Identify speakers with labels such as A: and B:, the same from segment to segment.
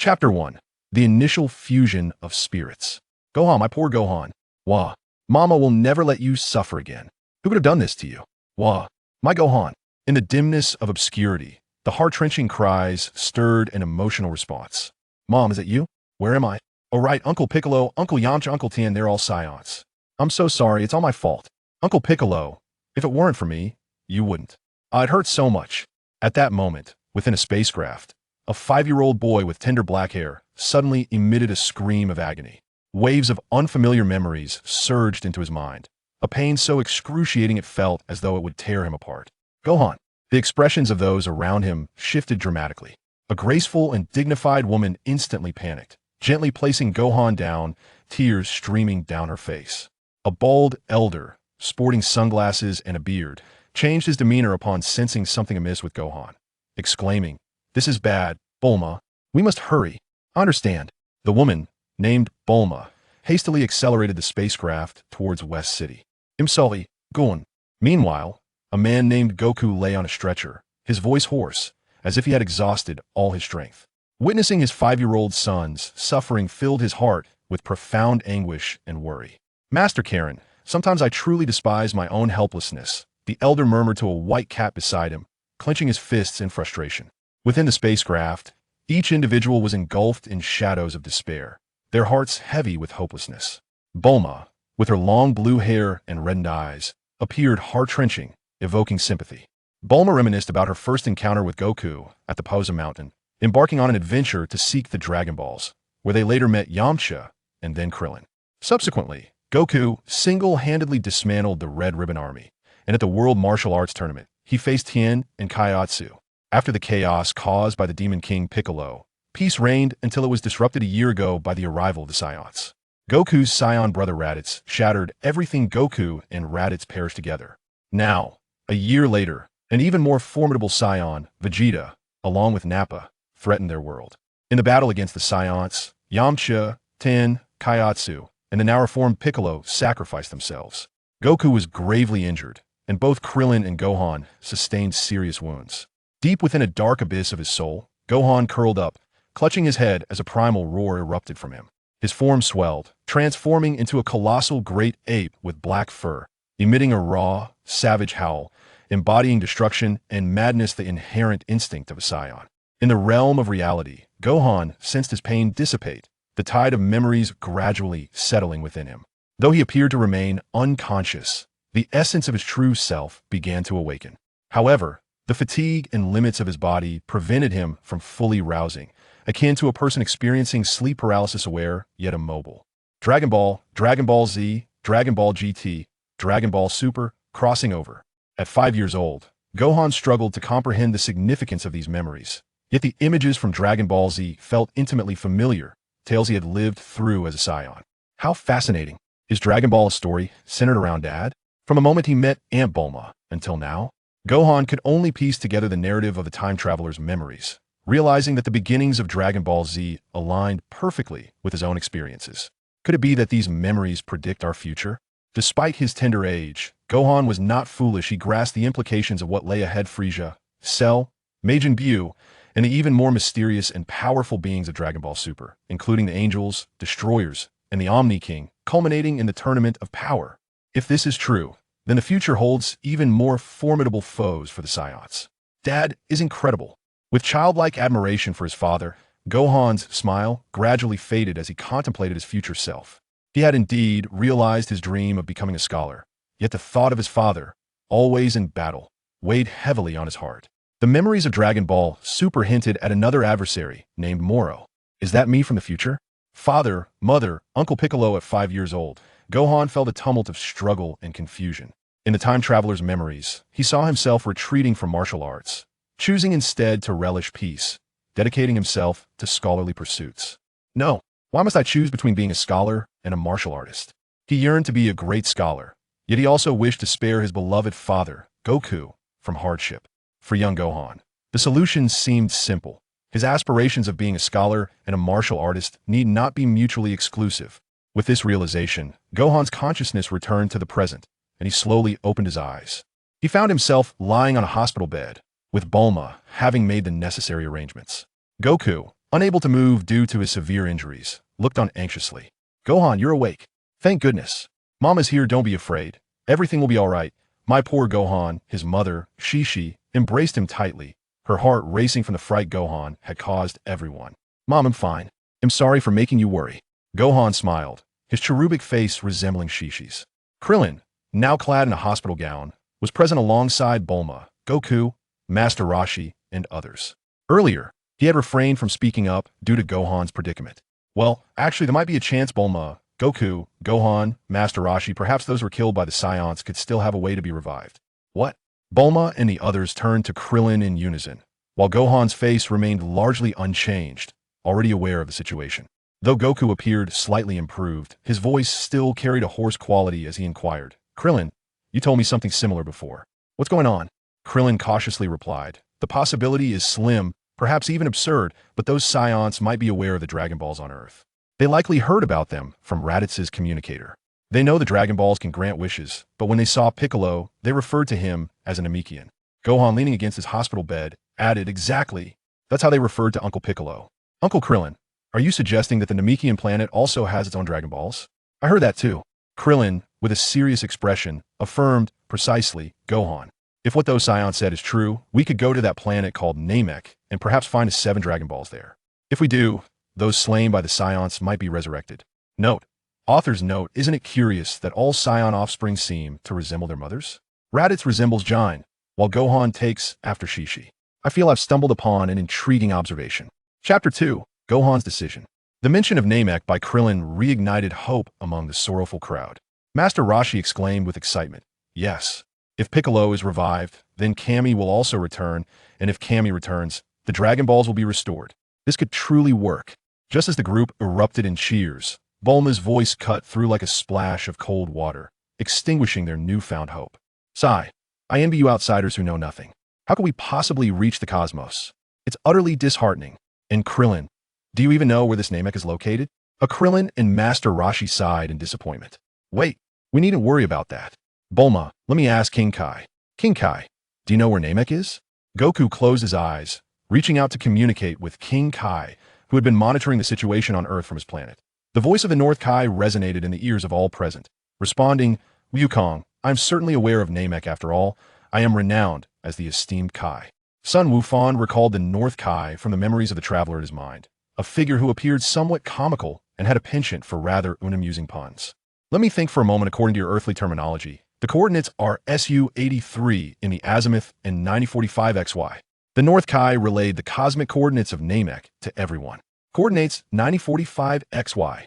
A: Chapter 1. The Initial Fusion of Spirits. Gohan, my poor Gohan. Wah. Mama will never let you suffer again. Who could have done this to you? Wah. My Gohan. In the dimness of obscurity, the heart-wrenching cries stirred an emotional response. Mom, is it you? Where am I? Oh right, Uncle Piccolo, Uncle Yamcha, Uncle Tien, they're all Saiyans. I'm so sorry, it's all my fault. Uncle Piccolo, if it weren't for me, you wouldn't. I'd hurt so much. At that moment, within a spacecraft, a 5-year-old boy with tender black hair suddenly emitted a scream of agony. Waves of unfamiliar memories surged into his mind, a pain so excruciating it felt as though it would tear him apart. Gohan. The expressions of those around him shifted dramatically. A graceful and dignified woman instantly panicked, gently placing Gohan down, tears streaming down her face. A bald elder, sporting sunglasses and a beard, changed his demeanor upon sensing something amiss with Gohan, exclaiming, "This is bad, Bulma. We must hurry." Understand. The woman, named Bulma, hastily accelerated the spacecraft towards West City. I'm sorry, Gohan. Meanwhile, a man named Goku lay on a stretcher, his voice hoarse, as if he had exhausted all his strength. Witnessing his 5-year-old son's suffering filled his heart with profound anguish and worry. Master Karen, sometimes I truly despise my own helplessness, the elder murmured to a white cat beside him, clenching his fists in frustration. Within the spacecraft, each individual was engulfed in shadows of despair, their hearts heavy with hopelessness. Bulma, with her long blue hair and reddened eyes, appeared heart-wrenching, evoking sympathy. Bulma reminisced about her first encounter with Goku at the Poza Mountain, embarking on an adventure to seek the Dragon Balls, where they later met Yamcha and then Krillin. Subsequently, Goku single-handedly dismantled the Red Ribbon Army, and at the World Martial Arts Tournament, he faced Tien and Kaiatsu. After the chaos caused by the Demon King Piccolo, peace reigned until it was disrupted a year ago by the arrival of the Saiyans. Goku's Saiyan brother Raditz shattered everything Goku and Raditz perished together. Now, a year later, an even more formidable Saiyan, Vegeta, along with Nappa, threatened their world. In the battle against the Saiyans, Yamcha, Tien, Kaiatsu, and the now reformed Piccolo sacrificed themselves. Goku was gravely injured, and both Krillin and Gohan sustained serious wounds. Deep within a dark abyss of his soul, Gohan curled up, clutching his head as a primal roar erupted from him. His form swelled, transforming into a colossal great ape with black fur, emitting a raw, savage howl, embodying destruction and madness, the inherent instinct of a Saiyan. In the realm of reality, Gohan sensed his pain dissipate, the tide of memories gradually settling within him. Though he appeared to remain unconscious, the essence of his true self began to awaken. However, the fatigue and limits of his body prevented him from fully rousing, akin to a person experiencing sleep paralysis, aware yet immobile. Dragon Ball, Dragon Ball Z, Dragon Ball GT, Dragon Ball Super, crossing over. At 5 years old, Gohan struggled to comprehend the significance of these memories, yet the images from Dragon Ball Z felt intimately familiar, tales he had lived through as a Saiyan. How fascinating. Is Dragon Ball a story centered around Dad? From the moment he met Aunt Bulma until now, Gohan could only piece together the narrative of the time traveler's memories, realizing that the beginnings of Dragon Ball Z aligned perfectly with his own experiences. Could it be that these memories predict our future? Despite his tender age, Gohan was not foolish. He grasped the implications of what lay ahead: Frieza, Cell, Majin Buu, and the even more mysterious and powerful beings of Dragon Ball Super, including the Angels, Destroyers, and the Omni King, culminating in the Tournament of Power. If this is true, then the future holds even more formidable foes for the Saiyans. Dad is incredible. With childlike admiration for his father, Gohan's smile gradually faded as he contemplated his future self. He had indeed realized his dream of becoming a scholar, yet the thought of his father, always in battle, weighed heavily on his heart. The memories of Dragon Ball Super hinted at another adversary named Moro. Is that me from the future? Father, mother, Uncle Piccolo. At 5 years old, Gohan felt a tumult of struggle and confusion. In the time traveler's memories, he saw himself retreating from martial arts, choosing instead to relish peace, dedicating himself to scholarly pursuits. No, why must I choose between being a scholar and a martial artist? He yearned to be a great scholar, yet he also wished to spare his beloved father, Goku, from hardship. For young Gohan, the solution seemed simple. His aspirations of being a scholar and a martial artist need not be mutually exclusive. With this realization, Gohan's consciousness returned to the present, and he slowly opened his eyes. He found himself lying on a hospital bed, with Bulma having made the necessary arrangements. Goku, unable to move due to his severe injuries, looked on anxiously. Gohan, you're awake. Thank goodness. Mama's here, don't be afraid. Everything will be all right. My poor Gohan, his mother, Shishi, embraced him tightly. Her heart racing from the fright Gohan had caused everyone. Mom, I'm fine. I'm sorry for making you worry. Gohan smiled, his cherubic face resembling Shishi's. Krillin, now clad in a hospital gown, was present alongside Bulma, Goku, Master Roshi, and others. Earlier, he had refrained from speaking up due to Gohan's predicament. Well, actually, there might be a chance Bulma, Goku, Gohan, Master Roshi, perhaps those who were killed by the Saiyans could still have a way to be revived. What? Bulma and the others turned to Krillin in unison, while Gohan's face remained largely unchanged, already aware of the situation. Though Goku appeared slightly improved, his voice still carried a hoarse quality as he inquired, Krillin, you told me something similar before. What's going on? Krillin cautiously replied, the possibility is slim, perhaps even absurd, but those Saiyans might be aware of the Dragon Balls on Earth. They likely heard about them from Raditz's communicator. They know the Dragon Balls can grant wishes, but when they saw Piccolo, they referred to him as an Namekian. Gohan, leaning against his hospital bed, added, exactly. That's how they referred to Uncle Piccolo. Uncle Krillin, are you suggesting that the Namekian planet also has its own Dragon Balls? I heard that too. Krillin, with a serious expression, affirmed, precisely, Gohan. If what those Saiyans said is true, we could go to that planet called Namek and perhaps find 7 Dragon Balls there. If we do, those slain by the Saiyans might be resurrected. Note. Author's note, isn't it curious that all Saiyan offspring seem to resemble their mothers? Raditz resembles Jine, while Gohan takes after Shishi. I feel I've stumbled upon an intriguing observation. Chapter 2, Gohan's Decision. The mention of Namek by Krillin reignited hope among the sorrowful crowd. Master Roshi exclaimed with excitement, yes. If Piccolo is revived, then Kami will also return, and if Kami returns, the Dragon Balls will be restored. This could truly work. Just as the group erupted in cheers, Bulma's voice cut through like a splash of cold water, extinguishing their newfound hope. Sigh, I envy you outsiders who know nothing. How can we possibly reach the cosmos? It's utterly disheartening. And Krillin, do you even know where this Namek is located? A Krillin and Master Roshi sighed in disappointment. Wait, we needn't worry about that. Bulma, let me ask King Kai. King Kai, do you know where Namek is? Goku closed his eyes, reaching out to communicate with King Kai, who had been monitoring the situation on Earth from his planet. The voice of the North Kai resonated in the ears of all present, responding, Wukong, I am certainly aware of Namek after all. I am renowned as the esteemed Kai. Sun Wufan recalled the North Kai from the memories of the traveler in his mind, a figure who appeared somewhat comical and had a penchant for rather unamusing puns. Let me think for a moment according to your earthly terminology. The coordinates are SU-83 in the azimuth and 9045 XY. The North Kai relayed the cosmic coordinates of Namek to everyone. Coordinates 9045 XY.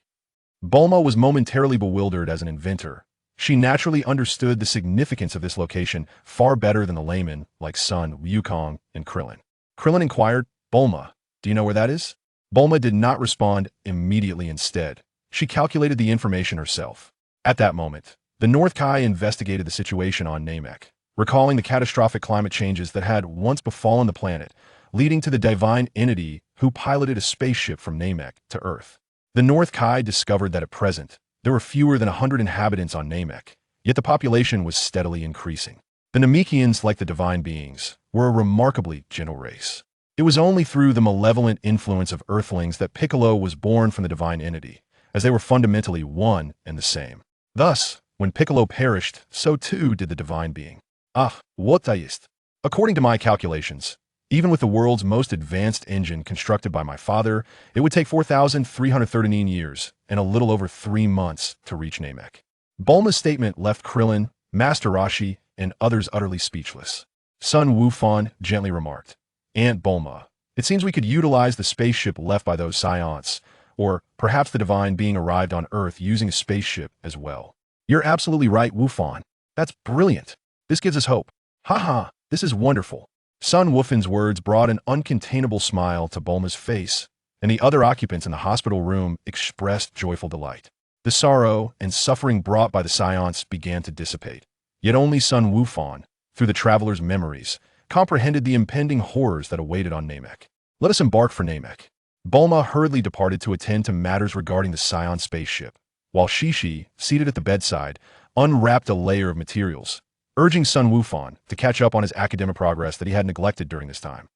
A: Bulma was momentarily bewildered as an inventor. She naturally understood the significance of this location far better than the layman like Sun, Wukong, and Krillin. Krillin inquired, Bulma, do you know where that is? Bulma did not respond immediately. Instead, she calculated the information herself. At that moment, the North Kai investigated the situation on Namek, recalling the catastrophic climate changes that had once befallen the planet, leading to the divine entity who piloted a spaceship from Namek to Earth. The North Kai discovered that at present, there were fewer than 100 inhabitants on Namek, yet the population was steadily increasing. The Namekians, like the divine beings, were a remarkably gentle race. It was only through the malevolent influence of Earthlings that Piccolo was born from the divine entity, as they were fundamentally one and the same. Thus, when Piccolo perished, so too did the divine being. Ah, what ist? According to my calculations, even with the world's most advanced engine constructed by my father, it would take 4,339 years and a little over 3 months to reach Namek. Bulma's statement left Krillin, Master Roshi, and others utterly speechless. Sun Wufan gently remarked, Aunt Bulma, it seems we could utilize the spaceship left by those Saiyans, or perhaps the divine being arrived on Earth using a spaceship as well. You're absolutely right, Wufan. That's brilliant. This gives us hope. Haha, this is wonderful. Sun Wufan's words brought an uncontainable smile to Bulma's face, and the other occupants in the hospital room expressed joyful delight. The sorrow and suffering brought by the Saiyans began to dissipate. Yet only Sun Wufan, through the traveler's memories, comprehended the impending horrors that awaited on Namek. Let us embark for Namek. Bulma hurriedly departed to attend to matters regarding the Saiyan spaceship, while Shishi, seated at the bedside, unwrapped a layer of materials, urging Sun Wufan to catch up on his academic progress that he had neglected during this time.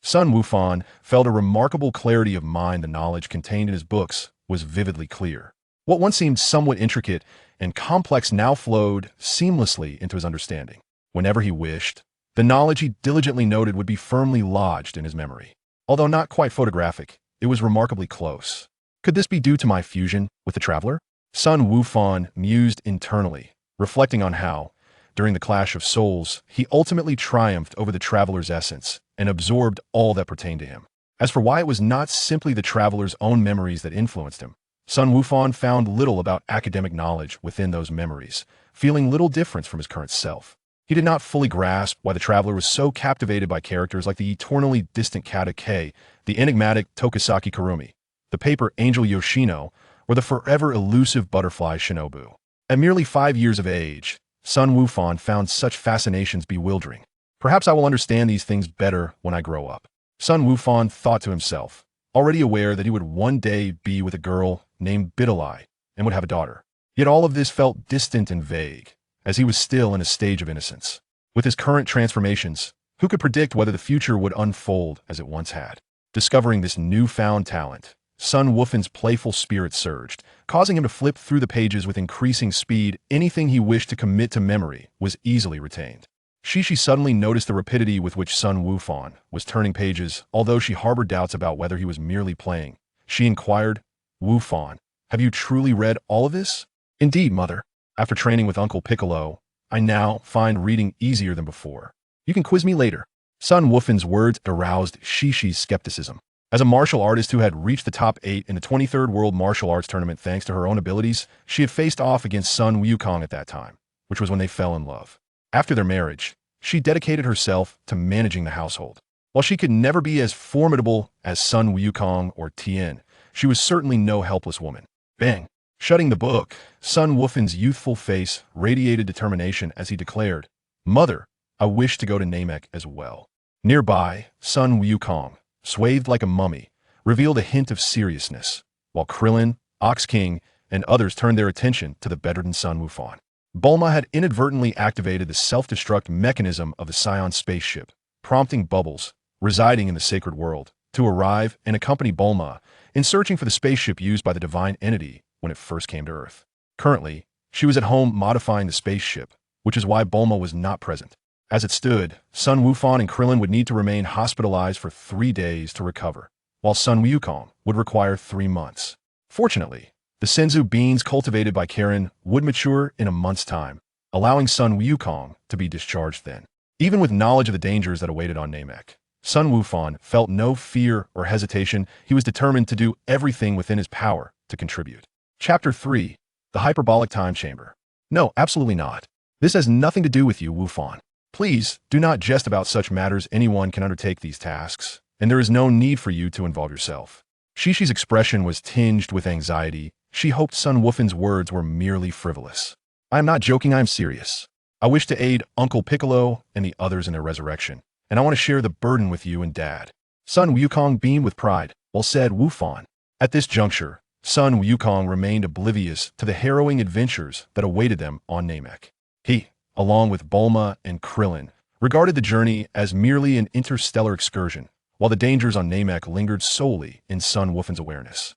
A: Sun Wufan felt a remarkable clarity of mind. The knowledge contained in his books was vividly clear. What once seemed somewhat intricate and complex now flowed seamlessly into his understanding. Whenever he wished, the knowledge he diligently noted would be firmly lodged in his memory. Although not quite photographic, it was remarkably close. Could this be due to my fusion with the traveler? Sun Wufan mused internally, reflecting on how, during the clash of souls, he ultimately triumphed over the traveler's essence and absorbed all that pertained to him. As for why it was not simply the traveler's own memories that influenced him, Sun Wufan found little about academic knowledge within those memories, feeling little difference from his current self. He did not fully grasp why the traveler was so captivated by characters like the eternally distant Kata K, the enigmatic Tokisaki Kurumi, the paper angel Yoshino, or the forever elusive butterfly Shinobu. At merely 5 years of age, Sun Wufan found such fascinations bewildering. Perhaps I will understand these things better when I grow up. Sun Wufan thought to himself, already aware that he would one day be with a girl named Bidalai and would have a daughter. Yet all of this felt distant and vague, as he was still in a stage of innocence. With his current transformations, who could predict whether the future would unfold as it once had? Discovering this newfound talent, Sun Wufan's playful spirit surged, causing him to flip through the pages with increasing speed. Anything he wished to commit to memory was easily retained. Shishi suddenly noticed the rapidity with which Sun Wufan was turning pages. Although she harbored doubts about whether he was merely playing, she inquired, "Wufan, have you truly read all of this?" "Indeed, mother. After training with Uncle Piccolo, I now find reading easier than before. You can quiz me later." Sun Wufan's words aroused Shishi's skepticism. As a martial artist who had reached the top 8 in the 23rd World Martial Arts Tournament thanks to her own abilities, she had faced off against Sun Wukong at that time, which was when they fell in love. After their marriage, she dedicated herself to managing the household. While she could never be as formidable as Sun Wukong or Tien, she was certainly no helpless woman. Bang! Shutting the book, Sun Wufan's youthful face radiated determination as he declared, "Mother, I wish to go to Namek as well." Nearby, Sun Wukong, swathed like a mummy, revealed a hint of seriousness, while Krillin, Ox King, and others turned their attention to the bedridden Sun Wufan. Bulma had inadvertently activated the self-destruct mechanism of the Saiyans spaceship, prompting Bubbles, residing in the sacred world, to arrive and accompany Bulma in searching for the spaceship used by the divine entity when it first came to Earth. Currently, she was at home modifying the spaceship, which is why Bulma was not present. As it stood, Sun Wufan and Krillin would need to remain hospitalized for 3 days to recover, while Sun Wukong would require 3 months. Fortunately, the senzu beans cultivated by Karen would mature in a month's time, allowing Sun Wukong to be discharged then. Even with knowledge of the dangers that awaited on Namek, Sun Wufan felt no fear or hesitation. He was determined to do everything within his power to contribute. Chapter 3. The Hyperbolic Time Chamber. No, absolutely not. This has nothing to do with you, Wufan. Please, do not jest about such matters. Anyone can undertake these tasks, and there is no need for you to involve yourself. Shishi's expression was tinged with anxiety. She hoped Sun Wufan's words were merely frivolous. "I am not joking, I am serious. I wish to aid Uncle Piccolo and the others in their resurrection, and I want to share the burden with you and Dad." Sun Wukong beamed with pride. "Well said, Wufan." At this juncture, Sun Wukong remained oblivious to the harrowing adventures that awaited them on Namek. He, along with Bulma and Krillin, regarded the journey as merely an interstellar excursion, while the dangers on Namek lingered solely in Sun Wufan's awareness.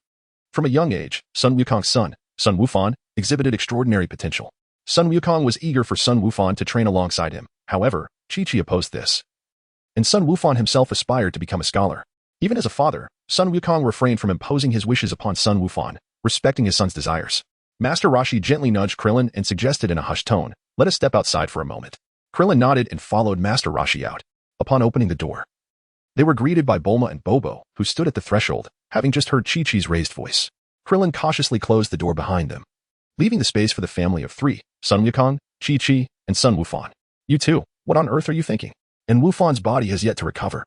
A: From a young age, Sun Wukong's son, Sun Wufan, exhibited extraordinary potential. Sun Wukong was eager for Sun Wufan to train alongside him. However, Chi-Chi opposed this. And Sun Wufan himself aspired to become a scholar. Even as a father, Sun Wukong refrained from imposing his wishes upon Sun Wufan, respecting his son's desires. Master Roshi gently nudged Krillin and suggested in a hushed tone, "Let us step outside for a moment." Krillin nodded and followed Master Roshi out. Upon opening the door, they were greeted by Bulma and Bobo, who stood at the threshold, having just heard Chi-Chi's raised voice. Krillin cautiously closed the door behind them, leaving the space for the family of 3, Sun Wukong, Chi-Chi, and Sun Wufan. "You too, what on earth are you thinking? And Wufan's body has yet to recover.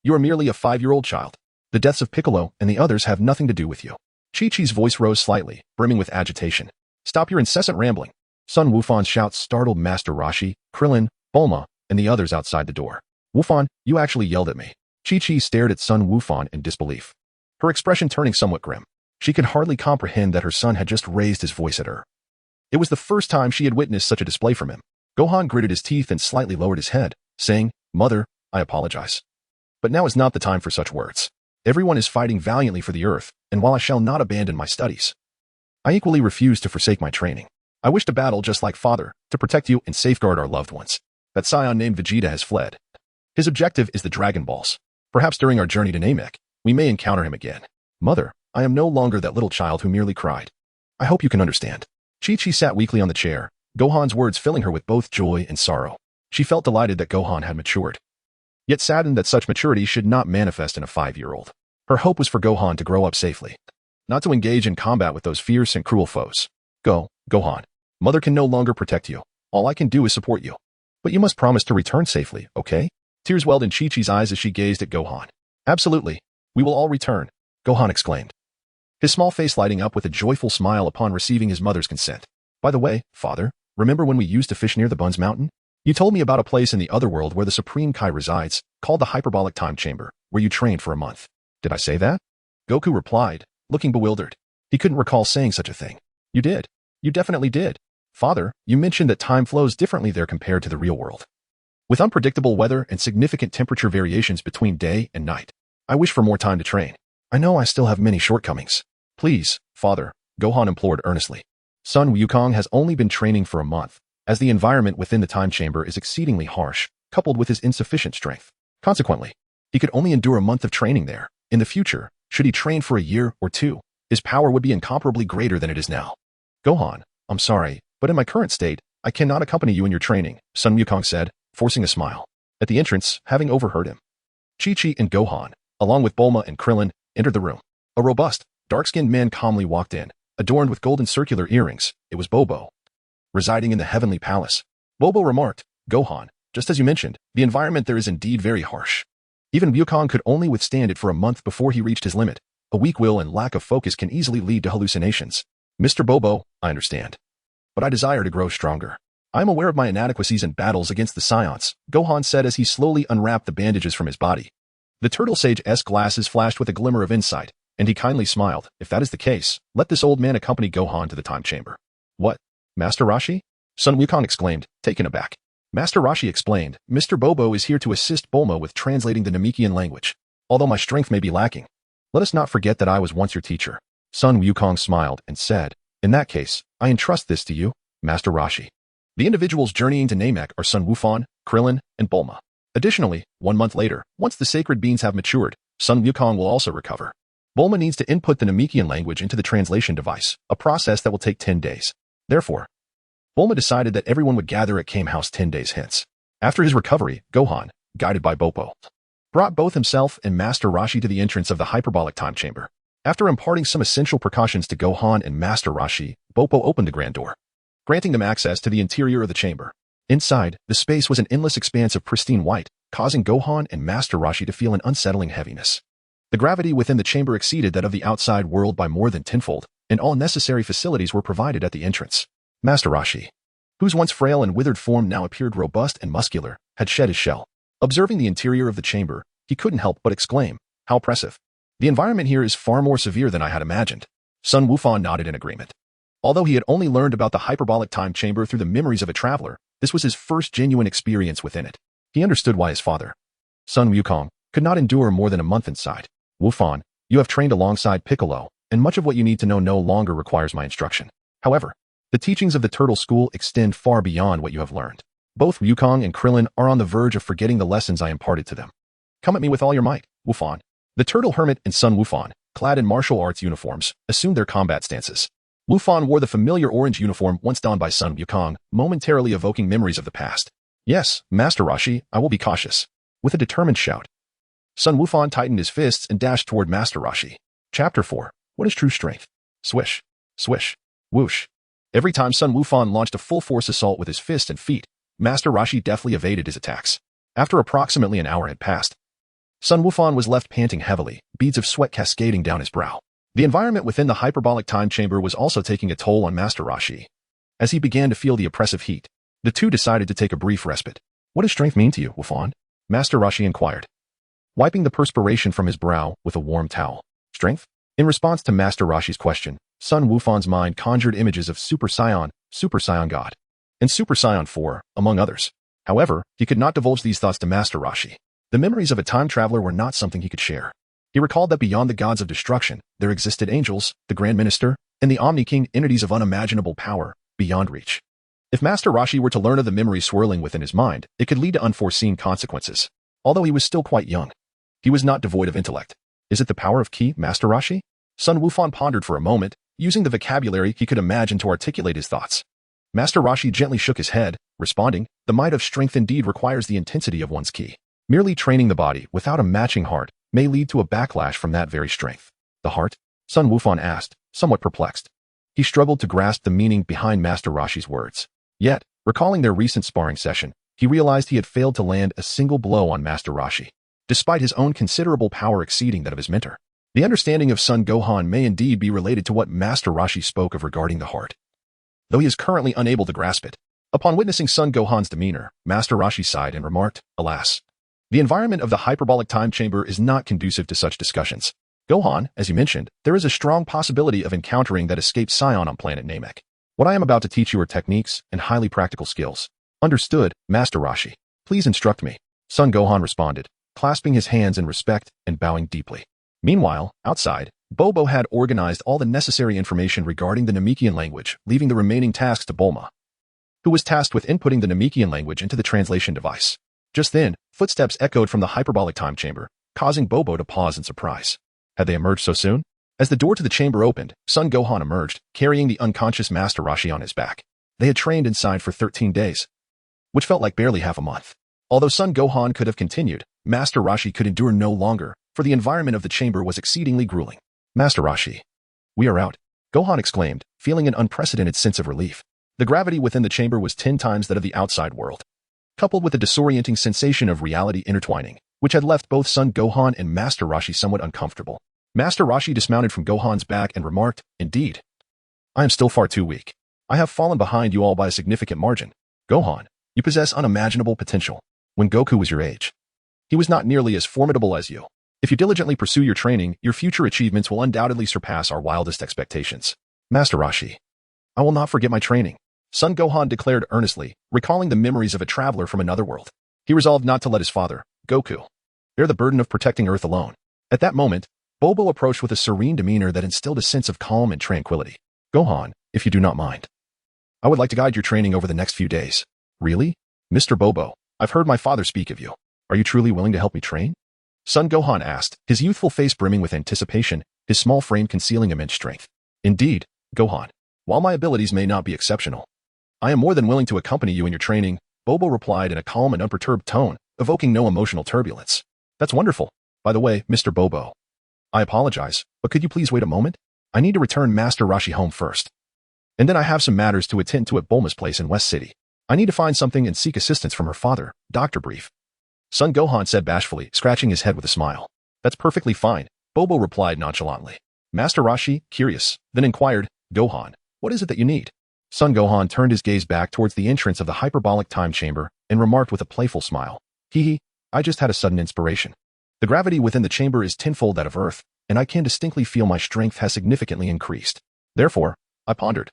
A: You are merely a 5-year-old child. The deaths of Piccolo and the others have nothing to do with you." Chi-Chi's voice rose slightly, brimming with agitation. "Stop your incessant rambling." Sun Wufan's shout startled Master Roshi, Krillin, Bulma, and the others outside the door. "Wufan, you actually yelled at me." Chi-Chi stared at Sun Wufan in disbelief, her expression turning somewhat grim. She could hardly comprehend that her son had just raised his voice at her. It was the first time she had witnessed such a display from him. Gohan gritted his teeth and slightly lowered his head, saying, "Mother, I apologize." But now is not the time for such words. Everyone is fighting valiantly for the earth, and while I shall not abandon my studies, I equally refuse to forsake my training. I wish to battle just like Father, to protect you and safeguard our loved ones. That Saiyan named Vegeta has fled. His objective is the Dragon Balls. Perhaps during our journey to Namek, we may encounter him again. Mother, I am no longer that little child who merely cried. I hope you can understand. Chi-Chi sat weakly on the chair, Gohan's words filling her with both joy and sorrow. She felt delighted that Gohan had matured, yet saddened that such maturity should not manifest in a 5-year-old. Her hope was for Gohan to grow up safely, not to engage in combat with those fierce and cruel foes. Gohan. Mother can no longer protect you. All I can do is support you. But you must promise to return safely, okay? Tears welled in Chi-Chi's eyes as she gazed at Gohan. Absolutely. We will all return, Gohan exclaimed, his small face lighting up with a joyful smile upon receiving his mother's consent. By the way, Father, remember when we used to fish near the Buns Mountain? You told me about a place in the other world where the Supreme Kai resides, called the Hyperbolic Time Chamber, where you trained for a month. Did I say that? Goku replied, looking bewildered. He couldn't recall saying such a thing. You did. You definitely did. Father, you mentioned that time flows differently there compared to the real world, with unpredictable weather and significant temperature variations between day and night. I wish for more time to train. I know I still have many shortcomings. Please, Father, Gohan implored earnestly. Son Wukong has only been training for a month, as the environment within the time chamber is exceedingly harsh, coupled with his insufficient strength. Consequently, he could only endure a month of training there. In the future, should he train for a year or two, his power would be incomparably greater than it is now. Gohan, I'm sorry, but in my current state, I cannot accompany you in your training, Son Wukong said, forcing a smile. At the entrance, having overheard him, Chi-Chi and Gohan, along with Bulma and Krillin, entered the room. A robust, dark-skinned man calmly walked in, adorned with golden circular earrings. It was Bobo, residing in the Heavenly Palace. Bobo remarked, Gohan, just as you mentioned, the environment there is indeed very harsh. Even Wukong could only withstand it for a month before he reached his limit. A weak will and lack of focus can easily lead to hallucinations. Mr. Bobo, I understand, but I desire to grow stronger. I am aware of my inadequacies in battles against the Saiyans, Gohan said as he slowly unwrapped the bandages from his body. The Turtle Sage's glasses flashed with a glimmer of insight, and he kindly smiled. If that is the case, let this old man accompany Gohan to the time chamber. What? Master Roshi? Son Wukong exclaimed, taken aback. Master Roshi explained, Mr. Bobo is here to assist Bulma with translating the Namekian language. Although my strength may be lacking, let us not forget that I was once your teacher. Son Wukong smiled and said, in that case, I entrust this to you, Master Roshi. The individuals journeying to Namek are Son Wufan, Krillin, and Bulma. Additionally, 1 month later, once the sacred beans have matured, Son Wukong will also recover. Bulma needs to input the Namekian language into the translation device, a process that will take 10 days. Therefore, Bulma decided that everyone would gather at Kame House 10 days hence. After his recovery, Gohan, guided by Bopo, brought both himself and Master Roshi to the entrance of the hyperbolic time chamber. After imparting some essential precautions to Gohan and Master Roshi, Bopo opened the grand door, granting them access to the interior of the chamber. Inside, the space was an endless expanse of pristine white, causing Gohan and Master Roshi to feel an unsettling heaviness. The gravity within the chamber exceeded that of the outside world by more than tenfold, and all necessary facilities were provided at the entrance. Master Roshi, whose once frail and withered form now appeared robust and muscular, had shed his shell. Observing the interior of the chamber, he couldn't help but exclaim, how oppressive. The environment here is far more severe than I had imagined. Son Wufan nodded in agreement. Although he had only learned about the hyperbolic time chamber through the memories of a traveler, this was his first genuine experience within it. He understood why his father, Son Wukong, could not endure more than a month inside. Wufan, you have trained alongside Piccolo, and much of what you need to know no longer requires my instruction. However, the teachings of the Turtle School extend far beyond what you have learned. Both Wukong and Krillin are on the verge of forgetting the lessons I imparted to them. Come at me with all your might, Wufan. The Turtle Hermit and Son Wufan, clad in martial arts uniforms, assumed their combat stances. Wufan wore the familiar orange uniform once donned by Son Wukong, momentarily evoking memories of the past. Yes, Master Roshi, I will be cautious. With a determined shout, Son Wufan tightened his fists and dashed toward Master Roshi. Chapter 4. What is true strength? Swish, swish, whoosh. Every time Son Wufan launched a full-force assault with his fists and feet, Master Roshi deftly evaded his attacks. After approximately an hour had passed, Son Wufan was left panting heavily, beads of sweat cascading down his brow. The environment within the hyperbolic time chamber was also taking a toll on Master Roshi. As he began to feel the oppressive heat, the two decided to take a brief respite. What does strength mean to you, Wufan? Master Roshi inquired, wiping the perspiration from his brow with a warm towel. Strength? In response to Master Roshi's question, Son Wufan's mind conjured images of Super Saiyan God, and Super Saiyan 4, among others. However, he could not divulge these thoughts to Master Roshi. The memories of a time traveler were not something he could share. He recalled that beyond the gods of destruction, there existed angels, the Grand Minister, and the Omni-King, entities of unimaginable power, beyond reach. If Master Roshi were to learn of the memories swirling within his mind, it could lead to unforeseen consequences. Although he was still quite young, he was not devoid of intellect. Is it the power of Ki, Master Roshi? Son Wufan pondered for a moment, using the vocabulary he could imagine to articulate his thoughts. Master Roshi gently shook his head, responding, the might of strength indeed requires the intensity of one's Ki. Merely training the body without a matching heart may lead to a backlash from that very strength. The heart? Son Wufan asked, somewhat perplexed. He struggled to grasp the meaning behind Master Roshi's words. Yet, recalling their recent sparring session, he realized he had failed to land a single blow on Master Roshi, despite his own considerable power exceeding that of his mentor. The understanding of Son Gohan may indeed be related to what Master Roshi spoke of regarding the heart, though he is currently unable to grasp it. Upon witnessing Son Gohan's demeanor, Master Roshi sighed and remarked, alas, the environment of the hyperbolic time chamber is not conducive to such discussions. Gohan, as you mentioned, there is a strong possibility of encountering that escaped Saiyan on planet Namek. What I am about to teach you are techniques and highly practical skills. Understood, Master Roshi. Please instruct me. Son Gohan responded, clasping his hands in respect and bowing deeply. Meanwhile, outside, Bobo had organized all the necessary information regarding the Namekian language, leaving the remaining tasks to Bulma, who was tasked with inputting the Namekian language into the translation device. Just then, footsteps echoed from the hyperbolic time chamber, causing Bobo to pause in surprise. Had they emerged so soon? As the door to the chamber opened, Son Gohan emerged, carrying the unconscious Master Roshi on his back. They had trained inside for 13 days, which felt like barely half a month. Although Son Gohan could have continued, Master Roshi could endure no longer, for the environment of the chamber was exceedingly grueling. Master Roshi. We are out, Gohan exclaimed, feeling an unprecedented sense of relief. The gravity within the chamber was 10 times that of the outside world, coupled with a disorienting sensation of reality intertwining, which had left both Son Gohan and Master Roshi somewhat uncomfortable. Master Roshi dismounted from Gohan's back and remarked, indeed, I am still far too weak. I have fallen behind you all by a significant margin. Gohan, you possess unimaginable potential. When Goku was your age, he was not nearly as formidable as you. If you diligently pursue your training, your future achievements will undoubtedly surpass our wildest expectations. Master Roshi, I will not forget my training, Son Gohan declared earnestly, recalling the memories of a traveler from another world. He resolved not to let his father, Goku, bear the burden of protecting Earth alone. At that moment, Bobo approached with a serene demeanor that instilled a sense of calm and tranquility. Gohan, if you do not mind, I would like to guide your training over the next few days. Really? Mr. Bobo, I've heard my father speak of you. Are you truly willing to help me train? Son Gohan asked, his youthful face brimming with anticipation, his small frame concealing immense strength. Indeed, Gohan, while my abilities may not be exceptional, I am more than willing to accompany you in your training, Bobo replied in a calm and unperturbed tone, evoking no emotional turbulence. That's wonderful. By the way, Mr. Bobo, I apologize, but could you please wait a moment? I need to return Master Roshi home first. And then I have some matters to attend to at Bulma's place in West City. I need to find something and seek assistance from her father, Dr. Brief. Son Gohan said bashfully, scratching his head with a smile. That's perfectly fine, Bobo replied nonchalantly. Master Roshi, curious, then inquired, Gohan, what is it that you need? Son Gohan turned his gaze back towards the entrance of the hyperbolic time chamber and remarked with a playful smile. Hee, I just had a sudden inspiration. The gravity within the chamber is tenfold that of Earth, and I can distinctly feel my strength has significantly increased. Therefore, I pondered,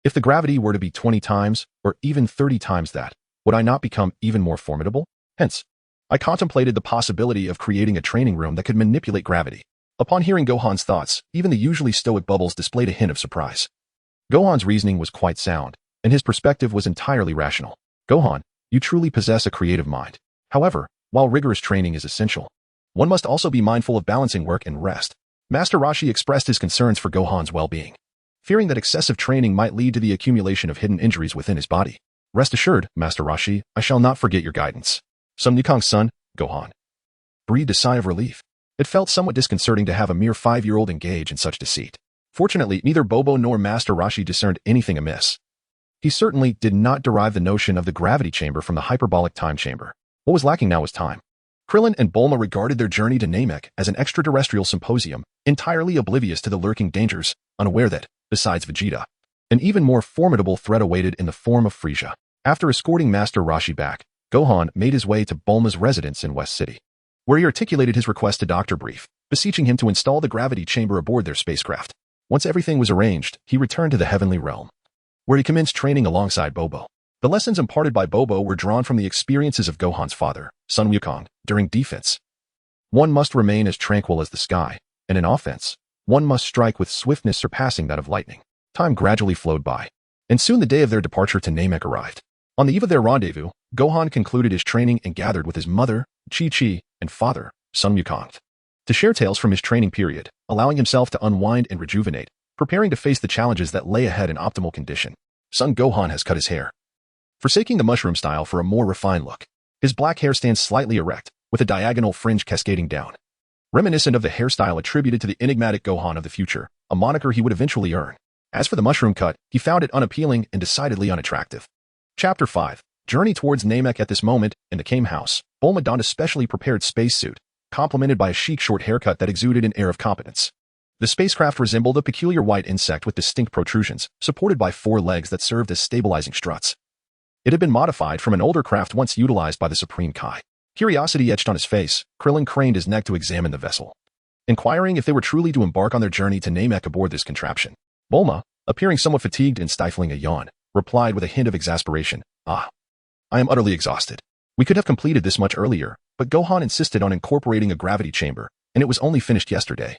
A: if the gravity were to be 20 times, or even 30 times that, would I not become even more formidable? Hence, I contemplated the possibility of creating a training room that could manipulate gravity. Upon hearing Gohan's thoughts, even the usually stoic Bubbles displayed a hint of surprise. Gohan's reasoning was quite sound, and his perspective was entirely rational. Gohan, you truly possess a creative mind. However, while rigorous training is essential, one must also be mindful of balancing work and rest. Master Roshi expressed his concerns for Gohan's well-being, fearing that excessive training might lead to the accumulation of hidden injuries within his body. Rest assured, Master Roshi, I shall not forget your guidance. Some Nikong's son, Gohan, breathed a sigh of relief. It felt somewhat disconcerting to have a mere 5-year-old engage in such deceit. Fortunately, neither Bobo nor Master Roshi discerned anything amiss. He certainly did not derive the notion of the gravity chamber from the hyperbolic time chamber. What was lacking now was time. Krillin and Bulma regarded their journey to Namek as an extraterrestrial symposium, entirely oblivious to the lurking dangers, unaware that, besides Vegeta, an even more formidable threat awaited in the form of Frieza. After escorting Master Roshi back, Gohan made his way to Bulma's residence in West City, where he articulated his request to Dr. Brief, beseeching him to install the gravity chamber aboard their spacecraft. Once everything was arranged, he returned to the heavenly realm, where he commenced training alongside Bobo. The lessons imparted by Bobo were drawn from the experiences of Gohan's father, Son Wukong, during defense, one must remain as tranquil as the sky, and in offense, one must strike with swiftness surpassing that of lightning. Time gradually flowed by, and soon the day of their departure to Namek arrived. On the eve of their rendezvous, Gohan concluded his training and gathered with his mother, Chi-Chi, and father, Son Gohan, to share tales from his training period, allowing himself to unwind and rejuvenate, preparing to face the challenges that lay ahead in optimal condition. Son Gohan has cut his hair, forsaking the mushroom style for a more refined look. His black hair stands slightly erect, with a diagonal fringe cascading down, reminiscent of the hairstyle attributed to the enigmatic Gohan of the future, a moniker he would eventually earn. As for the mushroom cut, he found it unappealing and decidedly unattractive. Chapter 5. Journey towards Namek. At this moment, in the Kame house, Bulma donned a specially prepared spacesuit, complemented by a chic short haircut that exuded an air of competence. The spacecraft resembled a peculiar white insect with distinct protrusions, supported by 4 legs that served as stabilizing struts. It had been modified from an older craft once utilized by the Supreme Kai. Curiosity etched on his face, Krillin craned his neck to examine the vessel, inquiring if they were truly to embark on their journey to Namek aboard this contraption. Bulma, appearing somewhat fatigued and stifling a yawn, replied with a hint of exasperation, "Ah, I am utterly exhausted. We could have completed this much earlier, but Gohan insisted on incorporating a gravity chamber, and it was only finished yesterday,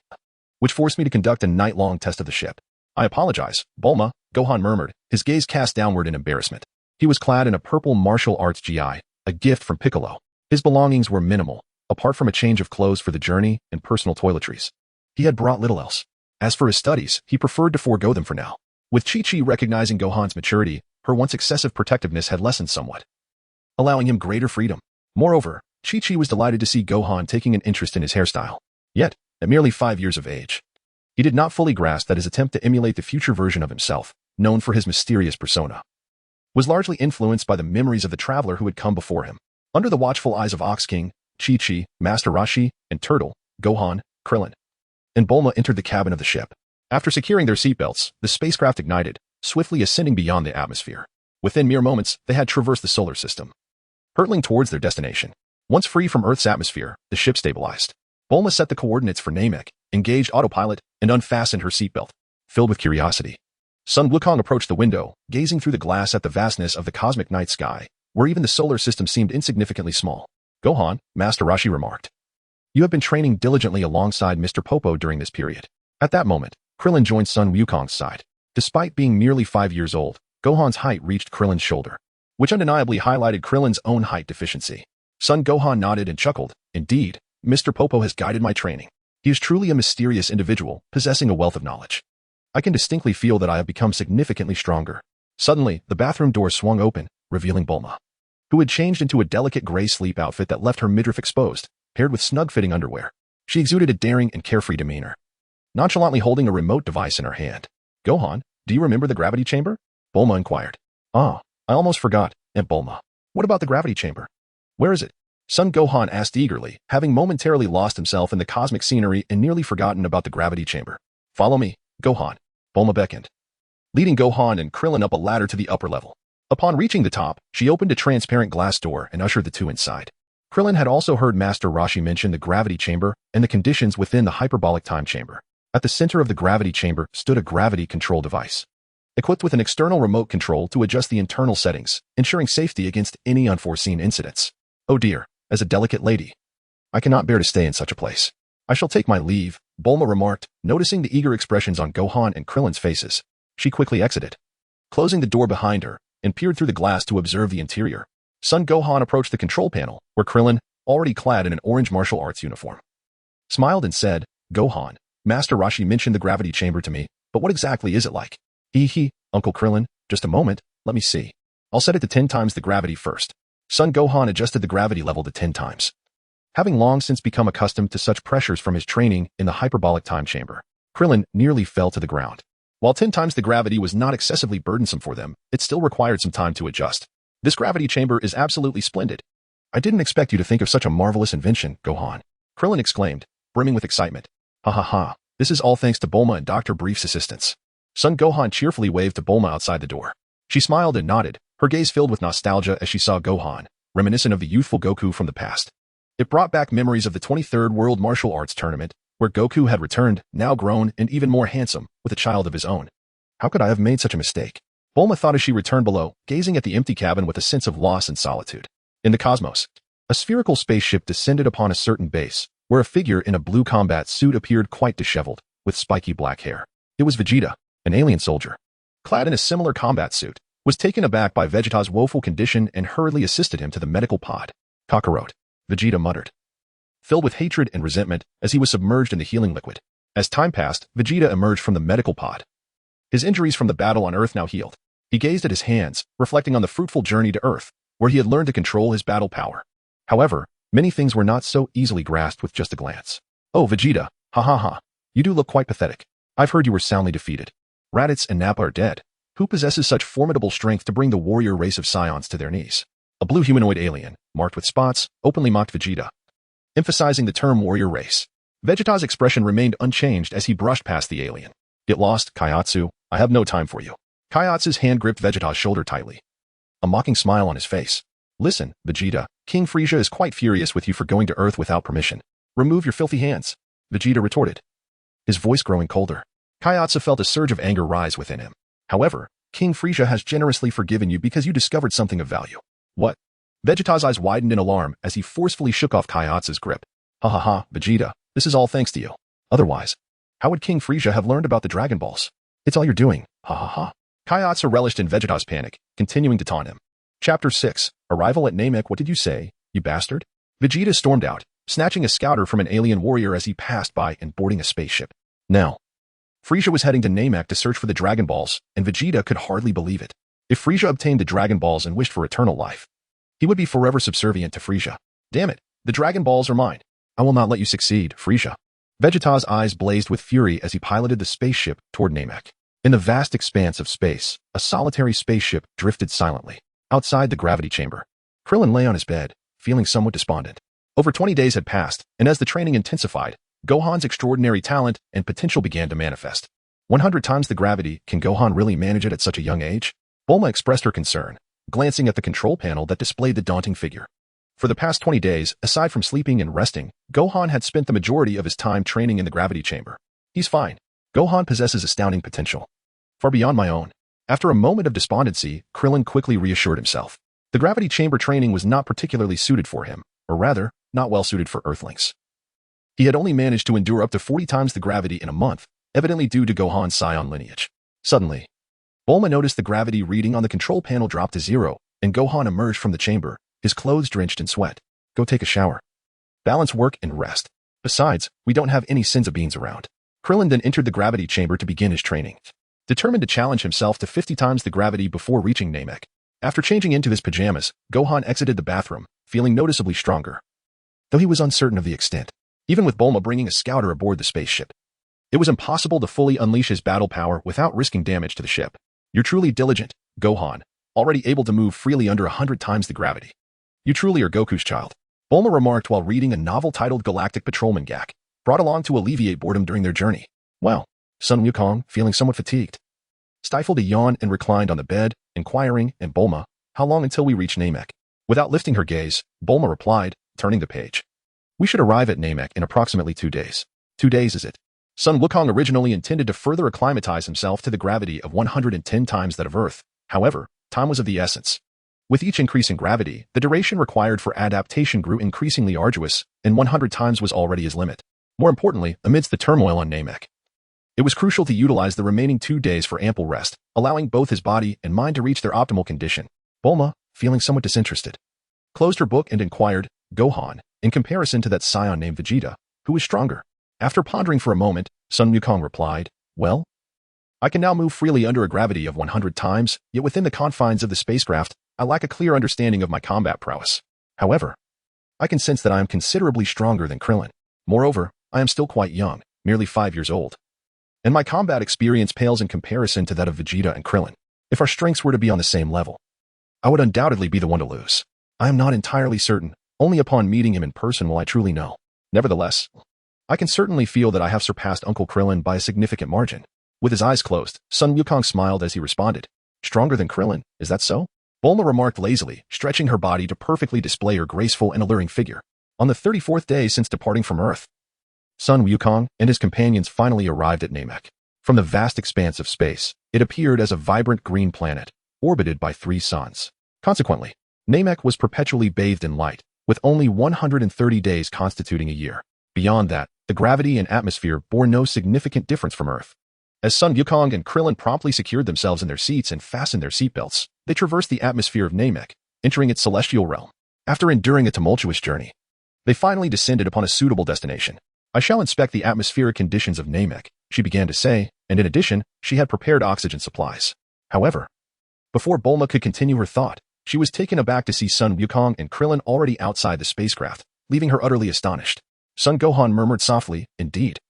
A: which forced me to conduct a night-long test of the ship." "I apologize, Bulma," Gohan murmured, his gaze cast downward in embarrassment. He was clad in a purple martial arts GI, a gift from Piccolo. His belongings were minimal, apart from a change of clothes for the journey and personal toiletries. He had brought little else. As for his studies, he preferred to forego them for now. With Chi-Chi recognizing Gohan's maturity, her once excessive protectiveness had lessened somewhat, allowing him greater freedom. Moreover, Chi-Chi was delighted to see Gohan taking an interest in his hairstyle. Yet, at merely 5 years of age, he did not fully grasp that his attempt to emulate the future version of himself, known for his mysterious persona, was largely influenced by the memories of the traveler who had come before him. Under the watchful eyes of Ox King, Chi-Chi, Master Roshi, and Turtle, Gohan, Krillin, and Bulma entered the cabin of the ship. After securing their seatbelts, the spacecraft ignited, swiftly ascending beyond the atmosphere. Within mere moments, they had traversed the solar system, hurtling towards their destination. Once free from Earth's atmosphere, the ship stabilized. Bulma set the coordinates for Namek, engaged autopilot, and unfastened her seatbelt. Filled with curiosity, Son Gohan approached the window, gazing through the glass at the vastness of the cosmic night sky, where even the solar system seemed insignificantly small. "Gohan," Master Roshi remarked, "you have been training diligently alongside Mr. Popo during this period." At that moment, Krillin joined Son Wukong's side. Despite being merely 5 years old, Gohan's height reached Krillin's shoulder, which undeniably highlighted Krillin's own height deficiency. Son Gohan nodded and chuckled. "Indeed, Mr. Popo has guided my training. He is truly a mysterious individual, possessing a wealth of knowledge. I can distinctly feel that I have become significantly stronger." Suddenly, the bathroom door swung open, revealing Bulma, who had changed into a delicate gray sleep outfit that left her midriff exposed, paired with snug-fitting underwear. She exuded a daring and carefree demeanor, nonchalantly holding a remote device in her hand. "Gohan, do you remember the gravity chamber?" Bulma inquired. "Ah, I almost forgot, Aunt Bulma. What about the gravity chamber? Where is it?" Son Gohan asked eagerly, having momentarily lost himself in the cosmic scenery and nearly forgotten about the gravity chamber. "Follow me, Gohan," Bulma beckoned, leading Gohan and Krillin up a ladder to the upper level. Upon reaching the top, she opened a transparent glass door and ushered the two inside. Krillin had also heard Master Roshi mention the gravity chamber and the conditions within the hyperbolic time chamber. At the center of the gravity chamber stood a gravity control device, equipped with an external remote control to adjust the internal settings, ensuring safety against any unforeseen incidents. "Oh dear, as a delicate lady, I cannot bear to stay in such a place. I shall take my leave," Bulma remarked, noticing the eager expressions on Gohan and Krillin's faces. She quickly exited, closing the door behind her, and peered through the glass to observe the interior. Son Gohan approached the control panel, where Krillin, already clad in an orange martial arts uniform, smiled and said, "Gohan, Master Roshi mentioned the gravity chamber to me, but what exactly is it like?" He, Uncle Krillin, just a moment, let me see. I'll set it to 10 times the gravity first." Son Gohan adjusted the gravity level to 10 times. Having long since become accustomed to such pressures from his training in the hyperbolic time chamber, Krillin nearly fell to the ground. While 10 times the gravity was not excessively burdensome for them, it still required some time to adjust. "This gravity chamber is absolutely splendid. I didn't expect you to think of such a marvelous invention, Gohan," Krillin exclaimed, brimming with excitement. "Ha ha ha, this is all thanks to Bulma and Dr. Brief's assistance." Son Gohan cheerfully waved to Bulma outside the door. She smiled and nodded, her gaze filled with nostalgia as she saw Gohan, reminiscent of the youthful Goku from the past. It brought back memories of the 23rd World Martial Arts Tournament, where Goku had returned, now grown and even more handsome, with a child of his own. How could I have made such a mistake? Bulma thought as she returned below, gazing at the empty cabin with a sense of loss and solitude. In the cosmos, A spherical spaceship descended upon a certain base, where a figure in a blue combat suit appeared quite disheveled, with spiky black hair. It was Vegeta, an alien soldier. Clad in a similar combat suit, was taken aback by Vegeta's woeful condition and hurriedly assisted him to the medical pod. Kakarot, Vegeta muttered, filled with hatred and resentment as he was submerged in the healing liquid. As time passed, Vegeta emerged from the medical pod. His injuries from the battle on Earth now healed. He gazed at his hands, reflecting on the fruitful journey to Earth, where he had learned to control his battle power. However, many things were not so easily grasped with just a glance. Oh, Vegeta, ha ha ha. You do look quite pathetic. I've heard you were soundly defeated. Raditz and Nappa are dead. Who possesses such formidable strength to bring the warrior race of Saiyans to their knees? A blue humanoid alien, marked with spots, openly mocked Vegeta, emphasizing the term warrior race. Vegeta's expression remained unchanged as he brushed past the alien. Get lost, Kaiatsu. I have no time for you. Kaiatsu's hand gripped Vegeta's shoulder tightly, a mocking smile on his face. Listen, Vegeta, King Frieza is quite furious with you for going to Earth without permission. Remove your filthy hands, Vegeta retorted, his voice growing colder. Kaiatsu felt a surge of anger rise within him. However, King Frieza has generously forgiven you because you discovered something of value. What? Vegeta's eyes widened in alarm as he forcefully shook off Kaiatsu's grip. Ha ha ha, Vegeta, this is all thanks to you. Otherwise, how would King Frieza have learned about the Dragon Balls? It's all you're doing, ha ha ha. Kaiatsu relished in Vegeta's panic, continuing to taunt him. Chapter 6, Arrival at Namek. What did you say, you bastard? Vegeta stormed out, snatching a scouter from an alien warrior as he passed by and boarding a spaceship. Now, Frieza was heading to Namek to search for the Dragon Balls, and Vegeta could hardly believe it. If Frieza obtained the Dragon Balls and wished for eternal life, he would be forever subservient to Frieza. Damn it, the Dragon Balls are mine. I will not let you succeed, Frieza. Vegeta's eyes blazed with fury as he piloted the spaceship toward Namek. In the vast expanse of space, a solitary spaceship drifted silently. Outside the gravity chamber, Krillin lay on his bed, feeling somewhat despondent. Over 20 days had passed, and as the training intensified, Gohan's extraordinary talent and potential began to manifest. 100 times the gravity, can Gohan really manage it at such a young age? Bulma expressed her concern, glancing at the control panel that displayed the daunting figure. For the past 20 days, aside from sleeping and resting, Gohan had spent the majority of his time training in the gravity chamber. He's fine. Gohan possesses astounding potential, far beyond my own. After a moment of despondency, Krillin quickly reassured himself. The gravity chamber training was not particularly suited for him, or rather, not well suited for Earthlings. He had only managed to endure up to 40 times the gravity in a month, evidently due to Gohan's Saiyan lineage. Suddenly, Bulma noticed the gravity reading on the control panel dropped to 0, and Gohan emerged from the chamber, his clothes drenched in sweat. Go take a shower. Balance work and rest. Besides, we don't have any sins of beans around. Krillin then entered the gravity chamber to begin his training, determined to challenge himself to 50 times the gravity before reaching Namek. After changing into his pajamas, Gohan exited the bathroom, feeling noticeably stronger, though he was uncertain of the extent. Even with Bulma bringing a scouter aboard the spaceship, it was impossible to fully unleash his battle power without risking damage to the ship. You're truly diligent, Gohan, already able to move freely under 100 times the gravity. You truly are Goku's child, Bulma remarked while reading a novel titled Galactic Patrolman Gak, brought along to alleviate boredom during their journey. Well, Son Wukong, feeling somewhat fatigued, stifled a yawn and reclined on the bed, inquiring, and Bulma, how long until we reach Namek? Without lifting her gaze, Bulma replied, turning the page. We should arrive at Namek in approximately 2 days. 2 days, is it? Son Wukong originally intended to further acclimatize himself to the gravity of 110 times that of Earth. However, time was of the essence. With each increase in gravity, the duration required for adaptation grew increasingly arduous, and 100 times was already his limit. More importantly, amidst the turmoil on Namek, it was crucial to utilize the remaining 2 days for ample rest, allowing both his body and mind to reach their optimal condition. Bulma, feeling somewhat disinterested, closed her book and inquired, Gohan, in comparison to that Saiyan named Vegeta, who was stronger? After pondering for a moment, Son Wukong replied, well, I can now move freely under a gravity of 100 times, yet within the confines of the spacecraft, I lack a clear understanding of my combat prowess. However, I can sense that I am considerably stronger than Krillin. Moreover, I am still quite young, merely 5 years old, and my combat experience pales in comparison to that of Vegeta and Krillin. If our strengths were to be on the same level, I would undoubtedly be the one to lose. I am not entirely certain. Only upon meeting him in person will I truly know. Nevertheless, I can certainly feel that I have surpassed Uncle Krillin by a significant margin. With his eyes closed, Son Wukong smiled as he responded. Stronger than Krillin, is that so? Bulma remarked lazily, stretching her body to perfectly display her graceful and alluring figure. On the 34th day since departing from Earth, Son Wukong and his companions finally arrived at Namek. From the vast expanse of space, it appeared as a vibrant green planet, orbited by 3 suns. Consequently, Namek was perpetually bathed in light, with only 130 days constituting a year. Beyond that, the gravity and atmosphere bore no significant difference from Earth. As Son Gohan and Krillin promptly secured themselves in their seats and fastened their seatbelts, they traversed the atmosphere of Namek, entering its celestial realm. After enduring a tumultuous journey, they finally descended upon a suitable destination. I shall inspect the atmospheric conditions of Namek, she began to say, and in addition, she had prepared oxygen supplies. However, before Bulma could continue her thought, she was taken aback to see Son Wukong and Krillin already outside the spacecraft, leaving her utterly astonished. Son Gohan murmured softly, "Indeed.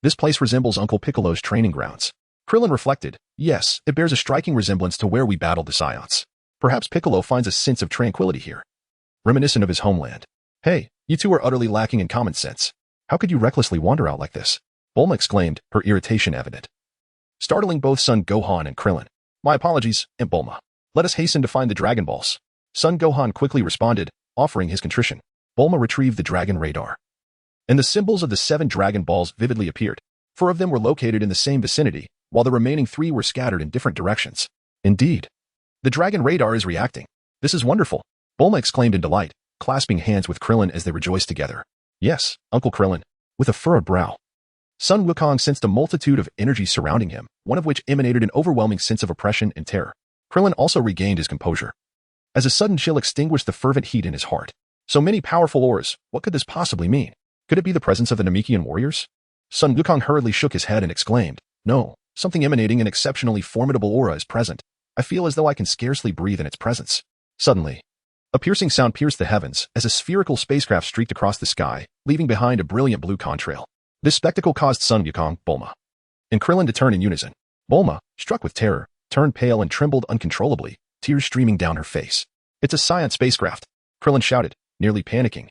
A: This place resembles Uncle Piccolo's training grounds." Krillin reflected, "Yes, it bears a striking resemblance to where we battled the Saiyans. Perhaps Piccolo finds a sense of tranquility here, reminiscent of his homeland. Hey, you two are utterly lacking in common sense. How could you recklessly wander out like this?" Bulma exclaimed, her irritation evident, startling both Son Gohan and Krillin. "My apologies, Aunt Bulma. Let us hasten to find the Dragon Balls." Son Gohan quickly responded, offering his contrition. Bulma retrieved the Dragon Radar, and the symbols of the 7 Dragon Balls vividly appeared. 4 of them were located in the same vicinity, while the remaining 3 were scattered in different directions. Indeed, the Dragon Radar is reacting. This is wonderful, Bulma exclaimed in delight, clasping hands with Krillin as they rejoiced together. "Yes, Uncle Krillin." With a furrowed brow, Son Wukong sensed a multitude of energies surrounding him, one of which emanated an overwhelming sense of oppression and terror. Krillin also regained his composure, as a sudden chill extinguished the fervent heat in his heart. So many powerful auras, what could this possibly mean? Could it be the presence of the Namekian warriors? Son Wukong hurriedly shook his head and exclaimed, "No, something emanating an exceptionally formidable aura is present. I feel as though I can scarcely breathe in its presence." Suddenly, a piercing sound pierced the heavens as a spherical spacecraft streaked across the sky, leaving behind a brilliant blue contrail. This spectacle caused Son Wukong, Bulma, and Krillin to turn in unison. Bulma, struck with terror, turned pale and trembled uncontrollably, tears streaming down her face. "It's a Saiyan spacecraft," Krillin shouted, nearly panicking,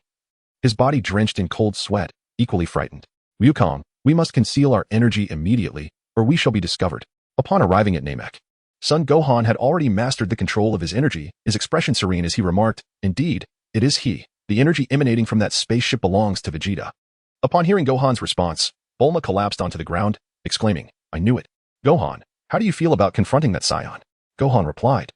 A: his body drenched in cold sweat, equally frightened. "Wukong, we must conceal our energy immediately, or we shall be discovered." Upon arriving at Namek, Son Gohan had already mastered the control of his energy, his expression serene as he remarked, "Indeed, it is he. The energy emanating from that spaceship belongs to Vegeta." Upon hearing Gohan's response, Bulma collapsed onto the ground, exclaiming, "I knew it. Gohan, how do you feel about confronting that Saiyan?" Gohan replied,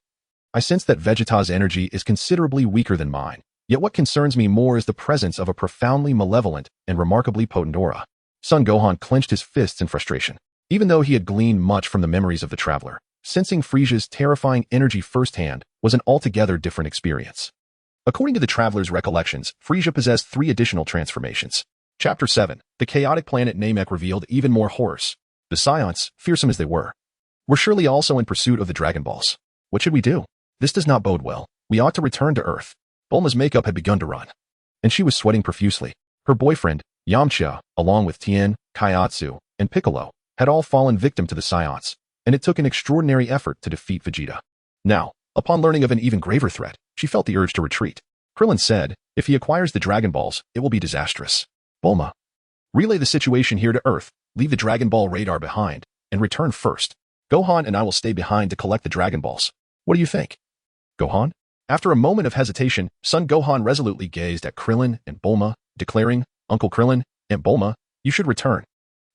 A: "I sense that Vegeta's energy is considerably weaker than mine. Yet what concerns me more is the presence of a profoundly malevolent and remarkably potent aura." Son Gohan clenched his fists in frustration. Even though he had gleaned much from the memories of the traveler, sensing Frisia's terrifying energy firsthand was an altogether different experience. According to the traveler's recollections, Frisia possessed 3 additional transformations. Chapter 7, the chaotic planet Namek revealed even more horrors. The Saiyans, fearsome as they were surely also in pursuit of the Dragon Balls. What should we do? This does not bode well. We ought to return to Earth. Bulma's makeup had begun to run, and she was sweating profusely. Her boyfriend, Yamcha, along with Tien, Kaiatsu, and Piccolo, had all fallen victim to the Saiyans, and it took an extraordinary effort to defeat Vegeta. Now, upon learning of an even graver threat, she felt the urge to retreat. Krillin said, "If he acquires the Dragon Balls, it will be disastrous. Bulma, relay the situation here to Earth, leave the Dragon Ball radar behind, and return first. Gohan and I will stay behind to collect the Dragon Balls. What do you think?" "Gohan?" After a moment of hesitation, Son Gohan resolutely gazed at Krillin and Bulma, declaring, "Uncle Krillin, Aunt Bulma, you should return.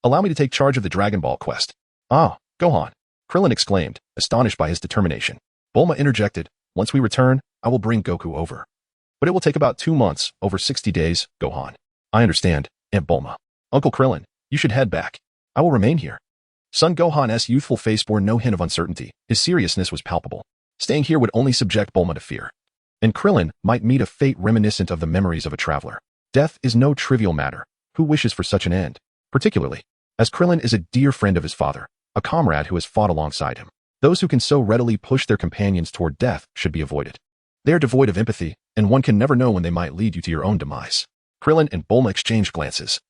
A: Allow me to take charge of the Dragon Ball quest." "Ah, Gohan," Krillin exclaimed, astonished by his determination. Bulma interjected, "Once we return, I will bring Goku over. But it will take about 2 months, over 60 days, Gohan." "I understand, Aunt Bulma." "Uncle Krillin, you should head back. I will remain here." Son Gohan's youthful face bore no hint of uncertainty. His seriousness was palpable. Staying here would only subject Bulma to fear, and Krillin might meet a fate reminiscent of the memories of a traveler. Death is no trivial matter. Who wishes for such an end? Particularly, as Krillin is a dear friend of his father, a comrade who has fought alongside him. Those who can so readily push their companions toward death should be avoided. They are devoid of empathy, and one can never know when they might lead you to your own demise. Krillin and Bulma exchanged glances.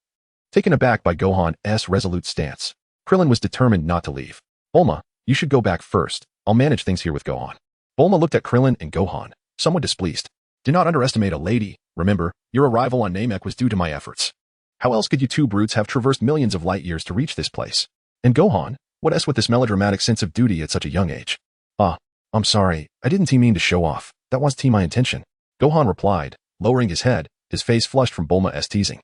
A: Taken aback by Gohan's resolute stance, Krillin was determined not to leave. "Bulma, you should go back first. I'll manage things here with Gohan." Bulma looked at Krillin and Gohan, somewhat displeased. "Do not underestimate a lady. Remember, your arrival on Namek was due to my efforts. How else could you 2 brutes have traversed millions of light years to reach this place? And Gohan, what else with this melodramatic sense of duty at such a young age?" "Ah, I'm sorry. I didn't mean to show off. That wasn't my intention," Gohan replied, lowering his head, his face flushed from Bulma's teasing.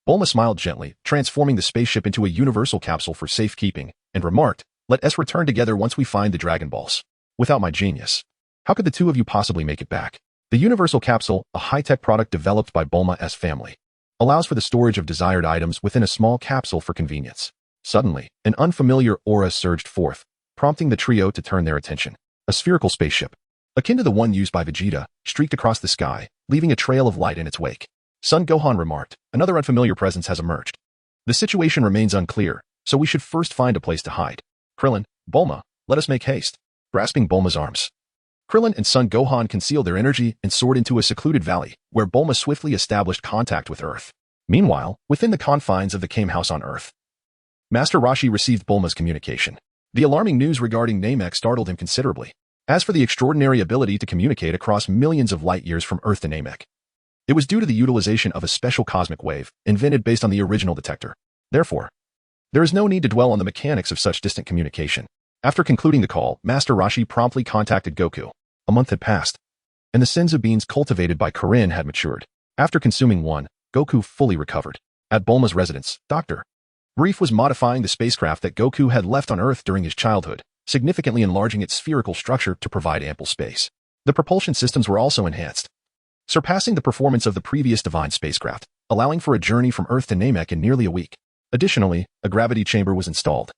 A: Bulma smiled gently, transforming the spaceship into a universal capsule for safekeeping, and remarked, "Let us return together once we find the Dragon Balls. Without my genius, how could the 2 of you possibly make it back?" The Universal Capsule, a high-tech product developed by Bulma's family, allows for the storage of desired items within a small capsule for convenience. Suddenly, an unfamiliar aura surged forth, prompting the trio to turn their attention. A spherical spaceship, akin to the one used by Vegeta, streaked across the sky, leaving a trail of light in its wake. Son Gohan remarked, "Another unfamiliar presence has emerged. The situation remains unclear, so we should first find a place to hide. Krillin, Bulma, let us make haste." Grasping Bulma's arms, Krillin and Son Gohan concealed their energy and soared into a secluded valley, where Bulma swiftly established contact with Earth. Meanwhile, within the confines of the Kame House on Earth, Master Roshi received Bulma's communication. The alarming news regarding Namek startled him considerably. As for the extraordinary ability to communicate across millions of light years from Earth to Namek, it was due to the utilization of a special cosmic wave, invented based on the original detector. Therefore, there is no need to dwell on the mechanics of such distant communication. After concluding the call, Master Roshi promptly contacted Goku. A month had passed, and the senzu beans cultivated by Karin had matured. After consuming one, Goku fully recovered. At Bulma's residence, Dr. Brief was modifying the spacecraft that Goku had left on Earth during his childhood, significantly enlarging its spherical structure to provide ample space. The propulsion systems were also enhanced, surpassing the performance of the previous Divine spacecraft, allowing for a journey from Earth to Namek in nearly a week. Additionally, a gravity chamber was installed,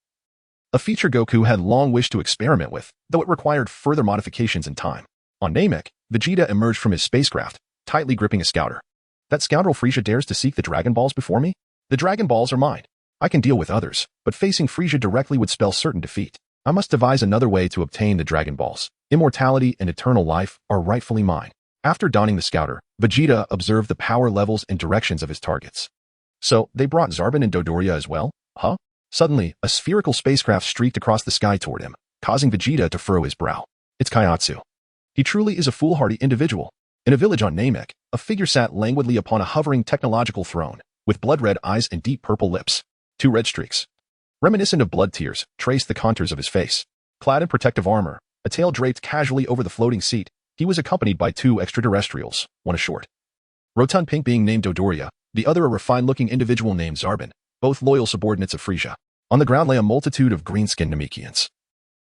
A: a feature Goku had long wished to experiment with, though it required further modifications in time. On Namek, Vegeta emerged from his spacecraft, tightly gripping a scouter. "That scoundrel Frieza dares to seek the Dragon Balls before me? The Dragon Balls are mine. I can deal with others, but facing Frieza directly would spell certain defeat. I must devise another way to obtain the Dragon Balls. Immortality and eternal life are rightfully mine." After donning the scouter, Vegeta observed the power levels and directions of his targets. "So, they brought Zarbin and Dodoria as well? Huh?" Suddenly, a spherical spacecraft streaked across the sky toward him, causing Vegeta to furrow his brow. It's Kaiatsu. He truly is a foolhardy individual. In a village on Namek, a figure sat languidly upon a hovering technological throne, with blood-red eyes and deep purple lips. Two red streaks, reminiscent of blood tears, traced the contours of his face. Clad in protective armor, a tail draped casually over the floating seat, he was accompanied by two extraterrestrials, one a short, rotund pink being named Dodoria, the other a refined-looking individual named Zarbin, both loyal subordinates of Frieza. On the ground lay a multitude of green-skinned Namekians,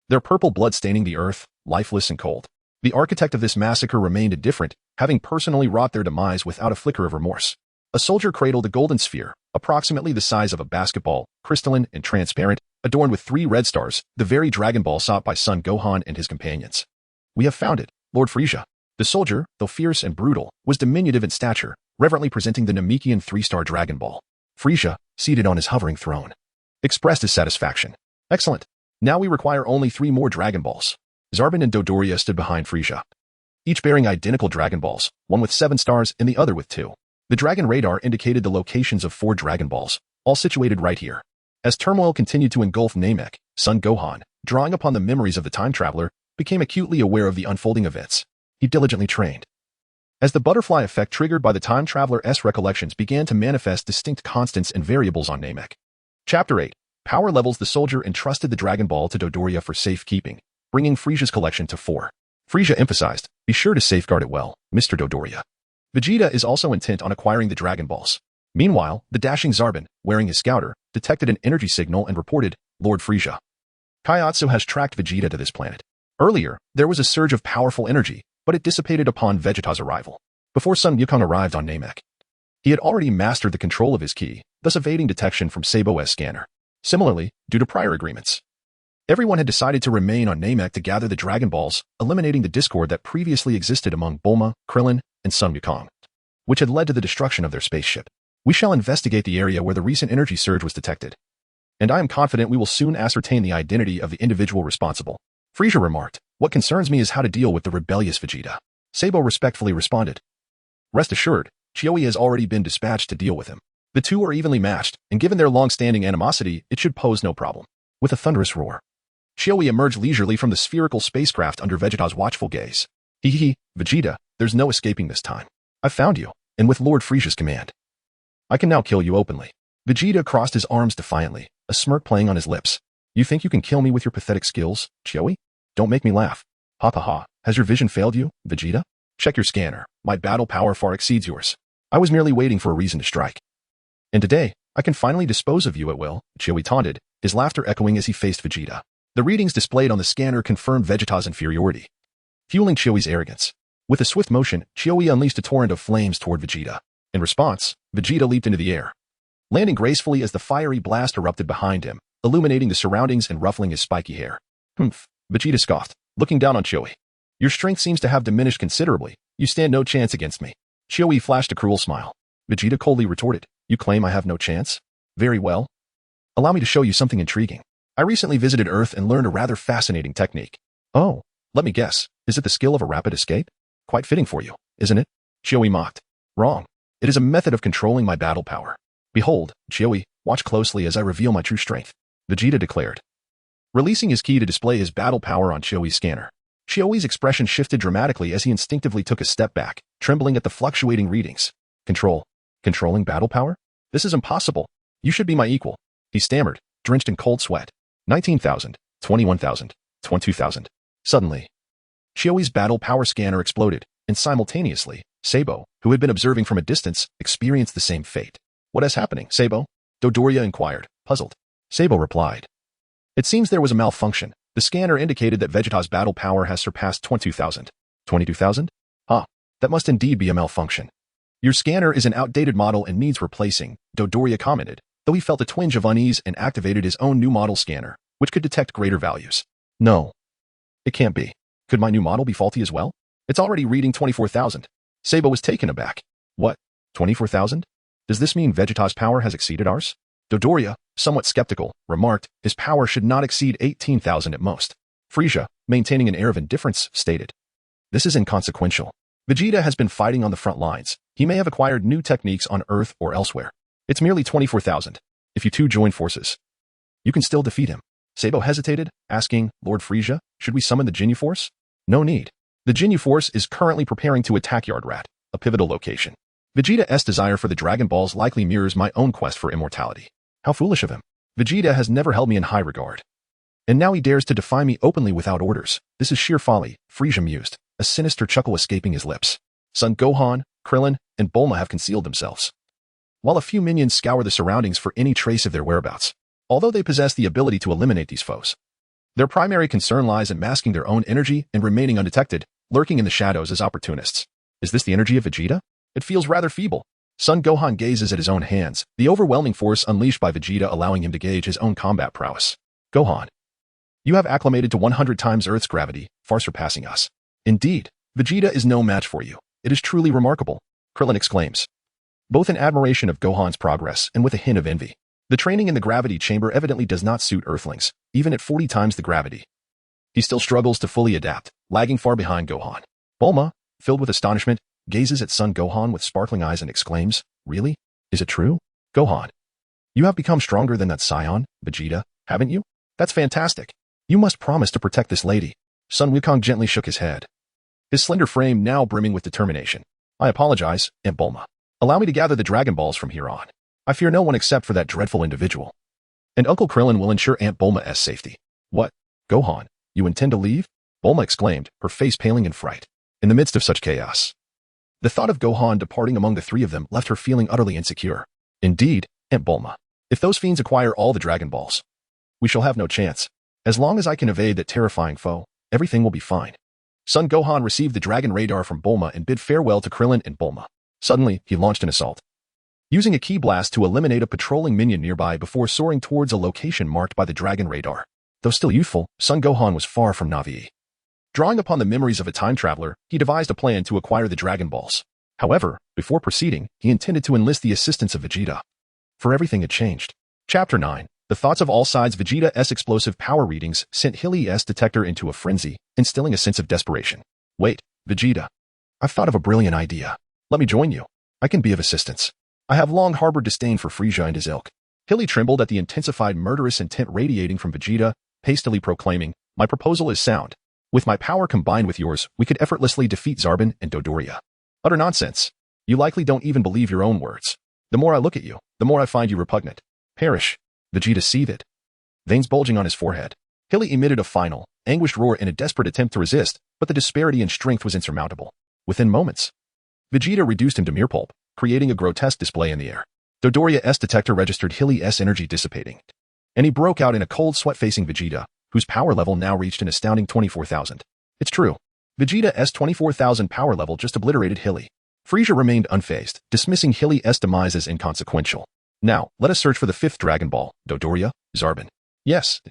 A: their purple blood staining the earth, lifeless and cold. The architect of this massacre remained indifferent, having personally wrought their demise without a flicker of remorse. A soldier cradled a golden sphere, approximately the size of a basketball, crystalline and transparent, adorned with 3 red stars, the very Dragon Ball sought by Son Gohan and his companions. "We have found it, Lord Frieza." The soldier, though fierce and brutal, was diminutive in stature, reverently presenting the Namekian 3-star Dragon Ball. Frieza, seated on his hovering throne, expressed his satisfaction. "Excellent. Now we require only 3 more Dragon Balls." Zarbin and Dodoria stood behind Frieza, each bearing identical Dragon Balls, one with 7 stars and the other with 2. The Dragon Radar indicated the locations of 4 Dragon Balls, all situated right here. As turmoil continued to engulf Namek, Son Gohan, drawing upon the memories of the time traveler, became acutely aware of the unfolding events. He diligently trained. As the butterfly effect triggered by the time traveler's recollections began to manifest distinct constants and variables on Namek. Chapter 8. Power levels. The soldier entrusted the Dragon Ball to Dodoria for safekeeping, bringing Frieza's collection to 4. Frieza emphasized, "Be sure to safeguard it well, Mr. Dodoria. Vegeta is also intent on acquiring the Dragon Balls." Meanwhile, the dashing Zarbin, wearing his scouter, detected an energy signal and reported, "Lord Frieza, Kaiatsu has tracked Vegeta to this planet. Earlier, there was a surge of powerful energy, but it dissipated upon Vegeta's arrival. Before Son Gohan arrived on Namek, he had already mastered the control of his ki, thus evading detection from Sabo's scanner. Similarly, due to prior agreements, everyone had decided to remain on Namek to gather the Dragon Balls, eliminating the discord that previously existed among Bulma, Krillin, and Son Gohan, which had led to the destruction of their spaceship. We shall investigate the area where the recent energy surge was detected, and I am confident we will soon ascertain the identity of the individual responsible." Frieza remarked, "What concerns me is how to deal with the rebellious Vegeta." Sabo respectfully responded, "Rest assured, Chioi has already been dispatched to deal with him. The two are evenly matched, and given their long-standing animosity, it should pose no problem." With a thunderous roar, Chioi emerged leisurely from the spherical spacecraft under Vegeta's watchful gaze. "Hee, Vegeta, there's no escaping this time. I've found you, and with Lord Frieza's command, I can now kill you openly." Vegeta crossed his arms defiantly, a smirk playing on his lips. "You think you can kill me with your pathetic skills, Chioi? Don't make me laugh. Ha ha ha. Has your vision failed you, Vegeta? Check your scanner. My battle power far exceeds yours. I was merely waiting for a reason to strike. And today, I can finally dispose of you at will," Chioi taunted, his laughter echoing as he faced Vegeta. The readings displayed on the scanner confirmed Vegeta's inferiority, fueling Chioi's arrogance. With a swift motion, Chioi unleashed a torrent of flames toward Vegeta. In response, Vegeta leaped into the air, landing gracefully as the fiery blast erupted behind him, illuminating the surroundings and ruffling his spiky hair. Humph, Vegeta scoffed, looking down on Chioi. Your strength seems to have diminished considerably. You stand no chance against me. Chioi flashed a cruel smile. Vegeta coldly retorted, you claim I have no chance? Very well. Allow me to show you something intriguing. I recently visited Earth and learned a rather fascinating technique. Oh, let me guess. Is it the skill of a rapid escape? Quite fitting for you, isn't it? Chioi mocked. Wrong. It is a method of controlling my battle power. Behold, Chioi, watch closely as I reveal my true strength, Vegeta declared, releasing his key to display his battle power on Chioi's scanner. Chioi's expression shifted dramatically as he instinctively took a step back, trembling at the fluctuating readings. Controlling battle power? This is impossible. You should be my equal, he stammered, drenched in cold sweat. 19,000, 21,000, 22,000. Suddenly, Chioi's battle power scanner exploded, and simultaneously, Sabo, who had been observing from a distance, experienced the same fate. What is happening, Sabo? Dodoria inquired, puzzled. Sabo replied. It seems there was a malfunction. The scanner indicated that Vegeta's battle power has surpassed 22,000. 22,000? Ah, that must indeed be a malfunction. Your scanner is an outdated model and needs replacing, Dodoria commented, though he felt a twinge of unease and activated his own new model scanner, which could detect greater values. No. It can't be. Could my new model be faulty as well? It's already reading 24,000. Sabo was taken aback. What? 24,000? Does this mean Vegeta's power has exceeded ours? Dodoria, somewhat skeptical, remarked, his power should not exceed 18,000 at most. Frieza, maintaining an air of indifference, stated, this is inconsequential. Vegeta has been fighting on the front lines. He may have acquired new techniques on Earth or elsewhere. It's merely 24,000. If you two join forces, you can still defeat him. Sabo hesitated, asking, Lord Frieza, should we summon the Ginyu Force? No need. The Ginyu Force is currently preparing to attack Yard Rat, a pivotal location. Vegeta's desire for the Dragon Balls likely mirrors my own quest for immortality. How foolish of him. Vegeta has never held me in high regard. And now he dares to defy me openly without orders. This is sheer folly, Frieza mused, a sinister chuckle escaping his lips. Son Gohan, Krillin, and Bulma have concealed themselves, while a few minions scour the surroundings for any trace of their whereabouts. Although they possess the ability to eliminate these foes, their primary concern lies in masking their own energy and remaining undetected, lurking in the shadows as opportunists. Is this the energy of Vegeta? It feels rather feeble. Son Gohan gazes at his own hands, the overwhelming force unleashed by Vegeta allowing him to gauge his own combat prowess. Gohan, you have acclimated to 100 times Earth's gravity, far surpassing us. Indeed, Vegeta is no match for you. It is truly remarkable, Krillin exclaims, both in admiration of Gohan's progress and with a hint of envy. The training in the gravity chamber evidently does not suit Earthlings, even at 40 times the gravity. He still struggles to fully adapt, lagging far behind Gohan. Bulma, filled with astonishment, gazes at Son Gohan with sparkling eyes and exclaims, really? Is it true? Gohan, you have become stronger than that Saiyan, Vegeta, haven't you? That's fantastic. You must promise to protect this lady. Son Wukong gently shook his head, his slender frame now brimming with determination. I apologize, Aunt Bulma. Allow me to gather the Dragon Balls from here on. I fear no one except for that dreadful individual. And Uncle Krillin will ensure Aunt Bulma's safety. What? Gohan, you intend to leave? Bulma exclaimed, her face paling in fright. In the midst of such chaos, the thought of Gohan departing among the three of them left her feeling utterly insecure. Indeed, Aunt Bulma, if those fiends acquire all the Dragon Balls, we shall have no chance. As long as I can evade that terrifying foe, everything will be fine. Son Gohan received the Dragon Radar from Bulma and bid farewell to Krillin and Bulma. Suddenly, he launched an assault, using a ki blast to eliminate a patrolling minion nearby before soaring towards a location marked by the Dragon Radar. Though still youthful, Son Gohan was far from naive. Drawing upon the memories of a time traveler, he devised a plan to acquire the Dragon Balls. However, before proceeding, he intended to enlist the assistance of Vegeta. For everything had changed. Chapter 9. The thoughts of all sides. Vegeta's explosive power readings sent Hilly's detector into a frenzy, instilling a sense of desperation. Wait, Vegeta. I've thought of a brilliant idea. Let me join you. I can be of assistance. I have long harbored disdain for Frieza and his ilk. Hilly trembled at the intensified murderous intent radiating from Vegeta, hastily proclaiming, my proposal is sound. With my power combined with yours, we could effortlessly defeat Zarbon and Dodoria. Utter nonsense. You likely don't even believe your own words. The more I look at you, the more I find you repugnant. Perish. Vegeta seethed, veins bulging on his forehead. Hilly emitted a final, anguished roar in a desperate attempt to resist, but the disparity in strength was insurmountable. Within moments, Vegeta reduced him to mere pulp, creating a grotesque display in the air. Dodoria's detector registered Hilly's energy dissipating, and he broke out in a cold sweat facing Vegeta, whose power level now reached an astounding 24,000. It's true. Vegeta's 24,000 power level just obliterated Hilly. Frieza remained unfazed, dismissing Hilly's demise as inconsequential. Now, let us search for the fifth Dragon Ball, Dodoria, Zarbin. Yes.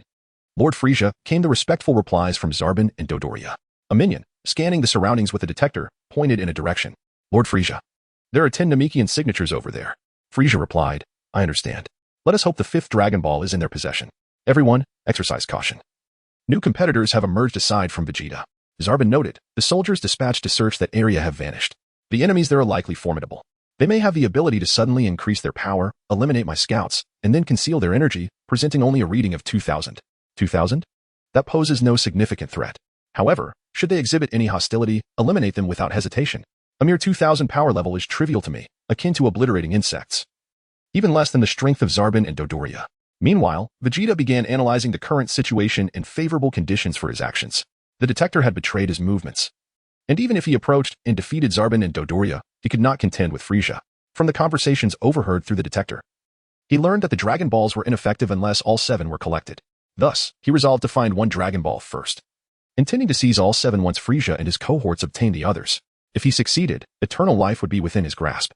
A: Lord Frieza, came the respectful replies from Zarbin and Dodoria. A minion, scanning the surroundings with a detector, pointed in a direction. Lord Frieza. There are 10 Namekian signatures over there. Frieza replied, I understand. Let us hope the fifth Dragon Ball is in their possession. Everyone, exercise caution. New competitors have emerged aside from Vegeta. Zarbin noted, the soldiers dispatched to search that area have vanished. The enemies there are likely formidable. They may have the ability to suddenly increase their power, eliminate my scouts, and then conceal their energy, presenting only a reading of 2,000. 2,000? That poses no significant threat. However, should they exhibit any hostility, eliminate them without hesitation. A mere 2,000 power level is trivial to me, akin to obliterating insects. Even less than the strength of Zarbin and Dodoria. Meanwhile, Vegeta began analyzing the current situation and favorable conditions for his actions. The detector had betrayed his movements. And even if he approached and defeated Zarbin and Dodoria, he could not contend with Frieza. From the conversations overheard through the detector, he learned that the Dragon Balls were ineffective unless all 7 were collected. Thus, he resolved to find one Dragon Ball first, intending to seize all 7 once Frieza and his cohorts obtained the others. If he succeeded, eternal life would be within his grasp.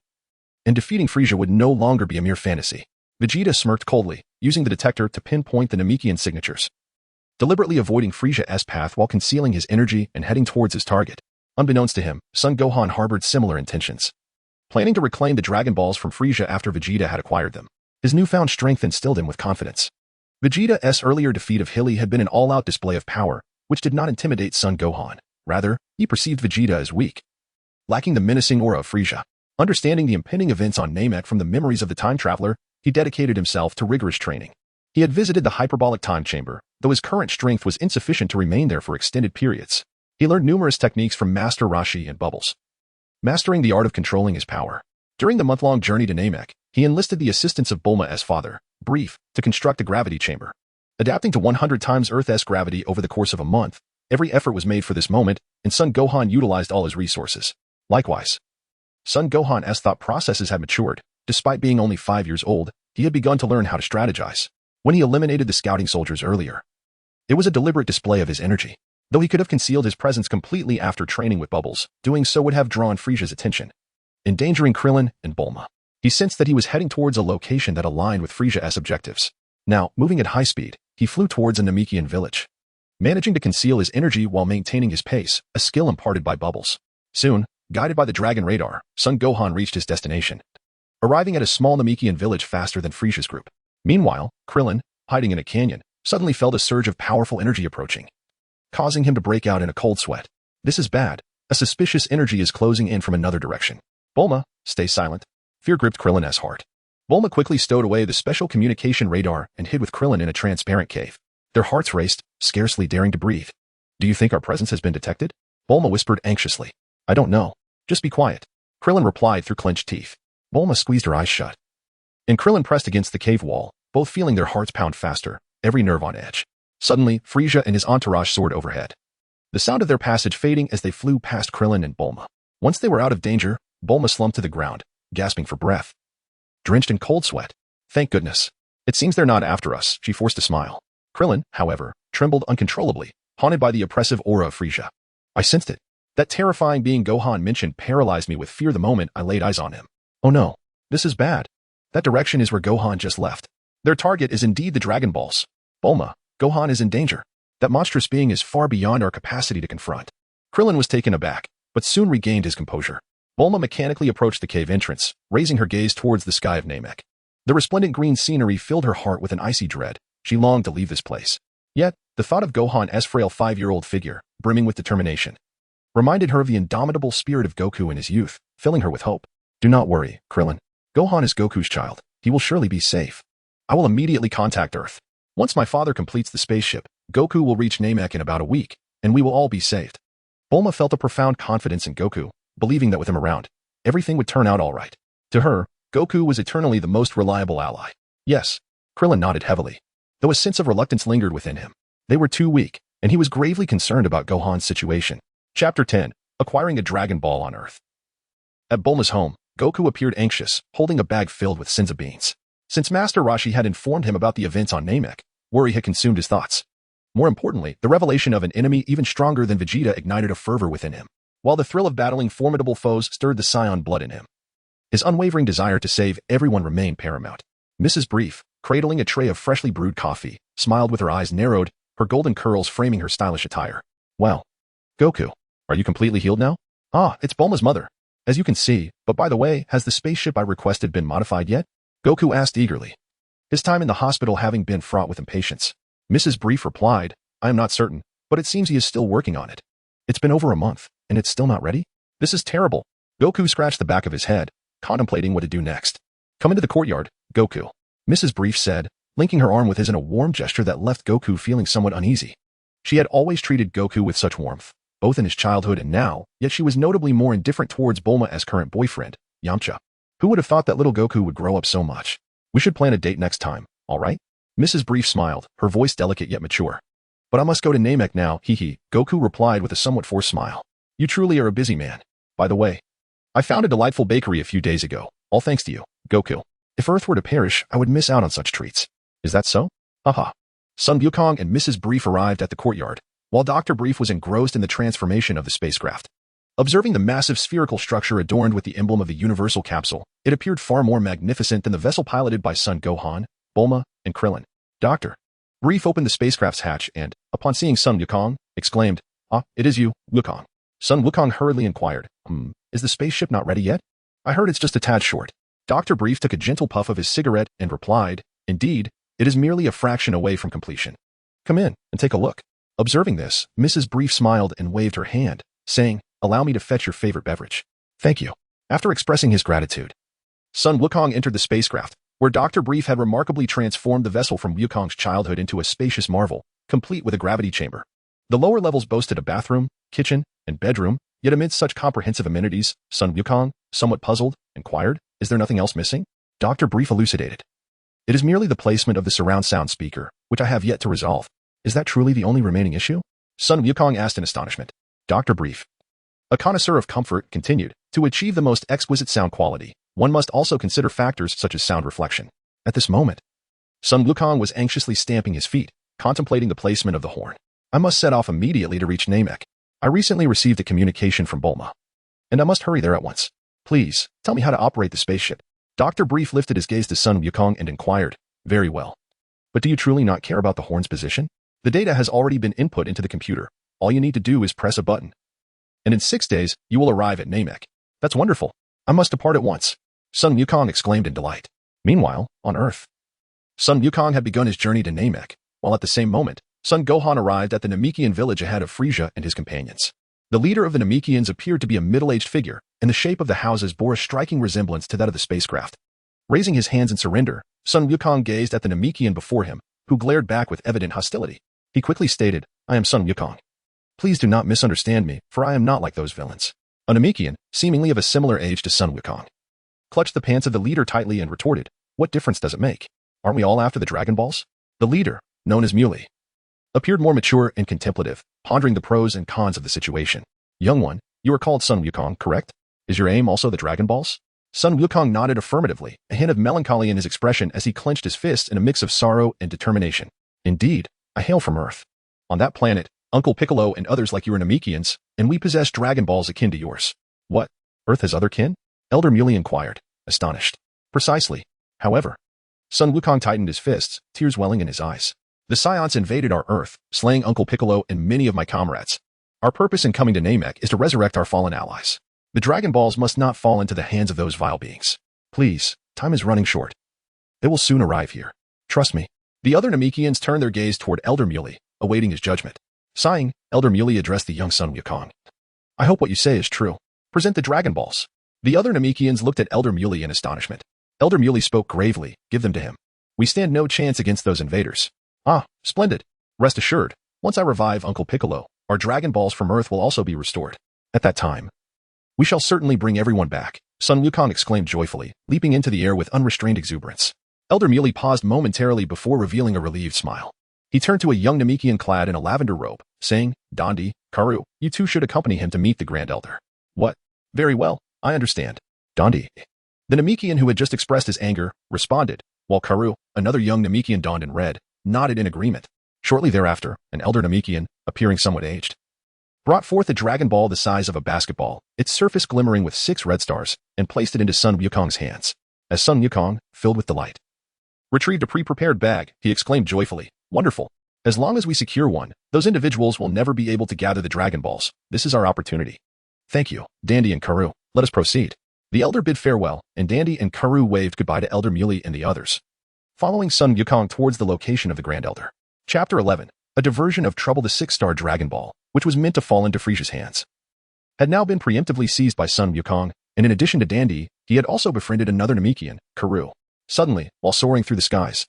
A: And defeating Frieza would no longer be a mere fantasy. Vegeta smirked coldly, using the detector to pinpoint the Namekian signatures, deliberately avoiding Frieza's path while concealing his energy and heading towards his target. Unbeknownst to him, Son Gohan harbored similar intentions, planning to reclaim the Dragon Balls from Frieza after Vegeta had acquired them. His newfound strength instilled him with confidence. Vegeta's earlier defeat of Hilly had been an all-out display of power, which did not intimidate Son Gohan. Rather, he perceived Vegeta as weak, lacking the menacing aura of Frieza. Understanding the impending events on Namek from the memories of the time traveler, he dedicated himself to rigorous training. He had visited the hyperbolic time chamber, though his current strength was insufficient to remain there for extended periods. He learned numerous techniques from Master Roshi and Bubbles, mastering the art of controlling his power. During the month-long journey to Namek, he enlisted the assistance of Bulma's father, Brief, to construct a gravity chamber. Adapting to 100 times Earth's gravity over the course of a month, every effort was made for this moment, and Son Gohan utilized all his resources. Likewise, Son Gohan's thought processes had matured. Despite being only 5 years old, he had begun to learn how to strategize. When he eliminated the scouting soldiers earlier, it was a deliberate display of his energy. Though he could have concealed his presence completely after training with Bubbles, doing so would have drawn Frieza's attention, endangering Krillin and Bulma. He sensed that he was heading towards a location that aligned with Frieza's objectives. Now, moving at high speed, he flew towards a Namekian village, managing to conceal his energy while maintaining his pace, a skill imparted by Bubbles. Soon, guided by the Dragon Radar, Son Gohan reached his destination, arriving at a small Namekian village faster than Frieza's group. Meanwhile, Krillin, hiding in a canyon, suddenly felt a surge of powerful energy approaching, causing him to break out in a cold sweat. This is bad. A suspicious energy is closing in from another direction. Bulma, stay silent. Fear gripped Krillin's heart. Bulma quickly stowed away the special communication radar and hid with Krillin in a transparent cave. Their hearts raced, scarcely daring to breathe. Do you think our presence has been detected? Bulma whispered anxiously. I don't know. Just be quiet. Krillin replied through clenched teeth. Bulma squeezed her eyes shut, and Krillin pressed against the cave wall, both feeling their hearts pound faster, every nerve on edge. Suddenly, Frieza and his entourage soared overhead, the sound of their passage fading as they flew past Krillin and Bulma. Once they were out of danger, Bulma slumped to the ground, gasping for breath, drenched in cold sweat. Thank goodness. It seems they're not after us, she forced a smile. Krillin, however, trembled uncontrollably, haunted by the oppressive aura of Frieza. I sensed it. That terrifying being Gohan mentioned paralyzed me with fear the moment I laid eyes on him. Oh no, this is bad. That direction is where Gohan just left. Their target is indeed the Dragon Balls. Bulma, Gohan is in danger. That monstrous being is far beyond our capacity to confront. Krillin was taken aback, but soon regained his composure. Bulma mechanically approached the cave entrance, raising her gaze towards the sky of Namek. The resplendent green scenery filled her heart with an icy dread. She longed to leave this place. Yet, the thought of Gohan's frail 5-year-old figure, brimming with determination, reminded her of the indomitable spirit of Goku in his youth, filling her with hope. Do not worry, Krillin. Gohan is Goku's child. He will surely be safe. I will immediately contact Earth. Once my father completes the spaceship, Goku will reach Namek in about a week, and we will all be saved. Bulma felt a profound confidence in Goku, believing that with him around, everything would turn out all right. To her, Goku was eternally the most reliable ally. Yes, Krillin nodded heavily, though a sense of reluctance lingered within him. They were too weak, and he was gravely concerned about Gohan's situation. Chapter 10. Acquiring a Dragon Ball on Earth. At Bulma's home, Goku appeared anxious, holding a bag filled with senza beans. Since Master Roshi had informed him about the events on Namek, worry had consumed his thoughts. More importantly, the revelation of an enemy even stronger than Vegeta ignited a fervor within him, while the thrill of battling formidable foes stirred the Saiyan blood in him. His unwavering desire to save everyone remained paramount. Mrs. Brief, cradling a tray of freshly brewed coffee, smiled with her eyes narrowed, her golden curls framing her stylish attire. Well, Goku, are you completely healed now? Ah, it's Bulma's mother. As you can see, but by the way, has the spaceship I requested been modified yet? Goku asked eagerly, his time in the hospital having been fraught with impatience. Mrs. Brief replied, I am not certain, but it seems he is still working on it. It's been over a month, and it's still not ready? This is terrible. Goku scratched the back of his head, contemplating what to do next. Come into the courtyard, Goku, Mrs. Brief said, linking her arm with his in a warm gesture that left Goku feeling somewhat uneasy. She had always treated Goku with such warmth, both in his childhood and now, yet she was notably more indifferent towards Bulma as current boyfriend, Yamcha. Who would have thought that little Goku would grow up so much? We should plan a date next time, all right? Mrs. Brief smiled, her voice delicate yet mature. But I must go to Namek now, hee, Goku replied with a somewhat forced smile. You truly are a busy man. By the way, I found a delightful bakery a few days ago, all thanks to you, Goku. If Earth were to perish, I would miss out on such treats. Is that so? Haha. Son Gohan and Mrs. Brief arrived at the courtyard, while Dr. Brief was engrossed in the transformation of the spacecraft. Observing the massive spherical structure adorned with the emblem of the universal capsule, it appeared far more magnificent than the vessel piloted by Son Gohan, Bulma, and Krillin. Dr. Brief opened the spacecraft's hatch and, upon seeing Son Wukong, exclaimed, Ah, it is you, Wukong. Son Wukong hurriedly inquired, is the spaceship not ready yet? I heard it's just a tad short. Dr. Brief took a gentle puff of his cigarette and replied, Indeed, it is merely a fraction away from completion. Come in and take a look. Observing this, Mrs. Brief smiled and waved her hand, saying, Allow me to fetch your favorite beverage. Thank you. After expressing his gratitude, Son Wukong entered the spacecraft, where Dr. Brief had remarkably transformed the vessel from Wukong's childhood into a spacious marvel, complete with a gravity chamber. The lower levels boasted a bathroom, kitchen, and bedroom, yet amidst such comprehensive amenities, Son Wukong, somewhat puzzled, inquired, Is there nothing else missing? Dr. Brief elucidated. It is merely the placement of the surround sound speaker, which I have yet to resolve. Is that truly the only remaining issue? Son Wukong asked in astonishment. Dr. Brief, a connoisseur of comfort, continued, to achieve the most exquisite sound quality, one must also consider factors such as sound reflection. At this moment, Son Wukong was anxiously stamping his feet, contemplating the placement of the horn. I must set off immediately to reach Namek. I recently received a communication from Bulma, and I must hurry there at once. Please, tell me how to operate the spaceship. Dr. Brief lifted his gaze to Son Wukong and inquired, Very well. But do you truly not care about the horn's position? The data has already been input into the computer. All you need to do is press a button. And in 6 days, you will arrive at Namek. That's wonderful. I must depart at once. Son Wukong exclaimed in delight. Meanwhile, on Earth, Son Wukong had begun his journey to Namek, while at the same moment, Son Gohan arrived at the Namekian village ahead of Frieza and his companions. The leader of the Namekians appeared to be a middle-aged figure, and the shape of the houses bore a striking resemblance to that of the spacecraft. Raising his hands in surrender, Son Wukong gazed at the Namekian before him, who glared back with evident hostility. He quickly stated, I am Son Wukong. Please do not misunderstand me, for I am not like those villains. A Namekian, seemingly of a similar age to Son Wukong, clutched the pants of the leader tightly and retorted, What difference does it make? Aren't we all after the Dragon Balls? The leader, known as Muley, appeared more mature and contemplative, pondering the pros and cons of the situation. Young one, you are called Son Wukong, correct? Is your aim also the Dragon Balls? Son Wukong nodded affirmatively, a hint of melancholy in his expression as he clenched his fists in a mix of sorrow and determination. Indeed, I hail from Earth. On that planet, Uncle Piccolo and others like you are Namekians, and we possess Dragon Balls akin to yours. What? Earth has other kin? Elder Muley inquired, astonished. Precisely. However, Son Wukong tightened his fists, tears welling in his eyes. The Saiyans invaded our Earth, slaying Uncle Piccolo and many of my comrades. Our purpose in coming to Namek is to resurrect our fallen allies. The Dragon Balls must not fall into the hands of those vile beings. Please, time is running short. They will soon arrive here. Trust me. The other Namekians turned their gaze toward Elder Muley, awaiting his judgment. Sighing, Elder Muley addressed the young Son Wukong. I hope what you say is true. Present the Dragon Balls. The other Namekians looked at Elder Muley in astonishment. Elder Muley spoke gravely, Give them to him. We stand no chance against those invaders. Ah, splendid. Rest assured, once I revive Uncle Piccolo, our Dragon Balls from Earth will also be restored. At that time, we shall certainly bring everyone back, Son Wukong exclaimed joyfully, leaping into the air with unrestrained exuberance. Elder Muley paused momentarily before revealing a relieved smile. He turned to a young Namekian clad in a lavender robe, saying, Dondi, Karu, you two should accompany him to meet the Grand Elder. What? Very well, I understand. Dondi. The Namekian who had just expressed his anger, responded, while Karu, another young Namekian donned in red, nodded in agreement. Shortly thereafter, an elder Namekian, appearing somewhat aged, brought forth a Dragon Ball the size of a basketball, its surface glimmering with 6 red stars, and placed it into Son Wukong's hands. As Son Wukong, filled with delight, retrieved a pre-prepared bag, he exclaimed joyfully, "Wonderful! As long as we secure one, those individuals will never be able to gather the Dragon Balls. This is our opportunity." "Thank you, Dandy and Karoo. Let us proceed." The elder bid farewell, and Dandy and Karoo waved goodbye to Elder Muley and the others, following Son Wukong towards the location of the Grand Elder. Chapter 11. A diversion of trouble. The 6-star Dragon Ball, which was meant to fall into Frisia's hands, had now been preemptively seized by Son Wukong, and in addition to Dandy, he had also befriended another Namekian, Karoo. Suddenly, while soaring through the skies,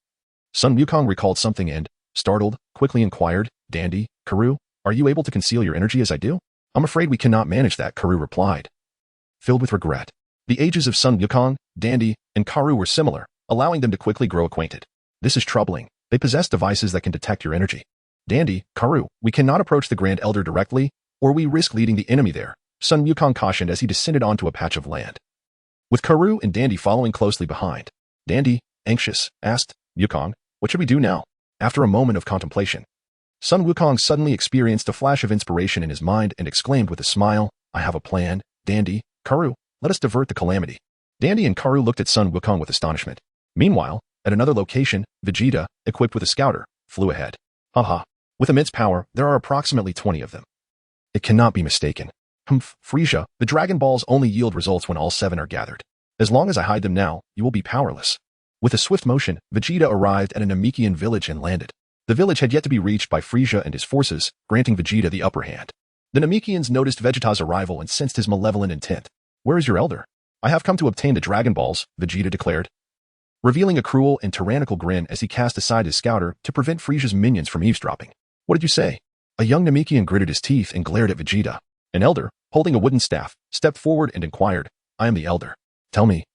A: Son Wukong recalled something and, startled, quickly inquired, "Dandy, Karoo, are you able to conceal your energy as I do?" "I'm afraid we cannot manage that," Karoo replied, filled with regret. The ages of Son Wukong, Dandy, and Karoo were similar, allowing them to quickly grow acquainted. "This is troubling. They possess devices that can detect your energy. Dandy, Karoo, we cannot approach the Grand Elder directly, or we risk leading the enemy there," Son Wukong cautioned as he descended onto a patch of land, with Karoo and Dandy following closely behind. Dandy, anxious, asked, "Wukong, what should we do now?" After a moment of contemplation, Son Wukong suddenly experienced a flash of inspiration in his mind and exclaimed with a smile, "I have a plan. Dandy, Karoo, let us divert the calamity." Dandy and Karoo looked at Son Wukong with astonishment. Meanwhile, at another location, Vegeta, equipped with a scouter, flew ahead. Haha. With immense power, there are approximately 20 of them. It cannot be mistaken. Humph, Frisia, the Dragon Balls only yield results when all 7 are gathered. As long as I hide them now, you will be powerless. With a swift motion, Vegeta arrived at a Namekian village and landed. The village had yet to be reached by Frisia and his forces, granting Vegeta the upper hand. The Namekians noticed Vegeta's arrival and sensed his malevolent intent. "Where is your elder?" "I have come to obtain the Dragon Balls," Vegeta declared, revealing a cruel and tyrannical grin as he cast aside his scouter to prevent Frisia's minions from eavesdropping. "What did you say?" A young Namekian gritted his teeth and glared at Vegeta. An elder, holding a wooden staff, stepped forward and inquired, "I am the elder. Tell me,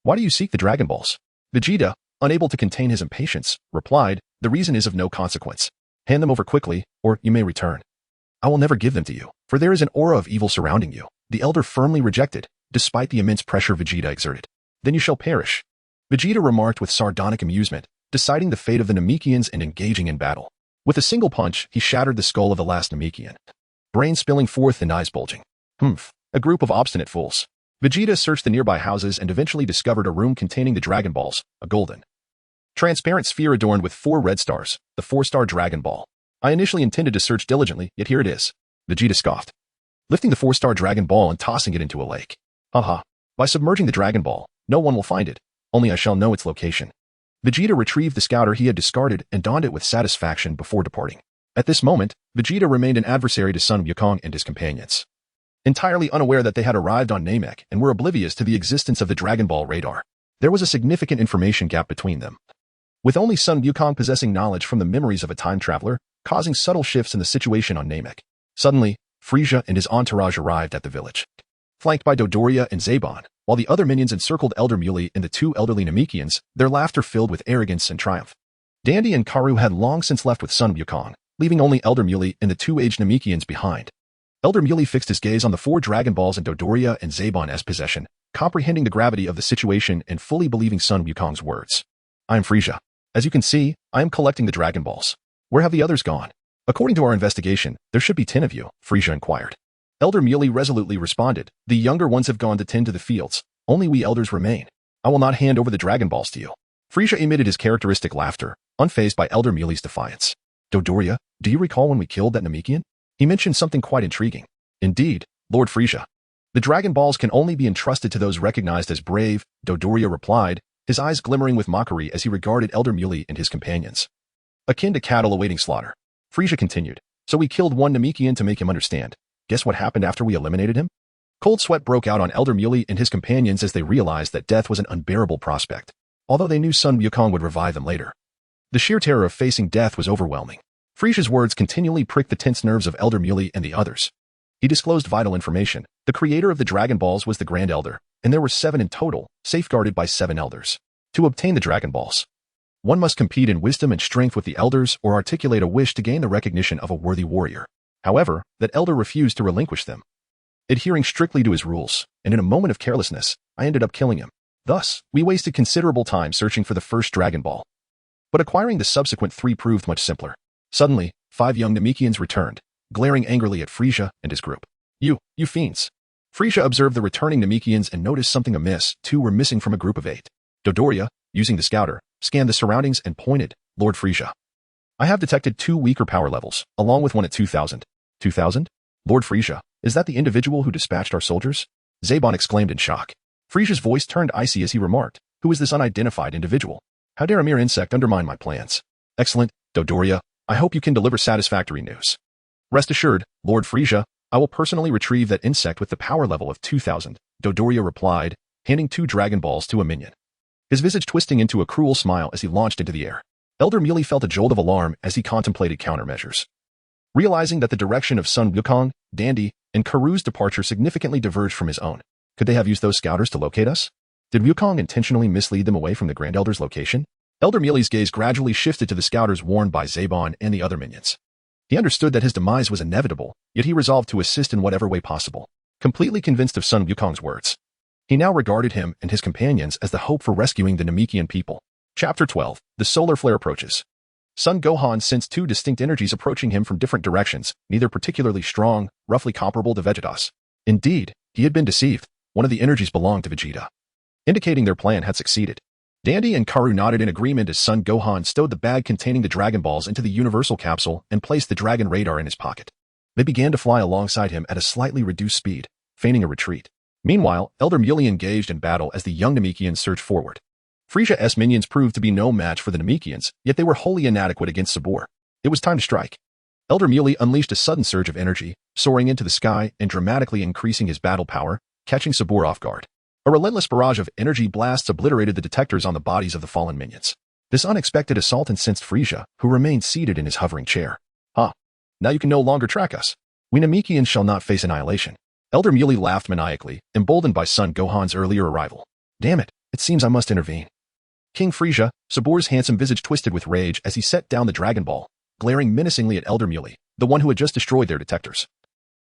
A: why do you seek the Dragon Balls?" Vegeta, unable to contain his impatience, replied, "The reason is of no consequence. Hand them over quickly, or you may return. I will never give them to you, for there is an aura of evil surrounding you." The elder firmly rejected, despite the immense pressure Vegeta exerted. "Then you shall perish," Vegeta remarked with sardonic amusement, deciding the fate of the Namekians and engaging in battle. With a single punch, he shattered the skull of the last Namekian, brains spilling forth and eyes bulging. "Humph, a group of obstinate fools." Vegeta searched the nearby houses and eventually discovered a room containing the Dragon Balls, a golden, transparent sphere adorned with 4 red stars, the 4-star Dragon Ball. "I initially intended to search diligently, yet here it is," Vegeta scoffed, lifting the 4-star Dragon Ball and tossing it into a lake. "Haha, by submerging the Dragon Ball, no one will find it, only I shall know its location." Vegeta retrieved the scouter he had discarded and donned it with satisfaction before departing. At this moment, Vegeta remained an adversary to Son Wukong and his companions, entirely unaware that they had arrived on Namek and were oblivious to the existence of the Dragon Ball radar. There was a significant information gap between them, with only Son Wukong possessing knowledge from the memories of a time traveler, causing subtle shifts in the situation on Namek. Suddenly, Frisia and his entourage arrived at the village, flanked by Dodoria and Zaban, while the other minions encircled Elder Muley and the 2 elderly Namekians, their laughter filled with arrogance and triumph. Dandy and Karoo had long since left with Son Wukong, leaving only Elder Muley and the 2 aged Namekians behind. Elder Muley fixed his gaze on the 4 Dragon Balls in Dodoria and Zaban's possession, comprehending the gravity of the situation and fully believing Son Wukong's words. "I am Frisia. As you can see, I am collecting the Dragon Balls. Where have the others gone?" "According to our investigation, there should be 10 of you," Frisia inquired. Elder Muley resolutely responded, "The younger ones have gone to tend to the fields. Only we elders remain. I will not hand over the Dragon Balls to you." Frisia emitted his characteristic laughter, unfazed by Elder Muley's defiance. "Dodoria, do you recall when we killed that Namekian? He mentioned something quite intriguing." "Indeed, Lord Frisia. The Dragon Balls can only be entrusted to those recognized as brave," Dodoria replied, his eyes glimmering with mockery as he regarded Elder Muley and his companions, akin to cattle awaiting slaughter. Frisia continued, "So we killed one Namekian to make him understand. Guess what happened after we eliminated him?" Cold sweat broke out on Elder Muley and his companions as they realized that death was an unbearable prospect, although they knew Son Wukong would revive them later. The sheer terror of facing death was overwhelming. Frisia's words continually pricked the tense nerves of Elder Muley and the others. He disclosed vital information. The creator of the Dragon Balls was the Grand Elder, and there were 7 in total, safeguarded by 7 elders. To obtain the Dragon Balls, one must compete in wisdom and strength with the elders or articulate a wish to gain the recognition of a worthy warrior. However, that elder refused to relinquish them, adhering strictly to his rules, and in a moment of carelessness, I ended up killing him. Thus, we wasted considerable time searching for the first Dragon Ball. But acquiring the subsequent 3 proved much simpler. Suddenly, 5 young Namekians returned, glaring angrily at Frisia and his group. You fiends. Frisia observed the returning Namekians and noticed something amiss. 2 were missing from a group of 8. Dodoria, using the scouter, scanned the surroundings and pointed. Lord Frisia, I have detected 2 weaker power levels, along with one at 2,000. 2,000? Lord Frisia, is that the individual who dispatched our soldiers? Zabon exclaimed in shock. Frisia's voice turned icy as he remarked, who is this unidentified individual? How dare a mere insect undermine my plans? Excellent, Dodoria, I hope you can deliver satisfactory news. Rest assured, Lord Frisia, I will personally retrieve that insect with the power level of 2,000, Dodoria replied, handing 2 Dragon Balls to a minion. His visage twisting into a cruel smile as he launched into the air. Elder Muley felt a jolt of alarm as he contemplated countermeasures. Realizing that the direction of Son Gohan, Dandy, and Karu's departure significantly diverged from his own, could they have used those scouters to locate us? Did Wukong intentionally mislead them away from the Grand Elder's location? Elder Muley's gaze gradually shifted to the scouters worn by Zabon and the other minions. He understood that his demise was inevitable, yet he resolved to assist in whatever way possible, completely convinced of Son Wukong's words. He now regarded him and his companions as the hope for rescuing the Namekian people. Chapter 12. The solar flare approaches. Son Gohan sensed 2 distinct energies approaching him from different directions, neither particularly strong, roughly comparable to Vegeta's. Indeed, he had been deceived. One of the energies belonged to Vegeta, indicating their plan had succeeded. Dandy and Karu nodded in agreement as Son Gohan stowed the bag containing the Dragon Balls into the Universal Capsule and placed the Dragon Radar in his pocket. They began to fly alongside him at a slightly reduced speed, feigning a retreat. Meanwhile, Elder Muley engaged in battle as the young Namekians surged forward. Frisia's minions proved to be no match for the Namekians, yet they were wholly inadequate against Sabor. It was time to strike. Elder Muley unleashed a sudden surge of energy, soaring into the sky and dramatically increasing his battle power, catching Sabor off guard. A relentless barrage of energy blasts obliterated the detectors on the bodies of the fallen minions. This unexpected assault incensed Frisia, who remained seated in his hovering chair. Now you can no longer track us. We Namekians shall not face annihilation. Elder Muley laughed maniacally, emboldened by Son Gohan's earlier arrival. Damn it, it seems I must intervene. King Frisia, Sabor's handsome visage twisted with rage as he set down the Dragon Ball, glaring menacingly at Elder Muley, the one who had just destroyed their detectors,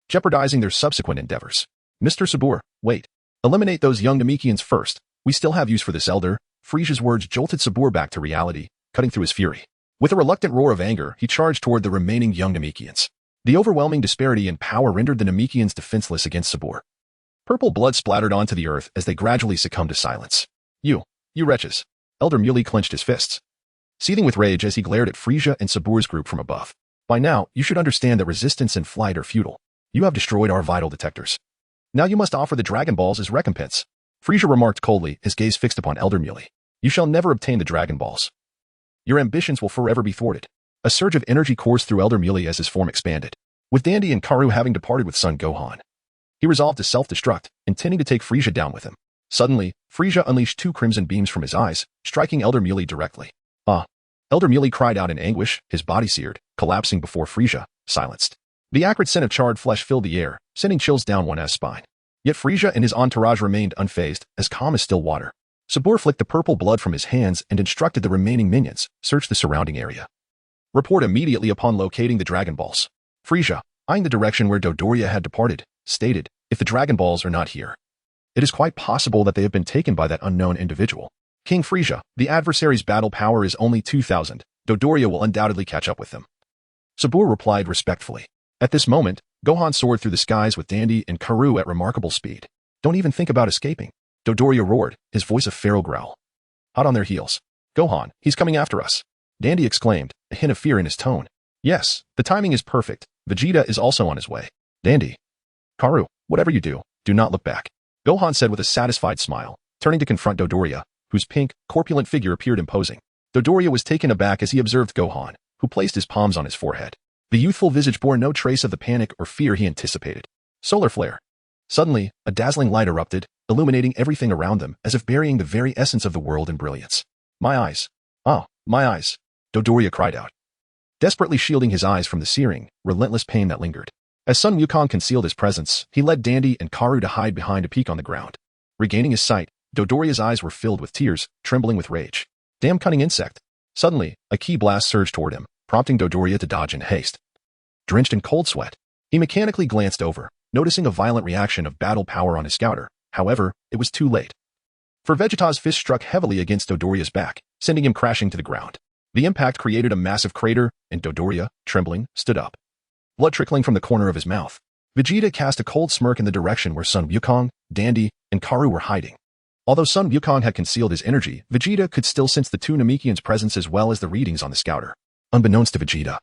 A: jeopardizing their subsequent endeavors. Mr. Sabor, wait. Eliminate those young Namekians first. We still have use for this elder. Frisia's words jolted Sabor back to reality, cutting through his fury. With a reluctant roar of anger, he charged toward the remaining young Namekians. The overwhelming disparity in power rendered the Namekians defenseless against Sabor. Purple blood splattered onto the earth as they gradually succumbed to silence. You wretches. Elder Muley clenched his fists, seething with rage as he glared at Frisia and Sabor's group from above. By now, you should understand that resistance and flight are futile. You have destroyed our vital detectors. Now you must offer the Dragon Balls as recompense. Frisia remarked coldly, his gaze fixed upon Elder Muley. You shall never obtain the Dragon Balls. Your ambitions will forever be thwarted. A surge of energy coursed through Elder Muley as his form expanded. With Dandy and Karu having departed with Son Gohan, he resolved to self-destruct, intending to take Frisia down with him. Suddenly, Frisia unleashed 2 crimson beams from his eyes, striking Elder Muley directly. Elder Muley cried out in anguish, his body seared, collapsing before Frisia, silenced. The acrid scent of charred flesh filled the air, sending chills down one's spine. Yet Frisia and his entourage remained unfazed, as calm as still water. Sabor flicked the purple blood from his hands and instructed the remaining minions, search the surrounding area. Report immediately upon locating the Dragon Balls. Frisia, eyeing the direction where Dodoria had departed, stated, if the Dragon Balls are not here, it is quite possible that they have been taken by that unknown individual. King Frisia, the adversary's battle power is only 2,000. Dodoria will undoubtedly catch up with them. Sabor replied respectfully. At this moment, Gohan soared through the skies with Dandy and Karu at remarkable speed. Don't even think about escaping. Dodoria roared, his voice a feral growl. Hot on their heels. Gohan, he's coming after us. Dandy exclaimed, a hint of fear in his tone. Yes, the timing is perfect. Vegeta is also on his way. Dandy. Karu, whatever you do not look back. Gohan said with a satisfied smile, turning to confront Dodoria, whose pink, corpulent figure appeared imposing. Dodoria was taken aback as he observed Gohan, who placed his palms on his forehead. The youthful visage bore no trace of the panic or fear he anticipated. Solar flare. Suddenly, a dazzling light erupted, illuminating everything around them as if burying the very essence of the world in brilliance. My eyes. Oh, my eyes. Dodoria cried out, desperately shielding his eyes from the searing, relentless pain that lingered. As Sun Wukong concealed his presence, he led Dandy and Karu to hide behind a peak on the ground. Regaining his sight, Dodoria's eyes were filled with tears, trembling with rage. Damn cunning insect. Suddenly, a ki blast surged toward him, prompting Dodoria to dodge in haste. Drenched in cold sweat, he mechanically glanced over, noticing a violent reaction of battle power on his scouter. However, it was too late. For Vegeta's fist struck heavily against Dodoria's back, sending him crashing to the ground. The impact created a massive crater, and Dodoria, trembling, stood up. Blood trickling from the corner of his mouth. Vegeta cast a cold smirk in the direction where Son Wukong, Dandy, and Karu were hiding. Although Son Wukong had concealed his energy, Vegeta could still sense the two Namekians' presence as well as the readings on the scouter. Unbeknownst to Vegeta,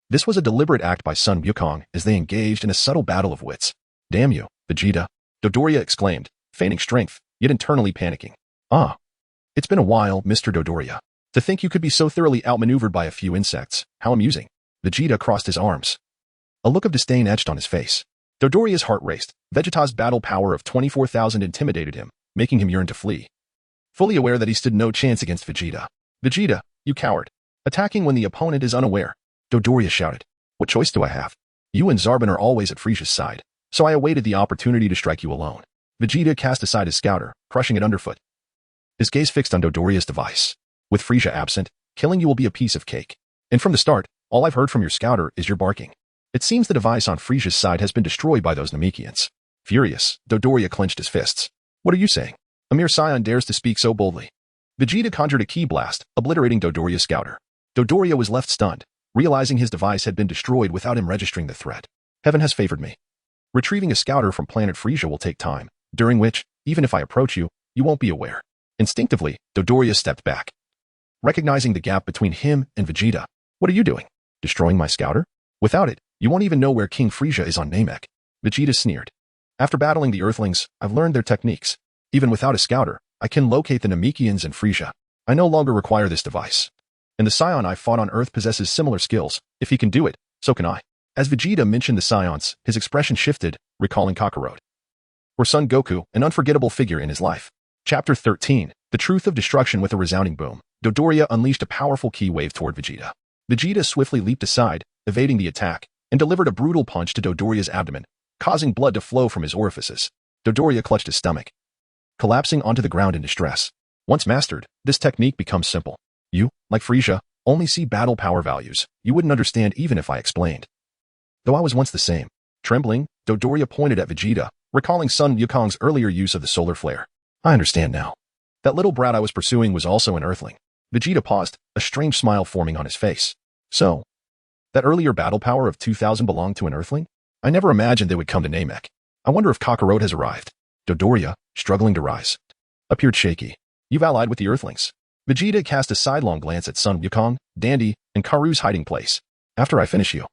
A: this was a deliberate act by Son Wukong as they engaged in a subtle battle of wits. Damn you, Vegeta, Dodoria exclaimed, feigning strength, yet internally panicking. Ah. It's been a while, Mr. Dodoria. To think you could be so thoroughly outmaneuvered by a few insects. How amusing. Vegeta crossed his arms. A look of disdain etched on his face. Dodoria's heart raced. Vegeta's battle power of 24,000 intimidated him, making him yearn to flee. Fully aware that he stood no chance against Vegeta. Vegeta, you coward. Attacking when the opponent is unaware. Dodoria shouted. What choice do I have? You and Zarbon are always at Frisia's side, so I awaited the opportunity to strike you alone. Vegeta cast aside his scouter, crushing it underfoot. His gaze fixed on Dodoria's device. With Frisia absent, killing you will be a piece of cake. And from the start, all I've heard from your scouter is your barking. It seems the device on Frisia's side has been destroyed by those Namekians. Furious, Dodoria clenched his fists. What are you saying? A mere Saiyan dares to speak so boldly. Vegeta conjured a ki blast, obliterating Dodoria's scouter. Dodoria was left stunned, realizing his device had been destroyed without him registering the threat. Heaven has favored me. Retrieving a scouter from planet Frisia will take time, during which, even if I approach you, you won't be aware. Instinctively, Dodoria stepped back. Recognizing the gap between him and Vegeta. What are you doing? Destroying my scouter? Without it, you won't even know where King Frisia is on Namek. Vegeta sneered. After battling the Earthlings, I've learned their techniques. Even without a scouter, I can locate the Namekians and Frisia. I no longer require this device. And the Saiyan I fought on Earth possesses similar skills. If he can do it, so can I. As Vegeta mentioned the Saiyans, his expression shifted, recalling Kakarot. For Son Goku, an unforgettable figure in his life. Chapter 13, The Truth of Destruction. With a resounding boom, Dodoria unleashed a powerful ki wave toward Vegeta. Vegeta swiftly leaped aside, evading the attack, and delivered a brutal punch to Dodoria's abdomen, causing blood to flow from his orifices. Dodoria clutched his stomach, collapsing onto the ground in distress. Once mastered, this technique becomes simple. You, like Frisia, only see battle power values. You wouldn't understand even if I explained. Though I was once the same. Trembling, Dodoria pointed at Vegeta, recalling Son Wukong's earlier use of the solar flare. I understand now. That little brat I was pursuing was also an Earthling. Vegeta paused, a strange smile forming on his face. So, that earlier battle power of 2,000 belonged to an Earthling? I never imagined they would come to Namek. I wonder if Kakarot has arrived. Dodoria, struggling to rise, appeared shaky. You've allied with the Earthlings. Vegeta cast a sidelong glance at Son Wukong, Dandy, and Karu's hiding place. After I finish you,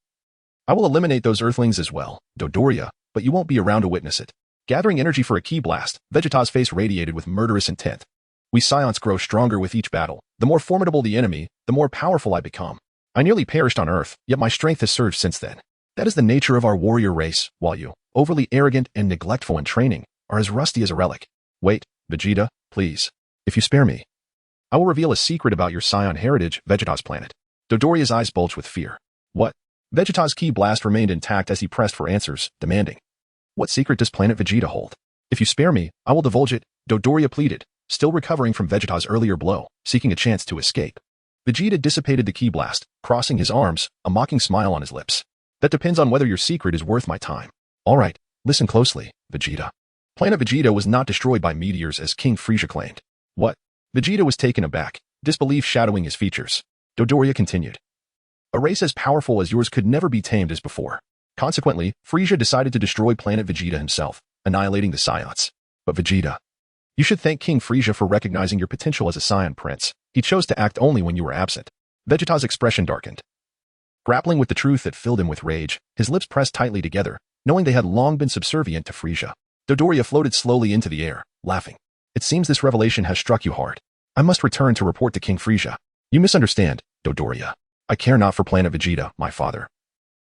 A: I will eliminate those Earthlings as well, Dodoria, but you won't be around to witness it. Gathering energy for a ki blast, Vegeta's face radiated with murderous intent. We Saiyans grow stronger with each battle. The more formidable the enemy, the more powerful I become. I nearly perished on Earth, yet my strength has surged since then. That is the nature of our warrior race, while you, overly arrogant and neglectful in training, are as rusty as a relic. Wait, Vegeta, please. If you spare me, I will reveal a secret about your Saiyan heritage, Vegeta's planet. Dodoria's eyes bulged with fear. What? Vegeta's ki blast remained intact as he pressed for answers, demanding. What secret does planet Vegeta hold? If you spare me, I will divulge it, Dodoria pleaded, still recovering from Vegeta's earlier blow, seeking a chance to escape. Vegeta dissipated the ki blast, crossing his arms, a mocking smile on his lips. That depends on whether your secret is worth my time. All right, listen closely, Vegeta. Planet Vegeta was not destroyed by meteors as King Frisia claimed. What? Vegeta was taken aback, disbelief shadowing his features. Dodoria continued. A race as powerful as yours could never be tamed as before. Consequently, Frisia decided to destroy planet Vegeta himself, annihilating the Saiyans. But Vegeta, you should thank King Frisia for recognizing your potential as a Saiyan prince. He chose to act only when you were absent. Vegeta's expression darkened. Grappling with the truth that filled him with rage, his lips pressed tightly together, knowing they had long been subservient to Frisia. Dodoria floated slowly into the air, laughing. It seems this revelation has struck you hard. I must return to report to King Frisia. You misunderstand, Dodoria. I care not for planet Vegeta, my father,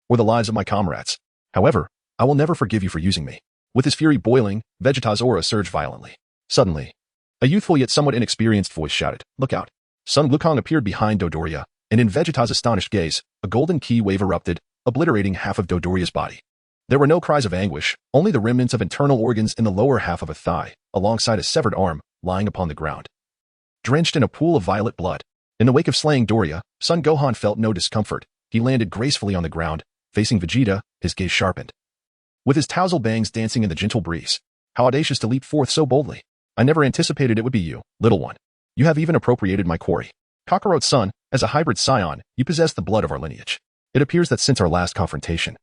A: or the lives of my comrades. However, I will never forgive you for using me. With his fury boiling, Vegeta's aura surged violently. Suddenly, a youthful yet somewhat inexperienced voice shouted, "Look out!" Son Gohan appeared behind Dodoria, and in Vegeta's astonished gaze, a golden ki wave erupted, obliterating half of Dodoria's body. There were no cries of anguish, only the remnants of internal organs in the lower half of a thigh, alongside a severed arm, lying upon the ground. Drenched in a pool of violet blood. In the wake of slaying Doria, Son Gohan felt no discomfort. He landed gracefully on the ground, facing Vegeta, his gaze sharpened. With his tousle bangs dancing in the gentle breeze. How audacious to leap forth so boldly. I never anticipated it would be you, little one. You have even appropriated my quarry. Kakarot's son, As a hybrid Saiyan, you possess the blood of our lineage. It appears that since our last confrontation,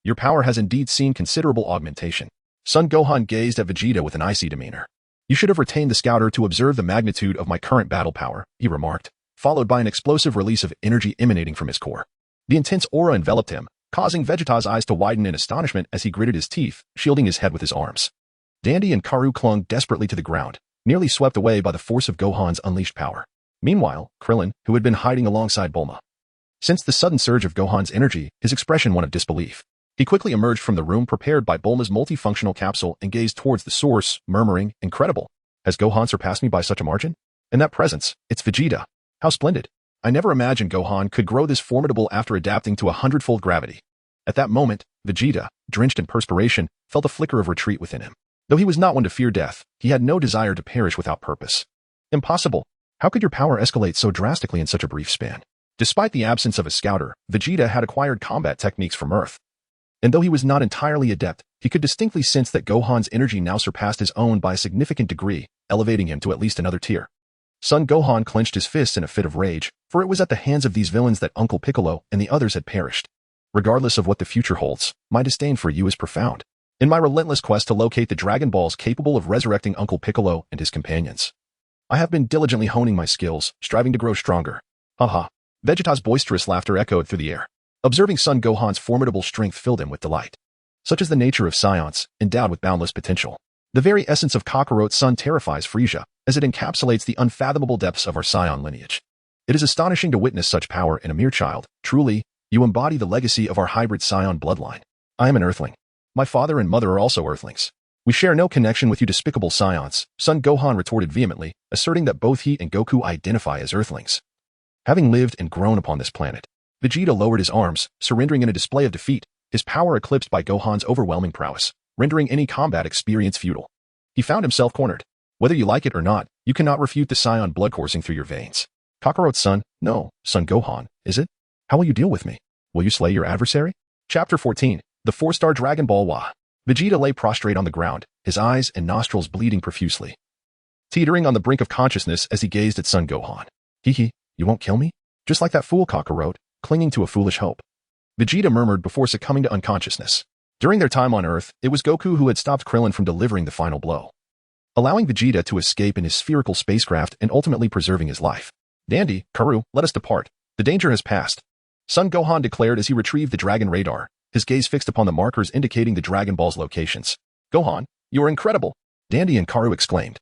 A: your power has indeed seen considerable augmentation. Son Gohan gazed at Vegeta with an icy demeanor. You should have retained the scouter to observe the magnitude of my current battle power, he remarked, followed by an explosive release of energy emanating from his core. The intense aura enveloped him, causing Vegeta's eyes to widen in astonishment as he gritted his teeth, shielding his head with his arms. Dandy and Karu clung desperately to the ground, nearly swept away by the force of Gohan's unleashed power. Meanwhile, Krillin, who had been hiding alongside Bulma. Sensed the sudden surge of Gohan's energy, his expression one of disbelief. He quickly emerged from the room prepared by Bulma's multifunctional capsule and gazed towards the source, murmuring, "Incredible. Has Gohan surpassed me by such a margin? And that presence, it's Vegeta. How splendid. I never imagined Gohan could grow this formidable after adapting to 100-fold gravity." At that moment, Vegeta, drenched in perspiration, felt a flicker of retreat within him. Though he was not one to fear death, he had no desire to perish without purpose. Impossible. How could your power escalate so drastically in such a brief span? Despite the absence of a scouter, Vegeta had acquired combat techniques from Earth. And though he was not entirely adept, he could distinctly sense that Gohan's energy now surpassed his own by a significant degree, elevating him to at least another tier. Son Gohan clenched his fists in a fit of rage, for it was at the hands of these villains that Uncle Piccolo and the others had perished. Regardless of what the future holds, my disdain for you is profound. In my relentless quest to locate the Dragon Balls capable of resurrecting Uncle Piccolo and his companions, I have been diligently honing my skills, striving to grow stronger. Haha. Vegeta's boisterous laughter echoed through the air. Observing Son Gohan's formidable strength filled him with delight. Such is the nature of Saiyans, endowed with boundless potential. The very essence of Kakarot's son terrifies Frieza, as it encapsulates the unfathomable depths of our Saiyan lineage. It is astonishing to witness such power in a mere child. Truly, you embody the legacy of our hybrid Saiyan bloodline. I am an Earthling. My father and mother are also Earthlings. We share no connection with you despicable Saiyans, Son Gohan retorted vehemently, asserting that both he and Goku identify as Earthlings. Having lived and grown upon this planet, Vegeta lowered his arms, surrendering in a display of defeat, his power eclipsed by Gohan's overwhelming prowess, rendering any combat experience futile. He found himself cornered. Whether you like it or not, you cannot refute the Saiyan blood coursing through your veins. Kakarot's son? No, Son Gohan, is it? How will you deal with me? Will you slay your adversary? Chapter 14. The 4-Star Dragon Ball Wa. Vegeta lay prostrate on the ground, his eyes and nostrils bleeding profusely, teetering on the brink of consciousness as he gazed at Son Gohan. Hee, you won't kill me? Just like that fool Kakarot, clinging to a foolish hope. Vegeta murmured before succumbing to unconsciousness. During their time on Earth, it was Goku who had stopped Krillin from delivering the final blow, allowing Vegeta to escape in his spherical spacecraft and ultimately preserving his life. Dandy, Karu, let us depart. The danger has passed. Son Gohan declared as he retrieved the Dragon Radar, his gaze fixed upon the markers indicating the Dragon Ball's locations. Gohan, you are incredible! Dandy and Karu exclaimed,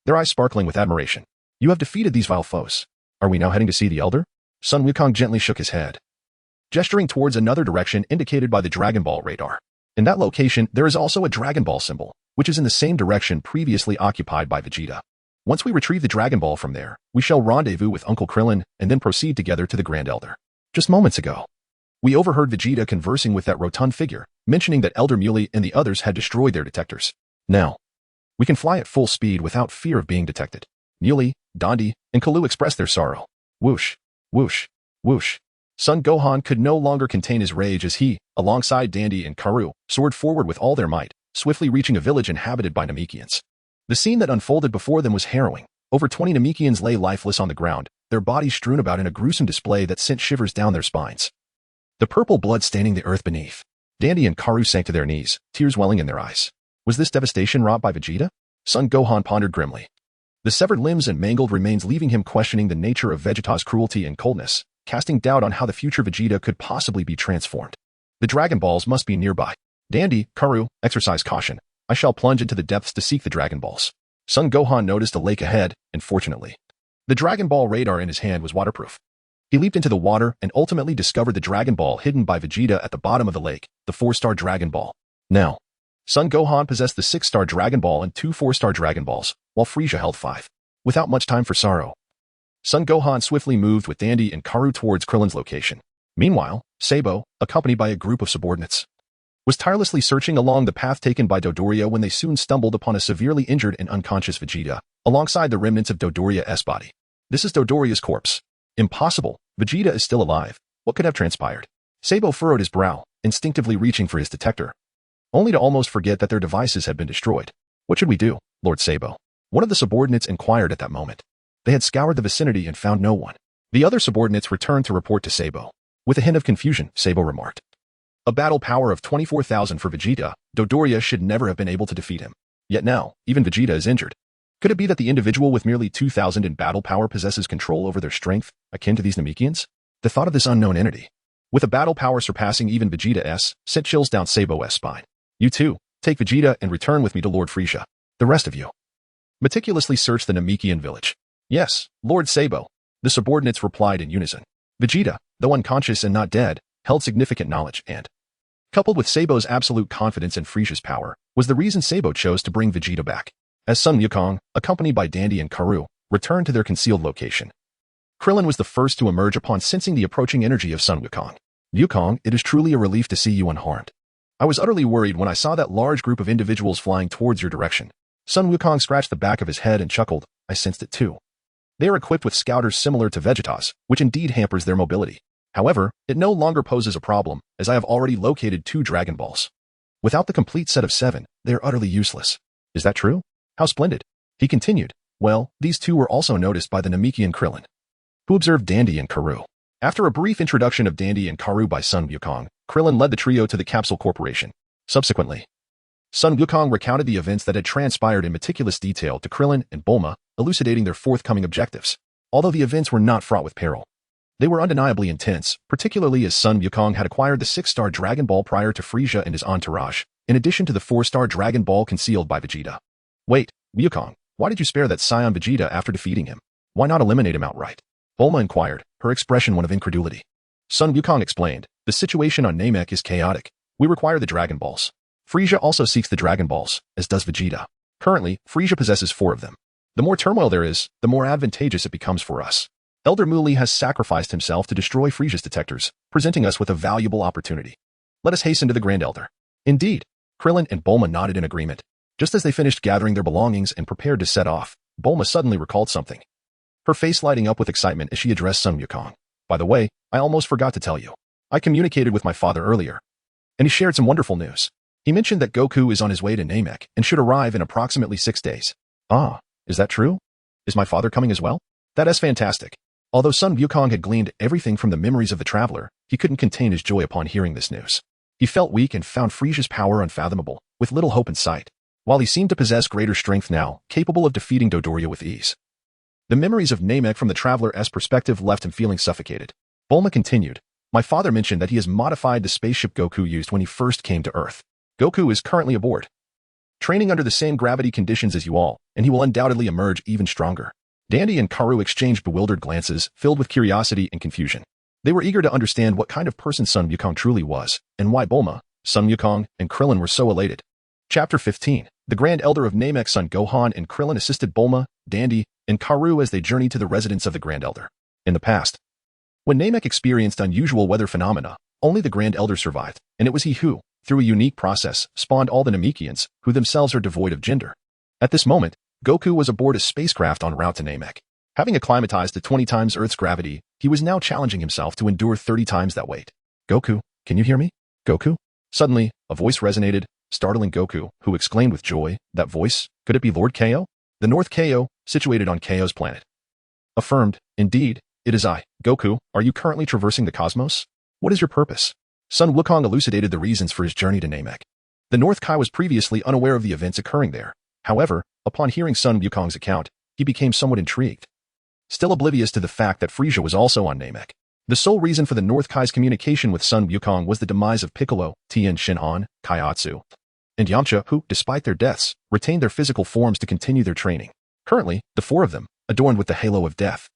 A: their eyes sparkling with admiration. You have defeated these vile foes. Are we now heading to see the Elder? Sun Wukong gently shook his head, gesturing towards another direction indicated by the Dragon Ball radar. In that location, there is also a Dragon Ball symbol, which is in the same direction previously occupied by Vegeta. Once we retrieve the Dragon Ball from there, we shall rendezvous with Uncle Krillin and then proceed together to the Grand Elder. Just moments ago, we overheard Vegeta conversing with that rotund figure, mentioning that Elder Muley and the others had destroyed their detectors. Now, we can fly at full speed without fear of being detected. Muley, Dandy, and Kalu expressed their sorrow. Whoosh, whoosh, whoosh. Son Gohan could no longer contain his rage as he, alongside Dandy and Karu, soared forward with all their might, swiftly reaching a village inhabited by Namekians. The scene that unfolded before them was harrowing. Over 20 Namekians lay lifeless on the ground, their bodies strewn about in a gruesome display that sent shivers down their spines. The purple blood staining the earth beneath. Dandy and Karu sank to their knees, tears welling in their eyes. Was this devastation wrought by Vegeta? Son Gohan pondered grimly. The severed limbs and mangled remains leaving him questioning the nature of Vegeta's cruelty and coldness, casting doubt on how the future Vegeta could possibly be transformed. The Dragon Balls must be nearby. Dandy, Karu, exercise caution. I shall plunge into the depths to seek the Dragon Balls. Son Gohan noticed a lake ahead, and fortunately, the Dragon Ball radar in his hand was waterproof. He leaped into the water and ultimately discovered the Dragon Ball hidden by Vegeta at the bottom of the lake, the 4-Star Dragon Ball. Now, Son Gohan possessed the 6-Star Dragon Ball and 2 4-Star Dragon Balls, while Frieza held 5. Without much time for sorrow, Son Gohan swiftly moved with Dandy and Karu towards Krillin's location. Meanwhile, Sabo, accompanied by a group of subordinates, was tirelessly searching along the path taken by Dodoria when they soon stumbled upon a severely injured and unconscious Vegeta, alongside the remnants of Dodoria's body. This is Dodoria's corpse. Impossible. Vegeta is still alive. What could have transpired? Sabo furrowed his brow, instinctively reaching for his detector, only to almost forget that their devices had been destroyed. What should we do, Lord Sabo? One of the subordinates inquired at that moment. They had scoured the vicinity and found no one. The other subordinates returned to report to Sabo. With a hint of confusion, Sabo remarked, "A battle power of 24,000 for Vegeta, Dodoria should never have been able to defeat him. Yet now, even Vegeta is injured. Could it be that the individual with merely 2,000 in battle power possesses control over their strength, akin to these Namekians? The thought of this unknown entity, with a battle power surpassing even Vegeta-S, sent chills down Sabo-S spine. You too, take Vegeta and return with me to Lord Frieza. The rest of you meticulously search the Namekian village." "Yes, Lord Sabo," the subordinates replied in unison. Vegeta, though unconscious and not dead, held significant knowledge and, coupled with Sabo's absolute confidence in Frieza's power, was the reason Sabo chose to bring Vegeta back. As Son Wukong, accompanied by Dandy and Karoo, returned to their concealed location, Krillin was the first to emerge upon sensing the approaching energy of Son Wukong. "Wukong, it is truly a relief to see you unharmed. I was utterly worried when I saw that large group of individuals flying towards your direction." Son Wukong scratched the back of his head and chuckled. "I sensed it too. They are equipped with scouters similar to Vegetas, which indeed hampers their mobility. However, it no longer poses a problem, as I have already located 2 Dragon Balls. Without the complete set of 7, they are utterly useless." "Is that true? How splendid." He continued. "Well, these 2 were also noticed by the Namekian Krillin, who observed Dandy and Karoo." After a brief introduction of Dandy and Karoo by Son Wukong, Krillin led the trio to the Capsule Corporation. Subsequently, Son Wukong recounted the events that had transpired in meticulous detail to Krillin and Bulma, elucidating their forthcoming objectives. Although the events were not fraught with peril, they were undeniably intense, particularly as Son Wukong had acquired the 6-star Dragon Ball prior to Frieza and his entourage, in addition to the 4-star Dragon Ball concealed by Vegeta. "Wait, Wukong, why did you spare that Saiyan Vegeta after defeating him? Why not eliminate him outright?" Bulma inquired, her expression one of incredulity. Son Wukong explained, "The situation on Namek is chaotic. We require the Dragon Balls. Frieza also seeks the Dragon Balls, as does Vegeta. Currently, Frieza possesses 4 of them. The more turmoil there is, the more advantageous it becomes for us. Elder Muli has sacrificed himself to destroy Frieza's detectors, presenting us with a valuable opportunity. Let us hasten to the Grand Elder." "Indeed." Krillin and Bulma nodded in agreement. Just as they finished gathering their belongings and prepared to set off, Bulma suddenly recalled something, her face lighting up with excitement as she addressed Son Wukong. "By the way, I almost forgot to tell you. I communicated with my father earlier, and he shared some wonderful news. He mentioned that Goku is on his way to Namek and should arrive in approximately 6 days. "Ah, is that true? Is my father coming as well?" "That is fantastic." Although Son Wukong had gleaned everything from the memories of the traveler, he couldn't contain his joy upon hearing this news. He felt weak and found Frieza's power unfathomable, with little hope in sight, while he seemed to possess greater strength now, capable of defeating Dodoria with ease. The memories of Namek from the traveler's perspective left him feeling suffocated. Bulma continued, "My father mentioned that he has modified the spaceship Goku used when he first came to Earth. Goku is currently aboard, training under the same gravity conditions as you all, and he will undoubtedly emerge even stronger." Dandy and Karoo exchanged bewildered glances, filled with curiosity and confusion. They were eager to understand what kind of person Son Wukong truly was, and why Bulma, Son Wukong, and Krillin were so elated. Chapter 15. The Grand Elder of Namek Son Gohan and Krillin assisted Bulma, Dandy, and Karoo as they journeyed to the residence of the Grand Elder. In the past, when Namek experienced unusual weather phenomena, only the Grand Elder survived, and it was he who, through a unique process, spawned all the Namekians, who themselves are devoid of gender. At this moment, Goku was aboard a spacecraft en route to Namek. Having acclimatized to 20 times Earth's gravity, he was now challenging himself to endure 30 times that weight. "Goku, can you hear me? Goku?" Suddenly, a voice resonated, startling Goku, who exclaimed with joy, "That voice, could it be Lord Ko? The North Ko, situated on Ko's planet?" Affirmed, "Indeed, it is I. Goku, are you currently traversing the cosmos? What is your purpose?" Son Wukong elucidated the reasons for his journey to Namek. The North Kai was previously unaware of the events occurring there. However, upon hearing Son Wukong's account, he became somewhat intrigued, still oblivious to the fact that Frieza was also on Namek. The sole reason for the North Kai's communication with Son Wukong was the demise of Piccolo, Tien Shinhan, Kaiatsu, and Yamcha, who, despite their deaths, retained their physical forms to continue their training. Currently, the 4 of them, adorned with the halo of death,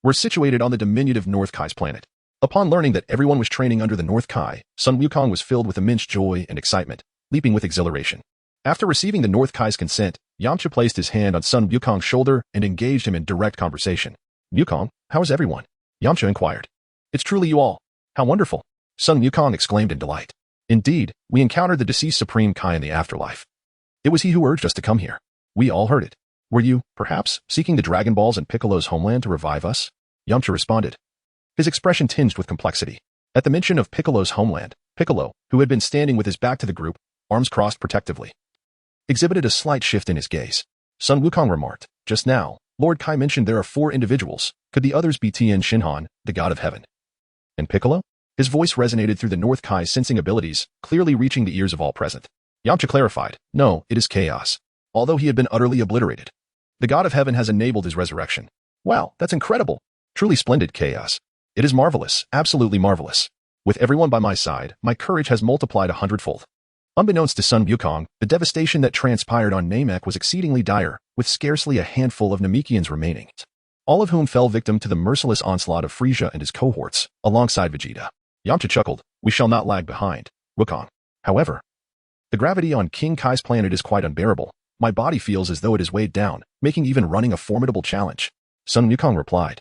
A: were situated on the diminutive North Kai's planet. Upon learning that everyone was training under the North Kai, Son Wukong was filled with immense joy and excitement, leaping with exhilaration. After receiving the North Kai's consent, Yamcha placed his hand on Son Wukong's shoulder and engaged him in direct conversation. "Wukong, how is everyone?" Yamcha inquired. "It's truly you all. How wonderful!" Son Wukong exclaimed in delight. "Indeed, we encountered the deceased Supreme Kai in the afterlife. It was he who urged us to come here. We all heard it. Were you, perhaps, seeking the Dragon Balls in Piccolo's homeland to revive us?" Yamcha responded, his expression tinged with complexity. At the mention of Piccolo's homeland, Piccolo, who had been standing with his back to the group, arms crossed protectively, exhibited a slight shift in his gaze. Son Wukong remarked, "Just now, Lord Kai mentioned there are 4 individuals, Could the others be Tien Shinhan, the god of heaven? And Piccolo? His voice resonated through the North Kai's sensing abilities, clearly reaching the ears of all present. Yamcha clarified, no, it is chaos. Although he had been utterly obliterated. The god of heaven has enabled his resurrection. Wow, that's incredible. Truly splendid chaos. It is marvelous, absolutely marvelous. With everyone by my side, my courage has multiplied 100-fold. Unbeknownst to Sun Wukong, the devastation that transpired on Namek was exceedingly dire, with scarcely a handful of Namekians remaining, all of whom fell victim to the merciless onslaught of Frieza and his cohorts, alongside Vegeta. Yamcha chuckled, we shall not lag behind, Wukong. However, the gravity on King Kai's planet is quite unbearable. My body feels as though it is weighed down, making even running a formidable challenge. Sun Wukong replied.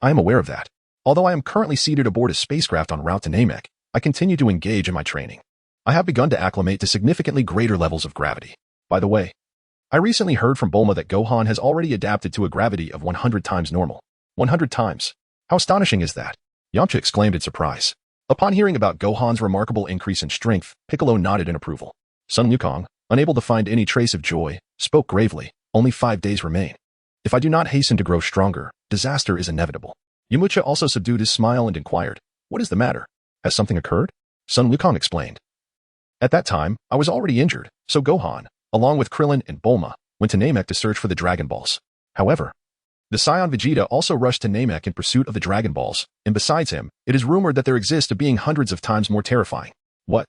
A: I am aware of that. Although I am currently seated aboard a spacecraft en route to Namek, I continue to engage in my training. I have begun to acclimate to significantly greater levels of gravity. By the way, I recently heard from Bulma that Gohan has already adapted to a gravity of 100 times normal. 100 times. How astonishing is that? Yamcha exclaimed in surprise. Upon hearing about Gohan's remarkable increase in strength, Piccolo nodded in approval. Sun Wukong, unable to find any trace of joy, spoke gravely, only 5 days remain. If I do not hasten to grow stronger, disaster is inevitable. Yamcha also subdued his smile and inquired, what is the matter? Has something occurred? Sun Wukong explained. At that time, I was already injured, so Gohan, along with Krillin and Bulma, went to Namek to search for the Dragon Balls. However, the Saiyan Vegeta also rushed to Namek in pursuit of the Dragon Balls, and besides him, it is rumored that there exist a being hundreds of times more terrifying. What?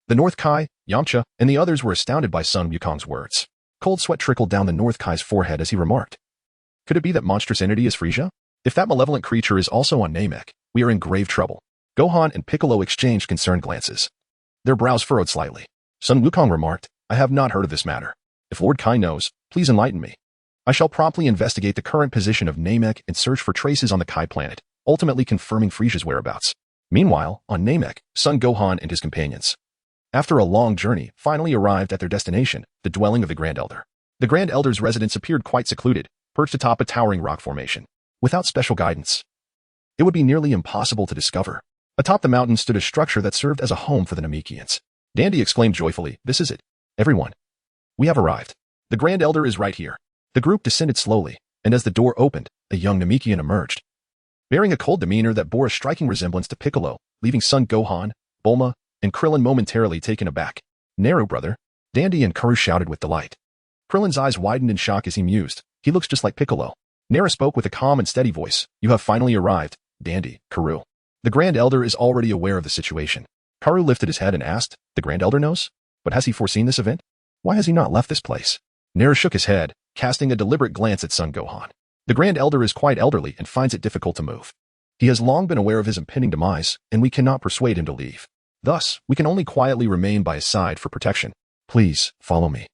A: The North Kai, Yamcha, and the others were astounded by Sun Wukong's words. Cold sweat trickled down the North Kai's forehead as he remarked. Could it be that monstrous entity is Frieza? If that malevolent creature is also on Namek, we are in grave trouble. Gohan and Piccolo exchanged concerned glances. Their brows furrowed slightly. Sun Wukong remarked, I have not heard of this matter. If Lord Kai knows, please enlighten me. I shall promptly investigate the current position of Namek and search for traces on the Kai planet, ultimately confirming Frieza's whereabouts. Meanwhile, on Namek, Son Gohan and his companions, after a long journey, finally arrived at their destination, the dwelling of the Grand Elder. The Grand Elder's residence appeared quite secluded, perched atop a towering rock formation. Without special guidance, it would be nearly impossible to discover. Atop the mountain stood a structure that served as a home for the Namekians. Dandy exclaimed joyfully, this is it. Everyone. We have arrived. The Grand Elder is right here. The group descended slowly, and as the door opened, a young Namekian emerged, bearing a cold demeanor that bore a striking resemblance to Piccolo, leaving Son Gohan, Bulma, and Krillin momentarily taken aback. Naru, brother. Dandy and Kuru shouted with delight. Krillin's eyes widened in shock as he mused. He looks just like Piccolo. Nara spoke with a calm and steady voice. You have finally arrived, Dandy, Kuru. The Grand Elder is already aware of the situation. Kuru lifted his head and asked, the Grand Elder knows? But has he foreseen this event? Why has he not left this place? Nara shook his head, casting a deliberate glance at Son Gohan. The Grand Elder is quite elderly and finds it difficult to move. He has long been aware of his impending demise, and we cannot persuade him to leave. Thus, we can only quietly remain by his side for protection. Please, follow me.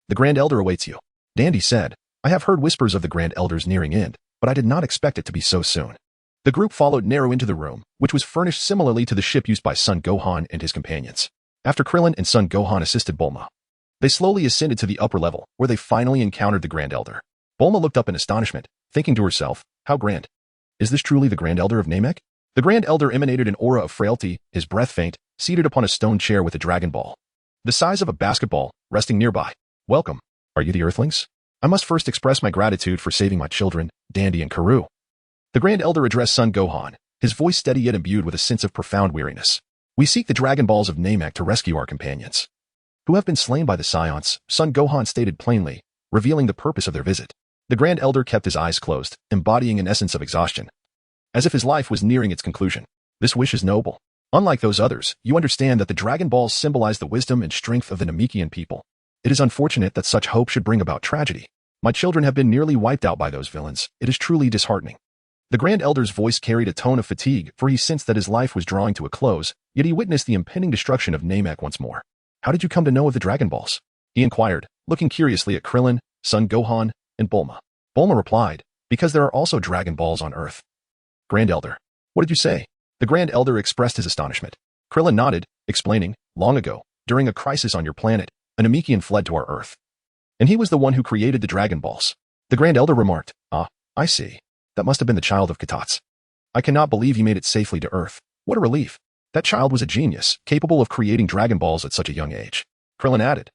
A: The Grand Elder awaits you. Dandy said, I have heard whispers of the Grand Elder's nearing end, but I did not expect it to be so soon. The group followed Naru into the room, which was furnished similarly to the ship used by Son Gohan and his companions. After Krillin and Son Gohan assisted Bulma, they slowly ascended to the upper level, where they finally encountered the Grand Elder. Bulma looked up in astonishment, thinking to herself, how grand. Is this truly the Grand Elder of Namek? The Grand Elder emanated an aura of frailty, his breath faint, seated upon a stone chair with a Dragon Ball, the size of a basketball, resting nearby. Welcome. Are you the Earthlings? I must first express my gratitude for saving my children, Dandy and Kuru. The Grand Elder addressed Son Gohan, his voice steady yet imbued with a sense of profound weariness. We seek the Dragon Balls of Namek to rescue our companions, who have been slain by the Saiyans, Son Gohan stated plainly, revealing the purpose of their visit. The Grand Elder kept his eyes closed, embodying an essence of exhaustion, as if his life was nearing its conclusion. This wish is noble. Unlike those others, you understand that the Dragon Balls symbolize the wisdom and strength of the Namekian people. It is unfortunate that such hope should bring about tragedy. My children have been nearly wiped out by those villains. It is truly disheartening. The Grand Elder's voice carried a tone of fatigue, for he sensed that his life was drawing to a close, yet he witnessed the impending destruction of Namek once more. How did you come to know of the Dragon Balls? He inquired, looking curiously at Krillin, Son Gohan, and Bulma. Bulma replied, because there are also Dragon Balls on Earth. Grand Elder. What did you say? The Grand Elder expressed his astonishment. Krillin nodded, explaining, long ago, during a crisis on your planet, a Namekian fled to our Earth. And he was the one who created the Dragon Balls. The Grand Elder remarked, I see. That must have been the child of Katats. I cannot believe he made it safely to Earth. What a relief. That child was a genius, capable of creating Dragon Balls at such a young age. Krillin added.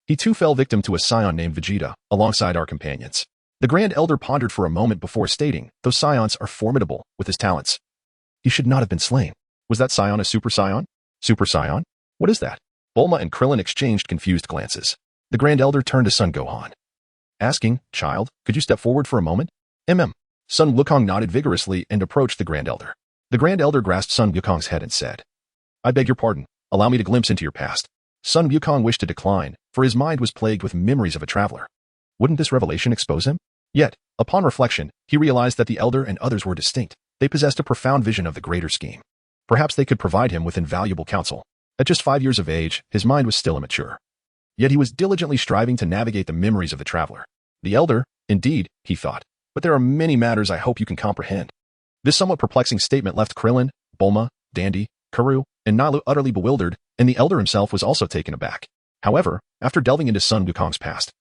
A: He too fell victim to a Saiyan named Vegeta, alongside our companions. The Grand Elder pondered for a moment before stating, those Saiyans are formidable with his talents. He should not have been slain. Was that Saiyan a Super Saiyan? Super Saiyan? What is that? Bulma and Krillin exchanged confused glances. The Grand Elder turned to Son Gohan, asking, child, could you step forward for a moment? Son Wukong nodded vigorously and approached the Grand Elder. The Grand Elder grasped Son Wukong's head and said, I beg your pardon. Allow me to glimpse into your past. Son Wukong wished to decline, for his mind was plagued with memories of a traveler. Wouldn't this revelation expose him? Yet, upon reflection, he realized that the Elder and others were distinct. They possessed a profound vision of the greater scheme. Perhaps they could provide him with invaluable counsel. At just 5 years of age, his mind was still immature. Yet he was diligently striving to navigate the memories of the traveler. The Elder, indeed, he thought, but there are many matters I hope you can comprehend. This somewhat perplexing statement left Krillin, Bulma, Dandy, Kuru, and Nailu utterly bewildered, and the Elder himself was also taken aback. However, after delving into Son Wukong's past,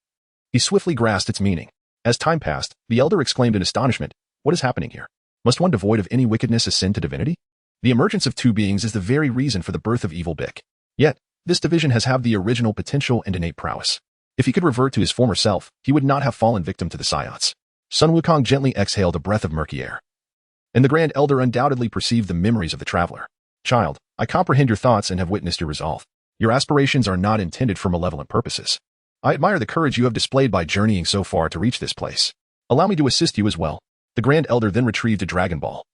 A: he swiftly grasped its meaning. As time passed, the Elder exclaimed in astonishment, what is happening here? Must one devoid of any wickedness ascend to divinity? The emergence of two beings is the very reason for the birth of evil Bick. Yet, this division has the original potential and innate prowess. If he could revert to his former self, he would not have fallen victim to the Saiyans. Son Wukong gently exhaled a breath of murky air. And the Grand Elder undoubtedly perceived the memories of the traveler. Child, I comprehend your thoughts and have witnessed your resolve. Your aspirations are not intended for malevolent purposes. I admire the courage you have displayed by journeying so far to reach this place. Allow me to assist you as well. The Grand Elder then retrieved a Dragon Ball,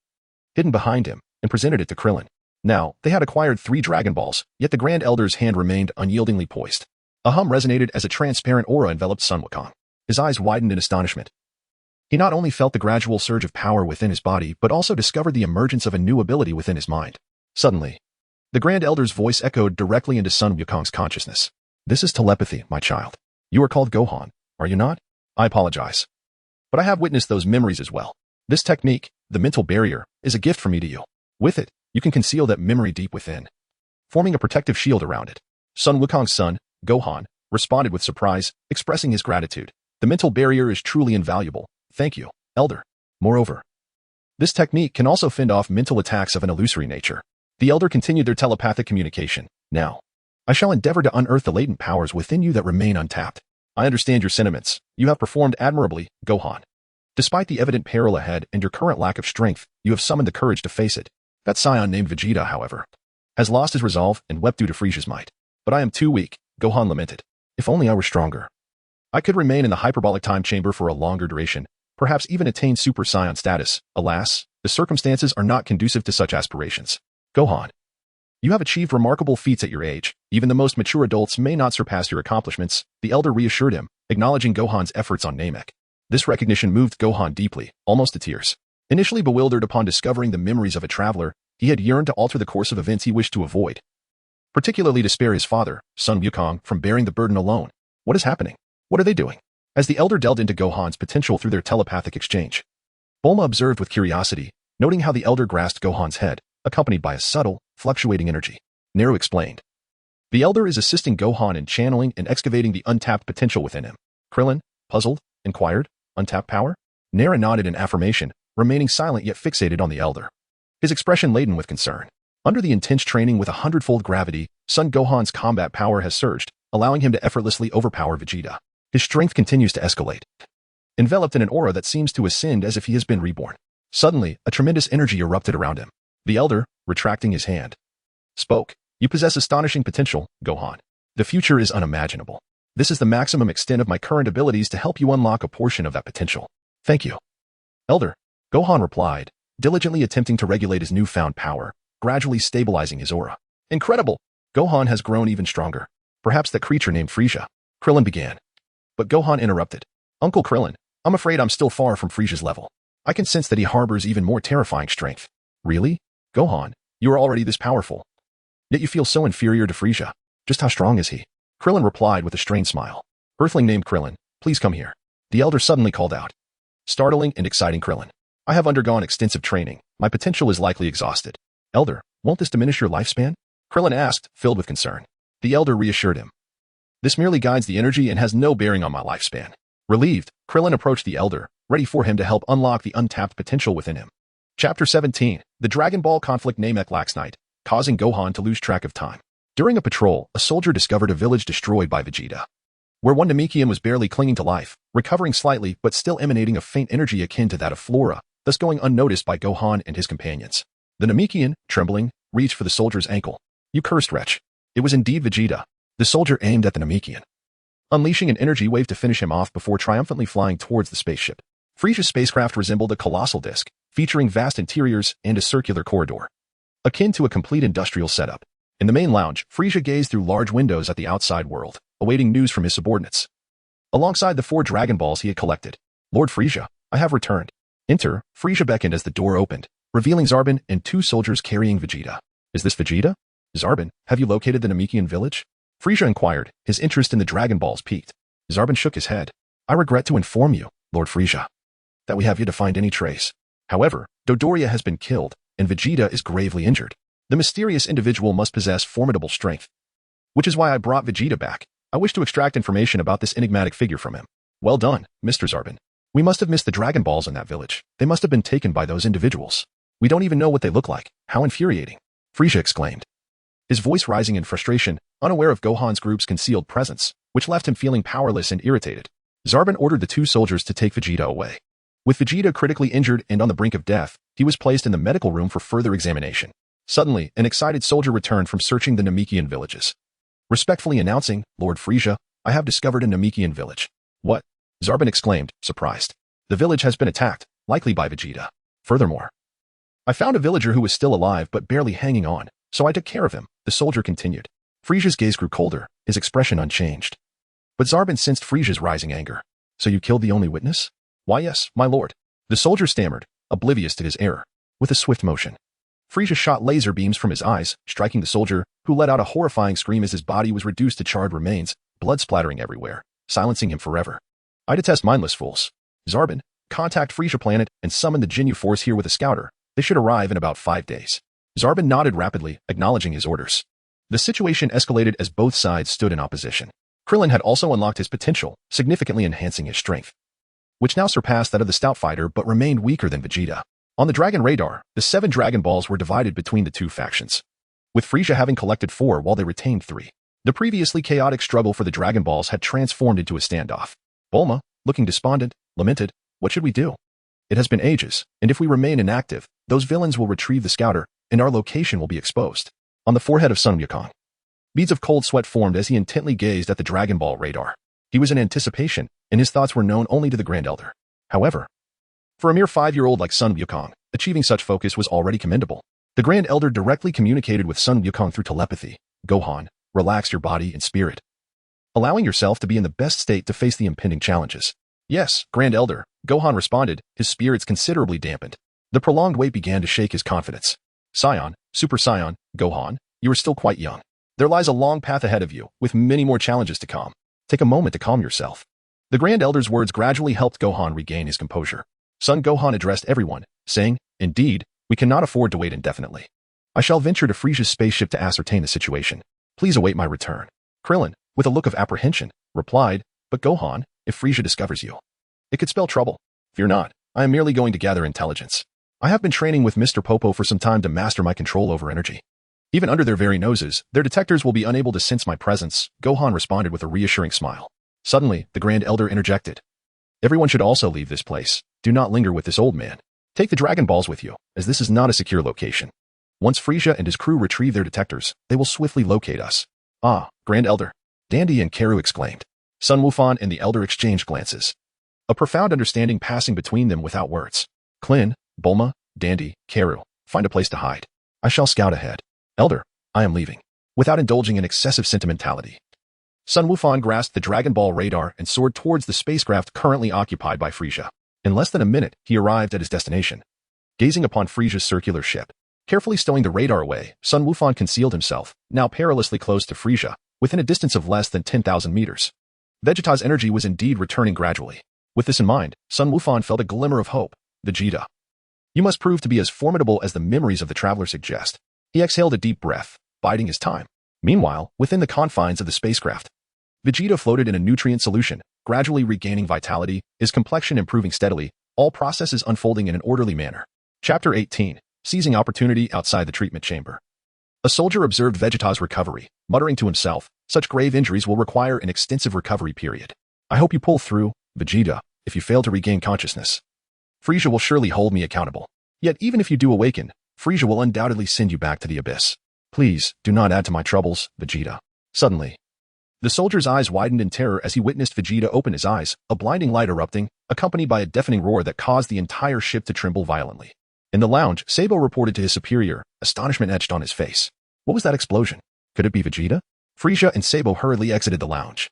A: hidden behind him, and presented it to Krillin. Now, they had acquired 3 Dragon Balls, yet the Grand Elder's hand remained unyieldingly poised. A hum resonated as a transparent aura enveloped Son Wukong. His eyes widened in astonishment. He not only felt the gradual surge of power within his body, but also discovered the emergence of a new ability within his mind. Suddenly, the Grand Elder's voice echoed directly into Son Wukong's consciousness. This is telepathy, my child. You are called Gohan, are you not? I apologize. But I have witnessed those memories as well. This technique, the mental barrier, is a gift from me to you. With it, you can conceal that memory deep within, forming a protective shield around it. Son Wukong's son, Gohan, responded with surprise, expressing his gratitude. The mental barrier is truly invaluable. Thank you, Elder. Moreover, this technique can also fend off mental attacks of an illusory nature. The Elder continued their telepathic communication. Now, I shall endeavor to unearth the latent powers within you that remain untapped. I understand your sentiments. You have performed admirably, Gohan. Despite the evident peril ahead and your current lack of strength, you have summoned the courage to face it. That Saiyan named Vegeta, however, has lost his resolve and wept due to Frieza's might. But I am too weak, Gohan lamented. If only I were stronger. I could remain in the hyperbolic time chamber for a longer duration, perhaps even attain Super Saiyan status. Alas, the circumstances are not conducive to such aspirations. Gohan, you have achieved remarkable feats at your age. Even the most mature adults may not surpass your accomplishments, the Elder reassured him, acknowledging Gohan's efforts on Namek. This recognition moved Gohan deeply, almost to tears. Initially bewildered upon discovering the memories of a traveler, he had yearned to alter the course of events he wished to avoid, particularly to spare his father, Son Wukong, from bearing the burden alone. What is happening? What are they doing? As the Elder delved into Gohan's potential through their telepathic exchange, Bulma observed with curiosity, noting how the Elder grasped Gohan's head, accompanied by a subtle, fluctuating energy. Naru explained. The Elder is assisting Gohan in channeling and excavating the untapped potential within him. Krillin, puzzled, inquired, untapped power? Nara nodded in affirmation, remaining silent yet fixated on the Elder, his expression laden with concern. Under the intense training with 100-fold gravity, Son Gohan's combat power has surged, allowing him to effortlessly overpower Vegeta. His strength continues to escalate, enveloped in an aura that seems to ascend as if he has been reborn. Suddenly, a tremendous energy erupted around him. The Elder, retracting his hand, spoke. You possess astonishing potential, Gohan. The future is unimaginable. This is the maximum extent of my current abilities to help you unlock a portion of that potential. Thank you, Elder. Gohan replied, diligently attempting to regulate his newfound power, gradually stabilizing his aura. Incredible! Gohan has grown even stronger. Perhaps that creature named Frieza. Krillin began. But Gohan interrupted. Uncle Krillin, I'm afraid I'm still far from Frieza's level. I can sense that he harbors even more terrifying strength. Really? Gohan, you are already this powerful. Yet you feel so inferior to Frieza. Just how strong is he? Krillin replied with a strained smile. Earthling named Krillin, please come here. The Elder suddenly called out. Startling and exciting Krillin. I have undergone extensive training. My potential is likely exhausted. Elder, won't this diminish your lifespan? Krillin asked, filled with concern. The Elder reassured him. This merely guides the energy and has no bearing on my lifespan. Relieved, Krillin approached the Elder, ready for him to help unlock the untapped potential within him. Chapter 17. The Dragon Ball conflict. Namek last night, causing Gohan to lose track of time. During a patrol, a soldier discovered a village destroyed by Vegeta. where one Namekian was barely clinging to life, recovering slightly but still emanating a faint energy akin to that of Flora, thus going unnoticed by Gohan and his companions. The Namekian, trembling, reached for the soldier's ankle. "You cursed wretch." It was indeed Vegeta. The soldier aimed at the Namekian, unleashing an energy wave to finish him off before triumphantly flying towards the spaceship. Frisia's spacecraft resembled a colossal disk, featuring vast interiors and a circular corridor, akin to a complete industrial setup. In the main lounge, Frisia gazed through large windows at the outside world, awaiting news from his subordinates. Alongside the 4 Dragon Balls he had collected, "Lord Frisia, I have returned." "Enter." Frisia beckoned as the door opened, revealing Zarbin and 2 soldiers carrying Vegeta. "Is this Vegeta?" "Zarbin, have you located the Namekian village?" Frisia inquired, his interest in the Dragon Balls piqued. Zarbin shook his head. "I regret to inform you, Lord Frisia, that we have yet to find any trace. However, Dodoria has been killed, and Vegeta is gravely injured. The mysterious individual must possess formidable strength, which is why I brought Vegeta back. I wish to extract information about this enigmatic figure from him." "Well done, Mr. Zarbin. We must have missed the Dragon Balls in that village. They must have been taken by those individuals. We don't even know what they look like. How infuriating," Frisia exclaimed, his voice rising in frustration, unaware of Gohan's group's concealed presence, which left him feeling powerless and irritated. Zarbin ordered the 2 soldiers to take Vegeta away. With Vegeta critically injured and on the brink of death, he was placed in the medical room for further examination. Suddenly, an excited soldier returned from searching the Namekian villages, respectfully announcing, "Lord Frisia, I have discovered a Namekian village." "What?" Zarbin exclaimed, surprised. "The village has been attacked, likely by Vegeta. Furthermore, I found a villager who was still alive but barely hanging on, so I took care of him," the soldier continued. Frisia's gaze grew colder, his expression unchanged. But Zarbin sensed Frisia's rising anger. "So you killed the only witness?" "Why yes, my lord," the soldier stammered, oblivious to his error. With a swift motion, Frisia shot laser beams from his eyes, striking the soldier, who let out a horrifying scream as his body was reduced to charred remains, blood splattering everywhere, silencing him forever. "I detest mindless fools. Zarbin, contact Frisia Planet and summon the Ginyu Force here with a scouter. They should arrive in about 5 days. Zarbin nodded rapidly, acknowledging his orders. The situation escalated as both sides stood in opposition. Krillin had also unlocked his potential, significantly enhancing his strength, which now surpassed that of the stout fighter but remained weaker than Vegeta. On the Dragon radar, the 7 Dragon Balls were divided between the 2 factions, with Frisia having collected 4 while they retained 3. The previously chaotic struggle for the Dragon Balls had transformed into a standoff. Bulma, looking despondent, lamented, "What should we do? It has been ages, and if we remain inactive, those villains will retrieve the scouter, and our location will be exposed." On the forehead of Son Gohan, beads of cold sweat formed as he intently gazed at the Dragon Ball radar. He was in anticipation, and his thoughts were known only to the Grand Elder. However, for a mere 5-year-old like Son Gohan, achieving such focus was already commendable. The Grand Elder directly communicated with Son Gohan through telepathy. "Gohan, relax your body and spirit, allowing yourself to be in the best state to face the impending challenges." "Yes, Grand Elder," Gohan responded, his spirits considerably dampened. The prolonged wait began to shake his confidence. "Saiyan, Super Saiyan, Gohan, you are still quite young. There lies a long path ahead of you, with many more challenges to come. Take a moment to calm yourself." The Grand Elder's words gradually helped Gohan regain his composure. Son Gohan addressed everyone, saying, "Indeed, we cannot afford to wait indefinitely. I shall venture to Frisia's spaceship to ascertain the situation. Please await my return." Krillin, with a look of apprehension, replied, "But Gohan, if Frisia discovers you, it could spell trouble." "Fear not, I am merely going to gather intelligence. I have been training with Mr. Popo for some time to master my control over energy. Even under their very noses, their detectors will be unable to sense my presence," Gohan responded with a reassuring smile. Suddenly, the Grand Elder interjected. "Everyone should also leave this place. Do not linger with this old man. Take the Dragon Balls with you, as this is not a secure location. Once Frisia and his crew retrieve their detectors, they will swiftly locate us." "Ah, Grand Elder," Dandy and Karu exclaimed. Sun Wufan and the Elder exchanged glances, a profound understanding passing between them without words. "Klin, Bulma, Dandy, Karu, find a place to hide. I shall scout ahead. Elder, I am leaving." Without indulging in excessive sentimentality, Sun Wufan grasped the Dragon Ball radar and soared towards the spacecraft currently occupied by Frisia. In less than a minute, he arrived at his destination. Gazing upon Frisia's circular ship, carefully stowing the radar away, Sun Wufan concealed himself, now perilously close to Frisia, within a distance of less than 10,000 meters. Vegeta's energy was indeed returning gradually. With this in mind, Sun Wufan felt a glimmer of hope. "Vegeta, you must prove to be as formidable as the memories of the traveler suggest." He exhaled a deep breath, biding his time. Meanwhile, within the confines of the spacecraft, Vegeta floated in a nutrient solution, gradually regaining vitality, his complexion improving steadily, all processes unfolding in an orderly manner. Chapter 18. Seizing opportunity outside the treatment chamber. A soldier observed Vegeta's recovery, muttering to himself, Such grave injuries will require an extensive recovery period. I hope you pull through, Vegeta, if you fail to regain consciousness. Frieza will surely hold me accountable. Yet even if you do awaken, Frieza will undoubtedly send you back to the abyss. Please, do not add to my troubles, Vegeta. Suddenly, the soldier's eyes widened in terror as he witnessed Vegeta open his eyes, a blinding light erupting, accompanied by a deafening roar that caused the entire ship to tremble violently. In the lounge, Sabo reported to his superior, astonishment etched on his face. What was that explosion? Could it be Vegeta? Frieza and Sabo hurriedly exited the lounge,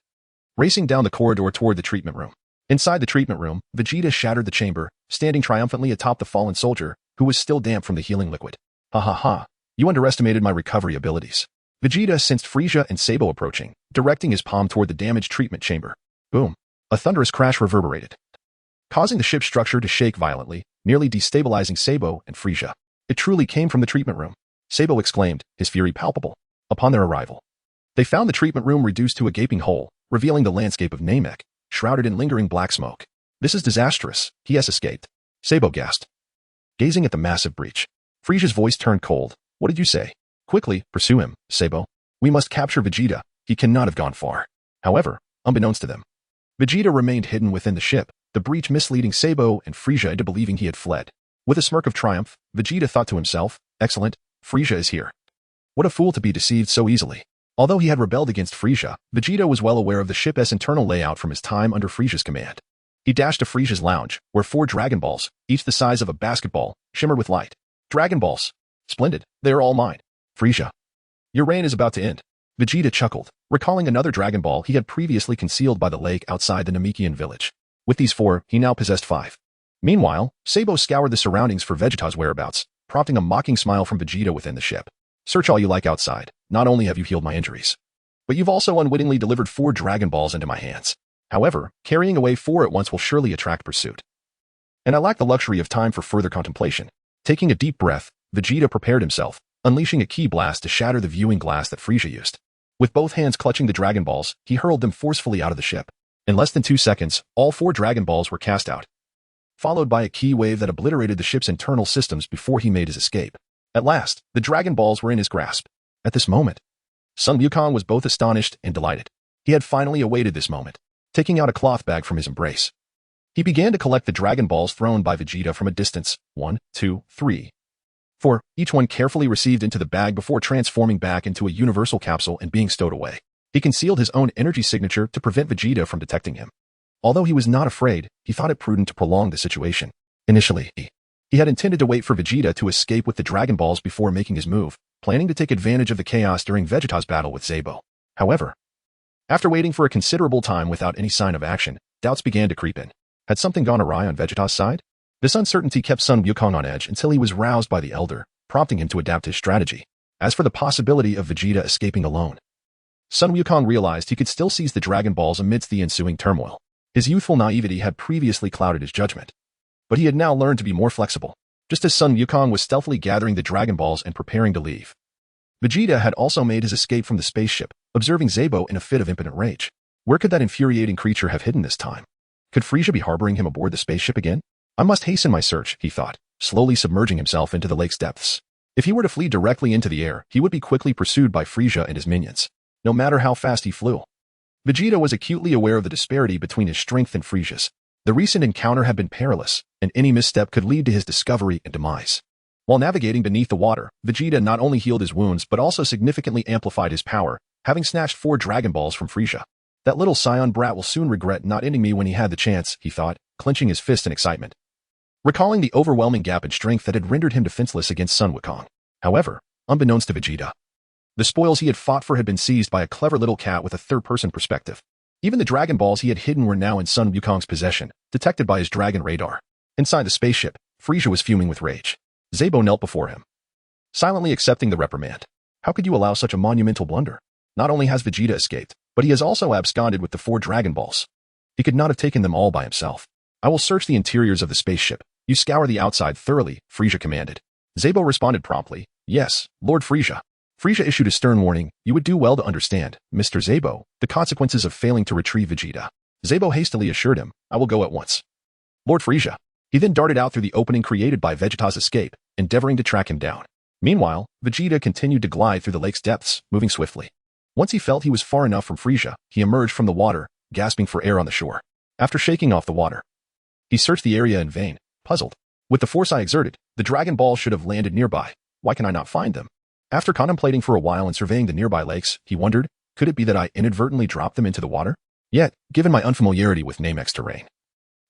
A: racing down the corridor toward the treatment room. Inside the treatment room, Vegeta shattered the chamber, standing triumphantly atop the fallen soldier, who was still damp from the healing liquid. Ha ha ha, you underestimated my recovery abilities. Vegeta sensed Frieza and Sabo approaching, directing his palm toward the damaged treatment chamber. Boom. A thunderous crash reverberated, causing the ship's structure to shake violently, nearly destabilizing Sabo and Frieza. It truly came from the treatment room, Sabo exclaimed, his fury palpable. Upon their arrival, they found the treatment room reduced to a gaping hole, revealing the landscape of Namek, shrouded in lingering black smoke. This is disastrous, he has escaped. Sabo gasped, gazing at the massive breach. Frieza's voice turned cold. What did you say? Quickly, pursue him, Sabo. We must capture Vegeta. He cannot have gone far. However, unbeknownst to them, Vegeta remained hidden within the ship, the breach misleading Sabo and Frieza into believing he had fled. With a smirk of triumph, Vegeta thought to himself, excellent, Frieza is here. What a fool to be deceived so easily. Although he had rebelled against Frieza, Vegeta was well aware of the ship's internal layout from his time under Frieza's command. He dashed to Frieza's lounge, where 4 Dragon Balls, each the size of a basketball, shimmered with light. Dragon Balls. Splendid, they are all mine. Frieza, your reign is about to end. Vegeta chuckled, recalling another Dragon Ball he had previously concealed by the lake outside the Namekian village. With these 4, he now possessed 5. Meanwhile, Sabo scoured the surroundings for Vegeta's whereabouts, prompting a mocking smile from Vegeta within the ship. Search all you like outside. Not only have you healed my injuries, but you've also unwittingly delivered 4 Dragon Balls into my hands. However, carrying away 4 at once will surely attract pursuit. And I lack the luxury of time for further contemplation. Taking a deep breath, Vegeta prepared himself, unleashing a ki blast to shatter the viewing glass that Frieza used. With both hands clutching the Dragon Balls, he hurled them forcefully out of the ship. In less than 2 seconds, all 4 Dragon Balls were cast out, followed by a ki wave that obliterated the ship's internal systems before he made his escape. At last, the Dragon Balls were in his grasp. At this moment, Son Gohan was both astonished and delighted. He had finally awaited this moment. Taking out a cloth bag from his embrace, he began to collect the Dragon Balls thrown by Vegeta from a distance, 1, 2, 3, 4, each one carefully received into the bag before transforming back into a universal capsule and being stowed away. He concealed his own energy signature to prevent Vegeta from detecting him. Although he was not afraid, he thought it prudent to prolong the situation. Initially, he had intended to wait for Vegeta to escape with the Dragon Balls before making his move, planning to take advantage of the chaos during Vegeta's battle with Sabo. However, after waiting for a considerable time without any sign of action, doubts began to creep in. Had something gone awry on Vegeta's side? This uncertainty kept Son Gohan on edge until he was roused by the Elder, prompting him to adapt his strategy. As for the possibility of Vegeta escaping alone, Son Gohan realized he could still seize the Dragon Balls amidst the ensuing turmoil. His youthful naivety had previously clouded his judgment, but he had now learned to be more flexible. Just as Son Gohan was stealthily gathering the Dragon Balls and preparing to leave, Vegeta had also made his escape from the spaceship, observing Sabo in a fit of impotent rage. Where could that infuriating creature have hidden this time? Could Frieza be harboring him aboard the spaceship again? I must hasten my search, he thought, slowly submerging himself into the lake's depths. If he were to flee directly into the air, he would be quickly pursued by Frieza and his minions, no matter how fast he flew. Vegeta was acutely aware of the disparity between his strength and Frieza's. The recent encounter had been perilous, and any misstep could lead to his discovery and demise. While navigating beneath the water, Vegeta not only healed his wounds but also significantly amplified his power, having snatched 4 Dragon Balls from Frieza. That little Saiyan brat will soon regret not ending me when he had the chance, he thought, clenching his fist in excitement, recalling the overwhelming gap in strength that had rendered him defenseless against Sun Wukong. However, unbeknownst to Vegeta, the spoils he had fought for had been seized by a clever little cat with a third-person perspective. Even the Dragon Balls he had hidden were now in Sun Wukong's possession, detected by his dragon radar. Inside the spaceship, Frieza was fuming with rage. Sabo knelt before him, silently accepting the reprimand. How could you allow such a monumental blunder? Not only has Vegeta escaped, but he has also absconded with the 4 Dragon Balls. He could not have taken them all by himself. I will search the interiors of the spaceship. You scour the outside thoroughly, Frieza commanded. Sabo responded promptly. Yes, Lord Frieza. Frieza issued a stern warning. You would do well to understand, Mr. Sabo, the consequences of failing to retrieve Vegeta. Sabo hastily assured him, I will go at once. Lord Frieza. He then darted out through the opening created by Vegeta's escape, endeavoring to track him down. Meanwhile, Vegeta continued to glide through the lake's depths, moving swiftly. Once he felt he was far enough from Frieza, he emerged from the water, gasping for air on the shore. After shaking off the water, he searched the area in vain, puzzled. With the force I exerted, the Dragon Balls should have landed nearby. Why can I not find them? After contemplating for a while and surveying the nearby lakes, he wondered, could it be that I inadvertently dropped them into the water? Yet, given my unfamiliarity with Namek's terrain,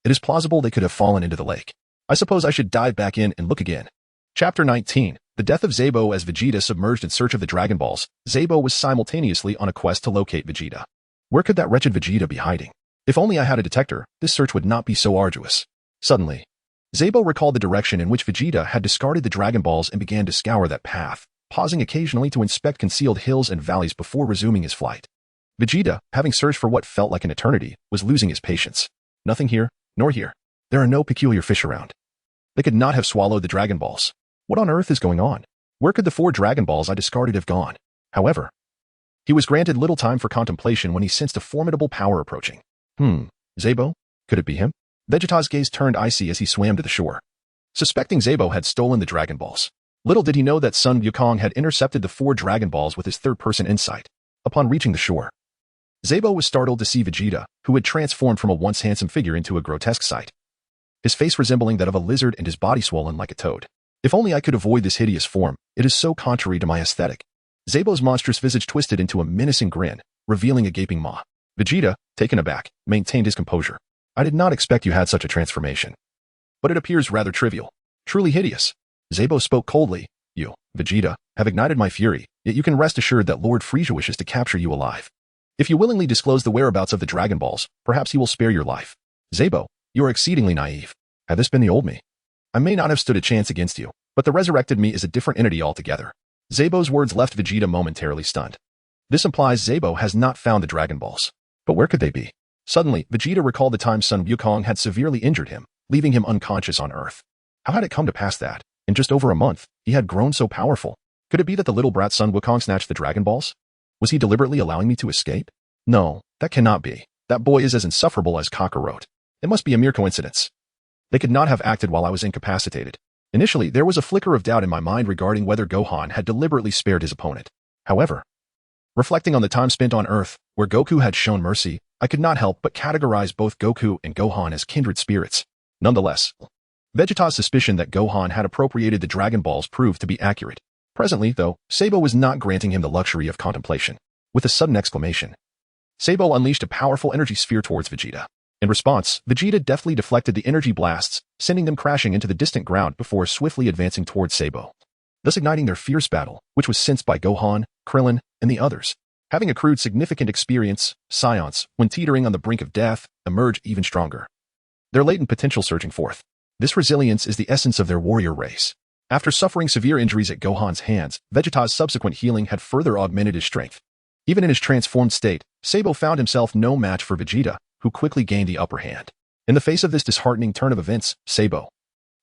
A: it is plausible they could have fallen into the lake. I suppose I should dive back in and look again. Chapter 19. The death of Zabo. As Vegeta submerged in search of the Dragon Balls, Zabo was simultaneously on a quest to locate Vegeta. Where could that wretched Vegeta be hiding? If only I had a detector, this search would not be so arduous. Suddenly, Zabo recalled the direction in which Vegeta had discarded the Dragon Balls and began to scour that path, pausing occasionally to inspect concealed hills and valleys before resuming his flight. Vegeta, having searched for what felt like an eternity, was losing his patience. Nothing here, nor here. There are no peculiar fish around. They could not have swallowed the Dragon Balls. What on earth is going on? Where could the 4 Dragon Balls I discarded have gone? However, he was granted little time for contemplation when he sensed a formidable power approaching. Zabo? Could it be him? Vegeta's gaze turned icy as he swam to the shore. Suspecting Zabo had stolen the Dragon Balls, little did he know that Son Gohan had intercepted the 4 Dragon Balls with his third-person insight. Upon reaching the shore, Zabo was startled to see Vegeta, who had transformed from a once handsome figure into a grotesque sight. His face resembling that of a lizard and his body swollen like a toad. If only I could avoid this hideous form, it is so contrary to my aesthetic. Zabo's monstrous visage twisted into a menacing grin, revealing a gaping maw. Vegeta, taken aback, maintained his composure. I did not expect you had such a transformation. But it appears rather trivial. Truly hideous. Zabo spoke coldly. You, Vegeta, have ignited my fury, yet you can rest assured that Lord Frieza wishes to capture you alive. If you willingly disclose the whereabouts of the Dragon Balls, perhaps he will spare your life. Zabo, you are exceedingly naive. Had this been the old me, I may not have stood a chance against you, but the resurrected me is a different entity altogether. Zabo's words left Vegeta momentarily stunned. This implies Zabo has not found the Dragon Balls. But where could they be? Suddenly, Vegeta recalled the time Son Gohan had severely injured him, leaving him unconscious on Earth. How had it come to pass that, in just over a month, he had grown so powerful? Could it be that the little brat Son Gohan snatched the Dragon Balls? Was he deliberately allowing me to escape? No, that cannot be. That boy is as insufferable as Kakarot. It must be a mere coincidence. They could not have acted while I was incapacitated. Initially, there was a flicker of doubt in my mind regarding whether Gohan had deliberately spared his opponent. However, reflecting on the time spent on Earth, where Goku had shown mercy, I could not help but categorize both Goku and Gohan as kindred spirits. Nonetheless, Vegeta's suspicion that Gohan had appropriated the Dragon Balls proved to be accurate. Presently, though, Sabo was not granting him the luxury of contemplation. With a sudden exclamation, Sabo unleashed a powerful energy sphere towards Vegeta. In response, Vegeta deftly deflected the energy blasts, sending them crashing into the distant ground before swiftly advancing towards Sabo, thus igniting their fierce battle, which was sensed by Gohan, Krillin, and the others. Having accrued significant experience, Saiyans, when teetering on the brink of death, emerge even stronger. Their latent potential surging forth. This resilience is the essence of their warrior race. After suffering severe injuries at Gohan's hands, Vegeta's subsequent healing had further augmented his strength. Even in his transformed state, Sabo found himself no match for Vegeta, who quickly gained the upper hand. In the face of this disheartening turn of events, Sabo,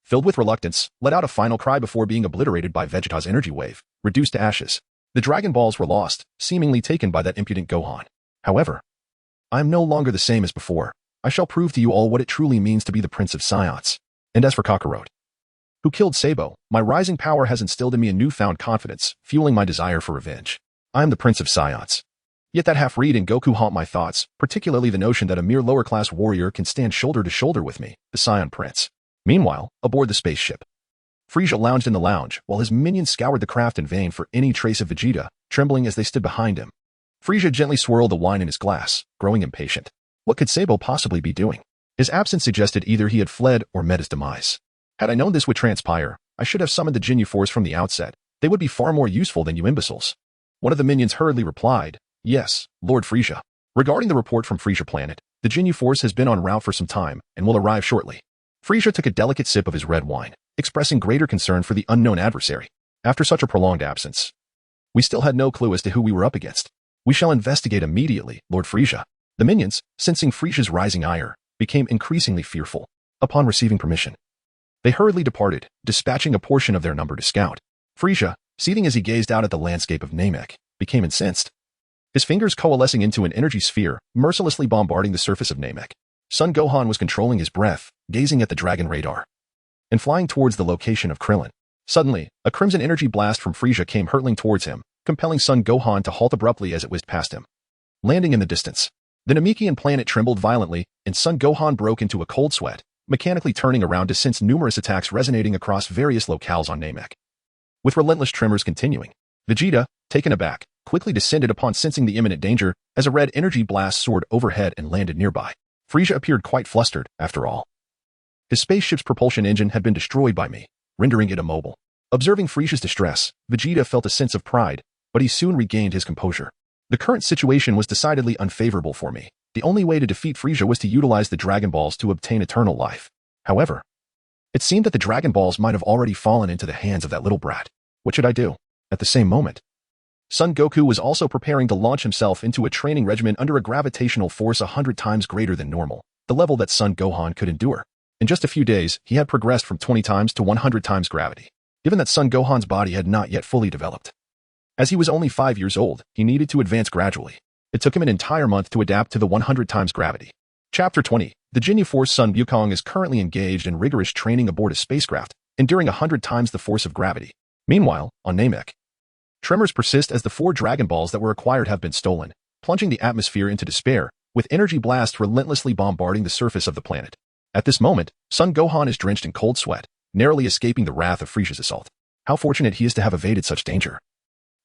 A: filled with reluctance, let out a final cry before being obliterated by Vegeta's energy wave, reduced to ashes. The Dragon Balls were lost, seemingly taken by that impudent Gohan. However, I am no longer the same as before. I shall prove to you all what it truly means to be the Prince of Saiyans. And as for Kakarot, who killed Sabo, my rising power has instilled in me a newfound confidence, fueling my desire for revenge. I am the Prince of Saiyans. Yet that half-read and Goku haunt my thoughts, particularly the notion that a mere lower-class warrior can stand shoulder to shoulder with me, the Saiyan Prince. Meanwhile, aboard the spaceship, Frieza lounged in the lounge, while his minions scoured the craft in vain for any trace of Vegeta, trembling as they stood behind him. Frieza gently swirled the wine in his glass, growing impatient. What could Sabo possibly be doing? His absence suggested either he had fled or met his demise. Had I known this would transpire, I should have summoned the Ginyu Force from the outset. They would be far more useful than you imbeciles. One of the minions hurriedly replied, Yes, Lord Frieza. Regarding the report from Frieza Planet, the Ginyu Force has been en route for some time and will arrive shortly. Frieza took a delicate sip of his red wine, expressing greater concern for the unknown adversary. After such a prolonged absence, we still had no clue as to who we were up against. We shall investigate immediately, Lord Frieza. The minions, sensing Frieza's rising ire, became increasingly fearful. Upon receiving permission, they hurriedly departed, dispatching a portion of their number to scout. Frieza, seething as he gazed out at the landscape of Namek, became incensed. His fingers coalescing into an energy sphere, mercilessly bombarding the surface of Namek. Son Gohan was controlling his breath, gazing at the dragon radar, and flying towards the location of Krillin. Suddenly, a crimson energy blast from Frieza came hurtling towards him, compelling Son Gohan to halt abruptly as it whizzed past him, landing in the distance. The Namekian planet trembled violently, and Son Gohan broke into a cold sweat, mechanically turning around to sense numerous attacks resonating across various locales on Namek. With relentless tremors continuing, Vegeta, taken aback, quickly descended upon sensing the imminent danger as a red energy blast soared overhead and landed nearby. Frieza appeared quite flustered, after all. His spaceship's propulsion engine had been destroyed by me, rendering it immobile. Observing Frieza's distress, Vegeta felt a sense of pride, but he soon regained his composure. The current situation was decidedly unfavorable for me. The only way to defeat Frieza was to utilize the Dragon Balls to obtain eternal life. However, it seemed that the Dragon Balls might have already fallen into the hands of that little brat. What should I do? At the same moment, Son Goku was also preparing to launch himself into a training regimen under a gravitational force 100 times greater than normal, the level that Son Gohan could endure. In just a few days, he had progressed from 20 times to 100 times gravity, given that Son Gohan's body had not yet fully developed. As he was only 5 years old, he needed to advance gradually. It took him an entire month to adapt to the 100 times gravity. Chapter 20. The Ginyu Force. Son Wukong is currently engaged in rigorous training aboard a spacecraft, enduring 100 times the force of gravity. Meanwhile, on Namek, tremors persist as the 4 Dragon Balls that were acquired have been stolen, plunging the atmosphere into despair, with energy blasts relentlessly bombarding the surface of the planet. At this moment, Son Gohan is drenched in cold sweat, narrowly escaping the wrath of Frieza's assault. How fortunate he is to have evaded such danger.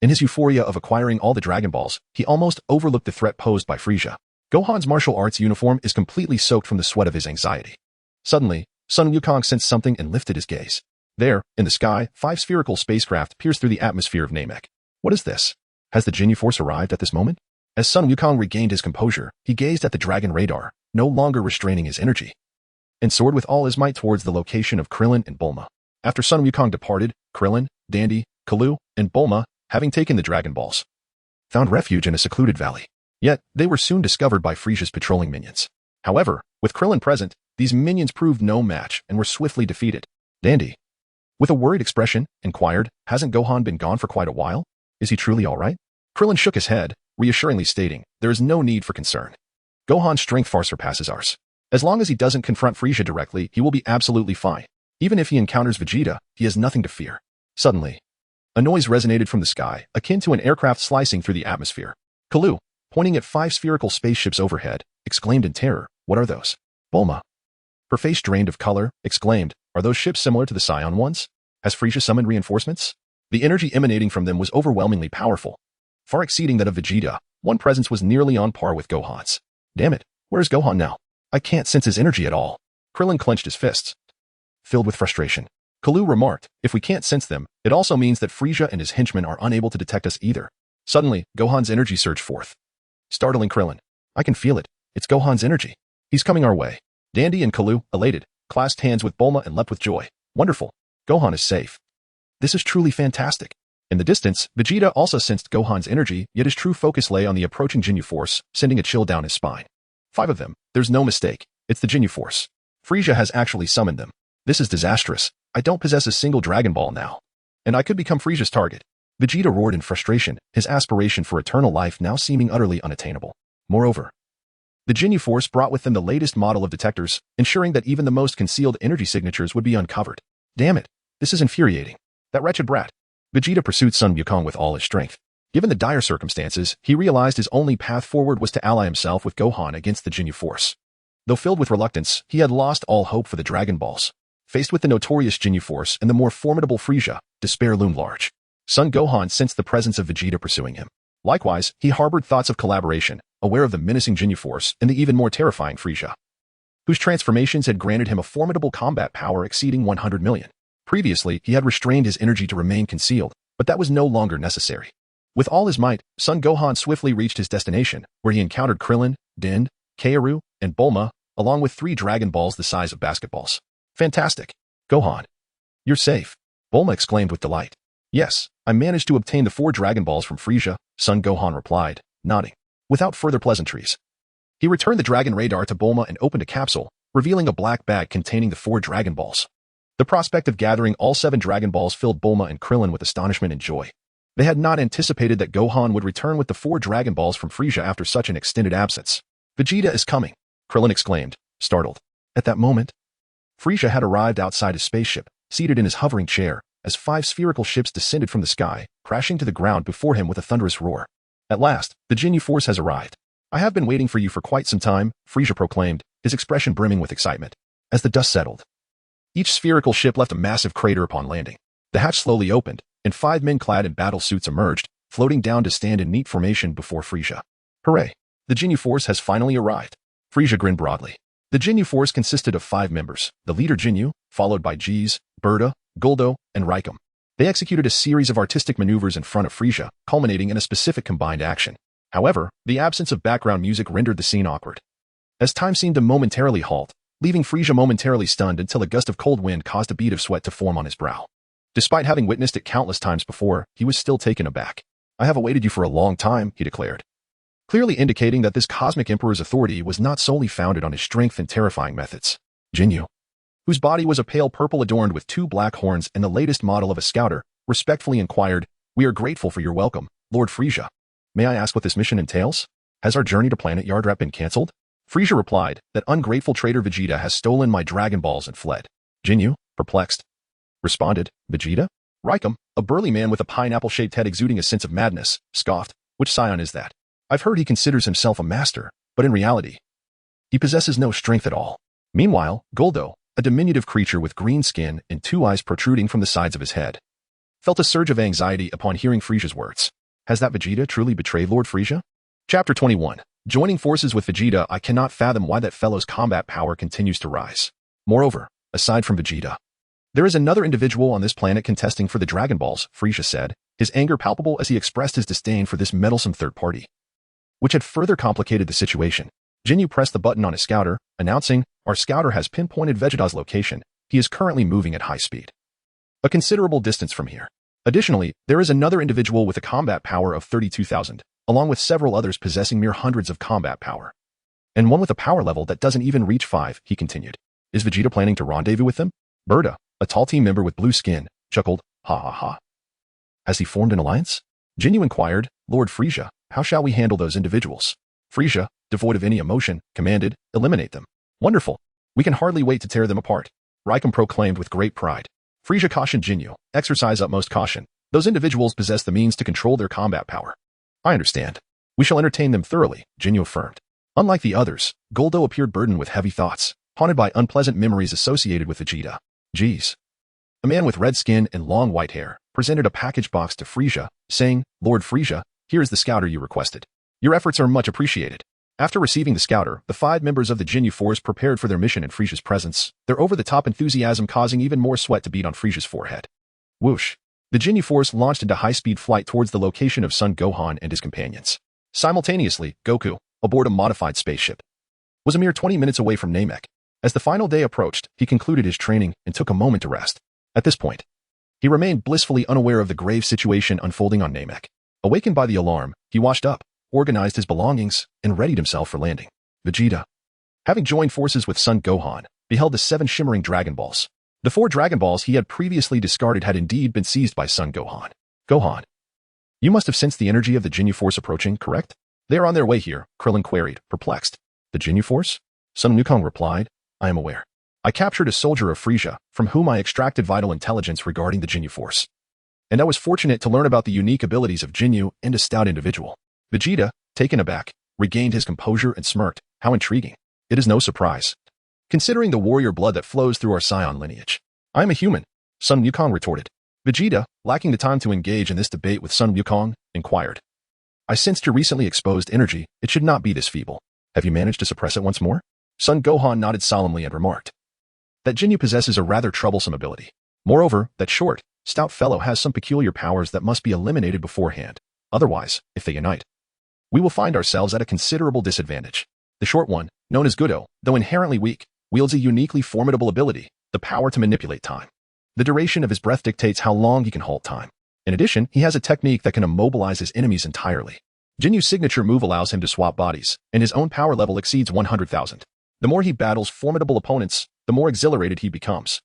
A: In his euphoria of acquiring all the Dragon Balls, he almost overlooked the threat posed by Frieza. Gohan's martial arts uniform is completely soaked from the sweat of his anxiety. Suddenly, Son Wukong sensed something and lifted his gaze. There, in the sky, 5 spherical spacecraft pierced through the atmosphere of Namek. What is this? Has the Ginyu Force arrived at this moment? As Son Wukong regained his composure, he gazed at the Dragon Radar, no longer restraining his energy, and soared with all his might towards the location of Krillin and Bulma. After Son Wukong departed, Krillin, Dandy, Kalu, and Bulma, having taken the Dragon Balls, found refuge in a secluded valley. Yet, they were soon discovered by Frieza's patrolling minions. However, with Krillin present, these minions proved no match and were swiftly defeated. Dandy, with a worried expression, inquired, hasn't Gohan been gone for quite a while? Is he truly all right? Krillin shook his head, reassuringly stating, there is no need for concern. Gohan's strength far surpasses ours. As long as he doesn't confront Frieza directly, he will be absolutely fine. Even if he encounters Vegeta, he has nothing to fear. Suddenly, a noise resonated from the sky, akin to an aircraft slicing through the atmosphere. Kalu, pointing at 5 spherical spaceships overhead, exclaimed in terror, what are those? Bulma, her face drained of color, exclaimed, are those ships similar to the Saiyan ones? Has Frieza summoned reinforcements? The energy emanating from them was overwhelmingly powerful, far exceeding that of Vegeta. One presence was nearly on par with Gohan's. Damn it, where's Gohan now? I can't sense his energy at all. Krillin clenched his fists, filled with frustration. Kalu remarked, if we can't sense them, it also means that Frieza and his henchmen are unable to detect us either. Suddenly, Gohan's energy surged forth, startling Krillin. I can feel it. It's Gohan's energy. He's coming our way. Dandy and Kalu, elated, clasped hands with Bulma and leapt with joy. Wonderful. Gohan is safe. This is truly fantastic. In the distance, Vegeta also sensed Gohan's energy, yet his true focus lay on the approaching Ginyu Force, sending a chill down his spine. 5 of them. There's no mistake. It's the Ginyu Force. Frieza has actually summoned them. This is disastrous. I don't possess a single Dragon Ball now, and I could become Frieza's target. Vegeta roared in frustration, his aspiration for eternal life now seeming utterly unattainable. Moreover, the Ginyu Force brought with them the latest model of detectors, ensuring that even the most concealed energy signatures would be uncovered. Damn it, this is infuriating. That wretched brat. Vegeta pursued Son Wukong with all his strength. Given the dire circumstances, he realized his only path forward was to ally himself with Gohan against the Ginyu Force. Though filled with reluctance, he had lost all hope for the Dragon Balls. Faced with the notorious Ginyu Force and the more formidable Frieza, despair loomed large. Son Gohan sensed the presence of Vegeta pursuing him. Likewise, he harbored thoughts of collaboration, aware of the menacing Ginyu Force and the even more terrifying Frieza, whose transformations had granted him a formidable combat power exceeding 100 million. Previously, he had restrained his energy to remain concealed, but that was no longer necessary. With all his might, Son Gohan swiftly reached his destination, where he encountered Krillin, Din, Kaoru, and Bulma, along with 3 Dragon Balls the size of basketballs. Fantastic. Gohan, you're safe. Bulma exclaimed with delight. Yes, I managed to obtain the 4 Dragon Balls from Frieza, Son Gohan replied, nodding. Without further pleasantries, he returned the Dragon Radar to Bulma and opened a capsule, revealing a black bag containing the 4 Dragon Balls. The prospect of gathering all 7 Dragon Balls filled Bulma and Krillin with astonishment and joy. They had not anticipated that Gohan would return with the 4 Dragon Balls from Frieza after such an extended absence. Vegeta is coming, Krillin exclaimed, startled. At that moment, Frieza had arrived outside his spaceship, seated in his hovering chair, as 5 spherical ships descended from the sky, crashing to the ground before him with a thunderous roar. At last, the Ginyu Force has arrived. I have been waiting for you for quite some time, Frieza proclaimed, his expression brimming with excitement. As the dust settled, each spherical ship left a massive crater upon landing. The hatch slowly opened, and 5 men clad in battle suits emerged, floating down to stand in neat formation before Frieza. Hooray! The Ginyu Force has finally arrived. Frieza grinned broadly. The Ginyu Force consisted of 5 members, the leader Ginyu, followed by Jeez, Berta, Guldo, and Raikum. They executed a series of artistic maneuvers in front of Frieza, culminating in a specific combined action. However, the absence of background music rendered the scene awkward, as time seemed to momentarily halt, leaving Frieza momentarily stunned until a gust of cold wind caused a bead of sweat to form on his brow. Despite having witnessed it countless times before, he was still taken aback. I have awaited you for a long time, he declared, clearly indicating that this cosmic emperor's authority was not solely founded on his strength and terrifying methods. Ginyu, whose body was a pale purple adorned with 2 black horns and the latest model of a scouter, respectfully inquired, "We are grateful for your welcome, Lord Frieza. May I ask what this mission entails? Has our journey to planet Yardrat been cancelled?" Frieza replied, "That ungrateful traitor Vegeta has stolen my Dragon Balls and fled." Ginyu, perplexed, responded, "Vegeta?" Raikum, a burly man with a pineapple-shaped head exuding a sense of madness, scoffed, "Which Saiyan is that? I've heard he considers himself a master, but in reality, he possesses no strength at all." Meanwhile, Guldo, a diminutive creature with green skin and 2 eyes protruding from the sides of his head, felt a surge of anxiety upon hearing Frieza's words. Has that Vegeta truly betrayed Lord Frieza? Chapter 21. Joining forces with Vegeta, I cannot fathom why that fellow's combat power continues to rise. Moreover, aside from Vegeta, there is another individual on this planet contesting for the Dragon Balls, Frieza said, his anger palpable as he expressed his disdain for this meddlesome third party, which had further complicated the situation. Ginyu pressed the button on his scouter, announcing, "Our scouter has pinpointed Vegeta's location. He is currently moving at high speed, a considerable distance from here. Additionally, there is another individual with a combat power of 32,000, along with several others possessing mere hundreds of combat power. And one with a power level that doesn't even reach 5, he continued. Is Vegeta planning to rendezvous with them?" Berta, a tall team member with blue skin, chuckled, "Ha ha ha. Has he formed an alliance?" Ginyu inquired, "Lord Frieza, how shall we handle those individuals?" Frieza, devoid of any emotion, commanded, "Eliminate them." "Wonderful. We can hardly wait to tear them apart," Raikum proclaimed with great pride. Frieza cautioned Ginyu, "Exercise utmost caution. Those individuals possess the means to control their combat power." "I understand. We shall entertain them thoroughly," Ginyu affirmed. Unlike the others, Guldo appeared burdened with heavy thoughts, haunted by unpleasant memories associated with Vegeta. Jeez. A man with red skin and long white hair presented a package box to Frieza, saying, "Lord Frieza, here is the scouter you requested. Your efforts are much appreciated." After receiving the scouter, the 5 members of the Ginyu Force prepared for their mission in Frieza's presence, their over-the-top enthusiasm causing even more sweat to bead on Frieza's forehead. Whoosh. The Ginyu Force launched into high-speed flight towards the location of Son Gohan and his companions. Simultaneously, Goku, aboard a modified spaceship, was a mere 20 minutes away from Namek. As the final day approached, he concluded his training and took a moment to rest. At this point, he remained blissfully unaware of the grave situation unfolding on Namek. Awakened by the alarm, he washed up, organized his belongings, and readied himself for landing. Vegeta, having joined forces with Son Gohan, beheld the 7 shimmering Dragon Balls. The 4 Dragon Balls he had previously discarded had indeed been seized by Son Gohan. "Gohan, you must have sensed the energy of the Ginyu Force approaching, correct?" "They are on their way here," Krillin queried, perplexed. "The Ginyu Force?" Son Wukong replied, "I am aware. I captured a soldier of Frieza, from whom I extracted vital intelligence regarding the Ginyu Force. And I was fortunate to learn about the unique abilities of Ginyu and a stout individual." Vegeta, taken aback, regained his composure and smirked. "How intriguing. It is no surprise, considering the warrior blood that flows through our Saiyan lineage." "I am a human," Son Wukong retorted. Vegeta, lacking the time to engage in this debate with Son Wukong, inquired, "I sensed your recently exposed energy. It should not be this feeble. Have you managed to suppress it once more?" Son Gohan nodded solemnly and remarked, "That Ginyu possesses a rather troublesome ability. Moreover, that short, stout fellow has some peculiar powers that must be eliminated beforehand. Otherwise, if they unite, we will find ourselves at a considerable disadvantage. The short one, known as Gudo, though inherently weak, wields a uniquely formidable ability, the power to manipulate time. The duration of his breath dictates how long he can halt time. In addition, he has a technique that can immobilize his enemies entirely. Jinyu's signature move allows him to swap bodies, and his own power level exceeds 100,000. The more he battles formidable opponents, the more exhilarated he becomes.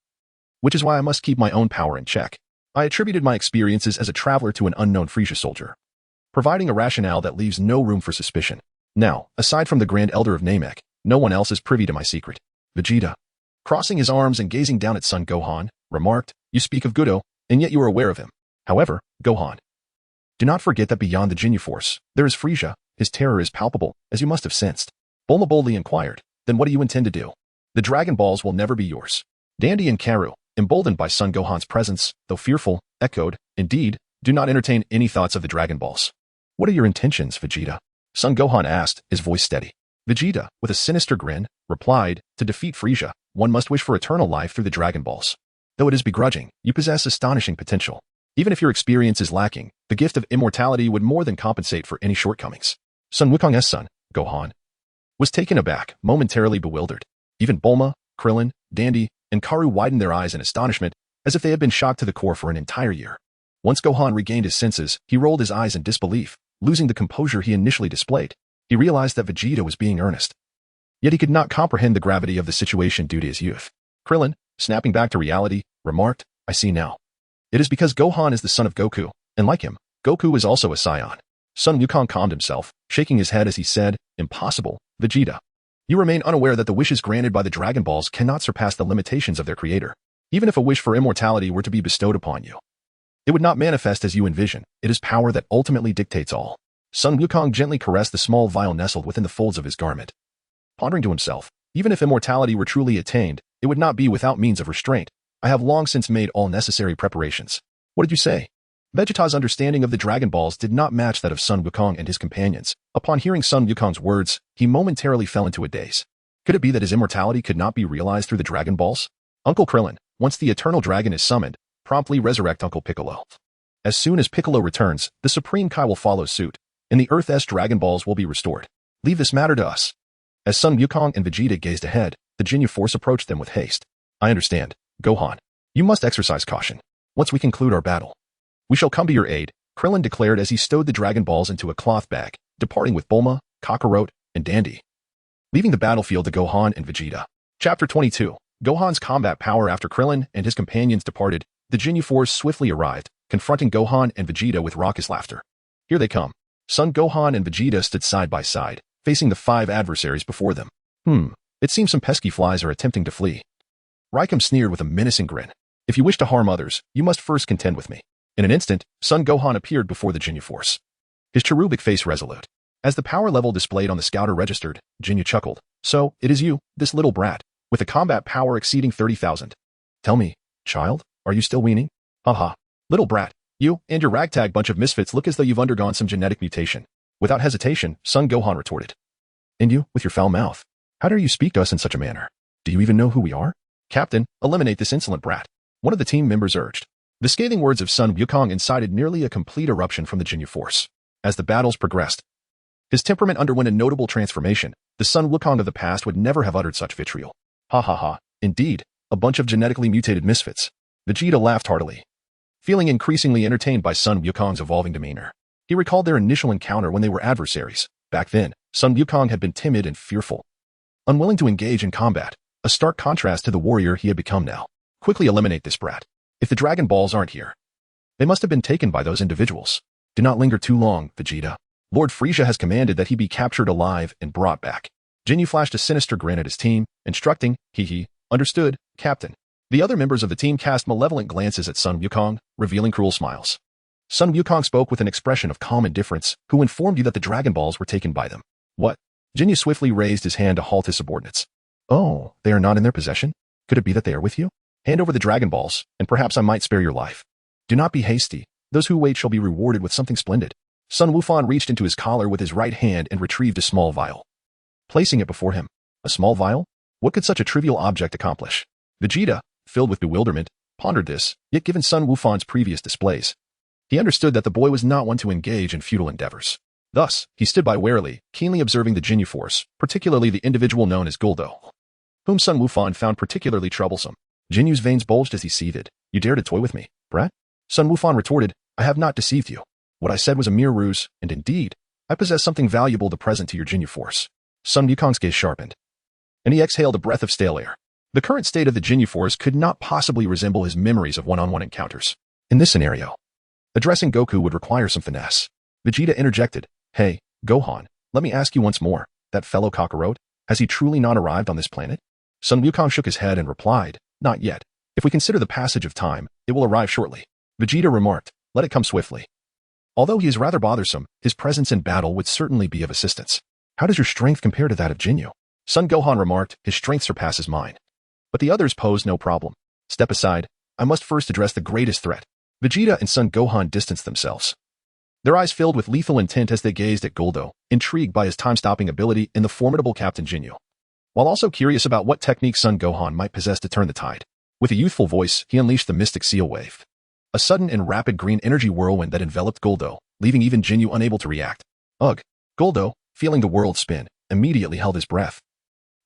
A: Which is why I must keep my own power in check. I attributed my experiences as a traveler to an unknown Frieza soldier, providing a rationale that leaves no room for suspicion. Now, aside from the Grand Elder of Namek, no one else is privy to my secret." Vegeta, crossing his arms and gazing down at Son Gohan, remarked, "You speak of Gudo, and yet you are aware of him. However, Gohan, do not forget that beyond the Ginyu Force, there is Frieza. His terror is palpable, as you must have sensed. Bulma boldly inquired, then what do you intend to do? The Dragon Balls will never be yours. Dandy and Karu, emboldened by Son Gohan's presence, though fearful, echoed, indeed, do not entertain any thoughts of the Dragon Balls. What are your intentions, Vegeta? Son Gohan asked, his voice steady. Vegeta, with a sinister grin, replied, to defeat Frieza, one must wish for eternal life through the Dragon Balls. Though it is begrudging, you possess astonishing potential. Even if your experience is lacking, the gift of immortality would more than compensate for any shortcomings. Son Wukong's son, Gohan, was taken aback, momentarily bewildered. Even Bulma, Krillin, Dandy, and Karu widened their eyes in astonishment, as if they had been shocked to the core for an entire year. Once Gohan regained his senses, he rolled his eyes in disbelief, losing the composure he initially displayed. He realized that Vegeta was being earnest. Yet he could not comprehend the gravity of the situation due to his youth. Krillin, snapping back to reality, remarked, I see now. It is because Gohan is the son of Goku, and like him, Goku is also a Saiyan. Son Wukong calmed himself, shaking his head as he said, impossible, Vegeta. You remain unaware that the wishes granted by the Dragon Balls cannot surpass the limitations of their creator. Even if a wish for immortality were to be bestowed upon you, it would not manifest as you envision. It is power that ultimately dictates all. Son Wukong gently caressed the small vial nestled within the folds of his garment. Pondering to himself, even if immortality were truly attained, it would not be without means of restraint. I have long since made all necessary preparations. What did you say? Vegeta's understanding of the Dragon Balls did not match that of Son Wukong and his companions. Upon hearing Son Wukong's words, he momentarily fell into a daze. Could it be that his immortality could not be realized through the Dragon Balls? Uncle Krillin, once the Eternal Dragon is summoned, promptly resurrect Uncle Piccolo. As soon as Piccolo returns, the Supreme Kai will follow suit, and the Earth's Dragon Balls will be restored. Leave this matter to us. As Son Wukong and Vegeta gazed ahead, the Ginyu Force approached them with haste. I understand, Gohan. You must exercise caution. Once we conclude our battle, we shall come to your aid, Krillin declared as he stowed the Dragon Balls into a cloth bag, departing with Bulma, Kakarot, and Dandy, leaving the battlefield to Gohan and Vegeta. Chapter 22. Gohan's combat power. After Krillin and his companions departed, the Ginyu Force swiftly arrived, confronting Gohan and Vegeta with raucous laughter. Here they come. Son Gohan and Vegeta stood side by side, facing the 5 adversaries before them. It seems some pesky flies are attempting to flee. Raikum sneered with a menacing grin. If you wish to harm others, you must first contend with me. In an instant, Son Gohan appeared before the Ginyu Force, his cherubic face resolute. As the power level displayed on the scouter registered, Ginyu chuckled. So, it is you, this little brat, with a combat power exceeding 30,000. Tell me, child, are you still weaning? Haha. Little brat, you and your ragtag bunch of misfits look as though you've undergone some genetic mutation. Without hesitation, Son Gohan retorted. And you, with your foul mouth, how dare you speak to us in such a manner? Do you even know who we are? Captain, eliminate this insolent brat, one of the team members urged. The scathing words of Son Wukong incited nearly a complete eruption from the Ginyu Force. As the battles progressed, his temperament underwent a notable transformation. The Son Wukong of the past would never have uttered such vitriol. Ha ha ha, indeed, a bunch of genetically mutated misfits. Vegeta laughed heartily, feeling increasingly entertained by Son Wukong's evolving demeanor. He recalled their initial encounter when they were adversaries. Back then, Son Wukong had been timid and fearful, unwilling to engage in combat, a stark contrast to the warrior he had become now. Quickly eliminate this brat. If the Dragon Balls aren't here, they must have been taken by those individuals. Do not linger too long, Vegeta. Lord Frieza has commanded that he be captured alive and brought back. Ginyu flashed a sinister grin at his team, instructing, hee, understood, Captain. The other members of the team cast malevolent glances at Son Wukong, revealing cruel smiles. Son Wukong spoke with an expression of calm indifference, who informed you that the Dragon Balls were taken by them. What? Ginyu swiftly raised his hand to halt his subordinates. Oh, they are not in their possession? Could it be that they are with you? Hand over the Dragon Balls, and perhaps I might spare your life. Do not be hasty. Those who wait shall be rewarded with something splendid. Son Wufan reached into his collar with his right hand and retrieved a small vial, placing it before him. A small vial? What could such a trivial object accomplish? Vegeta, filled with bewilderment, pondered this, yet given Son Wufan's previous displays, he understood that the boy was not one to engage in futile endeavors. Thus, he stood by warily, keenly observing the Ginyu Force, particularly the individual known as Guldo, whom Son Wufan found particularly troublesome. Jinyu's veins bulged as he seethed. You dare to toy with me, brat? Son Wufan retorted, I have not deceived you. What I said was a mere ruse, and indeed, I possess something valuable to present to your Ginyu Force. Son Wukong's gaze sharpened, and he exhaled a breath of stale air. The current state of the Ginyu Force could not possibly resemble his memories of one-on-one encounters. In this scenario, addressing Goku would require some finesse. Vegeta interjected, Hey, Gohan, let me ask you once more, that fellow Kakarot, has he truly not arrived on this planet? Son Wukong shook his head and replied, Not yet. If we consider the passage of time, it will arrive shortly. Vegeta remarked, let it come swiftly. Although he is rather bothersome, his presence in battle would certainly be of assistance. How does your strength compare to that of Jinyu? Son Gohan remarked, his strength surpasses mine. But the others pose no problem. Step aside, I must first address the greatest threat. Vegeta and Son Gohan distanced themselves. Their eyes filled with lethal intent as they gazed at Guldo, intrigued by his time-stopping ability in the formidable Captain Jinyu, while also curious about what technique Son Gohan might possess to turn the tide. With a youthful voice, he unleashed the Mystic Seal Wave, a sudden and rapid green energy whirlwind that enveloped Guldo, leaving even Jinyu unable to react. Ugh! Guldo, feeling the world spin, immediately held his breath.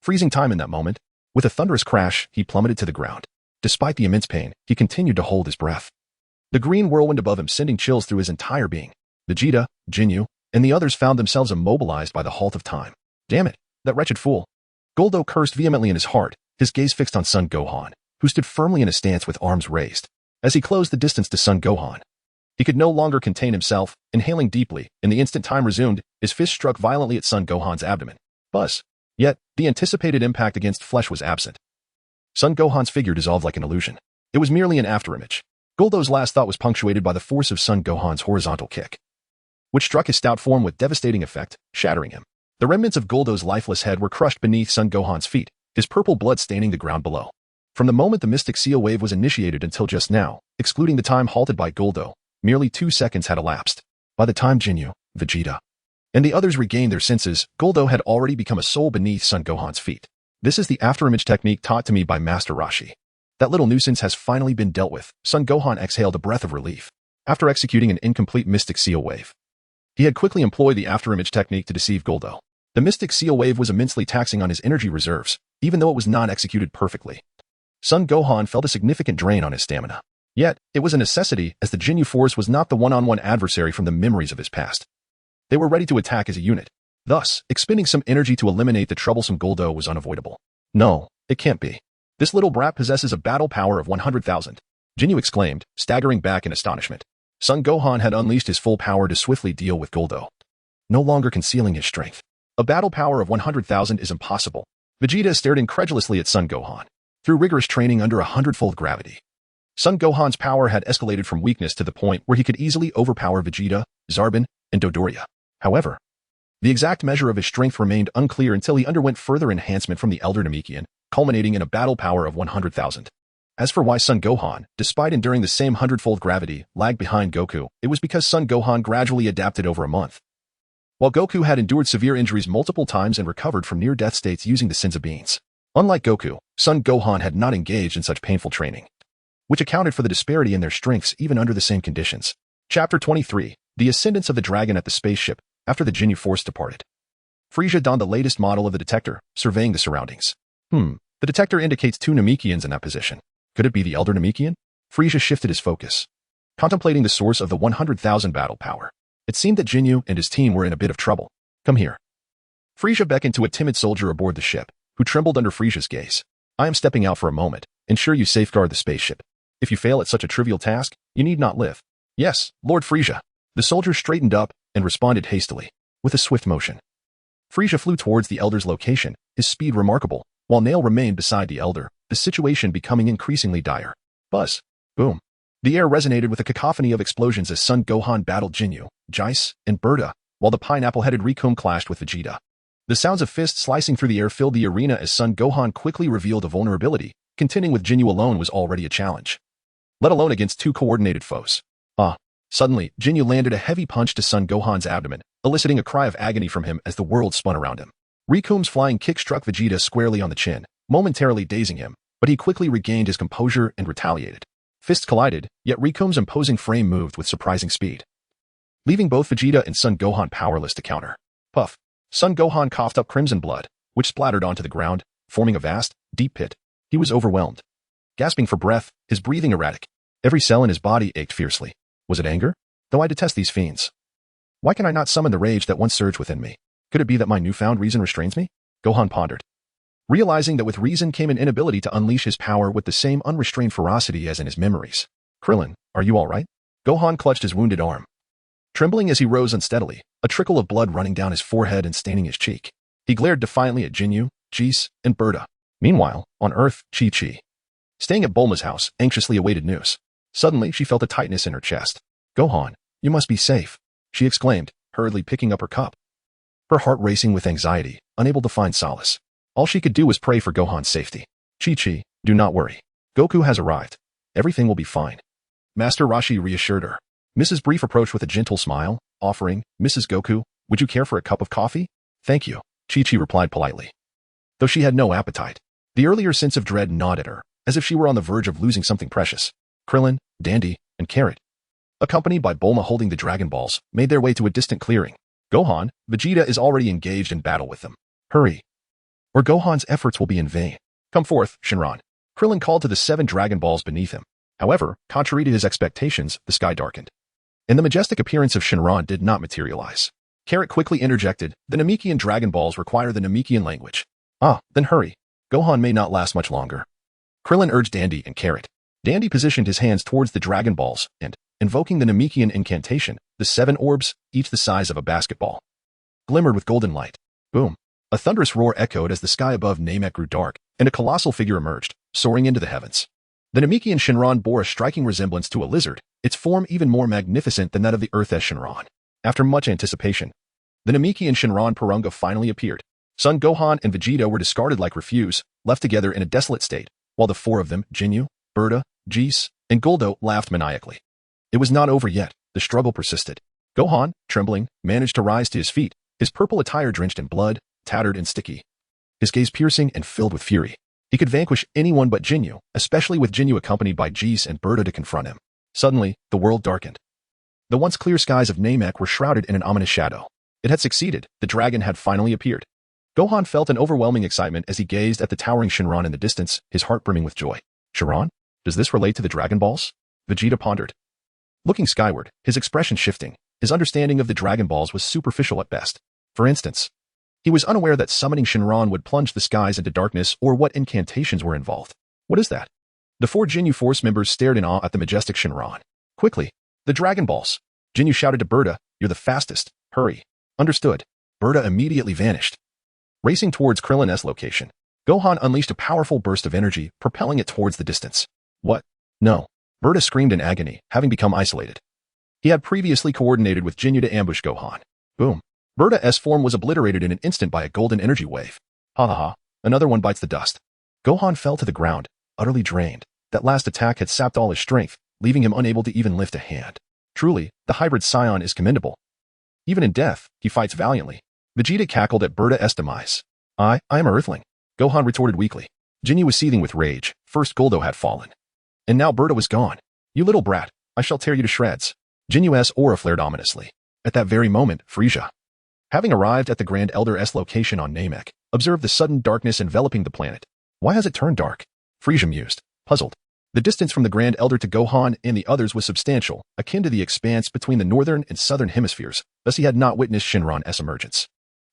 A: Freezing time in that moment, with a thunderous crash, he plummeted to the ground. Despite the immense pain, he continued to hold his breath. The green whirlwind above him sending chills through his entire being. Vegeta, Jinyu, and the others found themselves immobilized by the halt of time. Damn it, that wretched fool. Guldo cursed vehemently in his heart, his gaze fixed on Son Gohan, who stood firmly in a stance with arms raised. As he closed the distance to Son Gohan, he could no longer contain himself, inhaling deeply. In the instant time resumed, his fist struck violently at Son Gohan's abdomen. Buzz. Yet, the anticipated impact against flesh was absent. Son Gohan's figure dissolved like an illusion. It was merely an afterimage. Guldo's last thought was punctuated by the force of Son Gohan's horizontal kick, which struck his stout form with devastating effect, shattering him. The remnants of Guldo's lifeless head were crushed beneath Son Gohan's feet, his purple blood staining the ground below. From the moment the Mystic Seal Wave was initiated until just now, excluding the time halted by Guldo, merely 2 seconds had elapsed. By the time Jinyu, Vegeta, and the others regained their senses, Guldo had already become a soul beneath Son Gohan's feet. This is the afterimage technique taught to me by Master Roshi. That little nuisance has finally been dealt with. Son Gohan exhaled a breath of relief. After executing an incomplete Mystic Seal Wave, he had quickly employed the afterimage technique to deceive Guldo. The Mystic Seal Wave was immensely taxing on his energy reserves, even though it was not executed perfectly. Son Gohan felt a significant drain on his stamina. Yet, it was a necessity as the Jinyu Force was not the one-on-one adversary from the memories of his past. They were ready to attack as a unit. Thus, expending some energy to eliminate the troublesome Guldo was unavoidable. No, it can't be. This little brat possesses a battle power of 100,000. Jinyu exclaimed, staggering back in astonishment. Son Gohan had unleashed his full power to swiftly deal with Guldo, no longer concealing his strength. A battle power of 100,000 is impossible. Vegeta stared incredulously at Son Gohan. Through rigorous training under 100-fold gravity, Son Gohan's power had escalated from weakness to the point where he could easily overpower Vegeta, Zarbin, and Dodoria. However, the exact measure of his strength remained unclear until he underwent further enhancement from the Elder Namekian, culminating in a battle power of 100,000. As for why Son Gohan, despite enduring the same 100-fold gravity, lagged behind Goku, it was because Son Gohan gradually adapted over a month. While Goku had endured severe injuries multiple times and recovered from near-death states using the Senzu Beans. Unlike Goku, Son Gohan had not engaged in such painful training, which accounted for the disparity in their strengths even under the same conditions. Chapter 23, The Ascendance of the Dragon at the Spaceship, after the Jinyu Force departed. Frieza donned the latest model of the detector, surveying the surroundings. The detector indicates 2 Namekians in that position. Could it be the Elder Namekian? Frieza shifted his focus, contemplating the source of the 100,000 battle power. It seemed that Jinyu and his team were in a bit of trouble. Come here. Frieza beckoned to a timid soldier aboard the ship, who trembled under Frieza's gaze. I am stepping out for a moment. Ensure you safeguard the spaceship. If you fail at such a trivial task, you need not live. Yes, Lord Frieza. The soldier straightened up and responded hastily, with a swift motion. Frieza flew towards the Elder's location, his speed remarkable, while Nail remained beside the Elder, the situation becoming increasingly dire. Buzz. Boom. The air resonated with a cacophony of explosions as Son Gohan battled Jinyu, Jeice, and Berta, while the pineapple-headed Rikum clashed with Vegeta. The sounds of fists slicing through the air filled the arena as Son Gohan quickly revealed a vulnerability. Contending with Jinyu alone was already a challenge, let alone against 2 coordinated foes. Suddenly, Jinyu landed a heavy punch to Son Gohan's abdomen, eliciting a cry of agony from him as the world spun around him. Rikum's flying kick struck Vegeta squarely on the chin, momentarily dazing him, but he quickly regained his composure and retaliated. Fists collided, yet Rikum's imposing frame moved with surprising speed, leaving both Vegeta and Son Gohan powerless to counter. Puff. Son Gohan coughed up crimson blood, which splattered onto the ground, forming a vast, deep pit. He was overwhelmed. Gasping for breath, his breathing erratic. Every cell in his body ached fiercely. Was it anger? Though I detest these fiends. Why can I not summon the rage that once surged within me? Could it be that my newfound reason restrains me? Gohan pondered, realizing that with reason came an inability to unleash his power with the same unrestrained ferocity as in his memories. Krillin, are you all right? Gohan clutched his wounded arm, trembling as he rose unsteadily, a trickle of blood running down his forehead and staining his cheek. He glared defiantly at Jinyu, Jeice, and Berta. Meanwhile, on Earth, Chi-Chi, staying at Bulma's house, anxiously awaited news. Suddenly, she felt a tightness in her chest. Gohan, you must be safe, she exclaimed, hurriedly picking up her cup. Her heart racing with anxiety, unable to find solace. All she could do was pray for Gohan's safety. Chi-Chi, do not worry. Goku has arrived. Everything will be fine. Master Roshi reassured her. Mrs. Brief approached with a gentle smile, offering, Mrs. Goku, would you care for a cup of coffee? Thank you, Chi-Chi replied politely. Though she had no appetite, the earlier sense of dread gnawed at her, as if she were on the verge of losing something precious. Krillin, Dandy, and Carrot, accompanied by Bulma holding the Dragon Balls, made their way to a distant clearing. Gohan, Vegeta is already engaged in battle with them. Hurry, or Gohan's efforts will be in vain. Come forth, Shenron. Krillin called to the 7 Dragon Balls beneath him. However, contrary to his expectations, the sky darkened, and the majestic appearance of Shenron did not materialize. Carrot quickly interjected, the Namekian Dragon Balls require the Namekian language. Ah, then hurry. Gohan may not last much longer. Krillin urged Dandy and Carrot. Dandy positioned his hands towards the Dragon Balls and, invoking the Namekian incantation, the 7 orbs, each the size of a basketball, glimmered with golden light. Boom. A thunderous roar echoed as the sky above Namek grew dark, and a colossal figure emerged, soaring into the heavens. The Namekian Shenron bore a striking resemblance to a lizard, its form even more magnificent than that of the Earth-S Shenron. After much anticipation, the Namekian Shenron Porunga finally appeared. Son Gohan and Vegeta were discarded like refuse, left together in a desolate state, while the 4 of them, Jinyu, Berta, Jis, and Guldo, laughed maniacally. It was not over yet. The struggle persisted. Gohan, trembling, managed to rise to his feet, his purple attire drenched in blood, tattered and sticky, his gaze piercing and filled with fury. He could vanquish anyone but Jinyu, especially with Jinyu accompanied by Jis and Berta to confront him. Suddenly, the world darkened. The once clear skies of Namek were shrouded in an ominous shadow. It had succeeded. The dragon had finally appeared. Gohan felt an overwhelming excitement as he gazed at the towering Shenron in the distance, his heart brimming with joy. Shenron? Does this relate to the Dragon Balls? Vegeta pondered. Looking skyward, his expression shifting, his understanding of the Dragon Balls was superficial at best. For instance, he was unaware that summoning Shenron would plunge the skies into darkness or what incantations were involved. What is that? The 4 Jinyu Force members stared in awe at the majestic Shenron. Quickly, the Dragon Balls. Jinyu shouted to Berta, you're the fastest. Hurry. Understood. Berta immediately vanished. Racing towards Krillin-S location, Gohan unleashed a powerful burst of energy, propelling it towards the distance. What? No. Berta screamed in agony, having become isolated. He had previously coordinated with Jinyu to ambush Gohan. Boom. Berta's form was obliterated in an instant by a golden energy wave. Ha ha ha. Another one bites the dust. Gohan fell to the ground, utterly drained. That last attack had sapped all his strength, leaving him unable to even lift a hand. Truly, the hybrid Saiyan is commendable. Even in death, he fights valiantly. Vegeta cackled at Berta's demise. I am an Earthling. Gohan retorted weakly. Jinyu was seething with rage. First Guldo had fallen, and now Berta was gone. You little brat, I shall tear you to shreds. Jinyu's aura flared ominously. At that very moment, Frieza, having arrived at the Grand Elder's location on Namek, observed the sudden darkness enveloping the planet. Why has it turned dark? Frieza mused, puzzled. The distance from the Grand Elder to Gohan and the others was substantial, akin to the expanse between the northern and southern hemispheres, thus he had not witnessed Shenron's emergence.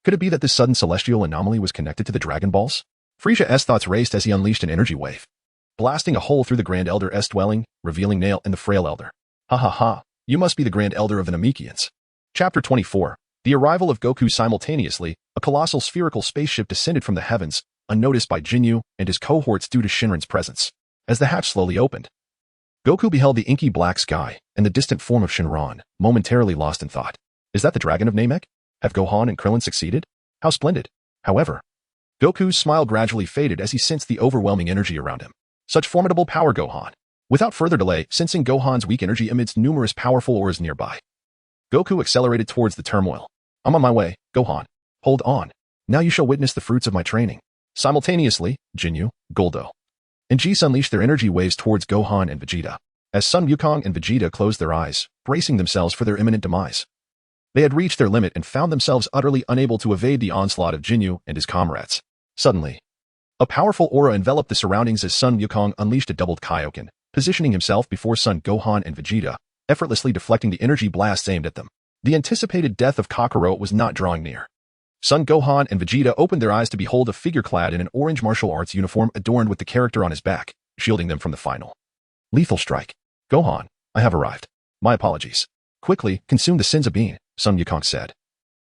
A: Could it be that this sudden celestial anomaly was connected to the Dragon Balls? Frieza's thoughts raced as he unleashed an energy wave, blasting a hole through the Grand Elder's dwelling, revealing Nail and the Frail Elder. Ha ha ha, you must be the Grand Elder of the Namekians. Chapter 24. The arrival of Goku. Simultaneously, a colossal spherical spaceship descended from the heavens, unnoticed by Jinyu and his cohorts due to Shinran's presence. As the hatch slowly opened, Goku beheld the inky black sky and the distant form of Shenron, momentarily lost in thought. Is that the dragon of Namek? Have Gohan and Krillin succeeded? How splendid. However, Goku's smile gradually faded as he sensed the overwhelming energy around him. Such formidable power, Gohan. Without further delay, sensing Gohan's weak energy amidst numerous powerful auras nearby, Goku accelerated towards the turmoil. I'm on my way, Gohan. Hold on. Now you shall witness the fruits of my training. Simultaneously, Jinyu, Guldo, and Jis unleashed their energy waves towards Gohan and Vegeta. As Son Wukong and Vegeta closed their eyes, bracing themselves for their imminent demise, they had reached their limit and found themselves utterly unable to evade the onslaught of Jinyu and his comrades. Suddenly, a powerful aura enveloped the surroundings as Son Wukong unleashed a doubled Kaioken, positioning himself before Son Gohan and Vegeta, effortlessly deflecting the energy blasts aimed at them. The anticipated death of Kakarot was not drawing near. Son Gohan and Vegeta opened their eyes to behold a figure clad in an orange martial arts uniform adorned with the character on his back, shielding them from the final lethal strike. Gohan, I have arrived. My apologies. Quickly, consume the Senzu bean, Son Wukong said.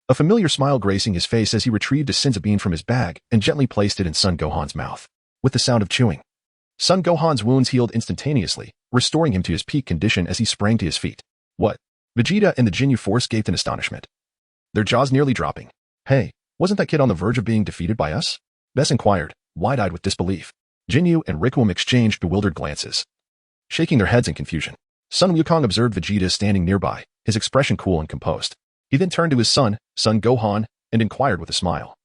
A: A familiar smile gracing his face as he retrieved a Senzu bean from his bag and gently placed it in Son Gohan's mouth. With the sound of chewing, Son Gohan's wounds healed instantaneously, restoring him to his peak condition as he sprang to his feet. What? Vegeta and the Ginyu Force gaped in astonishment, their jaws nearly dropping. Hey, wasn't that kid on the verge of being defeated by us? Bess inquired, wide-eyed with disbelief. Ginyu and Riku exchanged bewildered glances, shaking their heads in confusion. Son Wukong observed Vegeta standing nearby, his expression cool and composed. He then turned to his son, Son Gohan, and inquired with a smile.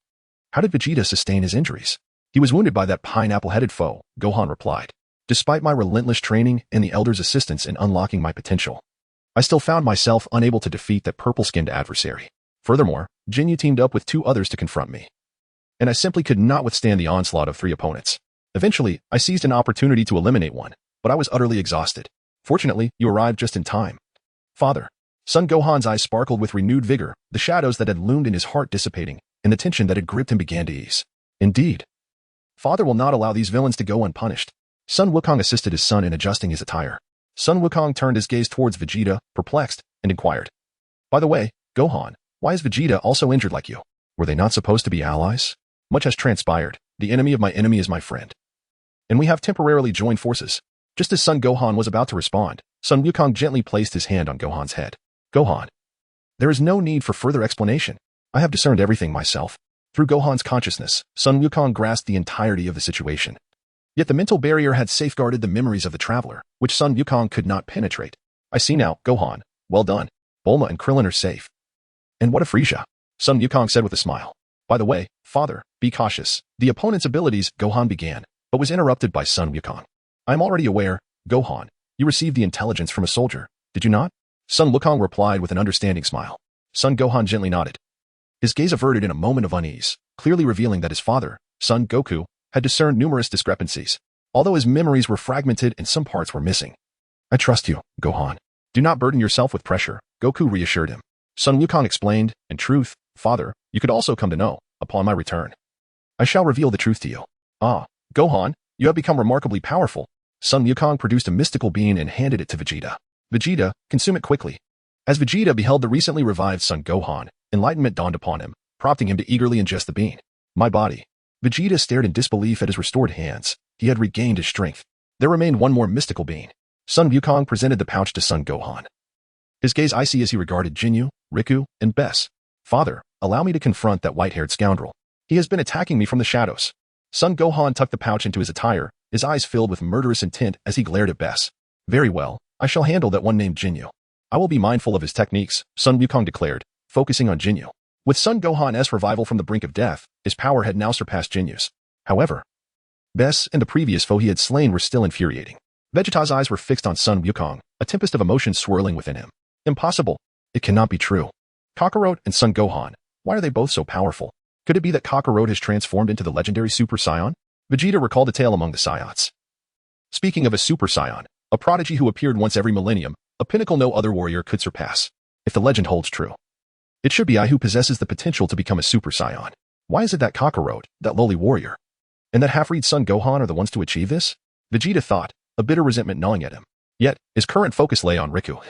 A: How did Vegeta sustain his injuries? He was wounded by that pineapple-headed foe, Gohan replied. Despite my relentless training and the Elder's assistance in unlocking my potential, I still found myself unable to defeat that purple-skinned adversary. Furthermore, Ginyu teamed up with 2 others to confront me, and I simply could not withstand the onslaught of 3 opponents. Eventually, I seized an opportunity to eliminate one, but I was utterly exhausted. Fortunately, you arrived just in time. Father. Son Gohan's eyes sparkled with renewed vigor, the shadows that had loomed in his heart dissipating, and the tension that had gripped him began to ease. Indeed. Father will not allow these villains to go unpunished. Son Wukong assisted his son in adjusting his attire. Son Wukong turned his gaze towards Vegeta, perplexed, and inquired. By the way, Gohan, why is Vegeta also injured like you? Were they not supposed to be allies? Much has transpired. The enemy of my enemy is my friend, and we have temporarily joined forces. Just as Son Gohan was about to respond, Son Wukong gently placed his hand on Gohan's head. Gohan. There is no need for further explanation. I have discerned everything myself. Through Gohan's consciousness, Son Wukong grasped the entirety of the situation. Yet the mental barrier had safeguarded the memories of the traveler, which Son Wukong could not penetrate. I see now, Gohan. Well done. Bulma and Krillin are safe. And what of Frieza? Son Wukong said with a smile. By the way, Father, be cautious. The opponent's abilities, Gohan began, but was interrupted by Son Wukong. I am already aware, Gohan. You received the intelligence from a soldier, did you not? Son Wukong replied with an understanding smile. Son Gohan gently nodded, his gaze averted in a moment of unease, clearly revealing that his father, Son Goku, had discerned numerous discrepancies, although his memories were fragmented and some parts were missing. I trust you, Gohan. Do not burden yourself with pressure, Goku reassured him. Son Wukong explained, in truth, Father, you could also come to know, upon my return. I shall reveal the truth to you. Ah, Gohan, you have become remarkably powerful. Son Wukong produced a mystical bean and handed it to Vegeta. Vegeta, consume it quickly. As Vegeta beheld the recently revived Son Gohan, enlightenment dawned upon him, prompting him to eagerly ingest the bean. My body. Vegeta stared in disbelief at his restored hands. He had regained his strength. There remained one more mystical bean. Son Wukong presented the pouch to Son Gohan, his gaze icy as he regarded Ginyu, Riku, and Bess. Father, allow me to confront that white-haired scoundrel. He has been attacking me from the shadows. Son Gohan tucked the pouch into his attire, his eyes filled with murderous intent as he glared at Bess. Very well, I shall handle that one named Ginyu. I will be mindful of his techniques, Son Wukong declared, focusing on Ginyu. With Son Gohan's revival from the brink of death, his power had now surpassed Jinyu's. However, Bess and the previous foe he had slain were still infuriating. Vegeta's eyes were fixed on Son Wukong, a tempest of emotion swirling within him. Impossible. It cannot be true. Kakarot and Son Gohan, why are they both so powerful? Could it be that Kakarot has transformed into the legendary Super Saiyan? Vegeta recalled a tale among the Saiyans. Speaking of a Super Saiyan, a prodigy who appeared once every millennium, a pinnacle no other warrior could surpass. If the legend holds true, it should be I who possesses the potential to become a Super Saiyan. Why is it that Kakarot, that lowly warrior, and that half-breed Son Gohan are the ones to achieve this? Vegeta thought, a bitter resentment gnawing at him. Yet, his current focus lay on Riku,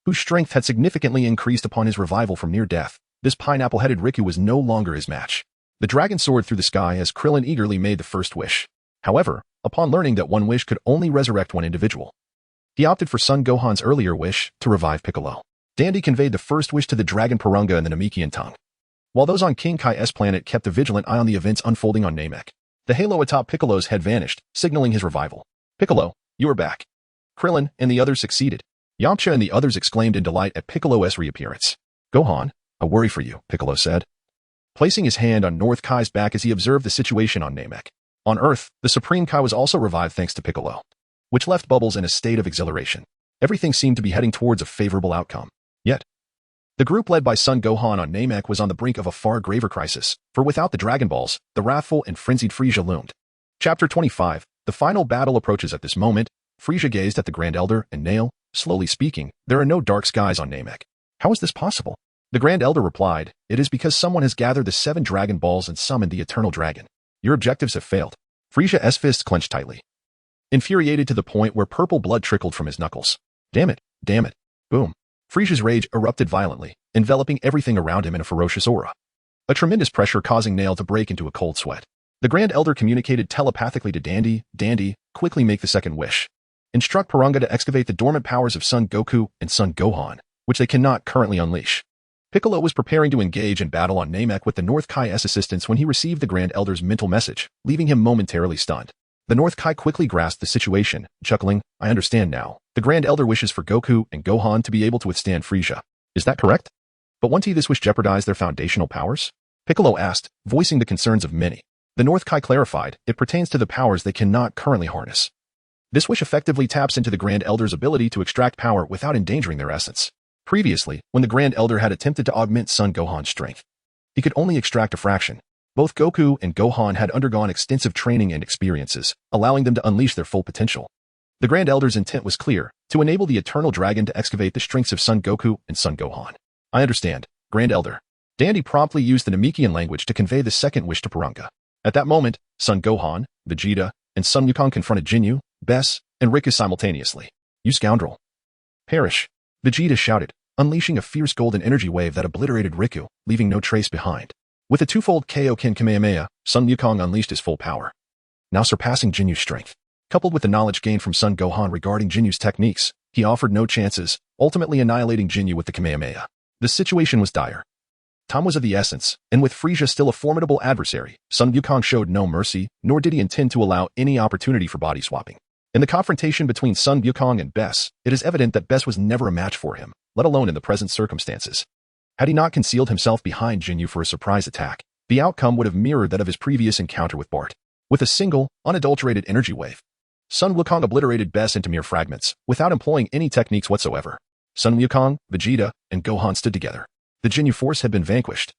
A: whose strength had significantly increased upon his revival from near death. This pineapple-headed Riku was no longer his match. The dragon soared through the sky as Krillin eagerly made the first wish. However, upon learning that one wish could only resurrect one individual, he opted for Son Gohan's earlier wish to revive Piccolo. Dandy conveyed the first wish to the dragon Purunga in the Namekian tongue, while those on King Kai's planet kept a vigilant eye on the events unfolding on Namek. The halo atop Piccolo's head vanished, signaling his revival. Piccolo, you are back. Krillin and the others succeeded. Yamcha and the others exclaimed in delight at Piccolo's reappearance. Gohan, I worry for you, Piccolo said, placing his hand on North Kai's back as he observed the situation on Namek. On Earth, the Supreme Kai was also revived thanks to Piccolo, which left Bubbles in a state of exhilaration. Everything seemed to be heading towards a favorable outcome. Yet, the group led by Son Gohan on Namek was on the brink of a far graver crisis, for without the Dragon Balls, the wrathful and frenzied Frieza loomed. Chapter 25. The final battle approaches. At this moment, Frieza gazed at the Grand Elder and Nail, slowly speaking, there are no dark skies on Namek. How is this possible? The Grand Elder replied, it is because someone has gathered the 7 Dragon Balls and summoned the Eternal Dragon. Your objectives have failed. Frieza's fists clenched tightly, infuriated to the point where purple blood trickled from his knuckles. Damn it, damn it. Boom. Frieza's rage erupted violently, enveloping everything around him in a ferocious aura. A tremendous pressure causing Nail to break into a cold sweat. The Grand Elder communicated telepathically to Dandy, Dandy, quickly make the second wish. Instruct Purunga to excavate the dormant powers of Son Goku and Son Gohan, which they cannot currently unleash. Piccolo was preparing to engage in battle on Namek with the North Kai's assistance when he received the Grand Elder's mental message, leaving him momentarily stunned. The North Kai quickly grasped the situation, chuckling, "I understand now. The Grand Elder wishes for Goku and Gohan to be able to withstand Frieza. Is that correct? But won't this wish jeopardize their foundational powers?" Piccolo asked, voicing the concerns of many. The North Kai clarified, it pertains to the powers they cannot currently harness. This wish effectively taps into the Grand Elder's ability to extract power without endangering their essence. Previously, when the Grand Elder had attempted to augment Son Gohan's strength, he could only extract a fraction. Both Goku and Gohan had undergone extensive training and experiences, allowing them to unleash their full potential. The Grand Elder's intent was clear, to enable the Eternal Dragon to excavate the strengths of Son Goku and Son Gohan. "I understand, Grand Elder." Dandy promptly used the Namekian language to convey the second wish to Purunga. At that moment, Son Gohan, Vegeta, and Son Wukong confronted Jinyu, Bess, and Riku simultaneously. "You scoundrel! Perish!" Vegeta shouted, unleashing a fierce golden energy wave that obliterated Riku, leaving no trace behind. With a twofold Kaioken Kamehameha, Son Wukong unleashed his full power, now surpassing Jinyu's strength. Coupled with the knowledge gained from Son Gohan regarding Jinyu's techniques, he offered no chances, ultimately annihilating Jinyu with the Kamehameha. The situation was dire. Time was of the essence, and with Frieza still a formidable adversary, Son Wukong showed no mercy, nor did he intend to allow any opportunity for body swapping. In the confrontation between Son Wukong and Bess, it is evident that Bess was never a match for him, let alone in the present circumstances. Had he not concealed himself behind Jinyu for a surprise attack, the outcome would have mirrored that of his previous encounter with Bart. With a single, unadulterated energy wave, Son Wukong obliterated Bess into mere fragments, without employing any techniques whatsoever. Son Wukong, Vegeta, and Gohan stood together. The Jinyu force had been vanquished,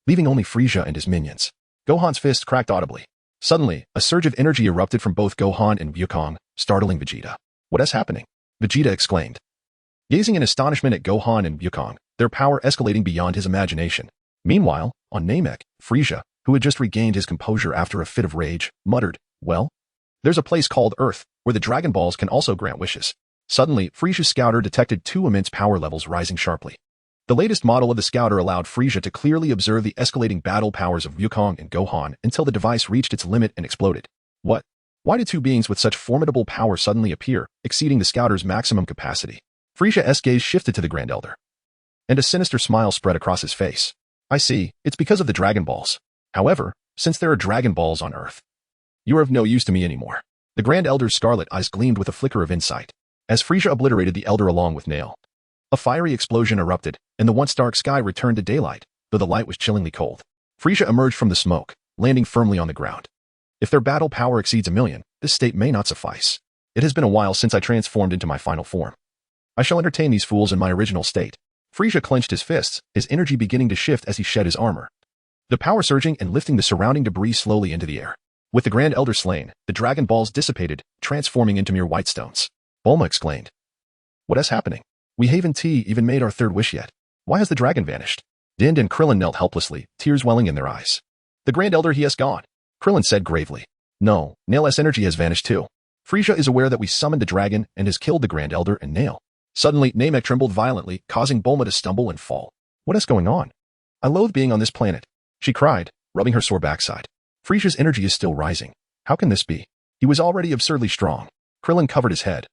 A: leaving only Frieza and his minions. Gohan's fist cracked audibly. Suddenly, a surge of energy erupted from both Gohan and Wukong, startling Vegeta. "What is happening?" Vegeta exclaimed, gazing in astonishment at Gohan and Wukong, their power escalating beyond his imagination. Meanwhile, on Namek, Frieza, who had just regained his composure after a fit of rage, muttered, "Well, there's a place called Earth, where the Dragon Balls can also grant wishes." Suddenly, Frieza's scouter detected two immense power levels rising sharply. The latest model of the scouter allowed Frieza to clearly observe the escalating battle powers of Wukong and Gohan until the device reached its limit and exploded. What? Why did two beings with such formidable power suddenly appear, exceeding the scouter's maximum capacity? Frieza's gaze shifted to the Grand Elder, and a sinister smile spread across his face. "I see, it's because of the Dragon Balls. However, since there are Dragon Balls on Earth, you are of no use to me anymore." The Grand Elder's scarlet eyes gleamed with a flicker of insight, as Frieza obliterated the Elder along with Nail. A fiery explosion erupted, and the once dark sky returned to daylight, though the light was chillingly cold. Frieza emerged from the smoke, landing firmly on the ground. "If their battle power exceeds 1,000,000, this state may not suffice. It has been a while since I transformed into my final form. I shall entertain these fools in my original state." Frieza clenched his fists, his energy beginning to shift as he shed his armor, the power surging and lifting the surrounding debris slowly into the air. With the Grand Elder slain, the Dragon Balls dissipated, transforming into mere white stones. Bulma exclaimed, "What is happening? We haven't even made our third wish yet. Why has the dragon vanished?" Din and Krillin knelt helplessly, tears welling in their eyes. "The Grand Elder, he has gone," Krillin said gravely. "No, Nail's energy has vanished too. Frieza is aware that we summoned the dragon and has killed the Grand Elder and Nail." Suddenly, Namek trembled violently, causing Bulma to stumble and fall. "What is going on? I loathe being on this planet," she cried, rubbing her sore backside. "Frieza's energy is still rising. How can this be? He was already absurdly strong." Krillin covered his head,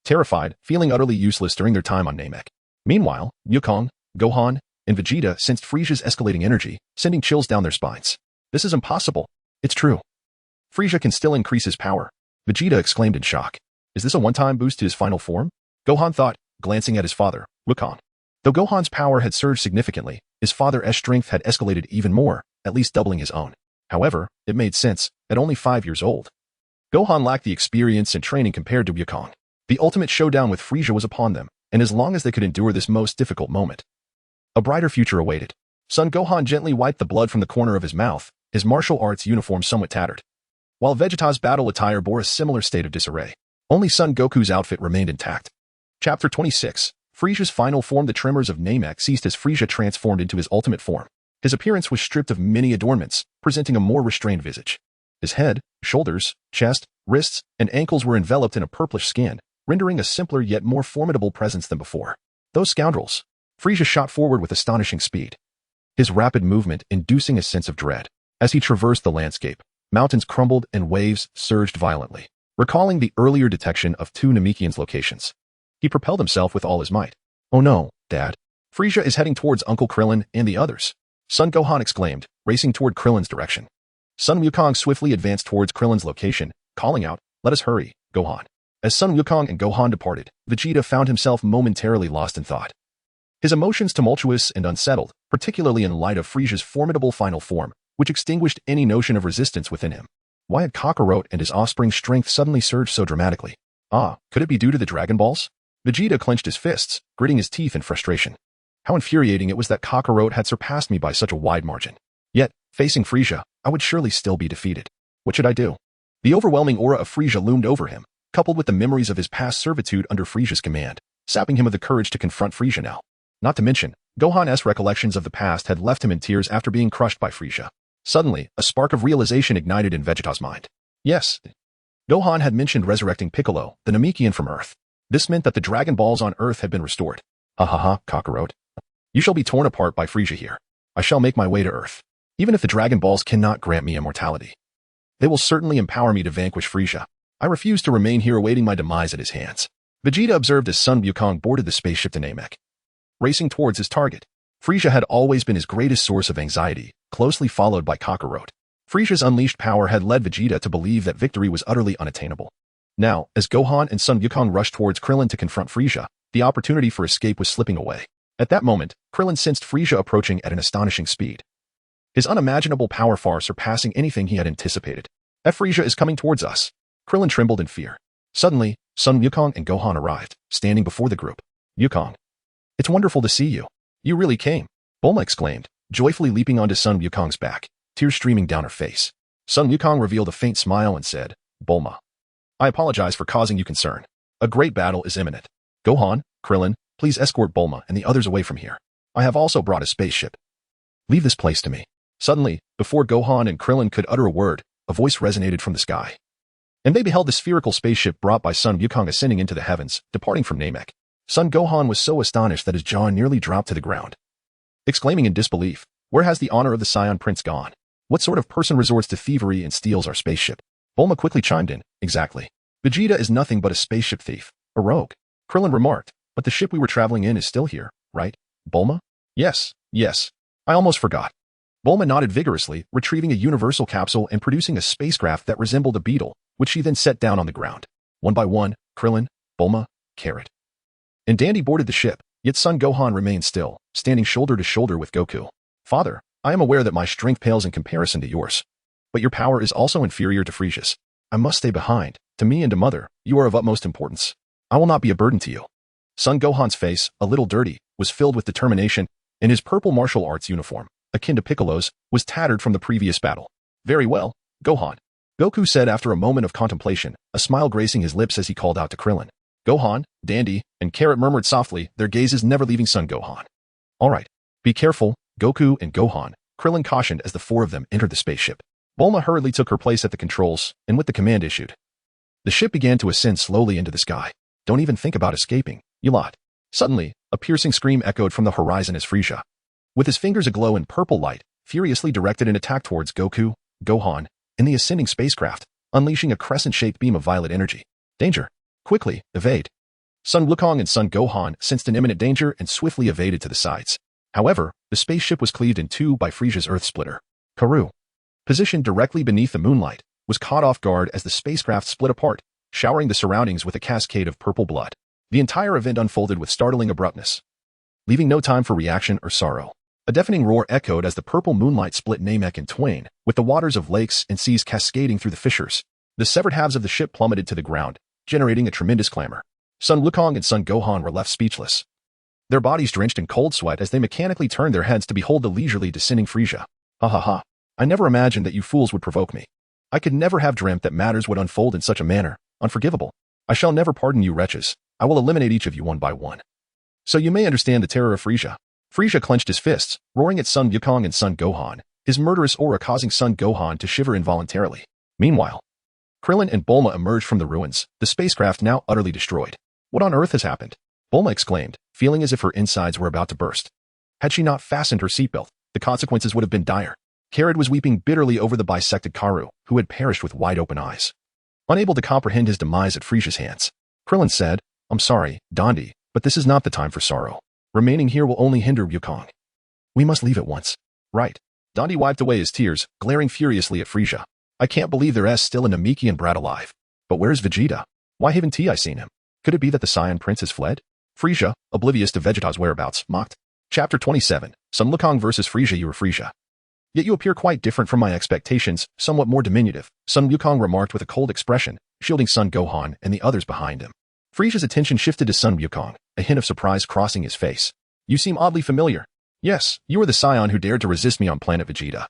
A: terrified, feeling utterly useless during their time on Namek. Meanwhile, Wukong, Gohan, and Vegeta sensed Frieza's escalating energy, sending chills down their spines. "This is impossible." "It's true. Frieza can still increase his power," Vegeta exclaimed in shock. "Is this a one-time boost to his final form?" Gohan thought, glancing at his father, Wukong. Though Gohan's power had surged significantly, his father's strength had escalated even more, at least doubling his own. However, it made sense, at only 5 years old. Gohan lacked the experience and training compared to Wukong. The ultimate showdown with Frieza was upon them, and as long as they could endure this most difficult moment, a brighter future awaited. Son Gohan gently wiped the blood from the corner of his mouth, his martial arts uniform somewhat tattered, while Vegeta's battle attire bore a similar state of disarray. Only Son Goku's outfit remained intact. Chapter 26. Frieza's final form. The tremors of Namek ceased as Frieza transformed into his ultimate form. His appearance was stripped of many adornments, presenting a more restrained visage. His head, shoulders, chest, wrists, and ankles were enveloped in a purplish skin, rendering a simpler yet more formidable presence than before. "Those scoundrels!" Frieza shot forward with astonishing speed, his rapid movement inducing a sense of dread. As he traversed the landscape, mountains crumbled and waves surged violently. recalling the earlier detection of two Namekians' locations. He propelled himself with all his might. "Oh no, Dad. Frieza is heading towards Uncle Krillin and the others," Son Gohan exclaimed, racing toward Krillin's direction. Sun Wukong swiftly advanced towards Krillin's location, calling out, "Let us hurry, Gohan." As Sun Wukong and Gohan departed, Vegeta found himself momentarily lost in thought. His emotions tumultuous and unsettled, particularly in light of Frieza's formidable final form, which extinguished any notion of resistance within him. Why had Kakarot and his offspring's strength suddenly surged so dramatically? Could it be due to the Dragon Balls? Vegeta clenched his fists, gritting his teeth in frustration. How infuriating it was that Kakarot had surpassed me by such a wide margin. Yet, facing Frieza, I would surely still be defeated. What should I do? The overwhelming aura of Frieza loomed over him, coupled with the memories of his past servitude under Frieza's command, sapping him of the courage to confront Frieza now. Not to mention, Gohan's recollections of the past had left him in tears after being crushed by Frieza. Suddenly, a spark of realization ignited in Vegeta's mind. Yes, Gohan had mentioned resurrecting Piccolo, the Namekian from Earth. This meant that the Dragon Balls on Earth had been restored. Ha ha ha, Kakarot. You shall be torn apart by Frieza here. I shall make my way to Earth. Even if the Dragon Balls cannot grant me immortality, they will certainly empower me to vanquish Frieza. I refuse to remain here awaiting my demise at his hands. Vegeta observed as Sun Wukong boarded the spaceship to Namek. Racing towards his target, Frieza had always been his greatest source of anxiety, closely followed by Kakarot. Frieza's unleashed power had led Vegeta to believe that victory was utterly unattainable. Now, as Gohan and Sun Wukong rushed towards Krillin to confront Frieza, the opportunity for escape was slipping away. At that moment, Krillin sensed Frieza approaching at an astonishing speed. His unimaginable power far surpassing anything he had anticipated. Frieza is coming towards us. Krillin trembled in fear. Suddenly, Sun Wukong and Gohan arrived, standing before the group. Wukong. It's wonderful to see you. You really came, Bulma exclaimed, joyfully leaping onto Sun Wukong's back, tears streaming down her face. Sun Wukong revealed a faint smile and said, Bulma, I apologize for causing you concern. A great battle is imminent. Gohan, Krillin, please escort Bulma and the others away from here. I have also brought a spaceship. Leave this place to me. Suddenly, before Gohan and Krillin could utter a word, a voice resonated from the sky. And they beheld the spherical spaceship brought by Sun Wukong ascending into the heavens, departing from Namek. Son Gohan was so astonished that his jaw nearly dropped to the ground. Exclaiming in disbelief, where has the honor of the Saiyan Prince gone? What sort of person resorts to thievery and steals our spaceship? Bulma quickly chimed in, exactly. Vegeta is nothing but a spaceship thief, a rogue. Krillin remarked, but the ship we were traveling in is still here, right, Bulma? Yes. I almost forgot. Bulma nodded vigorously, retrieving a universal capsule and producing a spacecraft that resembled a beetle, which she then set down on the ground. One by one, Krillin, Bulma, Carrot, and Dandy boarded the ship, yet Son Gohan remained still, standing shoulder to shoulder with Goku. Father, I am aware that my strength pales in comparison to yours. But your power is also inferior to Frieza's. I must stay behind. To me and to Mother, you are of utmost importance. I will not be a burden to you. Son Gohan's face, a little dirty, was filled with determination, and his purple martial arts uniform, akin to Piccolo's, was tattered from the previous battle. Very well, Gohan, Goku said after a moment of contemplation, a smile gracing his lips as he called out to Krillin. Gohan, Dandy, and Carrot murmured softly, their gazes never leaving Son Gohan. All right, be careful, Goku and Gohan, Krillin cautioned as the four of them entered the spaceship. Bulma hurriedly took her place at the controls, and with the command issued, the ship began to ascend slowly into the sky. Don't even think about escaping, you lot. Suddenly, a piercing scream echoed from the horizon as Frieza, with his fingers aglow in purple light, furiously directed an attack towards Goku, Gohan, and the ascending spacecraft, unleashing a crescent-shaped beam of violet energy. Danger! Quickly, evade. Son Wukong and Son Gohan sensed an imminent danger and swiftly evaded to the sides. However, the spaceship was cleaved in two by Frieza's Earth splitter. Karu, positioned directly beneath the moonlight, was caught off guard as the spacecraft split apart, showering the surroundings with a cascade of purple blood. The entire event unfolded with startling abruptness, leaving no time for reaction or sorrow. A deafening roar echoed as the purple moonlight split Namek in twain, with the waters of lakes and seas cascading through the fissures. The severed halves of the ship plummeted to the ground, generating a tremendous clamor. Son Wukong and Son Gohan were left speechless, their bodies drenched in cold sweat as they mechanically turned their heads to behold the leisurely descending Frieza. Ha ha ha. I never imagined that you fools would provoke me. I could never have dreamt that matters would unfold in such a manner. Unforgivable. I shall never pardon you wretches. I will eliminate each of you one by one. So you may understand the terror of Frieza. Frieza clenched his fists, roaring at Son Wukong and Son Gohan, his murderous aura causing Son Gohan to shiver involuntarily. Meanwhile, Krillin and Bulma emerged from the ruins, the spacecraft now utterly destroyed. What on earth has happened? Bulma exclaimed, feeling as if her insides were about to burst. Had she not fastened her seatbelt, the consequences would have been dire. Carrot was weeping bitterly over the bisected Karu, who had perished with wide-open eyes. Unable to comprehend his demise at Frisia's hands, Krillin said, "I'm sorry, Dondi, but this is not the time for sorrow. Remaining here will only hinder Wukong. We must leave at once." "Right." Dondi wiped away his tears, glaring furiously at Frisia. "I can't believe there's still a Namekian brat alive. But where's Vegeta? Why haven't I seen him? Could it be that the Saiyan prince has fled?" Frisia, oblivious to Vegeta's whereabouts, mocked. Chapter 27, Son Gohan versus Frisia. "You are Frisia. Yet you appear quite different from my expectations, somewhat more diminutive," Son Wukong remarked with a cold expression, shielding Son Gohan and the others behind him. Frisia's attention shifted to Son Wukong, a hint of surprise crossing his face. "You seem oddly familiar." "Yes, you are the Saiyan who dared to resist me on planet Vegeta."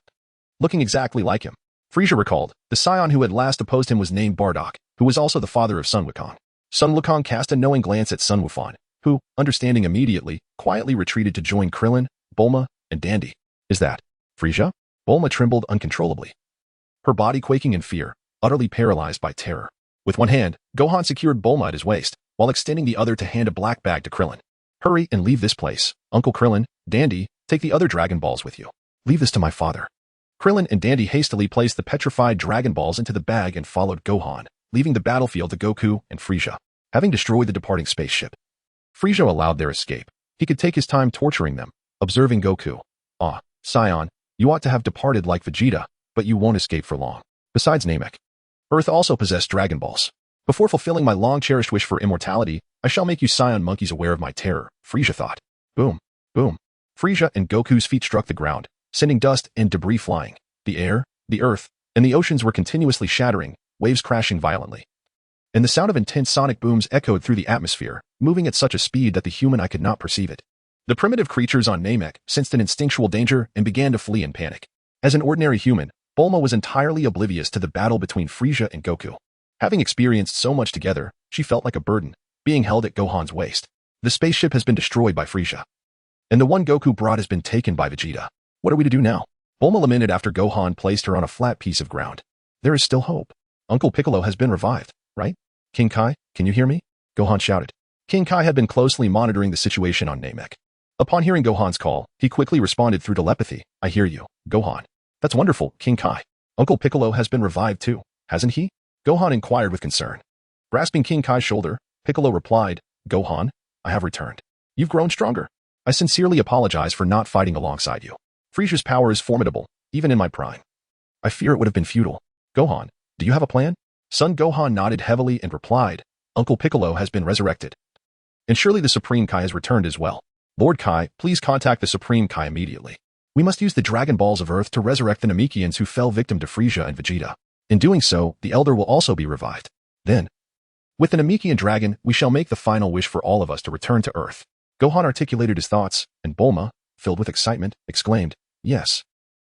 A: Looking exactly like him, Frisia recalled. The Saiyan who had last opposed him was named Bardock, who was also the father of Son Wukong. Son Wukong cast a knowing glance at Son Wufan, who, understanding immediately, quietly retreated to join Krillin, Bulma, and Dandy. "Is that Frisia?" Bulma trembled uncontrollably, her body quaking in fear, utterly paralyzed by terror. With one hand, Gohan secured Bulma at his waist, while extending the other to hand a black bag to Krillin. "Hurry and leave this place. Uncle Krillin, Dandy, take the other Dragon Balls with you. Leave this to my father." Krillin and Dandy hastily placed the petrified Dragon Balls into the bag and followed Gohan, leaving the battlefield to Goku and Frisia. Having destroyed the departing spaceship, Frisia allowed their escape. He could take his time torturing them, observing Goku. "Ah, Saiyan, you ought to have departed like Vegeta, but you won't escape for long. Besides Namek, Earth also possessed Dragon Balls. Before fulfilling my long-cherished wish for immortality, I shall make you Saiyan monkeys aware of my terror," Frisia thought. Boom, boom. Frisia and Goku's feet struck the ground, sending dust and debris flying. The air, the earth, and the oceans were continuously shattering, waves crashing violently. And the sound of intense sonic booms echoed through the atmosphere, moving at such a speed that the human eye could not perceive it. The primitive creatures on Namek sensed an instinctual danger and began to flee in panic. As an ordinary human, Bulma was entirely oblivious to the battle between Frisia and Goku. Having experienced so much together, she felt like a burden, being held at Gohan's waist. The spaceship has been destroyed by Frisia, and the one Goku brought has been taken by Vegeta. What are we to do now? Bulma lamented after Gohan placed her on a flat piece of ground. There is still hope. Uncle Piccolo has been revived, right? King Kai, can you hear me? Gohan shouted. King Kai had been closely monitoring the situation on Namek. Upon hearing Gohan's call, he quickly responded through telepathy. "I hear you, Gohan." "That's wonderful, King Kai. Uncle Piccolo has been revived too, hasn't he?" Gohan inquired with concern. Grasping King Kai's shoulder, Piccolo replied, "Gohan, I have returned. You've grown stronger. I sincerely apologize for not fighting alongside you. Frisia's power is formidable, even in my prime. I fear it would have been futile. Gohan, do you have a plan?" Son Gohan nodded heavily and replied, "Uncle Piccolo has been resurrected. And surely the Supreme Kai has returned as well. Lord Kai, please contact the Supreme Kai immediately. We must use the Dragon Balls of Earth to resurrect the Namekians who fell victim to Frisia and Vegeta. In doing so, the Elder will also be revived. Then, with the Namekian dragon, we shall make the final wish for all of us to return to Earth." Gohan articulated his thoughts, and Bulma, filled with excitement, exclaimed, "Yes.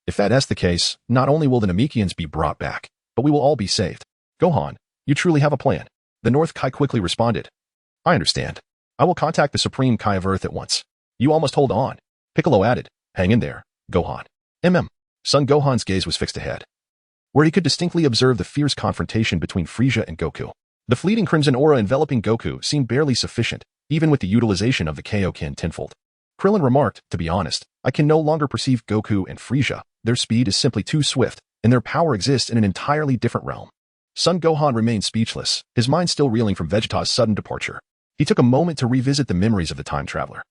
A: If that's the case, not only will the Namekians be brought back, but we will all be saved." "Gohan, you truly have a plan." The North Kai quickly responded. "I understand. I will contact the Supreme Kai of Earth at once. You all must hold on." Piccolo added, "Hang in there, Gohan." Son Gohan's gaze was fixed ahead, where he could distinctly observe the fierce confrontation between Frisia and Goku. The fleeting crimson aura enveloping Goku seemed barely sufficient, even with the utilization of the Kaioken tenfold. Krillin remarked, "To be honest, I can no longer perceive Goku and Frisia. Their speed is simply too swift, and their power exists in an entirely different realm." Son Gohan remained speechless, his mind still reeling from Vegeta's sudden departure. He took a moment to revisit the memories of the time traveler,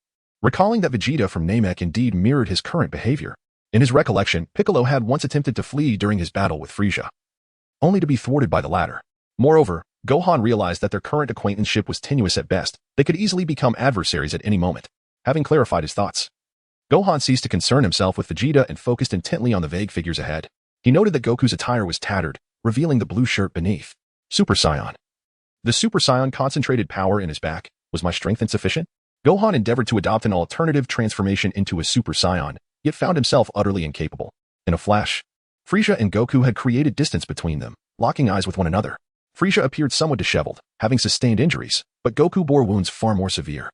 A: recalling that Vegeta from Namek indeed mirrored his current behavior. In his recollection, Piccolo had once attempted to flee during his battle with Frisia, only to be thwarted by the latter. Moreover, Gohan realized that their current acquaintanceship was tenuous at best. They could easily become adversaries at any moment. Having clarified his thoughts, Gohan ceased to concern himself with Vegeta and focused intently on the vague figures ahead. He noted that Goku's attire was tattered, revealing the blue shirt beneath. Super Saiyan. The Super Saiyan concentrated power in his back. Was my strength insufficient? Gohan endeavored to adopt an alternative transformation into a Super Saiyan, yet found himself utterly incapable. In a flash, Frisia and Goku had created distance between them, locking eyes with one another. Frisia appeared somewhat disheveled, having sustained injuries, but Goku bore wounds far more severe.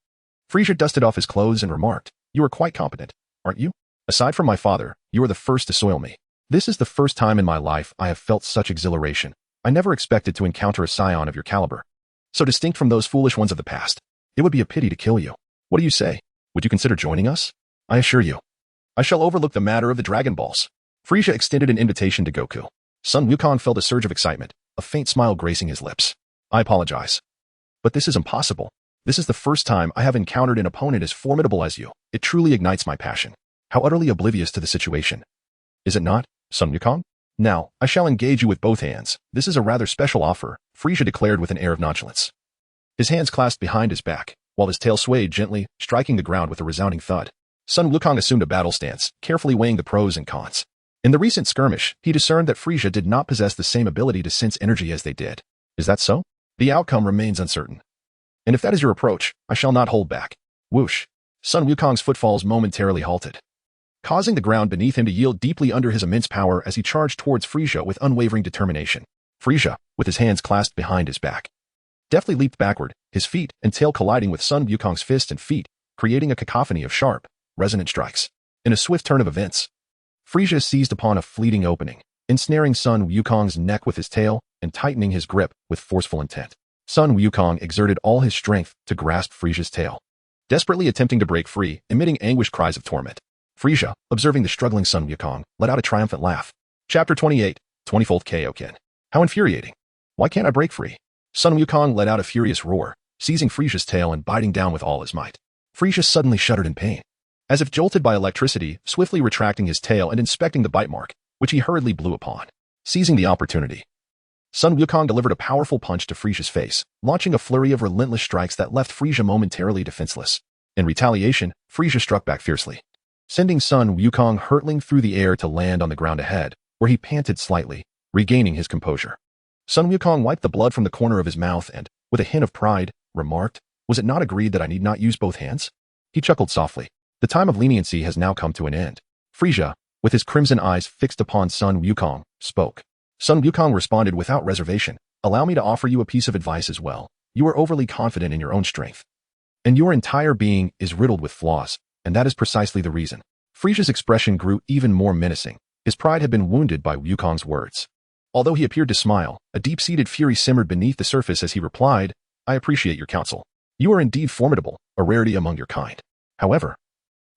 A: Frisia dusted off his clothes and remarked, "You are quite competent, aren't you? Aside from my father, you are the first to soil me. This is the first time in my life I have felt such exhilaration. I never expected to encounter a Saiyan of your caliber, so distinct from those foolish ones of the past. It would be a pity to kill you. What do you say? Would you consider joining us? I assure you, I shall overlook the matter of the Dragon Balls." Frisia extended an invitation to Goku. Son Wukong felt a surge of excitement, a faint smile gracing his lips. I apologize. But this is impossible. This is the first time I have encountered an opponent as formidable as you. It truly ignites my passion. How utterly oblivious to the situation. Is it not, Son Wukong? Now, I shall engage you with both hands. This is a rather special offer, Frieza declared with an air of nonchalance. His hands clasped behind his back, while his tail swayed gently, striking the ground with a resounding thud. Son Wukong assumed a battle stance, carefully weighing the pros and cons. In the recent skirmish, he discerned that Frieza did not possess the same ability to sense energy as they did. Is that so? The outcome remains uncertain. And if that is your approach, I shall not hold back. Whoosh. Son Wukong's footfalls momentarily halted, causing the ground beneath him to yield deeply under his immense power as he charged towards Frieza with unwavering determination. Frieza, with his hands clasped behind his back, deftly leaped backward, his feet and tail colliding with Son Wukong's fists and feet, creating a cacophony of sharp, resonant strikes. In a swift turn of events, Frieza seized upon a fleeting opening, ensnaring Son Wukong's neck with his tail and tightening his grip with forceful intent. Son Wukong exerted all his strength to grasp Frieza's tail, desperately attempting to break free, emitting anguished cries of torment. Frieza, observing the struggling Son Wukong, let out a triumphant laugh. Chapter 28, 20-fold Kaioken. How infuriating. Why can't I break free? Son Wukong let out a furious roar, seizing Frieza's tail and biting down with all his might. Frieza suddenly shuddered in pain, as if jolted by electricity, swiftly retracting his tail and inspecting the bite mark, which he hurriedly blew upon. Seizing the opportunity, Son Wukong delivered a powerful punch to Frieza's face, launching a flurry of relentless strikes that left Frieza momentarily defenseless. In retaliation, Frieza struck back fiercely, sending Son Wukong hurtling through the air to land on the ground ahead, where he panted slightly, regaining his composure. Son Wukong wiped the blood from the corner of his mouth and, with a hint of pride, remarked, "Was it not agreed that I need not use both hands?" He chuckled softly. The time of leniency has now come to an end. Frieza, with his crimson eyes fixed upon Son Wukong, spoke. Son Wukong responded without reservation. "Allow me to offer you a piece of advice as well. You are overly confident in your own strength, and your entire being is riddled with flaws, and that is precisely the reason." Frieza's expression grew even more menacing. His pride had been wounded by Wukong's words. Although he appeared to smile, a deep-seated fury simmered beneath the surface as he replied, "I appreciate your counsel. You are indeed formidable, a rarity among your kind. However,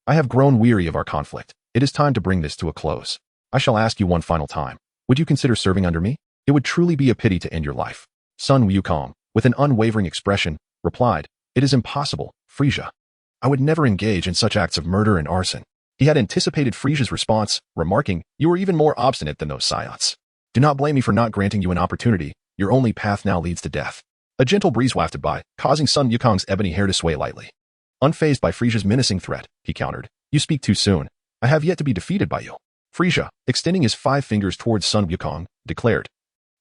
A: I have grown weary of our conflict. It is time to bring this to a close. I shall ask you one final time. Would you consider serving under me? It would truly be a pity to end your life." Son Wukong, with an unwavering expression, replied, "It is impossible, Frieza. I would never engage in such acts of murder and arson." He had anticipated Frieza's response, remarking, "You are even more obstinate than those Saiyans. Do not blame me for not granting you an opportunity. Your only path now leads to death." A gentle breeze wafted by, causing Son Wukong's ebony hair to sway lightly. Unfazed by Frieza's menacing threat, he countered, "You speak too soon. I have yet to be defeated by you." Frieza, extending his 5 fingers towards Son Wukong, declared,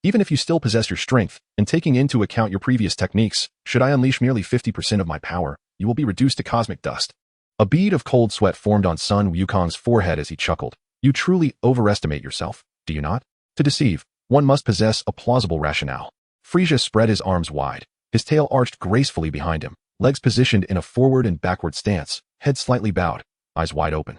A: "Even if you still possess your strength, and taking into account your previous techniques, should I unleash merely 50% of my power, you will be reduced to cosmic dust." A bead of cold sweat formed on Son Wukong's forehead as he chuckled. "You truly overestimate yourself, do you not? To deceive, one must possess a plausible rationale." Frieza spread his arms wide, his tail arched gracefully behind him, legs positioned in a forward and backward stance, head slightly bowed, eyes wide open,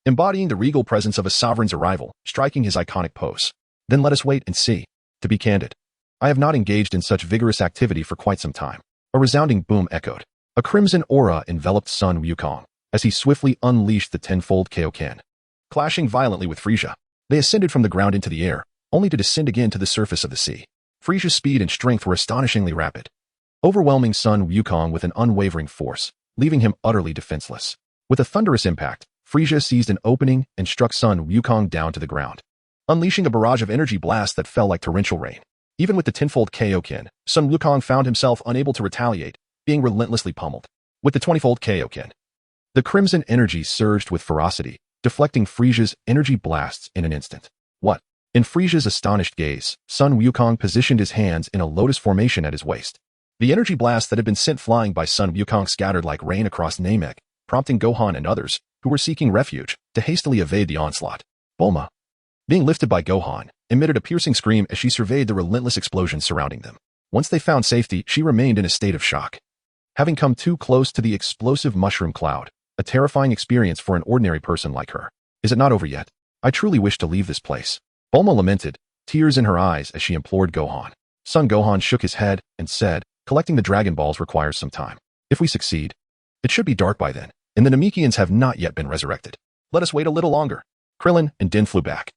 A: embodying the regal presence of a sovereign's arrival, striking his iconic pose. "Then let us wait and see. To be candid, I have not engaged in such vigorous activity for quite some time." A resounding boom echoed. A crimson aura enveloped Son Wukong as he swiftly unleashed the 10-fold Kaioken. Clashing violently with Frieza, they ascended from the ground into the air, only to descend again to the surface of the sea. Frieza's speed and strength were astonishingly rapid, overwhelming Son Wukong with an unwavering force, leaving him utterly defenseless. With a thunderous impact, Frieza seized an opening and struck Son Wukong down to the ground, unleashing a barrage of energy blasts that fell like torrential rain. Even with the 10-fold Kaioken, Son Wukong found himself unable to retaliate, being relentlessly pummeled. With the 20-fold Kaioken, the crimson energy surged with ferocity, deflecting Frieza's energy blasts in an instant. "What?" In Frieza's astonished gaze, Son Wukong positioned his hands in a lotus formation at his waist. The energy blasts that had been sent flying by Son Wukong scattered like rain across Namek, prompting Gohan and others, who were seeking refuge, to hastily evade the onslaught. Bulma, being lifted by Gohan, emitted a piercing scream as she surveyed the relentless explosions surrounding them. Once they found safety, she remained in a state of shock. Having come too close to the explosive mushroom cloud, a terrifying experience for an ordinary person like her. "Is it not over yet? I truly wish to leave this place." Bulma lamented, tears in her eyes as she implored Gohan. Son Gohan shook his head and said, "Collecting the Dragon Balls requires some time. If we succeed, it should be dark by then, and the Namekians have not yet been resurrected. Let us wait a little longer." Krillin and Din flew back,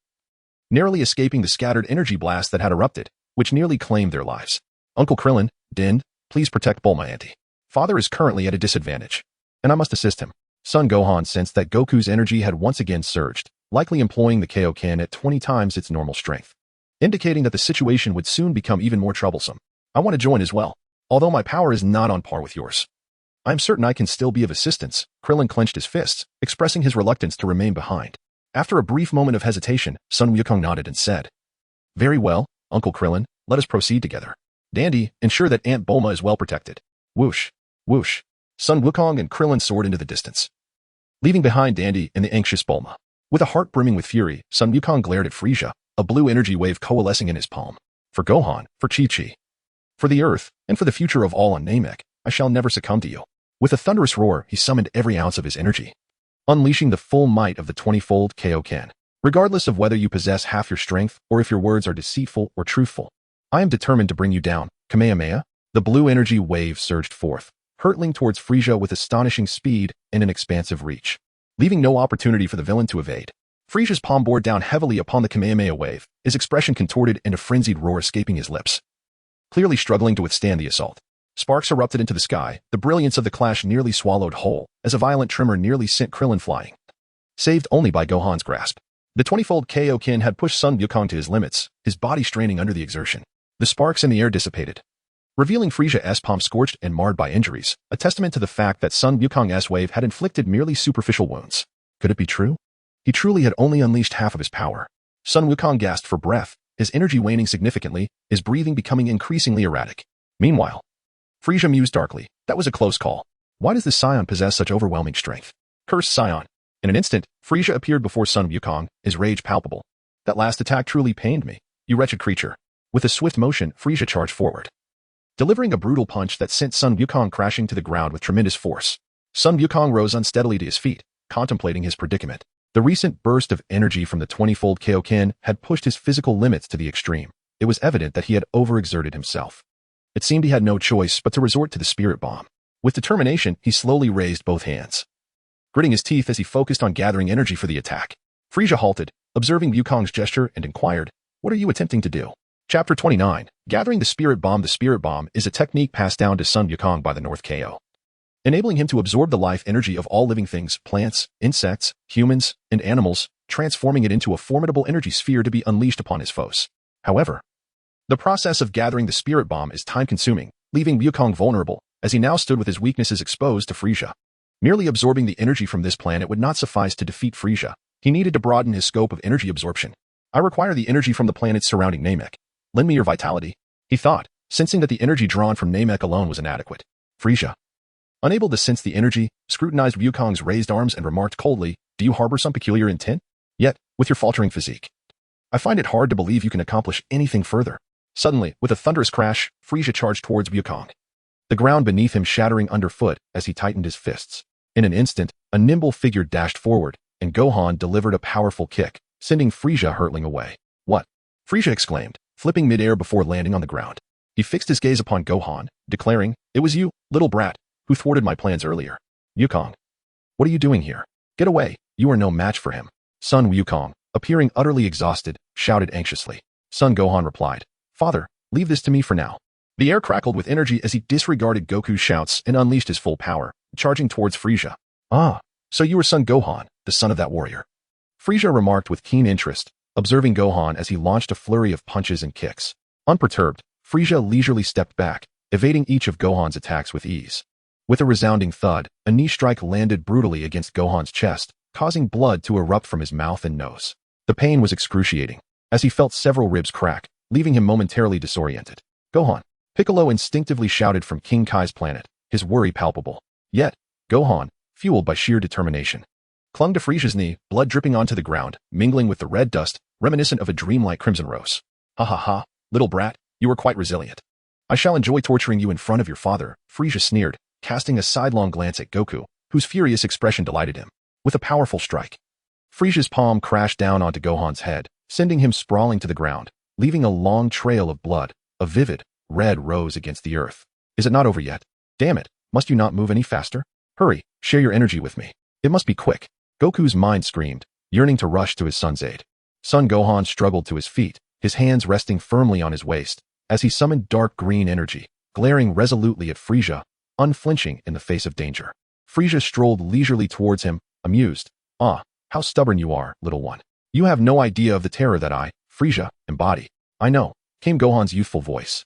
A: narrowly escaping the scattered energy blast that had erupted, which nearly claimed their lives. Uncle Krillin, Din, please protect Bulma auntie. Father is currently at a disadvantage, and I must assist him. Son Gohan sensed that Goku's energy had once again surged, likely employing the Kaioken at 20 times its normal strength, indicating that the situation would soon become even more troublesome. I want to join as well, although my power is not on par with yours. I am certain I can still be of assistance. Krillin clenched his fists, expressing his reluctance to remain behind. After a brief moment of hesitation, Sun Wukong nodded and said, "Very well, Uncle Krillin, let us proceed together. Dandy, ensure that Aunt Bulma is well protected." Whoosh, whoosh. Sun Wukong and Krillin soared into the distance, leaving behind Dandy and the anxious Bulma. With a heart brimming with fury, Sun Wukong glared at Frieza, a blue energy wave coalescing in his palm. For Gohan, for Chi-Chi, for the Earth, and for the future of all on Namek, I shall never succumb to you. With a thunderous roar, he summoned every ounce of his energy, unleashing the full might of the 20-fold Kaioken. Regardless of whether you possess half your strength or if your words are deceitful or truthful, I am determined to bring you down. Kamehameha. The blue energy wave surged forth, hurtling towards Frieza with astonishing speed and an expansive reach, leaving no opportunity for the villain to evade. Frieza's palm bore down heavily upon the Kamehameha wave, his expression contorted and a frenzied roar escaping his lips, clearly struggling to withstand the assault. Sparks erupted into the sky, the brilliance of the clash nearly swallowed whole, as a violent tremor nearly sent Krillin flying, saved only by Gohan's grasp. The 20-fold Kaioken had pushed Sun Wukong to his limits, his body straining under the exertion. The sparks in the air dissipated, revealing Frieza's palm scorched and marred by injuries, a testament to the fact that Sun Wukong's wave had inflicted merely superficial wounds. Could it be true? He truly had only unleashed half of his power. Sun Wukong gasped for breath, his energy waning significantly, his breathing becoming increasingly erratic. Meanwhile, Frieza mused darkly. That was a close call. Why does the Saiyan possess such overwhelming strength? Cursed Saiyan. In an instant, Frieza appeared before Sun Wukong, his rage palpable. That last attack truly pained me, you wretched creature. With a swift motion, Frieza charged forward, delivering a brutal punch that sent Sun Wukong crashing to the ground with tremendous force. Sun Wukong rose unsteadily to his feet, contemplating his predicament. The recent burst of energy from the 20-fold Kaioken had pushed his physical limits to the extreme. It was evident that he had overexerted himself. It seemed he had no choice but to resort to the spirit bomb. With determination, he slowly raised both hands, gritting his teeth as he focused on gathering energy for the attack. Frieza halted, observing Wukong's gesture, and inquired, "What are you attempting to do?" Chapter 29. Gathering the Spirit Bomb. The Spirit Bomb is a technique passed down to Sun Wukong by the North Ko, enabling him to absorb the life energy of all living things, plants, insects, humans, and animals, transforming it into a formidable energy sphere to be unleashed upon his foes. However, the process of gathering the Spirit Bomb is time-consuming, leaving Wukong vulnerable, as he now stood with his weaknesses exposed to Frieza. Merely absorbing the energy from this planet would not suffice to defeat Frieza. He needed to broaden his scope of energy absorption. I require the energy from the planets surrounding Namek. Lend me your vitality, he thought, sensing that the energy drawn from Namek alone was inadequate. Frieza, unable to sense the energy, scrutinized Wukong's raised arms and remarked coldly, "Do you harbor some peculiar intent? Yet, with your faltering physique, I find it hard to believe you can accomplish anything further." Suddenly, with a thunderous crash, Frieza charged towards Wukong, the ground beneath him shattering underfoot as he tightened his fists. In an instant, a nimble figure dashed forward, and Gohan delivered a powerful kick, sending Frieza hurtling away. "What?" Frieza exclaimed, flipping midair before landing on the ground. He fixed his gaze upon Gohan, declaring, "It was you, little brat, who thwarted my plans earlier. Wukong, what are you doing here? Get away, you are no match for him." Son Wukong, appearing utterly exhausted, shouted anxiously. Son Gohan replied, "Father, leave this to me for now." The air crackled with energy as he disregarded Goku's shouts and unleashed his full power, charging towards Frieza. "Ah, so you are Son Gohan, the son of that warrior," Frieza remarked with keen interest, observing Gohan as he launched a flurry of punches and kicks. Unperturbed, Frieza leisurely stepped back, evading each of Gohan's attacks with ease. With a resounding thud, a knee strike landed brutally against Gohan's chest, causing blood to erupt from his mouth and nose. The pain was excruciating, as he felt several ribs crack, leaving him momentarily disoriented. "Gohan!" Piccolo instinctively shouted from King Kai's planet, his worry palpable. Yet, Gohan, fueled by sheer determination, clung to Frieza's knee, blood dripping onto the ground, mingling with the red dust, reminiscent of a dreamlike crimson rose. "Ha ha ha, little brat, you are quite resilient. I shall enjoy torturing you in front of your father," Frieza sneered, casting a sidelong glance at Goku, whose furious expression delighted him. With a powerful strike, Frieza's palm crashed down onto Gohan's head, sending him sprawling to the ground, leaving a long trail of blood, a vivid, red rose against the earth. "Is it not over yet? Damn it, must you not move any faster? Hurry, share your energy with me. It must be quick." Goku's mind screamed, yearning to rush to his son's aid. Son Gohan struggled to his feet, his hands resting firmly on his waist, as he summoned dark green energy, glaring resolutely at Frieza, unflinching in the face of danger. Frieza strolled leisurely towards him, amused. "Ah, how stubborn you are, little one. You have no idea of the terror that I, Frieza, embody." "I know," came Gohan's youthful voice,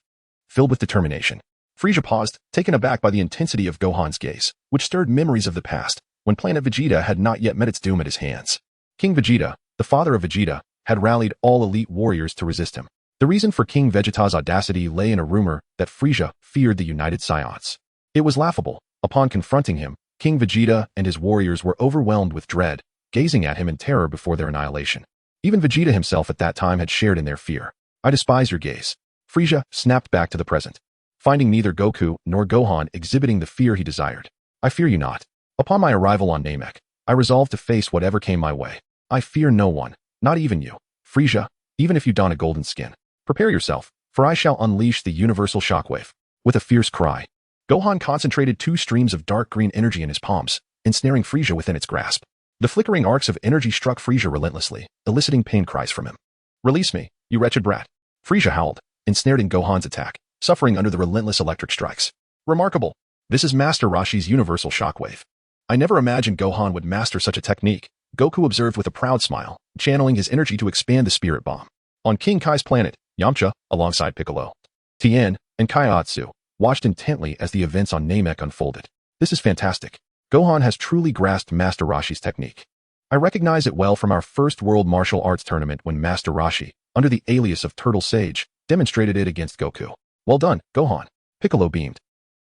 A: filled with determination. Frieza paused, taken aback by the intensity of Gohan's gaze, which stirred memories of the past, when Planet Vegeta had not yet met its doom at his hands. King Vegeta, the father of Vegeta, had rallied all elite warriors to resist him. The reason for King Vegeta's audacity lay in a rumor that Frieza feared the United Saiyans. It was laughable. Upon confronting him, King Vegeta and his warriors were overwhelmed with dread, gazing at him in terror before their annihilation. Even Vegeta himself at that time had shared in their fear. "I despise your gaze." Frieza snapped back to the present, finding neither Goku nor Gohan exhibiting the fear he desired. "I fear you not. Upon my arrival on Namek, I resolved to face whatever came my way. I fear no one, not even you, Frieza, even if you don a golden skin. Prepare yourself, for I shall unleash the universal shockwave." With a fierce cry, Gohan concentrated 2 streams of dark green energy in his palms, ensnaring Frieza within its grasp. The flickering arcs of energy struck Frieza relentlessly, eliciting pain cries from him. "Release me, you wretched brat." Frieza howled, ensnared in Gohan's attack, suffering under the relentless electric strikes. "Remarkable. This is Master Roshi's universal shockwave. I never imagined Gohan would master such a technique," Goku observed with a proud smile, channeling his energy to expand the spirit bomb. On King Kai's planet, Yamcha, alongside Piccolo, Tien, and Kaiatsu, watched intently as the events on Namek unfolded. "This is fantastic. Gohan has truly grasped Master Roshi's technique. I recognize it well from our first World Martial Arts tournament when Master Roshi, under the alias of Turtle Sage, demonstrated it against Goku." "Well done, Gohan." Piccolo beamed,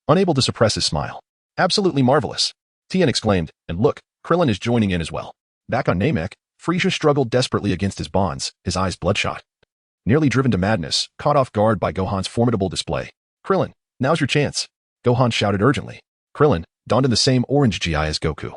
A: unable to suppress his smile. "Absolutely marvelous," Tien exclaimed, "and look, Krillin is joining in as well." Back on Namek, Frieza struggled desperately against his bonds, his eyes bloodshot. Nearly driven to madness, caught off guard by Gohan's formidable display. "Krillin, now's your chance," Gohan shouted urgently. Krillin, donned in the same orange gi as Goku,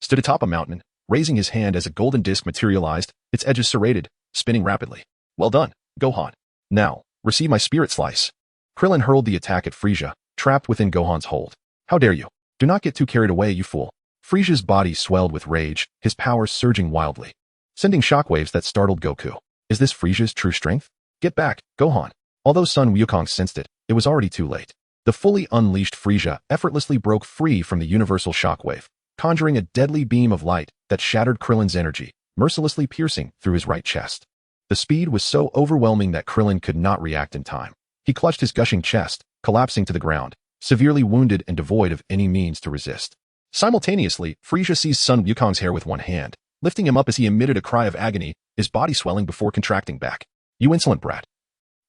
A: stood atop a mountain, raising his hand as a golden disc materialized, its edges serrated, spinning rapidly. "Well done, Gohan. Now, receive my spirit slice." Krillin hurled the attack at Frieza, trapped within Gohan's hold. "How dare you? Do not get too carried away, you fool." Frieza's body swelled with rage, his powers surging wildly, sending shockwaves that startled Goku. Is this Frieza's true strength? "Get back, Gohan." Although Son Wukong sensed it, it was already too late. The fully unleashed Frieza effortlessly broke free from the universal shockwave, conjuring a deadly beam of light that shattered Krillin's energy, mercilessly piercing through his right chest. The speed was so overwhelming that Krillin could not react in time. He clutched his gushing chest, collapsing to the ground, severely wounded and devoid of any means to resist. Simultaneously, Frieza seized Son Wukong's hair with one hand, lifting him up as he emitted a cry of agony, his body swelling before contracting back. "You insolent brat.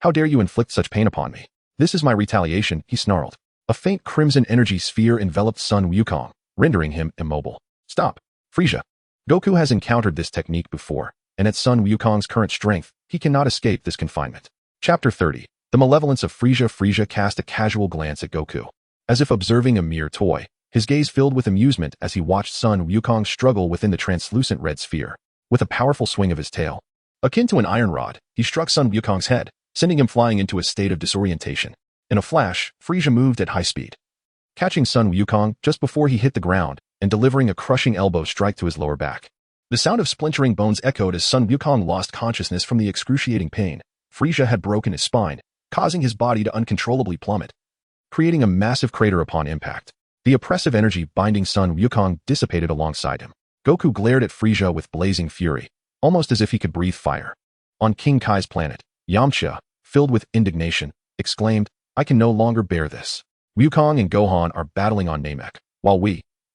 A: How dare you inflict such pain upon me? This is my retaliation," he snarled. A faint crimson energy sphere enveloped Son Wukong, rendering him immobile. "Stop, Frieza." Goku has encountered this technique before, and at Son Wukong's current strength, he cannot escape this confinement. Chapter 30. The Malevolence of Frieza. Frieza cast a casual glance at Goku, as if observing a mere toy, his gaze filled with amusement as he watched Son Wukong struggle within the translucent red sphere. With a powerful swing of his tail, akin to an iron rod, he struck Son Wukong's head, sending him flying into a state of disorientation. In a flash, Frieza moved at high speed, catching Son Wukong just before he hit the ground and delivering a crushing elbow strike to his lower back. The sound of splintering bones echoed as Son Wukong lost consciousness from the excruciating pain. Frieza had broken his spine, causing his body to uncontrollably plummet, creating a massive crater upon impact. The oppressive energy binding Son Wukong dissipated alongside him. Goku glared at Frieza with blazing fury, almost as if he could breathe fire. On King Kai's planet, Yamcha, filled with indignation, exclaimed, "I can no longer bear this." Wukong and Gohan are battling on Namek, while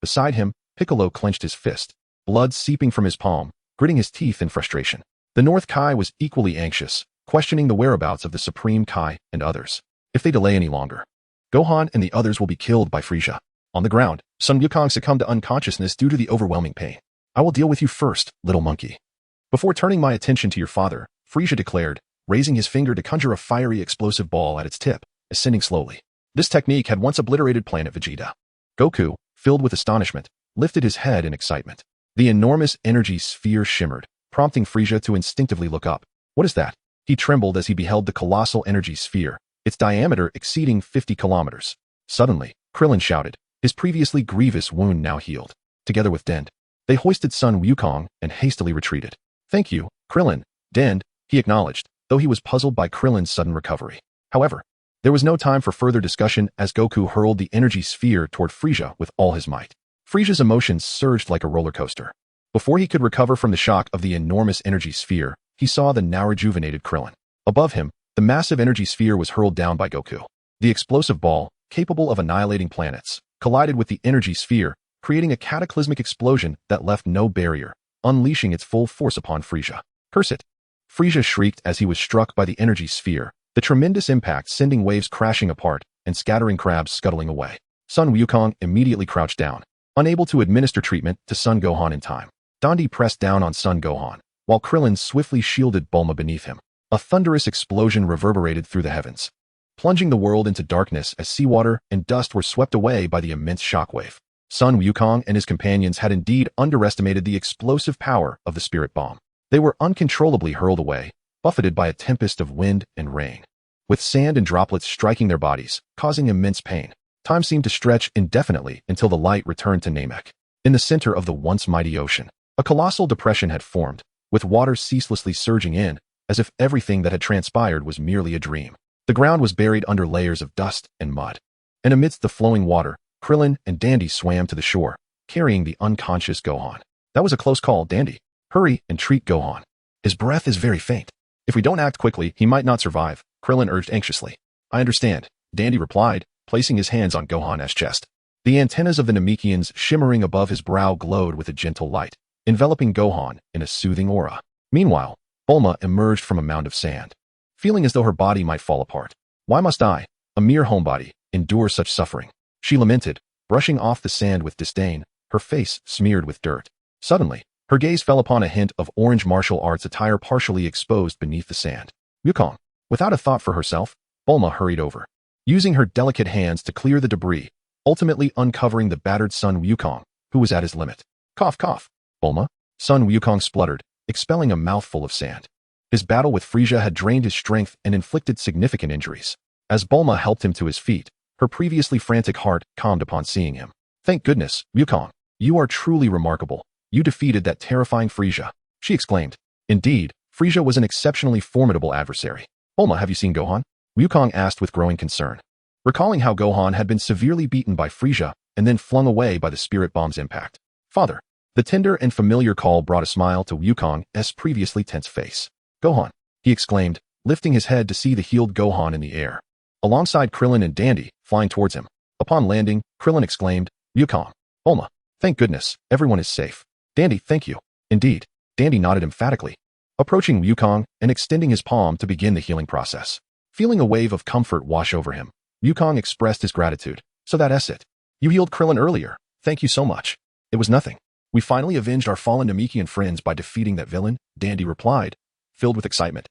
A: beside him, Piccolo clenched his fist, blood seeping from his palm, gritting his teeth in frustration. The North Kai was equally anxious, questioning the whereabouts of the Supreme Kai and others. If they delay any longer, Gohan and the others will be killed by Frieza. On the ground, Son Wukong succumbed to unconsciousness due to the overwhelming pain. "I will deal with you first, little monkey." Before turning my attention to your father, Frieza declared, raising his finger to conjure a fiery explosive ball at its tip, ascending slowly. This technique had once obliterated Planet Vegeta. Goku, filled with astonishment, lifted his head in excitement. The enormous energy sphere shimmered, prompting Frieza to instinctively look up. "What is that?" He trembled as he beheld the colossal energy sphere, its diameter exceeding 50 kilometers. Suddenly, Krillin shouted, his previously grievous wound now healed. Together with Dend, they hoisted Son Wukong and hastily retreated. "Thank you, Krillin." Dend, he acknowledged, though he was puzzled by Krillin's sudden recovery. However, there was no time for further discussion as Goku hurled the energy sphere toward Frieza with all his might. Frieza's emotions surged like a roller coaster. Before he could recover from the shock of the enormous energy sphere, he saw the now rejuvenated Krillin. Above him, the massive energy sphere was hurled down by Goku. The explosive ball, capable of annihilating planets, collided with the energy sphere, creating a cataclysmic explosion that left no barrier, unleashing its full force upon Frieza. Curse it! Frieza shrieked as he was struck by the energy sphere, the tremendous impact sending waves crashing apart and scattering crabs scuttling away. Son Wukong immediately crouched down, unable to administer treatment to Son Gohan in time. Dandy pressed down on Son Gohan, while Krillin swiftly shielded Bulma beneath him. A thunderous explosion reverberated through the heavens, plunging the world into darkness as seawater and dust were swept away by the immense shockwave. Son Wukong and his companions had indeed underestimated the explosive power of the spirit bomb. They were uncontrollably hurled away, buffeted by a tempest of wind and rain, with sand and droplets striking their bodies, causing immense pain. Time seemed to stretch indefinitely until the light returned to Namek. In the center of the once mighty ocean, a colossal depression had formed, with water ceaselessly surging in, as if everything that had transpired was merely a dream. The ground was buried under layers of dust and mud. And amidst the flowing water, Krillin and Dandy swam to the shore, carrying the unconscious Gohan. That was a close call, Dandy. Hurry and treat Gohan. His breath is very faint. If we don't act quickly, he might not survive, Krillin urged anxiously. I understand, Dandy replied, placing his hands on Gohan's chest. The antennas of the Namekians shimmering above his brow glowed with a gentle light, enveloping Gohan in a soothing aura. Meanwhile, Bulma emerged from a mound of sand, feeling as though her body might fall apart. Why must I, a mere homebody, endure such suffering? She lamented, brushing off the sand with disdain, her face smeared with dirt. Suddenly, her gaze fell upon a hint of orange martial arts attire partially exposed beneath the sand. Wukong. Without a thought for herself, Bulma hurried over, using her delicate hands to clear the debris, ultimately uncovering the battered Son Wukong, who was at his limit. Cough, cough. Bulma. Son Wukong spluttered, expelling a mouthful of sand. His battle with Frieza had drained his strength and inflicted significant injuries. As Bulma helped him to his feet, her previously frantic heart calmed upon seeing him. Thank goodness, Wukong. You are truly remarkable. You defeated that terrifying Frieza, she exclaimed. Indeed, Frieza was an exceptionally formidable adversary. Bulma, have you seen Gohan? Wukong asked with growing concern, recalling how Gohan had been severely beaten by Frieza and then flung away by the spirit bomb's impact. Father. The tender and familiar call brought a smile to Wukong's previously tense face. Gohan, he exclaimed, lifting his head to see the healed Gohan in the air, alongside Krillin and Dandy, flying towards him. Upon landing, Krillin exclaimed, Wukong. Bulma. Thank goodness, everyone is safe. Dandy, thank you. Indeed. Dandy nodded emphatically, approaching Wukong and extending his palm to begin the healing process. Feeling a wave of comfort wash over him, Wukong expressed his gratitude. So that's it. You healed Krillin earlier. Thank you so much. It was nothing. We finally avenged our fallen Namekian friends by defeating that villain, Dandy replied, filled with excitement.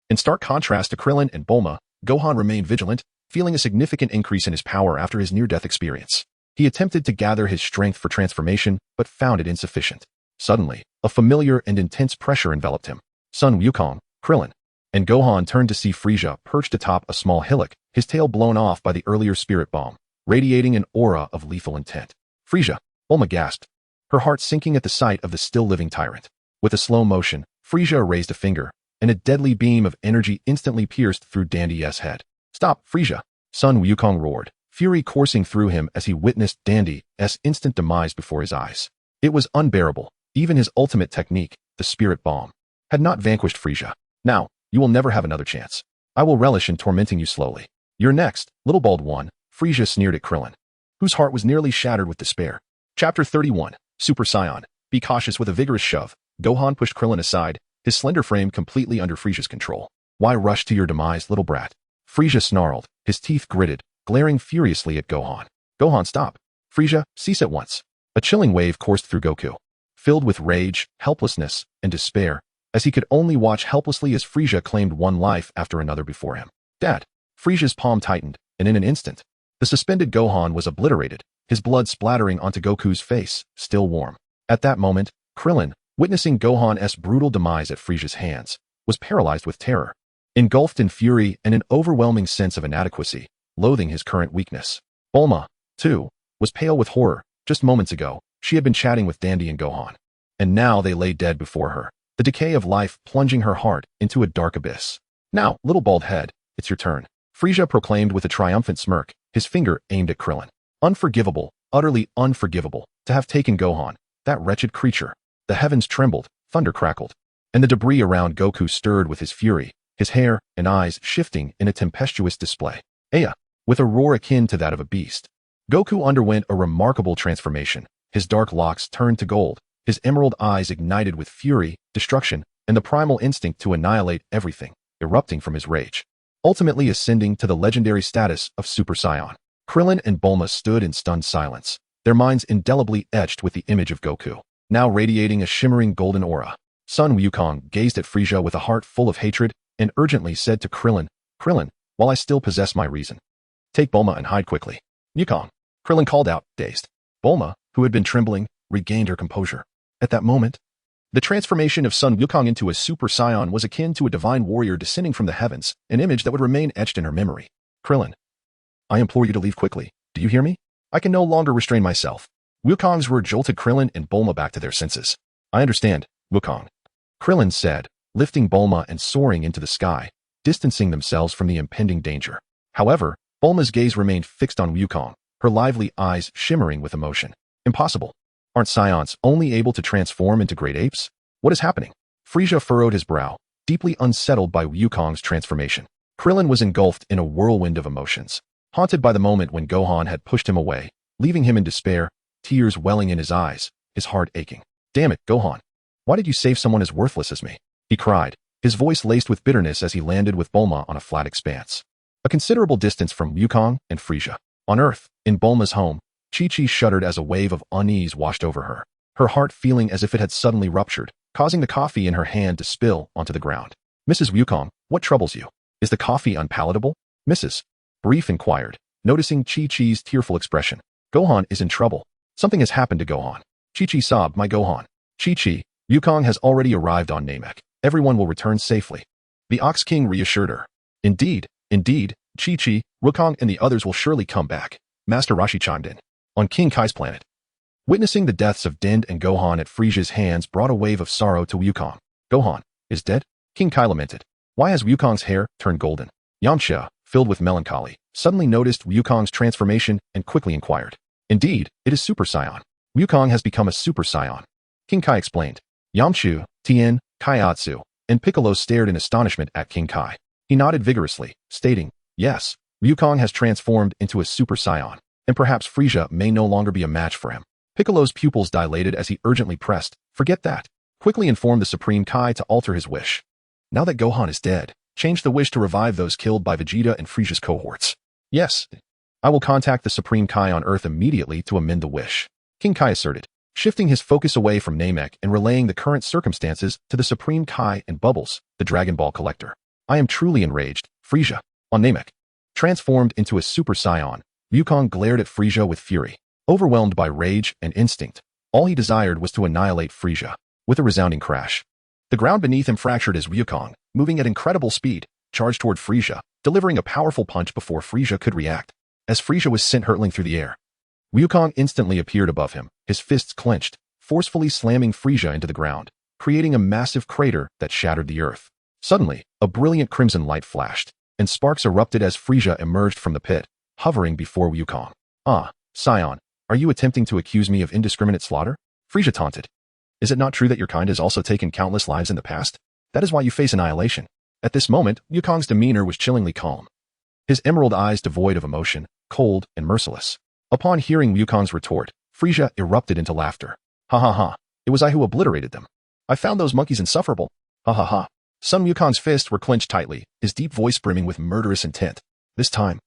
A: In stark contrast to Krillin and Bulma, Gohan remained vigilant, feeling a significant increase in his power after his near-death experience. He attempted to gather his strength for transformation, but found it insufficient. Suddenly, a familiar and intense pressure enveloped him. Son Wukong, Krillin, and Gohan turned to see Frieza perched atop a small hillock, his tail blown off by the earlier spirit bomb, radiating an aura of lethal intent. Frieza, Bulma gasped, her heart sinking at the sight of the still-living tyrant. With a slow motion, Frieza raised a finger, and a deadly beam of energy instantly pierced through Dandy's head. Stop, Frieza! Son Wukong roared, fury coursing through him as he witnessed Dandy's instant demise before his eyes. It was unbearable. Even his ultimate technique, the spirit bomb, had not vanquished Frieza. Now, you will never have another chance. I will relish in tormenting you slowly. You're next, little bald one, Frieza sneered at Krillin, whose heart was nearly shattered with despair. Chapter 31, Super Saiyan. Be cautious. With a vigorous shove, Gohan pushed Krillin aside, his slender frame completely under Frieza's control. Why rush to your demise, little brat? Frieza snarled, his teeth gritted, glaring furiously at Gohan. Gohan, stop. Frieza, cease at once. A chilling wave coursed through Goku, filled with rage, helplessness, and despair, as he could only watch helplessly as Frieza claimed one life after another before him. Dad! Frieza's palm tightened, and in an instant, the suspended Gohan was obliterated, his blood splattering onto Goku's face, still warm. At that moment, Krillin, witnessing Gohan's brutal demise at Frieza's hands, was paralyzed with terror, engulfed in fury and an overwhelming sense of inadequacy, loathing his current weakness. Bulma, too, was pale with horror. Just moments ago, she had been chatting with Dandy and Gohan, and now they lay dead before her, the decay of life plunging her heart into a dark abyss. Now, little bald head, it's your turn. Frieza proclaimed with a triumphant smirk, his finger aimed at Krillin. Unforgivable, utterly unforgivable, to have taken Gohan, that wretched creature. The heavens trembled, thunder crackled, and the debris around Goku stirred with his fury, his hair and eyes shifting in a tempestuous display. Aya! With a roar akin to that of a beast. Goku underwent a remarkable transformation. His dark locks turned to gold, his emerald eyes ignited with fury, destruction, and the primal instinct to annihilate everything, erupting from his rage, ultimately ascending to the legendary status of Super Saiyan. Krillin and Bulma stood in stunned silence, their minds indelibly etched with the image of Goku, now radiating a shimmering golden aura. Son Wukong gazed at Frieza with a heart full of hatred and urgently said to Krillin, "Krillin, while I still possess my reason, take Bulma and hide quickly." "Wukong," Krillin called out, dazed. Bulma, who had been trembling, regained her composure. At that moment, the transformation of Son Wukong into a Super Saiyan was akin to a divine warrior descending from the heavens, an image that would remain etched in her memory. "Krillin, I implore you to leave quickly. Do you hear me? I can no longer restrain myself." Wukong's roar jolted Krillin and Bulma back to their senses. "I understand, Wukong," Krillin said, lifting Bulma and soaring into the sky, distancing themselves from the impending danger. However, Bulma's gaze remained fixed on Wukong, her lively eyes shimmering with emotion. "Impossible. Aren't Saiyans only able to transform into great apes? What is happening?" Frieza furrowed his brow, deeply unsettled by Wukong's transformation. Krillin was engulfed in a whirlwind of emotions, haunted by the moment when Gohan had pushed him away, leaving him in despair, tears welling in his eyes, his heart aching. "Damn it, Gohan. Why did you save someone as worthless as me?" he cried, his voice laced with bitterness as he landed with Bulma on a flat expanse, a considerable distance from Wukong and Frieza. On Earth, in Bulma's home, Chi-Chi shuddered as a wave of unease washed over her, her heart feeling as if it had suddenly ruptured, causing the coffee in her hand to spill onto the ground. "Mrs. Wukong, what troubles you? Is the coffee unpalatable?" Mrs. Brief inquired, noticing Chi-Chi's tearful expression. "Gohan is in trouble. Something has happened to Gohan." Chi-Chi sobbed, "My Gohan. Chi-Chi, Wukong has already arrived on Namek. Everyone will return safely." The Ox King reassured her. Indeed, Chi-Chi, Wukong and the others will surely come back," Master Roshi chimed in. On King Kai's planet, witnessing the deaths of Din and Gohan at Frieza's hands brought a wave of sorrow to Wukong. "Gohan is dead?" King Kai lamented. "Why has Wukong's hair turned golden?" Yamcha, filled with melancholy, suddenly noticed Wukong's transformation and quickly inquired. "Indeed, it is Super Saiyan. Wukong has become a Super Saiyan," King Kai explained. Yamcha, Tien, Kaiatsu, and Piccolo stared in astonishment at King Kai. He nodded vigorously, stating, "Yes, Wukong has transformed into a Super Saiyan, and perhaps Frieza may no longer be a match for him." Piccolo's pupils dilated as he urgently pressed, "Forget that. Quickly inform the Supreme Kai to alter his wish. Now that Gohan is dead, change the wish to revive those killed by Vegeta and Frieza's cohorts." "Yes, I will contact the Supreme Kai on Earth immediately to amend the wish," King Kai asserted, shifting his focus away from Namek and relaying the current circumstances to the Supreme Kai and Bubbles, the Dragon Ball collector. "I am truly enraged, Frieza." On Namek, transformed into a Super Saiyan, Wukong glared at Frieza with fury. Overwhelmed by rage and instinct, all he desired was to annihilate Frieza. With a resounding crash, the ground beneath him fractured as Wukong, moving at incredible speed, charged toward Frieza, delivering a powerful punch before Frieza could react. As Frieza was sent hurtling through the air, Wukong instantly appeared above him, his fists clenched, forcefully slamming Frieza into the ground, creating a massive crater that shattered the earth. Suddenly, a brilliant crimson light flashed, and sparks erupted as Frieza emerged from the pit, hovering before Wukong. "Ah, Saiyan, are you attempting to accuse me of indiscriminate slaughter?" Frieza taunted. "Is it not true that your kind has also taken countless lives in the past? That is why you face annihilation." At this moment, Wukong's demeanor was chillingly calm, his emerald eyes devoid of emotion, cold and merciless. Upon hearing Wukong's retort, Frieza erupted into laughter. "Ha ha ha, it was I who obliterated them. I found those monkeys insufferable. Ha ha ha." Son Wukong's fists were clenched tightly, his deep voice brimming with murderous intent. "This time,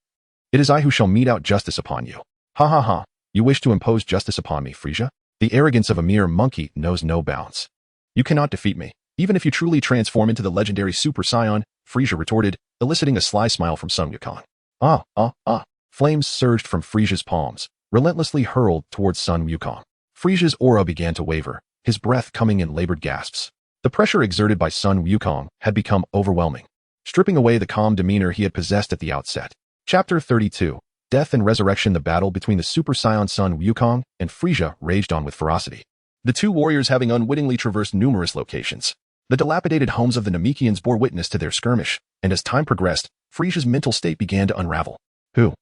A: it is I who shall mete out justice upon you. Ha ha ha, you wish to impose justice upon me, Frieza? The arrogance of a mere monkey knows no bounds. You cannot defeat me, even if you truly transform into the legendary Super Saiyan," Frieza retorted, eliciting a sly smile from Son Wukong. "Ah, ah, ah." Flames surged from Frieza's palms, relentlessly hurled towards Son Wukong. Frieza's aura began to waver, his breath coming in labored gasps. The pressure exerted by Son Wukong had become overwhelming, stripping away the calm demeanor he had possessed at the outset. Chapter 32, Death and Resurrection. The battle between the Super Saiyan Son Wukong and Frieza raged on with ferocity, the two warriors having unwittingly traversed numerous locations. The dilapidated homes of the Namekians bore witness to their skirmish, and as time progressed, Frisia's mental state began to unravel. Who?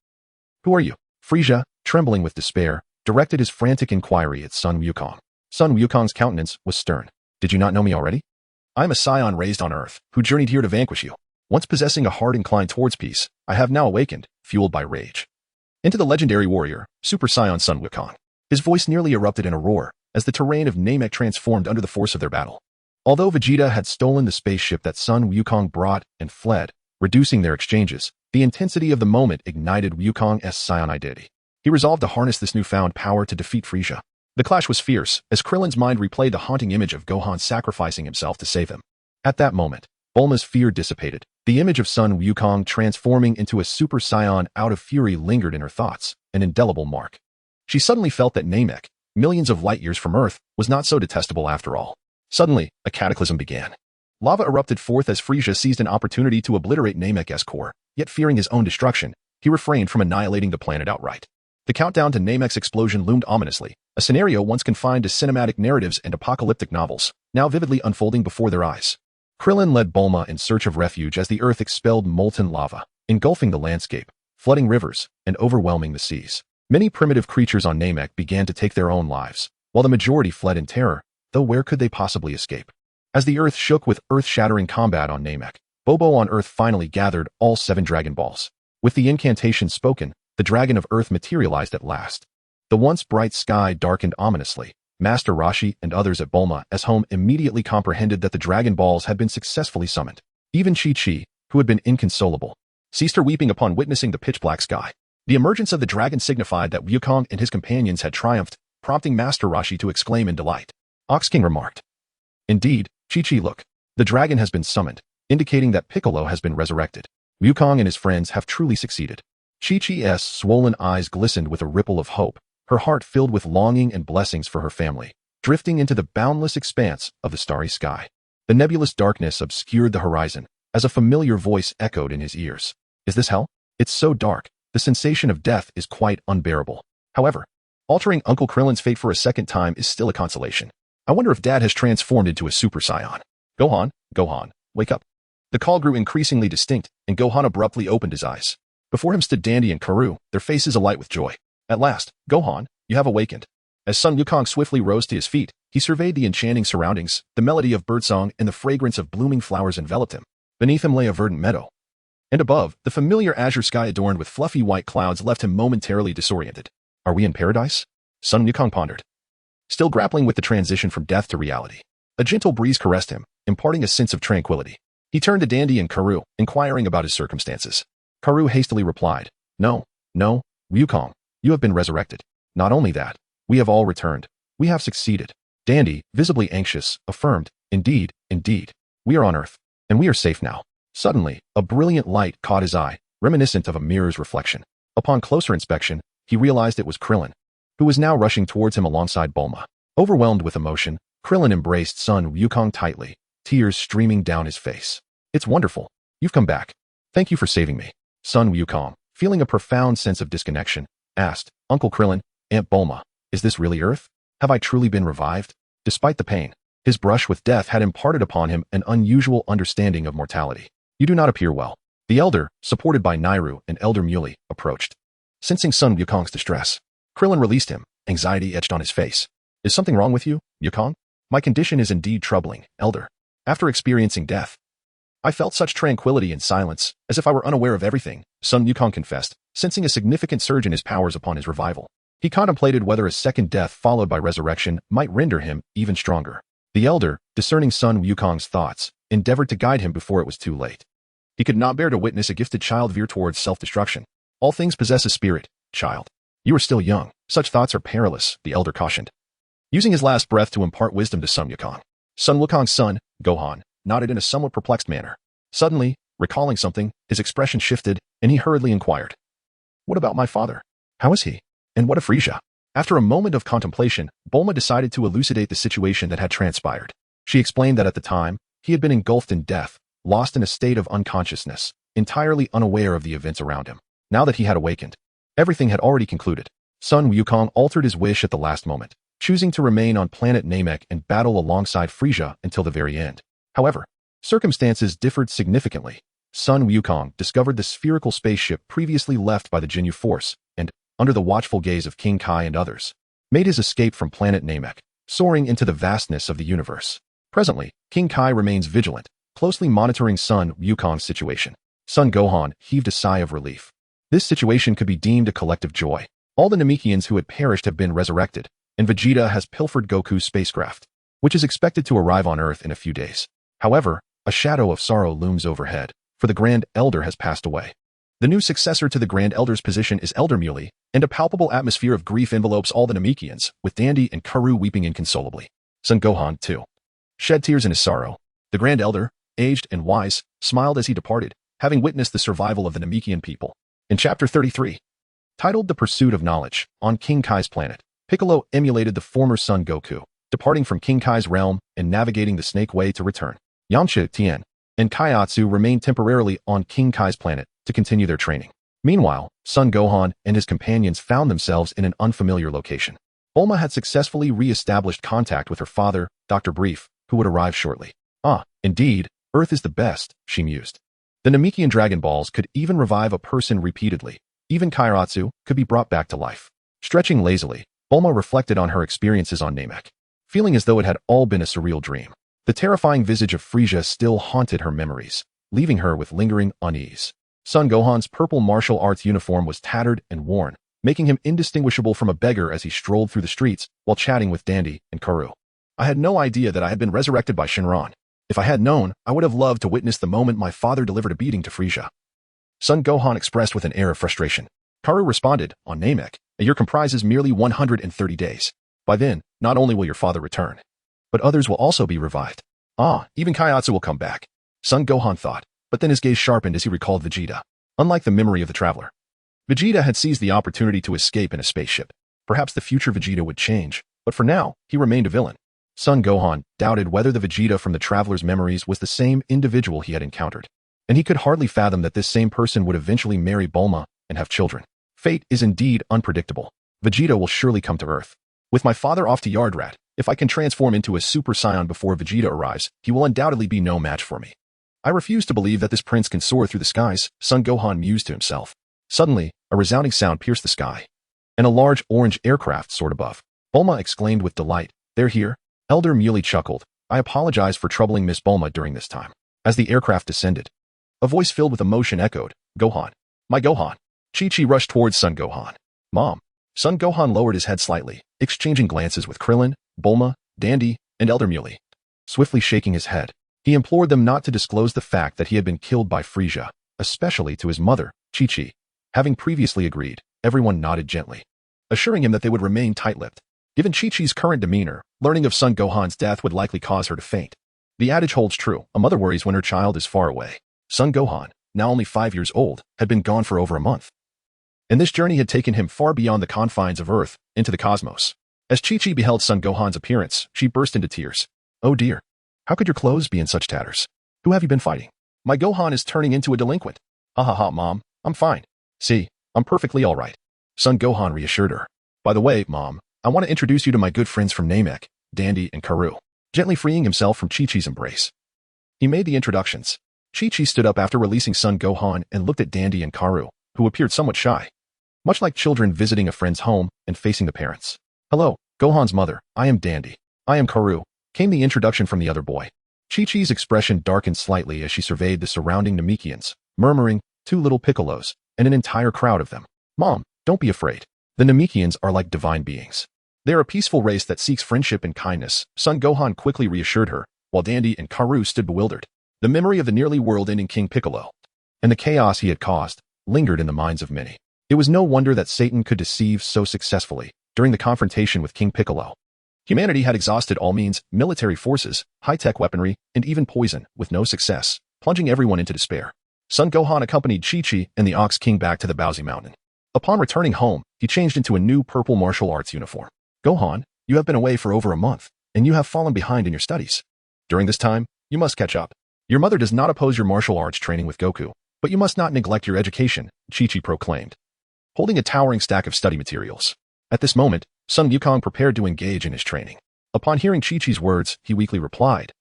A: Who are you? Frisia, trembling with despair, directed his frantic inquiry at Son Wukong. Son Wukong's countenance was stern. Did you not know me already? I am a Saiyan raised on Earth, who journeyed here to vanquish you. Once possessing a heart inclined towards peace, I have now awakened, fueled by rage. Into the legendary warrior, Super Saiyan Son Wukong. His voice nearly erupted in a roar, as the terrain of Namek transformed under the force of their battle. Although Vegeta had stolen the spaceship that Son Wukong brought and fled, reducing their exchanges, the intensity of the moment ignited Wukong's Saiyan identity. He resolved to harness this newfound power to defeat Frisia. The clash was fierce, as Krillin's mind replayed the haunting image of Gohan sacrificing himself to save him. At that moment, Bulma's fear dissipated. The image of Son Wukong transforming into a Super Saiyan out of fury lingered in her thoughts, an indelible mark. She suddenly felt that Namek, millions of light years from Earth, was not so detestable after all. Suddenly, a cataclysm began. Lava erupted forth as Frisia seized an opportunity to obliterate Namek's core, yet fearing his own destruction, he refrained from annihilating the planet outright. The countdown to Namek's explosion loomed ominously, a scenario once confined to cinematic narratives and apocalyptic novels, now vividly unfolding before their eyes. Krillin led Bulma in search of refuge as the Earth expelled molten lava, engulfing the landscape, flooding rivers, and overwhelming the seas. Many primitive creatures on Namek began to take their own lives, while the majority fled in terror, though where could they possibly escape? As the Earth shook with earth-shattering combat on Namek, Bobo on Earth finally gathered all 7 Dragon Balls. With the incantation spoken, the Dragon of Earth materialized at last. The once bright sky darkened ominously. Master Roshi and others at Bulma's home immediately comprehended that the Dragon Balls had been successfully summoned. Even Chi-Chi, who had been inconsolable, ceased her weeping upon witnessing the pitch-black sky. The emergence of the dragon signified that Wukong and his companions had triumphed, prompting Master Roshi to exclaim in delight. Ox King remarked, "Indeed, Chi-Chi, look. The dragon has been summoned, indicating that Piccolo has been resurrected. Wukong and his friends have truly succeeded." Chi-Chi's swollen eyes glistened with a ripple of hope, her heart filled with longing and blessings for her family, drifting into the boundless expanse of the starry sky. The nebulous darkness obscured the horizon, as a familiar voice echoed in his ears. "Is this hell? It's so dark. The sensation of death is quite unbearable. However, altering Uncle Krillin's fate for a second time is still a consolation. I wonder if Dad has transformed into a Super Saiyan. Gohan, Gohan, wake up." The call grew increasingly distinct, and Gohan abruptly opened his eyes. Before him stood Dandy and Karoo, their faces alight with joy. "At last, Gohan, you have awakened." As Son Wukong swiftly rose to his feet, he surveyed the enchanting surroundings. The melody of birdsong and the fragrance of blooming flowers enveloped him. Beneath him lay a verdant meadow. And above, the familiar azure sky adorned with fluffy white clouds left him momentarily disoriented. Are we in paradise? Son Wukong pondered, still grappling with the transition from death to reality. A gentle breeze caressed him, imparting a sense of tranquility. He turned to Dandy and Karoo, inquiring about his circumstances. Karoo hastily replied, No, Wukong, you have been resurrected. Not only that, we have all returned. We have succeeded." Dandy, visibly anxious, affirmed, Indeed, we are on Earth, and we are safe now." Suddenly, a brilliant light caught his eye, reminiscent of a mirror's reflection. Upon closer inspection, he realized it was Krillin, who was now rushing towards him alongside Bulma. Overwhelmed with emotion, Krillin embraced Son Wukong tightly, tears streaming down his face. "It's wonderful. You've come back. Thank you for saving me." Son Wukong, feeling a profound sense of disconnection, asked, "Uncle Krillin, Aunt Bulma, is this really Earth? Have I truly been revived?" Despite the pain, his brush with death had imparted upon him an unusual understanding of mortality. "You do not appear well." The elder, supported by Nairu and Elder Muley, approached. Sensing Son Wukong's distress, Krillin released him, anxiety etched on his face. "Is something wrong with you, Wukong?" "My condition is indeed troubling, Elder. After experiencing death, I felt such tranquility and silence, as if I were unaware of everything," Son Wukong confessed, sensing a significant surge in his powers upon his revival. He contemplated whether a second death followed by resurrection might render him even stronger. The elder, discerning Son Wukong's thoughts, endeavored to guide him before it was too late. He could not bear to witness a gifted child veer towards self-destruction. "All things possess a spirit, child. You are still young. Such thoughts are perilous," the elder cautioned, using his last breath to impart wisdom to Son Wukong. Son Wukong's son, Gohan, nodded in a somewhat perplexed manner. Suddenly, recalling something, his expression shifted, and he hurriedly inquired, "What about my father? How is he? And what of Frisia?" After a moment of contemplation, Bulma decided to elucidate the situation that had transpired. She explained that at the time, he had been engulfed in death, lost in a state of unconsciousness, entirely unaware of the events around him. Now that he had awakened, everything had already concluded. Son Wukong altered his wish at the last moment, choosing to remain on planet Namek and battle alongside Frisia until the very end. However, circumstances differed significantly. Sun Wukong discovered the spherical spaceship previously left by the Jinyu Force and, under the watchful gaze of King Kai and others, made his escape from planet Namek, soaring into the vastness of the universe. Presently, King Kai remains vigilant, closely monitoring Son Wukong's situation. Son Gohan heaved a sigh of relief. This situation could be deemed a collective joy. All the Namekians who had perished have been resurrected, and Vegeta has pilfered Goku's spacecraft, which is expected to arrive on Earth in a few days. However, a shadow of sorrow looms overhead, for the Grand Elder has passed away. The new successor to the Grand Elder's position is Elder Muley, and a palpable atmosphere of grief envelopes all the Namekians, with Dandy and Karu weeping inconsolably. Son Gohan, too, shed tears in his sorrow. The Grand Elder, aged and wise, smiled as he departed, having witnessed the survival of the Namekian people. In Chapter 33, titled The Pursuit of Knowledge, on King Kai's planet, Piccolo emulated the former Son Goku, departing from King Kai's realm and navigating the Snake Way to return. Yamcha, Tien, and Kaiatsu remained temporarily on King Kai's planet to continue their training. Meanwhile, Son Gohan and his companions found themselves in an unfamiliar location. Bulma had successfully re-established contact with her father, Dr. Brief, who would arrive shortly. Ah, indeed, Earth is the best, she mused. The Namekian Dragon Balls could even revive a person repeatedly. Even Kairatsu could be brought back to life. Stretching lazily, Bulma reflected on her experiences on Namek, feeling as though it had all been a surreal dream. The terrifying visage of Frieza still haunted her memories, leaving her with lingering unease. Son Gohan's purple martial arts uniform was tattered and worn, making him indistinguishable from a beggar as he strolled through the streets while chatting with Dandy and Karu. I had no idea that I had been resurrected by Shenron. If I had known, I would have loved to witness the moment my father delivered a beating to Frieza. Son Gohan expressed with an air of frustration. Karu responded, on Namek, a year comprises merely 130 days. By then, not only will your father return, but others will also be revived. Ah, even Kaiatsu will come back. Son Gohan thought, but then his gaze sharpened as he recalled Vegeta. Unlike the memory of the traveler, Vegeta had seized the opportunity to escape in a spaceship. Perhaps the future Vegeta would change, but for now, he remained a villain. Son Gohan doubted whether the Vegeta from the traveler's memories was the same individual he had encountered, and he could hardly fathom that this same person would eventually marry Bulma and have children. Fate is indeed unpredictable. Vegeta will surely come to Earth. With my father off to Yardrat, if I can transform into a Super Saiyan before Vegeta arrives, he will undoubtedly be no match for me. I refuse to believe that this prince can soar through the skies, Son Gohan mused to himself. Suddenly, a resounding sound pierced the sky, and a large orange aircraft soared above. Bulma exclaimed with delight, "They're here." Elder Muley chuckled, "I apologize for troubling Miss Bulma during this time." As the aircraft descended, a voice filled with emotion echoed, "Gohan. My Gohan." Chi-Chi rushed towards Son Gohan. "Mom." Son Gohan lowered his head slightly, exchanging glances with Krillin, Bulma, Dandy, and Elder Muley. Swiftly shaking his head, he implored them not to disclose the fact that he had been killed by Frieza, especially to his mother, Chi-Chi. Having previously agreed, everyone nodded gently, assuring him that they would remain tight-lipped. Given Chi-Chi's current demeanor, learning of Son Gohan's death would likely cause her to faint. The adage holds true, a mother worries when her child is far away. Son Gohan, now only 5 years old, had been gone for over a month. And this journey had taken him far beyond the confines of Earth, into the cosmos. As Chi-Chi beheld Son Gohan's appearance, she burst into tears. "Oh dear. How could your clothes be in such tatters? Who have you been fighting? My Gohan is turning into a delinquent." "Ha ha ha, Mom. I'm fine. See, I'm perfectly all right." Son Gohan reassured her. "By the way, Mom, I want to introduce you to my good friends from Namek, Dandy and Karu." Gently freeing himself from Chi-Chi's embrace, he made the introductions. Chi-Chi stood up after releasing Son Gohan and looked at Dandy and Karu, who appeared somewhat shy, much like children visiting a friend's home and facing the parents. "Hello, Gohan's mother, I am Dandy. I am Karu," came the introduction from the other boy. Chi-Chi's expression darkened slightly as she surveyed the surrounding Namekians, murmuring, "Two little Piccolos, and an entire crowd of them. Mom, don't be afraid. The Namekians are like divine beings. They're a peaceful race that seeks friendship and kindness," Son Gohan quickly reassured her, while Dandy and Karu stood bewildered. The memory of the nearly world-ending King Piccolo and the chaos he had caused lingered in the minds of many. It was no wonder that Satan could deceive so successfully during the confrontation with King Piccolo. Humanity had exhausted all means, military forces, high-tech weaponry, and even poison, with no success, plunging everyone into despair. Son Gohan accompanied Chi-Chi and the Ox King back to the Bowsy Mountain. Upon returning home, he changed into a new purple martial arts uniform. "Gohan, you have been away for over a month, and you have fallen behind in your studies. During this time, you must catch up. Your mother does not oppose your martial arts training with Goku, but you must not neglect your education," Chi-Chi proclaimed, holding a towering stack of study materials. At this moment, Son Wukong prepared to engage in his training. Upon hearing Chi-Chi's words, he weakly replied,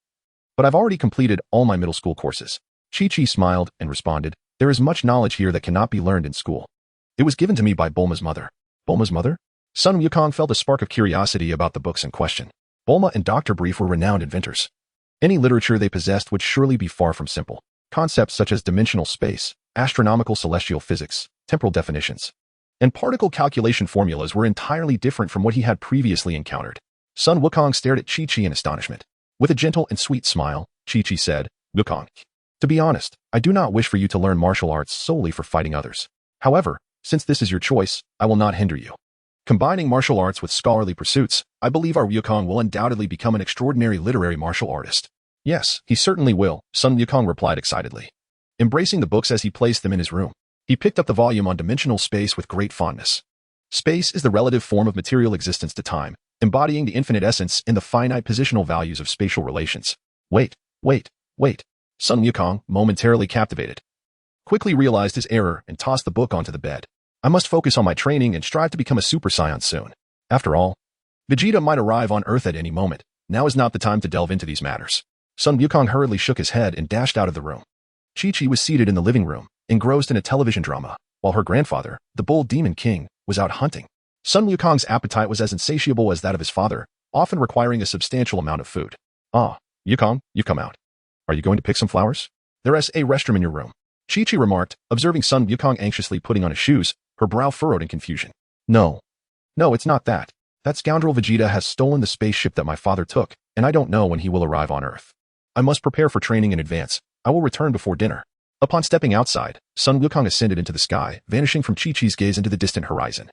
A: "But I've already completed all my middle school courses." Chi-Chi smiled and responded, "There is much knowledge here that cannot be learned in school. It was given to me by Bulma's mother." Bulma's mother? Sun Wukong felt a spark of curiosity about the books in question. Bulma and Dr. Brief were renowned inventors. Any literature they possessed would surely be far from simple. Concepts such as dimensional space, astronomical celestial physics, temporal definitions, and particle calculation formulas were entirely different from what he had previously encountered. Sun Wukong stared at Chi-Chi in astonishment. With a gentle and sweet smile, Chi-Chi said, "Wukong, to be honest, I do not wish for you to learn martial arts solely for fighting others. However, since this is your choice, I will not hinder you. Combining martial arts with scholarly pursuits, I believe our Wukong will undoubtedly become an extraordinary literary martial artist." "Yes, he certainly will," Sun Wukong replied excitedly. Embracing the books as he placed them in his room, he picked up the volume on dimensional space with great fondness. Space is the relative form of material existence to time, embodying the infinite essence in the finite positional values of spatial relations. Wait. Sun Wukong, momentarily captivated, quickly realized his error and tossed the book onto the bed. "I must focus on my training and strive to become a Super Saiyan soon. After all, Vegeta might arrive on Earth at any moment. Now is not the time to delve into these matters." Sun Wukong hurriedly shook his head and dashed out of the room. Chi-Chi was seated in the living room, engrossed in a television drama, while her grandfather, the Bull Demon King, was out hunting. Sun Wukong's appetite was as insatiable as that of his father, often requiring a substantial amount of food. "Ah, Wukong, you come out. Are you going to pick some flowers? There is a restroom in your room," Chi-Chi remarked, observing Sun Wukong anxiously putting on his shoes, her brow furrowed in confusion. No, it's not that. That scoundrel Vegeta has stolen the spaceship that my father took, and I don't know when he will arrive on Earth. I must prepare for training in advance. I will return before dinner." Upon stepping outside, Sun Wukong ascended into the sky, vanishing from Chi-Chi's gaze into the distant horizon,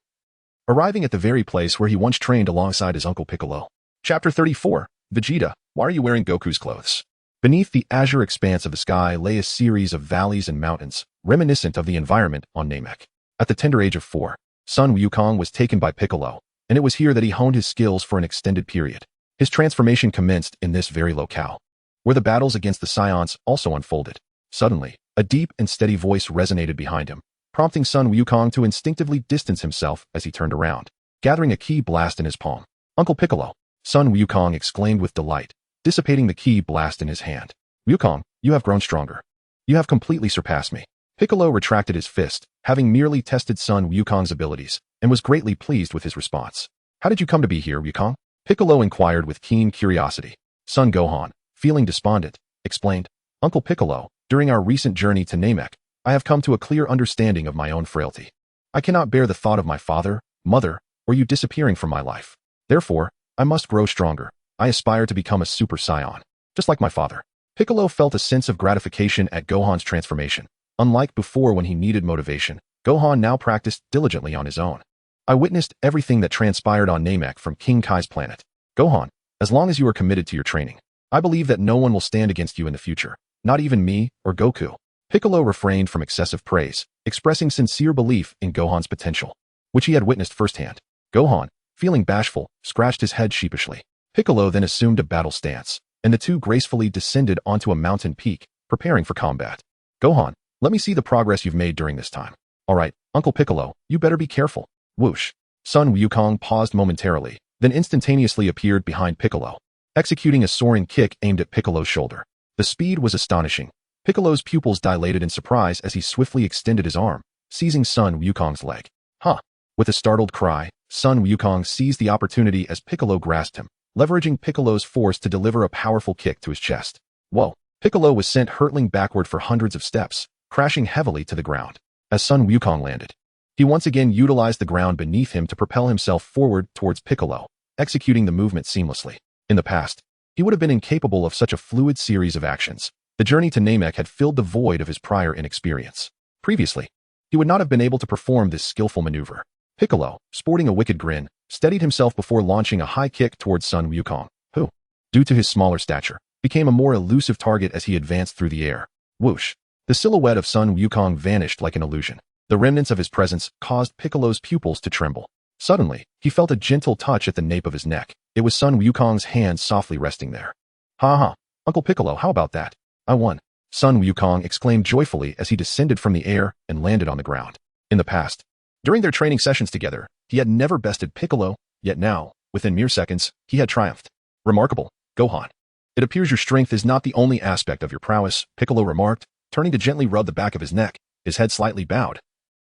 A: arriving at the very place where he once trained alongside his uncle Piccolo. Chapter 34, Vegeta, why are you wearing Goku's clothes? Beneath the azure expanse of the sky lay a series of valleys and mountains, reminiscent of the environment on Namek. At the tender age of 4, Sun Wukong was taken by Piccolo, and it was here that he honed his skills for an extended period. His transformation commenced in this very locale, where the battles against the Saiyans also unfolded. Suddenly, a deep and steady voice resonated behind him, prompting Sun Wukong to instinctively distance himself as he turned around, gathering a ki blast in his palm. "Uncle Piccolo!" Sun Wukong exclaimed with delight, dissipating the ki blast in his hand. "Wukong, you have grown stronger. You have completely surpassed me." Piccolo retracted his fist, having merely tested Sun Wukong's abilities, and was greatly pleased with his response. "How did you come to be here, Wukong?" Piccolo inquired with keen curiosity. Son Gohan, feeling despondent, explained, "Uncle Piccolo, during our recent journey to Namek, I have come to a clear understanding of my own frailty. I cannot bear the thought of my father, mother, or you disappearing from my life. Therefore, I must grow stronger. I aspire to become a Super Saiyan, just like my father." Piccolo felt a sense of gratification at Gohan's transformation. Unlike before when he needed motivation, Gohan now practiced diligently on his own. "I witnessed everything that transpired on Namek from King Kai's planet. Gohan, as long as you are committed to your training, I believe that no one will stand against you in the future, not even me or Goku." Piccolo refrained from excessive praise, expressing sincere belief in Gohan's potential, which he had witnessed firsthand. Gohan, feeling bashful, scratched his head sheepishly. Piccolo then assumed a battle stance, and the two gracefully descended onto a mountain peak, preparing for combat. "Gohan, let me see the progress you've made during this time." "All right, Uncle Piccolo, you better be careful." Whoosh. Sun Wukong paused momentarily, then instantaneously appeared behind Piccolo, executing a soaring kick aimed at Piccolo's shoulder. The speed was astonishing. Piccolo's pupils dilated in surprise as he swiftly extended his arm, seizing Sun Wukong's leg. "Huh!" With a startled cry, Sun Wukong seized the opportunity as Piccolo grasped him, leveraging Piccolo's force to deliver a powerful kick to his chest. Whoa! Piccolo was sent hurtling backward for hundreds of steps, crashing heavily to the ground. As Sun Wukong landed, he once again utilized the ground beneath him to propel himself forward towards Piccolo, executing the movement seamlessly. In the past, he would have been incapable of such a fluid series of actions. The journey to Namek had filled the void of his prior inexperience. Previously, he would not have been able to perform this skillful maneuver. Piccolo, sporting a wicked grin, steadied himself before launching a high kick towards Sun Wukong, who, due to his smaller stature, became a more elusive target as he advanced through the air. Whoosh! The silhouette of Sun Wukong vanished like an illusion. The remnants of his presence caused Piccolo's pupils to tremble. Suddenly, he felt a gentle touch at the nape of his neck. It was Sun Wukong's hand softly resting there. "Ha ha! Uncle Piccolo, how about that? I won." Sun Wukong exclaimed joyfully as he descended from the air and landed on the ground. In the past, during their training sessions together, he had never bested Piccolo, yet now, within mere seconds, he had triumphed. "Remarkable, Gohan. It appears your strength is not the only aspect of your prowess," Piccolo remarked, turning to gently rub the back of his neck, his head slightly bowed.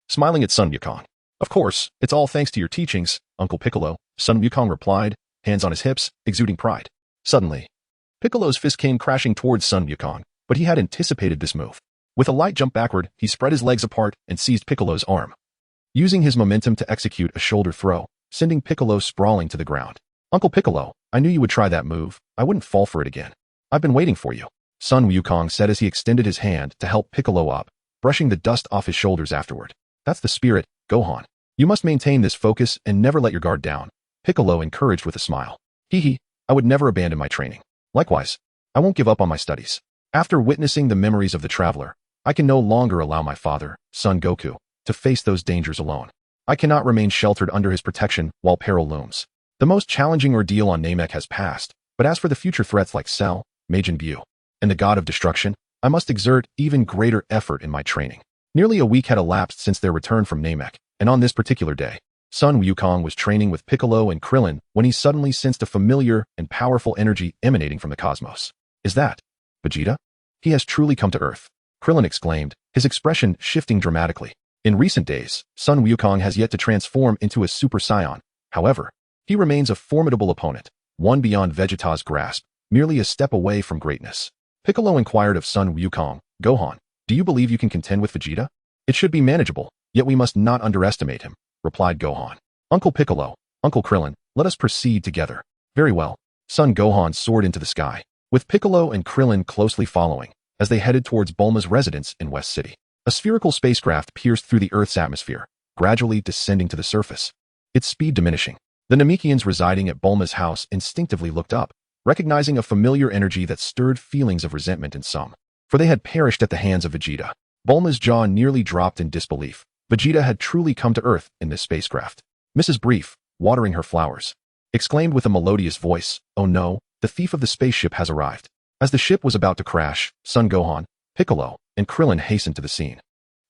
A: Smiling at Son Wukong. Of course, it's all thanks to your teachings, Uncle Piccolo, Son Wukong replied, hands on his hips, exuding pride. Suddenly, Piccolo's fist came crashing towards Son Wukong, but he had anticipated this move. With a light jump backward, he spread his legs apart and seized Piccolo's arm, using his momentum to execute a shoulder throw, sending Piccolo sprawling to the ground. Uncle Piccolo, I knew you would try that move. I wouldn't fall for it again. I've been waiting for you, Son Wukong said as he extended his hand to help Piccolo up, brushing the dust off his shoulders afterward. That's the spirit, Gohan. You must maintain this focus and never let your guard down, Piccolo encouraged with a smile. Hee, I would never abandon my training. Likewise, I won't give up on my studies. After witnessing the memories of the traveler, I can no longer allow my father, Son Goku, to face those dangers alone. I cannot remain sheltered under his protection while peril looms. The most challenging ordeal on Namek has passed, but as for the future threats like Cell, Majin Buu, and the God of Destruction, I must exert even greater effort in my training. Nearly a week had elapsed since their return from Namek, and on this particular day, Son Wukong was training with Piccolo and Krillin when he suddenly sensed a familiar and powerful energy emanating from the cosmos. Is that Vegeta? He has truly come to Earth, Krillin exclaimed, his expression shifting dramatically. In recent days, Son Wukong has yet to transform into a Super Saiyan. However, he remains a formidable opponent, one beyond Vegeta's grasp, merely a step away from greatness. Piccolo inquired of Son Wukong, Gohan, do you believe you can contend with Vegeta? It should be manageable, yet we must not underestimate him, replied Gohan. Uncle Piccolo, Uncle Krillin, let us proceed together. Very well. Son Gohan soared into the sky, with Piccolo and Krillin closely following, as they headed towards Bulma's residence in West City. A spherical spacecraft pierced through the Earth's atmosphere, gradually descending to the surface, its speed diminishing. The Namekians residing at Bulma's house instinctively looked up, recognizing a familiar energy that stirred feelings of resentment in some, for they had perished at the hands of Vegeta. Bulma's jaw nearly dropped in disbelief. Vegeta had truly come to Earth in this spacecraft. Mrs. Brief, watering her flowers, exclaimed with a melodious voice, oh no, the thief of the spaceship has arrived. As the ship was about to crash, Son Gohan, Piccolo, and Krillin hastened to the scene.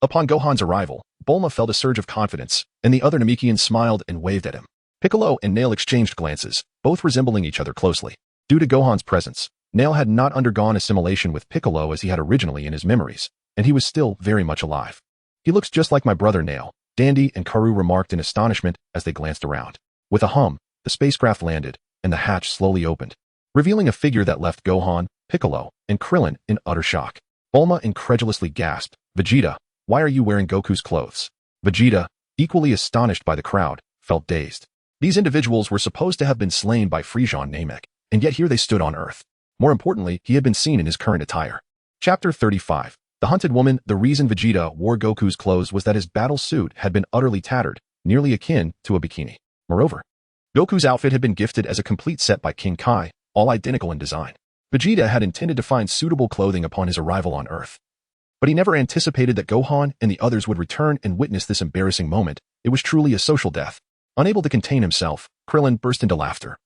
A: Upon Gohan's arrival, Bulma felt a surge of confidence, and the other Namekians smiled and waved at him. Piccolo and Nail exchanged glances, both resembling each other closely. Due to Gohan's presence, Nail had not undergone assimilation with Piccolo as he had originally in his memories, and he was still very much alive. He looks just like my brother Nail, Dandy and Karu remarked in astonishment as they glanced around. With a hum, the spacecraft landed, and the hatch slowly opened, revealing a figure that left Gohan, Piccolo, and Krillin in utter shock. Bulma incredulously gasped, Vegeta, why are you wearing Goku's clothes? Vegeta, equally astonished by the crowd, felt dazed. These individuals were supposed to have been slain by Frieza on Namek, and yet here they stood on Earth. More importantly, he had been seen in his current attire. Chapter 35. The Hunted Woman. The reason Vegeta wore Goku's clothes was that his battle suit had been utterly tattered, nearly akin to a bikini. Moreover, Goku's outfit had been gifted as a complete set by King Kai, all identical in design. Vegeta had intended to find suitable clothing upon his arrival on Earth, but he never anticipated that Gohan and the others would return and witness this embarrassing moment. It was truly a social death. Unable to contain himself, Krillin burst into laughter,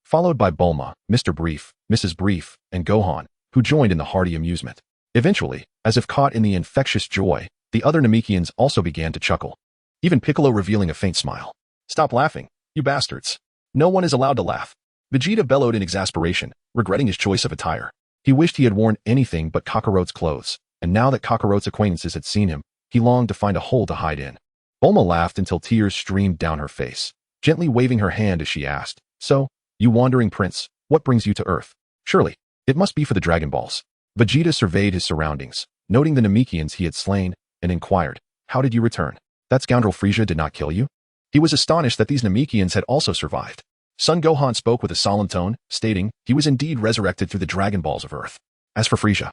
A: followed by Bulma, Mr. Brief, Mrs. Brief, and Gohan, who joined in the hearty amusement. Eventually, as if caught in the infectious joy, the other Namekians also began to chuckle, even Piccolo revealing a faint smile. Stop laughing, you bastards. No one is allowed to laugh. Vegeta bellowed in exasperation, regretting his choice of attire. He wished he had worn anything but Kakarot's clothes, and now that Kakarot's acquaintances had seen him, he longed to find a hole to hide in. Bulma laughed until tears streamed down her face, gently waving her hand as she asked, so, you wandering prince, what brings you to Earth? Surely, it must be for the Dragon Balls. Vegeta surveyed his surroundings, noting the Namekians he had slain, and inquired, how did you return? That scoundrel Frieza did not kill you? He was astonished that these Namekians had also survived. Son Gohan spoke with a solemn tone, stating he was indeed resurrected through the Dragon Balls of Earth. As for Frieza,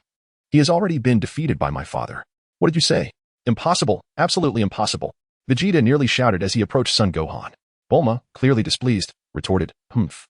A: he has already been defeated by my father. What did you say? Impossible, absolutely impossible. Vegeta nearly shouted as he approached Son Gohan. Bulma, clearly displeased, retorted, humph.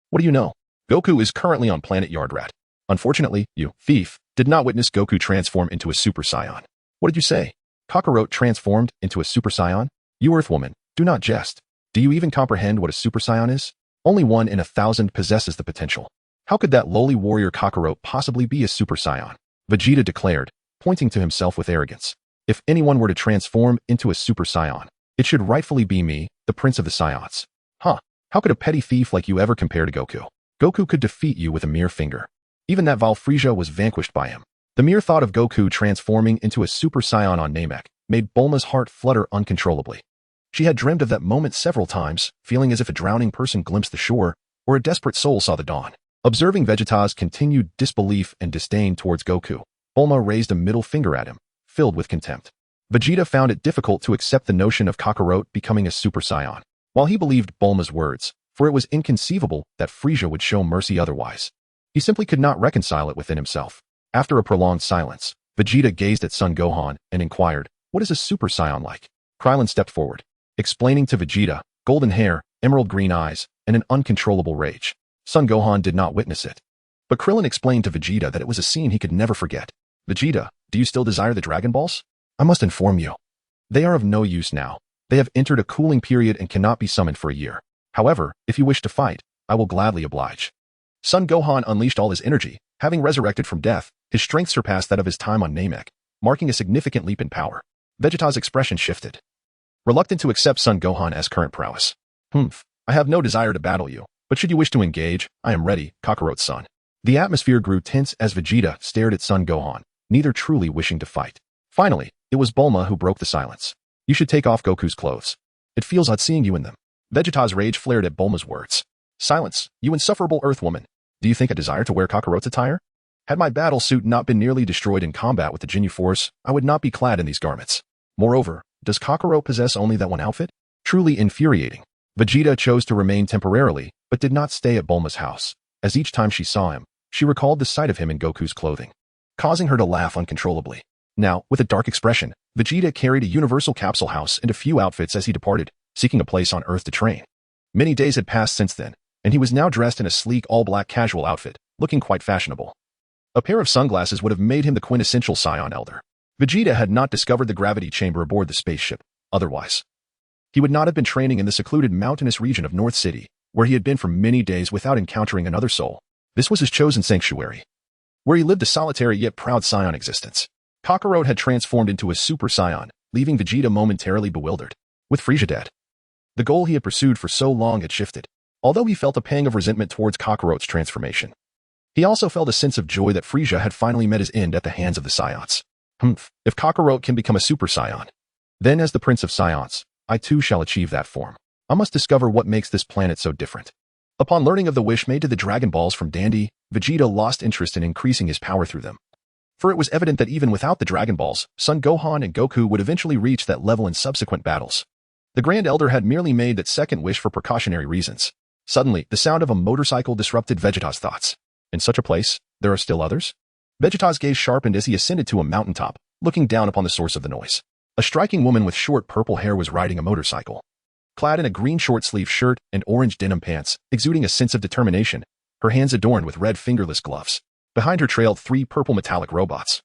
A: What do you know? Goku is currently on planet Yardrat. Unfortunately, you, thief, did not witness Goku transform into a Super Saiyan. What did you say? Kakarot transformed into a Super Saiyan? You Earthwoman, do not jest. Do you even comprehend what a Super Saiyan is? Only 1 in 1,000 possesses the potential. How could that lowly warrior Kakarot possibly be a Super Saiyan? Vegeta declared, pointing to himself with arrogance. If anyone were to transform into a Super Saiyan, it should rightfully be me, the Prince of the Saiyans. Huh, how could a petty thief like you ever compare to Goku? Goku could defeat you with a mere finger. Even that vile Frieza was vanquished by him. The mere thought of Goku transforming into a Super Saiyan on Namek made Bulma's heart flutter uncontrollably. She had dreamed of that moment several times, feeling as if a drowning person glimpsed the shore or a desperate soul saw the dawn. Observing Vegeta's continued disbelief and disdain towards Goku, Bulma raised a middle finger at him, filled with contempt. Vegeta found it difficult to accept the notion of Kakarot becoming a Super Saiyan. While he believed Bulma's words, for it was inconceivable that Frieza would show mercy otherwise, he simply could not reconcile it within himself. After a prolonged silence, Vegeta gazed at Son Gohan and inquired, "What is a Super Saiyan like?" Krillin stepped forward, explaining to Vegeta, golden hair, emerald green eyes, and an uncontrollable rage. Son Gohan did not witness it, but Krillin explained to Vegeta that it was a scene he could never forget. "Vegeta, do you still desire the Dragon Balls? I must inform you. They are of no use now. They have entered a cooling period and cannot be summoned for a year. However, if you wish to fight, I will gladly oblige." Son Gohan unleashed all his energy. Having resurrected from death, his strength surpassed that of his time on Namek, marking a significant leap in power. Vegeta's expression shifted. Reluctant to accept Son Gohan as current prowess. I have no desire to battle you, but should you wish to engage, I am ready, Kakarot's son." The atmosphere grew tense as Vegeta stared at Son Gohan, neither truly wishing to fight. Finally, it was Bulma who broke the silence. "You should take off Goku's clothes. It feels odd seeing you in them." Vegeta's rage flared at Bulma's words. "Silence, you insufferable Earthwoman. Do you think I desire to wear Kakarot's attire? Had my battle suit not been nearly destroyed in combat with the Ginyu Force, I would not be clad in these garments. Moreover, does Kakarot possess only that one outfit?" Truly infuriating. Vegeta chose to remain temporarily, but did not stay at Bulma's house, as each time she saw him, she recalled the sight of him in Goku's clothing, causing her to laugh uncontrollably. Now, with a dark expression, Vegeta carried a universal capsule house and a few outfits as he departed, seeking a place on Earth to train. Many days had passed since then, and he was now dressed in a sleek all-black casual outfit, looking quite fashionable. A pair of sunglasses would have made him the quintessential Saiyan elder. Vegeta had not discovered the gravity chamber aboard the spaceship. Otherwise, he would not have been training in the secluded mountainous region of North City, where he had been for many days without encountering another soul. This was his chosen sanctuary, where he lived a solitary yet proud Saiyan existence. Kakarot had transformed into a Super Saiyan, leaving Vegeta momentarily bewildered. With Frieza dead, the goal he had pursued for so long had shifted. Although he felt a pang of resentment towards Kakarot's transformation, he also felt a sense of joy that Frieza had finally met his end at the hands of the Saiyans. If Kakarot can become a Super Saiyan, then as the Prince of Saiyans, I too shall achieve that form. I must discover what makes this planet so different. Upon learning of the wish made to the Dragon Balls from Dandy, Vegeta lost interest in increasing his power through them. For it was evident that even without the Dragon Balls, Son Gohan and Goku would eventually reach that level in subsequent battles. The Grand Elder had merely made that second wish for precautionary reasons. Suddenly, the sound of a motorcycle disrupted Vegeta's thoughts. In such a place, there are still others? Vegeta's gaze sharpened as he ascended to a mountaintop, looking down upon the source of the noise. A striking woman with short purple hair was riding a motorcycle. Clad in a green short-sleeved shirt and orange denim pants, exuding a sense of determination, her hands adorned with red fingerless gloves. Behind her trailed 3 purple metallic robots,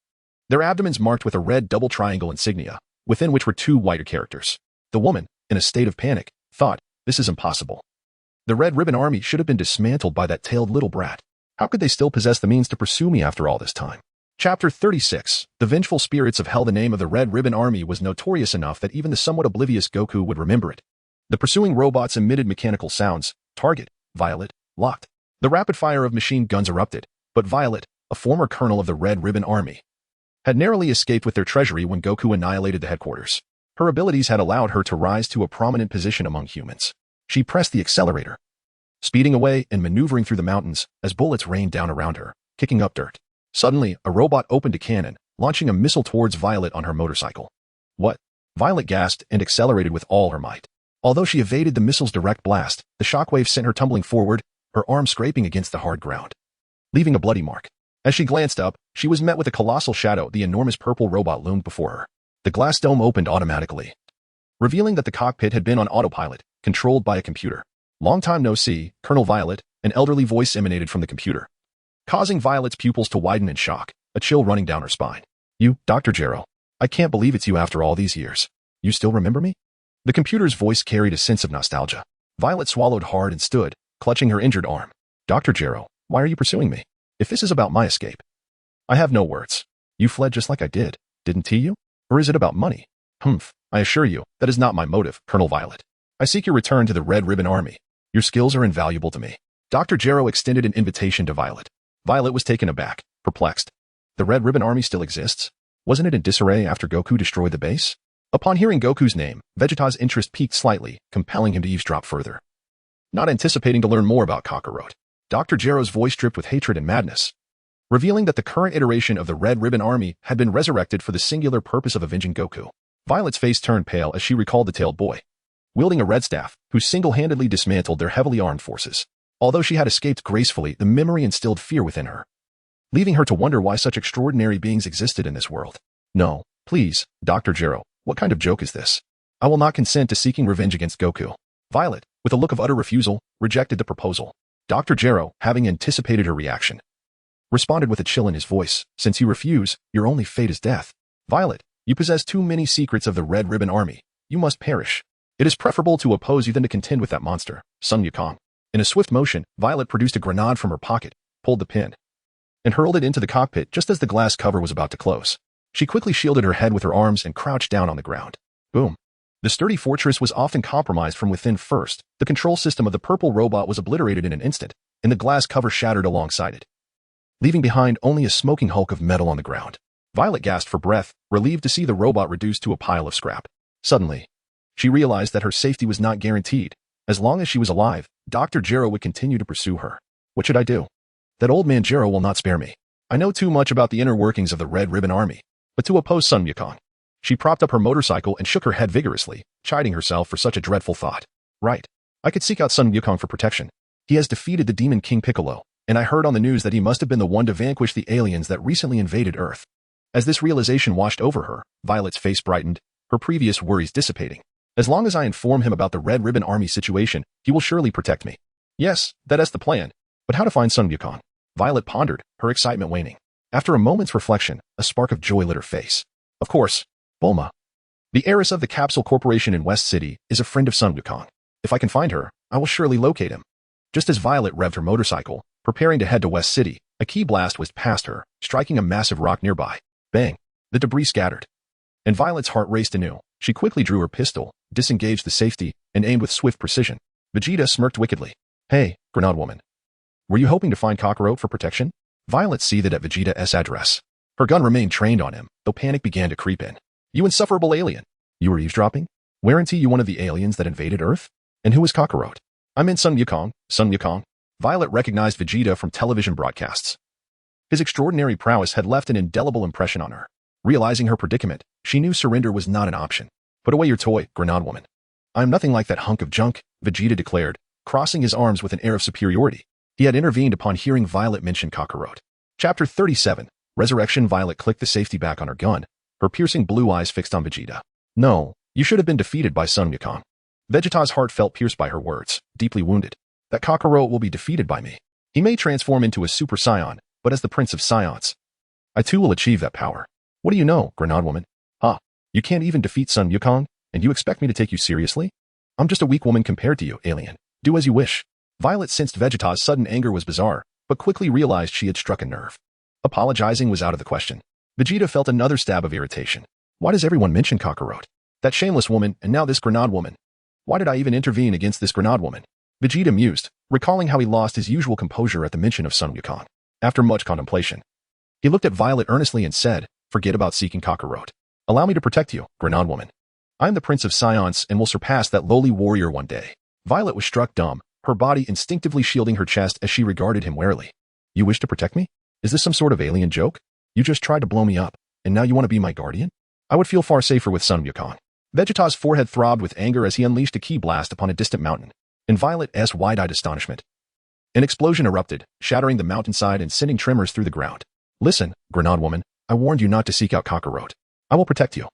A: their abdomens marked with a red double triangle insignia, within which were 2 whiter characters. The woman, in a state of panic, thought, "This is impossible. The Red Ribbon Army should have been dismantled by that tailed little brat. How could they still possess the means to pursue me after all this time?" Chapter 36. The Vengeful Spirits of Hell. The name of the Red Ribbon Army was notorious enough that even the somewhat oblivious Goku would remember it. The pursuing robots emitted mechanical sounds. Target, Violet, locked. The rapid fire of machine guns erupted, but Violet, a former colonel of the Red Ribbon Army, had narrowly escaped with their treasury when Goku annihilated the headquarters. Her abilities had allowed her to rise to a prominent position among humans. She pressed the accelerator, speeding away and maneuvering through the mountains as bullets rained down around her, kicking up dirt. Suddenly, a robot opened a cannon, launching a missile towards Violet on her motorcycle. "What?" Violet gasped and accelerated with all her might. Although she evaded the missile's direct blast, the shockwave sent her tumbling forward, her arm scraping against the hard ground, leaving a bloody mark. As she glanced up, she was met with a colossal shadow. The enormous purple robot loomed before her. The glass dome opened automatically, revealing that the cockpit had been on autopilot, controlled by a computer. "Long time no see, Colonel Violet," an elderly voice emanated from the computer, causing Violet's pupils to widen in shock, a chill running down her spine. "You, Dr. Gero. I can't believe it's you after all these years. You still remember me?" The computer's voice carried a sense of nostalgia. Violet swallowed hard and stood, clutching her injured arm. "Dr. Gero, why are you pursuing me? If this is about my escape, I have no words. You fled just like I did, didn't you? Or is it about money?" I assure you, that is not my motive, Colonel Violet. I seek your return to the Red Ribbon Army. Your skills are invaluable to me." Dr. Gero extended an invitation to Violet. Violet was taken aback, perplexed. The Red Ribbon Army still exists? Wasn't it in disarray after Goku destroyed the base? Upon hearing Goku's name, Vegeta's interest peaked slightly, compelling him to eavesdrop further. Not anticipating to learn more about Kakarot, Dr. Gero's voice dripped with hatred and madness, revealing that the current iteration of the Red Ribbon Army had been resurrected for the singular purpose of avenging Goku. Violet's face turned pale as she recalled the tailed boy, wielding a red staff, who single-handedly dismantled their heavily armed forces. Although she had escaped gracefully, the memory instilled fear within her, leaving her to wonder why such extraordinary beings existed in this world. No, please, Dr. Gero, what kind of joke is this? I will not consent to seeking revenge against Goku. Violet, with a look of utter refusal, rejected the proposal. Dr. Gero, having anticipated her reaction, responded with a chill in his voice, since you refuse, your only fate is death. Violet, you possess too many secrets of the Red Ribbon Army. You must perish. It is preferable to oppose you than to contend with that monster, Son Gohan. In a swift motion, Violet produced a grenade from her pocket, pulled the pin, and hurled it into the cockpit just as the glass cover was about to close. She quickly shielded her head with her arms and crouched down on the ground. Boom. The sturdy fortress was often compromised from within first. The control system of the purple robot was obliterated in an instant, and the glass cover shattered alongside it, leaving behind only a smoking hulk of metal on the ground. Violet gasped for breath, relieved to see the robot reduced to a pile of scrap. Suddenly, she realized that her safety was not guaranteed. As long as she was alive, Dr. Gero would continue to pursue her. What should I do? That old man Gero will not spare me. I know too much about the inner workings of the Red Ribbon Army, but to oppose Son Gohan. She propped up her motorcycle and shook her head vigorously, chiding herself for such a dreadful thought. Right. I could seek out Son Gohan for protection. He has defeated the Demon King Piccolo, and I heard on the news that he must have been the one to vanquish the aliens that recently invaded Earth. As this realization washed over her, Violet's face brightened, her previous worries dissipating. As long as I inform him about the Red Ribbon Army situation, he will surely protect me. Yes, that is the plan. But how to find Son Gohan? Violet pondered, her excitement waning. After a moment's reflection, a spark of joy lit her face. Of course, Bulma, the heiress of the Capsule Corporation in West City, is a friend of Son Gohan. If I can find her, I will surely locate him. Just as Violet revved her motorcycle, preparing to head to West City, a key blast whizzed past her, striking a massive rock nearby. Bang! The debris scattered, and Violet's heart raced anew. She quickly drew her pistol, disengaged the safety, and aimed with swift precision. Vegeta smirked wickedly. Hey, Grenade Woman. Were you hoping to find Kakarot for protection? Violet seethed at Vegeta's address. Her gun remained trained on him, though panic began to creep in. You insufferable alien. You were eavesdropping? Weren't you one of the aliens that invaded Earth? And who is Kakarot? I meant Son Gohan. Son Gohan. Violet recognized Vegeta from television broadcasts. His extraordinary prowess had left an indelible impression on her. Realizing her predicament, she knew surrender was not an option. Put away your toy, Grenade Woman. I am nothing like that hunk of junk, Vegeta declared, crossing his arms with an air of superiority. He had intervened upon hearing Violet mention Kakarot. Chapter 37, Resurrection. Violet clicked the safety back on her gun, her piercing blue eyes fixed on Vegeta. No, you should have been defeated by Son Gohan. Vegeta's heart felt pierced by her words, deeply wounded. That Kakarot will be defeated by me. He may transform into a Super Saiyan, but as the Prince of Saiyans, I too will achieve that power. What do you know, Grenade Woman? Huh? You can't even defeat Son Gohan, and you expect me to take you seriously? I'm just a weak woman compared to you, alien. Do as you wish. Violet sensed Vegeta's sudden anger was bizarre, but quickly realized she had struck a nerve. Apologizing was out of the question. Vegeta felt another stab of irritation. Why does everyone mention Kakarot? That shameless woman, and now this Grenade Woman. Why did I even intervene against this Grenade Woman? Vegeta mused, recalling how he lost his usual composure at the mention of Son Gohan. After much contemplation, he looked at Violet earnestly and said, forget about seeking Kakarot. Allow me to protect you, Grenade Woman. I am the Prince of Saiyans and will surpass that lowly warrior one day. Violet was struck dumb, her body instinctively shielding her chest as she regarded him warily. You wish to protect me? Is this some sort of alien joke? You just tried to blow me up, and now you want to be my guardian? I would feel far safer with Son Gohan. Vegeta's forehead throbbed with anger as he unleashed a ki blast upon a distant mountain. In Violet's wide-eyed astonishment, an explosion erupted, shattering the mountainside and sending tremors through the ground. Listen, Grenade Woman, I warned you not to seek out Kakarot. I will protect you.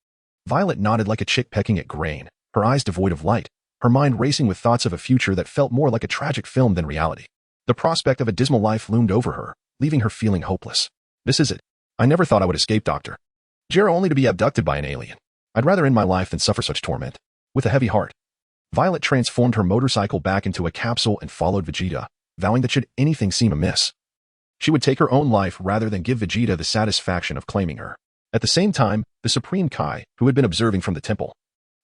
A: Violet nodded like a chick pecking at grain, her eyes devoid of light, her mind racing with thoughts of a future that felt more like a tragic film than reality. The prospect of a dismal life loomed over her, leaving her feeling hopeless. This is it. I never thought I would escape Dr. Gero only to be abducted by an alien. I'd rather end my life than suffer such torment. With a heavy heart, Violet transformed her motorcycle back into a capsule and followed Vegeta, vowing that should anything seem amiss, she would take her own life rather than give Vegeta the satisfaction of claiming her. At the same time, the Supreme Kai, who had been observing from the temple,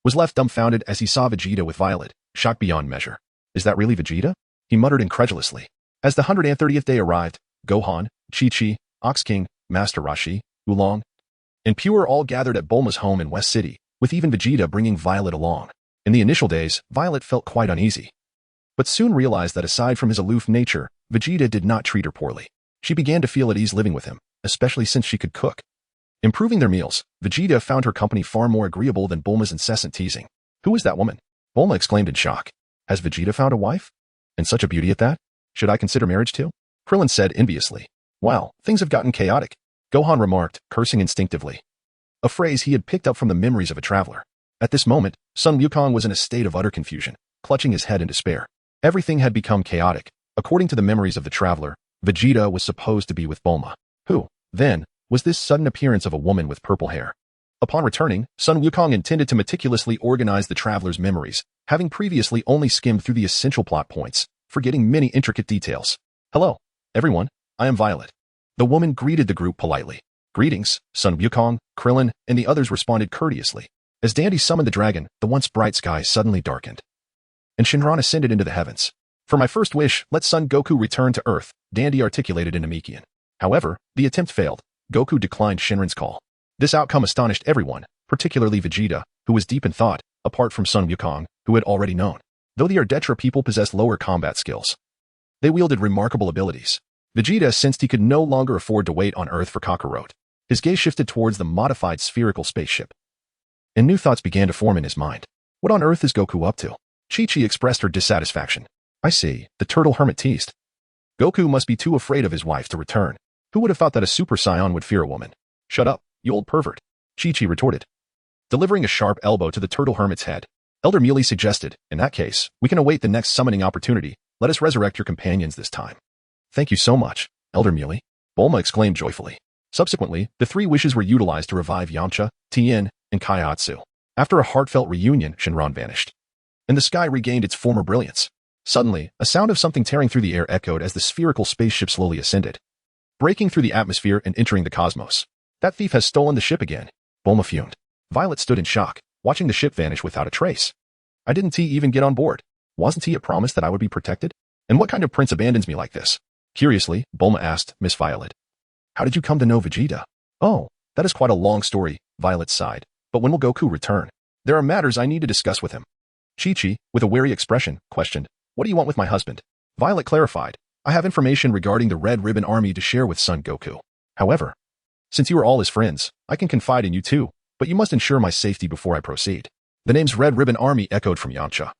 A: was left dumbfounded as he saw Vegeta with Violet, shocked beyond measure. Is that really Vegeta? He muttered incredulously. As the 130th day arrived, Gohan, Chi-Chi, Ox King, Master Roshi, Oolong, and Pure all gathered at Bulma's home in West City, with even Vegeta bringing Violet along. In the initial days, Violet felt quite uneasy, but soon realized that aside from his aloof nature, Vegeta did not treat her poorly. She began to feel at ease living with him, especially since she could cook. Improving their meals, Vegeta found her company far more agreeable than Bulma's incessant teasing. Who is that woman? Bulma exclaimed in shock. Has Vegeta found a wife? And such a beauty at that? Should I consider marriage too? Krillin said enviously. Wow, things have gotten chaotic, Gohan remarked, cursing instinctively, a phrase he had picked up from the memories of a traveler. At this moment, Son Wukong was in a state of utter confusion, clutching his head in despair. Everything had become chaotic. According to the memories of the traveler, Vegeta was supposed to be with Bulma. Who, then, was this sudden appearance of a woman with purple hair? Upon returning, Son Wukong intended to meticulously organize the traveler's memories, having previously only skimmed through the essential plot points, forgetting many intricate details. Hello, everyone, I am Violet. The woman greeted the group politely. Greetings, Son Wukong, Krillin, and the others responded courteously. As Dandy summoned the dragon, the once bright sky suddenly darkened, and Shinran ascended into the heavens. For my first wish, let Son Goku return to Earth, Dandy articulated in Namekian. However, the attempt failed. Goku declined Shinran's call. This outcome astonished everyone, particularly Vegeta, who was deep in thought, apart from Son Wukong, who had already known. Though the Ardeshira people possessed lower combat skills, they wielded remarkable abilities. Vegeta sensed he could no longer afford to wait on Earth for Kakarot. His gaze shifted towards the modified spherical spaceship, and new thoughts began to form in his mind. What on earth is Goku up to? Chi-Chi expressed her dissatisfaction. I see, the turtle hermit teased. Goku must be too afraid of his wife to return. Who would have thought that a Super Saiyan would fear a woman? Shut up, you old pervert, Chi-Chi retorted, delivering a sharp elbow to the turtle hermit's head. Elder Muley suggested, in that case, we can await the next summoning opportunity. Let us resurrect your companions this time. Thank you so much, Elder Muley, Bulma exclaimed joyfully. Subsequently, the three wishes were utilized to revive Yamcha, Tien, and Kaihatsu. After a heartfelt reunion, Shinran vanished, and the sky regained its former brilliance. Suddenly, a sound of something tearing through the air echoed as the spherical spaceship slowly ascended, breaking through the atmosphere and entering the cosmos. That thief has stolen the ship again, Bulma fumed. Violet stood in shock, watching the ship vanish without a trace. I didn't he even get on board? Wasn't he promised that I would be protected? And what kind of prince abandons me like this? Curiously, Bulma asked Miss Violet. How did you come to know Vegeta? Oh, that is quite a long story, Violet sighed. But when will Goku return? There are matters I need to discuss with him. Chi-Chi, with a wary expression, questioned, what do you want with my husband? Violet clarified, I have information regarding the Red Ribbon Army to share with Son Goku. However, since you are all his friends, I can confide in you too, but you must ensure my safety before I proceed. The names Red Ribbon Army echoed from Yamcha,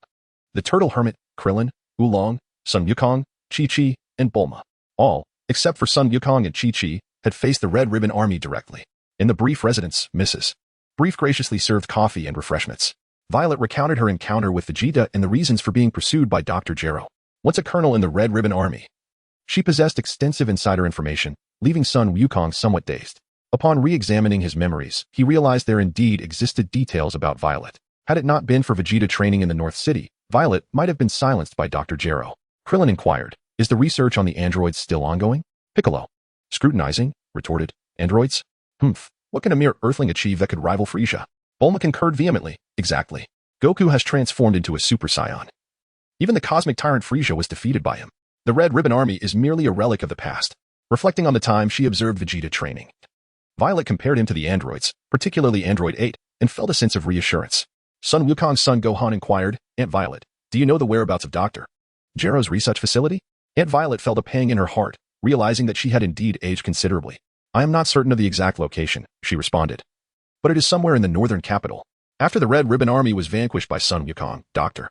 A: the Turtle Hermit, Krillin, Oolong, Son Wukong, Chi-Chi, and Bulma. All, except for Son Wukong and Chi-Chi, had faced the Red Ribbon Army directly. In the brief residence, Mrs. Brief graciously served coffee and refreshments. Violet recounted her encounter with Vegeta and the reasons for being pursued by Dr. Gero. Once a colonel in the Red Ribbon Army, she possessed extensive insider information, leaving Son Wukong somewhat dazed. Upon re-examining his memories, he realized there indeed existed details about Violet. Had it not been for Vegeta training in the North City, Violet might have been silenced by Dr. Gero. Krillin inquired, is the research on the androids still ongoing? Piccolo, scrutinizing, retorted, androids? What can a mere earthling achieve that could rival Frieza? Bulma concurred vehemently, exactly. Goku has transformed into a Super Saiyan. Even the cosmic tyrant Frieza was defeated by him. The Red Ribbon Army is merely a relic of the past. Reflecting on the time she observed Vegeta training, Violet compared him to the androids, particularly Android 8, and felt a sense of reassurance. Son Wukong's son Gohan inquired, Aunt Violet, do you know the whereabouts of Dr. Gero's research facility? Aunt Violet felt a pang in her heart, realizing that she had indeed aged considerably. I am not certain of the exact location, she responded, but it is somewhere in the northern capital. After the Red Ribbon Army was vanquished by Son Wukong, Dr.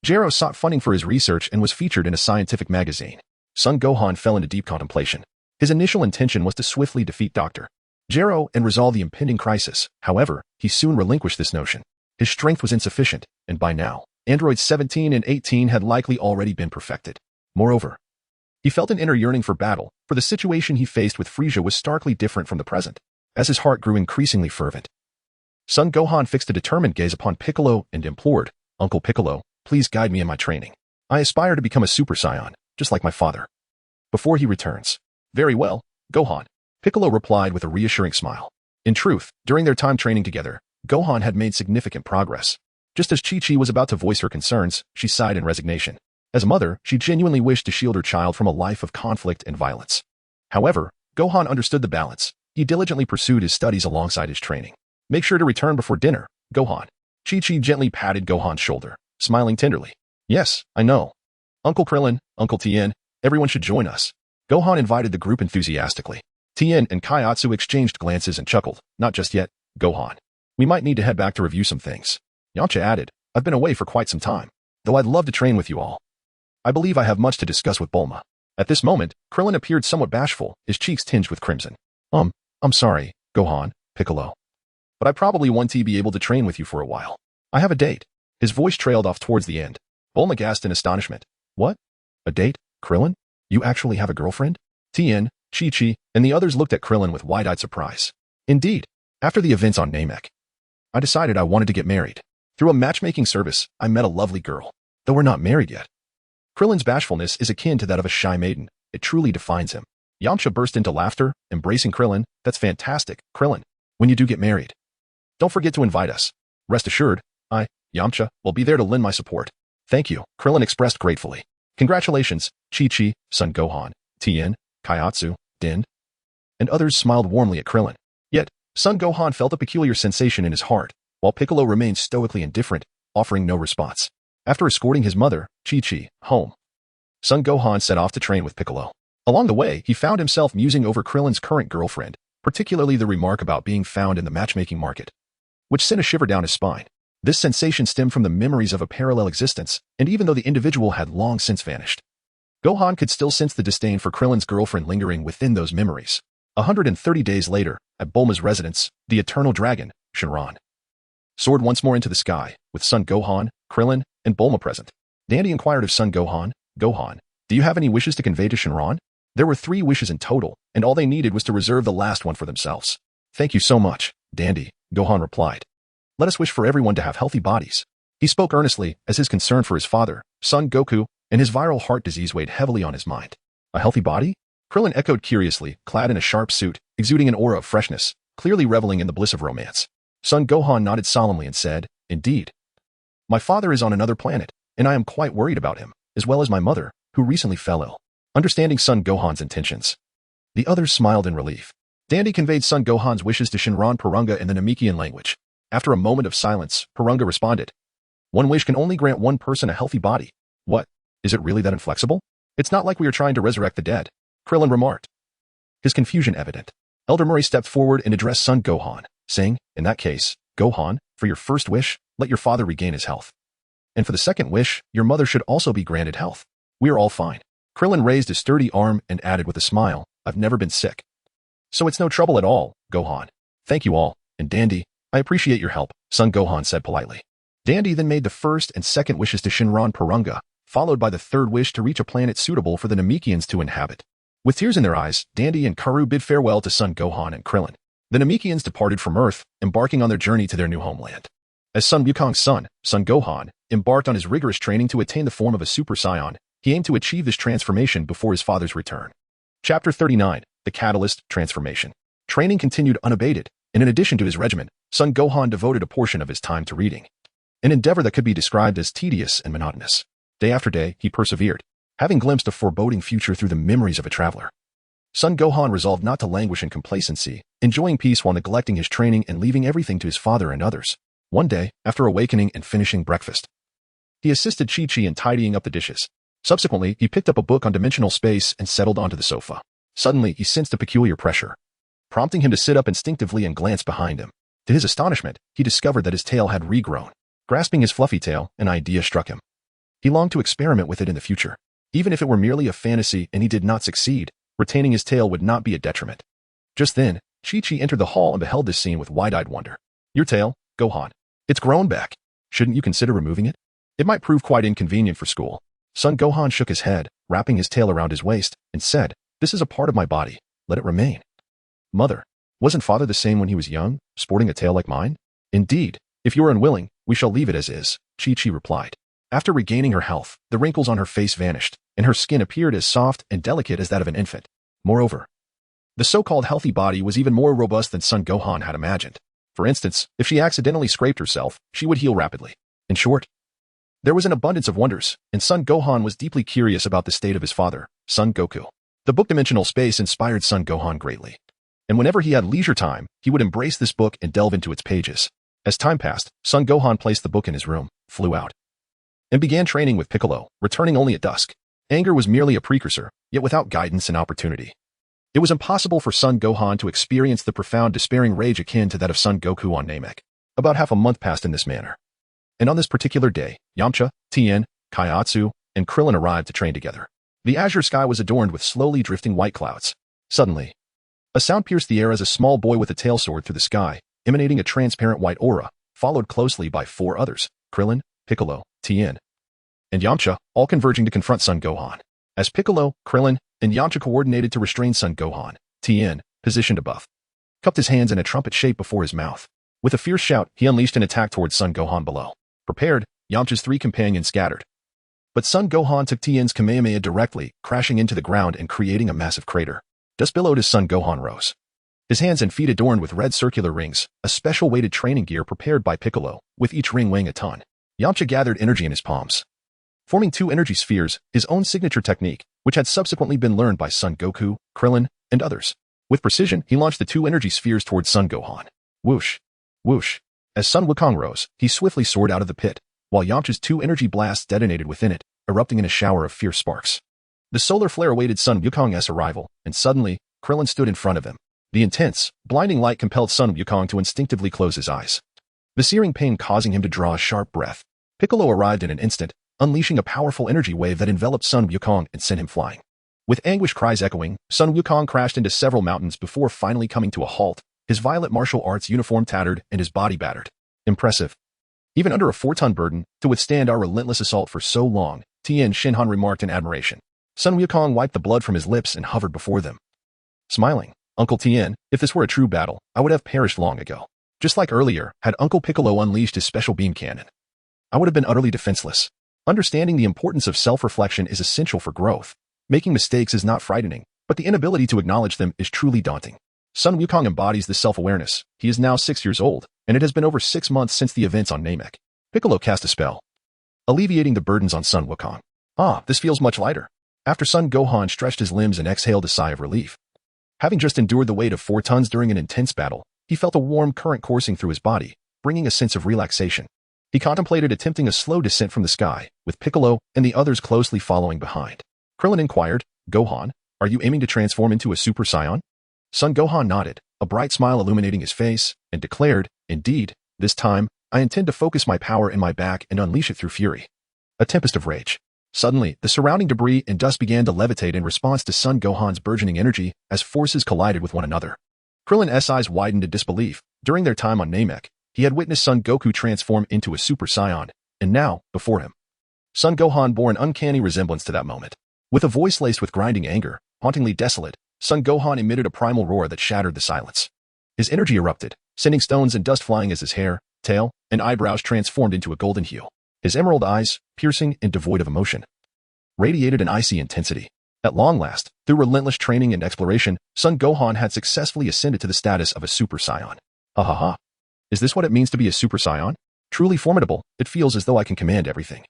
A: Gero sought funding for his research and was featured in a scientific magazine. Son Gohan fell into deep contemplation. His initial intention was to swiftly defeat Dr. Gero and resolve the impending crisis. However, he soon relinquished this notion. His strength was insufficient, and by now, Androids 17 and 18 had likely already been perfected. Moreover, he felt an inner yearning for battle, for the situation he faced with Frieza was starkly different from the present. As his heart grew increasingly fervent, Son Gohan fixed a determined gaze upon Piccolo and implored, Uncle Piccolo, please guide me in my training. I aspire to become a Super Saiyan, just like my father. Before he returns. Very well, Gohan, Piccolo replied with a reassuring smile. In truth, during their time training together, Gohan had made significant progress. Just as Chi-Chi was about to voice her concerns, she sighed in resignation. As a mother, she genuinely wished to shield her child from a life of conflict and violence. However, Gohan understood the balance. he diligently pursued his studies alongside his training. Make sure to return before dinner, Gohan. Chi-Chi gently patted Gohan's shoulder, smiling tenderly. Yes, I know. Uncle Krillin, Uncle Tien, everyone should join us. Gohan invited the group enthusiastically. Tien and Kaiatsu exchanged glances and chuckled. Not just yet, Gohan. We might need to head back to review some things. Yamcha added, I've been away for quite some time, though I'd love to train with you all. I believe I have much to discuss with Bulma. At this moment, Krillin appeared somewhat bashful, his cheeks tinged with crimson. I'm sorry, Gohan, Piccolo. But I probably won't be able to train with you for a while. I have a date. His voice trailed off towards the end. Bulma gasped in astonishment. What? A date, Krillin? You actually have a girlfriend? Tien, Chi-Chi, and the others looked at Krillin with wide-eyed surprise. Indeed, after the events on Namek, I decided I wanted to get married. Through a matchmaking service, I met a lovely girl, though we're not married yet. Krillin's bashfulness is akin to that of a shy maiden. It truly defines him. Yamcha burst into laughter, embracing Krillin. That's fantastic, Krillin. When you do get married, don't forget to invite us. Rest assured, I, Yamcha, will be there to lend my support. Thank you, Krillin expressed gratefully. Congratulations, Chi-Chi, Son Gohan, Tien, Kaiatsu, Din. And others smiled warmly at Krillin. Yet, Son Gohan felt a peculiar sensation in his heart, while Piccolo remained stoically indifferent, offering no response. After escorting his mother, Chi-Chi, home, Son Gohan set off to train with Piccolo. Along the way, he found himself musing over Krillin's current girlfriend, particularly the remark about being found in the matchmaking market, which sent a shiver down his spine. This sensation stemmed from the memories of a parallel existence, and even though the individual had long since vanished, Gohan could still sense the disdain for Krillin's girlfriend lingering within those memories. 130 days later, at Bulma's residence, the eternal dragon, Shenron, soared once more into the sky, with Son Gohan, Krillin, and Bulma present. Dandy inquired of Son Gohan, Gohan, do you have any wishes to convey to Shenron? There were 3 wishes in total, and all they needed was to reserve the last one for themselves. Thank you so much, Dandy, Gohan replied. Let us wish for everyone to have healthy bodies. He spoke earnestly, as his concern for his father, Son Goku, and his viral heart disease weighed heavily on his mind. A healthy body? Krillin echoed curiously, clad in a sharp suit, exuding an aura of freshness, clearly reveling in the bliss of romance. Son Gohan nodded solemnly and said, Indeed. My father is on another planet, and I am quite worried about him, as well as my mother, who recently fell ill. Understanding Son Gohan's intentions, the others smiled in relief. Dandy conveyed Son Gohan's wishes to Shenron Purunga in the Namekian language. After a moment of silence, Purunga responded, One wish can only grant one person a healthy body. What? Is it really that inflexible? It's not like we are trying to resurrect the dead, Krillin remarked, his confusion evident. Elder Murray stepped forward and addressed Son Gohan, saying, In that case, Gohan, for your first wish, let your father regain his health. And for the second wish, your mother should also be granted health. We are all fine. Krillin raised his sturdy arm and added with a smile, I've never been sick. So it's no trouble at all, Gohan. Thank you all, and Dandy, I appreciate your help, Son Gohan said politely. Dandy then made the first and second wishes to Shenron Purunga, followed by the third wish to reach a planet suitable for the Namekians to inhabit. With tears in their eyes, Dandy and Karu bid farewell to Son Gohan and Krillin. The Namekians departed from Earth, embarking on their journey to their new homeland. As Sun Wukong's son, Son Gohan, embarked on his rigorous training to attain the form of a Super Saiyan, he aimed to achieve this transformation before his father's return. Chapter 39, The Catalyst, Transformation. Training continued unabated, and in addition to his regimen, Son Gohan devoted a portion of his time to reading, an endeavor that could be described as tedious and monotonous. Day after day, he persevered, having glimpsed a foreboding future through the memories of a traveler. Son Gohan resolved not to languish in complacency, enjoying peace while neglecting his training and leaving everything to his father and others. One day, after awakening and finishing breakfast, he assisted Chi-Chi in tidying up the dishes. Subsequently, he picked up a book on dimensional space and settled onto the sofa. Suddenly, he sensed a peculiar pressure, prompting him to sit up instinctively and glance behind him. To his astonishment, he discovered that his tail had regrown. Grasping his fluffy tail, an idea struck him. He longed to experiment with it in the future. Even if it were merely a fantasy and he did not succeed, retaining his tail would not be a detriment. Just then, Chi-Chi entered the hall and beheld this scene with wide-eyed wonder. Your tail, Gohan. It's grown back. Shouldn't you consider removing it? It might prove quite inconvenient for school. Son Gohan shook his head, wrapping his tail around his waist, and said, This is a part of my body. Let it remain. Mother, wasn't father the same when he was young, sporting a tail like mine? Indeed, if you are unwilling, we shall leave it as is, Chi-Chi replied. After regaining her health, the wrinkles on her face vanished, and her skin appeared as soft and delicate as that of an infant. Moreover, the so-called healthy body was even more robust than Son Gohan had imagined. For instance, if she accidentally scraped herself, she would heal rapidly. In short, there was an abundance of wonders, and Son Gohan was deeply curious about the state of his father, Son Goku. The book Dimensional Space inspired Son Gohan greatly. and whenever he had leisure time, he would embrace this book and delve into its pages. As time passed, Son Gohan placed the book in his room, flew out, and began training with Piccolo, returning only at dusk. Anger was merely a precursor, yet without guidance and opportunity. It was impossible for Son Gohan to experience the profound despairing rage akin to that of Son Goku on Namek. About half a month passed in this manner. And on this particular day, Yamcha, Tien, Kaiatsu, and Krillin arrived to train together. The azure sky was adorned with slowly drifting white clouds. Suddenly, a sound pierced the air as a small boy with a tail soared through the sky, emanating a transparent white aura, followed closely by 4 others, Krillin, Piccolo, Tien, and Yamcha, all converging to confront Son Gohan. As Piccolo, Krillin, and Yamcha coordinated to restrain Son Gohan, Tien, positioned above, cupped his hands in a trumpet shape before his mouth. With a fierce shout, he unleashed an attack towards Son Gohan below. Prepared, Yamcha's 3 companions scattered. But Son Gohan took Tien's Kamehameha directly, crashing into the ground and creating a massive crater. Dust billowed as Son Gohan rose, his hands and feet adorned with red circular rings, a special weighted training gear prepared by Piccolo, with each ring weighing a ton. Yamcha gathered energy in his palms, forming 2 energy spheres, his own signature technique, which had subsequently been learned by Son Goku, Krillin, and others. With precision, he launched the 2 energy spheres towards Son Gohan. Whoosh! Whoosh! As Son Wukong rose, he swiftly soared out of the pit, while Yamcha's 2 energy blasts detonated within it, erupting in a shower of fierce sparks. The solar flare awaited Son Wukong's arrival, and suddenly, Krillin stood in front of him. The intense, blinding light compelled Son Wukong to instinctively close his eyes, the searing pain causing him to draw a sharp breath. Piccolo arrived in an instant, unleashing a powerful energy wave that enveloped Son Wukong and sent him flying. With anguished cries echoing, Son Wukong crashed into several mountains before finally coming to a halt, his violet martial arts uniform tattered and his body battered. Impressive. Even under a 4-ton burden, to withstand our relentless assault for so long, Tien Shinhan remarked in admiration. Son Wukong wiped the blood from his lips and hovered before them, smiling. Uncle Tien, if this were a true battle, I would have perished long ago. Just like earlier, had Uncle Piccolo unleashed his special beam cannon, I would have been utterly defenseless. Understanding the importance of self-reflection is essential for growth. Making mistakes is not frightening, but the inability to acknowledge them is truly daunting. Son Wukong embodies this self-awareness. He is now 6 years old, and it has been over 6 months since the events on Namek. Piccolo cast a spell, alleviating the burdens on Son Wukong. Ah, this feels much lighter. After Son Gohan stretched his limbs and exhaled a sigh of relief. Having just endured the weight of 4 tons during an intense battle, he felt a warm current coursing through his body, bringing a sense of relaxation. He contemplated attempting a slow descent from the sky, with Piccolo and the others closely following behind. Krillin inquired, Gohan, are you aiming to transform into a Super Saiyan? Son Gohan nodded, a bright smile illuminating his face, and declared, indeed, this time, I intend to focus my power in my back and unleash it through fury. A tempest of rage. Suddenly, the surrounding debris and dust began to levitate in response to Son Gohan's burgeoning energy as forces collided with one another. Krillin's eyes widened in disbelief. During their time on Namek, he had witnessed Son Goku transform into a Super Saiyan, and now, before him, Son Gohan bore an uncanny resemblance to that moment. With a voice laced with grinding anger, hauntingly desolate, Son Gohan emitted a primal roar that shattered the silence. His energy erupted, sending stones and dust flying as his hair, tail, and eyebrows transformed into a golden hue. His emerald eyes, piercing and devoid of emotion, radiated an icy intensity. At long last, through relentless training and exploration, Son Gohan had successfully ascended to the status of a Super Saiyan. Ha ha ha. Is this what it means to be a Super Saiyan? Truly formidable, it feels as though I can command everything.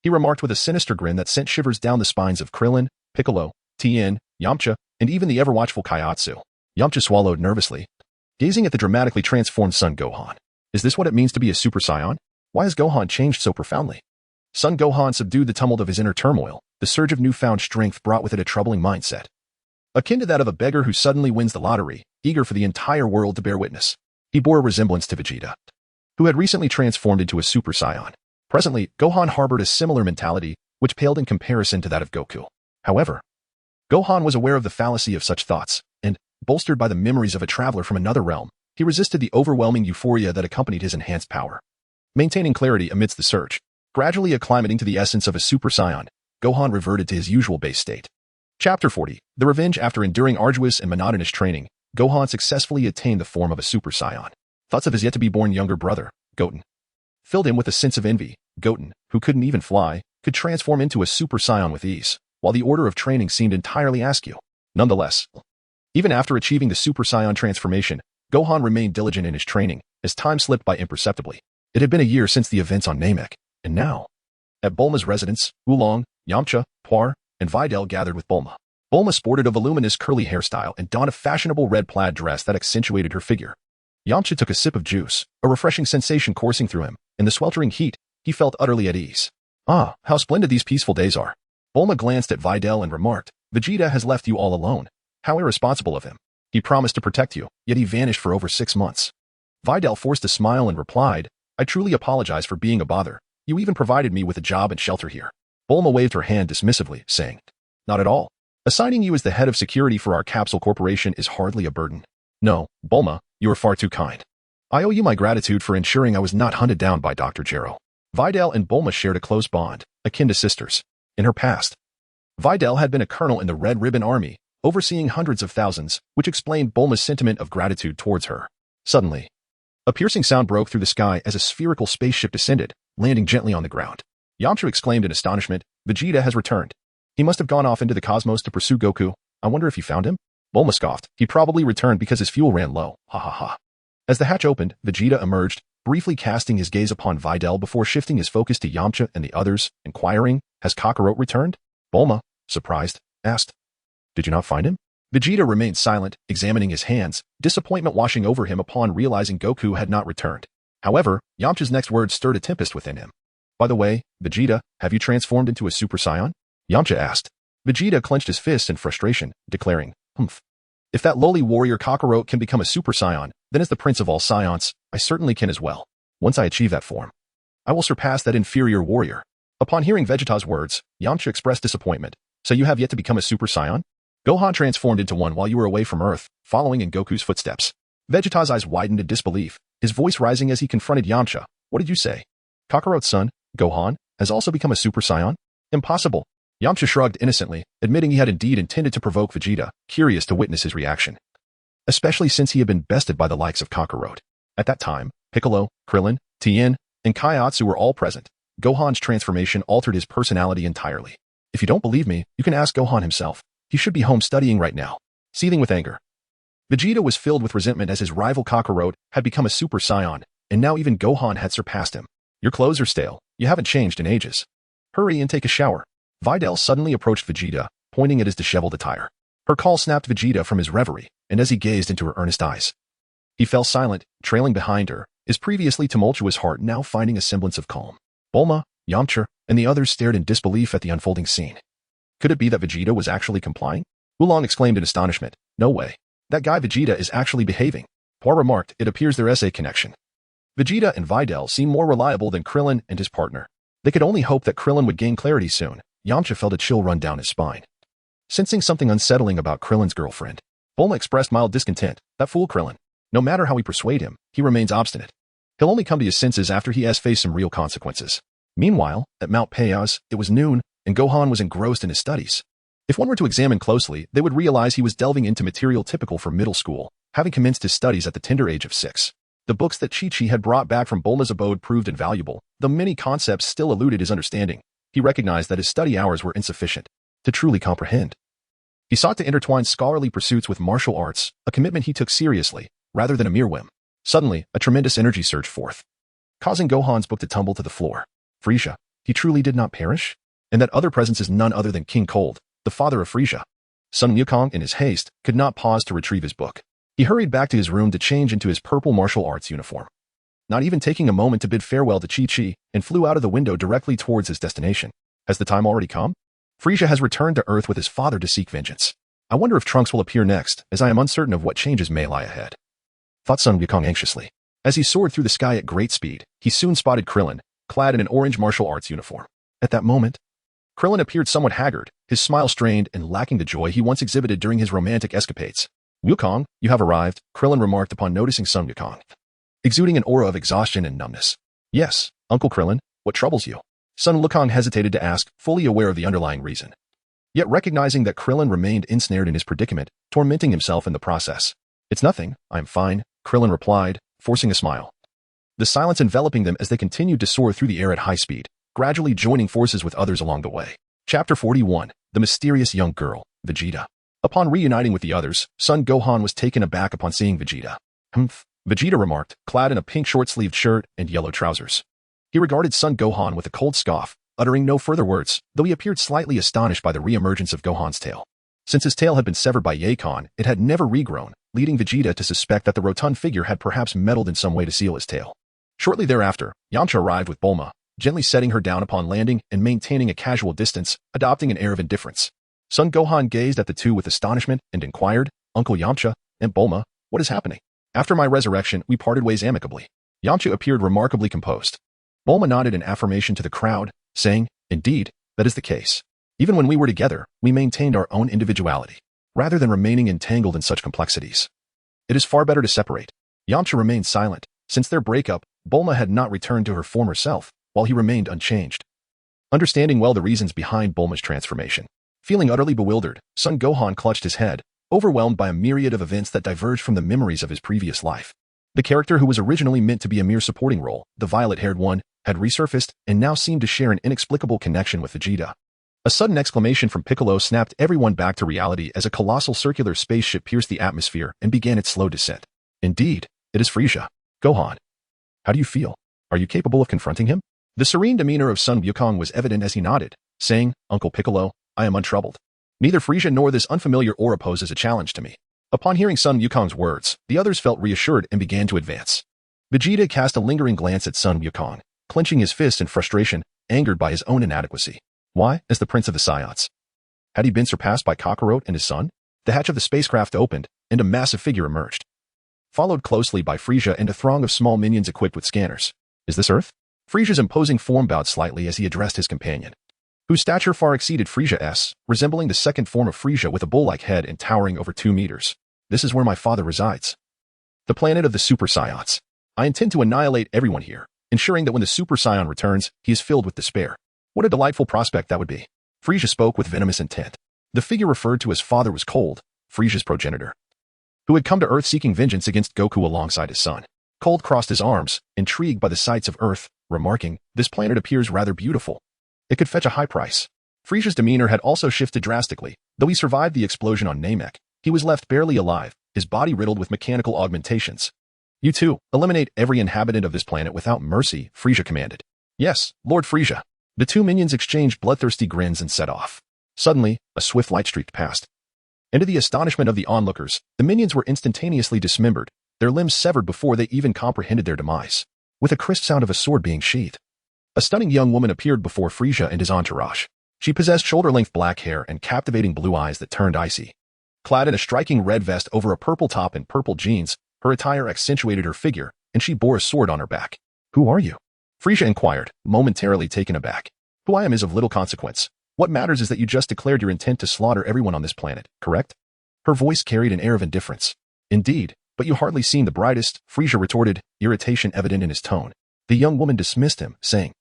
A: He remarked with a sinister grin that sent shivers down the spines of Krillin, Piccolo, Tien, Yamcha, and even the ever-watchful Kaiatsu. Yamcha swallowed nervously, gazing at the dramatically transformed Son Gohan. Is this what it means to be a Super Saiyan? Why has Gohan changed so profoundly? Son Gohan subdued the tumult of his inner turmoil. The surge of newfound strength brought with it a troubling mindset, akin to that of a beggar who suddenly wins the lottery, eager for the entire world to bear witness. He bore a resemblance to Vegeta, who had recently transformed into a Super Saiyan. Presently, Gohan harbored a similar mentality, which paled in comparison to that of Goku. However, Gohan was aware of the fallacy of such thoughts, and, bolstered by the memories of a traveler from another realm, he resisted the overwhelming euphoria that accompanied his enhanced power. Maintaining clarity amidst the surge, gradually acclimating to the essence of a Super Saiyan, Gohan reverted to his usual base state. Chapter 40. The Revenge. After enduring arduous and monotonous training, Gohan successfully attained the form of a Super Saiyan. Thoughts of his yet-to-be-born younger brother, Goten, filled him with a sense of envy. Goten, who couldn't even fly, could transform into a Super Saiyan with ease, while the order of training seemed entirely askew. Nonetheless, even after achieving the Super Saiyan transformation, Gohan remained diligent in his training, as time slipped by imperceptibly. It had been a year since the events on Namek, and now, at Bulma's residence, Oolong, Yamcha, Puar, and Videl gathered with Bulma. Bulma sported a voluminous curly hairstyle and donned a fashionable red plaid dress that accentuated her figure. Yamcha took a sip of juice, a refreshing sensation coursing through him. In the sweltering heat, he felt utterly at ease. Ah, how splendid these peaceful days are. Bulma glanced at Videl and remarked, Vegeta has left you all alone. How irresponsible of him. He promised to protect you, yet he vanished for over 6 months. Videl forced a smile and replied, I truly apologize for being a bother. You even provided me with a job and shelter here. Bulma waved her hand dismissively, saying, Not at all. Assigning you as the head of security for our capsule corporation is hardly a burden. No, Bulma, you are far too kind. I owe you my gratitude for ensuring I was not hunted down by Dr. Gero. Videl and Bulma shared a close bond, akin to sisters. In her past, Videl had been a colonel in the Red Ribbon Army, overseeing hundreds of thousands, which explained Bulma's sentiment of gratitude towards her. Suddenly, a piercing sound broke through the sky as a spherical spaceship descended, landing gently on the ground. Yamcha exclaimed in astonishment, Vegeta has returned. He must have gone off into the cosmos to pursue Goku. I wonder if he found him? Bulma scoffed. He probably returned because his fuel ran low. Ha ha ha. As the hatch opened, Vegeta emerged, briefly casting his gaze upon Videl before shifting his focus to Yamcha and the others, inquiring, Has Kakarot returned? Bulma, surprised, asked, Did you not find him? Vegeta remained silent, examining his hands, disappointment washing over him upon realizing Goku had not returned. However, Yamcha's next words stirred a tempest within him. By the way, Vegeta, have you transformed into a Super Saiyan? Yamcha asked. Vegeta clenched his fists in frustration, declaring, Humph. If that lowly warrior Kakarot can become a Super Saiyan, then as the prince of all Saiyans, I certainly can as well. Once I achieve that form, I will surpass that inferior warrior. Upon hearing Vegeta's words, Yamcha expressed disappointment. So you have yet to become a Super Saiyan? Gohan transformed into one while you were away from Earth, following in Goku's footsteps. Vegeta's eyes widened in disbelief, his voice rising as he confronted Yamcha. What did you say? Kakarot's son, Gohan, has also become a Super Saiyan? Impossible. Yamcha shrugged innocently, admitting he had indeed intended to provoke Vegeta, curious to witness his reaction. Especially since he had been bested by the likes of Kakarot. At that time, Piccolo, Krillin, Tien, and Kaiatsu were all present. Gohan's transformation altered his personality entirely. If you don't believe me, you can ask Gohan himself. He should be home studying right now. Seething with anger, Vegeta was filled with resentment as his rival Kakarot had become a Super Saiyan, and now even Gohan had surpassed him. Your clothes are stale. You haven't changed in ages. Hurry and take a shower. Videl suddenly approached Vegeta, pointing at his disheveled attire. Her call snapped Vegeta from his reverie, and as he gazed into her earnest eyes, he fell silent, trailing behind her, his previously tumultuous heart now finding a semblance of calm. Bulma, Yamcha, and the others stared in disbelief at the unfolding scene. Could it be that Vegeta was actually complying? Oolong exclaimed in astonishment. No way. That guy Vegeta is actually behaving. Poir remarked, it appears there is a connection. Vegeta and Videl seem more reliable than Krillin and his partner. They could only hope that Krillin would gain clarity soon. Yamcha felt a chill run down his spine. Sensing something unsettling about Krillin's girlfriend, Bulma expressed mild discontent. That fool Krillin. No matter how we persuade him, he remains obstinate. He'll only come to his senses after he has faced some real consequences. Meanwhile, at Mount Payas, it was noon, and Gohan was engrossed in his studies. If one were to examine closely, they would realize he was delving into material typical for middle school, having commenced his studies at the tender age of 6. The books that Chi-Chi had brought back from Bulma's abode proved invaluable, though many concepts still eluded his understanding. He recognized that his study hours were insufficient to truly comprehend. He sought to intertwine scholarly pursuits with martial arts, a commitment he took seriously, rather than a mere whim. Suddenly, a tremendous energy surged forth, causing Gohan's book to tumble to the floor. Frieza, he truly did not perish? And that other presence is none other than King Cold, the father of Frieza. Son Gohan, in his haste, could not pause to retrieve his book. He hurried back to his room to change into his purple martial arts uniform, not even taking a moment to bid farewell to Chi-Chi, and flew out of the window directly towards his destination. Has the time already come? Frieza has returned to Earth with his father to seek vengeance. I wonder if Trunks will appear next, as I am uncertain of what changes may lie ahead. Thought Son Gohan anxiously. As he soared through the sky at great speed, he soon spotted Krillin, clad in an orange martial arts uniform. At that moment, Krillin appeared somewhat haggard, his smile strained and lacking the joy he once exhibited during his romantic escapades. Wukong, you have arrived, Krillin remarked upon noticing Son Gohan, exuding an aura of exhaustion and numbness. Yes, Uncle Krillin, what troubles you? Son Wukong hesitated to ask, fully aware of the underlying reason, yet recognizing that Krillin remained ensnared in his predicament, tormenting himself in the process. It's nothing, I'm fine, Krillin replied, forcing a smile. The silence enveloping them as they continued to soar through the air at high speed, gradually joining forces with others along the way. Chapter 41, The Mysterious Young Girl, Vegeta. Upon reuniting with the others, Son Gohan was taken aback upon seeing Vegeta. Humph, Vegeta remarked, clad in a pink short-sleeved shirt and yellow trousers. He regarded Son Gohan with a cold scoff, uttering no further words, though he appeared slightly astonished by the re-emergence of Gohan's tail. Since his tail had been severed by Yakon, it had never regrown, leading Vegeta to suspect that the rotund figure had perhaps meddled in some way to seal his tail. Shortly thereafter, Yamcha arrived with Bulma, gently setting her down upon landing and maintaining a casual distance, adopting an air of indifference. Son Gohan gazed at the two with astonishment and inquired, "Uncle Yamcha and Bulma, what is happening?" "After my resurrection, we parted ways amicably." Yamcha appeared remarkably composed. Bulma nodded in affirmation to the crowd, saying, "Indeed, that is the case. Even when we were together, we maintained our own individuality, rather than remaining entangled in such complexities. It is far better to separate." Yamcha remained silent. Since their breakup, Bulma had not returned to her former self, while he remained unchanged. Understanding well the reasons behind Bulma's transformation, feeling utterly bewildered, Son Gohan clutched his head, overwhelmed by a myriad of events that diverged from the memories of his previous life. The character who was originally meant to be a mere supporting role, the violet-haired one, had resurfaced and now seemed to share an inexplicable connection with Vegeta. A sudden exclamation from Piccolo snapped everyone back to reality as a colossal circular spaceship pierced the atmosphere and began its slow descent. "Indeed, it is Frieza. Gohan. How do you feel? Are you capable of confronting him?" The serene demeanor of Son Wukong was evident as he nodded, saying, "Uncle Piccolo, I am untroubled. Neither Frieza nor this unfamiliar aura poses a challenge to me." Upon hearing Son Wukong's words, the others felt reassured and began to advance. Vegeta cast a lingering glance at Son Wukong, clenching his fist in frustration, angered by his own inadequacy. Why, as the Prince of the Saiyans? Had he been surpassed by Kakarot and his son? The hatch of the spacecraft opened, and a massive figure emerged, followed closely by Frieza and a throng of small minions equipped with scanners. "Is this Earth?" Frieza's imposing form bowed slightly as he addressed his companion, whose stature far exceeded Frieza's, resembling the second form of Frieza with a bull-like head and towering over 2 meters. "This is where my father resides. The planet of the Super Saiyans. I intend to annihilate everyone here, ensuring that when the Super Saiyan returns, he is filled with despair." What a delightful prospect that would be. Frieza spoke with venomous intent. The figure referred to as father was Cold, Frieza's progenitor, who had come to Earth seeking vengeance against Goku alongside his son. Cold crossed his arms, intrigued by the sights of Earth, remarking, "This planet appears rather beautiful. It could fetch a high price." Frieza's demeanor had also shifted drastically. Though he survived the explosion on Namek, he was left barely alive, his body riddled with mechanical augmentations. "You two, eliminate every inhabitant of this planet without mercy," Frieza commanded. "Yes, Lord Frieza." The two minions exchanged bloodthirsty grins and set off. Suddenly, a swift light streaked past. And to the astonishment of the onlookers, the minions were instantaneously dismembered, their limbs severed before they even comprehended their demise, with a crisp sound of a sword being sheathed. A stunning young woman appeared before Frieza and his entourage. She possessed shoulder-length black hair and captivating blue eyes that turned icy. Clad in a striking red vest over a purple top and purple jeans, her attire accentuated her figure, and she bore a sword on her back. "Who are you?" Frieza inquired, momentarily taken aback. "Who I am is of little consequence. What matters is that you just declared your intent to slaughter everyone on this planet, correct?" Her voice carried an air of indifference. "Indeed, but you hardly seem the brightest," Frieza retorted, irritation evident in his tone. The young woman dismissed him, saying,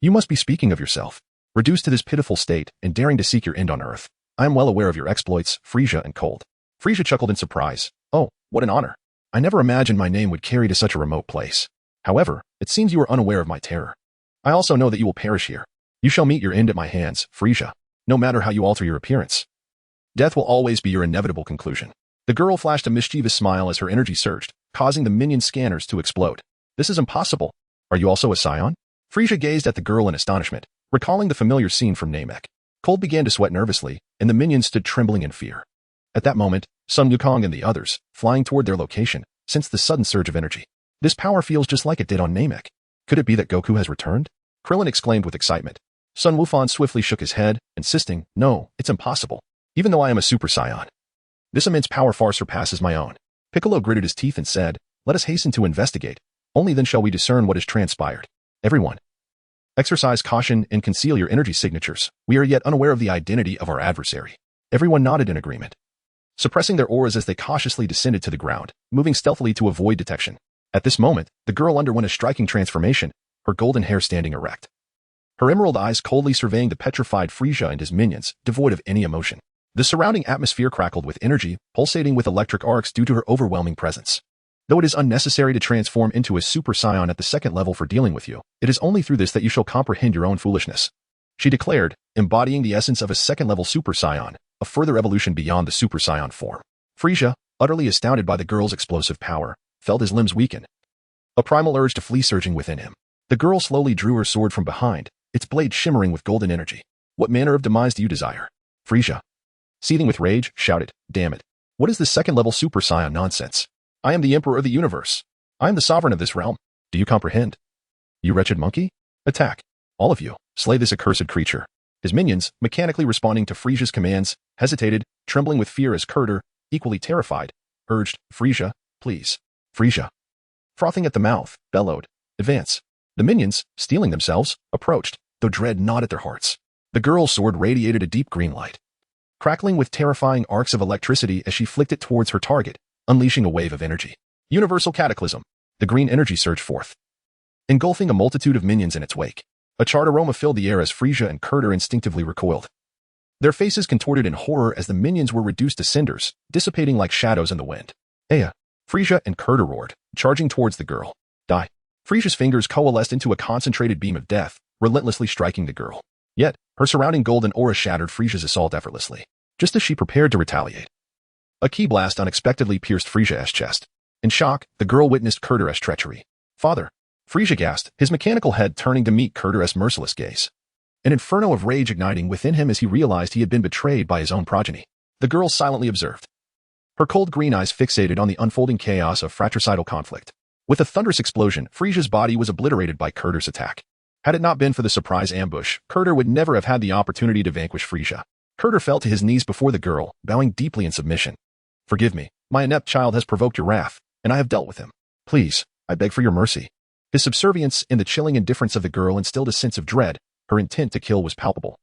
A: "You must be speaking of yourself. Reduced to this pitiful state and daring to seek your end on Earth. I am well aware of your exploits, Frieza and Cold." Frieza chuckled in surprise. "Oh, what an honor. I never imagined my name would carry to such a remote place. However, it seems you are unaware of my terror. I also know that you will perish here. You shall meet your end at my hands, Frieza, no matter how you alter your appearance. Death will always be your inevitable conclusion." The girl flashed a mischievous smile as her energy surged, causing the minion scanners to explode. "This is impossible. Are you also a Saiyan?" Frieza gazed at the girl in astonishment, recalling the familiar scene from Namek. Cold began to sweat nervously, and the minions stood trembling in fear. At that moment, Son Wukong and the others, flying toward their location, sensed the sudden surge of energy. "This power feels just like it did on Namek. Could it be that Goku has returned?" Krillin exclaimed with excitement. Sun Wufan swiftly shook his head, insisting, "No, it's impossible. Even though I am a Super Saiyan, this immense power far surpasses my own." Piccolo gritted his teeth and said, "Let us hasten to investigate. Only then shall we discern what has transpired. Everyone, exercise caution and conceal your energy signatures. We are yet unaware of the identity of our adversary." Everyone nodded in agreement, suppressing their auras as they cautiously descended to the ground, moving stealthily to avoid detection. At this moment, the girl underwent a striking transformation, her golden hair standing erect, her emerald eyes coldly surveying the petrified Frieza and his minions, devoid of any emotion. The surrounding atmosphere crackled with energy, pulsating with electric arcs due to her overwhelming presence. "Though it is unnecessary to transform into a Super Saiyan at the second level for dealing with you, it is only through this that you shall comprehend your own foolishness," she declared, embodying the essence of a second-level Super Saiyan, a further evolution beyond the Super Saiyan form. Frieza, utterly astounded by the girl's explosive power, felt his limbs weaken, a primal urge to flee surging within him. The girl slowly drew her sword from behind, its blade shimmering with golden energy. "What manner of demise do you desire, Frieza?" seething with rage, shouted, "Damn it. What is this second-level Super Saiyan nonsense? I am the Emperor of the Universe. I am the sovereign of this realm. Do you comprehend? You wretched monkey? Attack. All of you. Slay this accursed creature." His minions, mechanically responding to Frisia's commands, hesitated, trembling with fear as Kurter, equally terrified, urged, "Frisia, please. Frisia." Frothing at the mouth, bellowed, "Advance." The minions, steeling themselves, approached, though dread gnawed at their hearts. The girl's sword radiated a deep green light, crackling with terrifying arcs of electricity as she flicked it towards her target, unleashing a wave of energy. Universal cataclysm. The green energy surged forth, engulfing a multitude of minions in its wake. A charred aroma filled the air as Frisia and Kurter instinctively recoiled. Their faces contorted in horror as the minions were reduced to cinders, dissipating like shadows in the wind. "Aya!" Frisia and Kurter roared, charging towards the girl. "Die!" Frisia's fingers coalesced into a concentrated beam of death, relentlessly striking the girl. Yet, her surrounding golden aura shattered Frisia's assault effortlessly, just as she prepared to retaliate. A ki blast unexpectedly pierced Frisia's chest. In shock, the girl witnessed Kurter's treachery. "Father!" Frisia gasped, his mechanical head turning to meet Kurter's merciless gaze. An inferno of rage igniting within him as he realized he had been betrayed by his own progeny. The girl silently observed, her cold green eyes fixated on the unfolding chaos of fratricidal conflict. With a thunderous explosion, Frisia's body was obliterated by Kurter's attack. Had it not been for the surprise ambush, Kurter would never have had the opportunity to vanquish Frisia. Kurter fell to his knees before the girl, bowing deeply in submission. "Forgive me. My inept child has provoked your wrath, and I have dealt with him. Please, I beg for your mercy." His subservience and the chilling indifference of the girl instilled a sense of dread. Her intent to kill was palpable,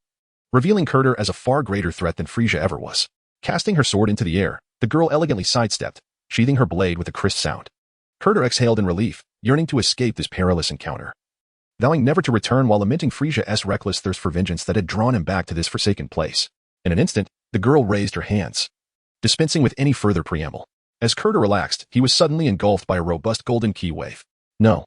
A: revealing Kurter as a far greater threat than Frisia ever was. Casting her sword into the air, the girl elegantly sidestepped, sheathing her blade with a crisp sound. Kurter exhaled in relief, yearning to escape this perilous encounter, vowing never to return while lamenting Frisia's reckless thirst for vengeance that had drawn him back to this forsaken place. In an instant, the girl raised her hands, dispensing with any further preamble. As Kurter relaxed, he was suddenly engulfed by a robust golden ki wave. "No!"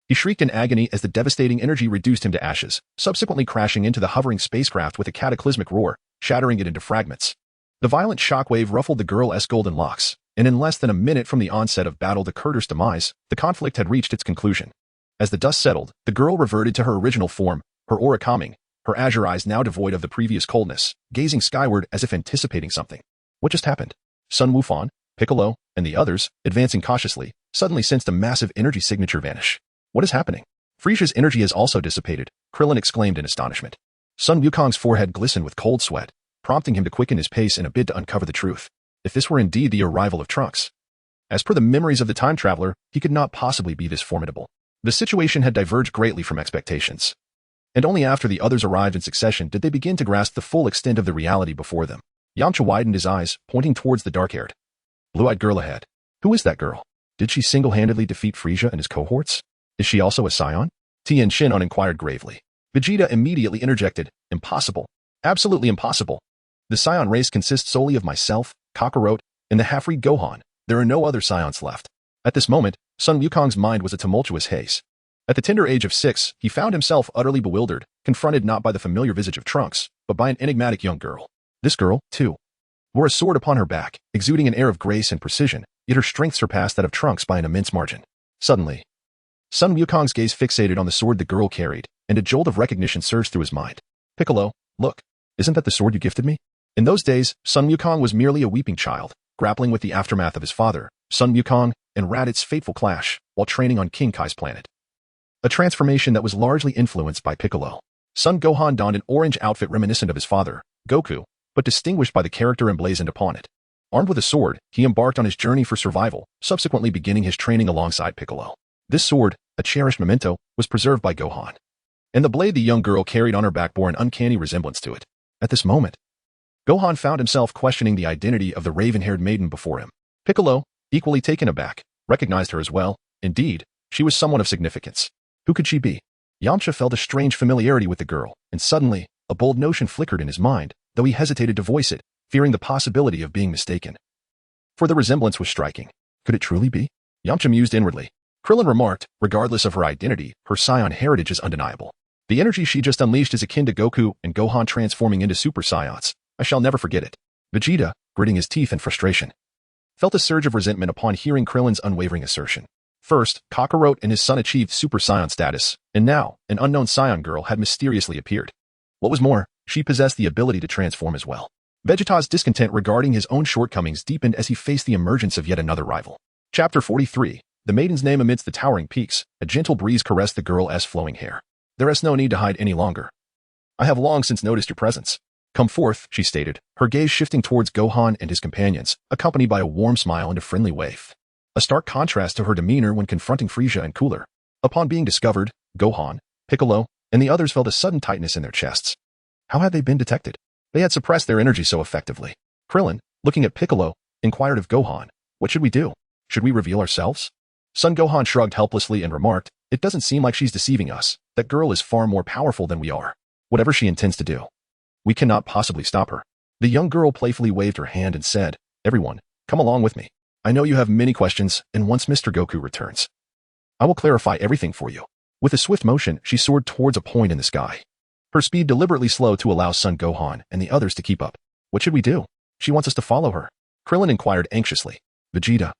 A: He shrieked in agony as the devastating energy reduced him to ashes, subsequently crashing into the hovering spacecraft with a cataclysmic roar, shattering it into fragments. The violent shockwave ruffled the girl's golden locks, and in less than a minute from the onset of battle to Kurter's demise, the conflict had reached its conclusion. As the dust settled, the girl reverted to her original form, her aura calming, her azure eyes now devoid of the previous coldness, gazing skyward as if anticipating something. What just happened? Sun Wufan, Piccolo, and the others, advancing cautiously, suddenly sensed a massive energy signature vanish. "What is happening?" Frisia's energy has also dissipated, Krillin exclaimed in astonishment. Sun Wukong's forehead glistened with cold sweat, prompting him to quicken his pace in a bid to uncover the truth. If this were indeed the arrival of Trunks, as per the memories of the time traveler, he could not possibly be this formidable. The situation had diverged greatly from expectations, and only after the others arrived in succession did they begin to grasp the full extent of the reality before them. Yamcha widened his eyes, pointing towards the dark-haired, blue-eyed girl ahead. Who is that girl? Did she single-handedly defeat Frisia and his cohorts? Is she also a Saiyan? Tien Shin'an inquired gravely. Vegeta immediately interjected, "Impossible. Absolutely impossible. The Saiyan race consists solely of myself, Kakarot, and the half-breed Gohan. There are no other Saiyans left." At this moment, Sun Wukong's mind was a tumultuous haze. At the tender age of 6, he found himself utterly bewildered, confronted not by the familiar visage of Trunks, but by an enigmatic young girl. This girl, too, wore a sword upon her back, exuding an air of grace and precision, yet her strength surpassed that of Trunks by an immense margin. Suddenly, Sun Wukong's gaze fixated on the sword the girl carried, and a jolt of recognition surged through his mind. "Piccolo, look, isn't that the sword you gifted me?" In those days, Sun Wukong was merely a weeping child, grappling with the aftermath of his father, Sun Wukong, and Raditz' fateful clash, while training on King Kai's planet. A transformation that was largely influenced by Piccolo. Son Gohan donned an orange outfit reminiscent of his father, Goku, but distinguished by the character emblazoned upon it. Armed with a sword, he embarked on his journey for survival, subsequently beginning his training alongside Piccolo. This sword, a cherished memento, was preserved by Gohan, and the blade the young girl carried on her back bore an uncanny resemblance to it. At this moment, Gohan found himself questioning the identity of the raven-haired maiden before him. Piccolo, equally taken aback, recognized her as well. Indeed, she was someone of significance. Who could she be? Yamcha felt a strange familiarity with the girl, and suddenly, a bold notion flickered in his mind, though he hesitated to voice it, fearing the possibility of being mistaken. For the resemblance was striking. Could it truly be? Yamcha mused inwardly. Krillin remarked, regardless of her identity, her Saiyan heritage is undeniable. The energy she just unleashed is akin to Goku and Gohan transforming into Super Saiyans. I shall never forget it. Vegeta, gritting his teeth in frustration, felt a surge of resentment upon hearing Krillin's unwavering assertion. First, Kakarot and his son achieved Super Saiyan status, and now, an unknown Saiyan girl had mysteriously appeared. What was more, she possessed the ability to transform as well. Vegeta's discontent regarding his own shortcomings deepened as he faced the emergence of yet another rival. Chapter 43. The maiden's name amidst the towering peaks. A gentle breeze caressed the girl's flowing hair. There is no need to hide any longer. I have long since noticed your presence. Come forth, she stated, her gaze shifting towards Gohan and his companions, accompanied by a warm smile and a friendly wave. A stark contrast to her demeanor when confronting Frieza and Cooler. Upon being discovered, Gohan, Piccolo, and the others felt a sudden tightness in their chests. How had they been detected? They had suppressed their energy so effectively. Krillin, looking at Piccolo, inquired of Gohan, what should we do? Should we reveal ourselves? Son Gohan shrugged helplessly and remarked, it doesn't seem like she's deceiving us. That girl is far more powerful than we are. Whatever she intends to do, we cannot possibly stop her. The young girl playfully waved her hand and said, everyone, come along with me. I know you have many questions, and once Mr. Goku returns, I will clarify everything for you. With a swift motion, she soared towards a point in the sky. Her speed deliberately slow to allow Son Gohan and the others to keep up. What should we do? She wants us to follow her. Krillin inquired anxiously. Vegeta,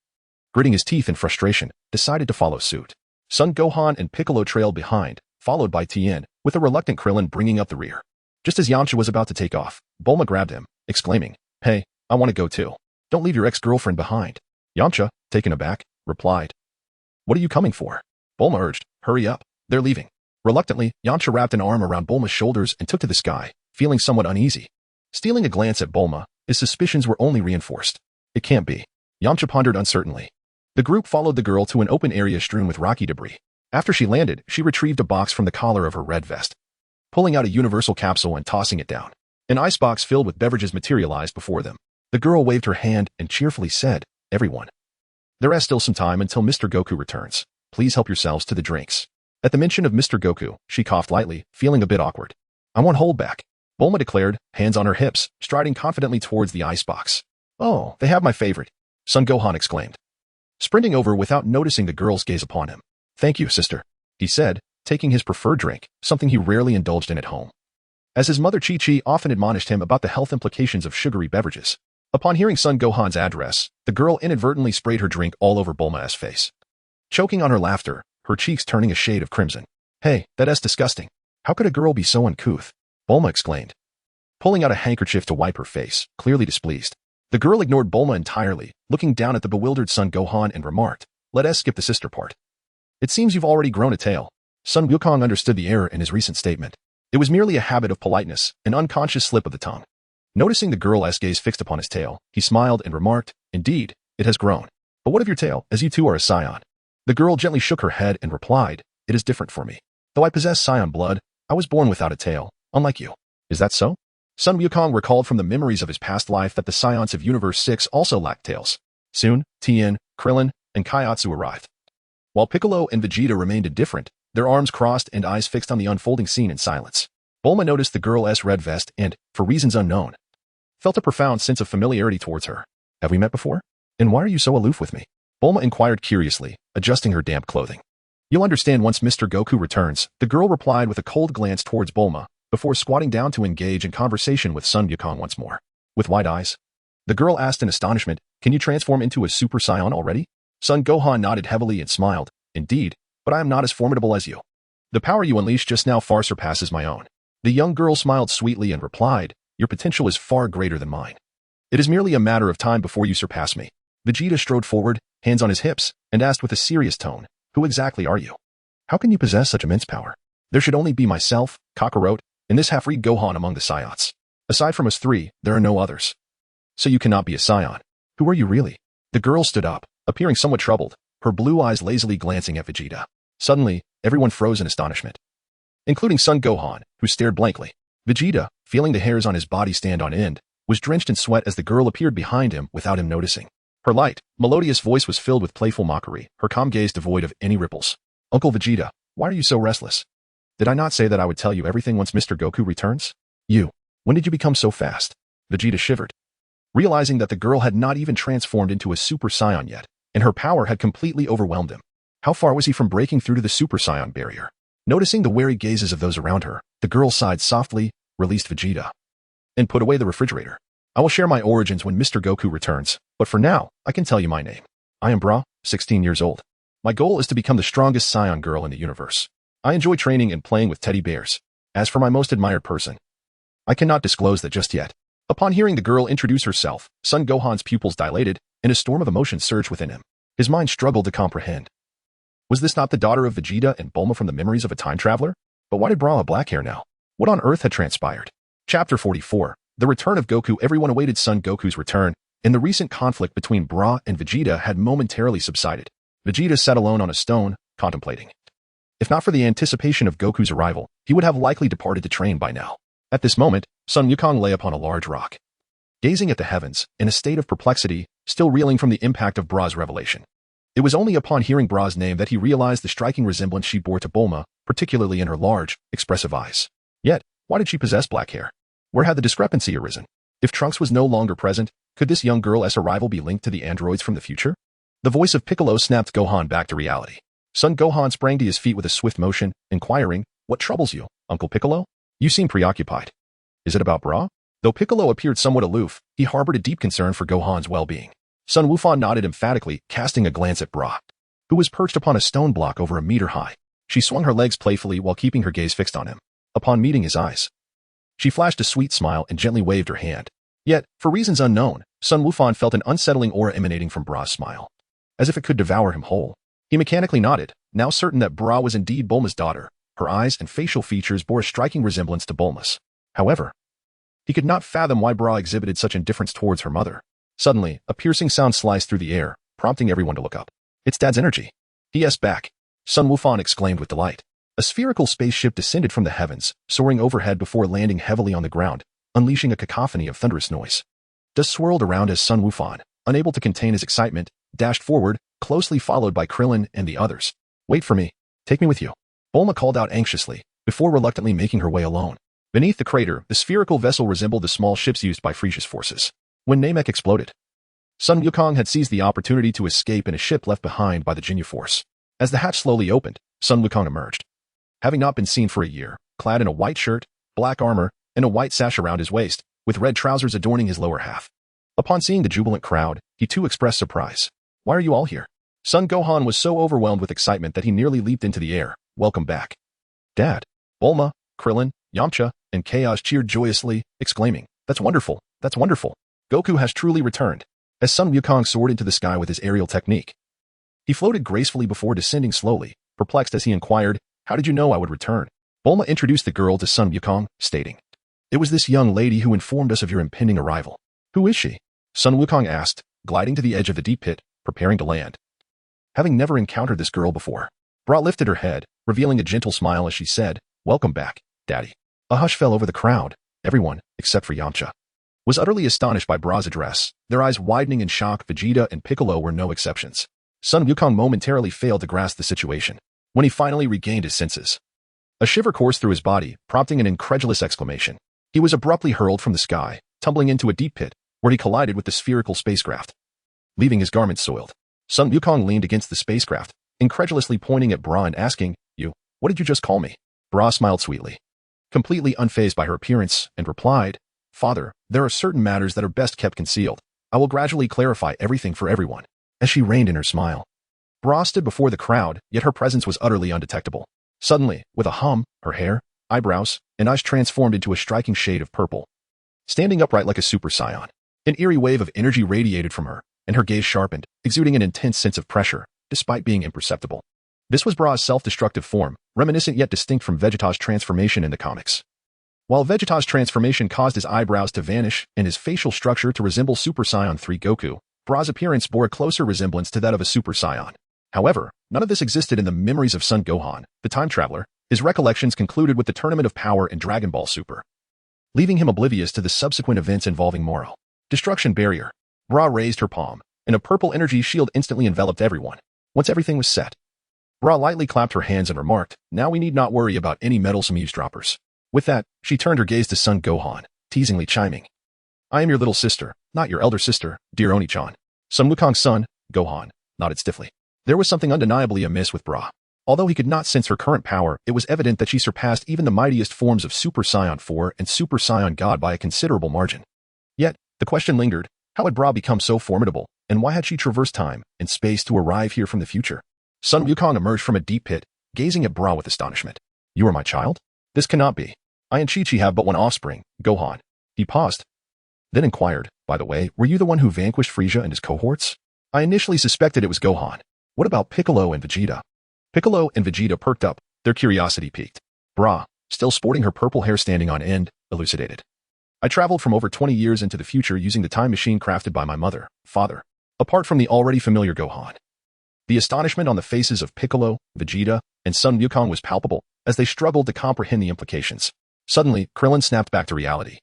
A: gritting his teeth in frustration, decided to follow suit. Son Gohan and Piccolo trailed behind, followed by Tien, with a reluctant Krillin bringing up the rear. Just as Yamcha was about to take off, Bulma grabbed him, exclaiming, hey, I want to go too. Don't leave your ex-girlfriend behind. Yamcha, taken aback, replied, what are you coming for? Bulma urged, hurry up, they're leaving. Reluctantly, Yamcha wrapped an arm around Bulma's shoulders and took to the sky, feeling somewhat uneasy. Stealing a glance at Bulma, his suspicions were only reinforced. It can't be. Yamcha pondered uncertainly. The group followed the girl to an open area strewn with rocky debris. After she landed, she retrieved a box from the collar of her red vest. Pulling out a universal capsule and tossing it down. An icebox filled with beverages materialized before them. The girl waved her hand and cheerfully said, everyone, there is still some time until Mr. Goku returns. Please help yourselves to the drinks. At the mention of Mr. Goku, she coughed lightly, feeling a bit awkward. I won't hold back, Bulma declared, hands on her hips, striding confidently towards the icebox. Oh, they have my favorite, Son Gohan exclaimed, sprinting over without noticing the girl's gaze upon him. Thank you, sister, he said, taking his preferred drink, something he rarely indulged in at home. As his mother Chi-Chi often admonished him about the health implications of sugary beverages. Upon hearing Son Gohan's address, the girl inadvertently sprayed her drink all over Bulma's face. Choking on her laughter, her cheeks turning a shade of crimson. Hey, that is disgusting. How could a girl be so uncouth? Bulma exclaimed, pulling out a handkerchief to wipe her face, clearly displeased. The girl ignored Bulma entirely, looking down at the bewildered Son Gohan and remarked, let us skip the sister part. It seems you've already grown a tail. Son Wukong understood the error in his recent statement. It was merely a habit of politeness, an unconscious slip of the tongue. Noticing the girl's gaze fixed upon his tail, he smiled and remarked, indeed, it has grown. But what of your tail, as you two are a Saiyan? The girl gently shook her head and replied, it is different for me. Though I possess Saiyan blood, I was born without a tail, unlike you. Is that so? Son Wukong recalled from the memories of his past life that the Saiyans of Universe 6 also lacked tails. Soon, Tien, Krillin, and Kaiatsu arrived. While Piccolo and Vegeta remained indifferent, their arms crossed and eyes fixed on the unfolding scene in silence. Bulma noticed the girl's red vest and, for reasons unknown, felt a profound sense of familiarity towards her. Have we met before? And why are you so aloof with me? Bulma inquired curiously, adjusting her damp clothing. You'll understand once Mr. Goku returns, the girl replied with a cold glance towards Bulma, before squatting down to engage in conversation with Son Wukong once more. With wide eyes, the girl asked in astonishment, can you transform into a Super Saiyan already? Son Gohan nodded heavily and smiled, indeed, but I am not as formidable as you. The power you unleashed just now far surpasses my own. The young girl smiled sweetly and replied, your potential is far greater than mine. It is merely a matter of time before you surpass me. Vegeta strode forward, hands on his hips, and asked with a serious tone, who exactly are you? How can you possess such immense power? There should only be myself, Kakarot, and this half-breed Gohan among the Saiyans. Aside from us three, there are no others. So you cannot be a Saiyan. Who are you really? The girl stood up, appearing somewhat troubled, her blue eyes lazily glancing at Vegeta. Suddenly, everyone froze in astonishment, including Son Gohan, who stared blankly. Vegeta, feeling the hairs on his body stand on end, was drenched in sweat as the girl appeared behind him without him noticing. Her light, melodious voice was filled with playful mockery, her calm gaze devoid of any ripples. Uncle Vegeta, why are you so restless? Did I not say that I would tell you everything once Mr. Goku returns? When did you become so fast? Vegeta shivered, realizing that the girl had not even transformed into a Super Saiyan yet, and her power had completely overwhelmed him. How far was he from breaking through to the Super Saiyan barrier? Noticing the wary gazes of those around her, the girl sighed softly, released Vegeta, and put away the refrigerator. I will share my origins when Mr. Goku returns, but for now, I can tell you my name. I am Bra, 16 years old. My goal is to become the strongest Saiyan girl in the universe. I enjoy training and playing with teddy bears. As for my most admired person, I cannot disclose that just yet. Upon hearing the girl introduce herself, Son Gohan's pupils dilated, and a storm of emotion surged within him. His mind struggled to comprehend. Was this not the daughter of Vegeta and Bulma from the memories of a time traveler? But why did Bra have black hair now? What on earth had transpired? Chapter 44. The return of Goku. Everyone awaited Son Goku's return, and the recent conflict between Bra and Vegeta had momentarily subsided. Vegeta sat alone on a stone, contemplating. If not for the anticipation of Goku's arrival, he would have likely departed to train by now. At this moment, Sun Wukong lay upon a large rock, gazing at the heavens, in a state of perplexity, still reeling from the impact of Bra's revelation. It was only upon hearing Bra's name that he realized the striking resemblance she bore to Bulma, particularly in her large, expressive eyes. Yet, why did she possess black hair? Where had the discrepancy arisen? If Trunks was no longer present, could this young girl's arrival be linked to the androids from the future? The voice of Piccolo snapped Gohan back to reality. Son Gohan sprang to his feet with a swift motion, inquiring, "What troubles you, Uncle Piccolo? You seem preoccupied. Is it about Bra?" Though Piccolo appeared somewhat aloof, he harbored a deep concern for Gohan's well-being. Sun Wufan nodded emphatically, casting a glance at Bra, who was perched upon a stone block over a meter high. She swung her legs playfully while keeping her gaze fixed on him. Upon meeting his eyes, she flashed a sweet smile and gently waved her hand. Yet, for reasons unknown, Sun Wufan felt an unsettling aura emanating from Bra's smile, as if it could devour him whole. He mechanically nodded, now certain that Bra was indeed Bulma's daughter. Her eyes and facial features bore a striking resemblance to Bulma's. However, he could not fathom why Bra exhibited such indifference towards her mother. Suddenly, a piercing sound sliced through the air, prompting everyone to look up. "It's Dad's energy." "Yes, back," Sun Wufan exclaimed with delight. A spherical spaceship descended from the heavens, soaring overhead before landing heavily on the ground, unleashing a cacophony of thunderous noise. Dust swirled around as Sun Wufan, unable to contain his excitement, dashed forward, closely followed by Krillin and the others. "Wait for me. Take me with you," Bulma called out anxiously, before reluctantly making her way alone. Beneath the crater, the spherical vessel resembled the small ships used by Frisia's forces when Namek exploded. Sun Wukong had seized the opportunity to escape in a ship left behind by the Ginyu Force. As the hatch slowly opened, Sun Wukong emerged. Having not been seen for a year, clad in a white shirt, black armor, and a white sash around his waist, with red trousers adorning his lower half. Upon seeing the jubilant crowd, he too expressed surprise. "Why are you all here?" Son Gohan was so overwhelmed with excitement that he nearly leaped into the air. "Welcome back, Dad." Bulma, Krillin, Yamcha, and Chaos cheered joyously, exclaiming, "That's wonderful, that's wonderful. Goku has truly returned." As Sun Wukong soared into the sky with his aerial technique, he floated gracefully before descending slowly, perplexed as he inquired, "How did you know I would return?" Bulma introduced the girl to Sun Wukong, stating, "It was this young lady who informed us of your impending arrival." "Who is she?" Sun Wukong asked, gliding to the edge of the deep pit, preparing to land. Having never encountered this girl before, Bra lifted her head, revealing a gentle smile as she said, "Welcome back, Daddy." A hush fell over the crowd. Everyone, except for Yamcha, was utterly astonished by Bra's address, their eyes widening in shock. Vegeta and Piccolo were no exceptions. Sun Wukong momentarily failed to grasp the situation. When he finally regained his senses, a shiver coursed through his body, prompting an incredulous exclamation. He was abruptly hurled from the sky, tumbling into a deep pit, where he collided with the spherical spacecraft, leaving his garments soiled. Sun Wukong leaned against the spacecraft, incredulously pointing at Bra and asking, What did you just call me?" Bra smiled sweetly, completely unfazed by her appearance, and replied, "Father, there are certain matters that are best kept concealed. I will gradually clarify everything for everyone." As she reined in her smile, Bra stood before the crowd, yet her presence was utterly undetectable. Suddenly, with a hum, her hair, eyebrows, and eyes transformed into a striking shade of purple. Standing upright like a super Saiyan, an eerie wave of energy radiated from her, and her gaze sharpened, exuding an intense sense of pressure, despite being imperceptible. This was Bra's self-destructive form, reminiscent yet distinct from Vegeta's transformation in the comics. While Vegeta's transformation caused his eyebrows to vanish and his facial structure to resemble Super Saiyan 3 Goku, Bra's appearance bore a closer resemblance to that of a Super Saiyan. However, none of this existed in the memories of Son Gohan, the time traveler. His recollections concluded with the Tournament of Power in Dragon Ball Super, leaving him oblivious to the subsequent events involving Moro. Destruction Barrier. Bra raised her palm, and a purple energy shield instantly enveloped everyone. Once everything was set, Bra lightly clapped her hands and remarked, "Now we need not worry about any meddlesome eavesdroppers." With that, she turned her gaze to Son Gohan, teasingly chiming, "I am your little sister, not your elder sister, dear Oni-chan." Sun Wukong's son, Gohan, nodded stiffly. There was something undeniably amiss with Bra. Although he could not sense her current power, it was evident that she surpassed even the mightiest forms of Super Saiyan 4 and Super Saiyan God by a considerable margin. Yet, the question lingered, how had Bra become so formidable, and why had she traversed time and space to arrive here from the future? Sun Wukong emerged from a deep pit, gazing at Bra with astonishment. "You are my child? This cannot be. I and Chi-Chi have but one offspring, Gohan." He paused, then inquired, by the way, were you the one who vanquished Frieza and his cohorts? I initially suspected it was Gohan. What about Piccolo and Vegeta? Piccolo and Vegeta perked up, their curiosity piqued. Bra, still sporting her purple hair standing on end, elucidated. I traveled from over 20 years into the future using the time machine crafted by my mother, father, apart from the already familiar Gohan. The astonishment on the faces of Piccolo, Vegeta, and Son Gohan was palpable as they struggled to comprehend the implications. Suddenly, Krillin snapped back to reality,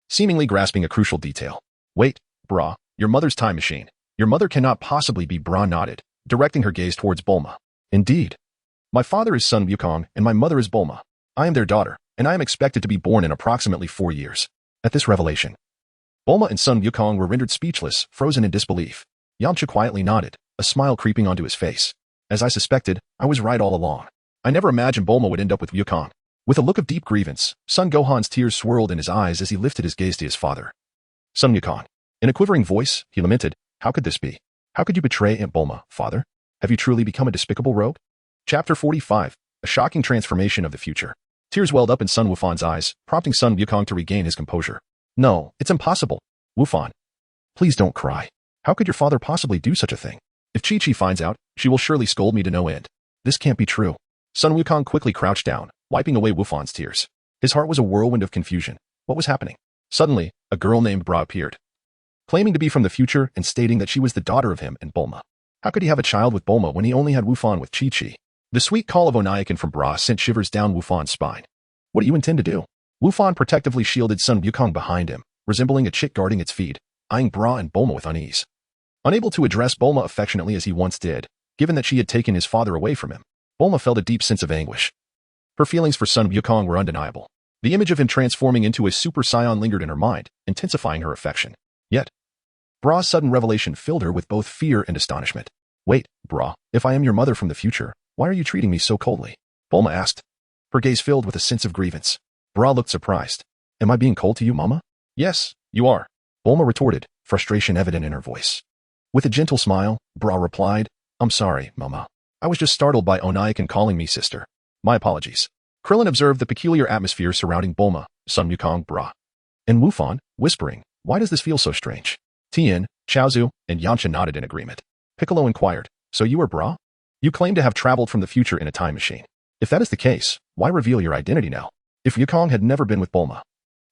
A: seemingly grasping a crucial detail. Wait, Bra, your mother's time machine. Your mother cannot possibly be. Bra nodded, directing her gaze towards Bulma. Indeed. My father is Son Gohan and my mother is Bulma. I am their daughter, and I am expected to be born in approximately 4 years. At this revelation, Bulma and Son Gohan were rendered speechless, frozen in disbelief. Yamcha quietly nodded, a smile creeping onto his face. As I suspected, I was right all along. I never imagined Bulma would end up with Gohan. With a look of deep grievance, Son Gohan's tears swirled in his eyes as he lifted his gaze to his father. Son Gohan. In a quivering voice, he lamented, how could this be? How could you betray Aunt Bulma, father? Have you truly become a despicable rogue? Chapter 45, a shocking transformation of the future. Tears welled up in Sun Wufan's eyes, prompting Son Gohan to regain his composure. No, it's impossible. Wufan. Please don't cry. How could your father possibly do such a thing? If Chi-Chi finds out, she will surely scold me to no end. This can't be true. Son Wukong quickly crouched down, wiping away Wufan's tears. His heart was a whirlwind of confusion. What was happening? Suddenly, a girl named Bra appeared, claiming to be from the future and stating that she was the daughter of him and Bulma. How could he have a child with Bulma when he only had Wufan with Chi-Chi? The sweet call of Onaikin from Bra sent shivers down Wufan's spine. What do you intend to do? Wufan protectively shielded Son Wukong behind him, resembling a chick guarding its feed, eyeing Bra and Bulma with unease. Unable to address Bulma affectionately as he once did, given that she had taken his father away from him, Bulma felt a deep sense of anguish. Her feelings for Son Wukong were undeniable. The image of him transforming into a Super Saiyan lingered in her mind, intensifying her affection. Yet, Bra's sudden revelation filled her with both fear and astonishment. Wait, Bra, if I am your mother from the future, why are you treating me so coldly? Bulma asked, her gaze filled with a sense of grievance. Bra looked surprised. Am I being cold to you, Mama? Yes, you are. Bulma retorted, frustration evident in her voice. With a gentle smile, Bra replied, I'm sorry, Mama. I was just startled by Onaikin calling me sister. My apologies. Krillin observed the peculiar atmosphere surrounding Bulma, Son Wukong, Bra, and Wufan, whispering, why does this feel so strange? Tien, Chaozu, and Yamcha nodded in agreement. Piccolo inquired, so you are Bra? You claim to have traveled from the future in a time machine. If that is the case, why reveal your identity now? If Wukong had never been with Bulma,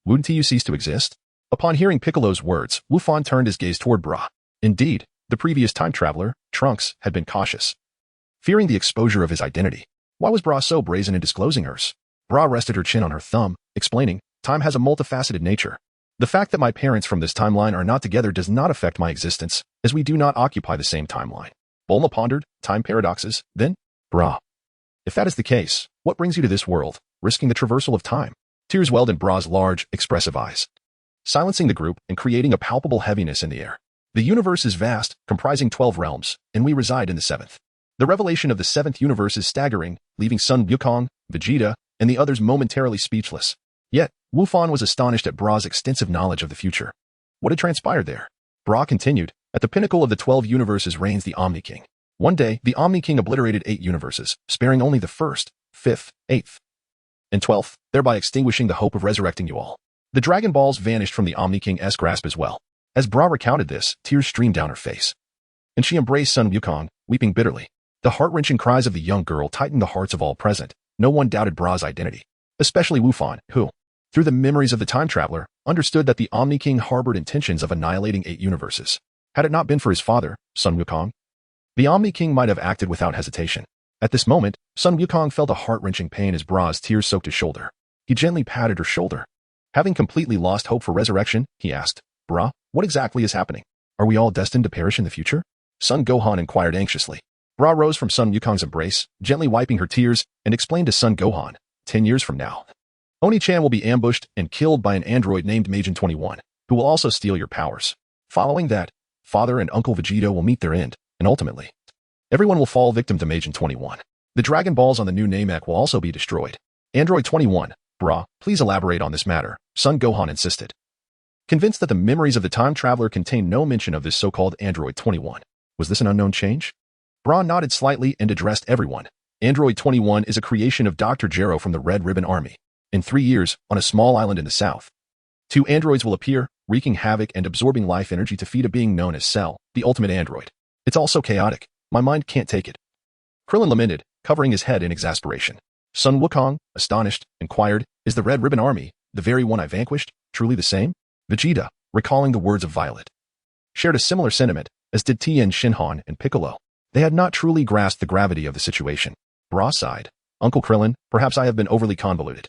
A: wouldn't you cease to exist? Upon hearing Piccolo's words, Wufan turned his gaze toward Bra. Indeed, the previous time traveler, Trunks, had been cautious, fearing the exposure of his identity. Why was Bra so brazen in disclosing hers? Bra rested her chin on her thumb, explaining, time has a multifaceted nature. The fact that my parents from this timeline are not together does not affect my existence, as we do not occupy the same timeline. Bulma pondered, time paradoxes, then, Bra. If that is the case, what brings you to this world, risking the traversal of time? Tears welled in Bra's large, expressive eyes, silencing the group and creating a palpable heaviness in the air. The universe is vast, comprising 12 realms, and we reside in the 7th. The revelation of the 7th universe is staggering, leaving Son Wukong, Vegeta, and the others momentarily speechless. Yet, Wufan was astonished at Bra's extensive knowledge of the future. What had transpired there? Bra continued, at the pinnacle of the 12 universes reigns the Omni King. One day, the Omni King obliterated 8 universes, sparing only the 1st, 5th, 8th, and 12th, thereby extinguishing the hope of resurrecting you all. The Dragon Balls vanished from the Omni King's grasp as well. As Bra recounted this, tears streamed down her face, and she embraced Son Wukong, weeping bitterly. The heart-wrenching cries of the young girl tightened the hearts of all present. No one doubted Bra's identity, especially Wufan, who, through the memories of the time traveler, understood that the Omni King harbored intentions of annihilating 8 universes. Had it not been for his father, Son Wukong, the Omni King might have acted without hesitation. At this moment, Son Wukong felt a heart-wrenching pain as Bra's tears soaked his shoulder. He gently patted her shoulder. Having completely lost hope for resurrection, he asked, Bra, what exactly is happening? Are we all destined to perish in the future? Son Gohan inquired anxiously. Bra rose from Son Wukong's embrace, gently wiping her tears, and explained to Son Gohan, 10 years from now, Oni-chan will be ambushed and killed by an android named Majin 21, who will also steal your powers. Following that, Father and Uncle Vegeta will meet their end, and ultimately, everyone will fall victim to Majin 21. The Dragon Balls on the new Namek will also be destroyed. Android 21, Bra, please elaborate on this matter, Son Gohan insisted. Convinced that the memories of the time traveler contained no mention of this so-called Android 21. Was this an unknown change? Bra nodded slightly and addressed everyone. Android 21 is a creation of Dr. Gero from the Red Ribbon Army. In 3 years, on a small island in the south, 2 androids will appear, wreaking havoc and absorbing life energy to feed a being known as Cell, the ultimate android. It's all so chaotic. My mind can't take it. Krillin lamented, covering his head in exasperation. Son Wukong, astonished, inquired, is the Red Ribbon Army, the very one I vanquished, truly the same? Vegeta, recalling the words of Violet, shared a similar sentiment, as did Tien Shinhan and Piccolo. They had not truly grasped the gravity of the situation. Bra sighed. Uncle Krillin, perhaps I have been overly convoluted.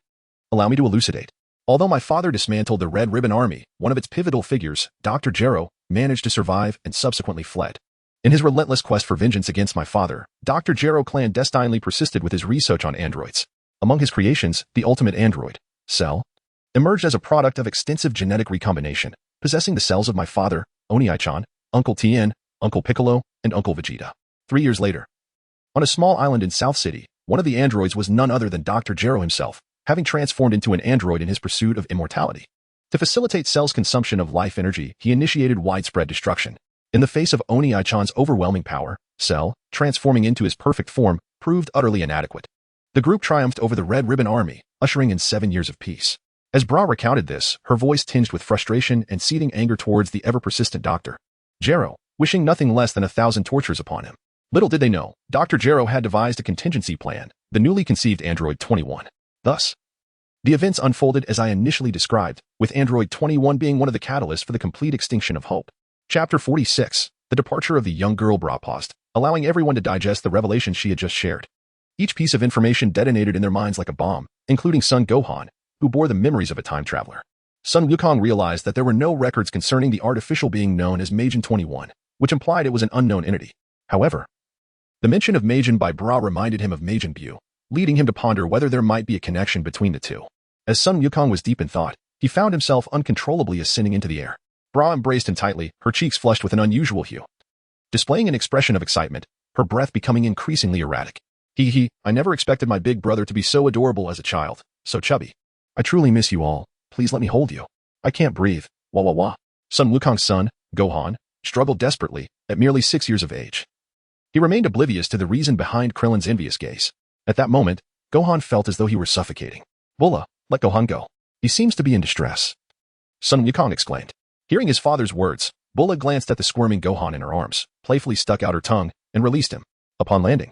A: Allow me to elucidate. Although my father dismantled the Red Ribbon Army, one of its pivotal figures, Dr. Gero, managed to survive and subsequently fled. In his relentless quest for vengeance against my father, Dr. Gero clandestinely persisted with his research on androids. Among his creations, the ultimate android, Cell, emerged as a product of extensive genetic recombination, possessing the cells of my father, Oni-chan, Uncle Tien, Uncle Piccolo, and Uncle Vegeta. 3 years later, on a small island in South City, one of the androids was none other than Dr. Gero himself, having transformed into an android in his pursuit of immortality. To facilitate Cell's consumption of life energy, he initiated widespread destruction. In the face of Oni-chan's overwhelming power, Cell, transforming into his perfect form, proved utterly inadequate. The group triumphed over the Red Ribbon Army, ushering in 7 years of peace. As Bra recounted this, her voice tinged with frustration and seething anger towards the ever-persistent Dr. Gero, wishing nothing less than 1,000 tortures upon him. Little did they know, Dr. Gero had devised a contingency plan, the newly conceived Android 21. Thus, the events unfolded as I initially described, with Android 21 being one of the catalysts for the complete extinction of hope. Chapter 46, the departure of the young girl. Bra paused, allowing everyone to digest the revelations she had just shared. Each piece of information detonated in their minds like a bomb, including Son Gohan, who bore the memories of a time traveler. Son Wukong realized that there were no records concerning the artificial being known as Majin 21, which implied it was an unknown entity. However, the mention of Majin by Bra reminded him of Majin Buu, leading him to ponder whether there might be a connection between the two. As Son Wukong was deep in thought, he found himself uncontrollably ascending into the air. Bra embraced him tightly, her cheeks flushed with an unusual hue. Displaying an expression of excitement, her breath becoming increasingly erratic. I never expected my big brother to be so adorable as a child, so chubby. I truly miss you all. Please let me hold you. I can't breathe. Wah wah wah. Son Wukong's son, Gohan, struggled desperately, at merely 6 years of age. He remained oblivious to the reason behind Krillin's envious gaze. At that moment, Gohan felt as though he were suffocating. Bulla, let Gohan go. He seems to be in distress. Son Wukong exclaimed. Hearing his father's words, Bulla glanced at the squirming Gohan in her arms, playfully stuck out her tongue, and released him. Upon landing,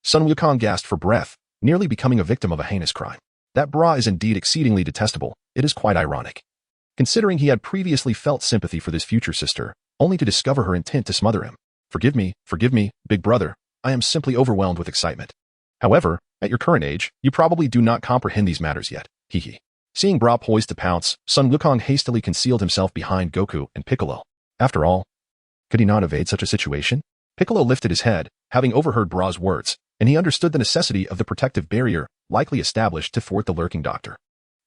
A: Son Wukong gasped for breath, nearly becoming a victim of a heinous crime. That Bra is indeed exceedingly detestable. It is quite ironic, considering he had previously felt sympathy for this future sister, only to discover her intent to smother him. Forgive me, big brother. I am simply overwhelmed with excitement. However, at your current age, you probably do not comprehend these matters yet. Seeing Bra poised to pounce, Son Wukong hastily concealed himself behind Goku and Piccolo. After all, could he not evade such a situation? Piccolo lifted his head, having overheard Bra's words, and he understood the necessity of the protective barrier likely established to thwart the lurking Dr.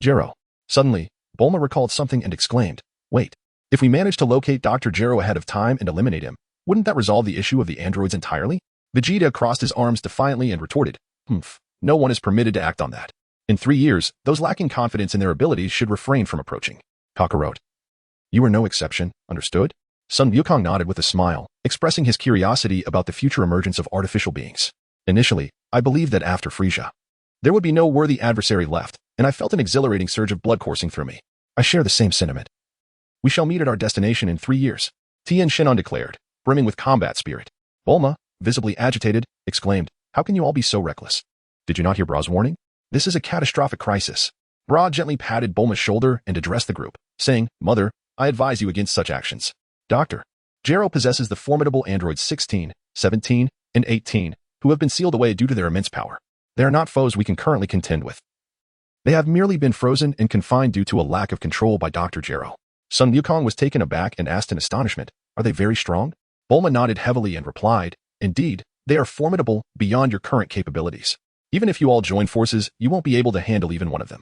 A: Gero. Suddenly, Bulma recalled something and exclaimed, wait, if we manage to locate Dr. Gero ahead of time and eliminate him, wouldn't that resolve the issue of the androids entirely? Vegeta crossed his arms defiantly and retorted, no one is permitted to act on that. In 3 years, those lacking confidence in their abilities should refrain from approaching. Kakarot. You are no exception, understood? Son Wukong nodded with a smile, expressing his curiosity about the future emergence of artificial beings. Initially, I believed that after Frieza, there would be no worthy adversary left, and I felt an exhilarating surge of blood coursing through me. I share the same sentiment. We shall meet at our destination in 3 years, Tien Shinhan declared, brimming with combat spirit. Bulma, visibly agitated, exclaimed, how can you all be so reckless? Did you not hear Bra's warning? This is a catastrophic crisis. Bra gently patted Bulma's shoulder and addressed the group, saying, Mother, I advise you against such actions. Dr. Gero possesses the formidable androids 16, 17, and 18, who have been sealed away due to their immense power. They are not foes we can currently contend with. They have merely been frozen and confined due to a lack of control by Dr. Gero. Son Wukong was taken aback and asked in astonishment, are they very strong? Bulma nodded heavily and replied, indeed, they are formidable beyond your current capabilities. Even if you all join forces, you won't be able to handle even one of them.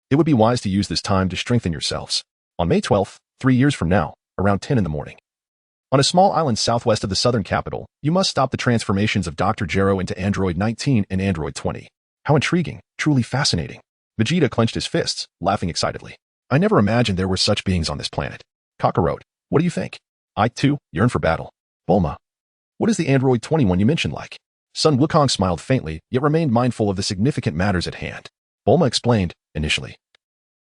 A: It would be wise to use this time to strengthen yourselves. On May 12th, 3 years from now, around 10 in the morning. On a small island southwest of the southern capital, you must stop the transformations of Dr. Gero into Android 19 and Android 20. How intriguing, truly fascinating. Vegeta clenched his fists, laughing excitedly. I never imagined there were such beings on this planet. Kakarot, what do you think? I, too, yearn for battle. Bulma, what is the Android 21 you mentioned like? Son Wukong smiled faintly, yet remained mindful of the significant matters at hand. Bulma explained, initially.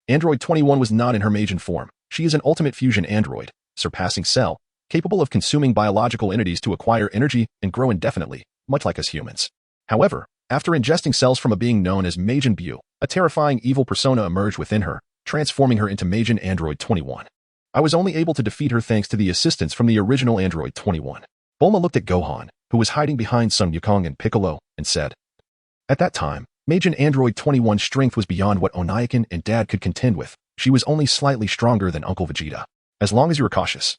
A: Android 21 was not in her Majin form, She is an ultimate fusion android, surpassing Cell, capable of consuming biological entities to acquire energy and grow indefinitely, much like us humans. However, after ingesting cells from a being known as Majin Buu, a terrifying evil persona emerged within her, transforming her into Majin Android 21. I was only able to defeat her thanks to the assistance from the original Android 21. Bulma looked at Gohan, who was hiding behind Son Wukong and Piccolo, and said, "At that time, Majin Android 21's strength was beyond what Onaikin and Dad could contend with. She was only slightly stronger than Uncle Vegeta. As long as you are cautious,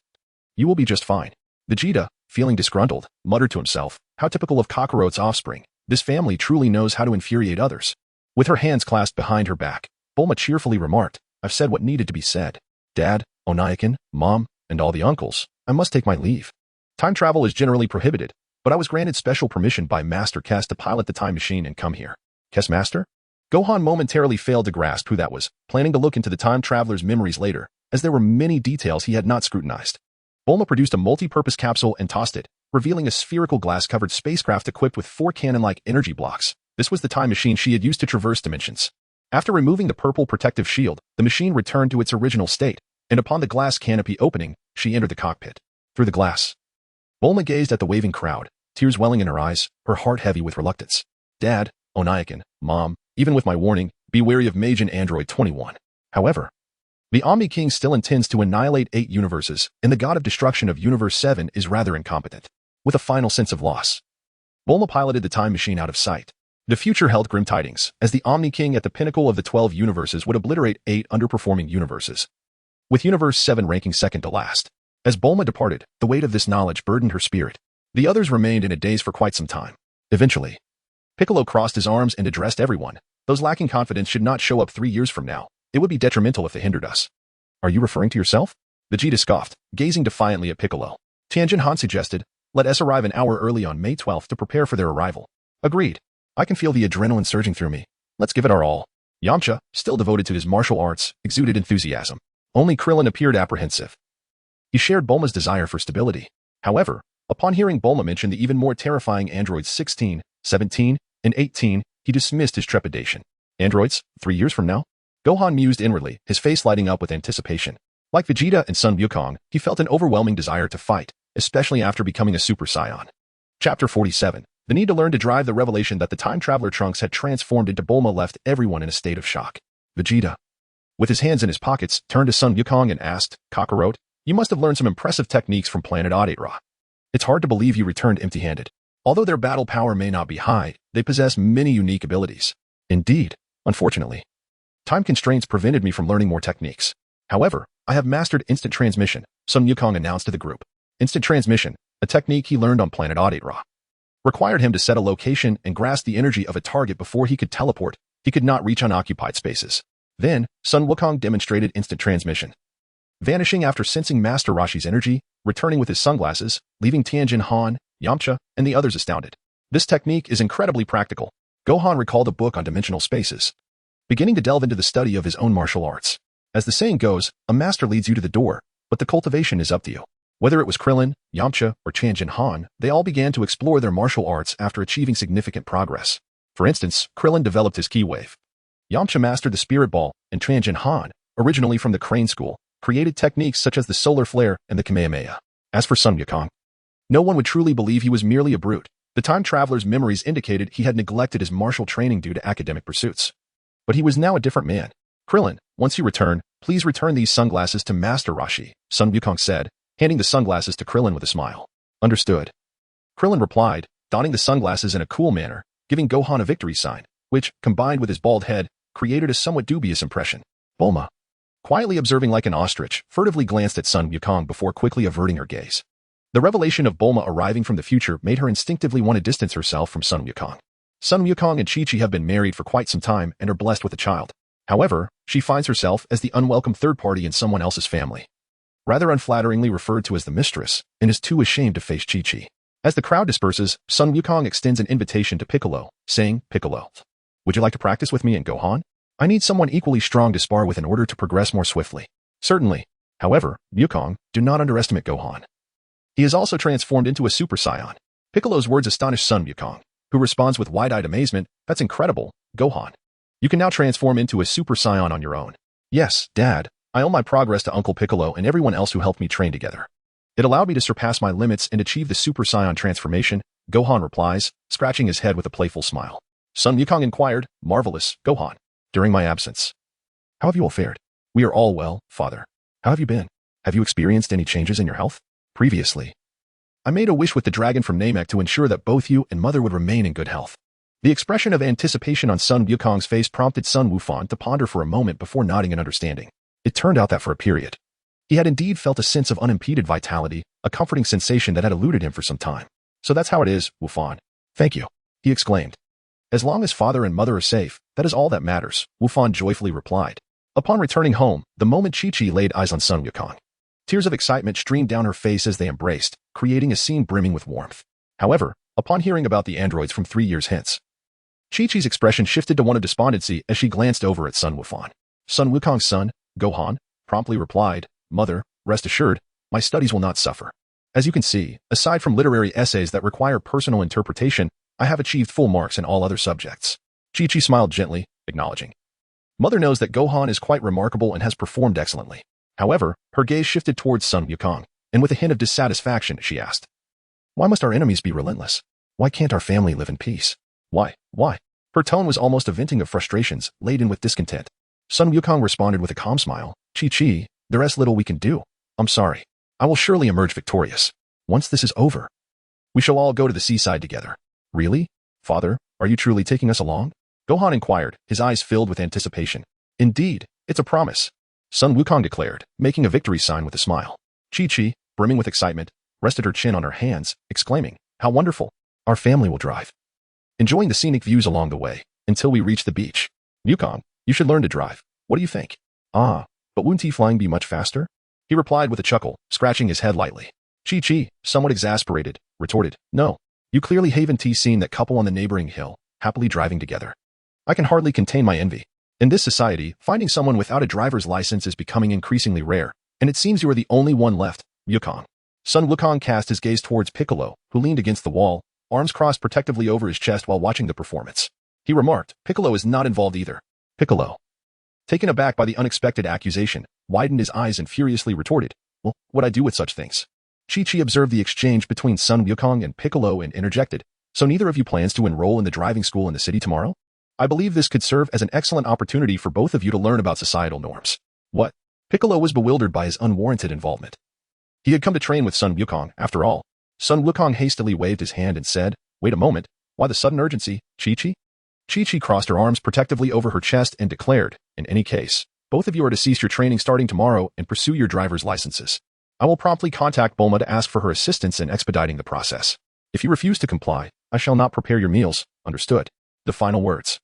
A: you will be just fine." Vegeta, feeling disgruntled, muttered to himself, "How typical of Kakarot's offspring. This family truly knows how to infuriate others." With her hands clasped behind her back, Bulma cheerfully remarked, "I've said what needed to be said. Dad, Onaikin, Mom, and all the uncles, I must take my leave. Time travel is generally prohibited, but I was granted special permission by Master Kes to pilot the time machine and come here." Kes Master? Gohan momentarily failed to grasp who that was, planning to look into the time traveler's memories later, as there were many details he had not scrutinized. Bulma produced a multi-purpose capsule and tossed it, revealing a spherical glass-covered spacecraft equipped with 4 cannon-like energy blocks. This was the time machine she had used to traverse dimensions. After removing the purple protective shield, the machine returned to its original state, and upon the glass canopy opening, she entered the cockpit. Through the glass, Bulma gazed at the waving crowd, tears welling in her eyes, her heart heavy with reluctance. "Dad, Onaikin, Mom, even with my warning, be wary of Majin Android 21. However, the Omni King still intends to annihilate 8 universes, and the god of destruction of Universe 7 is rather incompetent." With a final sense of loss, Bulma piloted the time machine out of sight. The future held grim tidings, as the Omni King at the pinnacle of the 12 universes would obliterate 8 underperforming universes, with Universe 7 ranking second to last. As Bulma departed, the weight of this knowledge burdened her spirit. The others remained in a daze for quite some time. Eventually, Piccolo crossed his arms and addressed everyone. "Those lacking confidence should not show up 3 years from now. It would be detrimental if they hindered us." "Are you referring to yourself?" Vegeta scoffed, gazing defiantly at Piccolo. Tianjin Han suggested, "Let us arrive an hour early on May 12th to prepare for their arrival." "Agreed. I can feel the adrenaline surging through me. Let's give it our all." Yamcha, still devoted to his martial arts, exuded enthusiasm. Only Krillin appeared apprehensive. He shared Bulma's desire for stability. However, upon hearing Bulma mention the even more terrifying androids 16, 17, and 18, he dismissed his trepidation. "Androids, 3 years from now?" Gohan mused inwardly, his face lighting up with anticipation. Like Vegeta and Son Wukong, he felt an overwhelming desire to fight, especially after becoming a Super Saiyan. Chapter 47. The need to learn to drive. The revelation that the time traveler Trunks had transformed into Bulma left everyone in a state of shock. Vegeta, with his hands in his pockets, turned to Son Wukong and asked, "Kakarot, you must have learned some impressive techniques from planet Adeira. It's hard to believe you returned empty-handed. Although their battle power may not be high, they possess many unique abilities." "Indeed, unfortunately, time constraints prevented me from learning more techniques. However, I have mastered instant transmission," Son Wukong announced to the group. Instant transmission, a technique he learned on planet Adeira, required him to set a location and grasp the energy of a target before he could teleport. He could not reach unoccupied spaces. Then, Son Wukong demonstrated instant transmission, vanishing after sensing Master Roshi's energy, returning with his sunglasses, leaving Tianjin Han, Yamcha, and the others astounded. This technique is incredibly practical. Gohan recalled a book on dimensional spaces, beginning to delve into the study of his own martial arts. As the saying goes, a master leads you to the door, but the cultivation is up to you. Whether it was Krillin, Yamcha, or Tianjin Han, they all began to explore their martial arts after achieving significant progress. For instance, Krillin developed his ki wave. Yamcha mastered the spirit ball, and Tianjin Han, originally from the Crane School, created techniques such as the solar flare and the Kamehameha. As for Son Wukong, no one would truly believe he was merely a brute. The time traveler's memories indicated he had neglected his martial training due to academic pursuits. But he was now a different man. "Krillin, once you return, please return these sunglasses to Master Roshi," Son Wukong said, handing the sunglasses to Krillin with a smile. "Understood." Krillin replied, donning the sunglasses in a cool manner, giving Gohan a victory sign, which, combined with his bald head, created a somewhat dubious impression. Bulma, quietly observing like an ostrich, furtively glanced at Son Wukong before quickly averting her gaze. The revelation of Bulma arriving from the future made her instinctively want to distance herself from Son Wukong. Son Wukong and Chi-Chi have been married for quite some time and are blessed with a child. However, she finds herself as the unwelcome third party in someone else's family, rather unflatteringly referred to as the mistress, and is too ashamed to face Chi-Chi. As the crowd disperses, Son Wukong extends an invitation to Piccolo, saying, "Piccolo, would you like to practice with me and Gohan? I need someone equally strong to spar with in order to progress more swiftly." "Certainly. However, Wukong, do not underestimate Gohan. He is also transformed into a Super Saiyan." Piccolo's words astonish Son Wukong, who responds with wide-eyed amazement, "That's incredible, Gohan. You can now transform into a Super Saiyan on your own." "Yes, Dad. I owe my progress to Uncle Piccolo and everyone else who helped me train together. It allowed me to surpass my limits and achieve the Super Saiyan transformation, Gohan replies, scratching his head with a playful smile. Son Wukong inquired, marvelous, Gohan, during my absence. How have you all fared? We are all well, father. How have you been? Have you experienced any changes in your health? Previously, I made a wish with the dragon from Namek to ensure that both you and mother would remain in good health. The expression of anticipation on Son Wukong's face prompted Sun Wufan to ponder for a moment before nodding in understanding. It turned out that for a period, he had indeed felt a sense of unimpeded vitality, a comforting sensation that had eluded him for some time. So that's how it is, Wufan. Thank you, he exclaimed. As long as father and mother are safe, that is all that matters, Wufan joyfully replied. Upon returning home, the moment Chi-Chi laid eyes on Son Wukong, tears of excitement streamed down her face as they embraced, creating a scene brimming with warmth. However, upon hearing about the androids from 3 years hence, Chi-Chi's expression shifted to one of despondency as she glanced over at Son Wufan. Son Wukong's son, Gohan, promptly replied, Mother, rest assured, my studies will not suffer. As you can see, aside from literary essays that require personal interpretation, I have achieved full marks in all other subjects. Chi-Chi smiled gently, acknowledging. Mother knows that Gohan is quite remarkable and has performed excellently. However, her gaze shifted towards Son Wukong, and with a hint of dissatisfaction, she asked, Why must our enemies be relentless? Why can't our family live in peace? Why? Her tone was almost a venting of frustrations, laden with discontent. Son Wukong responded with a calm smile, Chi-Chi, there is little we can do. I'm sorry. I will surely emerge victorious. Once this is over, we shall all go to the seaside together. Really? Father, are you truly taking us along? Gohan inquired, his eyes filled with anticipation. Indeed, it's a promise, Son Wukong declared, making a victory sign with a smile. Chi-Chi, brimming with excitement, rested her chin on her hands, exclaiming, How wonderful. Our family will drive, enjoying the scenic views along the way, until we reach the beach. Wukong, you should learn to drive. What do you think? But wouldn't flying be much faster? He replied with a chuckle, scratching his head lightly. Chi-Chi, somewhat exasperated, retorted, No, you clearly haven't seen that couple on the neighboring hill, happily driving together. I can hardly contain my envy. In this society, finding someone without a driver's license is becoming increasingly rare, and it seems you are the only one left, Wukong. Son Wukong cast his gaze towards Piccolo, who leaned against the wall, arms crossed protectively over his chest while watching the performance. He remarked, Piccolo is not involved either. Piccolo, taken aback by the unexpected accusation, widened his eyes and furiously retorted, Well, what'd I do with such things? Chi-Chi observed the exchange between Son Wukong and Piccolo and interjected, So neither of you plans to enroll in the driving school in the city tomorrow? I believe this could serve as an excellent opportunity for both of you to learn about societal norms. What? Piccolo was bewildered by his unwarranted involvement. He had come to train with Son Wukong, after all. Son Wukong hastily waved his hand and said, Wait a moment, why the sudden urgency, Chi-Chi? Chi-Chi crossed her arms protectively over her chest and declared, In any case, both of you are to cease your training starting tomorrow and pursue your driver's licenses. I will promptly contact Bulma to ask for her assistance in expediting the process. If you refuse to comply, I shall not prepare your meals, understood? The final words,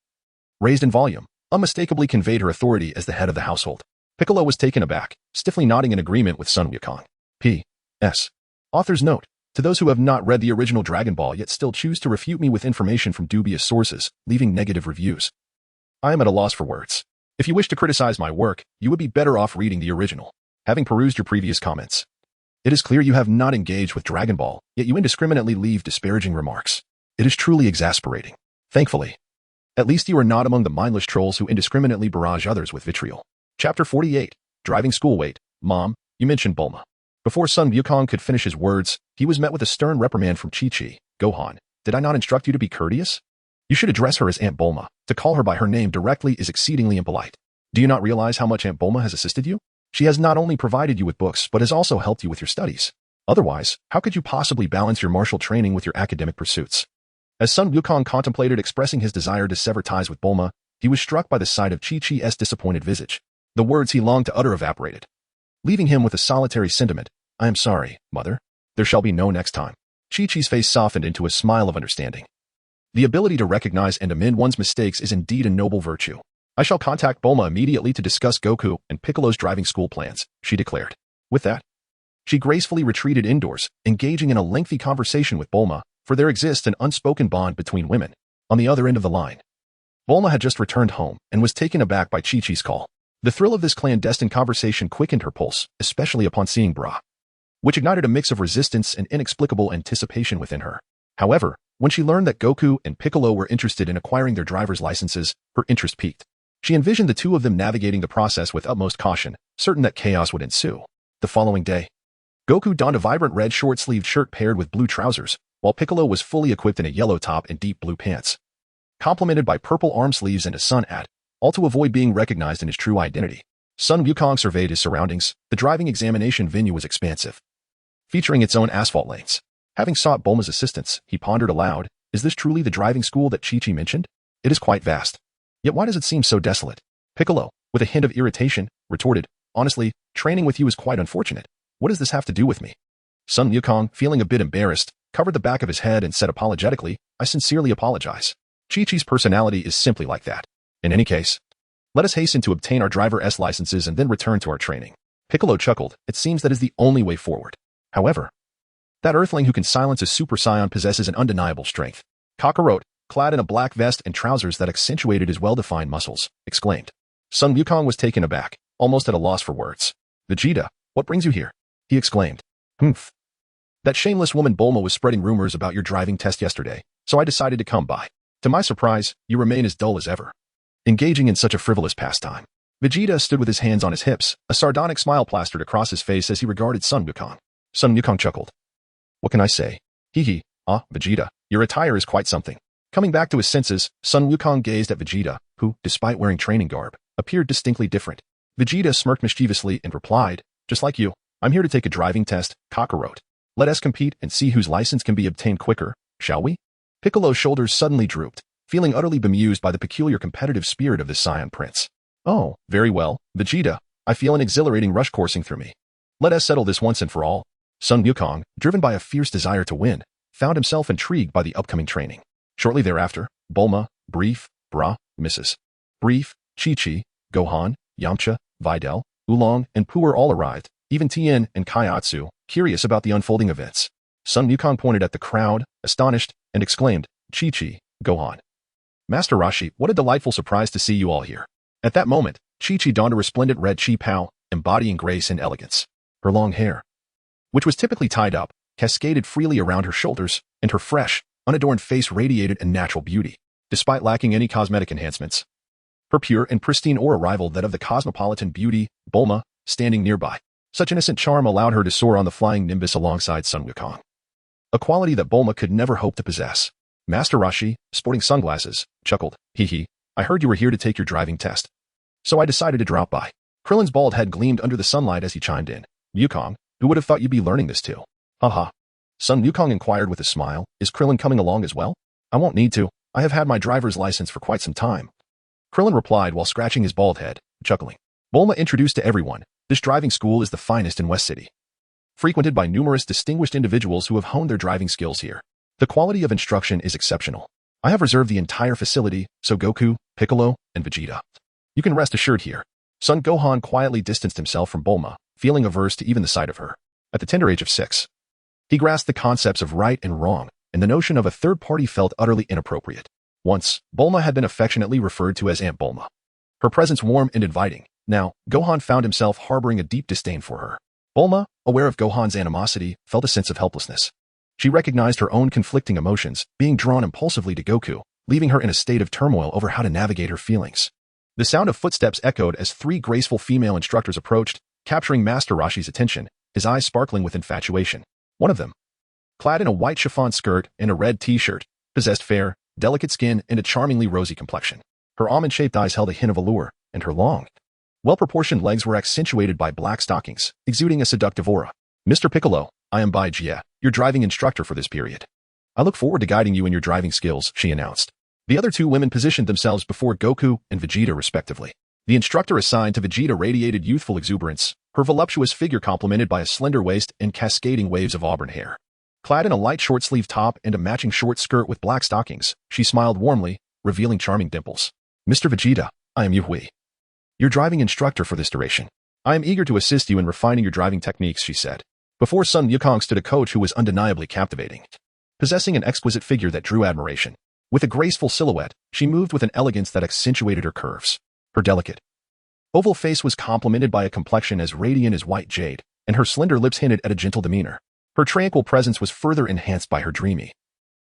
A: raised in volume, unmistakably conveyed her authority as the head of the household. Piccolo was taken aback, stiffly nodding in agreement with Son Wukong. P.S. Author's note. To those who have not read the original Dragon Ball yet still choose to refute me with information from dubious sources, leaving negative reviews, I am at a loss for words. If you wish to criticize my work, you would be better off reading the original. Having perused your previous comments, it is clear you have not engaged with Dragon Ball, yet you indiscriminately leave disparaging remarks. It is truly exasperating. Thankfully, at least you are not among the mindless trolls who indiscriminately barrage others with vitriol. Chapter 48. Driving School. Wait, Mom, you mentioned Bulma. Before Son Wukong could finish his words, he was met with a stern reprimand from Chi-Chi. Gohan, did I not instruct you to be courteous? You should address her as Aunt Bulma. To call her by her name directly is exceedingly impolite. Do you not realize how much Aunt Bulma has assisted you? She has not only provided you with books, but has also helped you with your studies. Otherwise, how could you possibly balance your martial training with your academic pursuits? As Son Wukong contemplated expressing his desire to sever ties with Bulma, he was struck by the sight of Chi-Chi's disappointed visage. The words he longed to utter evaporated, leaving him with a solitary sentiment. I am sorry, Mother. There shall be no next time. Chi-Chi's face softened into a smile of understanding. The ability to recognize and amend one's mistakes is indeed a noble virtue. I shall contact Bulma immediately to discuss Goku and Piccolo's driving school plans, she declared. With that, she gracefully retreated indoors, engaging in a lengthy conversation with Bulma, for there exists an unspoken bond between women. On the other end of the line, Bulma had just returned home and was taken aback by Chi-Chi's call. The thrill of this clandestine conversation quickened her pulse, especially upon seeing Bra, which ignited a mix of resistance and inexplicable anticipation within her. However, when she learned that Goku and Piccolo were interested in acquiring their driver's licenses, her interest peaked. She envisioned the two of them navigating the process with utmost caution, certain that chaos would ensue. The following day, Goku donned a vibrant red short-sleeved shirt paired with blue trousers, while Piccolo was fully equipped in a yellow top and deep blue pants, complemented by purple arm sleeves and a sun hat, all to avoid being recognized in his true identity. Son Wukong surveyed his surroundings. The driving examination venue was expansive, featuring its own asphalt lanes. Having sought Bulma's assistance, he pondered aloud, is this truly the driving school that Chi-Chi mentioned? It is quite vast. Yet why does it seem so desolate? Piccolo, with a hint of irritation, retorted, honestly, training with you is quite unfortunate. What does this have to do with me? Son Wukong, feeling a bit embarrassed, covered the back of his head and said apologetically, I sincerely apologize. Chi-Chi's personality is simply like that. In any case, let us hasten to obtain our driver's licenses and then return to our training. Piccolo chuckled. It seems that is the only way forward. However, that earthling who can silence a Super Saiyan possesses an undeniable strength. Kakarot, clad in a black vest and trousers that accentuated his well-defined muscles, exclaimed. Son Wukong was taken aback, almost at a loss for words. Vegeta, what brings you here? He exclaimed. Humph. That shameless woman Bulma was spreading rumors about your driving test yesterday, so I decided to come by. To my surprise, you remain as dull as ever, engaging in such a frivolous pastime. Vegeta stood with his hands on his hips, a sardonic smile plastered across his face as he regarded Son Wukong. Son Wukong chuckled. What can I say? Hee hee. Ah, Vegeta, your attire is quite something. Coming back to his senses, Son Wukong gazed at Vegeta, who, despite wearing training garb, appeared distinctly different. Vegeta smirked mischievously and replied, just like you, I'm here to take a driving test, Kakarot. Let us compete and see whose license can be obtained quicker, shall we? Piccolo's shoulders suddenly drooped, feeling utterly bemused by the peculiar competitive spirit of this Saiyan prince. Oh, very well, Vegeta, I feel an exhilarating rush coursing through me. Let us settle this once and for all. Son Wukong, driven by a fierce desire to win, found himself intrigued by the upcoming training. Shortly thereafter, Bulma, Brief, Bra, Mrs. Brief, Chi-Chi, Gohan, Yamcha, Videl, Oolong, and Puer all arrived, even Tien and Kaiatsu, curious about the unfolding events. Son Wukong pointed at the crowd, astonished, and exclaimed, Chi-Chi, Gohan. Master Roshi, what a delightful surprise to see you all here. At that moment, Chi-Chi donned a resplendent red chi-pao, embodying grace and elegance. Her long hair, which was typically tied up, cascaded freely around her shoulders, and her fresh, unadorned face radiated a natural beauty, despite lacking any cosmetic enhancements. Her pure and pristine aura rivaled that of the cosmopolitan beauty, Bulma, standing nearby. Such innocent charm allowed her to soar on the flying nimbus alongside Son Wukong, a quality that Bulma could never hope to possess. Master Roshi, sporting sunglasses, chuckled, hee hee, I heard you were here to take your driving test, so I decided to drop by. Krillin's bald head gleamed under the sunlight as he chimed in. Wukong, who would have thought you'd be learning this too? Haha. Son Wukong inquired with a smile, is Krillin coming along as well? I won't need to, I have had my driver's license for quite some time. Krillin replied while scratching his bald head, chuckling. Bulma introduced to everyone, this driving school is the finest in West City, frequented by numerous distinguished individuals who have honed their driving skills here. The quality of instruction is exceptional. I have reserved the entire facility, so Goku, Piccolo, and Vegeta, you can rest assured here. Son Gohan quietly distanced himself from Bulma, feeling averse to even the sight of her. At the tender age of 6, he grasped the concepts of right and wrong, and the notion of a third party felt utterly inappropriate. Once, Bulma had been affectionately referred to as Aunt Bulma, her presence warm and inviting. Now, Gohan found himself harboring a deep disdain for her. Bulma, aware of Gohan's animosity, felt a sense of helplessness. She recognized her own conflicting emotions, being drawn impulsively to Goku, leaving her in a state of turmoil over how to navigate her feelings. The sound of footsteps echoed as 3 graceful female instructors approached, capturing Master Roshi's attention, his eyes sparkling with infatuation. One of them, clad in a white chiffon skirt and a red t-shirt, possessed fair, delicate skin and a charmingly rosy complexion. Her almond-shaped eyes held a hint of allure, and her long, well-proportioned legs were accentuated by black stockings, exuding a seductive aura. Mr. Piccolo, I am Bai Jie, your driving instructor for this period. I look forward to guiding you in your driving skills, she announced. The other 2 women positioned themselves before Goku and Vegeta respectively. The instructor assigned to Vegeta radiated youthful exuberance, her voluptuous figure complemented by a slender waist and cascading waves of auburn hair. Clad in a light short-sleeved top and a matching short skirt with black stockings, she smiled warmly, revealing charming dimples. Mr. Vegeta, I am Yu Hui, your driving instructor for this duration. I am eager to assist you in refining your driving techniques, she said. Before Son Wukong stood a coach who was undeniably captivating, possessing an exquisite figure that drew admiration. With a graceful silhouette, she moved with an elegance that accentuated her curves. Her delicate, oval face was complemented by a complexion as radiant as white jade, and her slender lips hinted at a gentle demeanor. Her tranquil presence was further enhanced by her dreamy,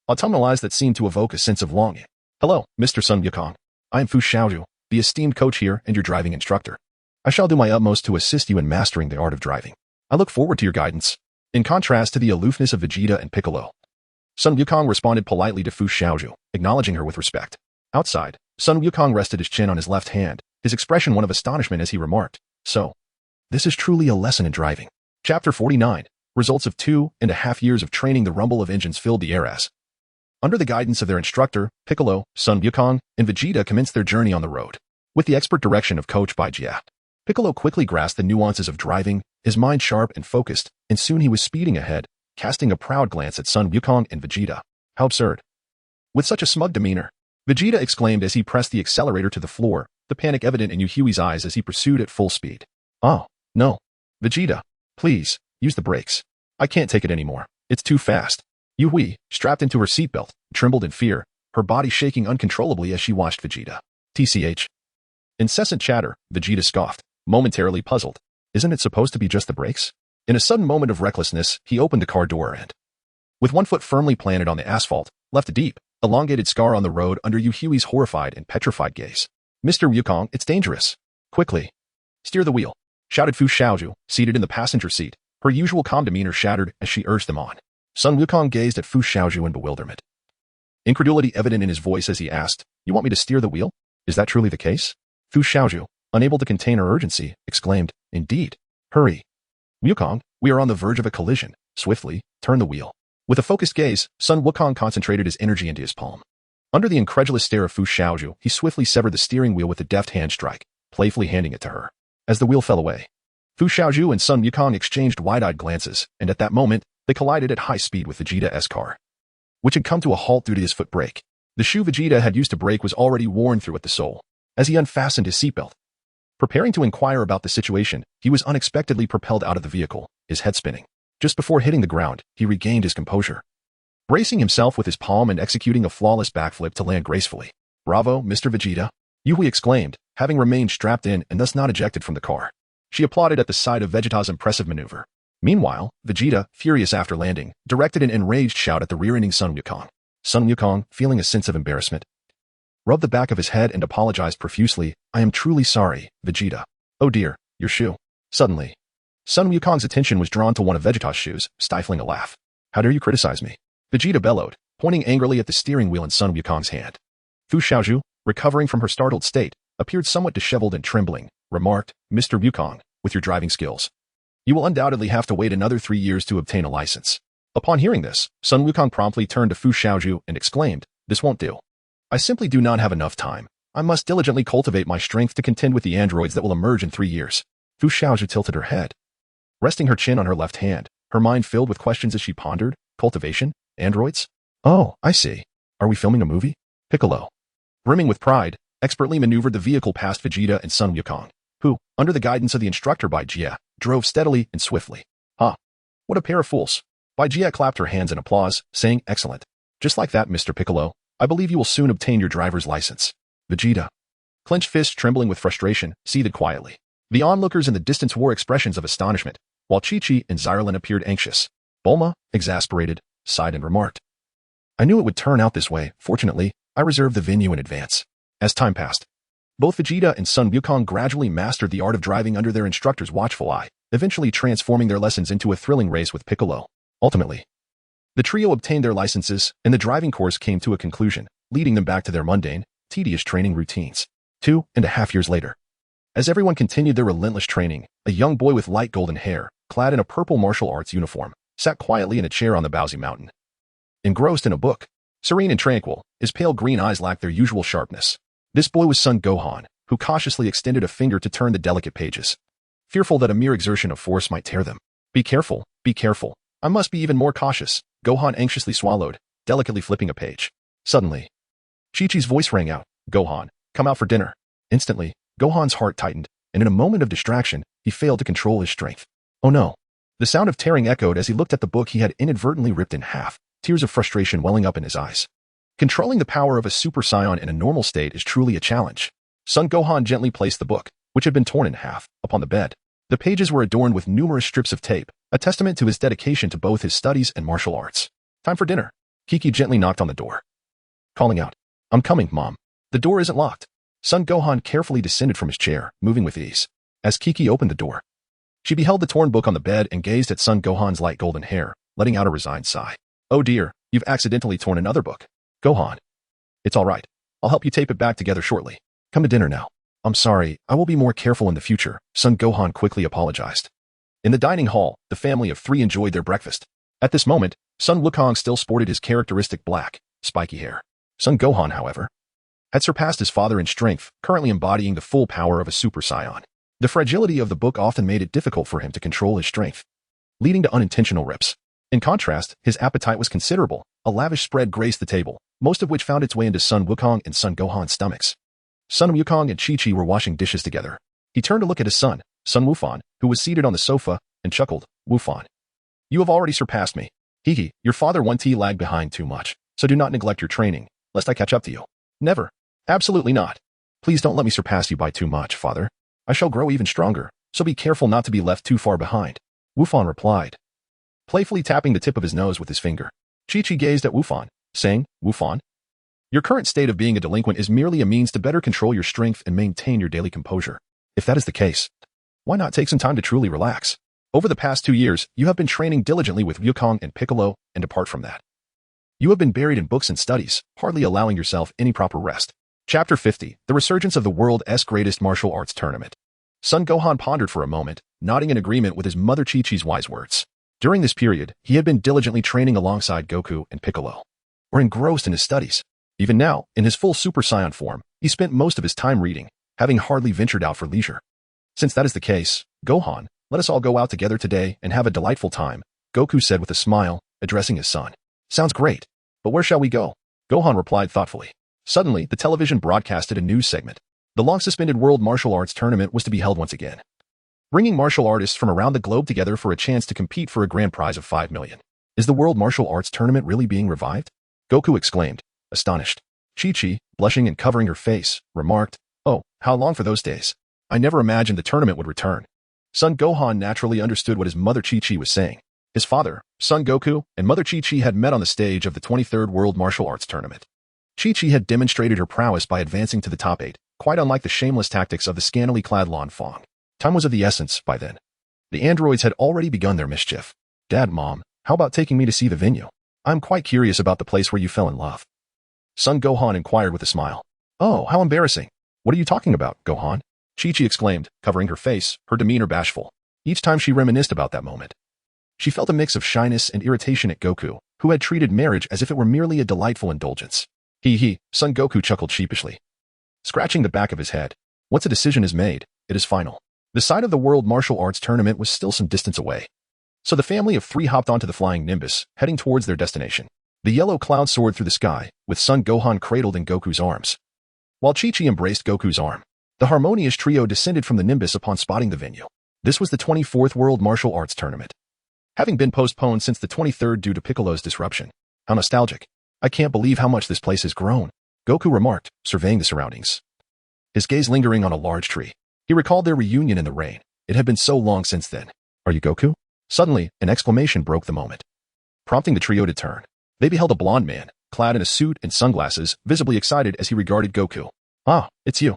A: autumnal eyes that seemed to evoke a sense of longing. Hello, Mr. Son Wukong. I am Fu Xiaoju, the esteemed coach here and your driving instructor. I shall do my utmost to assist you in mastering the art of driving. I look forward to your guidance. In contrast to the aloofness of Vegeta and Piccolo, Son Wukong responded politely to Fu Xiaozhu, acknowledging her with respect. Outside, Son Wukong rested his chin on his left hand, his expression one of astonishment as he remarked, "So, this is truly a lesson in driving." Chapter 49. Results of 2.5 years of training. The rumble of engines filled the air as, under the guidance of their instructor, Piccolo, Son Wukong, and Vegeta commenced their journey on the road. With the expert direction of Coach Bai Jia, Piccolo quickly grasped the nuances of driving, his mind sharp and focused, and soon he was speeding ahead, casting a proud glance at Son Wukong and Vegeta. How absurd. With such a smug demeanor, Vegeta exclaimed as he pressed the accelerator to the floor, the panic evident in Yu Hui's eyes as he pursued at full speed. "Oh, no. Vegeta, please, use the brakes. I can't take it anymore. It's too fast." Yu Hui, strapped into her seatbelt, trembled in fear, her body shaking uncontrollably as she watched Vegeta. "TCH. Incessant chatter," Vegeta scoffed, momentarily puzzled. "Isn't it supposed to be just the brakes?" In a sudden moment of recklessness, he opened the car door and, with one foot firmly planted on the asphalt, left a deep, elongated scar on the road under Yu Hui's horrified and petrified gaze. "Mr. Wukong, it's dangerous. Quickly. Steer the wheel," shouted Fu Xiaozhu, seated in the passenger seat, her usual calm demeanor shattered as she urged them on. Son Wukong gazed at Fu Xiaozhu in bewilderment, incredulity evident in his voice as he asked, "You want me to steer the wheel? Is that truly the case?" Fu Xiaozhu, unable to contain her urgency, exclaimed, "Indeed. Hurry. Wukong, we are on the verge of a collision. Swiftly, turn the wheel." With a focused gaze, Son Wukong concentrated his energy into his palm. Under the incredulous stare of Fu Xiaozhu, he swiftly severed the steering wheel with a deft hand strike, playfully handing it to her. As the wheel fell away, Fu Xiaozhu and Son Wukong exchanged wide-eyed glances, and at that moment, they collided at high speed with Vegeta's car, which had come to a halt due to his foot brake. The shoe Vegeta had used to brake was already worn through at the sole. As he unfastened his seatbelt, preparing to inquire about the situation, he was unexpectedly propelled out of the vehicle, his head spinning. Just before hitting the ground, he regained his composure, bracing himself with his palm and executing a flawless backflip to land gracefully. "Bravo, Mr. Vegeta," Yu Hui exclaimed, having remained strapped in and thus not ejected from the car. She applauded at the sight of Vegeta's impressive maneuver. Meanwhile, Vegeta, furious after landing, directed an enraged shout at the rear-ending Son Wukong. Son Wukong, feeling a sense of embarrassment, rubbed the back of his head and apologized profusely. "I am truly sorry, Vegeta." "Oh dear, your shoe." Suddenly, Son Wukong's attention was drawn to one of Vegeta's shoes, stifling a laugh. "How dare you criticize me?" Vegeta bellowed, pointing angrily at the steering wheel in Son Wukong's hand. Fu Xiaozhu, recovering from her startled state, appeared somewhat disheveled and trembling, remarked, "Mr. Wukong, with your driving skills, you will undoubtedly have to wait another 3 years to obtain a license." Upon hearing this, Son Wukong promptly turned to Fu Xiaozhu and exclaimed, "This won't do. I simply do not have enough time. I must diligently cultivate my strength to contend with the androids that will emerge in 3 years. Fu Xiaozhu tilted her head, resting her chin on her left hand, her mind filled with questions as she pondered. Cultivation? Androids? Oh, I see. Are we filming a movie? Piccolo, brimming with pride, expertly maneuvered the vehicle past Vegeta and Son Wukong, who, under the guidance of the instructor Bai Jia, drove steadily and swiftly. "Huh. What a pair of fools." Bai Jia clapped her hands in applause, saying, "Excellent. Just like that, Mr. Piccolo, I believe you will soon obtain your driver's license." Vegeta, clenched fists trembling with frustration, seethed quietly. The onlookers in the distance wore expressions of astonishment, while Chi-Chi and Zyrlin appeared anxious. Bulma, exasperated, sighed and remarked, "I knew it would turn out this way. Fortunately, I reserved the venue in advance." As time passed, both Vegeta and Son Wukong gradually mastered the art of driving under their instructor's watchful eye, eventually transforming their lessons into a thrilling race with Piccolo. Ultimately, the trio obtained their licenses, and the driving course came to a conclusion, leading them back to their mundane, tedious training routines. 2.5 years later, as everyone continued their relentless training, a young boy with light golden hair, clad in a purple martial arts uniform, sat quietly in a chair on the Baozi Mountain. Engrossed in a book, serene and tranquil, his pale green eyes lacked their usual sharpness. This boy was Son Gohan, who cautiously extended a finger to turn the delicate pages, fearful that a mere exertion of force might tear them. Be careful, be careful. I must be even more cautious," Gohan anxiously swallowed, delicately flipping a page. Suddenly, Chi-Chi's voice rang out, "Gohan, come out for dinner." Instantly, Gohan's heart tightened, and in a moment of distraction, he failed to control his strength. Oh no. The sound of tearing echoed as he looked at the book he had inadvertently ripped in half, tears of frustration welling up in his eyes. Controlling the power of a Super Saiyan in a normal state is truly a challenge. Son Gohan gently placed the book, which had been torn in half, upon the bed. The pages were adorned with numerous strips of tape, a testament to his dedication to both his studies and martial arts. "Time for dinner." Kiki gently knocked on the door, calling out, "I'm coming, Mom." The door isn't locked. Son Gohan carefully descended from his chair, moving with ease. as Kiki opened the door. She beheld the torn book on the bed and gazed at Son Gohan's light golden hair, letting out a resigned sigh. Oh dear, you've accidentally torn another book. Gohan. It's all right. I'll help you tape it back together shortly. Come to dinner now. I'm sorry, I will be more careful in the future, Son Gohan quickly apologized. In the dining hall, the family of three enjoyed their breakfast. At this moment, Son Wukong still sported his characteristic black, spiky hair. Son Gohan, however, had surpassed his father in strength, currently embodying the full power of a Super Saiyan. The fragility of the book often made it difficult for him to control his strength, leading to unintentional rips. In contrast, his appetite was considerable. A lavish spread graced the table, most of which found its way into Son Wukong and Son Gohan's stomachs. Son Wukong and Chi-Chi were washing dishes together. He turned to look at his son, Son Wufan, who was seated on the sofa, and chuckled. Wufan. You have already surpassed me. Hee, your father 1T lagged behind too much, so do not neglect your training, lest I catch up to you. Never. Absolutely not. Please don't let me surpass you by too much, father. I shall grow even stronger, so be careful not to be left too far behind. Wufan replied, playfully tapping the tip of his nose with his finger. Chi-Chi gazed at Wufan, saying, Wufan, your current state of being a delinquent is merely a means to better control your strength and maintain your daily composure. If that is the case, why not take some time to truly relax? Over the past 2 years, you have been training diligently with Wukong and Piccolo, and apart from that, you have been buried in books and studies, hardly allowing yourself any proper rest. Chapter 50, The Resurgence of the World's Greatest Martial Arts Tournament. Son Gohan pondered for a moment, nodding in agreement with his mother Chi-Chi's wise words. During this period, he had been diligently training alongside Goku and Piccolo, or engrossed in his studies. Even now, in his full Super Saiyan form, he spent most of his time reading, having hardly ventured out for leisure. Since that is the case, Gohan, let us all go out together today and have a delightful time, Goku said with a smile, addressing his son. Sounds great, but where shall we go? Gohan replied thoughtfully. Suddenly, the television broadcasted a news segment. The long-suspended World Martial Arts Tournament was to be held once again, bringing martial artists from around the globe together for a chance to compete for a grand prize of 5 million. Is the World Martial Arts Tournament really being revived? Goku exclaimed, astonished. Chi-Chi, blushing and covering her face, remarked, oh, how long for those days? I never imagined the tournament would return. Son Gohan naturally understood what his mother Chi-Chi was saying. His father, Son Goku, and mother Chi-Chi had met on the stage of the 23rd World Martial Arts Tournament. Chi-Chi had demonstrated her prowess by advancing to the top 8, quite unlike the shameless tactics of the scantily clad Lan Fong. Time was of the essence by then. The androids had already begun their mischief. Dad, Mom, how about taking me to see the venue? I'm quite curious about the place where you fell in love. Son Gohan inquired with a smile. Oh, how embarrassing. What are you talking about, Gohan? Chi-Chi exclaimed, covering her face, her demeanor bashful. Each time she reminisced about that moment, she felt a mix of shyness and irritation at Goku, who had treated marriage as if it were merely a delightful indulgence. Son Goku chuckled sheepishly, scratching the back of his head. Once a decision is made, it is final. The site of the World Martial Arts Tournament was still some distance away, so the family of three hopped onto the flying Nimbus, heading towards their destination. The yellow cloud soared through the sky, with Son Gohan cradled in Goku's arms, while Chi-Chi embraced Goku's arm. The harmonious trio descended from the Nimbus upon spotting the venue. This was the 24th World Martial Arts Tournament, having been postponed since the 23rd due to Piccolo's disruption. How nostalgic. I can't believe how much this place has grown, Goku remarked, surveying the surroundings, his gaze lingering on a large tree. He recalled their reunion in the rain. It had been so long since then. Are you Goku? Suddenly, an exclamation broke the moment, prompting the trio to turn. They beheld a blond man, clad in a suit and sunglasses, visibly excited as he regarded Goku. Ah, it's you.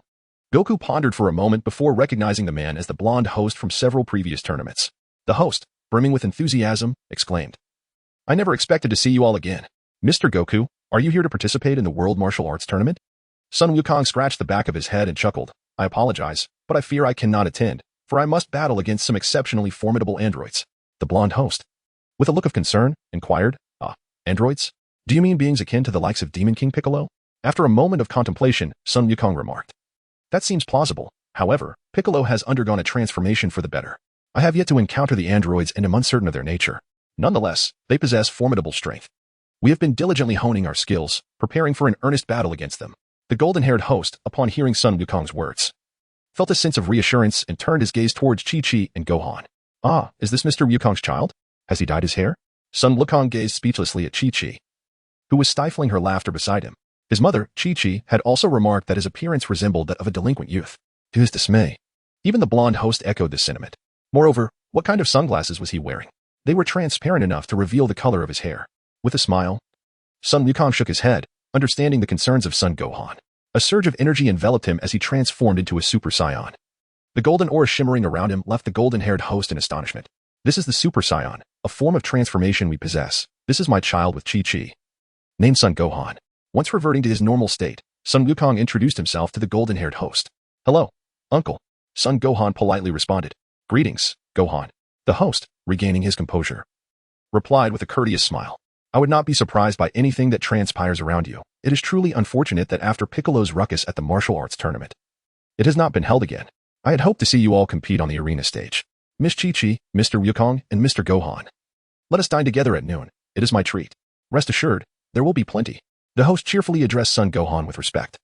A: Goku pondered for a moment before recognizing the man as the blonde host from several previous tournaments. The host, brimming with enthusiasm, exclaimed, I never expected to see you all again. Mr. Goku, are you here to participate in the World Martial Arts Tournament? Son Wukong scratched the back of his head and chuckled. I apologize, but I fear I cannot attend, for I must battle against some exceptionally formidable androids. The blonde host, with a look of concern, inquired, androids? Do you mean beings akin to the likes of Demon King Piccolo? After a moment of contemplation, Son Wukong remarked. That seems plausible. However, Piccolo has undergone a transformation for the better. I have yet to encounter the androids and am uncertain of their nature. Nonetheless, they possess formidable strength. We have been diligently honing our skills, preparing for an earnest battle against them. The golden-haired host, upon hearing Son Wukong's words, felt a sense of reassurance and turned his gaze towards Chi-Chi and Gohan. Ah, is this Mr. Wukong's child? Has he dyed his hair? Son Wukong gazed speechlessly at Chi-Chi, who was stifling her laughter beside him. His mother, Chi-Chi, had also remarked that his appearance resembled that of a delinquent youth. To his dismay, even the blonde host echoed this sentiment. Moreover, what kind of sunglasses was he wearing? They were transparent enough to reveal the color of his hair. With a smile, Son Wukong shook his head, understanding the concerns of Son Gohan. A surge of energy enveloped him as he transformed into a Super Saiyan, The golden aura shimmering around him left the golden-haired host in astonishment. This is the Super Saiyan, a form of transformation we possess. This is my child with Chi-Chi. Named Son Gohan. Once reverting to his normal state, Son Wukong introduced himself to the golden-haired host. Hello, Uncle. Son Gohan politely responded. Greetings, Gohan. The host, regaining his composure, replied with a courteous smile. I would not be surprised by anything that transpires around you. It is truly unfortunate that after Piccolo's ruckus at the martial arts tournament, it has not been held again. I had hoped to see you all compete on the arena stage. Miss Chi-Chi, Mr. Wukong, and Mr. Gohan. Let us dine together at noon. It is my treat. Rest assured, there will be plenty. The host cheerfully addressed Son Gohan with respect,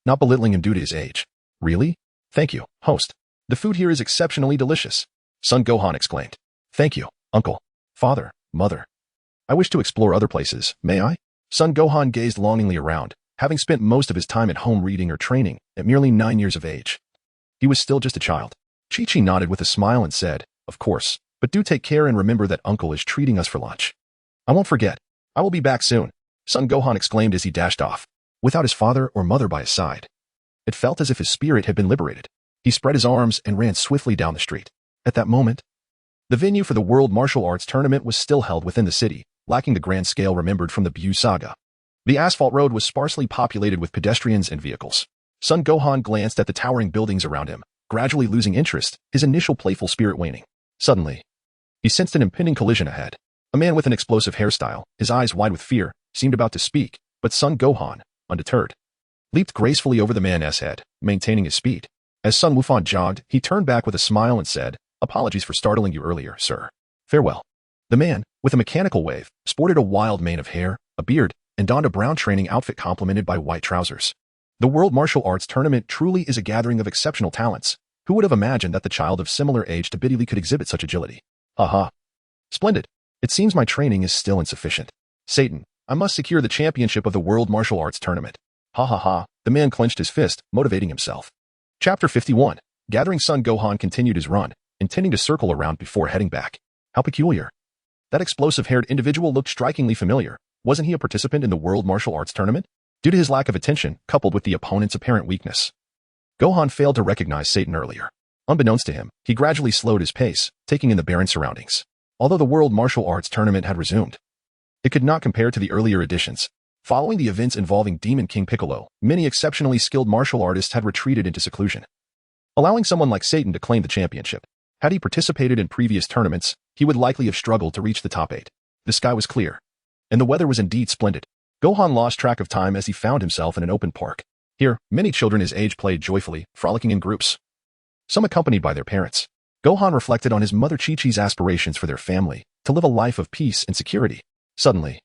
A: not belittling him due to his age. Really? Thank you, host. The food here is exceptionally delicious. Son Gohan exclaimed. Thank you, uncle, father, mother. I wish to explore other places, may I? Son Gohan gazed longingly around, having spent most of his time at home reading or training at merely 9 years of age. He was still just a child. Chi-Chi nodded with a smile and said, of course, but do take care and remember that uncle is treating us for lunch. I won't forget. I will be back soon. Son Gohan exclaimed as he dashed off, without his father or mother by his side. It felt as if his spirit had been liberated. He spread his arms and ran swiftly down the street. At that moment, the venue for the World Martial Arts Tournament was still held within the city, lacking the grand scale remembered from the Buu saga. The asphalt road was sparsely populated with pedestrians and vehicles. Son Gohan glanced at the towering buildings around him, gradually losing interest, his initial playful spirit waning. Suddenly, he sensed an impending collision ahead. A man with an explosive hairstyle, his eyes wide with fear, seemed about to speak, but Son Gohan, undeterred, leaped gracefully over the man's head, maintaining his speed. As Son Wukong jogged, he turned back with a smile and said, apologies for startling you earlier, sir. Farewell. The man, with a mechanical wave, sported a wild mane of hair, a beard, and donned a brown training outfit complemented by white trousers. The World Martial Arts Tournament truly is a gathering of exceptional talents. Who would have imagined that the child of similar age to Biddy could exhibit such agility? Haha. Splendid. It seems my training is still insufficient. Satan, I must secure the championship of the World Martial Arts Tournament. Ha ha ha. The man clenched his fist, motivating himself. Chapter 51. Gathering Son Gohan continued his run, intending to circle around before heading back. How peculiar. That explosive-haired individual looked strikingly familiar. Wasn't he a participant in the World Martial Arts Tournament? Due to his lack of attention, coupled with the opponent's apparent weakness, Gohan failed to recognize Satan earlier. Unbeknownst to him, he gradually slowed his pace, taking in the barren surroundings. Although the World Martial Arts Tournament had resumed, it could not compare to the earlier editions. Following the events involving Demon King Piccolo, many exceptionally skilled martial artists had retreated into seclusion, allowing someone like Satan to claim the championship. Had he participated in previous tournaments, he would likely have struggled to reach the top 8. The sky was clear, and the weather was indeed splendid. Gohan lost track of time as he found himself in an open park. Here, many children his age played joyfully, frolicking in groups, some accompanied by their parents. Gohan reflected on his mother Chi-Chi's aspirations for their family, to live a life of peace and security. Suddenly,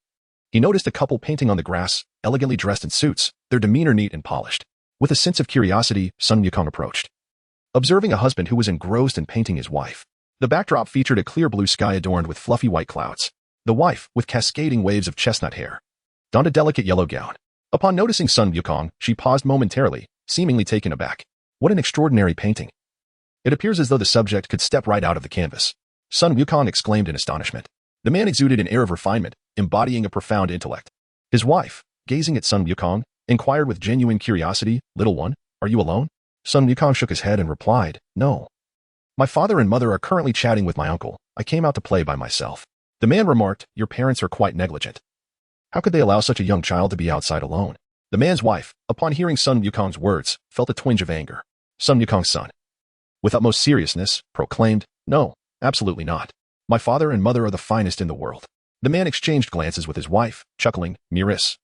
A: he noticed a couple painting on the grass, elegantly dressed in suits, their demeanor neat and polished. With a sense of curiosity, Son Wukong approached, observing a husband who was engrossed in painting his wife. The backdrop featured a clear blue sky adorned with fluffy white clouds. The wife, with cascading waves of chestnut hair, donned a delicate yellow gown. Upon noticing Son Wukong, she paused momentarily, seemingly taken aback. What an extraordinary painting. It appears as though the subject could step right out of the canvas. Son Wukong exclaimed in astonishment. The man exuded an air of refinement, embodying a profound intellect. His wife, gazing at Son Wukong, inquired with genuine curiosity, Little one, are you alone? Son Wukong shook his head and replied, No. My father and mother are currently chatting with my uncle. I came out to play by myself. The man remarked, Your parents are quite negligent. How could they allow such a young child to be outside alone? The man's wife, upon hearing Son Wukong's words, felt a twinge of anger. Son Wukong's son, with utmost seriousness, proclaimed, No, absolutely not. My father and mother are the finest in the world. The man exchanged glances with his wife, chuckling, Miris.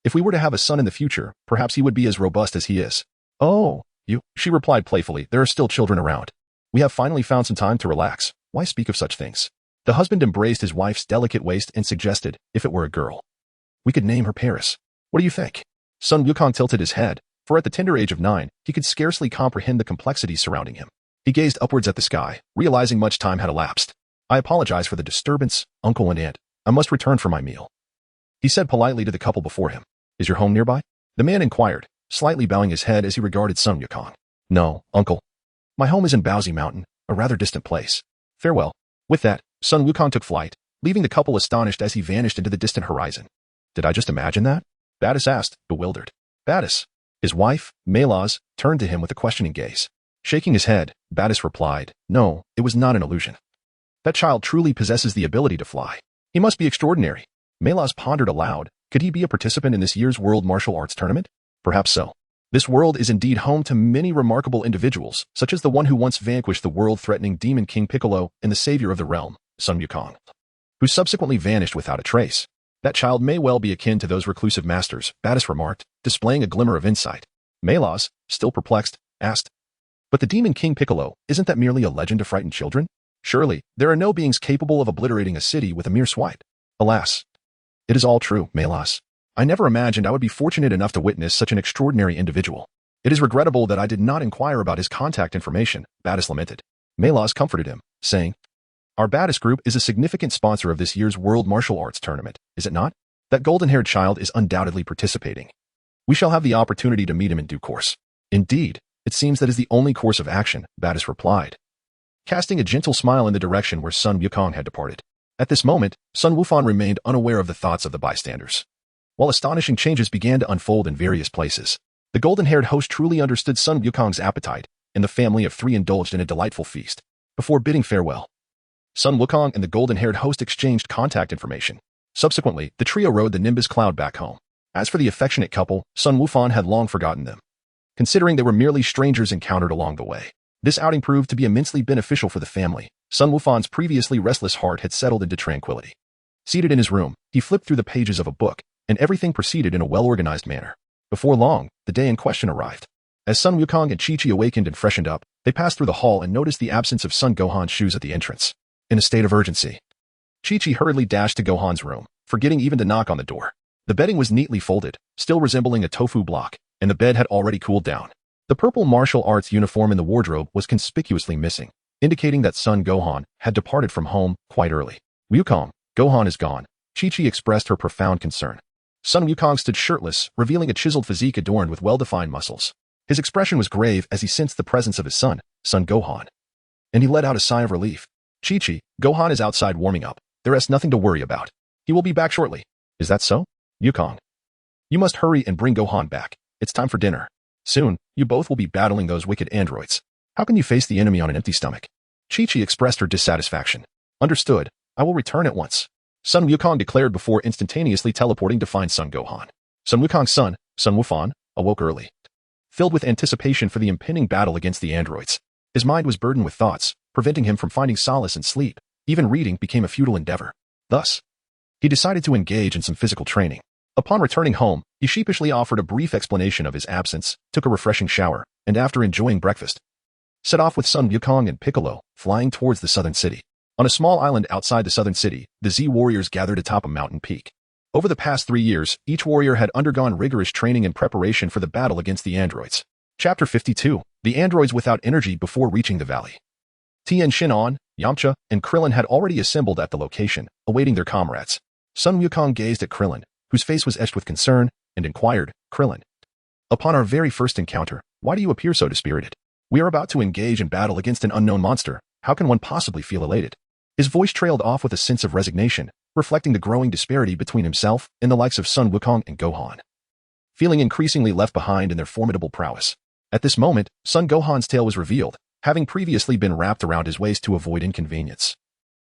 A: If we were to have a son in the future, perhaps he would be as robust as he is. Oh, you, she replied playfully, there are still children around. We have finally found some time to relax. Why speak of such things? The husband embraced his wife's delicate waist and suggested, if it were a girl, we could name her Paris. What do you think? Son Wukong tilted his head, for at the tender age of 9, he could scarcely comprehend the complexities surrounding him. He gazed upwards at the sky, realizing much time had elapsed. I apologize for the disturbance, uncle and aunt. I must return for my meal. He said politely to the couple before him. Is your home nearby? The man inquired, slightly bowing his head as he regarded Son Wukong. No, uncle. My home is in Baozi Mountain, a rather distant place. Farewell. With that, Son Wukong took flight, leaving the couple astonished as he vanished into the distant horizon. Did I just imagine that? Battis asked, bewildered. Battis. His wife, Malaz, turned to him with a questioning gaze. Shaking his head, Battis replied, "No, it was not an illusion. That child truly possesses the ability to fly. He must be extraordinary." Melas pondered aloud. Could he be a participant in this year's World Martial Arts Tournament? Perhaps so. This world is indeed home to many remarkable individuals, such as the one who once vanquished the world-threatening Demon King Piccolo and the savior of the realm, Son Gohan, who subsequently vanished without a trace. That child may well be akin to those reclusive masters, Battis remarked, displaying a glimmer of insight. Melas, still perplexed, asked, "But the Demon King Piccolo, isn't that merely a legend to frighten children? Surely, there are no beings capable of obliterating a city with a mere swipe." "Alas. It is all true, Melas. I never imagined I would be fortunate enough to witness such an extraordinary individual. It is regrettable that I did not inquire about his contact information," Battis lamented. Melas comforted him, saying, "Our Battis group is a significant sponsor of this year's World Martial Arts Tournament, is it not? That golden-haired child is undoubtedly participating. We shall have the opportunity to meet him in due course." "Indeed, it seems that is the only course of action," Battis replied, casting a gentle smile in the direction where Son Wukong had departed. At this moment, Sun Wufan remained unaware of the thoughts of the bystanders. While astonishing changes began to unfold in various places, the golden-haired host truly understood Sun Wukong's appetite, and the family of three indulged in a delightful feast. Before bidding farewell, Sun Wukong and the golden-haired host exchanged contact information. Subsequently, the trio rode the Nimbus cloud back home. As for the affectionate couple, Sun Wufan had long forgotten them, considering they were merely strangers encountered along the way. This outing proved to be immensely beneficial for the family. Sun Wufan's previously restless heart had settled into tranquility. Seated in his room, he flipped through the pages of a book, and everything proceeded in a well-organized manner. Before long, the day in question arrived. As Sun Wukong and Chi-Chi awakened and freshened up, they passed through the hall and noticed the absence of Son Gohan's shoes at the entrance. In a state of urgency, Chi-Chi hurriedly dashed to Gohan's room, forgetting even to knock on the door. The bedding was neatly folded, still resembling a tofu block, and the bed had already cooled down. The purple martial arts uniform in the wardrobe was conspicuously missing, indicating that Son Gohan had departed from home quite early. "Wukong, Gohan is gone," Chi-Chi expressed her profound concern. Son Wukong stood shirtless, revealing a chiseled physique adorned with well-defined muscles. His expression was grave as he sensed the presence of his son, Son Gohan, and he let out a sigh of relief. "Chi-Chi, Gohan is outside warming up. There is nothing to worry about. He will be back shortly." "Is that so? Wukong, you must hurry and bring Gohan back. It's time for dinner. Soon, you both will be battling those wicked androids. How can you face the enemy on an empty stomach?" Chi-Chi expressed her dissatisfaction. "Understood. I will return at once," Sun Wukong declared before instantaneously teleporting to find Son Gohan. Sun Wukong's son, Sun Wufan, awoke early, filled with anticipation for the impending battle against the androids. His mind was burdened with thoughts, preventing him from finding solace in sleep. Even reading became a futile endeavor. Thus, he decided to engage in some physical training. Upon returning home, he sheepishly offered a brief explanation of his absence, took a refreshing shower, and after enjoying breakfast, set off with Son Wukong and Piccolo, flying towards the southern city. On a small island outside the southern city, the Z warriors gathered atop a mountain peak. Over the past 3 years, each warrior had undergone rigorous training in preparation for the battle against the androids. Chapter 52. The androids without energy before reaching the valley. Tien Shinhan, Yamcha, and Krillin had already assembled at the location, awaiting their comrades. Sun Wukong gazed at Krillin, whose face was etched with concern, and inquired, "Krillin, upon our very first encounter, why do you appear so dispirited? We are about to engage in battle against an unknown monster. How can one possibly feel elated?" His voice trailed off with a sense of resignation, reflecting the growing disparity between himself and the likes of Sun Wukong and Gohan, feeling increasingly left behind in their formidable prowess. At this moment, Son Gohan's tail was revealed, having previously been wrapped around his waist to avoid inconvenience,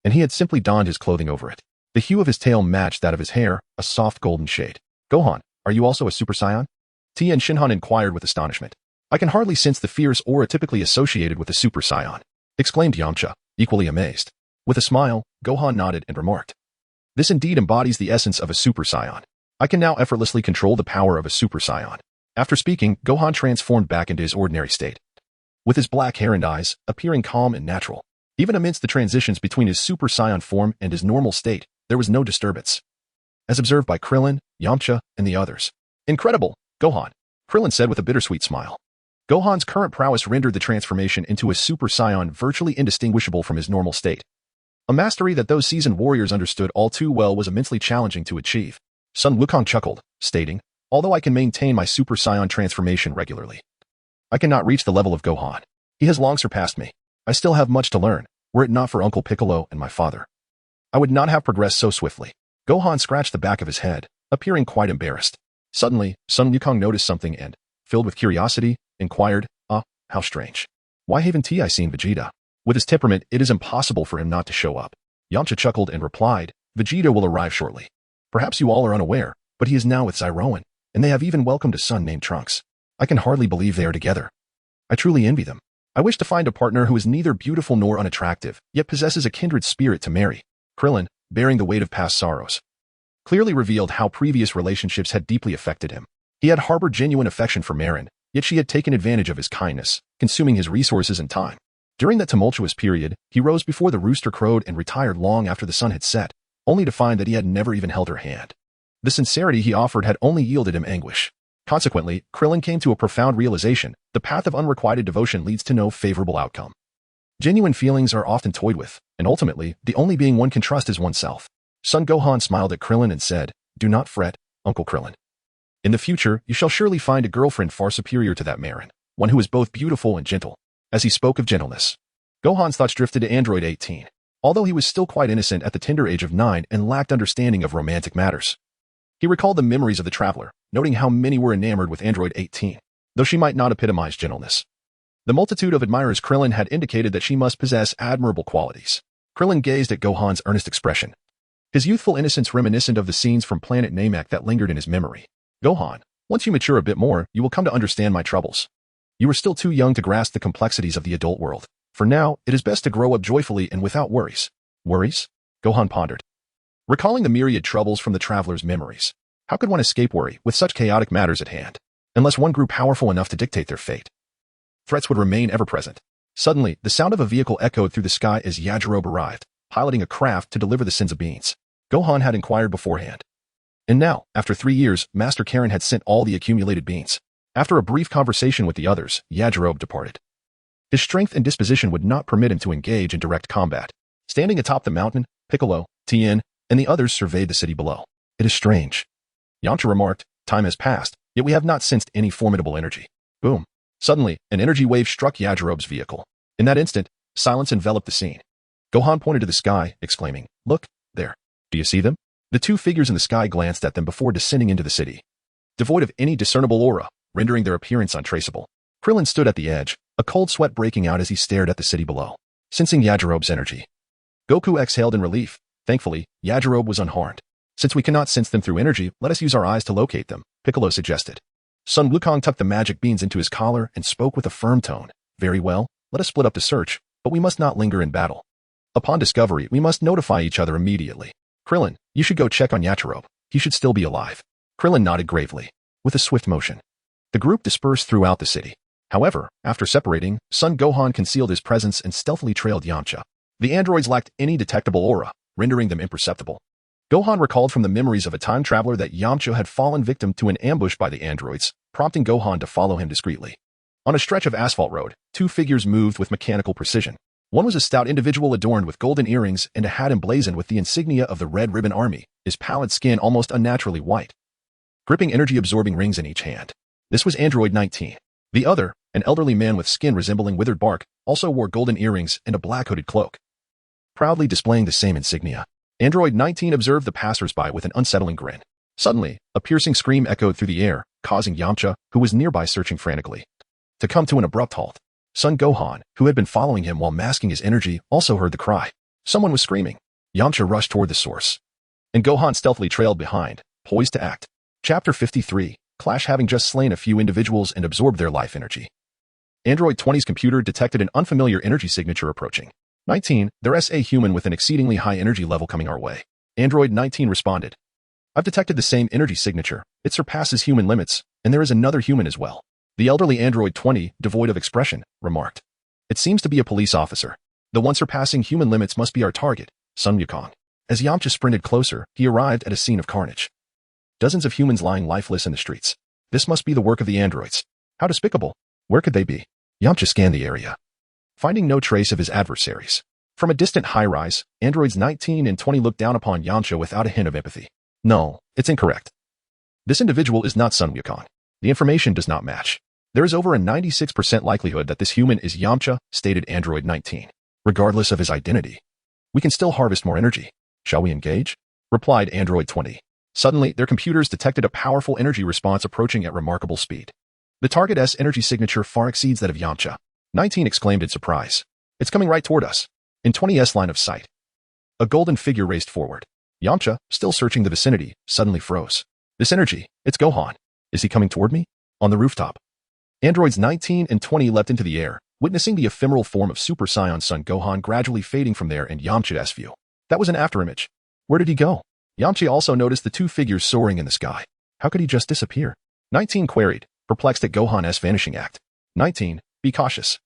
A: and he had simply donned his clothing over it. The hue of his tail matched that of his hair, a soft golden shade. "Gohan, are you also a Super Saiyan?" Tien Shinhan inquired with astonishment. "I can hardly sense the fierce aura typically associated with a Super Saiyan," exclaimed Yamcha, equally amazed. With a smile, Gohan nodded and remarked, "This indeed embodies the essence of a Super Saiyan. I can now effortlessly control the power of a Super Saiyan." After speaking, Gohan transformed back into his ordinary state, with his black hair and eyes appearing calm and natural. Even amidst the transitions between his Super Saiyan form and his normal state, there was no disturbance, as observed by Krillin, Yamcha, and the others. "Incredible, Gohan," Krillin said with a bittersweet smile. Gohan's current prowess rendered the transformation into a Super Saiyan virtually indistinguishable from his normal state. A mastery that those seasoned warriors understood all too well was immensely challenging to achieve. Sun Wukong chuckled, stating, "Although I can maintain my Super Saiyan transformation regularly, I cannot reach the level of Gohan. He has long surpassed me. I still have much to learn. Were it not for Uncle Piccolo and my father, I would not have progressed so swiftly." Gohan scratched the back of his head, appearing quite embarrassed. Suddenly, Sun Wukong noticed something and, filled with curiosity, inquired, "Ah, how strange. Why haven't I seen Vegeta? With his temperament, it is impossible for him not to show up. Yamcha chuckled and replied, Vegeta will arrive shortly. Perhaps you all are unaware, but he is now with Zyroan, and they have even welcomed a son named Trunks. I can hardly believe they are together. I truly envy them. I wish to find a partner who is neither beautiful nor unattractive, yet possesses a kindred spirit to marry. Krillin, bearing the weight of past sorrows, clearly revealed how previous relationships had deeply affected him. He had harbored genuine affection for Marin, yet she had taken advantage of his kindness, consuming his resources and time. During that tumultuous period, he rose before the rooster crowed and retired long after the sun had set, only to find that he had never even held her hand. The sincerity he offered had only yielded him anguish. Consequently, Krillin came to a profound realization: the path of unrequited devotion leads to no favorable outcome. Genuine feelings are often toyed with, and ultimately, the only being one can trust is oneself. Son Gohan smiled at Krillin and said, Do not fret, Uncle Krillin. In the future, you shall surely find a girlfriend far superior to that Marin, one who is both beautiful and gentle. As he spoke of gentleness, Gohan's thoughts drifted to Android 18. Although he was still quite innocent at the tender age of 9 and lacked understanding of romantic matters, he recalled the memories of the traveler, noting how many were enamored with Android 18, though she might not epitomize gentleness. The multitude of admirers Krillin had indicated that she must possess admirable qualities. Krillin gazed at Gohan's earnest expression, his youthful innocence reminiscent of the scenes from Planet Namek that lingered in his memory. Gohan, once you mature a bit more, you will come to understand my troubles. You are still too young to grasp the complexities of the adult world. For now, it is best to grow up joyfully and without worries. Worries? Gohan pondered, recalling the myriad troubles from the traveler's memories. How could one escape worry with such chaotic matters at hand, unless one grew powerful enough to dictate their fate? Threats would remain ever present. Suddenly, the sound of a vehicle echoed through the sky as Yajirobe arrived, piloting a craft to deliver the sins of beans. Gohan had inquired beforehand. And now, after 3 years, Master Karen had sent all the accumulated beans. After a brief conversation with the others, Yajirobe departed. His strength and disposition would not permit him to engage in direct combat. Standing atop the mountain, Piccolo, Tien, and the others surveyed the city below. It is strange. Yamcha remarked, time has passed, yet we have not sensed any formidable energy. Boom. Suddenly, an energy wave struck Yajirobe's vehicle. In that instant, silence enveloped the scene. Gohan pointed to the sky, exclaiming, Look, there. Do you see them? The two figures in the sky glanced at them before descending into the city, devoid of any discernible aura, rendering their appearance untraceable. Krillin stood at the edge, a cold sweat breaking out as he stared at the city below, sensing Yajirobe's energy. Goku exhaled in relief. Thankfully, Yajirobe was unharmed. Since we cannot sense them through energy, let us use our eyes to locate them, Piccolo suggested. Son Wukong tucked the magic beans into his collar and spoke with a firm tone. Very well, let us split up to search, but we must not linger in battle. Upon discovery, we must notify each other immediately. Krillin, you should go check on Yajirobe. He should still be alive. Krillin nodded gravely. With a swift motion, the group dispersed throughout the city. However, after separating, Son Gohan concealed his presence and stealthily trailed Yamcha. The androids lacked any detectable aura, rendering them imperceptible. Gohan recalled from the memories of a time traveler that Yamcha had fallen victim to an ambush by the androids, prompting Gohan to follow him discreetly. On a stretch of asphalt road, two figures moved with mechanical precision. One was a stout individual adorned with golden earrings and a hat emblazoned with the insignia of the Red Ribbon Army, his pallid skin almost unnaturally white, gripping energy-absorbing rings in each hand. This was Android 19. The other, an elderly man with skin resembling withered bark, also wore golden earrings and a black hooded cloak, proudly displaying the same insignia. Android 19 observed the passers-by with an unsettling grin. Suddenly, a piercing scream echoed through the air, causing Yamcha, who was nearby searching frantically, to come to an abrupt halt. Son Gohan, who had been following him while masking his energy, also heard the cry. Someone was screaming. Yamcha rushed toward the source, and Gohan stealthily trailed behind, poised to act. Chapter 53, Clash. Having just slain a few individuals and absorbed their life energy, Android 20's computer detected an unfamiliar energy signature approaching. 19, there's a human with an exceedingly high energy level coming our way. Android 19 responded. I've detected the same energy signature. It surpasses human limits, and there is another human as well. The elderly Android 20, devoid of expression, remarked. It seems to be a police officer. The one surpassing human limits must be our target, Son Wukong. As Yamcha sprinted closer, he arrived at a scene of carnage. Dozens of humans lying lifeless in the streets. This must be the work of the androids. How despicable. Where could they be? Yamcha scanned the area, finding no trace of his adversaries. From a distant high-rise, androids 19 and 20 looked down upon Yamcha without a hint of empathy. No, it's incorrect. This individual is not Son Wukong. The information does not match. There is over a 96% likelihood that this human is Yamcha, stated Android 19. Regardless of his identity, we can still harvest more energy. Shall we engage? Replied Android 20. Suddenly, their computers detected a powerful energy response approaching at remarkable speed. The target's energy signature far exceeds that of Yamcha. 19 exclaimed in surprise. It's coming right toward us. In 20's line of sight. A golden figure raced forward. Yamcha, still searching the vicinity, suddenly froze. This energy, it's Gohan. Is he coming toward me? On the rooftop. Androids 19 and 20 leapt into the air, witnessing the ephemeral form of Super Saiyan Son Gohan gradually fading from there in Yamcha's view. That was an afterimage. Where did he go? Yamcha also noticed the two figures soaring in the sky. How could he just disappear? 19 queried, perplexed at Gohan's vanishing act. 19, be cautious.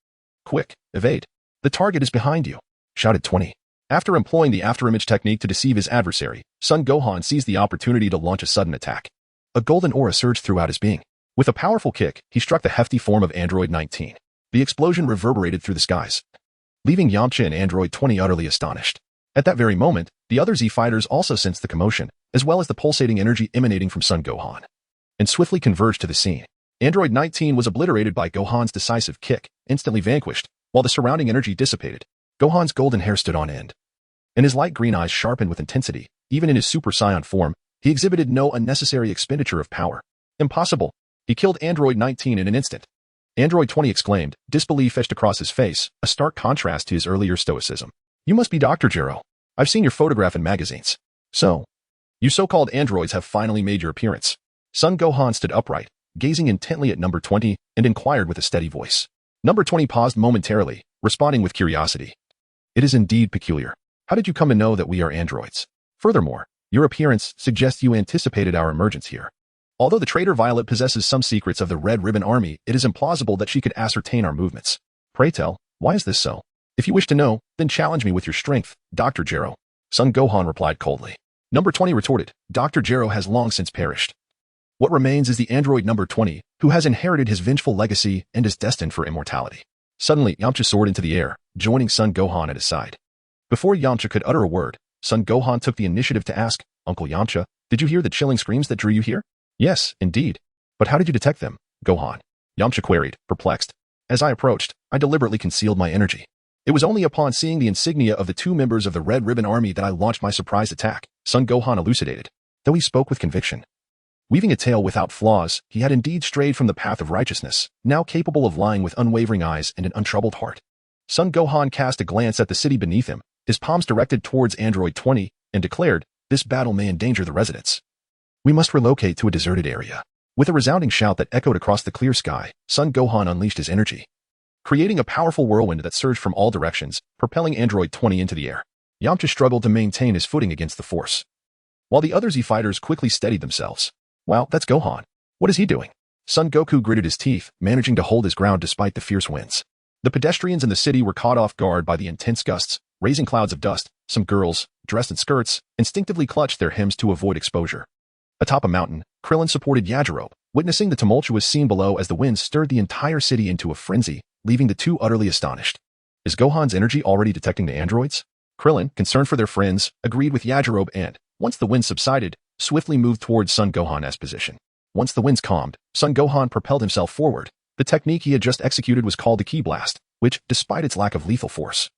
A: Quick, evade. The target is behind you, shouted 20. After employing the afterimage technique to deceive his adversary, Son Gohan seized the opportunity to launch a sudden attack. A golden aura surged throughout his being. With a powerful kick, he struck the hefty form of Android 19. The explosion reverberated through the skies, leaving Yamcha and Android 20 utterly astonished. At that very moment, the other Z fighters also sensed the commotion, as well as the pulsating energy emanating from Son Gohan, and swiftly converged to the scene. Android 19 was obliterated by Gohan's decisive kick, instantly vanquished, while the surrounding energy dissipated. Gohan's golden hair stood on end, and his light green eyes sharpened with intensity. Even in his Super Saiyan form, he exhibited no unnecessary expenditure of power. Impossible. He killed Android 19 in an instant. Android 20 exclaimed, disbelief etched across his face, a stark contrast to his earlier stoicism. You must be Dr. Gero. I've seen your photograph in magazines. So, you so-called androids have finally made your appearance. Son Gohan stood upright, gazing intently at number 20, and inquired with a steady voice. Number 20 paused momentarily, responding with curiosity. It is indeed peculiar. How did you come to know that we are androids? Furthermore, your appearance suggests you anticipated our emergence here. Although the traitor Violet possesses some secrets of the Red Ribbon Army, it is implausible that she could ascertain our movements. Pray tell, why is this so? If you wish to know, then challenge me with your strength, Dr. Gero. Son Gohan replied coldly. Number 20 retorted, Dr. Gero has long since perished. What remains is the android number 20, who has inherited his vengeful legacy and is destined for immortality. Suddenly, Yamcha soared into the air, joining Son Gohan at his side. Before Yamcha could utter a word, Son Gohan took the initiative to ask, Uncle Yamcha, did you hear the chilling screams that drew you here? Yes, indeed. But how did you detect them, Gohan? Yamcha queried, perplexed. As I approached, I deliberately concealed my energy. It was only upon seeing the insignia of the two members of the Red Ribbon Army that I launched my surprise attack, Son Gohan elucidated, though he spoke with conviction. Weaving a tale without flaws, he had indeed strayed from the path of righteousness, now capable of lying with unwavering eyes and an untroubled heart. Son Gohan cast a glance at the city beneath him, his palms directed towards Android 20, and declared, this battle may endanger the residents. We must relocate to a deserted area. With a resounding shout that echoed across the clear sky, Son Gohan unleashed his energy, creating a powerful whirlwind that surged from all directions, propelling Android 20 into the air. Yamcha struggled to maintain his footing against the force, while the other Z fighters quickly steadied themselves. Wow, that's Gohan. What is he doing? Son Goku gritted his teeth, managing to hold his ground despite the fierce winds. The pedestrians in the city were caught off guard by the intense gusts, raising clouds of dust. Some girls, dressed in skirts, instinctively clutched their hems to avoid exposure. Atop a mountain, Krillin supported Yajirobe, witnessing the tumultuous scene below as the winds stirred the entire city into a frenzy, leaving the two utterly astonished. Is Gohan's energy already detecting the androids? Krillin, concerned for their friends, agreed with Yajirobe and, once the wind subsided, swiftly moved towards Son Gohan's position. Once the winds calmed, Son Gohan propelled himself forward. The technique he had just executed was called the Ki Blast, which, despite its lack of lethal force,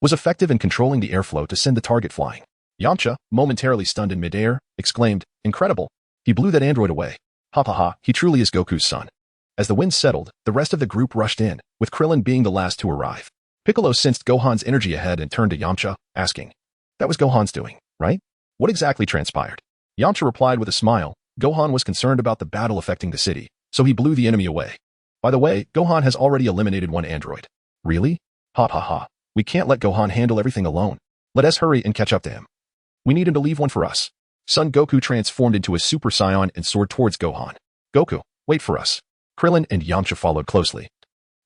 A: was effective in controlling the airflow to send the target flying. Yamcha, momentarily stunned in midair, exclaimed, incredible. He blew that android away. Ha ha ha, he truly is Goku's son. As the wind settled, the rest of the group rushed in, with Krillin being the last to arrive. Piccolo sensed Gohan's energy ahead and turned to Yamcha, asking, that was Gohan's doing, right? What exactly transpired? Yamcha replied with a smile, Gohan was concerned about the battle affecting the city, so he blew the enemy away. By the way, Gohan has already eliminated one android. Really? Ha ha ha. We can't let Gohan handle everything alone. Let us hurry and catch up to him. We need him to leave one for us. Son Goku transformed into a Super Saiyan and soared towards Gohan. Goku, wait for us. Krillin and Yamcha followed closely,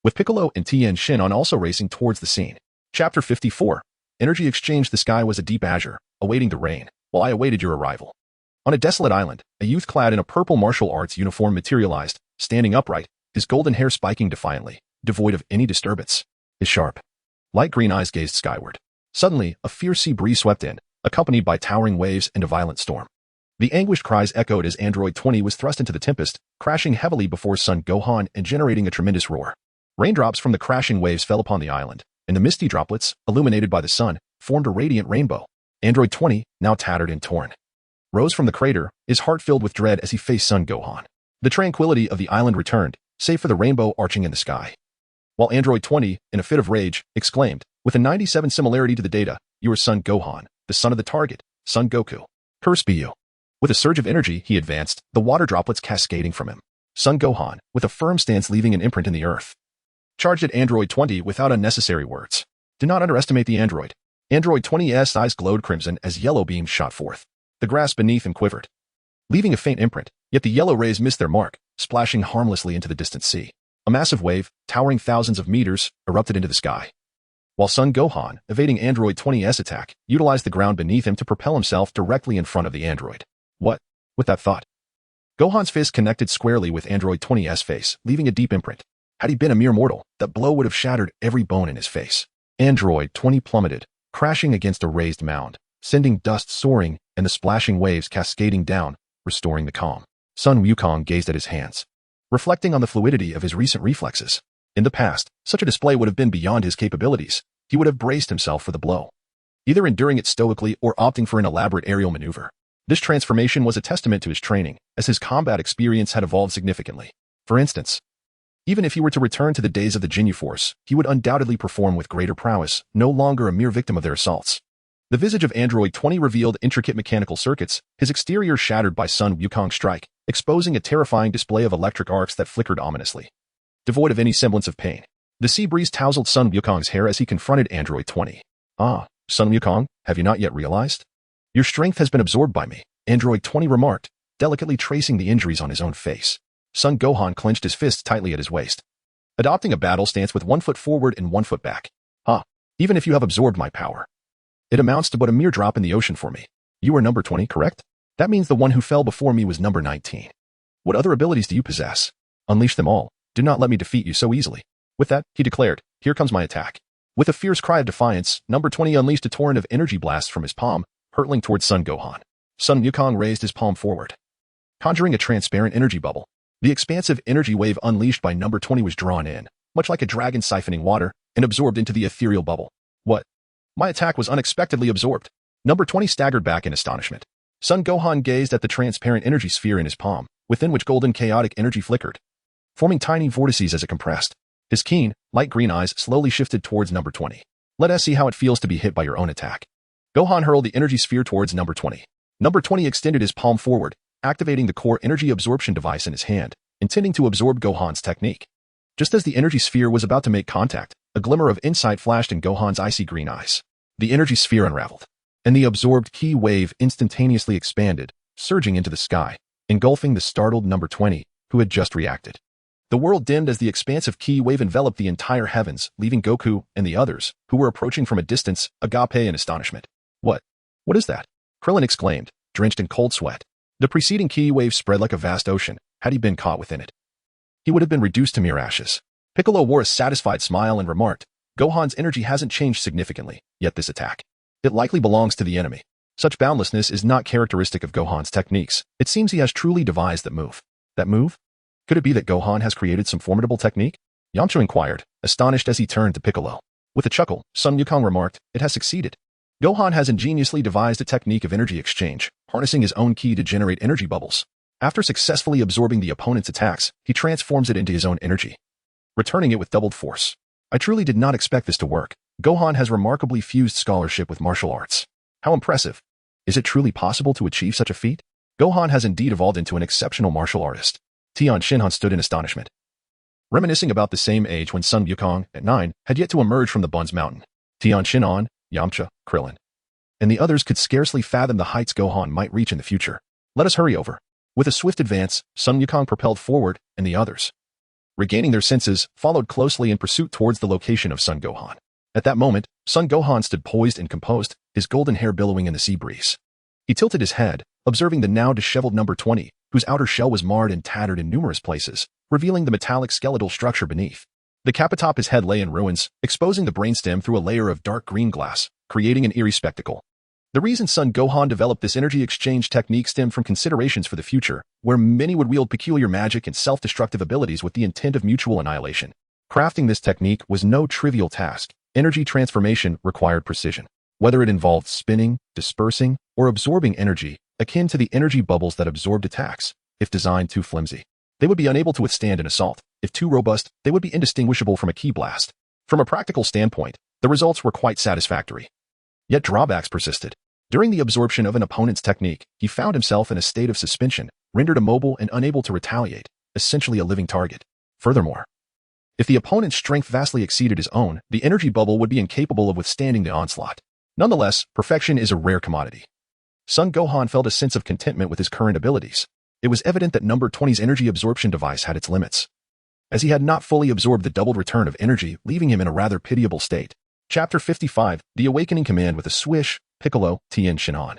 A: with Piccolo and Tien Shinhan also racing towards the scene. Chapter 54. Energy exchange. The sky was a deep azure, awaiting the rain, while I awaited your arrival. On a desolate island, a youth clad in a purple martial arts uniform materialized, standing upright, his golden hair spiking defiantly, devoid of any disturbance. His sharp, light green eyes gazed skyward. Suddenly, a fierce sea breeze swept in, accompanied by towering waves and a violent storm. The anguished cries echoed as Android 20 was thrust into the tempest, crashing heavily before Son Gohan and generating a tremendous roar. Raindrops from the crashing waves fell upon the island, and the misty droplets, illuminated by the sun, formed a radiant rainbow. Android 20, now tattered and torn, rose from the crater, his heart filled with dread as he faced Son Gohan. The tranquility of the island returned, save for the rainbow arching in the sky. while Android 20, in a fit of rage, exclaimed, with a 97 similarity to the data, "You are Son Gohan, the son of the target, Son Goku. Curse be you." With a surge of energy, he advanced, the water droplets cascading from him. Son Gohan, with a firm stance leaving an imprint in the earth, charged at Android 20 without unnecessary words. Do not underestimate the android. Android 20's eyes glowed crimson as yellow beams shot forth. The grass beneath him quivered, leaving a faint imprint, yet the yellow rays missed their mark, splashing harmlessly into the distant sea. A massive wave, towering thousands of meters, erupted into the sky. While Son Gohan, evading Android 20's attack, utilized the ground beneath him to propel himself directly in front of the android. What? With that thought, Gohan's fist connected squarely with Android 20's face, leaving a deep imprint. Had he been a mere mortal, that blow would have shattered every bone in his face. Android 20 plummeted, crashing against a raised mound, sending dust soaring and the splashing waves cascading down, restoring the calm. Sun Wukong gazed at his hands, reflecting on the fluidity of his recent reflexes. In the past, such a display would have been beyond his capabilities. He would have braced himself for the blow, either enduring it stoically or opting for an elaborate aerial maneuver. This transformation was a testament to his training, as his combat experience had evolved significantly. For instance, even if he were to return to the days of the Jinyu Force, he would undoubtedly perform with greater prowess, no longer a mere victim of their assaults. The visage of Android 20 revealed intricate mechanical circuits, his exterior shattered by Sun Wukong's strike, exposing a terrifying display of electric arcs that flickered ominously. Devoid of any semblance of pain, the sea breeze tousled Sun Wukong's hair as he confronted Android 20. "Ah, Sun Wukong, have you not yet realized? Your strength has been absorbed by me," Android 20 remarked, delicately tracing the injuries on his own face. Son Gohan clenched his fists tightly at his waist, adopting a battle stance with 1 foot forward and 1 foot back. "Ah, even if you have absorbed my power, it amounts to but a mere drop in the ocean for me. You are number 20, correct? That means the one who fell before me was number 19. What other abilities do you possess? Unleash them all. Do not let me defeat you so easily." With that, he declared, "Here comes my attack." With a fierce cry of defiance, number 20 unleashed a torrent of energy blasts from his palm, hurtling towards Son Gohan. Son Wukong raised his palm forward, conjuring a transparent energy bubble. The expansive energy wave unleashed by number 20 was drawn in, much like a dragon siphoning water, and absorbed into the ethereal bubble. What? My attack was unexpectedly absorbed. Number 20 staggered back in astonishment. Son Gohan gazed at the transparent energy sphere in his palm, within which golden chaotic energy flickered, forming tiny vortices as it compressed. His keen, light green eyes slowly shifted towards number 20. "Let us see how it feels to be hit by your own attack." Gohan hurled the energy sphere towards number 20. Number 20 extended his palm forward, activating the core energy absorption device in his hand, intending to absorb Gohan's technique. Just as the energy sphere was about to make contact, a glimmer of insight flashed in Gohan's icy green eyes. The energy sphere unraveled, and the absorbed ki wave instantaneously expanded, surging into the sky, engulfing the startled number 20, who had just reacted. The world dimmed as the expansive ki wave enveloped the entire heavens, leaving Goku and the others, who were approaching from a distance, agape in astonishment. What is that?" Krillin exclaimed, drenched in cold sweat. The preceding ki wave spread like a vast ocean. Had he been caught within it, he would have been reduced to mere ashes. Piccolo wore a satisfied smile and remarked, "Gohan's energy hasn't changed significantly, yet this attack, it likely belongs to the enemy. Such boundlessness is not characteristic of Gohan's techniques. It seems he has truly devised that move." "That move? Could it be that Gohan has created some formidable technique?" Yamcha inquired, astonished as he turned to Piccolo. With a chuckle, Sun Wukong remarked, "It has succeeded. Gohan has ingeniously devised a technique of energy exchange, harnessing his own ki to generate energy bubbles. After successfully absorbing the opponent's attacks, he transforms it into his own energy, returning it with doubled force. I truly did not expect this to work. Gohan has remarkably fused scholarship with martial arts. How impressive. Is it truly possible to achieve such a feat? Gohan has indeed evolved into an exceptional martial artist." Tian Shinhan stood in astonishment, reminiscing about the same age when Sun Wukong, at 9, had yet to emerge from the Buns Mountain. Tian Shinhan, Yamcha, Krillin, and the others could scarcely fathom the heights Gohan might reach in the future. "Let us hurry over." With a swift advance, Sun Wukong propelled forward, and the others, regaining their senses, followed closely in pursuit towards the location of Son Gohan. At that moment, Son Gohan stood poised and composed, his golden hair billowing in the sea breeze. He tilted his head, observing the now disheveled number 20, whose outer shell was marred and tattered in numerous places, revealing the metallic skeletal structure beneath. The cap atop his head lay in ruins, exposing the brainstem through a layer of dark green glass, creating an eerie spectacle. The reason Son Gohan developed this energy exchange technique stemmed from considerations for the future, where many would wield peculiar magic and self-destructive abilities with the intent of mutual annihilation. Crafting this technique was no trivial task. Energy transformation required precision. Whether it involved spinning, dispersing, or absorbing energy, akin to the energy bubbles that absorbed attacks, if designed too flimsy, They would be unable to withstand an assault. If too robust, they would be indistinguishable from a ki blast. From a practical standpoint, the results were quite satisfactory. Yet drawbacks persisted. During the absorption of an opponent's technique, he found himself in a state of suspension, rendered immobile and unable to retaliate, essentially a living target. Furthermore, if the opponent's strength vastly exceeded his own, the energy bubble would be incapable of withstanding the onslaught. Nonetheless, perfection is a rare commodity. Son Gohan felt a sense of contentment with his current abilities. It was evident that number 20's energy absorption device had its limits, as he had not fully absorbed the doubled return of energy, leaving him in a rather pitiable state. Chapter 55, The Awakening Command with a swish, Piccolo, Tien Shinhan.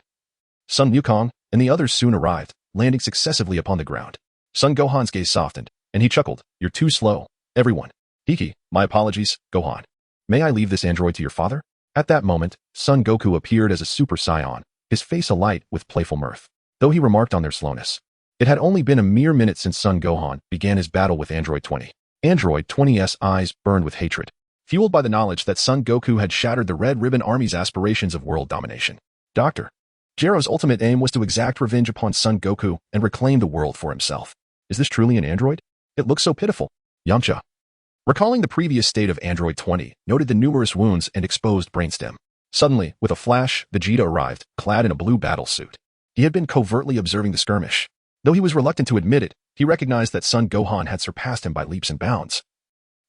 A: Sun Wukong and the others soon arrived, landing successively upon the ground. Son Gohan's gaze softened, and he chuckled. You're too slow, everyone. Hiki, my apologies, Gohan. May I leave this android to your father? At that moment, Son Goku appeared as a Super Saiyan, his face alight with playful mirth. Though he remarked on their slowness, it had only been a mere minute since Son Gohan began his battle with Android 20. Android 20's eyes burned with hatred, fueled by the knowledge that Son Goku had shattered the Red Ribbon Army's aspirations of world domination. Dr. Gero's ultimate aim was to exact revenge upon Son Goku and reclaim the world for himself. Is this truly an android? It looks so pitiful. Yamcha, recalling the previous state of Android 20, noted the numerous wounds and exposed brainstem. Suddenly, with a flash, Vegeta arrived, clad in a blue battle suit. He had been covertly observing the skirmish. Though he was reluctant to admit it, he recognized that Son Gohan had surpassed him by leaps and bounds,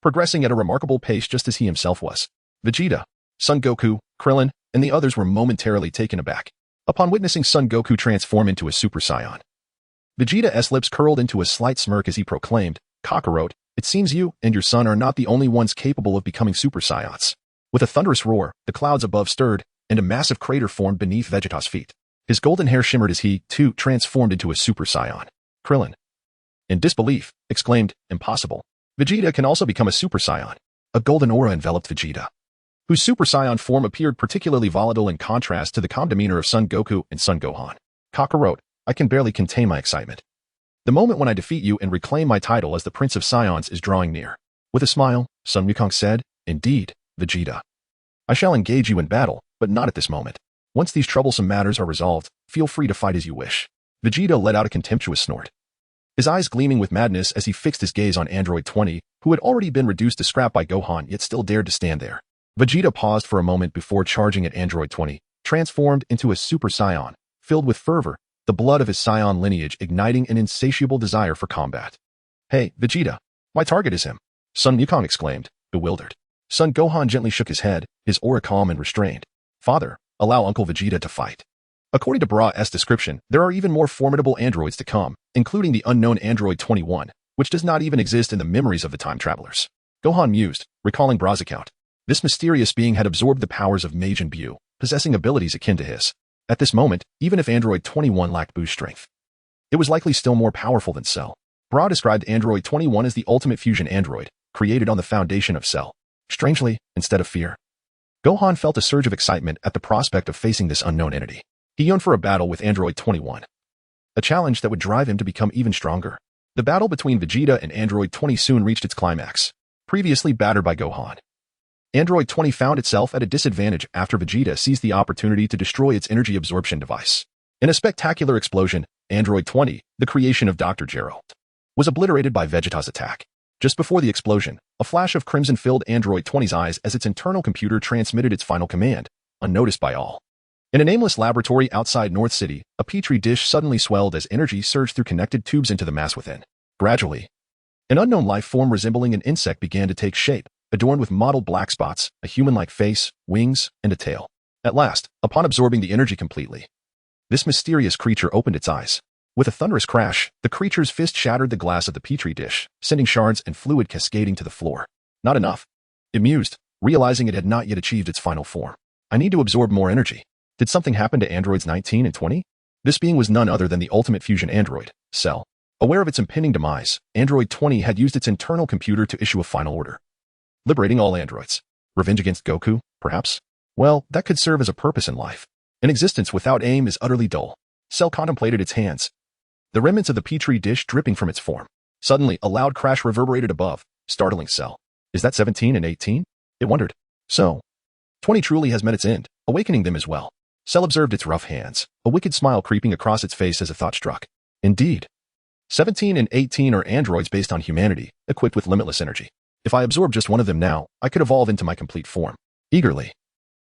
A: progressing at a remarkable pace just as he himself was. Vegeta, Son Goku, Krillin, and the others were momentarily taken aback upon witnessing Son Goku transform into a Super Saiyan. Vegeta's lips curled into a slight smirk as he proclaimed, Kakarot, it seems you and your son are not the only ones capable of becoming Super Saiyans. With a thunderous roar, the clouds above stirred, and a massive crater formed beneath Vegeta's feet. His golden hair shimmered as he, too, transformed into a Super Saiyan. Krillin, in disbelief, exclaimed, impossible. Vegeta can also become a Super Saiyan. A golden aura enveloped Vegeta, whose Super Saiyan form appeared particularly volatile in contrast to the calm demeanor of Son Goku and Son Gohan. Kakarot, I can barely contain my excitement. The moment when I defeat you and reclaim my title as the Prince of Saiyans is drawing near. With a smile, Sun Wukong said, Indeed, Vegeta. I shall engage you in battle, but not at this moment. Once these troublesome matters are resolved, feel free to fight as you wish. Vegeta let out a contemptuous snort, his eyes gleaming with madness as he fixed his gaze on Android 20, who had already been reduced to scrap by Gohan yet still dared to stand there. Vegeta paused for a moment before charging at Android 20, transformed into a Super Saiyan, filled with fervor, the blood of his Saiyan lineage igniting an insatiable desire for combat. Hey, Vegeta, my target is him, Sun Wukong exclaimed, bewildered. Son Gohan gently shook his head, his aura calm and restrained. Father, allow Uncle Vegeta to fight. According to Bra's description, there are even more formidable androids to come, including the unknown Android 21, which does not even exist in the memories of the time travelers. Gohan mused, recalling Bra's account. This mysterious being had absorbed the powers of Majin Buu, possessing abilities akin to his. At this moment, even if Android 21 lacked Buu's strength, it was likely still more powerful than Cell. Bra described Android 21 as the ultimate fusion android, created on the foundation of Cell. Strangely, instead of fear, Gohan felt a surge of excitement at the prospect of facing this unknown entity. He yearned for a battle with Android 21, a challenge that would drive him to become even stronger. The battle between Vegeta and Android 20 soon reached its climax. Previously battered by Gohan, Android 20 found itself at a disadvantage after Vegeta seized the opportunity to destroy its energy absorption device. In a spectacular explosion, Android 20, the creation of Dr. Gero, was obliterated by Vegeta's attack. Just before the explosion, a flash of crimson filled Android 20's eyes as its internal computer transmitted its final command, unnoticed by all. In a nameless laboratory outside North City, a petri dish suddenly swelled as energy surged through connected tubes into the mass within. Gradually, an unknown life form resembling an insect began to take shape, adorned with mottled black spots, a human-like face, wings, and a tail. At last, upon absorbing the energy completely, this mysterious creature opened its eyes. With a thunderous crash, the creature's fist shattered the glass of the petri dish, sending shards and fluid cascading to the floor. Not enough, it mused, realizing it had not yet achieved its final form. I need to absorb more energy. Did something happen to androids 19 and 20? This being was none other than the ultimate fusion android, Cell. Aware of its impending demise, Android 20 had used its internal computer to issue a final order. Liberating all androids. Revenge against Goku, perhaps? Well, that could serve as a purpose in life. An existence without aim is utterly dull. Cell contemplated its hands, the remnants of the petri dish dripping from its form. Suddenly, a loud crash reverberated above, startling Cell. Is that 17 and 18? It wondered. So, 20 truly has met its end, awakening them as well. Cell observed its rough hands, a wicked smile creeping across its face as a thought struck. Indeed. 17 and 18 are androids based on humanity, equipped with limitless energy. If I absorb just one of them now, I could evolve into my complete form. Eagerly,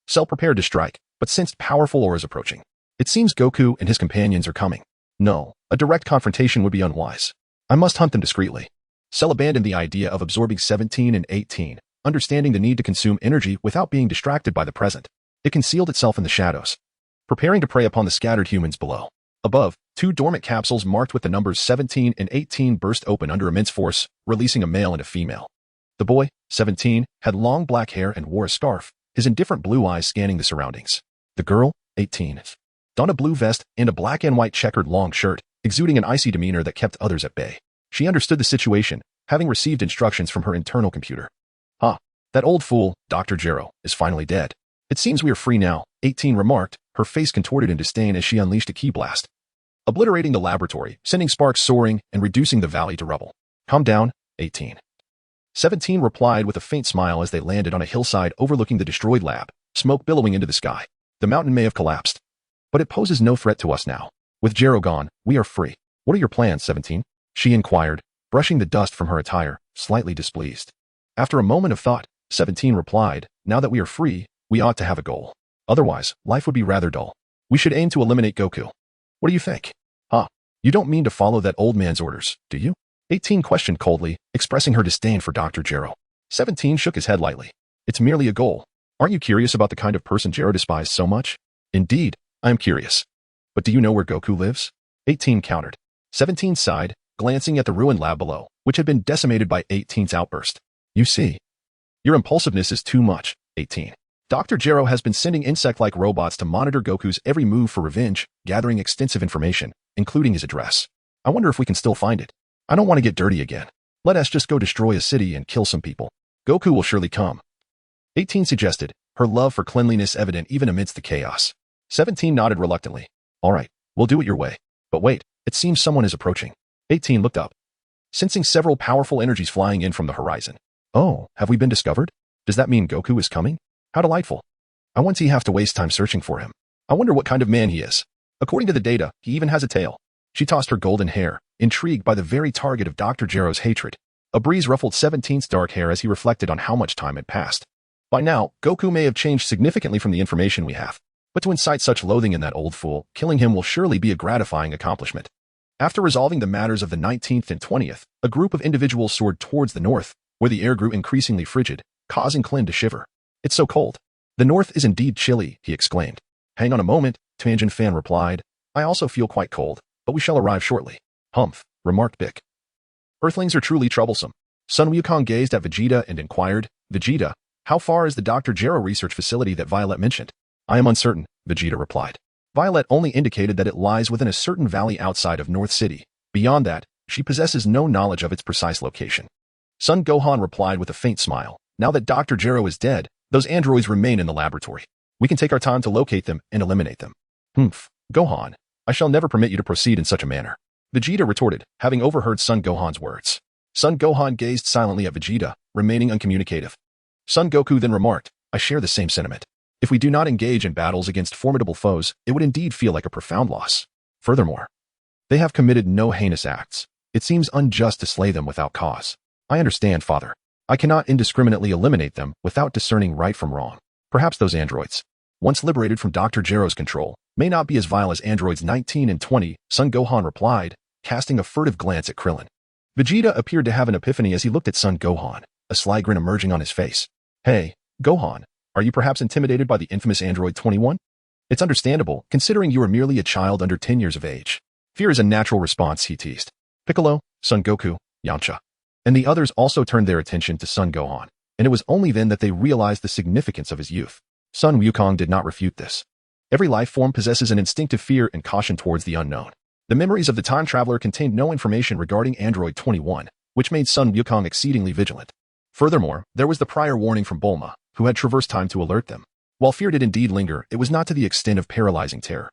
A: Cell prepared to strike, but sensed powerful auras approaching. It seems Goku and his companions are coming. No, a direct confrontation would be unwise. I must hunt them discreetly. Cell abandoned the idea of absorbing 17 and 18, understanding the need to consume energy without being distracted by the present. It concealed itself in the shadows, preparing to prey upon the scattered humans below. Above, two dormant capsules marked with the numbers 17 and 18 burst open under immense force, releasing a male and a female. The boy, 17, had long black hair and wore a scarf, his indifferent blue eyes scanning the surroundings. The girl, 18, donned a blue vest and a black and white checkered long shirt, exuding an icy demeanor that kept others at bay. She understood the situation, having received instructions from her internal computer. That old fool, Dr. Gero, is finally dead. It seems we are free now, 18 remarked, her face contorted in disdain as she unleashed a key blast, obliterating the laboratory, sending sparks soaring and reducing the valley to rubble. Calm down, 18. 17 replied with a faint smile as they landed on a hillside overlooking the destroyed lab, smoke billowing into the sky. The mountain may have collapsed, but it poses no threat to us now. With Gero gone, we are free. What are your plans, 17? She inquired, brushing the dust from her attire, slightly displeased. After a moment of thought, 17 replied, now that we are free, we ought to have a goal. Otherwise, life would be rather dull. We should aim to eliminate Goku. What do you think? You don't mean to follow that old man's orders, do you? 18 questioned coldly, expressing her disdain for Dr. Gero. 17 shook his head lightly. It's merely a goal. Aren't you curious about the kind of person Gero despised so much? Indeed, I am curious. But do you know where Goku lives? 18 countered. 17 sighed, glancing at the ruined lab below, which had been decimated by 18's outburst. You see, your impulsiveness is too much, 18. Dr. Gero has been sending insect-like robots to monitor Goku's every move for revenge, gathering extensive information, including his address. I wonder if we can still find it. I don't want to get dirty again. Let us just go destroy a city and kill some people. Goku will surely come. 18 suggested, her love for cleanliness evident even amidst the chaos. 17 nodded reluctantly. All right, we'll do it your way. But wait, it seems someone is approaching. 18 looked up, sensing several powerful energies flying in from the horizon. Oh, have we been discovered? Does that mean Goku is coming? How delightful. I won't have to waste time searching for him. I wonder what kind of man he is. According to the data, he even has a tail. She tossed her golden hair, intrigued by the very target of Dr. Gero's hatred. A breeze ruffled 17's dark hair as he reflected on how much time had passed. By now, Goku may have changed significantly from the information we have, but to incite such loathing in that old fool, killing him will surely be a gratifying accomplishment. After resolving the matters of the 19th and 20th, a group of individuals soared towards the north, where the air grew increasingly frigid, causing Clint to shiver. It's so cold. The north is indeed chilly, he exclaimed. Hang on a moment, Tangent Fan replied. I also feel quite cold, but we shall arrive shortly. Humph, remarked Bick. Earthlings are truly troublesome. Son Wukong gazed at Vegeta and inquired, Vegeta, how far is the Dr. Gero research facility that Violet mentioned? I am uncertain, Vegeta replied. Violet only indicated that it lies within a certain valley outside of North City. Beyond that, she possesses no knowledge of its precise location. Son Gohan replied with a faint smile. Now that Dr. Gero is dead, those androids remain in the laboratory. We can take our time to locate them and eliminate them. Gohan, I shall never permit you to proceed in such a manner. Vegeta retorted, having overheard Son Gohan's words. Son Gohan gazed silently at Vegeta, remaining uncommunicative. Son Goku then remarked, I share the same sentiment. If we do not engage in battles against formidable foes, it would indeed feel like a profound loss. Furthermore, they have committed no heinous acts. It seems unjust to slay them without cause. I understand, Father. I cannot indiscriminately eliminate them without discerning right from wrong. Perhaps those androids, once liberated from Dr. Gero's control, may not be as vile as androids 19 and 20, Son Gohan replied, casting a furtive glance at Krillin. Vegeta appeared to have an epiphany as he looked at Son Gohan, a sly grin emerging on his face. Hey, Gohan, are you perhaps intimidated by the infamous android 21? It's understandable, considering you are merely a child under 10 years of age. Fear is a natural response, he teased. Piccolo, Son Goku, Yamcha, and the others also turned their attention to Son Gohan, and it was only then that they realized the significance of his youth. Son Wukong did not refute this. Every life form possesses an instinctive fear and caution towards the unknown. The memories of the time traveler contained no information regarding Android 21, which made Son Wukong exceedingly vigilant. Furthermore, there was the prior warning from Bulma, who had traversed time to alert them. While fear did indeed linger, it was not to the extent of paralyzing terror.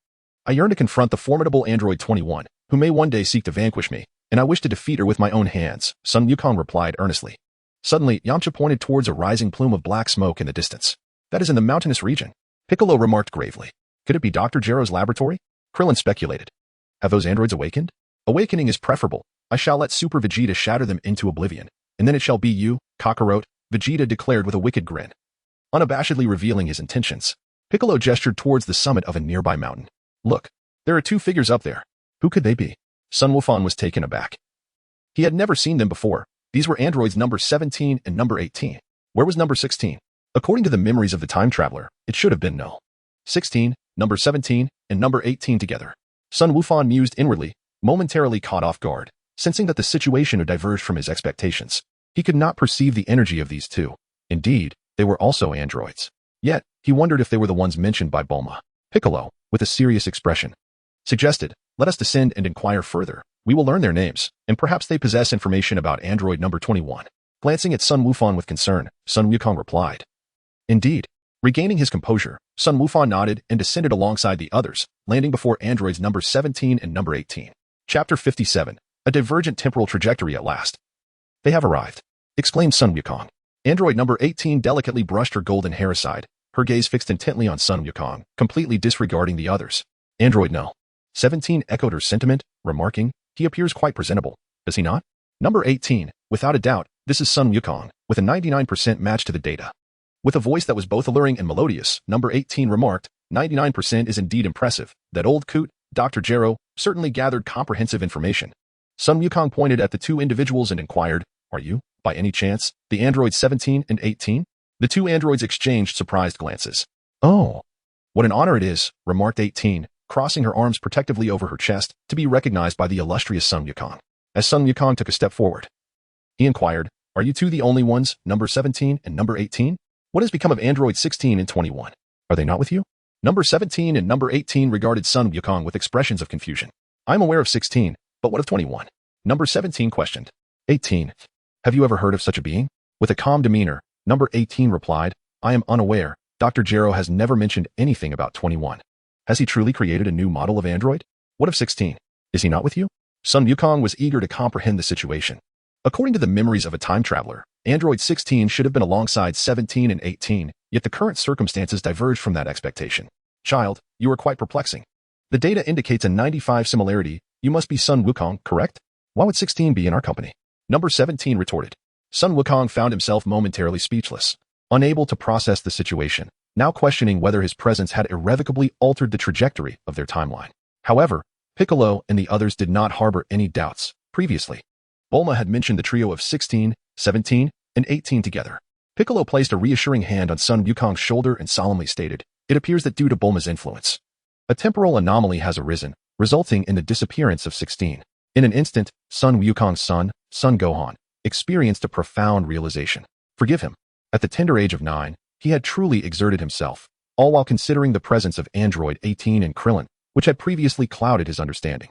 A: I yearn to confront the formidable Android 21, who may one day seek to vanquish me, and I wish to defeat her with my own hands, Son Wukong replied earnestly. Suddenly, Yamcha pointed towards a rising plume of black smoke in the distance. That is in the mountainous region. Piccolo remarked gravely. Could it be Dr. Gero's laboratory? Krillin speculated. Have those androids awakened? Awakening is preferable, I shall let Super Vegeta shatter them into oblivion, and then it shall be you, Kakarot, Vegeta declared with a wicked grin. Unabashedly revealing his intentions, Piccolo gestured towards the summit of a nearby mountain. Look, there are two figures up there. Who could they be? Son Gohan was taken aback. He had never seen them before. These were androids number 17 and number 18. Where was number 16? According to the memories of the time traveler, it should have been null. 16, number 17, and number 18 together. Son Gohan mused inwardly, momentarily caught off guard, sensing that the situation had diverged from his expectations. He could not perceive the energy of these two. Indeed, they were also androids. Yet, he wondered if they were the ones mentioned by Bulma. Piccolo, with a serious expression, suggested, let us descend and inquire further. We will learn their names, and perhaps they possess information about android number 21. Glancing at Son Gohan with concern, Son Wukong replied. Indeed. Regaining his composure, Son Gohan nodded and descended alongside the others, landing before androids number 17 and number 18. Chapter 57. A divergent temporal trajectory at last. They have arrived, exclaimed Son Wukong. Android number 18 delicately brushed her golden hair aside, her gaze fixed intently on Son Wukong, completely disregarding the others. Android no. 17 echoed her sentiment, remarking, he appears quite presentable, does he not? Number 18, without a doubt, this is Son Wukong, with a 99% match to the data. With a voice that was both alluring and melodious, number 18 remarked, 99% is indeed impressive. That old coot, Dr. Gero, certainly gathered comprehensive information. Son Wukong pointed at the two individuals and inquired, are you, by any chance, the androids 17 and 18? The two androids exchanged surprised glances. Oh, what an honor it is, remarked 18, crossing her arms protectively over her chest, to be recognized by the illustrious Son Wukong. As Son Wukong took a step forward, he inquired, are you two the only ones, number 17 and number 18? What has become of android 16 and 21? Are they not with you? Number 17 and number 18 regarded Son Wukong with expressions of confusion. I'm aware of 16, but what of 21? Number 17 questioned. 18. Have you ever heard of such a being? With a calm demeanor, number 18 replied, I am unaware. Dr. Gero has never mentioned anything about 21. Has he truly created a new model of android? What of 16? Is he not with you? Son Wukong was eager to comprehend the situation. According to the memories of a time traveler, android 16 should have been alongside 17 and 18, yet the current circumstances diverged from that expectation. Child, you are quite perplexing. The data indicates a 95 similarity. You must be Son Wukong, correct? Why would 16 be in our company? Number 17 retorted. Son Wukong found himself momentarily speechless, unable to process the situation, now questioning whether his presence had irrevocably altered the trajectory of their timeline. However, Piccolo and the others did not harbor any doubts. Previously, Bulma had mentioned the trio of 16, 17, and 18 together. Piccolo placed a reassuring hand on Son Wukong's shoulder and solemnly stated, it appears that due to Bulma's influence, a temporal anomaly has arisen, resulting in the disappearance of 16. In an instant, Son Wukong's son, Son Gohan, experienced a profound realization. Forgive him. At the tender age of 9, he had truly exerted himself, all while considering the presence of android 18 and Krillin, which had previously clouded his understanding.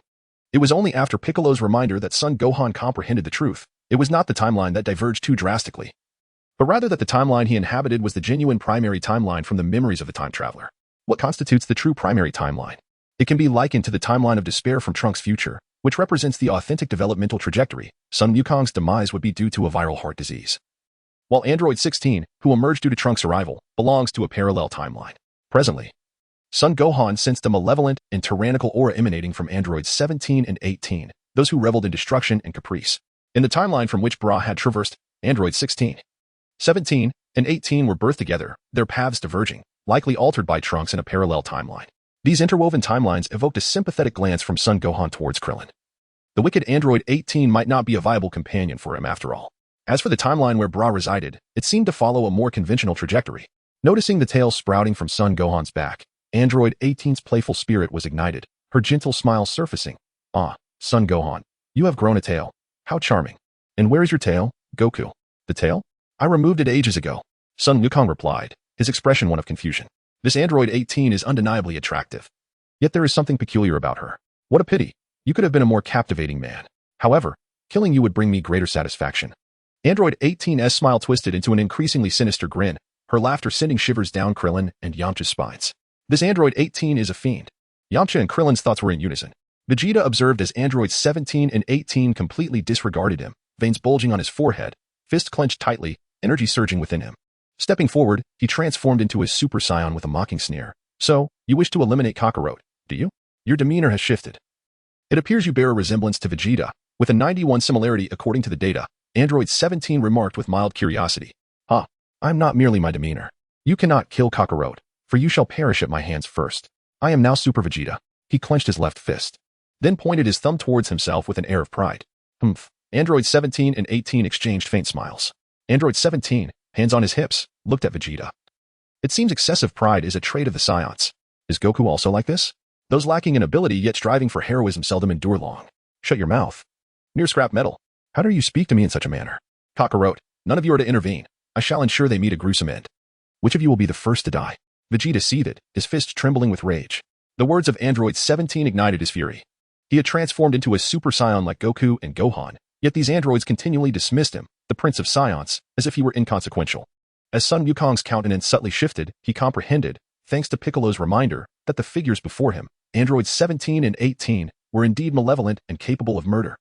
A: It was only after Piccolo's reminder that Son Gohan comprehended the truth. It was not the timeline that diverged too drastically, but rather that the timeline he inhabited was the genuine primary timeline from the memories of the time traveler. What constitutes the true primary timeline? It can be likened to the timeline of despair from Trunks' future, which represents the authentic developmental trajectory. Son Wukong's demise would be due to a viral heart disease, while android 16, who emerged due to Trunks' arrival, belongs to a parallel timeline. Presently, Son Gohan sensed a malevolent and tyrannical aura emanating from androids 17 and 18, those who reveled in destruction and caprice. In the timeline from which Bra had traversed, androids 16, 17, and 18 were birthed together, their paths diverging, likely altered by Trunks in a parallel timeline. These interwoven timelines evoked a sympathetic glance from Son Gohan towards Krillin. The wicked android 18 might not be a viable companion for him after all. As for the timeline where Bra resided, it seemed to follow a more conventional trajectory. Noticing the tail sprouting from Son Gohan's back, android 18's playful spirit was ignited, her gentle smile surfacing. Ah, Son Gohan, you have grown a tail. How charming. And where is your tail, Goku? The tail? I removed it ages ago. Son Wukong replied, his expression one of confusion. This android 18 is undeniably attractive. Yet there is something peculiar about her. What a pity. You could have been a more captivating man. However, killing you would bring me greater satisfaction. Android 18's smile twisted into an increasingly sinister grin, her laughter sending shivers down Krillin and Yamcha's spines. This android 18 is a fiend. Yamcha and Krillin's thoughts were in unison. Vegeta observed as androids 17 and 18 completely disregarded him, veins bulging on his forehead, fist clenched tightly, energy surging within him. Stepping forward, he transformed into his Super Saiyan with a mocking sneer. So, you wish to eliminate Kakarot, do you? Your demeanor has shifted. It appears you bear a resemblance to Vegeta, With a 91 similarity according to the data, Android 17 remarked with mild curiosity. I'm not merely my demeanor. You cannot kill Kakarot, for you shall perish at my hands first. I am now Super Vegeta. He clenched his left fist, then pointed his thumb towards himself with an air of pride. Android 17 and 18 exchanged faint smiles. Android 17, hands on his hips, looked at Vegeta. It seems excessive pride is a trait of the Saiyans. Is Goku also like this? Those lacking in ability yet striving for heroism seldom endure long. Shut your mouth. Mere scrap metal. How dare you speak to me in such a manner? Kakarot, none of you are to intervene. I shall ensure they meet a gruesome end. Which of you will be the first to die? Vegeta seethed, his fist trembling with rage. The words of Android 17 ignited his fury. He had transformed into a Super Saiyan like Goku and Gohan, yet these androids continually dismissed him, the Prince of Saiyans, as if he were inconsequential. As Son Wukong's countenance subtly shifted, he comprehended, thanks to Piccolo's reminder, that the figures before him, Androids 17 and 18, were indeed malevolent and capable of murder.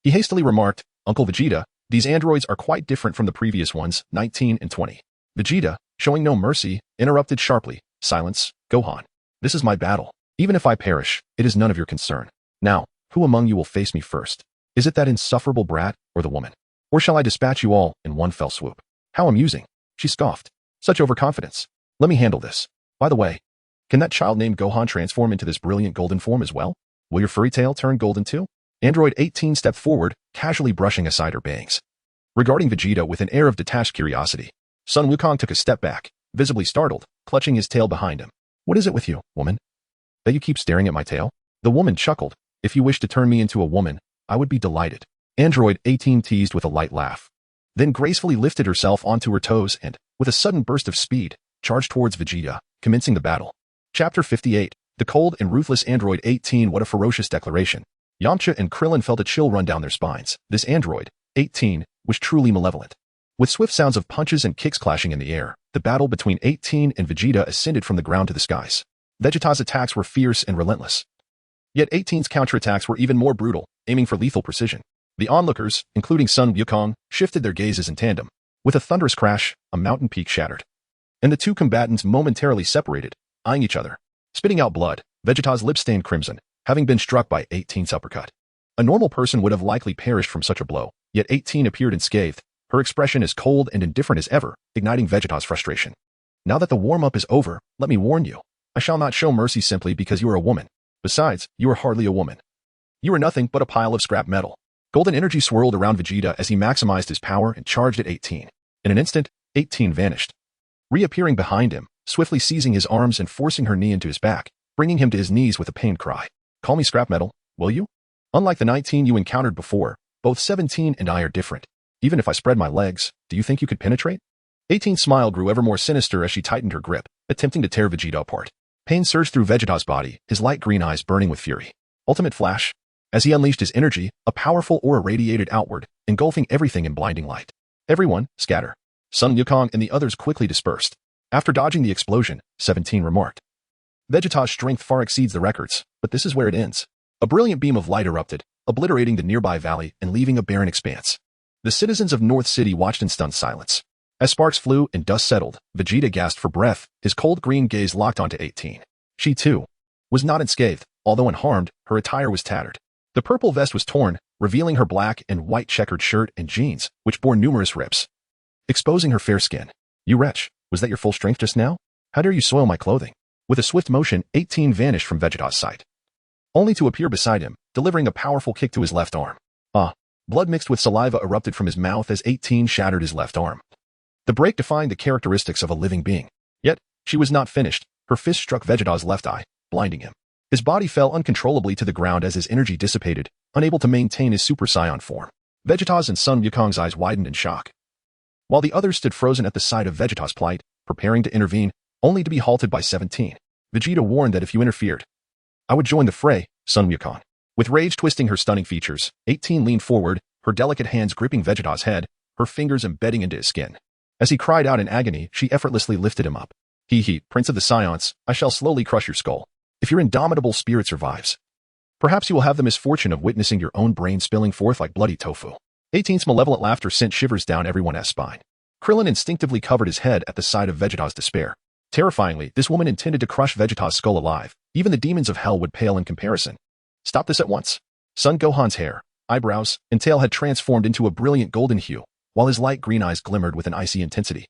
A: He hastily remarked, Uncle Vegeta, these androids are quite different from the previous ones, 19 and 20. Vegeta, showing no mercy, interrupted sharply, Silence, Gohan. This is my battle. Even if I perish, it is none of your concern. Now, who among you will face me first? Is it that insufferable brat, or the woman? Or shall I dispatch you all in one fell swoop? How amusing. She scoffed. Such overconfidence. Let me handle this. By the way, can that child named Gohan transform into this brilliant golden form as well? Will your furry tail turn golden too? Android 18 stepped forward, casually brushing aside her bangs. Regarding Vegeta with an air of detached curiosity, Son Wukong took a step back, visibly startled, clutching his tail behind him. What is it with you, woman? That you keep staring at my tail? The woman chuckled. If you wish to turn me into a woman, I would be delighted. Android 18 teased with a light laugh. Then gracefully lifted herself onto her toes and, with a sudden burst of speed, charged towards Vegeta, commencing the battle. Chapter 58. The cold and ruthless Android 18. What a ferocious declaration. Yamcha and Krillin felt a chill run down their spines. This Android 18 was truly malevolent. With swift sounds of punches and kicks clashing in the air, the battle between 18 and Vegeta ascended from the ground to the skies. Vegeta's attacks were fierce and relentless. Yet 18's counterattacks were even more brutal, aiming for lethal precision. The onlookers, including Son Wukong, shifted their gazes in tandem. With a thunderous crash, a mountain peak shattered. And the two combatants momentarily separated, eyeing each other. Spitting out blood, Vegeta's lips stained crimson, having been struck by 18's uppercut. A normal person would have likely perished from such a blow, yet 18 appeared unscathed, her expression as cold and indifferent as ever, igniting Vegeta's frustration. Now that the warm-up is over, let me warn you. I shall not show mercy simply because you are a woman. Besides, you are hardly a woman. You are nothing but a pile of scrap metal. Golden energy swirled around Vegeta as he maximized his power and charged at 18. In an instant, 18 vanished. Reappearing behind him, swiftly seizing his arms and forcing her knee into his back, bringing him to his knees with a pained cry. Call me scrap metal, will you? Unlike the 19 you encountered before, both 17 and I are different. Even if I spread my legs, do you think you could penetrate? 18's smile grew ever more sinister as she tightened her grip, attempting to tear Vegeta apart. Pain surged through Vegeta's body, his light green eyes burning with fury. Ultimate flash. As he unleashed his energy, a powerful aura radiated outward, engulfing everything in blinding light. Everyone, scatter. Son Wukong and the others quickly dispersed. After dodging the explosion, 17 remarked. Vegeta's strength far exceeds the records, but this is where it ends. A brilliant beam of light erupted, obliterating the nearby valley and leaving a barren expanse. The citizens of North City watched in stunned silence. As sparks flew and dust settled, Vegeta gasped for breath, his cold green gaze locked onto 18. She, too, was not unscathed, although unharmed, her attire was tattered. The purple vest was torn, revealing her black and white checkered shirt and jeans, which bore numerous rips, exposing her fair skin. You wretch, was that your full strength just now? How dare you soil my clothing? With a swift motion, 18 vanished from Vegeta's sight, only to appear beside him, delivering a powerful kick to his left arm. Blood mixed with saliva erupted from his mouth as 18 shattered his left arm. The break defined the characteristics of a living being. Yet, she was not finished. Her fist struck Vegeta's left eye, blinding him. His body fell uncontrollably to the ground as his energy dissipated, unable to maintain his Super Saiyan form. Vegeta's and Son Wukong's eyes widened in shock, while the others stood frozen at the sight of Vegeta's plight, preparing to intervene, only to be halted by 17. Vegeta warned that if you interfered, I would join the fray, Son Wukong. With rage twisting her stunning features, 18 leaned forward, her delicate hands gripping Vegeta's head, her fingers embedding into his skin. As he cried out in agony, she effortlessly lifted him up. He, Prince of the Saiyans, I shall slowly crush your skull. If your indomitable spirit survives, perhaps you will have the misfortune of witnessing your own brain spilling forth like bloody tofu. 18's malevolent laughter sent shivers down everyone's spine. Krillin instinctively covered his head at the sight of Vegeta's despair. Terrifyingly, this woman intended to crush Vegeta's skull alive. Even the demons of hell would pale in comparison. Stop this at once. Son Gohan's hair, eyebrows, and tail had transformed into a brilliant golden hue, while his light green eyes glimmered with an icy intensity.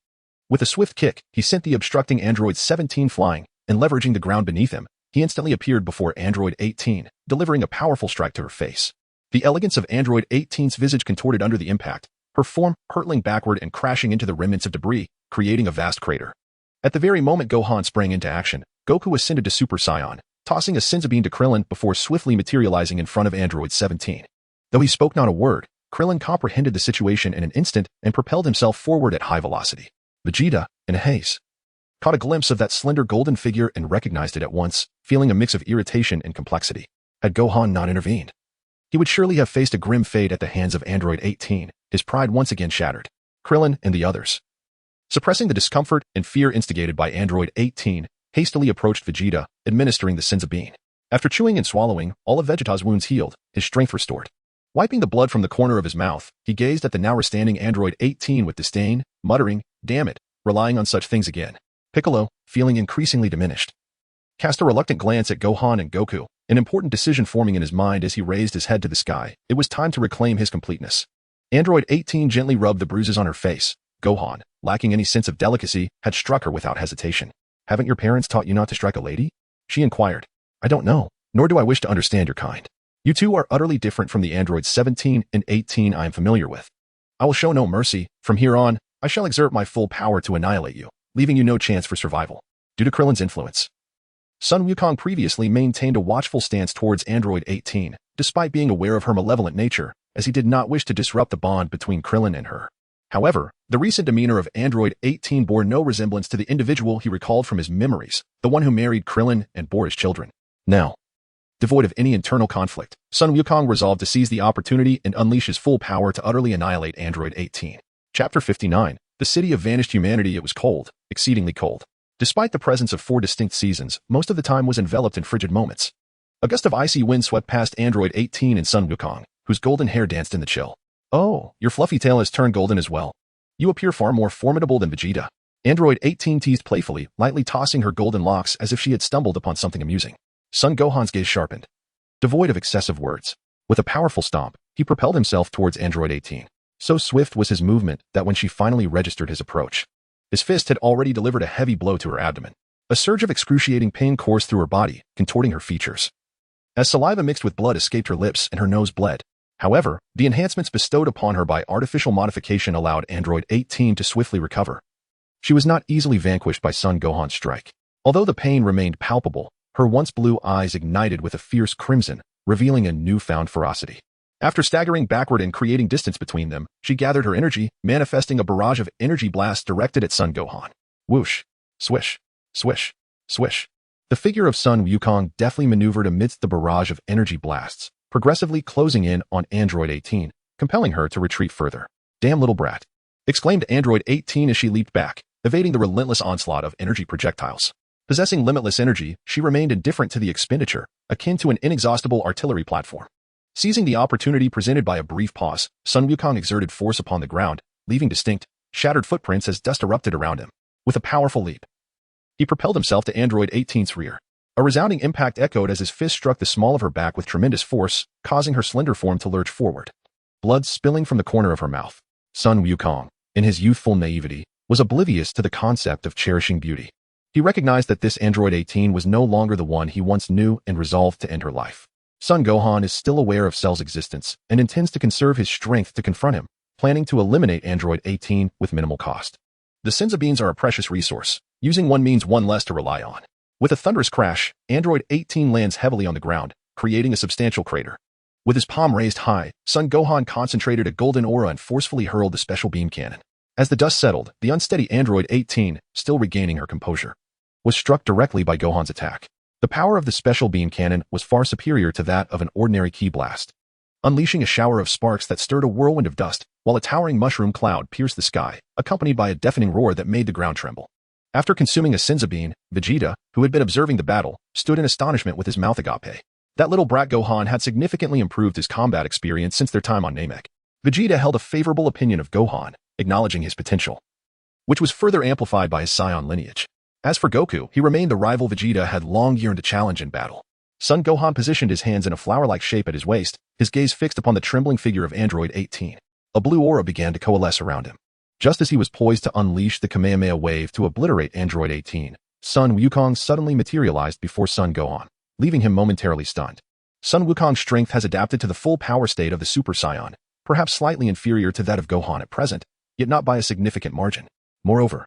A: With a swift kick, he sent the obstructing Android 17 flying, and leveraging the ground beneath him, he instantly appeared before Android 18, delivering a powerful strike to her face. The elegance of Android 18's visage contorted under the impact, her form hurtling backward and crashing into the remnants of debris, creating a vast crater. At the very moment Gohan sprang into action, Goku ascended to Super Saiyan, tossing a senzu bean to Krillin before swiftly materializing in front of Android 17. Though he spoke not a word, Krillin comprehended the situation in an instant and propelled himself forward at high velocity. Vegeta, in a haze, caught a glimpse of that slender golden figure and recognized it at once, feeling a mix of irritation and complexity. Had Gohan not intervened, he would surely have faced a grim fate at the hands of Android 18, his pride once again shattered. Krillin and the others, suppressing the discomfort and fear instigated by Android 18, hastily approached Vegeta, administering the senzu bean. After chewing and swallowing, all of Vegeta's wounds healed, his strength restored. Wiping the blood from the corner of his mouth, he gazed at the now standing Android 18 with disdain, muttering, "Damn it, relying on such things again." Piccolo, feeling increasingly diminished, cast a reluctant glance at Gohan and Goku, an important decision forming in his mind as he raised his head to the sky. It was time to reclaim his completeness. Android 18 gently rubbed the bruises on her face. Gohan, lacking any sense of delicacy, had struck her without hesitation. "Haven't your parents taught you not to strike a lady?" she inquired. "I don't know, nor do I wish to understand your kind. You two are utterly different from the androids 17 and 18 I am familiar with. I will show no mercy. From here on, I shall exert my full power to annihilate you, leaving you no chance for survival." Due to Krillin's influence, Son Wukong previously maintained a watchful stance towards Android 18, despite being aware of her malevolent nature, as he did not wish to disrupt the bond between Krillin and her. However, the recent demeanor of Android 18 bore no resemblance to the individual he recalled from his memories, the one who married Krillin and bore his children. Now, devoid of any internal conflict, Son Wukong resolved to seize the opportunity and unleash his full power to utterly annihilate Android 18. Chapter 59. The City of Vanished Humanity. It was cold, exceedingly cold. Despite the presence of 4 distinct seasons, most of the time was enveloped in frigid moments. A gust of icy wind swept past Android 18 and Son Wukong, whose golden hair danced in the chill. "Oh, your fluffy tail has turned golden as well. You appear far more formidable than Vegeta." Android 18 teased playfully, lightly tossing her golden locks as if she had stumbled upon something amusing. Son Gohan's gaze sharpened. Devoid of excessive words, with a powerful stomp, he propelled himself towards Android 18. So swift was his movement that when she finally registered his approach, his fist had already delivered a heavy blow to her abdomen. A surge of excruciating pain coursed through her body, contorting her features, as saliva mixed with blood escaped her lips and her nose bled. However, the enhancements bestowed upon her by artificial modification allowed Android 18 to swiftly recover. She was not easily vanquished by Son Gohan's strike. Although the pain remained palpable, her once blue eyes ignited with a fierce crimson, revealing a newfound ferocity. After staggering backward and creating distance between them, she gathered her energy, manifesting a barrage of energy blasts directed at Son Gohan. Whoosh! Swish! Swish! Swish! The figure of Son Wukong deftly maneuvered amidst the barrage of energy blasts, progressively closing in on Android 18, compelling her to retreat further. "Damn little brat!" exclaimed Android 18 as she leaped back, evading the relentless onslaught of energy projectiles. Possessing limitless energy, she remained indifferent to the expenditure, akin to an inexhaustible artillery platform. Seizing the opportunity presented by a brief pause, Son Wukong exerted force upon the ground, leaving distinct, shattered footprints as dust erupted around him. With a powerful leap, he propelled himself to Android 18's rear. A resounding impact echoed as his fist struck the small of her back with tremendous force, causing her slender form to lurch forward. Blood spilling from the corner of her mouth. Son Wukong, in his youthful naivety, was oblivious to the concept of cherishing beauty. He recognized that this Android 18 was no longer the one he once knew and resolved to end her life. Son Gohan is still aware of Cell's existence and intends to conserve his strength to confront him, planning to eliminate Android 18 with minimal cost. The senzu beans are a precious resource. Using one means one less to rely on. With a thunderous crash, Android 18 lands heavily on the ground, creating a substantial crater. With his palm raised high, Son Gohan concentrated a golden aura and forcefully hurled the special beam cannon. As the dust settled, the unsteady Android 18, still regaining her composure, was struck directly by Gohan's attack. The power of the special beam cannon was far superior to that of an ordinary ki blast, unleashing a shower of sparks that stirred a whirlwind of dust, while a towering mushroom cloud pierced the sky, accompanied by a deafening roar that made the ground tremble. After consuming a senzu bean, Vegeta, who had been observing the battle, stood in astonishment with his mouth agape. That little brat Gohan had significantly improved his combat experience since their time on Namek. Vegeta held a favorable opinion of Gohan, acknowledging his potential, which was further amplified by his Saiyan lineage. As for Goku, he remained the rival Vegeta had long yearned to challenge in battle. Son Gohan positioned his hands in a flower-like shape at his waist, his gaze fixed upon the trembling figure of Android 18. A blue aura began to coalesce around him. Just as he was poised to unleash the Kamehameha wave to obliterate Android 18, Son Wukong suddenly materialized before Son Gohan, leaving him momentarily stunned. Son Wukong's strength has adapted to the full power state of the Super Saiyan, perhaps slightly inferior to that of Gohan at present, yet not by a significant margin. Moreover,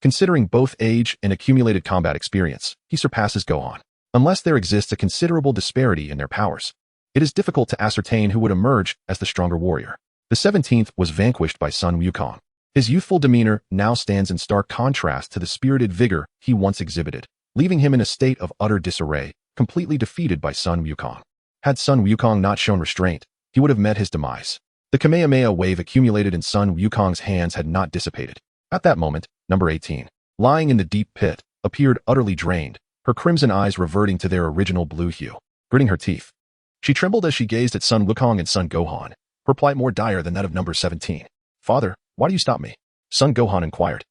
A: considering both age and accumulated combat experience, he surpasses Gohan. Unless there exists a considerable disparity in their powers, it is difficult to ascertain who would emerge as the stronger warrior. The 17th was vanquished by Son Wukong. His youthful demeanor now stands in stark contrast to the spirited vigor he once exhibited, leaving him in a state of utter disarray, completely defeated by Son Wukong. Had Son Wukong not shown restraint, he would have met his demise. The Kamehameha wave accumulated in Son Wukong's hands had not dissipated. At that moment, number 18, lying in the deep pit, appeared utterly drained, her crimson eyes reverting to their original blue hue. Gritting her teeth, she trembled as she gazed at Son Wukong and Son Gohan, her plight more dire than that of number 17. "Father, why do you stop me?" Son Gohan inquired,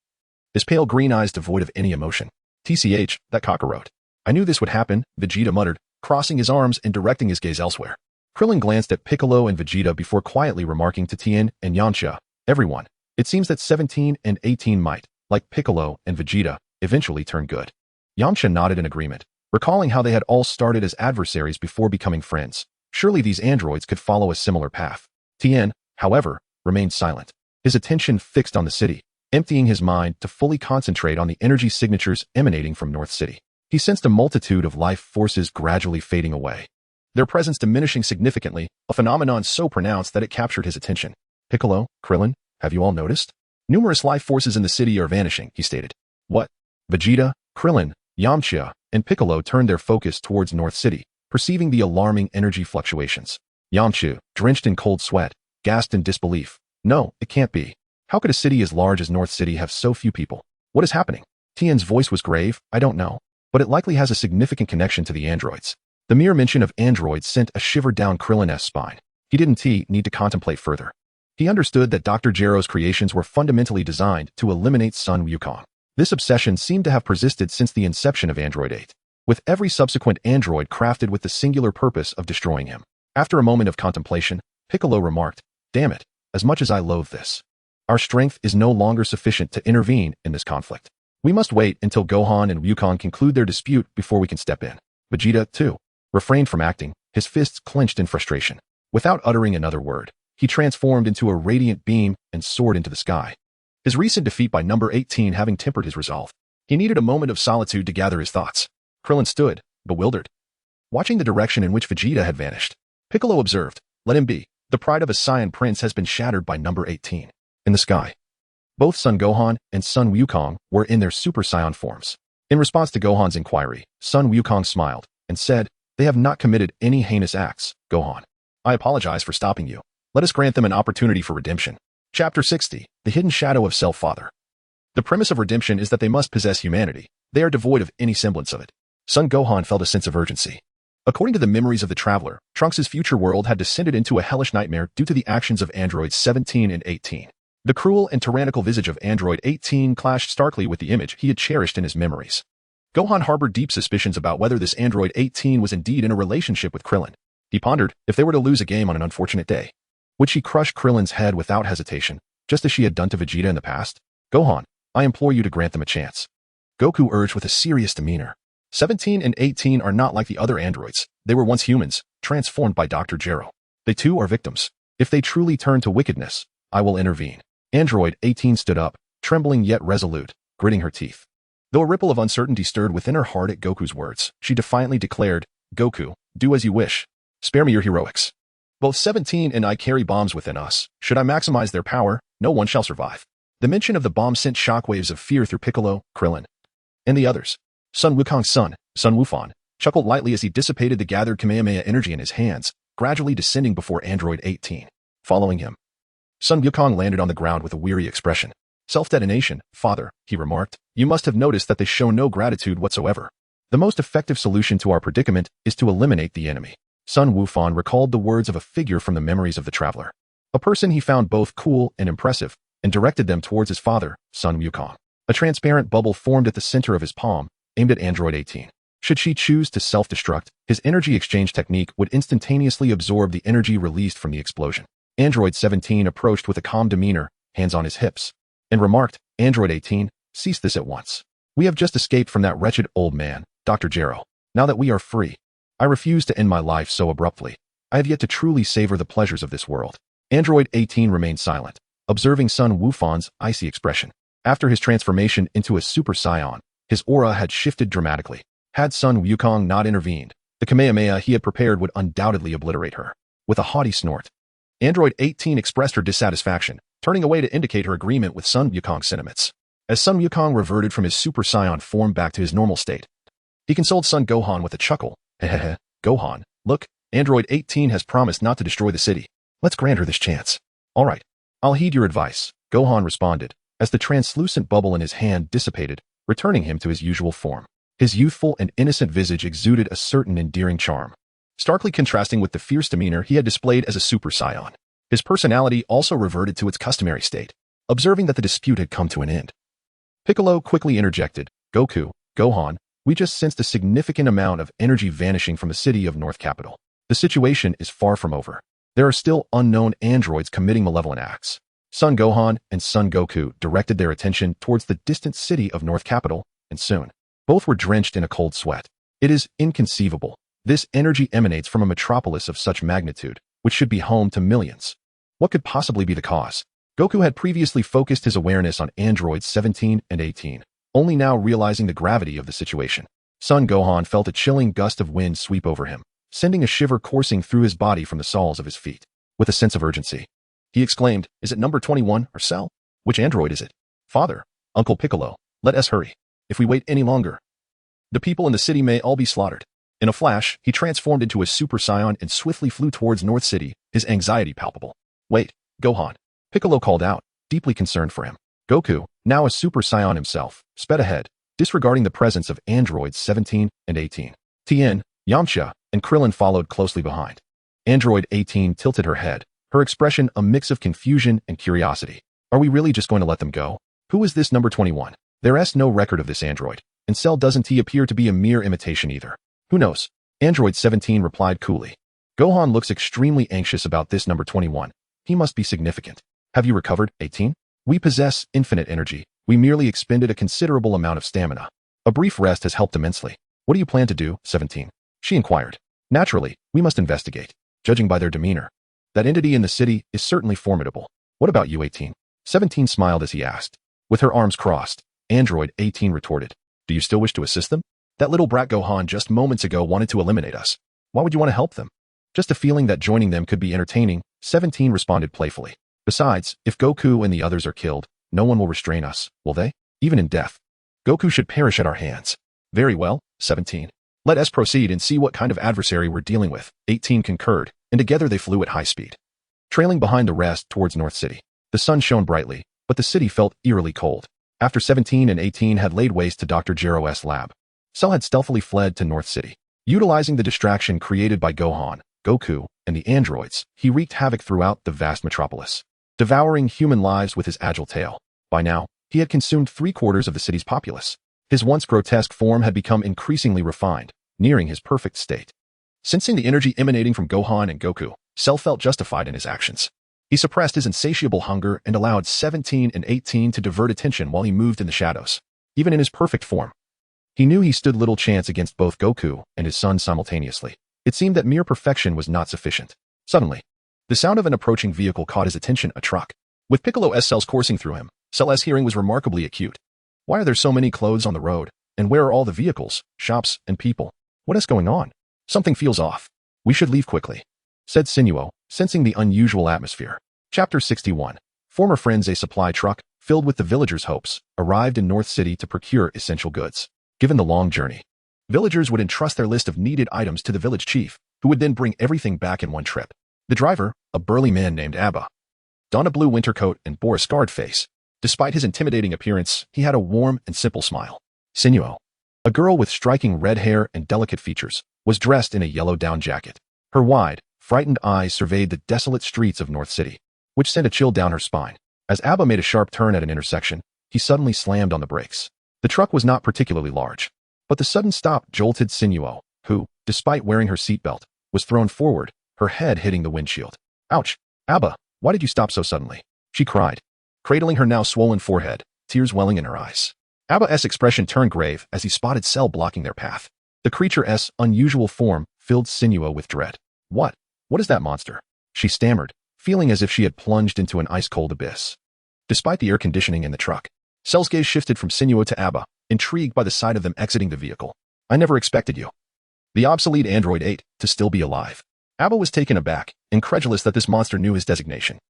A: his pale green eyes devoid of any emotion. "TCH, that cockroach. I knew this would happen," Vegeta muttered, crossing his arms and directing his gaze elsewhere. Krillin glanced at Piccolo and Vegeta before quietly remarking to Tien and Yamcha, "Everyone, it seems that 17 and 18 might, like Piccolo and Vegeta, eventually turn good." Yamcha nodded in agreement, recalling how they had all started as adversaries before becoming friends. Surely these androids could follow a similar path. Tien, however, remained silent, his attention fixed on the city, emptying his mind to fully concentrate on the energy signatures emanating from North City. He sensed a multitude of life forces gradually fading away, their presence diminishing significantly, a phenomenon so pronounced that it captured his attention. "Piccolo, Krillin, have you all noticed? Numerous life forces in the city are vanishing," he stated. "What?" Vegeta, Krillin, Yamcha, and Piccolo turned their focus towards North City, perceiving the alarming energy fluctuations. Yamcha, drenched in cold sweat, gasped in disbelief. "No, it can't be. How could a city as large as North City have so few people? What is happening?" Tien's voice was grave. "I don't know, but it likely has a significant connection to the androids." The mere mention of androids sent a shiver down Krillin's spine. He didn't need to contemplate further. He understood that Dr. Gero's creations were fundamentally designed to eliminate Son Wukong. This obsession seemed to have persisted since the inception of Android 8, with every subsequent android crafted with the singular purpose of destroying him. After a moment of contemplation, Piccolo remarked, "Damn it, as much as I loathe this, our strength is no longer sufficient to intervene in this conflict. We must wait until Gohan and Wukong conclude their dispute before we can step in." Vegeta, too, refrained from acting, his fists clenched in frustration. Without uttering another word, he transformed into a radiant beam and soared into the sky. His recent defeat by number 18 having tempered his resolve, he needed a moment of solitude to gather his thoughts. Krillin stood, bewildered, watching the direction in which Vegeta had vanished. Piccolo observed, "Let him be. The pride of a Saiyan prince has been shattered by number 18. In the sky, both Son Gohan and Son Wukong were in their Super Saiyan forms. In response to Gohan's inquiry, Son Wukong smiled and said, "They have not committed any heinous acts, Gohan. I apologize for stopping you. Let us grant them an opportunity for redemption." Chapter 60, The Hidden Shadow of Self-Father. The premise of redemption is that they must possess humanity. They are devoid of any semblance of it. Son Gohan felt a sense of urgency. According to the memories of the traveler, Trunks' future world had descended into a hellish nightmare due to the actions of androids 17 and 18. The cruel and tyrannical visage of android 18 clashed starkly with the image he had cherished in his memories. Gohan harbored deep suspicions about whether this android 18 was indeed in a relationship with Krillin. He pondered, if they were to lose a game on an unfortunate day, would she crush Krillin's head without hesitation, just as she had done to Vegeta in the past? "Gohan, I implore you to grant them a chance," Goku urged with a serious demeanor. 17 and 18 are not like the other androids. They were once humans, transformed by Dr. Gero. They too are victims. If they truly turn to wickedness, I will intervene. Android 18 stood up, trembling yet resolute, gritting her teeth. Though a ripple of uncertainty stirred within her heart at Goku's words, she defiantly declared, "Goku, do as you wish. Spare me your heroics. Both 17 and I carry bombs within us. Should I maximize their power, no one shall survive." The mention of the bomb sent shockwaves of fear through Piccolo, Krillin, and the others. Son Wukong's son, Son Wufan, chuckled lightly as he dissipated the gathered Kamehameha energy in his hands, gradually descending before Android 18. Following him, Son Wukong landed on the ground with a weary expression. "Self-detonation, father," he remarked. "You must have noticed that they show no gratitude whatsoever. The most effective solution to our predicament is to eliminate the enemy." Son Wufan recalled the words of a figure from the memories of the traveler, a person he found both cool and impressive, and directed them towards his father, Son Wukong. A transparent bubble formed at the center of his palm, aimed at Android 18. Should she choose to self-destruct, his energy exchange technique would instantaneously absorb the energy released from the explosion. Android 17 approached with a calm demeanor, hands on his hips, and remarked, Android 18, cease this at once. We have just escaped from that wretched old man, Dr. Gero. Now that we are free, I refuse to end my life so abruptly. I have yet to truly savor the pleasures of this world. Android 18 remained silent, observing Son Wufan's icy expression. After his transformation into a Super Saiyan, his aura had shifted dramatically. Had Son Wukong not intervened, the Kamehameha he had prepared would undoubtedly obliterate her. With a haughty snort, Android 18 expressed her dissatisfaction, turning away to indicate her agreement with Son Wukong's sentiments. As Son Wukong reverted from his Super Saiyan form back to his normal state, he consoled Son Gohan with a chuckle. Hehehe, Gohan, look, Android 18 has promised not to destroy the city. Let's grant her this chance. All right, I'll heed your advice, Gohan responded, as the translucent bubble in his hand dissipated, returning him to his usual form. His youthful and innocent visage exuded a certain endearing charm, starkly contrasting with the fierce demeanor he had displayed as a Super Saiyan. His personality also reverted to its customary state, observing that the dispute had come to an end. Piccolo quickly interjected, Goku, Gohan, we just sensed a significant amount of energy vanishing from the city of North Capital. The situation is far from over. There are still unknown androids committing malevolent acts. Son Gohan and Son Goku directed their attention towards the distant city of North Capital, and soon, both were drenched in a cold sweat. It is inconceivable. This energy emanates from a metropolis of such magnitude, which should be home to millions. What could possibly be the cause? Goku had previously focused his awareness on androids 17 and 18, only now realizing the gravity of the situation. Son Gohan felt a chilling gust of wind sweep over him, sending a shiver coursing through his body from the soles of his feet. With a sense of urgency, he exclaimed, is it number 21 or Cell? Which android is it? Father, Uncle Piccolo, let us hurry. If we wait any longer, the people in the city may all be slaughtered. In a flash, he transformed into a Super Saiyan and swiftly flew towards North City, his anxiety palpable. Wait, Gohan, Piccolo called out, deeply concerned for him. Goku, now a Super Saiyan himself, sped ahead, disregarding the presence of androids 17 and 18. Tien, Yamcha, and Krillin followed closely behind. Android 18 tilted her head, her expression a mix of confusion and curiosity. Are we really just going to let them go? Who is this number 21? There's no record of this android, and Cell doesn't he appear to be a mere imitation either. Who knows? Android 17 replied coolly. Gohan looks extremely anxious about this number 21. He must be significant. Have you recovered, 18? We possess infinite energy. We merely expended a considerable amount of stamina. A brief rest has helped immensely. What do you plan to do, 17? She inquired. Naturally, we must investigate. Judging by their demeanor, that entity in the city is certainly formidable. What about you, 18? 17 smiled as he asked. With her arms crossed, Android 18 retorted. Do you still wish to assist them? That little brat Gohan just moments ago wanted to eliminate us. Why would you want to help them? Just a feeling that joining them could be entertaining, 17 responded playfully. Besides, if Goku and the others are killed, no one will restrain us, will they? Even in death. Goku should perish at our hands. Very well, 17. Let us proceed and see what kind of adversary we're dealing with, 18 concurred, and together they flew at high speed. Trailing behind the rest towards North City. The sun shone brightly, but the city felt eerily cold. After 17 and 18 had laid waste to Dr. Gero's lab, Cell had stealthily fled to North City. Utilizing the distraction created by Gohan, Goku, and the androids, he wreaked havoc throughout the vast metropolis, devouring human lives with his agile tail. By now, he had consumed 3/4 of the city's populace. His once grotesque form had become increasingly refined, nearing his perfect state. Sensing the energy emanating from Gohan and Goku, Cell felt justified in his actions. He suppressed his insatiable hunger and allowed 17 and 18 to divert attention while he moved in the shadows. Even in his perfect form, he knew he stood little chance against both Goku and his son simultaneously. It seemed that mere perfection was not sufficient. Suddenly, the sound of an approaching vehicle caught his attention, a truck. With Piccolo S-cells coursing through him, Cell's hearing was remarkably acute. Why are there so many clothes on the road? And where are all the vehicles, shops, and people? What is going on? Something feels off. We should leave quickly, said Sinuo, sensing the unusual atmosphere. Chapter 61. Former friends. A supply truck, filled with the villagers' hopes, arrived in North City to procure essential goods. Given the long journey, villagers would entrust their list of needed items to the village chief, who would then bring everything back in one trip. The driver, a burly man named Abba, donned a blue winter coat and bore a scarred face. Despite his intimidating appearance, he had a warm and simple smile. Sinuo, a girl with striking red hair and delicate features, was dressed in a yellow down jacket. Her wide, frightened eyes surveyed the desolate streets of North City, which sent a chill down her spine. As Abba made a sharp turn at an intersection, he suddenly slammed on the brakes. The truck was not particularly large, But the sudden stop jolted Sinuo, who, despite wearing her seatbelt, was thrown forward, her head hitting the windshield. Ouch! Abba, why did you stop so suddenly? She cried, cradling her now swollen forehead, tears welling in her eyes. Abba's expression turned grave as he spotted Cell blocking their path. The creature's unusual form filled Sinuo with dread. What? What is that monster? She stammered, feeling as if she had plunged into an ice-cold abyss. Despite the air conditioning in the truck, Cell's gaze shifted from Sinuo to Abba, intrigued by the sight of them exiting the vehicle. I never expected you, the obsolete Android 8, to still be alive. Abba was taken aback, incredulous that this monster knew his designation.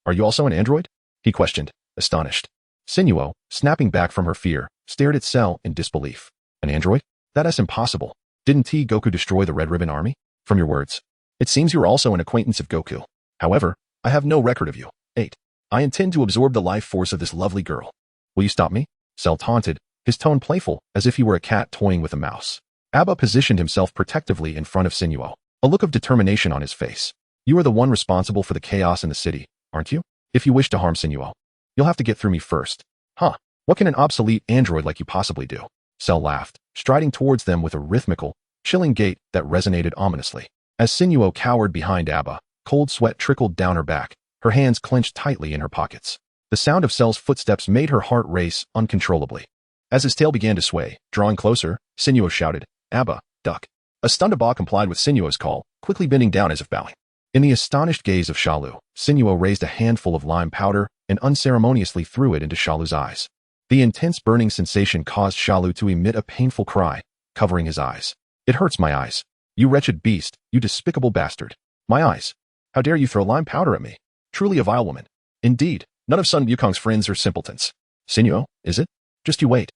A: Are you also an android? He questioned, astonished. Sinuo, snapping back from her fear, stared at Cell in disbelief. An android? That's impossible. Didn't Goku destroy the Red Ribbon Army? From your words, it seems you are also an acquaintance of Goku. However, I have no record of you. 8. I intend to absorb the life force of this lovely girl. Will you stop me? Cell taunted, his tone playful, as if he were a cat toying with a mouse. Abba positioned himself protectively in front of Sinuo, a look of determination on his face. You are the one responsible for the chaos in the city, aren't you? If you wish to harm Sinuo, you'll have to get through me first. Huh? What can an obsolete android like you possibly do? Cell laughed, striding towards them with a rhythmical, chilling gait that resonated ominously. As Sinuo cowered behind Abba, cold sweat trickled down her back, her hands clenched tightly in her pockets. The sound of Cell's footsteps made her heart race uncontrollably. As his tail began to sway, drawing closer, Sinuo shouted, Abba, duck. A stunned Abba complied with Sinuo's call, quickly bending down as if bowing. In the astonished gaze of Shalu, Sinuo raised a handful of lime powder and unceremoniously threw it into Shalu's eyes. The intense burning sensation caused Shalu to emit a painful cry, covering his eyes. It hurts my eyes. You wretched beast, you despicable bastard. My eyes. How dare you throw lime powder at me? Truly a vile woman. Indeed, none of Son Wukong's friends are simpletons. Sinuo, is it? Just you wait.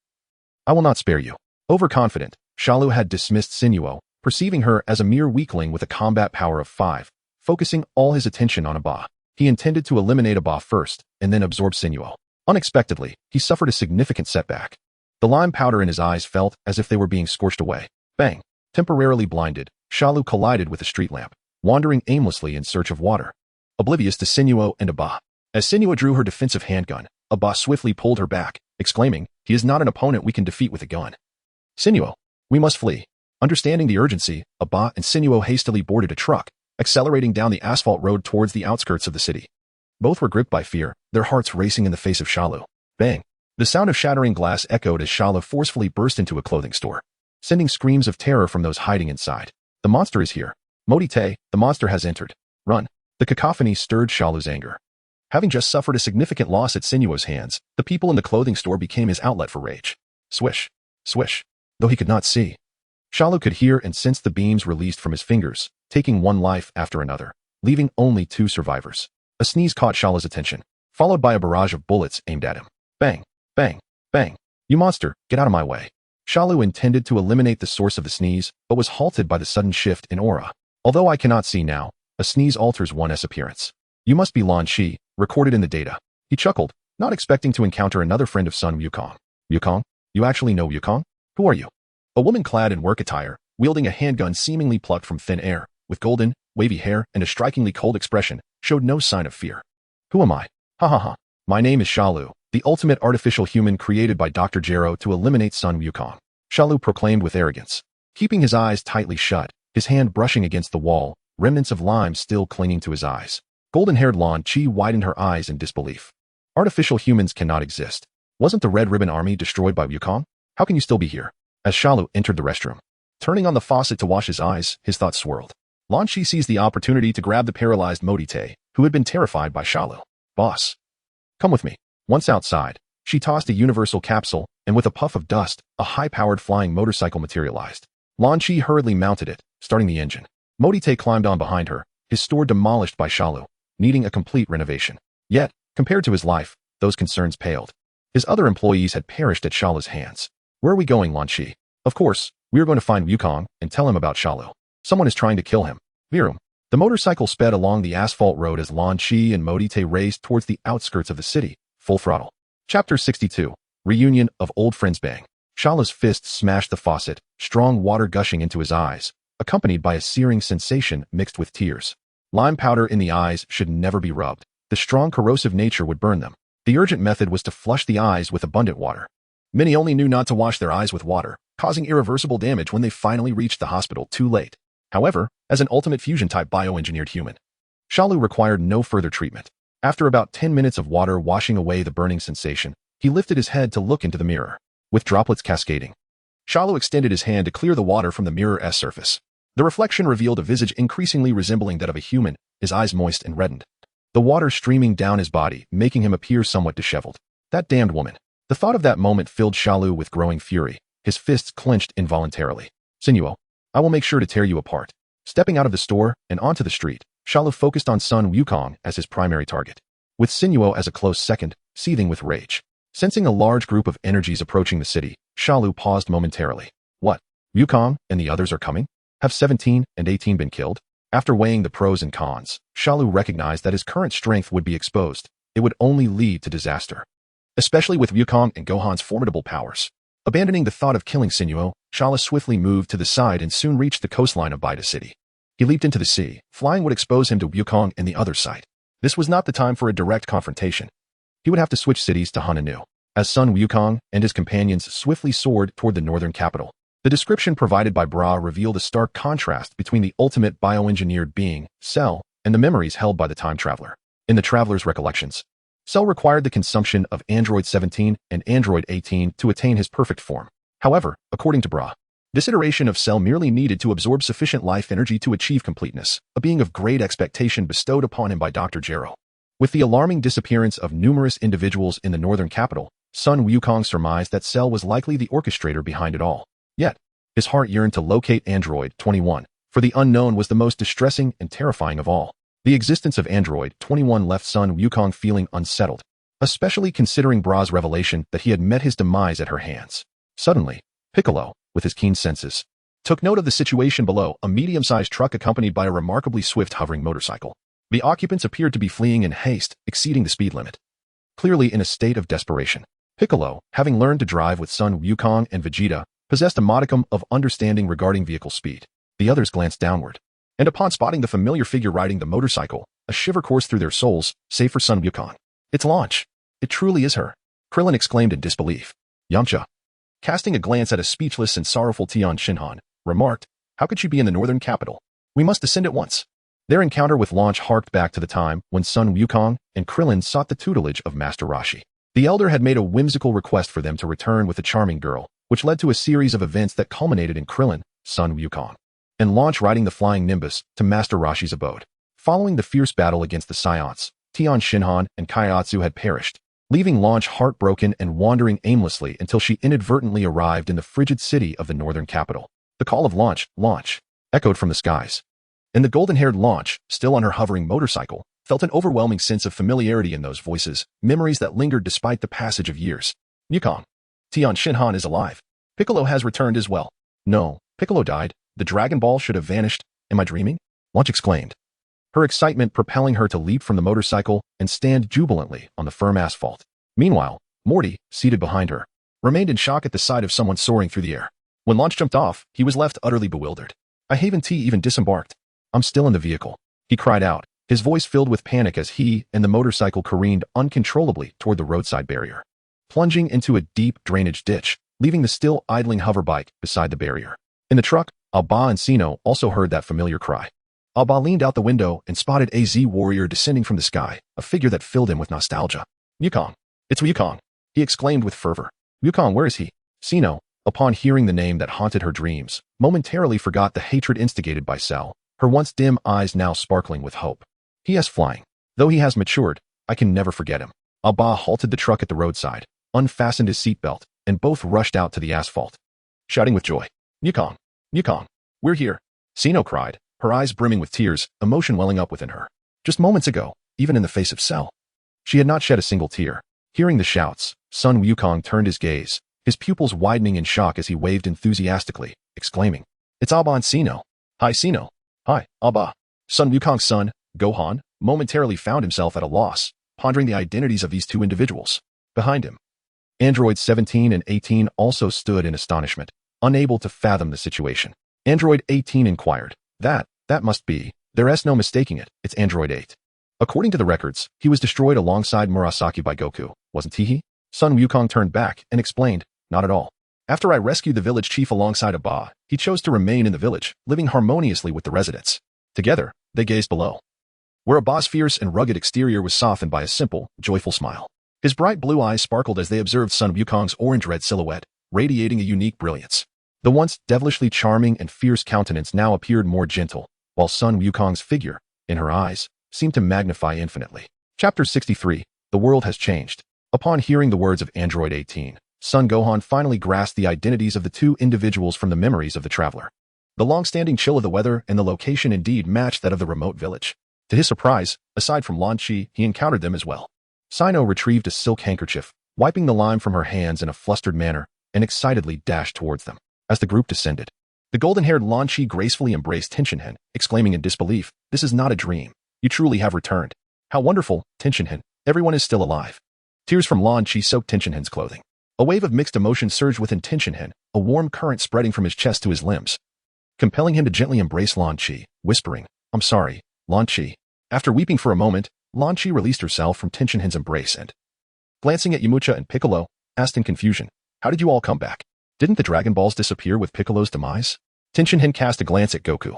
A: I will not spare you. Overconfident, Shalu had dismissed Sinuo, perceiving her as a mere weakling with a combat power of 5, focusing all his attention on Abba. He intended to eliminate Abba first, and then absorb Sinuo. Unexpectedly, he suffered a significant setback. The lime powder in his eyes felt as if they were being scorched away. Bang! Temporarily blinded, Shalu collided with a street lamp, wandering aimlessly in search of water. Oblivious to Sinuo and Abba. As Sinuo drew her defensive handgun, Abba swiftly pulled her back, exclaiming, he is not an opponent we can defeat with a gun. Sinuo, we must flee. Understanding the urgency, Abba and Sinuo hastily boarded a truck, accelerating down the asphalt road towards the outskirts of the city. Both were gripped by fear, their hearts racing in the face of Shalu. Bang! The sound of shattering glass echoed as Shalu forcefully burst into a clothing store, sending screams of terror from those hiding inside. The monster is here. Modite, the monster has entered. Run. The cacophony stirred Shalu's anger. Having just suffered a significant loss at Sinuo's hands, the people in the clothing store became his outlet for rage. Swish. Swish. Though he could not see, Shalu could hear and sense the beams released from his fingers, taking one life after another, leaving only 2 survivors. A sneeze caught Shalu's attention, followed by a barrage of bullets aimed at him. Bang, bang, bang. You monster, get out of my way. Shalu intended to eliminate the source of the sneeze, but was halted by the sudden shift in aura. Although I cannot see now, a sneeze alters one's appearance. You must be Lan Shi, recorded in the data. He chuckled, not expecting to encounter another friend of Son Wukong. Wukong? You actually know Wukong? Who are you? A woman clad in work attire, wielding a handgun seemingly plucked from thin air, with golden, wavy hair and a strikingly cold expression, showed no sign of fear. Who am I? Ha ha ha. My name is Shalu, the ultimate artificial human created by Dr. Jero to eliminate Son Wukong. Shalu proclaimed with arrogance, keeping his eyes tightly shut, his hand brushing against the wall, remnants of lime still clinging to his eyes. Golden-haired Lan Chi widened her eyes in disbelief. Artificial humans cannot exist. Wasn't the Red Ribbon Army destroyed by Wukong? How can you still be here? As Shalu entered the restroom, turning on the faucet to wash his eyes, his thoughts swirled. Lan Chi seized the opportunity to grab the paralyzed Modite, who had been terrified by Shalu. Boss. Come with me. Once outside, she tossed a universal capsule, and with a puff of dust, a high-powered flying motorcycle materialized. Lan Chi hurriedly mounted it, starting the engine. Modite climbed on behind her, his store demolished by Shalu, needing a complete renovation. Yet, compared to his life, those concerns paled. His other employees had perished at Shalu's hands. Where are we going, Lan Chi? Of course, we are going to find Wukong and tell him about Shalu. Someone is trying to kill him. Virum. The motorcycle sped along the asphalt road as Lan Chi and Modite raced towards the outskirts of the city, full throttle. Chapter 62. Reunion of Old Friends. Bang. Shalu's fist smashed the faucet, strong water gushing into his eyes, accompanied by a searing sensation mixed with tears. Lime powder in the eyes should never be rubbed. The strong corrosive nature would burn them. The urgent method was to flush the eyes with abundant water. Many only knew not to wash their eyes with water, causing irreversible damage when they finally reached the hospital too late. However, as an ultimate fusion-type bioengineered human, Shalu required no further treatment. After about 10 minutes of water washing away the burning sensation, he lifted his head to look into the mirror. With droplets cascading, Shalu extended his hand to clear the water from the mirror's surface. The reflection revealed a visage increasingly resembling that of a human, his eyes moist and reddened. The water streaming down his body, making him appear somewhat disheveled. That damned woman. The thought of that moment filled Shalu with growing fury. His fists clenched involuntarily. Sinuo, I will make sure to tear you apart. Stepping out of the store and onto the street, Shalu focused on Son Wukong as his primary target, with Sinuo as a close second, seething with rage. Sensing a large group of energies approaching the city, Shalu paused momentarily. What? Wukong and the others are coming? Have 17 and 18 been killed? After weighing the pros and cons, Shalu recognized that his current strength would be exposed. It would only lead to disaster, especially with Wukong and Gohan's formidable powers. Abandoning the thought of killing Sinuo, Shalu swiftly moved to the side and soon reached the coastline of Bida City. He leaped into the sea. Flying would expose him to Wukong and the other side. This was not the time for a direct confrontation. He would have to switch cities to Hananu. As Son Wukong and his companions swiftly soared toward the northern capital, the description provided by Bra revealed a stark contrast between the ultimate bioengineered being, Cell, and the memories held by the time traveler. In the traveler's recollections, Cell required the consumption of Android 17 and Android 18 to attain his perfect form. However, according to Bra, this iteration of Cell merely needed to absorb sufficient life energy to achieve completeness, a being of great expectation bestowed upon him by Dr. Jero. With the alarming disappearance of numerous individuals in the northern capital, Son Wukong surmised that Cell was likely the orchestrator behind it all. Yet, his heart yearned to locate Android 21, for the unknown was the most distressing and terrifying of all. The existence of Android 21 left Son Wukong feeling unsettled, especially considering Bra's revelation that he had met his demise at her hands. Suddenly, Piccolo, with his keen senses, took note of the situation below, a medium-sized truck accompanied by a remarkably swift hovering motorcycle. The occupants appeared to be fleeing in haste, exceeding the speed limit. Clearly in a state of desperation, Piccolo, having learned to drive with Son Wukong and Vegeta, possessed a modicum of understanding regarding vehicle speed. The others glanced downward, and upon spotting the familiar figure riding the motorcycle, a shiver coursed through their souls, save for Son Wukong. It's Launch. It truly is her. Krillin exclaimed in disbelief. Yamcha, casting a glance at a speechless and sorrowful Tian Shinhan, remarked, how could she be in the northern capital? We must descend at once. Their encounter with Launch harked back to the time when Son Wukong and Krillin sought the tutelage of Master Roshi. The elder had made a whimsical request for them to return with a charming girl, which led to a series of events that culminated in Krillin, Son Wukong, and Launch riding the flying Nimbus to Master Roshi's abode. Following the fierce battle against the Saiyans, Tian Shinhan and Kaiatsu had perished, leaving Launch heartbroken and wandering aimlessly until she inadvertently arrived in the frigid city of the northern capital. The call of Launch, Launch, echoed from the skies. And the golden-haired Launch, still on her hovering motorcycle, felt an overwhelming sense of familiarity in those voices, memories that lingered despite the passage of years. Wukong. Tian Shinhan is alive. Piccolo has returned as well. No, Piccolo died. The Dragon Ball should have vanished. Am I dreaming? Launch exclaimed, her excitement propelling her to leap from the motorcycle and stand jubilantly on the firm asphalt. Meanwhile, Morty, seated behind her, remained in shock at the sight of someone soaring through the air. When Launch jumped off, he was left utterly bewildered. I Haven T even disembarked. I'm still in the vehicle, he cried out, his voice filled with panic as he and the motorcycle careened uncontrollably toward the roadside barrier, plunging into a deep drainage ditch, leaving the still idling hoverbike beside the barrier. In the truck, Alba and Sino also heard that familiar cry. Alba leaned out the window and spotted a Z warrior descending from the sky, a figure that filled him with nostalgia. Wukong. It's Wukong, he exclaimed with fervor. Wukong, where is he? Sino, upon hearing the name that haunted her dreams, momentarily forgot the hatred instigated by Cell, her once dim eyes now sparkling with hope. He is flying. Though he has matured, I can never forget him. Alba halted the truck at the roadside, unfastened his seatbelt, and both rushed out to the asphalt, shouting with joy. Wukong. Wukong. We're here. Sino cried, her eyes brimming with tears, emotion welling up within her. Just moments ago, even in the face of Cell, she had not shed a single tear. Hearing the shouts, Son Wukong turned his gaze, his pupils widening in shock as he waved enthusiastically, exclaiming, It's Alba and Sino. Hi, Sino. Hi, Alba. Son Wukong's son, Gohan, momentarily found himself at a loss, pondering the identities of these two individuals. Behind him, Android 17 and 18 also stood in astonishment, unable to fathom the situation. Android 18 inquired, That must be. There's no mistaking it, it's Android 8. According to the records, he was destroyed alongside Murasaki by Goku, wasn't he? Son Wukong turned back and explained, Not at all. After I rescued the village chief alongside a Ba, he chose to remain in the village, living harmoniously with the residents. Together, they gazed below, where a Ba's fierce and rugged exterior was softened by a simple, joyful smile. His bright blue eyes sparkled as they observed Son Wukong's orange-red silhouette, radiating a unique brilliance. The once devilishly charming and fierce countenance now appeared more gentle, while Son Wukong's figure, in her eyes, seemed to magnify infinitely. Chapter 63. The world has changed. Upon hearing the words of Android 18, Son Gohan finally grasped the identities of the two individuals from the memories of the traveler. The long-standing chill of the weather and the location indeed matched that of the remote village. To his surprise, aside from Lan Chi, he encountered them as well. Sino retrieved a silk handkerchief, wiping the lime from her hands in a flustered manner, and excitedly dashed towards them. As the group descended, the golden-haired Lan Chi gracefully embraced Tenshinhan, exclaiming in disbelief, "This is not a dream. You truly have returned. How wonderful, Tenshinhan. Everyone is still alive." Tears from Lan Chi soaked Tenshinhan's clothing. A wave of mixed emotion surged within Tenshinhan, a warm current spreading from his chest to his limbs, compelling him to gently embrace Lan Chi, whispering, "I'm sorry, Lan Chi." After weeping for a moment, Lan Chi released herself from Tenshinhan's embrace and, glancing at Yamcha and Piccolo, asked in confusion, "How did you all come back? Didn't the Dragon Balls disappear with Piccolo's demise?" Tenshinhan cast a glance at Goku,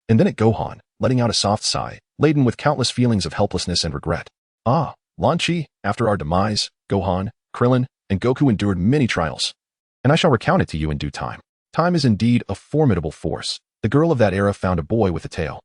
A: and then at Gohan, letting out a soft sigh, laden with countless feelings of helplessness and regret. "Ah, Lan Chi, after our demise, Gohan, Krillin, and Goku endured many trials, and I shall recount it to you in due time. Time is indeed a formidable force. The girl of that era found a boy with a tail,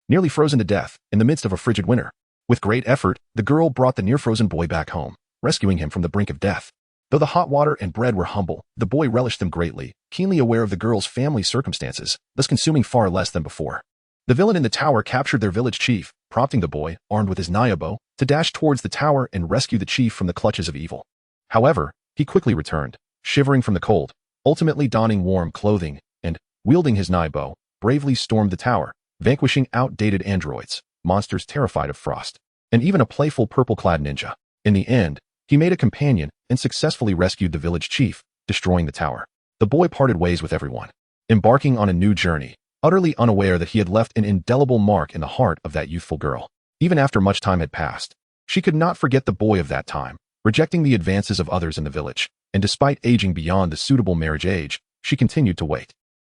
A: nearly frozen to death, in the midst of a frigid winter. With great effort, the girl brought the near-frozen boy back home, rescuing him from the brink of death. Though the hot water and bread were humble, the boy relished them greatly, keenly aware of the girl's family circumstances, thus consuming far less than before. The villain in the tower captured their village chief, prompting the boy, armed with his Nayabo, to dash towards the tower and rescue the chief from the clutches of evil. However, he quickly returned, shivering from the cold, ultimately donning warm clothing, and, wielding his Nayabo, bravely stormed the tower, vanquishing outdated androids, monsters terrified of frost, and even a playful purple-clad ninja. In the end, he made a companion and successfully rescued the village chief, destroying the tower. The boy parted ways with everyone, embarking on a new journey, utterly unaware that he had left an indelible mark in the heart of that youthful girl. Even after much time had passed, she could not forget the boy of that time, rejecting the advances of others in the village, and despite aging beyond the suitable marriage age, she continued to wait.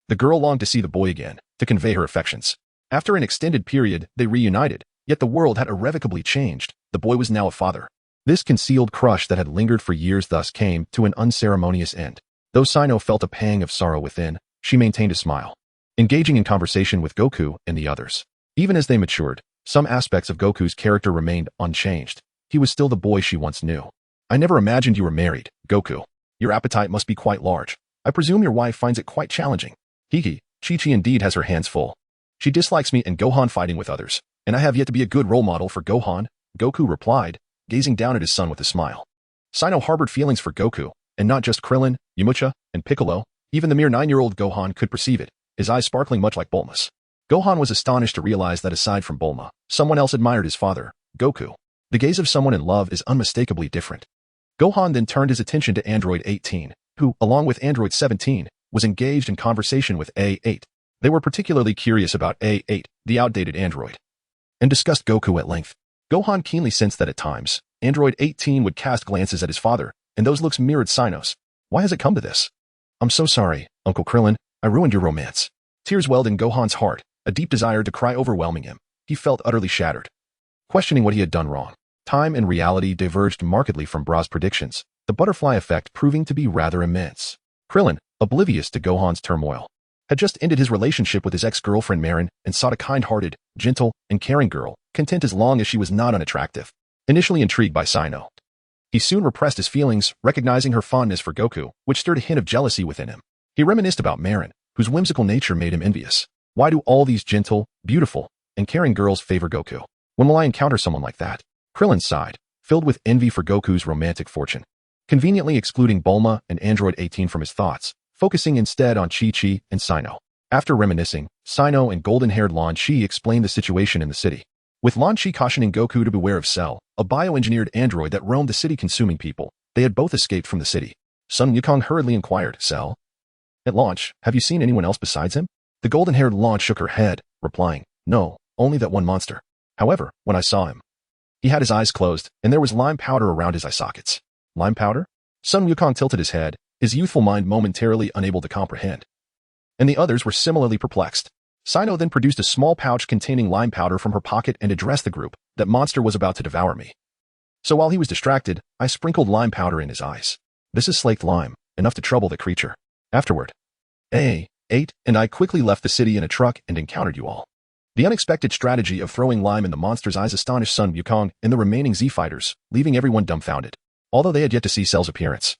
A: The girl longed to see the boy again, to convey her affections. After an extended period, they reunited, yet the world had irrevocably changed. The boy was now a father. This concealed crush that had lingered for years thus came to an unceremonious end. Though Sino felt a pang of sorrow within, she maintained a smile, engaging in conversation with Goku and the others. Even as they matured, some aspects of Goku's character remained unchanged. He was still the boy she once knew. "I never imagined you were married, Goku. Your appetite must be quite large. I presume your wife finds it quite challenging." "Hee, Chi-Chi indeed has her hands full. She dislikes me and Gohan fighting with others, and I have yet to be a good role model for Gohan," Goku replied, gazing down at his son with a smile. Sino harbored feelings for Goku, and not just Krillin, Yamcha, and Piccolo. Even the mere 9-year-old Gohan could perceive it, his eyes sparkling much like Bulma's. Gohan was astonished to realize that aside from Bulma, someone else admired his father, Goku. The gaze of someone in love is unmistakably different. Gohan then turned his attention to Android 18, who, along with Android 17, was engaged in conversation with A8. They were particularly curious about A8, the outdated android, and discussed Goku at length. Gohan keenly sensed that at times, Android 18 would cast glances at his father, and those looks mirrored Sino's. Why has it come to this? "I'm so sorry, Uncle Krillin. I ruined your romance." Tears welled in Gohan's heart, a deep desire to cry overwhelming him. He felt utterly shattered, questioning what he had done wrong. Time and reality diverged markedly from Bra's predictions, the butterfly effect proving to be rather immense. Krillin, oblivious to Gohan's turmoil, had just ended his relationship with his ex-girlfriend Marin and sought a kind-hearted, gentle, and caring girl, content as long as she was not unattractive. Initially intrigued by Sino, he soon repressed his feelings, recognizing her fondness for Goku, which stirred a hint of jealousy within him. He reminisced about Marin, whose whimsical nature made him envious. Why do all these gentle, beautiful, and caring girls favor Goku? When will I encounter someone like that? Krillin sighed, filled with envy for Goku's romantic fortune, conveniently excluding Bulma and Android 18 from his thoughts, focusing instead on Chi-Chi and Sino. After reminiscing, Sino and golden-haired Lan Chi explained the situation in the city, with Lan Chi cautioning Goku to beware of Cell, a bioengineered android that roamed the city consuming people. They had both escaped from the city. Son Wukong hurriedly inquired, "Cell? At launch, have you seen anyone else besides him?" The golden-haired Lan shook her head, replying, "No, only that one monster. However, when I saw him, he had his eyes closed, and there was lime powder around his eye sockets." "Lime powder?" Son Wukong tilted his head, his youthful mind momentarily unable to comprehend. And the others were similarly perplexed. Sino then produced a small pouch containing lime powder from her pocket and addressed the group. That monster was about to devour me. So while he was distracted, I sprinkled lime powder in his eyes. This is slaked lime, enough to trouble the creature. Afterward, ate, and I quickly left the city in a truck and encountered you all. The unexpected strategy of throwing lime in the monster's eyes astonished Son Wukong and the remaining Z-fighters, leaving everyone dumbfounded, although they had yet to see Cell's appearance.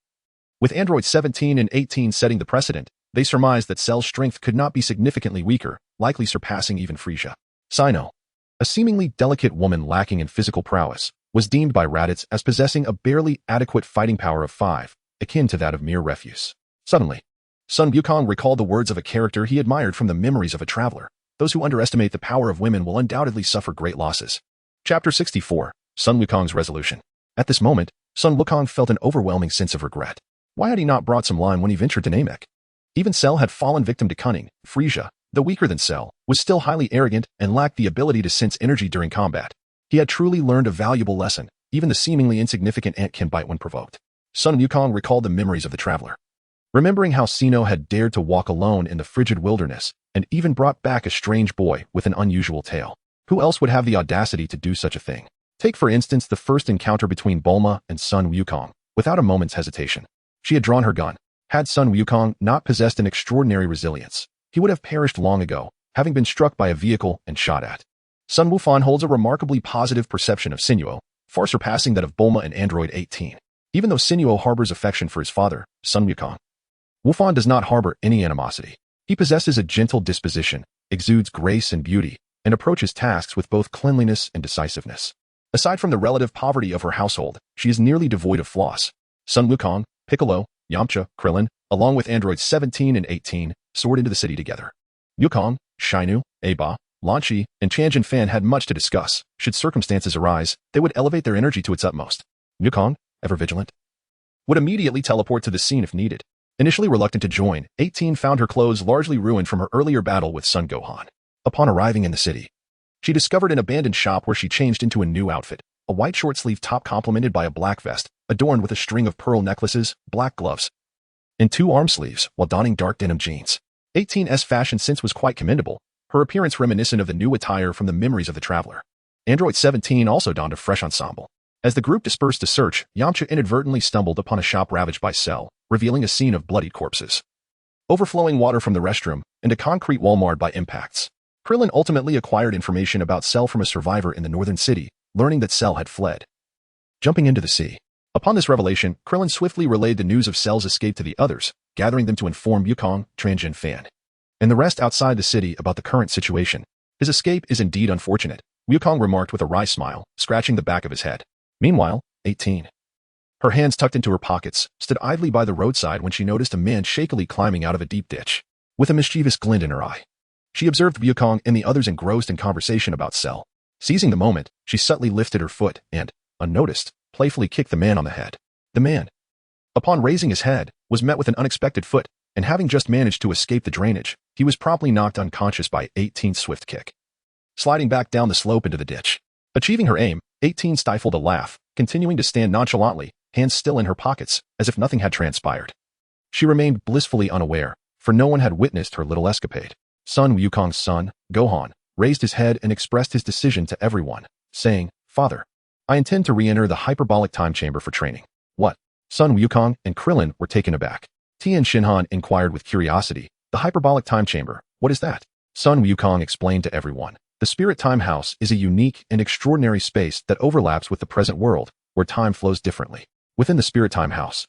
A: With androids 17 and 18 setting the precedent, they surmised that Cell's strength could not be significantly weaker, likely surpassing even Frisia. Sino, a seemingly delicate woman lacking in physical prowess, was deemed by Raditz as possessing a barely adequate fighting power of 5, akin to that of mere refuse. Suddenly, Son Wukong recalled the words of a character he admired from the memories of a traveler. Those who underestimate the power of women will undoubtedly suffer great losses. Chapter 64, Son Wukong's Resolution. At this moment, Son Wukong felt an overwhelming sense of regret. Why had he not brought some lime when he ventured to Namek? Even Cell had fallen victim to cunning. Frisia, though weaker than Cell, was still highly arrogant and lacked the ability to sense energy during combat. He had truly learned a valuable lesson. Even the seemingly insignificant ant can bite when provoked. Son Wukong recalled the memories of the traveler. Remembering how Sino had dared to walk alone in the frigid wilderness and even brought back a strange boy with an unusual tale. Who else would have the audacity to do such a thing? Take for instance the first encounter between Bulma and Son Wukong. Without a moment's hesitation, she had drawn her gun. Had Son Wukong not possessed an extraordinary resilience, he would have perished long ago, having been struck by a vehicle and shot at. Sun Wufan holds a remarkably positive perception of Sinuo, far surpassing that of Bulma and Android 18. Even though Sinuo harbors affection for his father, Sun Wukong, Wufan does not harbor any animosity. He possesses a gentle disposition, exudes grace and beauty, and approaches tasks with both cleanliness and decisiveness. Aside from the relative poverty of her household, she is nearly devoid of flaws. Sun Wukong, Piccolo, Yamcha, Krillin, along with androids 17 and 18, soared into the city together. Wukong, Shinu, Aba, Lan Shi, and Changjin Fan had much to discuss. Should circumstances arise, they would elevate their energy to its utmost. Wukong, ever vigilant, would immediately teleport to the scene if needed. Initially reluctant to join, 18 found her clothes largely ruined from her earlier battle with Son Gohan. Upon arriving in the city, she discovered an abandoned shop where she changed into a new outfit, a white short-sleeved top complemented by a black vest, adorned with a string of pearl necklaces, black gloves, and 2 arm sleeves, while donning dark denim jeans. 18's fashion sense was quite commendable, her appearance reminiscent of the new attire from the memories of the traveler. Android 17 also donned a fresh ensemble. As the group dispersed to search, Yamcha inadvertently stumbled upon a shop ravaged by Cell, revealing a scene of bloodied corpses, overflowing water from the restroom, and a concrete wall marred by impacts. Krillin ultimately acquired information about Cell from a survivor in the northern city, learning that Cell had fled, jumping into the sea. Upon this revelation, Krillin swiftly relayed the news of Cell's escape to the others, gathering them to inform Wukong, Changjin Fan, and the rest outside the city about the current situation. His escape is indeed unfortunate, Wukong remarked with a wry smile, scratching the back of his head. Meanwhile, 18, her hands tucked into her pockets, stood idly by the roadside when she noticed a man shakily climbing out of a deep ditch, with a mischievous glint in her eye. She observed Wukong and the others engrossed in conversation about Cell. Seizing the moment, she subtly lifted her foot and, unnoticed, playfully kicked the man on the head. The man, upon raising his head, was met with an unexpected foot, and having just managed to escape the drainage, he was promptly knocked unconscious by 18's swift kick, sliding back down the slope into the ditch. Achieving her aim, 18 stifled a laugh, continuing to stand nonchalantly, hands still in her pockets, as if nothing had transpired. She remained blissfully unaware, for no one had witnessed her little escapade. Son Wukong's son, Gohan, raised his head and expressed his decision to everyone, saying, "Father, I intend to re-enter the hyperbolic time chamber for training." What? Son Wukong and Krillin were taken aback. Tien Shinhan inquired with curiosity, "The hyperbolic time chamber, what is that?" Son Wukong explained to everyone. The Spirit Time House is a unique and extraordinary space that overlaps with the present world, where time flows differently. Within the Spirit Time House,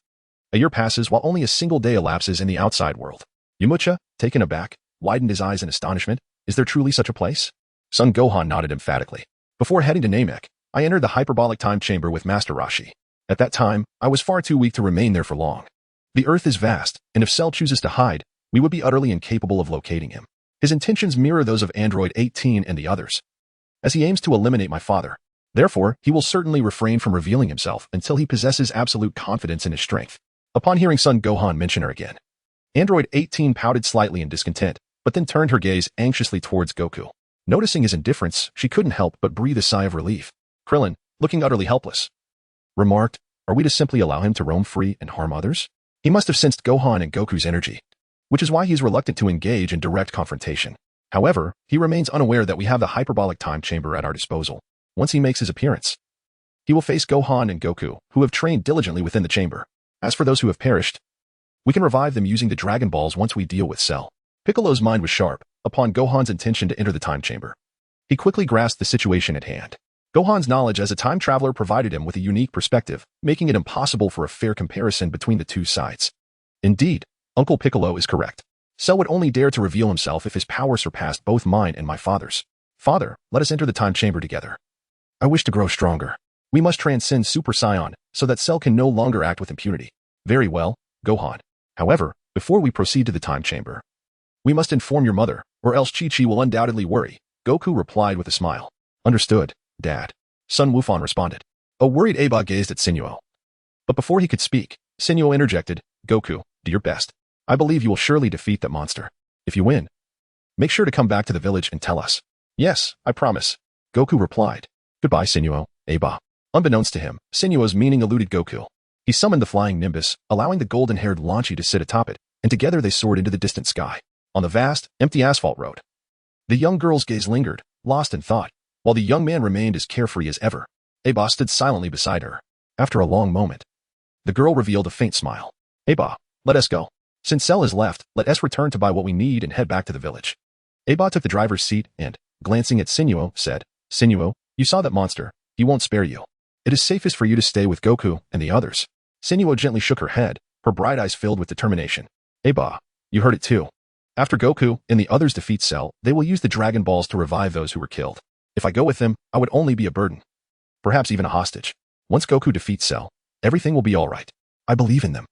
A: a year passes while only a single day elapses in the outside world. Yamcha, taken aback, widened his eyes in astonishment. Is there truly such a place? Son Gohan nodded emphatically. Before heading to Namek, I entered the hyperbolic time chamber with Master Roshi. At that time, I was far too weak to remain there for long. The Earth is vast, and if Cell chooses to hide, we would be utterly incapable of locating him. His intentions mirror those of Android 18 and the others, as he aims to eliminate my father. Therefore, he will certainly refrain from revealing himself until he possesses absolute confidence in his strength. Upon hearing Son Gohan mention her again, Android 18 pouted slightly in discontent, but then turned her gaze anxiously towards Goku. Noticing his indifference, she couldn't help but breathe a sigh of relief. Krillin, looking utterly helpless, remarked, "Are we to simply allow him to roam free and harm others?" He must have sensed Gohan and Goku's energy, which is why he is reluctant to engage in direct confrontation. However, he remains unaware that we have the hyperbolic time chamber at our disposal. Once he makes his appearance, he will face Gohan and Goku, who have trained diligently within the chamber. As for those who have perished, we can revive them using the Dragon Balls once we deal with Cell. Piccolo's mind was sharp upon Gohan's intention to enter the time chamber. He quickly grasped the situation at hand. Gohan's knowledge as a time traveler provided him with a unique perspective, making it impossible for a fair comparison between the two sides. Indeed, Uncle Piccolo is correct. Cell would only dare to reveal himself if his power surpassed both mine and my father's. Father, let us enter the time chamber together. I wish to grow stronger. We must transcend Super Saiyan so that Cell can no longer act with impunity. Very well, Gohan. However, before we proceed to the time chamber, we must inform your mother, or else Chi-Chi will undoubtedly worry. Goku replied with a smile. Understood, Dad. Son Wufan responded. A worried Aba gazed at Sinuo. But before he could speak, Sinuo interjected, Goku, do your best. I believe you will surely defeat that monster. If you win, make sure to come back to the village and tell us. Yes, I promise. Goku replied. Goodbye, Sinuo, Aba. Unbeknownst to him, Sinuo's meaning eluded Goku. He summoned the flying Nimbus, allowing the golden-haired Lanchi to sit atop it, and together they soared into the distant sky. On the vast, empty asphalt road, the young girl's gaze lingered, lost in thought, while the young man remained as carefree as ever. Aba stood silently beside her. After a long moment, the girl revealed a faint smile. Aba, let us go. Since Cell is left, let us return to buy what we need and head back to the village. Aba took the driver's seat and, glancing at Sinuo, said, Sinuo, you saw that monster. He won't spare you. It is safest for you to stay with Goku and the others. Sinuo gently shook her head, her bright eyes filled with determination. Aba, you heard it too. After Goku and the others defeat Cell, they will use the Dragon Balls to revive those who were killed. If I go with them, I would only be a burden. Perhaps even a hostage. Once Goku defeats Cell, everything will be alright. I believe in them.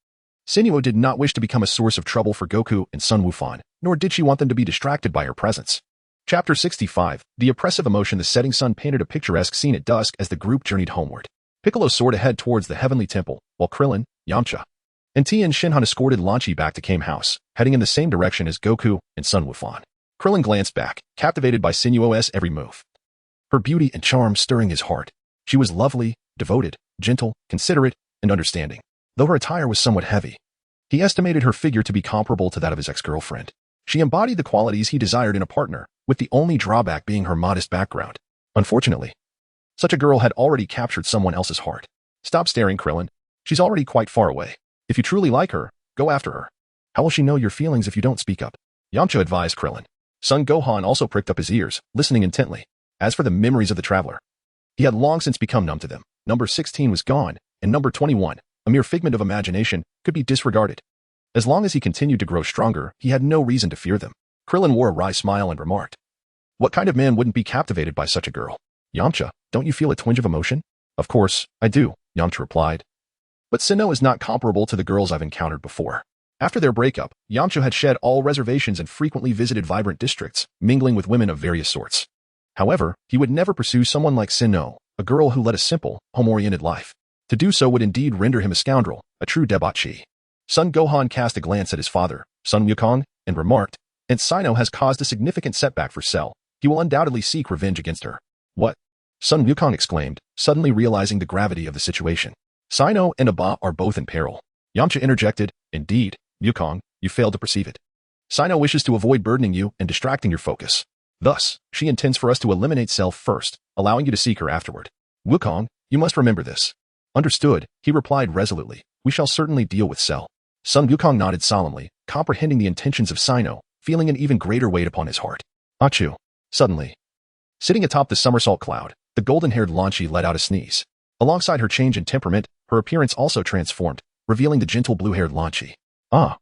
A: Sinuo did not wish to become a source of trouble for Goku and Son Wufan, nor did she want them to be distracted by her presence. Chapter 65, The Oppressive Emotion. The setting sun painted a picturesque scene at dusk as the group journeyed homeward. Piccolo soared ahead towards the Heavenly Temple, while Krillin, Yamcha, and Tien Shinhan escorted Lanchi back to Kame House, heading in the same direction as Goku and Son Wufan. Krillin glanced back, captivated by Sinuo's every move. Her beauty and charm stirring his heart. She was lovely, devoted, gentle, considerate, and understanding. Though her attire was somewhat heavy, he estimated her figure to be comparable to that of his ex-girlfriend. She embodied the qualities he desired in a partner, with the only drawback being her modest background. Unfortunately, such a girl had already captured someone else's heart. Stop staring, Krillin. She's already quite far away. If you truly like her, go after her. How will she know your feelings if you don't speak up? Yamcha advised Krillin. Son Gohan also pricked up his ears, listening intently. As for the memories of the traveler, he had long since become numb to them. Number 16 was gone, and number 21, a mere figment of imagination, could be disregarded. As long as he continued to grow stronger, he had no reason to fear them. Krillin wore a wry smile and remarked, what kind of man wouldn't be captivated by such a girl? Yamcha, don't you feel a twinge of emotion? Of course, I do, Yamcha replied. But Sinnoh is not comparable to the girls I've encountered before. After their breakup, Yamcha had shed all reservations and frequently visited vibrant districts, mingling with women of various sorts. However, he would never pursue someone like Sinnoh, a girl who led a simple, home-oriented life. To do so would indeed render him a scoundrel, a true debauchee. Son Gohan cast a glance at his father, Son Wukong, and remarked, and Sinnoh has caused a significant setback for Cell. He will undoubtedly seek revenge against her. What? Son Wukong exclaimed, suddenly realizing the gravity of the situation. Sinnoh and Aba are both in peril. Yamcha interjected, indeed, Wukong, you failed to perceive it. Sinnoh wishes to avoid burdening you and distracting your focus. Thus, she intends for us to eliminate Cell first, allowing you to seek her afterward. Wukong, you must remember this. Understood, he replied resolutely. We shall certainly deal with Cell. Son Wukong nodded solemnly, comprehending the intentions of Sinnoh, feeling an even greater weight upon his heart. Achoo. Suddenly, sitting atop the somersault cloud, the golden-haired Lanchi let out a sneeze. Alongside her change in temperament, her appearance also transformed, revealing the gentle blue-haired Lanchi. Ah,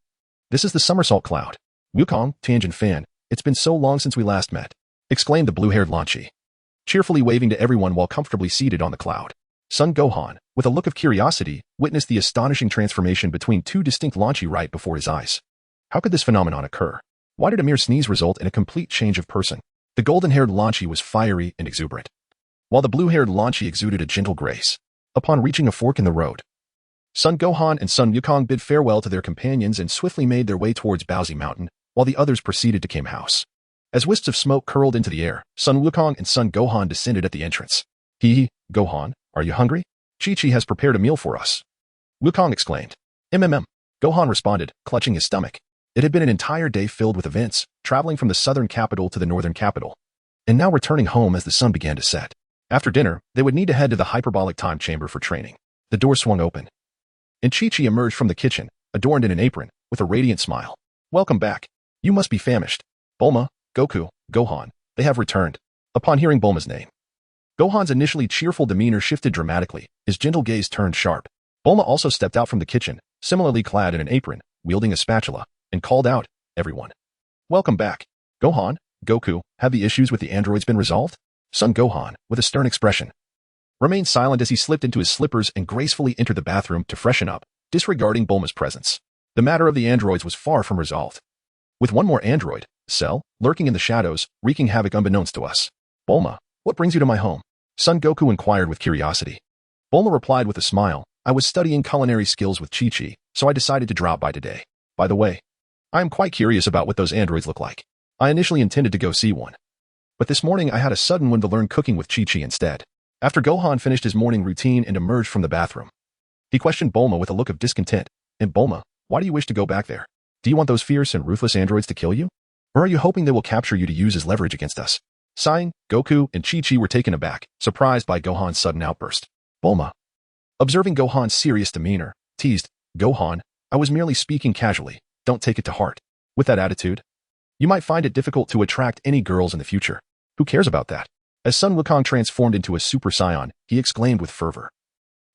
A: this is the somersault cloud. Wukong, Tangent Fan, it's been so long since we last met, exclaimed the blue-haired Lanchi, cheerfully waving to everyone while comfortably seated on the cloud. Son Gohan, with a look of curiosity, witnessed the astonishing transformation between two distinct Lanchi right before his eyes. How could this phenomenon occur? Why did a mere sneeze result in a complete change of person? The golden-haired Lanchi was fiery and exuberant, while the blue-haired Lanchi exuded a gentle grace. Upon reaching a fork in the road, Son Gohan and Son Wukong bid farewell to their companions and swiftly made their way towards Bowsy Mountain, while the others proceeded to Kame House. As wisps of smoke curled into the air, Son Wukong and Son Gohan descended at the entrance. Gohan, are you hungry? Chi-Chi has prepared a meal for us. Wukong exclaimed. Gohan responded, clutching his stomach. It had been an entire day filled with events, traveling from the southern capital to the northern capital, and now returning home as the sun began to set. After dinner, they would need to head to the hyperbolic time chamber for training. The door swung open, and Chi-Chi emerged from the kitchen, adorned in an apron, with a radiant smile. Welcome back. You must be famished. Bulma, Goku, Gohan, they have returned. Upon hearing Bulma's name, Gohan's initially cheerful demeanor shifted dramatically, his gentle gaze turned sharp. Bulma also stepped out from the kitchen, similarly clad in an apron, wielding a spatula, and called out, everyone. Welcome back. Gohan, Goku, have the issues with the androids been resolved? Son Gohan, with a stern expression, remained silent as he slipped into his slippers and gracefully entered the bathroom to freshen up, disregarding Bulma's presence. The matter of the androids was far from resolved. With one more android, Cell, lurking in the shadows, wreaking havoc unbeknownst to us. Bulma, what brings you to my home? Son Goku inquired with curiosity. Bulma replied with a smile, I was studying culinary skills with Chi-Chi, so I decided to drop by today. By the way, I am quite curious about what those androids look like. I initially intended to go see one, but this morning I had a sudden whim to learn cooking with Chi-Chi instead. After Gohan finished his morning routine and emerged from the bathroom, he questioned Bulma with a look of discontent. And Bulma, why do you wish to go back there? Do you want those fierce and ruthless androids to kill you? Or are you hoping they will capture you to use as leverage against us? Sighing, Goku and Chi-Chi were taken aback, surprised by Gohan's sudden outburst. Bulma, observing Gohan's serious demeanor, teased, Gohan, I was merely speaking casually, don't take it to heart. With that attitude, you might find it difficult to attract any girls in the future. Who cares about that? As Son Wukong transformed into a Super Saiyan, he exclaimed with fervor,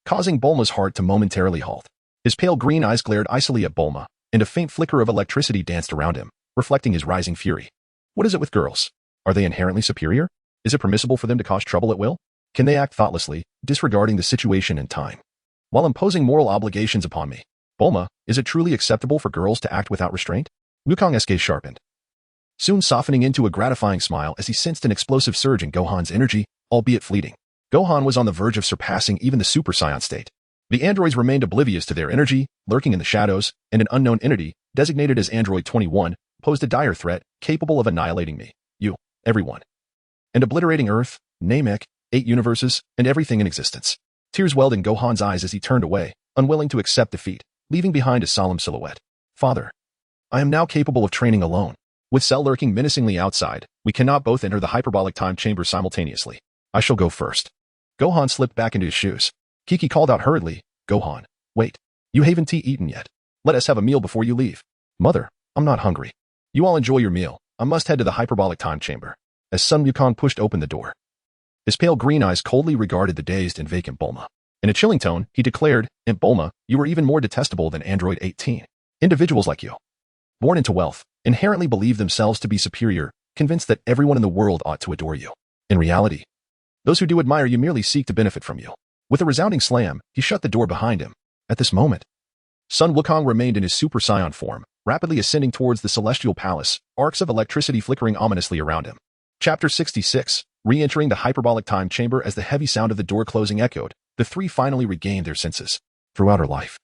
A: causing Bulma's heart to momentarily halt. His pale green eyes glared icily at Bulma, and a faint flicker of electricity danced around him, reflecting his rising fury. What is it with girls? Are they inherently superior? Is it permissible for them to cause trouble at will? Can they act thoughtlessly, disregarding the situation and time, while imposing moral obligations upon me? Bulma, is it truly acceptable for girls to act without restraint? Wukong's gaze sharpened, soon softening into a gratifying smile as he sensed an explosive surge in Gohan's energy, albeit fleeting. Gohan was on the verge of surpassing even the Super Saiyan state. The androids remained oblivious to their energy, lurking in the shadows, and an unknown entity, designated as Android 21, posed a dire threat, capable of annihilating me, you, everyone, and obliterating Earth, Namek, 8 universes, and everything in existence. Tears welled in Gohan's eyes as he turned away, unwilling to accept defeat, leaving behind a solemn silhouette. Father, I am now capable of training alone. With Cell lurking menacingly outside, we cannot both enter the hyperbolic time chamber simultaneously. I shall go first. Gohan slipped back into his shoes. Kiki called out hurriedly, Gohan, wait. You haven't eaten yet. Let us have a meal before you leave. Mother, I'm not hungry. You all enjoy your meal. I must head to the hyperbolic time chamber. As Son Wukong pushed open the door, his pale green eyes coldly regarded the dazed and vacant Bulma. In a chilling tone, he declared, and Bulma, you are even more detestable than Android 18. Individuals like you, born into wealth, inherently believe themselves to be superior, convinced that everyone in the world ought to adore you. In reality, those who do admire you merely seek to benefit from you. With a resounding slam, he shut the door behind him. At this moment, Son Wukong remained in his Super Saiyan form, rapidly ascending towards the celestial palace, arcs of electricity flickering ominously around him. Chapter 66, re-entering the hyperbolic time chamber as the heavy sound of the door closing echoed, the three finally regained their senses. Throughout her life,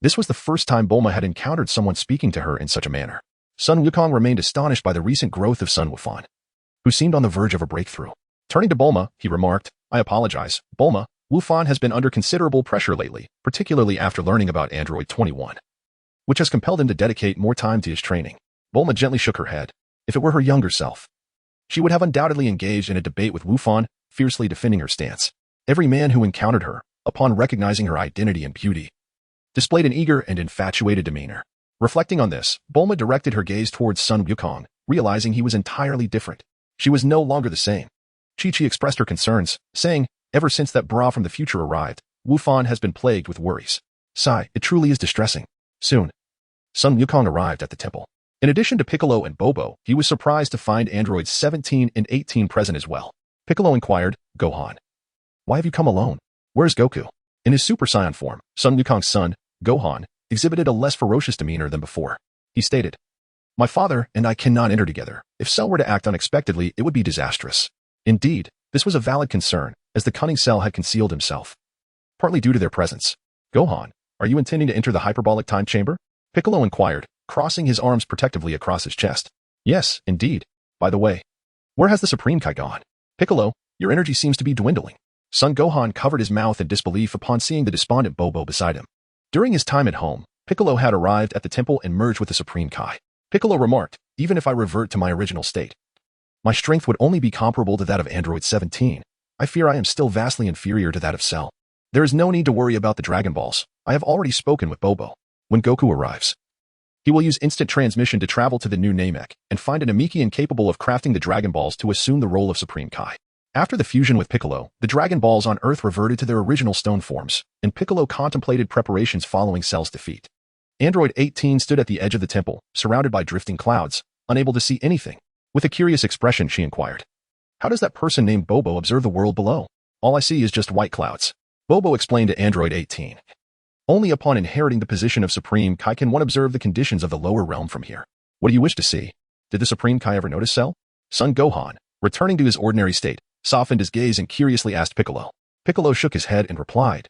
A: this was the first time Bulma had encountered someone speaking to her in such a manner. Son Wukong remained astonished by the recent growth of Sun Wufan, who seemed on the verge of a breakthrough. Turning to Bulma, he remarked, I apologize, Bulma, Wufan has been under considerable pressure lately, particularly after learning about Android 21, which has compelled him to dedicate more time to his training. Bulma gently shook her head. If it were her younger self, she would have undoubtedly engaged in a debate with Wufan, fiercely defending her stance. Every man who encountered her, upon recognizing her identity and beauty, displayed an eager and infatuated demeanor. Reflecting on this, Bulma directed her gaze towards Son Wukong, realizing he was entirely different. She was no longer the same. Chi-Chi expressed her concerns, saying, ever since that bra from the future arrived, Wufan has been plagued with worries. Sigh, it truly is distressing. Soon, Son Wukong arrived at the temple. In addition to Piccolo and Bobo, he was surprised to find androids 17 and 18 present as well. Piccolo inquired, Gohan, why have you come alone? Where's Goku? In his Super Saiyan form, Son Wukong's son, Gohan, exhibited a less ferocious demeanor than before. He stated, my father and I cannot enter together. If Cell were to act unexpectedly, it would be disastrous. Indeed, this was a valid concern, as the cunning Cell had concealed himself, partly due to their presence. Gohan, are you intending to enter the hyperbolic time chamber? Piccolo inquired, crossing his arms protectively across his chest. Yes, indeed. By the way, where has the Supreme Kai gone? Piccolo, your energy seems to be dwindling. Son Gohan covered his mouth in disbelief upon seeing the despondent Bobo beside him. During his time at home, Piccolo had arrived at the temple and merged with the Supreme Kai. Piccolo remarked, even if I revert to my original state, my strength would only be comparable to that of Android 17. I fear I am still vastly inferior to that of Cell. There is no need to worry about the Dragon Balls. I have already spoken with Bobo. When Goku arrives, he will use instant transmission to travel to the new Namek and find an Namekian capable of crafting the Dragon Balls to assume the role of Supreme Kai. After the fusion with Piccolo, the Dragon Balls on Earth reverted to their original stone forms, and Piccolo contemplated preparations following Cell's defeat. Android 18 stood at the edge of the temple, surrounded by drifting clouds, unable to see anything. With a curious expression, she inquired, "How does that person named Bobo observe the world below? All I see is just white clouds." Bobo explained to Android 18. Only upon inheriting the position of Supreme Kai can one observe the conditions of the lower realm from here. What do you wish to see? Did the Supreme Kai ever notice Cell? Son Gohan, returning to his ordinary state, softened his gaze and curiously asked Piccolo. Piccolo shook his head and replied,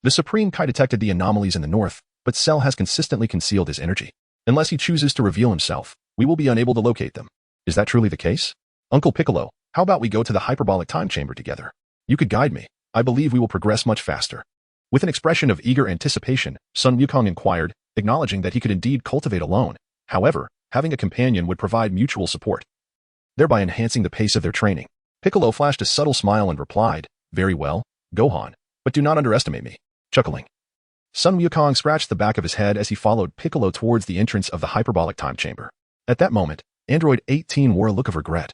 A: "The Supreme Kai detected the anomalies in the north, but Cell has consistently concealed his energy. Unless he chooses to reveal himself, we will be unable to locate them." Is that truly the case? Uncle Piccolo, how about we go to the hyperbolic time chamber together? You could guide me. I believe we will progress much faster. With an expression of eager anticipation, Son Wukong inquired, acknowledging that he could indeed cultivate alone. However, having a companion would provide mutual support, thereby enhancing the pace of their training. Piccolo flashed a subtle smile and replied, "Very well, Gohan, but do not underestimate me." Chuckling, Son Wukong scratched the back of his head as he followed Piccolo towards the entrance of the hyperbolic time chamber. At that moment, Android 18 wore a look of regret,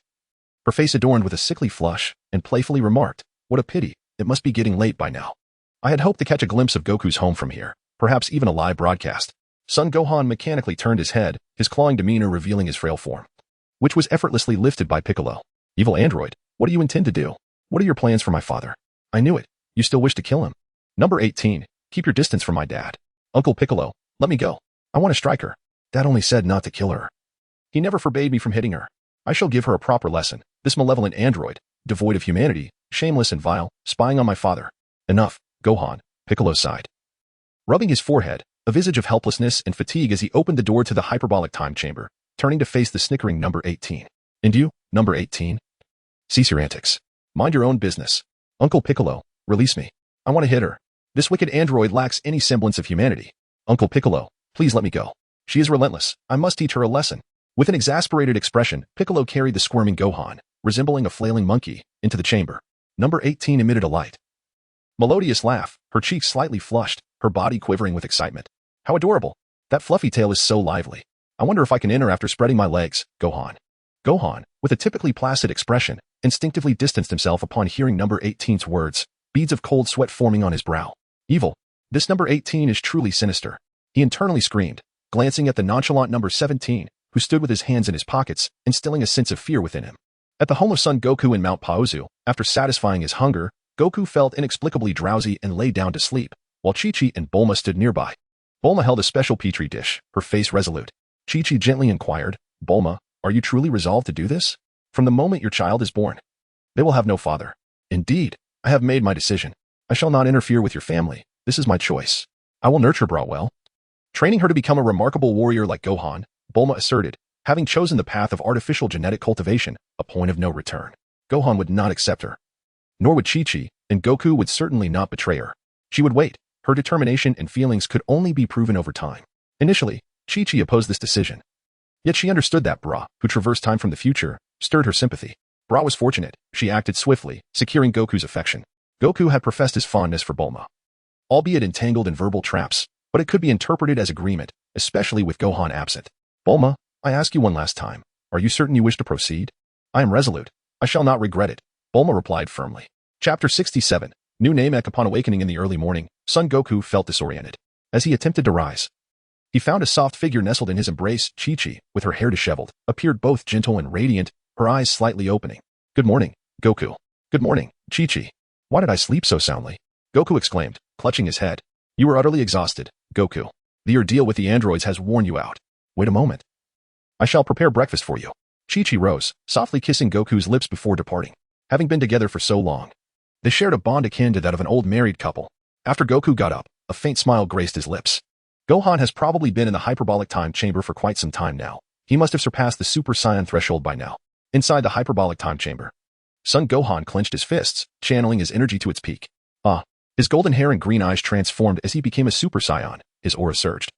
A: her face adorned with a sickly flush, and playfully remarked, "What a pity, it must be getting late by now. I had hoped to catch a glimpse of Goku's home from here, perhaps even a live broadcast." Son Gohan mechanically turned his head, his clawing demeanor revealing his frail form, which was effortlessly lifted by Piccolo. "Evil android, what do you intend to do? What are your plans for my father?" "I knew it. You still wish to kill him. Number 18, keep your distance from my dad." "Uncle Piccolo, let me go. I want to strike her. Dad only said not to kill her. He never forbade me from hitting her. I shall give her a proper lesson. This malevolent android, devoid of humanity, shameless and vile, spying on my father." "Enough, Gohan," Piccolo sighed, rubbing his forehead, a visage of helplessness and fatigue as he opened the door to the hyperbolic time chamber, turning to face the snickering number 18. "And you, number 18? Cease your antics. Mind your own business. Uncle Piccolo, release me. I want to hit her. This wicked android lacks any semblance of humanity. Uncle Piccolo, please let me go. She is relentless. I must teach her a lesson." With an exasperated expression, Piccolo carried the squirming Gohan, resembling a flailing monkey, into the chamber. Number 18 emitted a light, melodious laugh, her cheeks slightly flushed, her body quivering with excitement. "How adorable. That fluffy tail is so lively. I wonder if I can enter after spreading my legs, Gohan." Gohan, with a typically placid expression, instinctively distanced himself upon hearing number 18's words, beads of cold sweat forming on his brow. "Evil. This number 18 is truly sinister," he internally screamed, glancing at the nonchalant number 17, who stood with his hands in his pockets, instilling a sense of fear within him. At the home of Son Goku in Mount Paozu, after satisfying his hunger, Goku felt inexplicably drowsy and lay down to sleep, while Chi-Chi and Bulma stood nearby. Bulma held a special petri dish, her face resolute. Chi-Chi gently inquired, "Bulma, are you truly resolved to do this? From the moment your child is born, they will have no father." "Indeed, I have made my decision. I shall not interfere with your family. This is my choice. I will nurture Bra well, training her to become a remarkable warrior like Gohan," Bulma asserted, having chosen the path of artificial genetic cultivation, a point of no return. Gohan would not accept her, nor would Chi-Chi, and Goku would certainly not betray her. She would wait. Her determination and feelings could only be proven over time. Initially, Chi-Chi opposed this decision. Yet she understood that Bra, who traversed time from the future, stirred her sympathy. Bra was fortunate. She acted swiftly, securing Goku's affection. Goku had professed his fondness for Bulma, albeit entangled in verbal traps, but it could be interpreted as agreement, especially with Gohan absent. "Bulma, I ask you one last time. Are you certain you wish to proceed?" "I am resolute. I shall not regret it," Bulma replied firmly. Chapter 67. New Namek. Upon awakening in the early morning, Son Goku felt disoriented. As he attempted to rise, he found a soft figure nestled in his embrace. Chi-Chi, with her hair disheveled, appeared both gentle and radiant, her eyes slightly opening. "Good morning, Goku." "Good morning, Chi-Chi. Why did I sleep so soundly?" Goku exclaimed, clutching his head. "You were utterly exhausted, Goku. The ordeal with the androids has worn you out. Wait a moment. I shall prepare breakfast for you." Chi-Chi rose, softly kissing Goku's lips before departing. Having been together for so long, they shared a bond akin to that of an old married couple. After Goku got up, a faint smile graced his lips. Gohan has probably been in the hyperbolic time chamber for quite some time now. He must have surpassed the Super Saiyan threshold by now. Inside the hyperbolic time chamber, Son Gohan clenched his fists, channeling his energy to its peak. His golden hair and green eyes transformed as he became a Super Saiyan. His aura surged,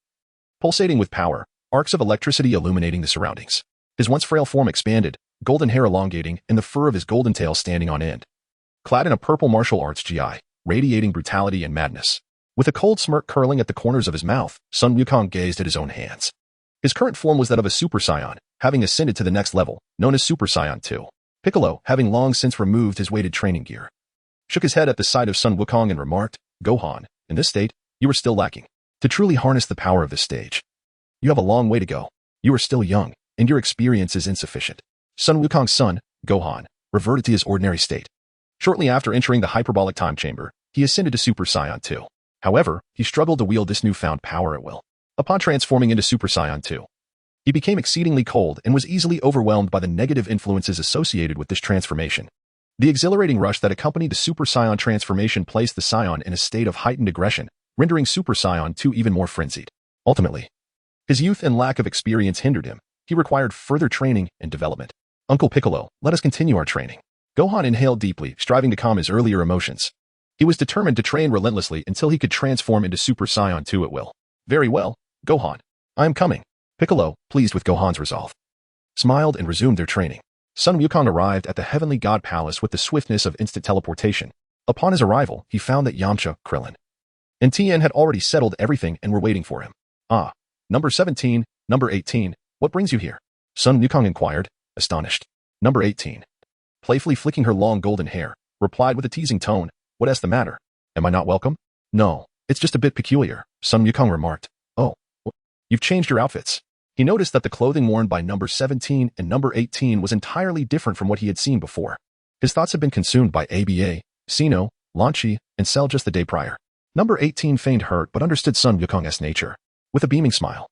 A: pulsating with power, arcs of electricity illuminating the surroundings. His once frail form expanded, golden hair elongating, and the fur of his golden tail standing on end. Clad in a purple martial arts gi, radiating brutality and madness. With a cold smirk curling at the corners of his mouth, Son Wukong gazed at his own hands. His current form was that of a Super Saiyan, having ascended to the next level, known as Super Saiyan 2. Piccolo, having long since removed his weighted training gear, shook his head at the sight of Son Wukong and remarked, "Gohan, in this state, you are still lacking. To truly harness the power of this stage, you have a long way to go. You are still young, and your experience is insufficient." Son Wukong's son, Gohan, reverted to his ordinary state. Shortly after entering the hyperbolic time chamber, he ascended to Super Saiyan 2. However, he struggled to wield this newfound power at will. Upon transforming into Super Saiyan 2, he became exceedingly cold and was easily overwhelmed by the negative influences associated with this transformation. The exhilarating rush that accompanied the Super Saiyan transformation placed the Saiyan in a state of heightened aggression, rendering Super Saiyan 2 even more frenzied. Ultimately, his youth and lack of experience hindered him. He required further training and development. "Uncle Piccolo, let us continue our training." Gohan inhaled deeply, striving to calm his earlier emotions. He was determined to train relentlessly until he could transform into Super Saiyan 2 at will. "Very well, Gohan. I am coming." Piccolo, pleased with Gohan's resolve, smiled and resumed their training. Son Wukong arrived at the Heavenly God Palace with the swiftness of instant teleportation. Upon his arrival, he found that Yamcha, Krillin, and Tien had already settled everything and were waiting for him. "Ah, number 17, number 18, what brings you here?" Son Wukong inquired, astonished. Number 18, playfully flicking her long golden hair, replied with a teasing tone, "What's the matter? Am I not welcome?" "No, it's just a bit peculiar," Son Wukong remarked. "Oh, you've changed your outfits." He noticed that the clothing worn by number 17 and number 18 was entirely different from what he had seen before. His thoughts had been consumed by ABA, Sino, Lanchi, and Cell just the day prior. Number 18 feigned hurt but understood Son Wukong's nature. With a beaming smile,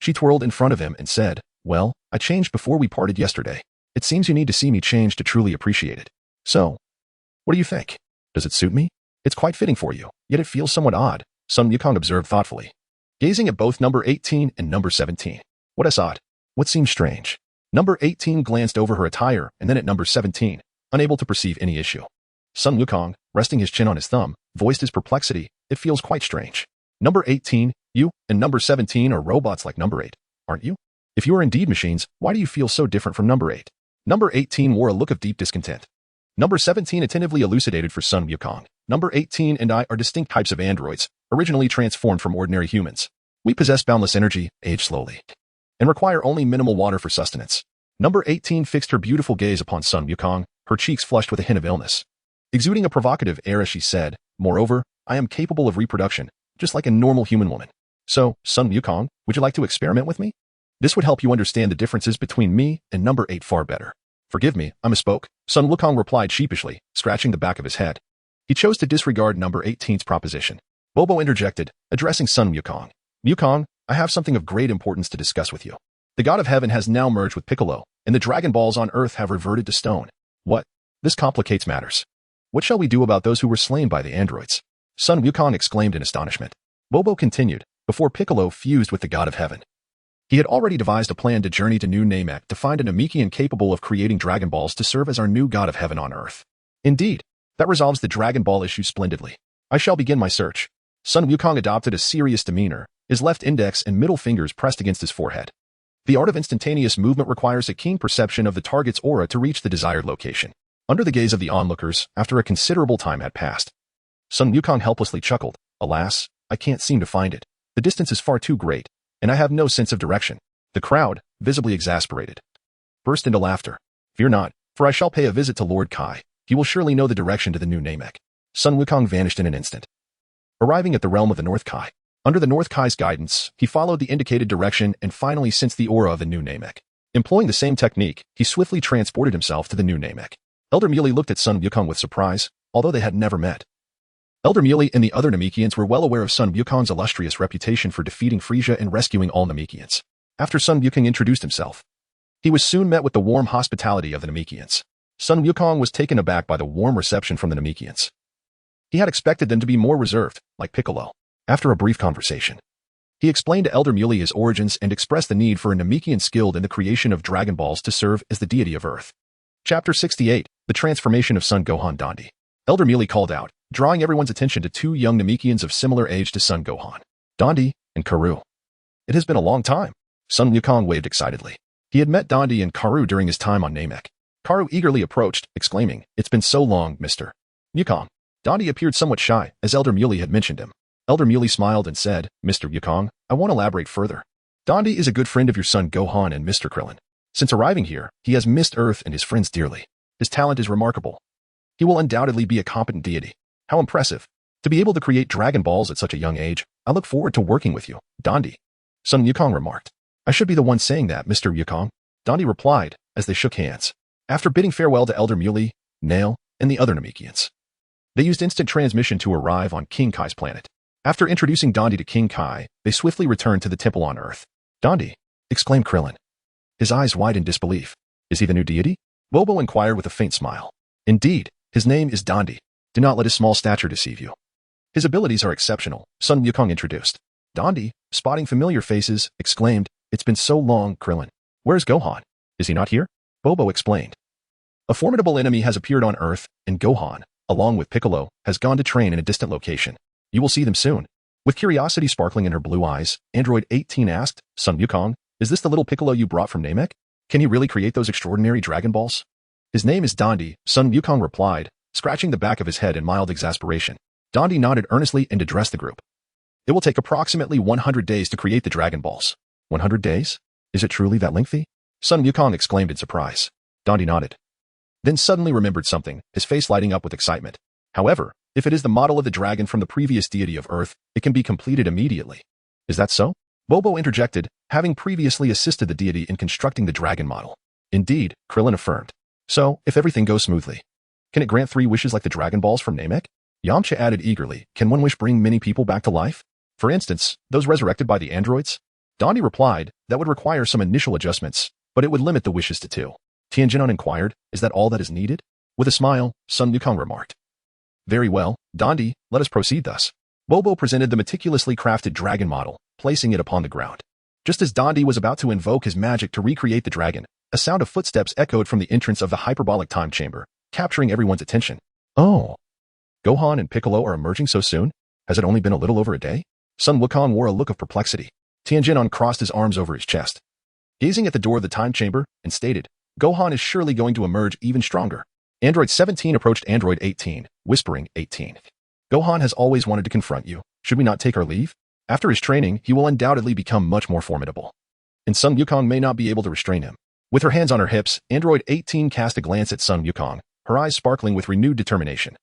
A: she twirled in front of him and said, "Well, I changed before we parted yesterday. It seems you need to see me change to truly appreciate it. So, what do you think? Does it suit me? It's quite fitting for you, yet it feels somewhat odd," Son Wukong observed thoughtfully, gazing at both number 18 and number 17. "What's odd? What seems strange?" Number 18 glanced over her attire and then at number 17, unable to perceive any issue. Son Wukong, resting his chin on his thumb, voiced his perplexity. "It feels quite strange. Number 18, you and number 17 are robots like number 8, aren't you? If you are indeed machines, why do you feel so different from number 8? Number 18 wore a look of deep discontent. Number 17 attentively elucidated for Son Wukong. "Number 18 and I are distinct types of androids, originally transformed from ordinary humans. We possess boundless energy, age slowly, and require only minimal water for sustenance." Number 18 fixed her beautiful gaze upon Son Wukong, her cheeks flushed with a hint of illness. Exuding a provocative air as she said, "Moreover, I am capable of reproduction, just like a normal human woman. So, Son Wukong, would you like to experiment with me? This would help you understand the differences between me and number 8 far better." "Forgive me, I misspoke," Son Wukong replied sheepishly, scratching the back of his head. He chose to disregard number 18's proposition. Bobo interjected, addressing Son Wukong. "Wukong, I have something of great importance to discuss with you. The God of Heaven has now merged with Piccolo, and the Dragon Balls on Earth have reverted to stone." "What? This complicates matters. What shall we do about those who were slain by the androids?" Son Wukong exclaimed in astonishment. Bobo continued, "Before Piccolo fused with the God of Heaven, he had already devised a plan to journey to New Namek to find a Namekian capable of creating Dragon Balls to serve as our new God of Heaven on Earth. Indeed, that resolves the Dragon Ball issue splendidly. I shall begin my search." Son Wukong adopted a serious demeanor, his left index and middle fingers pressed against his forehead. The art of instantaneous movement requires a keen perception of the target's aura to reach the desired location. Under the gaze of the onlookers, after a considerable time had passed, Son Wukong helplessly chuckled. "Alas, I can't seem to find it. The distance is far too great, and I have no sense of direction." The crowd, visibly exasperated, burst into laughter. "Fear not, for I shall pay a visit to Lord Kai. He will surely know the direction to the New Namek." Son Wukong vanished in an instant, arriving at the realm of the North Kai. Under the North Kai's guidance, he followed the indicated direction and finally sensed the aura of the New Namek. Employing the same technique, he swiftly transported himself to the New Namek. Elder Muley looked at Son Wukong with surprise, although they had never met. Elder Muley and the other Namekians were well aware of Son Wukong's illustrious reputation for defeating Frisia and rescuing all Namekians. After Son Wukong introduced himself, he was soon met with the warm hospitality of the Namekians. Son Wukong was taken aback by the warm reception from the Namekians. He had expected them to be more reserved, like Piccolo. After a brief conversation, he explained to Elder Muley his origins and expressed the need for a Namekian skilled in the creation of Dragon Balls to serve as the deity of Earth. Chapter 68, The Transformation of Son Gohan Dandi. Elder Muley called out, drawing everyone's attention to two young Namekians of similar age to Son Gohan, Dandi and Karu. It has been a long time. Son Wukong waved excitedly. He had met Dandi and Karu during his time on Namek. Karu eagerly approached, exclaiming, "It's been so long, Mr. Wukong." Dandi appeared somewhat shy, as Elder Muley had mentioned him. Elder Muley smiled and said, "Mr. Wukong, I won't elaborate further. Dandi is a good friend of your son Gohan and Mr. Krillin. Since arriving here, he has missed Earth and his friends dearly. His talent is remarkable. He will undoubtedly be a competent deity. How impressive. To be able to create Dragon Balls at such a young age, I look forward to working with you, Dandi." Son Wukong remarked. "I should be the one saying that, Mr. Wukong," Dandi replied, as they shook hands. After bidding farewell to Elder Muley, Nail, and the other Namekians, they used instant transmission to arrive on King Kai's planet. After introducing Dandi to King Kai, they swiftly returned to the temple on Earth. "Dandi," exclaimed Krillin. His eyes wide in disbelief. "Is he the new deity?" Bobo inquired with a faint smile. "Indeed, his name is Dandi. Do not let his small stature deceive you. His abilities are exceptional," Son Wukong introduced. Dandi, spotting familiar faces, exclaimed, "It's been so long, Krillin. Where's Gohan? Is he not here?" Bobo explained. "A formidable enemy has appeared on Earth, and Gohan, along with Piccolo, has gone to train in a distant location. You will see them soon." With curiosity sparkling in her blue eyes, Android 18 asked, "Son Wukong, is this the little Piccolo you brought from Namek? Can he really create those extraordinary Dragon Balls?" "His name is Dandi," Son Wukong replied, scratching the back of his head in mild exasperation. Dandi nodded earnestly and addressed the group. "It will take approximately 100 days to create the Dragon Balls." 100 days? Is it truly that lengthy? Son Wukong exclaimed in surprise. Dandi nodded. Then suddenly remembered something, his face lighting up with excitement. "However, if it is the model of the dragon from the previous deity of Earth, it can be completed immediately." "Is that so?" Bobo interjected, having previously assisted the deity in constructing the dragon model. "Indeed," Krillin affirmed. "So, if everything goes smoothly, can it grant 3 wishes like the Dragon Balls from Namek?" Yamcha added eagerly, "Can one wish bring many people back to life? For instance, those resurrected by the androids?" Dandi replied, "That would require some initial adjustments, but it would limit the wishes to 2. Tianjinan inquired, "Is that all that is needed?" With a smile, Son Wukong remarked. "Very well, Dandi, let us proceed thus." Bobo presented the meticulously crafted dragon model, placing it upon the ground. Just as Dandi was about to invoke his magic to recreate the dragon, a sound of footsteps echoed from the entrance of the hyperbolic time chamber, capturing everyone's attention. "Oh, Gohan and Piccolo are emerging so soon? Has it only been a little over a day?" Son Wukong wore a look of perplexity. Tianjinan crossed his arms over his chest, gazing at the door of the time chamber, and stated, "Gohan is surely going to emerge even stronger." Android 17 approached Android 18, whispering, "18. Gohan has always wanted to confront you. Should we not take our leave? After his training, he will undoubtedly become much more formidable. And Son Wukong may not be able to restrain him." With her hands on her hips, Android 18 cast a glance at Son Wukong, her eyes sparkling with renewed determination,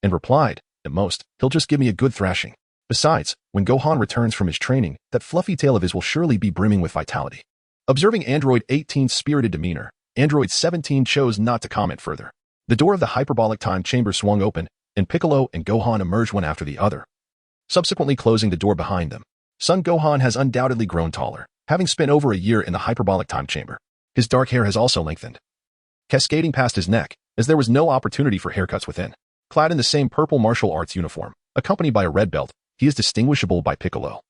A: and replied, "At most, he'll just give me a good thrashing. Besides, when Gohan returns from his training, that fluffy tail of his will surely be brimming with vitality." Observing Android 18's spirited demeanor, Android 17 chose not to comment further. The door of the hyperbolic time chamber swung open, and Piccolo and Gohan emerged one after the other, subsequently closing the door behind them. Son Gohan has undoubtedly grown taller, having spent over a year in the hyperbolic time chamber. His dark hair has also lengthened, cascading past his neck, as there was no opportunity for haircuts within. Clad in the same purple martial arts uniform, accompanied by a red belt, he is distinguishable by Piccolo,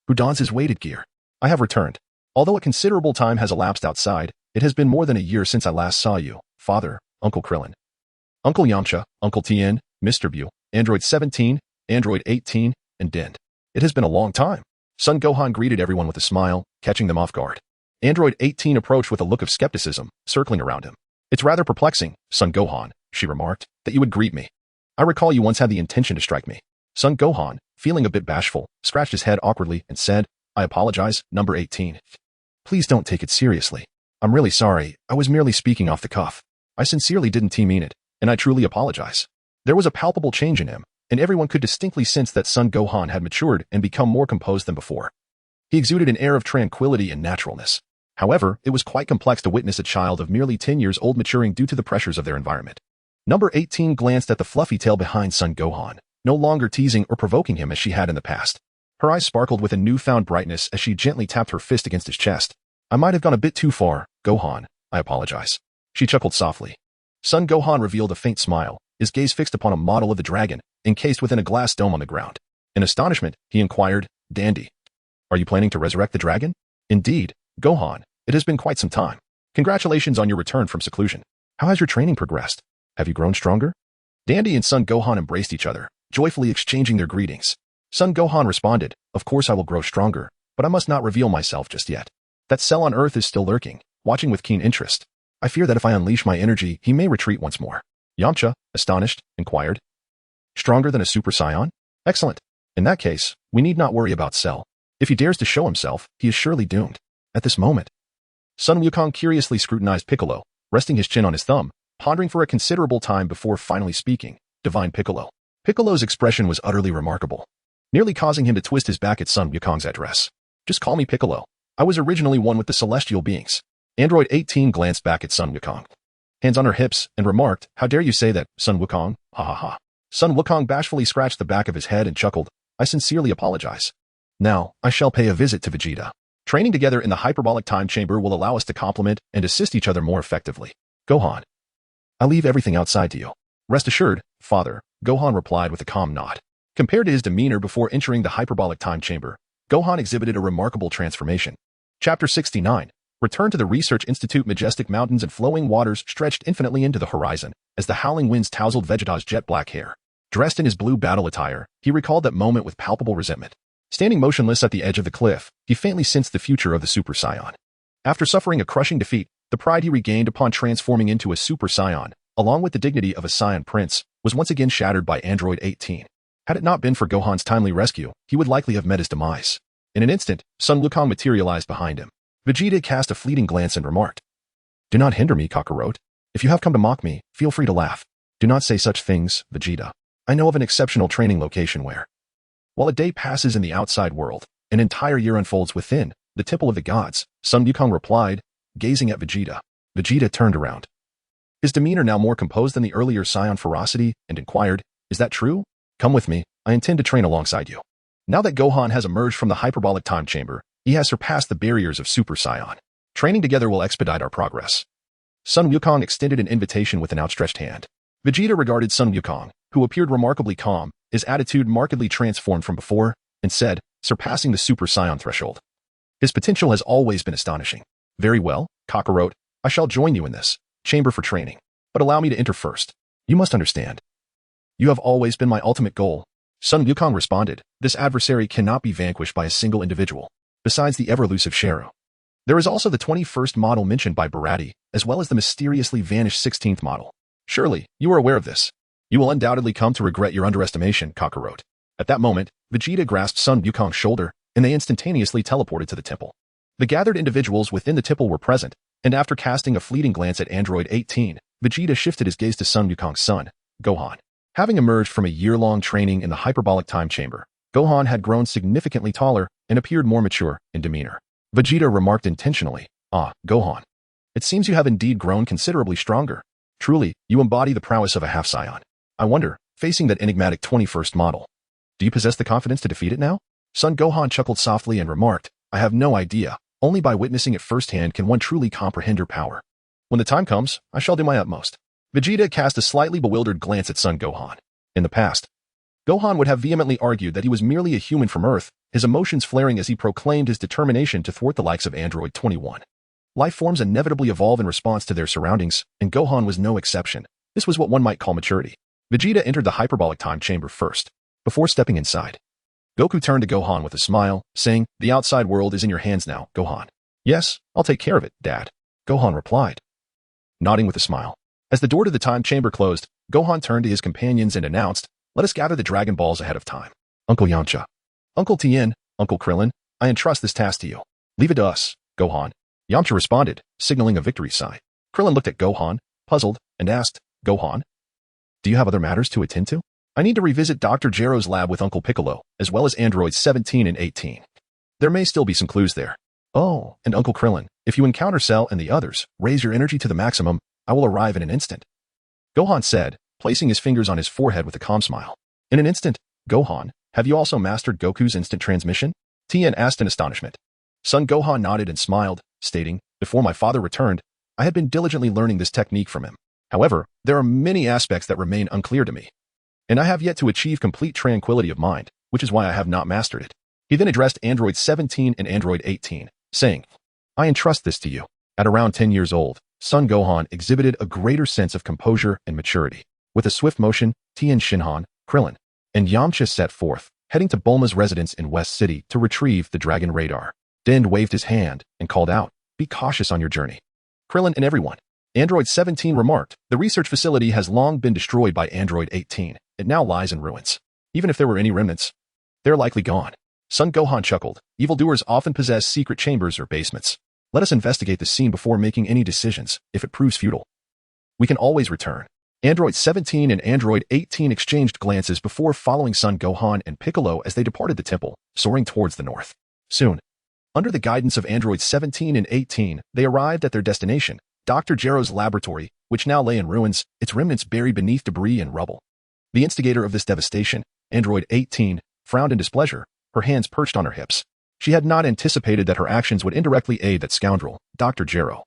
A: who dons his weighted gear. "I have returned. Although a considerable time has elapsed outside, it has been more than a year since I last saw you, Father, Uncle Krillin, Uncle Yamcha, Uncle Tien, Mr. Bu, Android 17, Android 18, and Dend. It has been a long time." Son Gohan greeted everyone with a smile, catching them off guard. Android 18 approached with a look of skepticism, circling around him. "It's rather perplexing, Son Gohan," she remarked, "that you would greet me. I recall you once had the intention to strike me." Son Gohan, feeling a bit bashful, scratched his head awkwardly and said, "I apologize, number 18. Please don't take it seriously. I'm really sorry, I was merely speaking off the cuff. I sincerely didn't mean it, and I truly apologize." There was a palpable change in him, and everyone could distinctly sense that Son Gohan had matured and become more composed than before. He exuded an air of tranquility and naturalness. However, it was quite complex to witness a child of merely 10 years old maturing due to the pressures of their environment. Number 18 glanced at the fluffy tail behind Son Gohan, no longer teasing or provoking him as she had in the past. Her eyes sparkled with a newfound brightness as she gently tapped her fist against his chest. "I might have gone a bit too far, Gohan. I apologize." She chuckled softly. Son Gohan revealed a faint smile, his gaze fixed upon a model of the dragon, encased within a glass dome on the ground. In astonishment, he inquired, "Dandi, are you planning to resurrect the dragon?" "Indeed, Gohan, it has been quite some time. Congratulations on your return from seclusion. How has your training progressed? Have you grown stronger?" Dandi and Son Gohan embraced each other, joyfully exchanging their greetings. Son Gohan responded, "Of course I will grow stronger, but I must not reveal myself just yet. That Cell on Earth is still lurking, watching with keen interest. I fear that if I unleash my energy, he may retreat once more. Yamcha, astonished, inquired. Stronger than a Super Saiyan? Excellent. In that case, we need not worry about Cell. If he dares to show himself, he is surely doomed. At this moment, Son Wukong curiously scrutinized Piccolo, resting his chin on his thumb, pondering for a considerable time before finally speaking. Divine Piccolo. Piccolo's expression was utterly remarkable, nearly causing him to twist his back at Son Wukong's address. Just call me Piccolo. I was originally one with the celestial beings. Android 18 glanced back at Son Wukong, hands on her hips, and remarked, how dare you say that, Son Wukong? Ha ha ha. Son Wukong bashfully scratched the back of his head and chuckled. I sincerely apologize. Now, I shall pay a visit to Vegeta. Training together in the hyperbolic time chamber will allow us to complement and assist each other more effectively. Gohan. I leave everything outside to you. Rest assured, Father, Gohan replied with a calm nod. Compared to his demeanor before entering the hyperbolic time chamber, Gohan exhibited a remarkable transformation. Chapter 69. Return to the Research Institute. Majestic mountains and flowing waters stretched infinitely into the horizon as the howling winds tousled Vegeta's jet-black hair. Dressed in his blue battle attire, he recalled that moment with palpable resentment. Standing motionless at the edge of the cliff, he faintly sensed the future of the Super Saiyan. After suffering a crushing defeat, the pride he regained upon transforming into a Super Saiyan, along with the dignity of a Saiyan prince, was once again shattered by Android 18. Had it not been for Gohan's timely rescue, he would likely have met his demise. In an instant, Son Wukong materialized behind him. Vegeta cast a fleeting glance and remarked, Do not hinder me, Kakarot. If you have come to mock me, feel free to laugh. Do not say such things, Vegeta. I know of an exceptional training location where, while a day passes in the outside world, an entire year unfolds within the temple of the gods, Son Wukong replied, gazing at Vegeta. Vegeta turned around, his demeanor now more composed than the earlier Saiyan ferocity, and inquired, Is that true? Come with me, I intend to train alongside you. Now that Gohan has emerged from the hyperbolic time chamber, he has surpassed the barriers of Super Saiyan. Training together will expedite our progress. Son Wukong extended an invitation with an outstretched hand. Vegeta regarded Son Wukong, who appeared remarkably calm, his attitude markedly transformed from before, and said, surpassing the Super Saiyan threshold. His potential has always been astonishing. Very well, Kakarot, I shall join you in this chamber for training, but allow me to enter first. You must understand. You have always been my ultimate goal. Son Wukong responded, this adversary cannot be vanquished by a single individual. Besides the ever-elusive Shero, there is also the 21st model mentioned by Barati, as well as the mysteriously vanished 16th model. Surely, you are aware of this. You will undoubtedly come to regret your underestimation, Kakarot. At that moment, Vegeta grasped Son Wukong's shoulder, and they instantaneously teleported to the temple. The gathered individuals within the temple were present, and after casting a fleeting glance at Android 18, Vegeta shifted his gaze to Son Wukong's son, Gohan. Having emerged from a year-long training in the hyperbolic time chamber, Gohan had grown significantly taller and appeared more mature in demeanor. Vegeta remarked intentionally, Ah, Gohan. It seems you have indeed grown considerably stronger. Truly, you embody the prowess of a half-Saiyan. I wonder, facing that enigmatic 21st model, do you possess the confidence to defeat it now? Son Gohan chuckled softly and remarked, I have no idea. Only by witnessing it firsthand can one truly comprehend her power. When the time comes, I shall do my utmost. Vegeta cast a slightly bewildered glance at Son Gohan. In the past, Gohan would have vehemently argued that he was merely a human from Earth, his emotions flaring as he proclaimed his determination to thwart the likes of Android 21. Life forms inevitably evolve in response to their surroundings, and Gohan was no exception. This was what one might call maturity. Vegeta entered the hyperbolic time chamber first, before stepping inside. Goku turned to Gohan with a smile, saying, The outside world is in your hands now, Gohan. Yes, I'll take care of it, Dad. Gohan replied, nodding with a smile. As the door to the time chamber closed, Gohan turned to his companions and announced, Let us gather the Dragon Balls ahead of time. Uncle Yamcha, Uncle Tien, Uncle Krillin, I entrust this task to you. Leave it to us, Gohan. Yamcha responded, signaling a victory sign. Krillin looked at Gohan, puzzled, and asked, Gohan, do you have other matters to attend to? I need to revisit Dr. Gero's lab with Uncle Piccolo, as well as androids 17 and 18. There may still be some clues there. Oh, and Uncle Krillin, if you encounter Cell and the others, raise your energy to the maximum. I will arrive in an instant. Gohan said, placing his fingers on his forehead with a calm smile. In an instant, Gohan, have you also mastered Goku's instant transmission? Tien asked in astonishment. Son Gohan nodded and smiled, stating, Before my father returned, I had been diligently learning this technique from him. However, there are many aspects that remain unclear to me, and I have yet to achieve complete tranquility of mind, which is why I have not mastered it. He then addressed Android 17 and Android 18, saying, I entrust this to you. At around 10 years old, Son Gohan exhibited a greater sense of composure and maturity. With a swift motion, Tien Shinhan, Krillin, and Yamcha set forth, heading to Bulma's residence in West City to retrieve the Dragon radar. Din waved his hand and called out, "Be cautious on your journey." Krillin and everyone. Android 17 remarked, "The research facility has long been destroyed by Android 18. It now lies in ruins. Even if there were any remnants, they're likely gone." Son Gohan chuckled, "Evildoers often possess secret chambers or basements. Let us investigate the scene before making any decisions. If it proves futile, we can always return." Android 17 and Android 18 exchanged glances before following Son Gohan and Piccolo as they departed the temple, soaring towards the north. Soon, under the guidance of Android 17 and 18, they arrived at their destination, Dr. Gero's laboratory, which now lay in ruins, its remnants buried beneath debris and rubble. The instigator of this devastation, Android 18, frowned in displeasure, her hands perched on her hips. She had not anticipated that her actions would indirectly aid that scoundrel, Dr. Gero.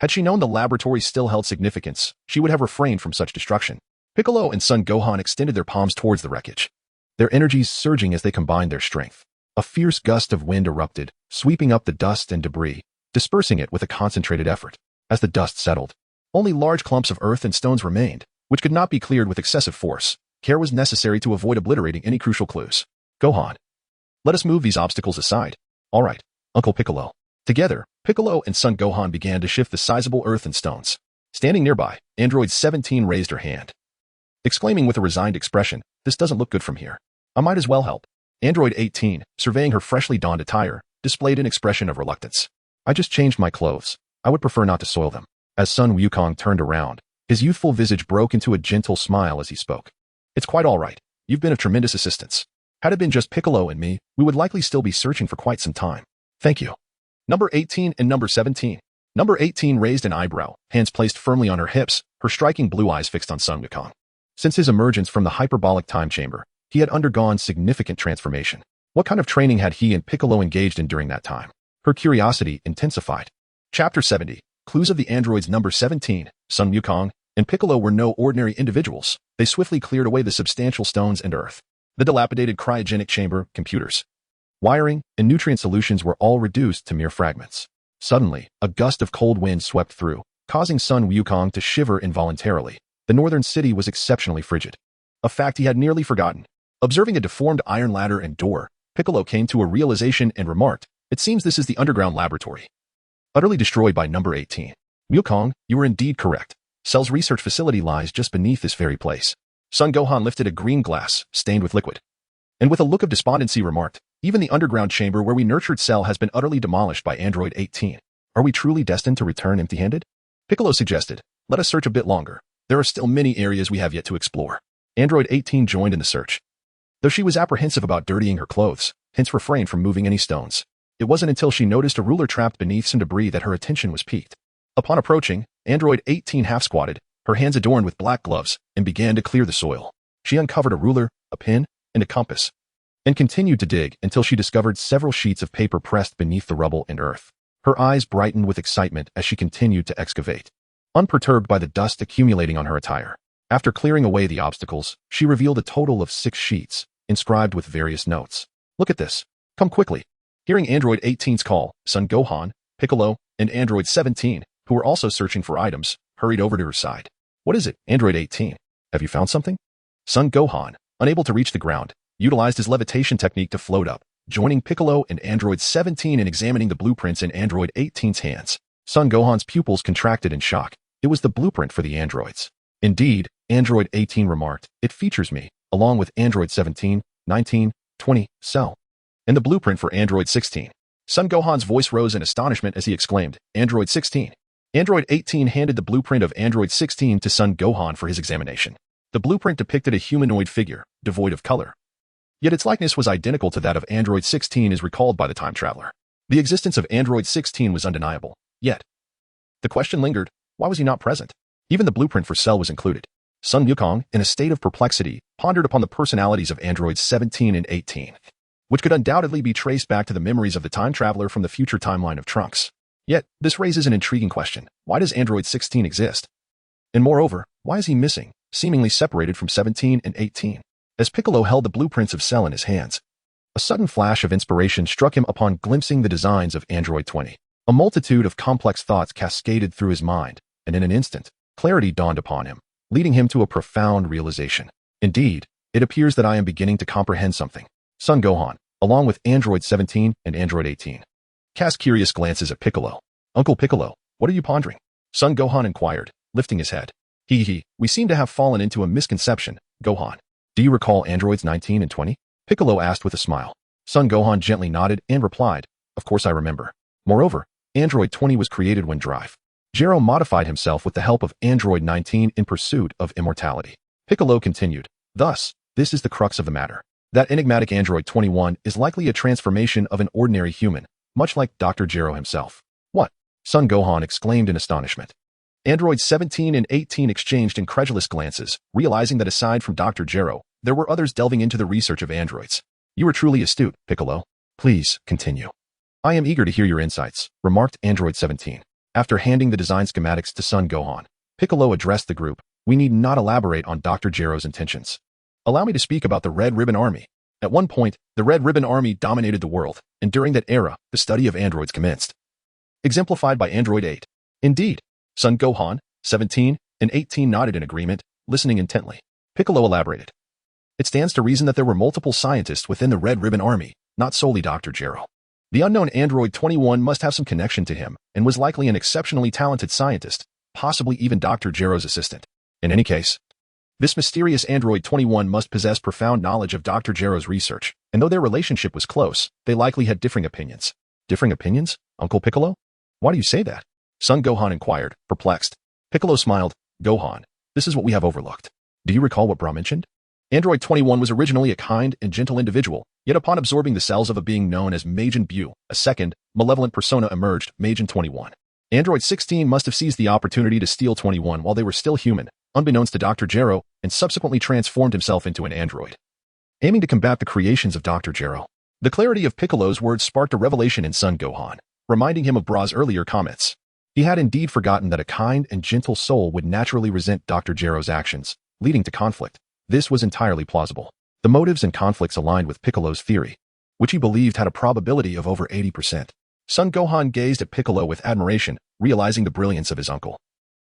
A: Had she known the laboratory still held significance, she would have refrained from such destruction. Piccolo and Son Gohan extended their palms towards the wreckage, their energies surging as they combined their strength. A fierce gust of wind erupted, sweeping up the dust and debris, dispersing it with a concentrated effort. As the dust settled, only large clumps of earth and stones remained, which could not be cleared with excessive force. Care was necessary to avoid obliterating any crucial clues. "Gohan, let us move these obstacles aside." "All right, Uncle Piccolo." Together, Piccolo and Son Gohan began to shift the sizable earth and stones. Standing nearby, Android 17 raised her hand, exclaiming with a resigned expression, "This doesn't look good from here. I might as well help." Android 18, surveying her freshly donned attire, displayed an expression of reluctance. "I just changed my clothes. I would prefer not to soil them." As Sun Wukong turned around, his youthful visage broke into a gentle smile as he spoke. "It's quite all right. You've been of tremendous assistance. Had it been just Piccolo and me, we would likely still be searching for quite some time. Thank you." Number 18 and Number 17. Number 18 raised an eyebrow, hands placed firmly on her hips, her striking blue eyes fixed on Sun Wukong. Since his emergence from the hyperbolic time chamber, he had undergone significant transformation. What kind of training had he and Piccolo engaged in during that time? Her curiosity intensified. Chapter 70. Clues of the androids. Number 17, Sun Wukong and Piccolo were no ordinary individuals. They swiftly cleared away the substantial stones and earth. The dilapidated cryogenic chamber, computers, wiring, and nutrient solutions were all reduced to mere fragments. Suddenly, a gust of cold wind swept through, causing Sun Wukong to shiver involuntarily. The northern city was exceptionally frigid, a fact he had nearly forgotten. Observing a deformed iron ladder and door, Piccolo came to a realization and remarked, "It seems this is the underground laboratory, utterly destroyed by Number 18. Wukong, you were indeed correct. Cell's research facility lies just beneath this very place." Son Gohan lifted a green glass, stained with liquid, and with a look of despondency remarked, "Even the underground chamber where we nurtured Cell has been utterly demolished by Android 18. Are we truly destined to return empty-handed?" Piccolo suggested, "Let us search a bit longer. There are still many areas we have yet to explore." Android 18 joined in the search, though she was apprehensive about dirtying her clothes, hence refrained from moving any stones. It wasn't until she noticed a ruler trapped beneath some debris that her attention was piqued. Upon approaching, Android 18 half-squatted, her hands adorned with black gloves, and began to clear the soil. She uncovered a ruler, a pen, and a compass, and continued to dig until she discovered several sheets of paper pressed beneath the rubble and earth. Her eyes brightened with excitement as she continued to excavate, unperturbed by the dust accumulating on her attire. After clearing away the obstacles, she revealed a total of 6 sheets, inscribed with various notes. "Look at this. Come quickly." Hearing Android 18's call, Son Gohan, Piccolo, and Android 17, who were also searching for items, hurried over to her side. "What is it, Android 18? Have you found something?" Son Gohan, unable to reach the ground, utilized his levitation technique to float up, joining Piccolo and Android 17 in examining the blueprints in Android 18's hands. Son Gohan's pupils contracted in shock. It was the blueprint for the androids. "Indeed," Android 18 remarked, "it features me, along with Android 17, 19, 20, Cell, and the blueprint for Android 16. Son Gohan's voice rose in astonishment as he exclaimed, "Android 16. Android 18 handed the blueprint of Android 16 to Son Gohan for his examination. The blueprint depicted a humanoid figure, devoid of color. Yet its likeness was identical to that of Android 16 as recalled by the time traveler. The existence of Android 16 was undeniable. Yet, the question lingered, why was he not present? Even the blueprint for Cell was included. Sun Wukong, in a state of perplexity, pondered upon the personalities of Androids 17 and 18, which could undoubtedly be traced back to the memories of the time traveler from the future timeline of Trunks. Yet, this raises an intriguing question. Why does Android 16 exist? And moreover, why is he missing, seemingly separated from 17 and 18? As Piccolo held the blueprints of Cell in his hands, a sudden flash of inspiration struck him upon glimpsing the designs of Android 20. A multitude of complex thoughts cascaded through his mind, and in an instant, clarity dawned upon him, leading him to a profound realization. Indeed, it appears that I am beginning to comprehend something. Son Gohan, along with Android 17 and Android 18. Cast curious glances at Piccolo. Uncle Piccolo, what are you pondering? Son Gohan inquired, lifting his head. We seem to have fallen into a misconception, Gohan. Do you recall Androids 19 and 20? Piccolo asked with a smile. Son Gohan gently nodded and replied, of course I remember. Moreover, Android 20 was created when Drive Zero modified himself with the help of Android 19 in pursuit of immortality. Piccolo continued, thus, this is the crux of the matter. That enigmatic Android 21 is likely a transformation of an ordinary human, much like Dr. Zero himself. What? Son Gohan exclaimed in astonishment. Androids 17 and 18 exchanged incredulous glances, realizing that aside from Dr. Zero, there were others delving into the research of androids. You were truly astute, Piccolo. Please, continue. I am eager to hear your insights, remarked Android 17. After handing the design schematics to Son Gohan, Piccolo addressed the group. We need not elaborate on Dr. Zero's intentions. Allow me to speak about the Red Ribbon Army. At one point, the Red Ribbon Army dominated the world, and during that era, the study of androids commenced. Exemplified by Android 8. Indeed, Son Gohan, 17, and 18 nodded in agreement, listening intently. Piccolo elaborated. It stands to reason that there were multiple scientists within the Red Ribbon Army, not solely Dr. Zero. The unknown Android 21 must have some connection to him and was likely an exceptionally talented scientist, possibly even Dr. Zero's assistant. In any case, this mysterious Android 21 must possess profound knowledge of Dr. Zero's research, and though their relationship was close, they likely had differing opinions. Differing opinions, Uncle Piccolo? Why do you say that? Son Gohan inquired, perplexed. Piccolo smiled. Gohan, this is what we have overlooked. Do you recall what Bra mentioned? Android 21 was originally a kind and gentle individual, yet upon absorbing the cells of a being known as Majin Buu, a second, malevolent persona emerged, Majin 21. Android 16 must have seized the opportunity to steal 21 while they were still human, unbeknownst to Dr. Zero, and subsequently transformed himself into an android, aiming to combat the creations of Dr. Zero. The clarity of Piccolo's words sparked a revelation in Son Gohan, reminding him of Bra's earlier comments. He had indeed forgotten that a kind and gentle soul would naturally resent Dr. Zero's actions, leading to conflict. This was entirely plausible. The motives and conflicts aligned with Piccolo's theory, which he believed had a probability of over 80%. Son Gohan gazed at Piccolo with admiration, realizing the brilliance of his uncle.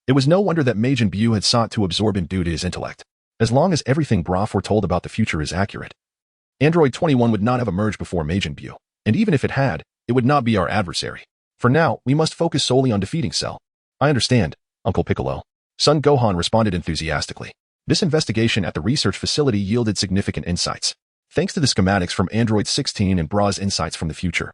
A: It was no wonder that Majin Buu had sought to absorb him due to his intellect. As long as everything Bra foretold about the future is accurate, Android 21 would not have emerged before Majin Buu, and even if it had, it would not be our adversary. For now, we must focus solely on defeating Cell. I understand, Uncle Piccolo. Son Gohan responded enthusiastically. This investigation at the research facility yielded significant insights. Thanks to the schematics from Android 16 and Bra's insights from the future,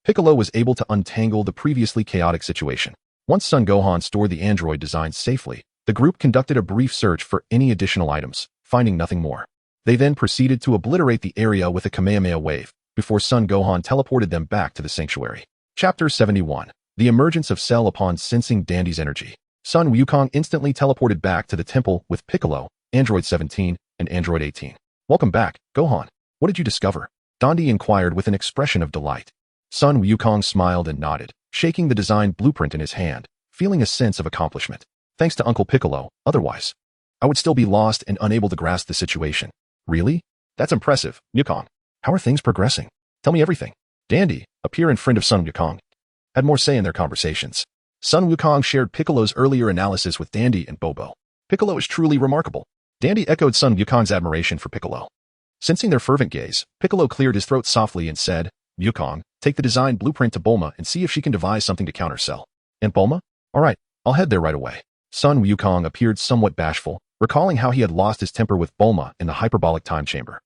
A: Piccolo was able to untangle the previously chaotic situation. Once Son Gohan stored the android designs safely, the group conducted a brief search for any additional items, finding nothing more. They then proceeded to obliterate the area with a Kamehameha wave, before Son Gohan teleported them back to the sanctuary. Chapter 71. The emergence of Cell upon sensing Dandy's energy. Son Wukong instantly teleported back to the temple with Piccolo, Android 17, and Android 18. Welcome back, Gohan. What did you discover? Dandy inquired with an expression of delight. Son Wukong smiled and nodded, shaking the design blueprint in his hand, feeling a sense of accomplishment. Thanks to Uncle Piccolo, otherwise, I would still be lost and unable to grasp the situation. Really? That's impressive, Wukong. How are things progressing? Tell me everything. Dandy, a peer and friend of Son Wukong, had more say in their conversations. Son Wukong shared Piccolo's earlier analysis with Dandy and Bobo. Piccolo is truly remarkable. Dandy echoed Son Wukong's admiration for Piccolo. Sensing their fervent gaze, Piccolo cleared his throat softly and said, Wukong, take the design blueprint to Bulma and see if she can devise something to counter Cell. And Bulma? Alright, I'll head there right away. Son Wukong appeared somewhat bashful, recalling how he had lost his temper with Bulma in the hyperbolic time chamber.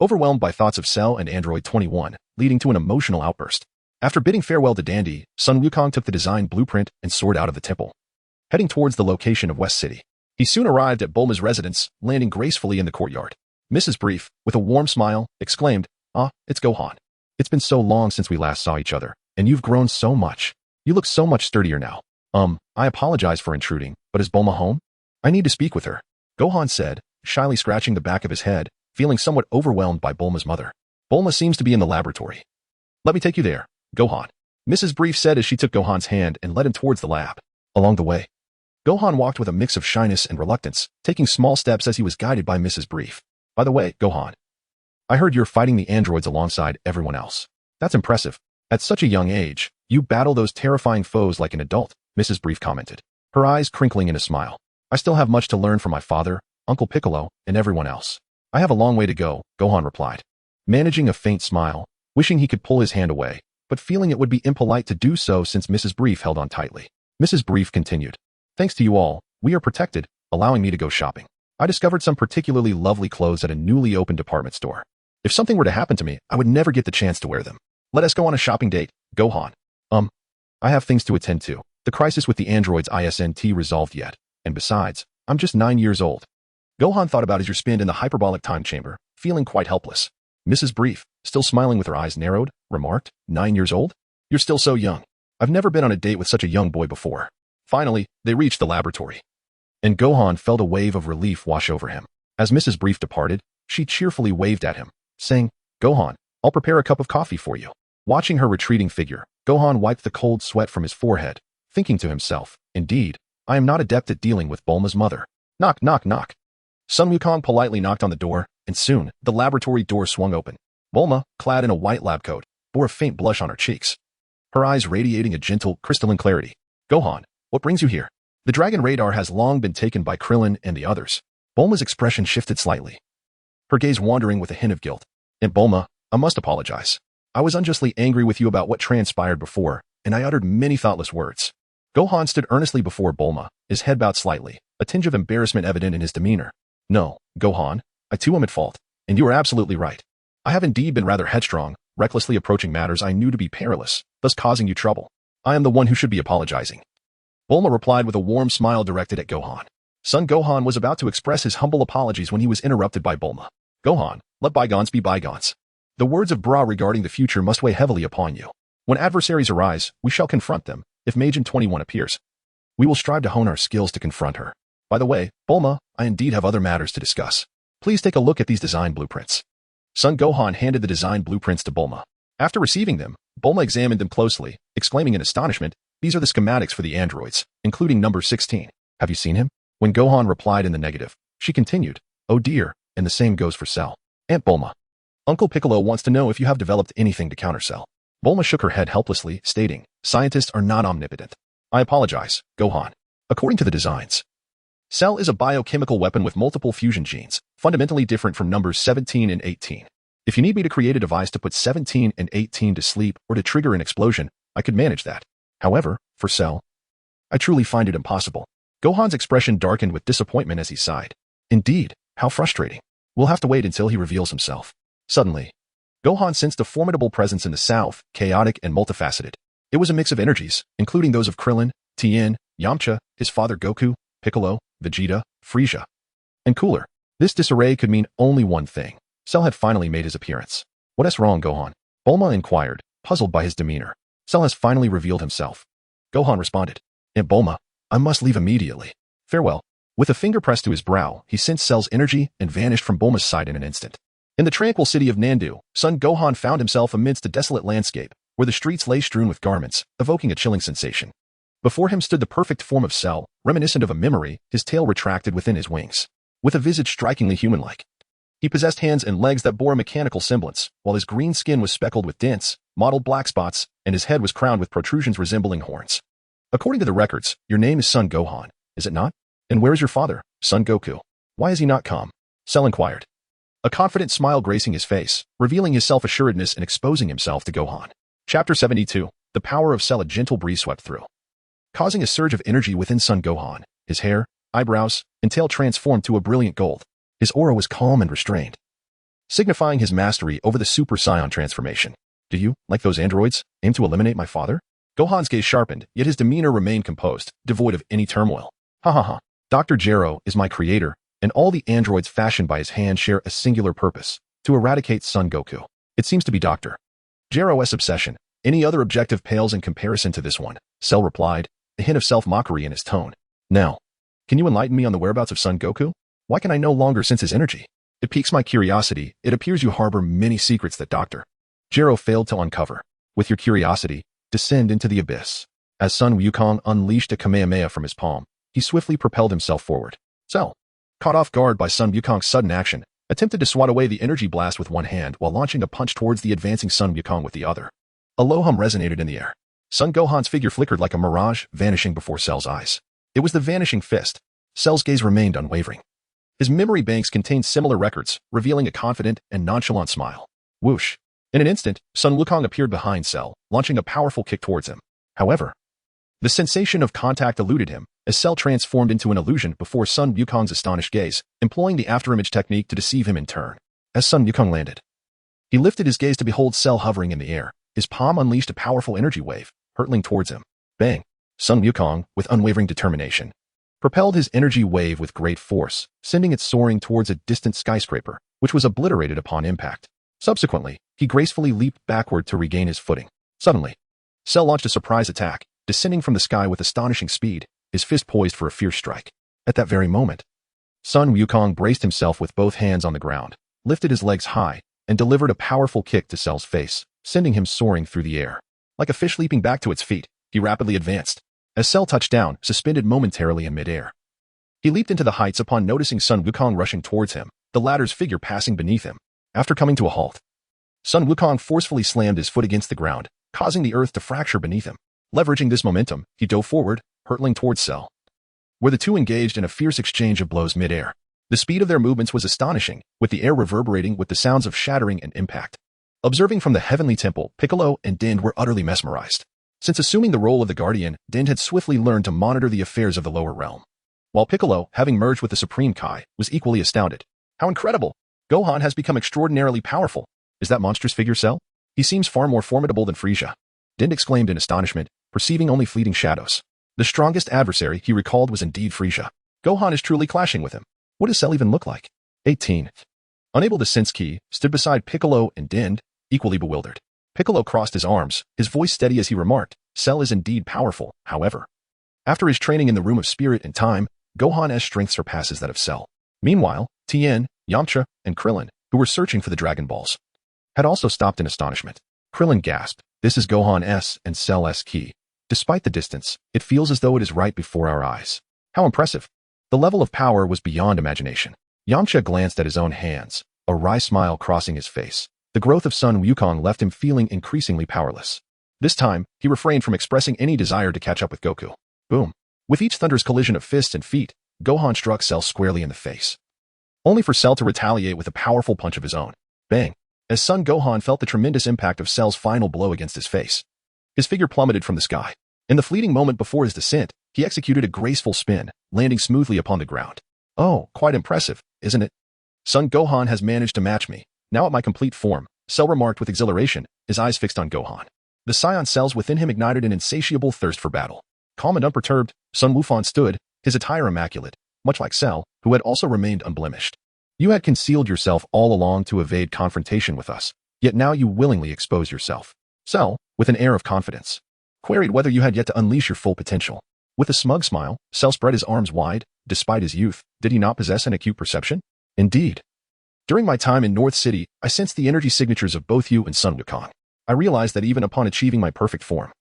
A: Overwhelmed by thoughts of Cell and Android 21, leading to an emotional outburst. After bidding farewell to Dandy, Son Wukong took the design blueprint and soared out of the temple, heading towards the location of West City. He soon arrived at Bulma's residence, landing gracefully in the courtyard. Mrs. Brief, with a warm smile, exclaimed, Ah, it's Gohan. It's been so long since we last saw each other, and you've grown so much. You look so much sturdier now. I apologize for intruding, but is Bulma home? I need to speak with her, Gohan said, shyly scratching the back of his head, feeling somewhat overwhelmed by Bulma's mother. Bulma seems to be in the laboratory. Let me take you there, Gohan, Mrs. Brief said as she took Gohan's hand and led him towards the lab. Along the way, Gohan walked with a mix of shyness and reluctance, taking small steps as he was guided by Mrs. Brief. By the way, Gohan, I heard you're fighting the androids alongside everyone else. That's impressive. At such a young age, you battle those terrifying foes like an adult, Mrs. Brief commented, her eyes crinkling in a smile. I still have much to learn from my father, Uncle Piccolo, and everyone else. I have a long way to go, Gohan replied. managing a faint smile, wishing he could pull his hand away, but feeling it would be impolite to do so since Mrs. Brief held on tightly. Mrs. Brief continued, "Thanks to you all, we are protected, allowing me to go shopping. I discovered some particularly lovely clothes at a newly opened department store. If something were to happen to me, I would never get the chance to wear them. Let us go on a shopping date, Gohan." I have things to attend to. The crisis with the androids isn't resolved yet, and besides, I'm just 9 years old. Gohan thought about his year spent in the hyperbolic time chamber, feeling quite helpless. Mrs. Brief, still smiling with her eyes narrowed, remarked, 9 years old? You're still so young. I've never been on a date with such a young boy before. Finally, they reached the laboratory. And Gohan felt a wave of relief wash over him. As Mrs. Brief departed, she cheerfully waved at him, saying, "Gohan, I'll prepare a cup of coffee for you." Watching her retreating figure, Gohan wiped the cold sweat from his forehead, thinking to himself, "Indeed, I am not adept at dealing with Bulma's mother." Knock, knock, knock. Sun Wukong politely knocked on the door, and soon, the laboratory door swung open. Bulma, clad in a white lab coat, bore a faint blush on her cheeks, her eyes radiating a gentle, crystalline clarity. "Gohan, what brings you here?" "The Dragon Radar has long been taken by Krillin and the others." Bulma's expression shifted slightly, her gaze wandering with a hint of guilt. "Aunt Bulma, I must apologize. I was unjustly angry with you about what transpired before, and I uttered many thoughtless words." Gohan stood earnestly before Bulma, his head bowed slightly, a tinge of embarrassment evident in his demeanor. "No, Gohan, I too am at fault, and you are absolutely right. I have indeed been rather headstrong, recklessly approaching matters I knew to be perilous, thus causing you trouble. I am the one who should be apologizing." Bulma replied with a warm smile directed at Gohan. Son Gohan was about to express his humble apologies when he was interrupted by Bulma. "Gohan, let bygones be bygones. The words of Bra regarding the future must weigh heavily upon you. When adversaries arise, we shall confront them. If Majin 21 appears, we will strive to hone our skills to confront her. By the way, Bulma, I indeed have other matters to discuss. Please take a look at these design blueprints." Son Gohan handed the design blueprints to Bulma. After receiving them, Bulma examined them closely, exclaiming in astonishment, "These are the schematics for the androids, including number 16. Have you seen him?" When Gohan replied in the negative, she continued, "Oh dear, and the same goes for Cell." "Aunt Bulma, Uncle Piccolo wants to know if you have developed anything to counter Cell." Bulma shook her head helplessly, stating, "Scientists are not omnipotent. I apologize, Gohan. According to the designs, Cell is a biochemical weapon with multiple fusion genes, fundamentally different from numbers 17 and 18. If you need me to create a device to put 17 and 18 to sleep or to trigger an explosion, I could manage that. However, for Cell, I truly find it impossible." Gohan's expression darkened with disappointment as he sighed. "Indeed, how frustrating. We'll have to wait until he reveals himself." Suddenly, Gohan sensed a formidable presence in the south, chaotic and multifaceted. It was a mix of energies, including those of Krillin, Tien, Yamcha, his father Goku, Piccolo, Vegeta, Frieza, and Cooler. This disarray could mean only one thing. Cell had finally made his appearance. "What is wrong, Gohan?" Bulma inquired, puzzled by his demeanor. "Cell has finally revealed himself." Gohan responded, "Aunt Bulma, I must leave immediately. Farewell." With a finger pressed to his brow, he sensed Cell's energy and vanished from Bulma's side in an instant. In the tranquil city of Nandu, Son Gohan found himself amidst a desolate landscape, where the streets lay strewn with garments, evoking a chilling sensation. Before him stood the perfect form of Cell, reminiscent of a memory, his tail retracted within his wings, with a visage strikingly human-like. He possessed hands and legs that bore a mechanical semblance, while his green skin was speckled with dense, mottled black spots, and his head was crowned with protrusions resembling horns. "According to the records, your name is Son Gohan, is it not? And where is your father, Son Goku? Why is he not come?" Cell inquired, a confident smile gracing his face, revealing his self-assuredness and exposing himself to Gohan. Chapter 72. The power of Cell. A gentle breeze swept through, causing a surge of energy within Son Gohan. His hair, eyebrows, and tail transformed to a brilliant gold. His aura was calm and restrained, signifying his mastery over the Super Saiyan transformation. "Do you, like those androids, aim to eliminate my father?" Gohan's gaze sharpened, yet his demeanor remained composed, devoid of any turmoil. "Ha ha ha. Dr. Gero is my creator, and all the androids fashioned by his hand share a singular purpose, to eradicate Son Goku. It seems to be Dr. Gero's obsession. Any other objective pales in comparison to this one," Cell replied, a hint of self-mockery in his tone. "Now, can you enlighten me on the whereabouts of Son Goku? Why can I no longer sense his energy? It piques my curiosity. It appears you harbor many secrets that Dr. Gero failed to uncover. With your curiosity, descend into the abyss." As Son Wukong unleashed a Kamehameha from his palm, he swiftly propelled himself forward. Cell, caught off guard by Son Wukong's sudden action, attempted to swat away the energy blast with one hand while launching a punch towards the advancing Son Wukong with the other. A low hum resonated in the air. Son Gohan's figure flickered like a mirage, vanishing before Cell's eyes. It was the vanishing fist. Cell's gaze remained unwavering. His memory banks contained similar records, revealing a confident and nonchalant smile. Whoosh. In an instant, Sun Wukong appeared behind Cell, launching a powerful kick towards him. However, the sensation of contact eluded him, as Cell transformed into an illusion before Sun Wukong's astonished gaze, employing the afterimage technique to deceive him in turn. As Sun Wukong landed, he lifted his gaze to behold Cell hovering in the air. His palm unleashed a powerful energy wave, hurtling towards him. Bang! Sun Wukong, with unwavering determination, propelled his energy wave with great force, sending it soaring towards a distant skyscraper, which was obliterated upon impact. Subsequently, he gracefully leaped backward to regain his footing. Suddenly, Cell launched a surprise attack, descending from the sky with astonishing speed, his fist poised for a fierce strike. At that very moment, Sun Wukong braced himself with both hands on the ground, lifted his legs high, and delivered a powerful kick to Cell's face, sending him soaring through the air. Like a fish leaping back to its feet, he rapidly advanced. As Cell touched down, suspended momentarily in midair, he leaped into the heights upon noticing Sun Wukong rushing towards him, the latter's figure passing beneath him. After coming to a halt, Sun Wukong forcefully slammed his foot against the ground, causing the earth to fracture beneath him. Leveraging this momentum, he dove forward, hurtling towards Cell, where the two engaged in a fierce exchange of blows midair. The speed of their movements was astonishing, with the air reverberating with the sounds of shattering and impact. Observing from the heavenly temple, Piccolo and Din were utterly mesmerized. Since assuming the role of the Guardian, Din had swiftly learned to monitor the affairs of the lower realm, while Piccolo, having merged with the Supreme Kai, was equally astounded. How incredible! Gohan has become extraordinarily powerful. Is that monstrous figure Cell? He seems far more formidable than Frieza. Din exclaimed in astonishment, perceiving only fleeting shadows. The strongest adversary he recalled was indeed Frieza. Gohan is truly clashing with him. What does Cell even look like? 18. Unable to sense Ki, stood beside Piccolo and Din, equally bewildered. Piccolo crossed his arms, his voice steady as he remarked, Cell is indeed powerful, however. After his training in the Room of Spirit and Time, Gohan's strength surpasses that of Cell. Meanwhile, Tien, Yamcha, and Krillin, who were searching for the Dragon Balls, had also stopped in astonishment. Krillin gasped, this is Gohan's and Cell's Ki. Despite the distance, it feels as though it is right before our eyes. How impressive. The level of power was beyond imagination. Yamcha glanced at his own hands, a wry smile crossing his face. The growth of Sun Wukong left him feeling increasingly powerless. This time, he refrained from expressing any desire to catch up with Goku. Boom. With each thunderous collision of fists and feet, Gohan struck Cell squarely in the face, only for Cell to retaliate with a powerful punch of his own. Bang. As Son Gohan felt the tremendous impact of Cell's final blow against his face, his figure plummeted from the sky. In the fleeting moment before his descent, he executed a graceful spin, landing smoothly upon the ground. Oh, quite impressive, isn't it? Son Gohan has managed to match me. Now at my complete form, Cell remarked with exhilaration, his eyes fixed on Gohan. The Saiyan cells within him ignited an insatiable thirst for battle. Calm and unperturbed, Sun Wukong stood, his attire immaculate, much like Cell, who had also remained unblemished. You had concealed yourself all along to evade confrontation with us, yet now you willingly expose yourself. Cell, with an air of confidence, queried whether you had yet to unleash your full potential. With a smug smile, Cell spread his arms wide. Despite his youth, did he not possess an acute perception? Indeed. During my time in North City, I sensed the energy signatures of both you and Sun Wukong. I realized that even upon achieving my perfect form,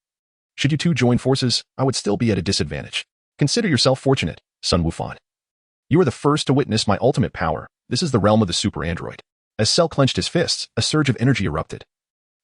A: should you two join forces, I would still be at a disadvantage. Consider yourself fortunate, Sun Wukong. You are the first to witness my ultimate power. This is the realm of the super android. As Cell clenched his fists, a surge of energy erupted,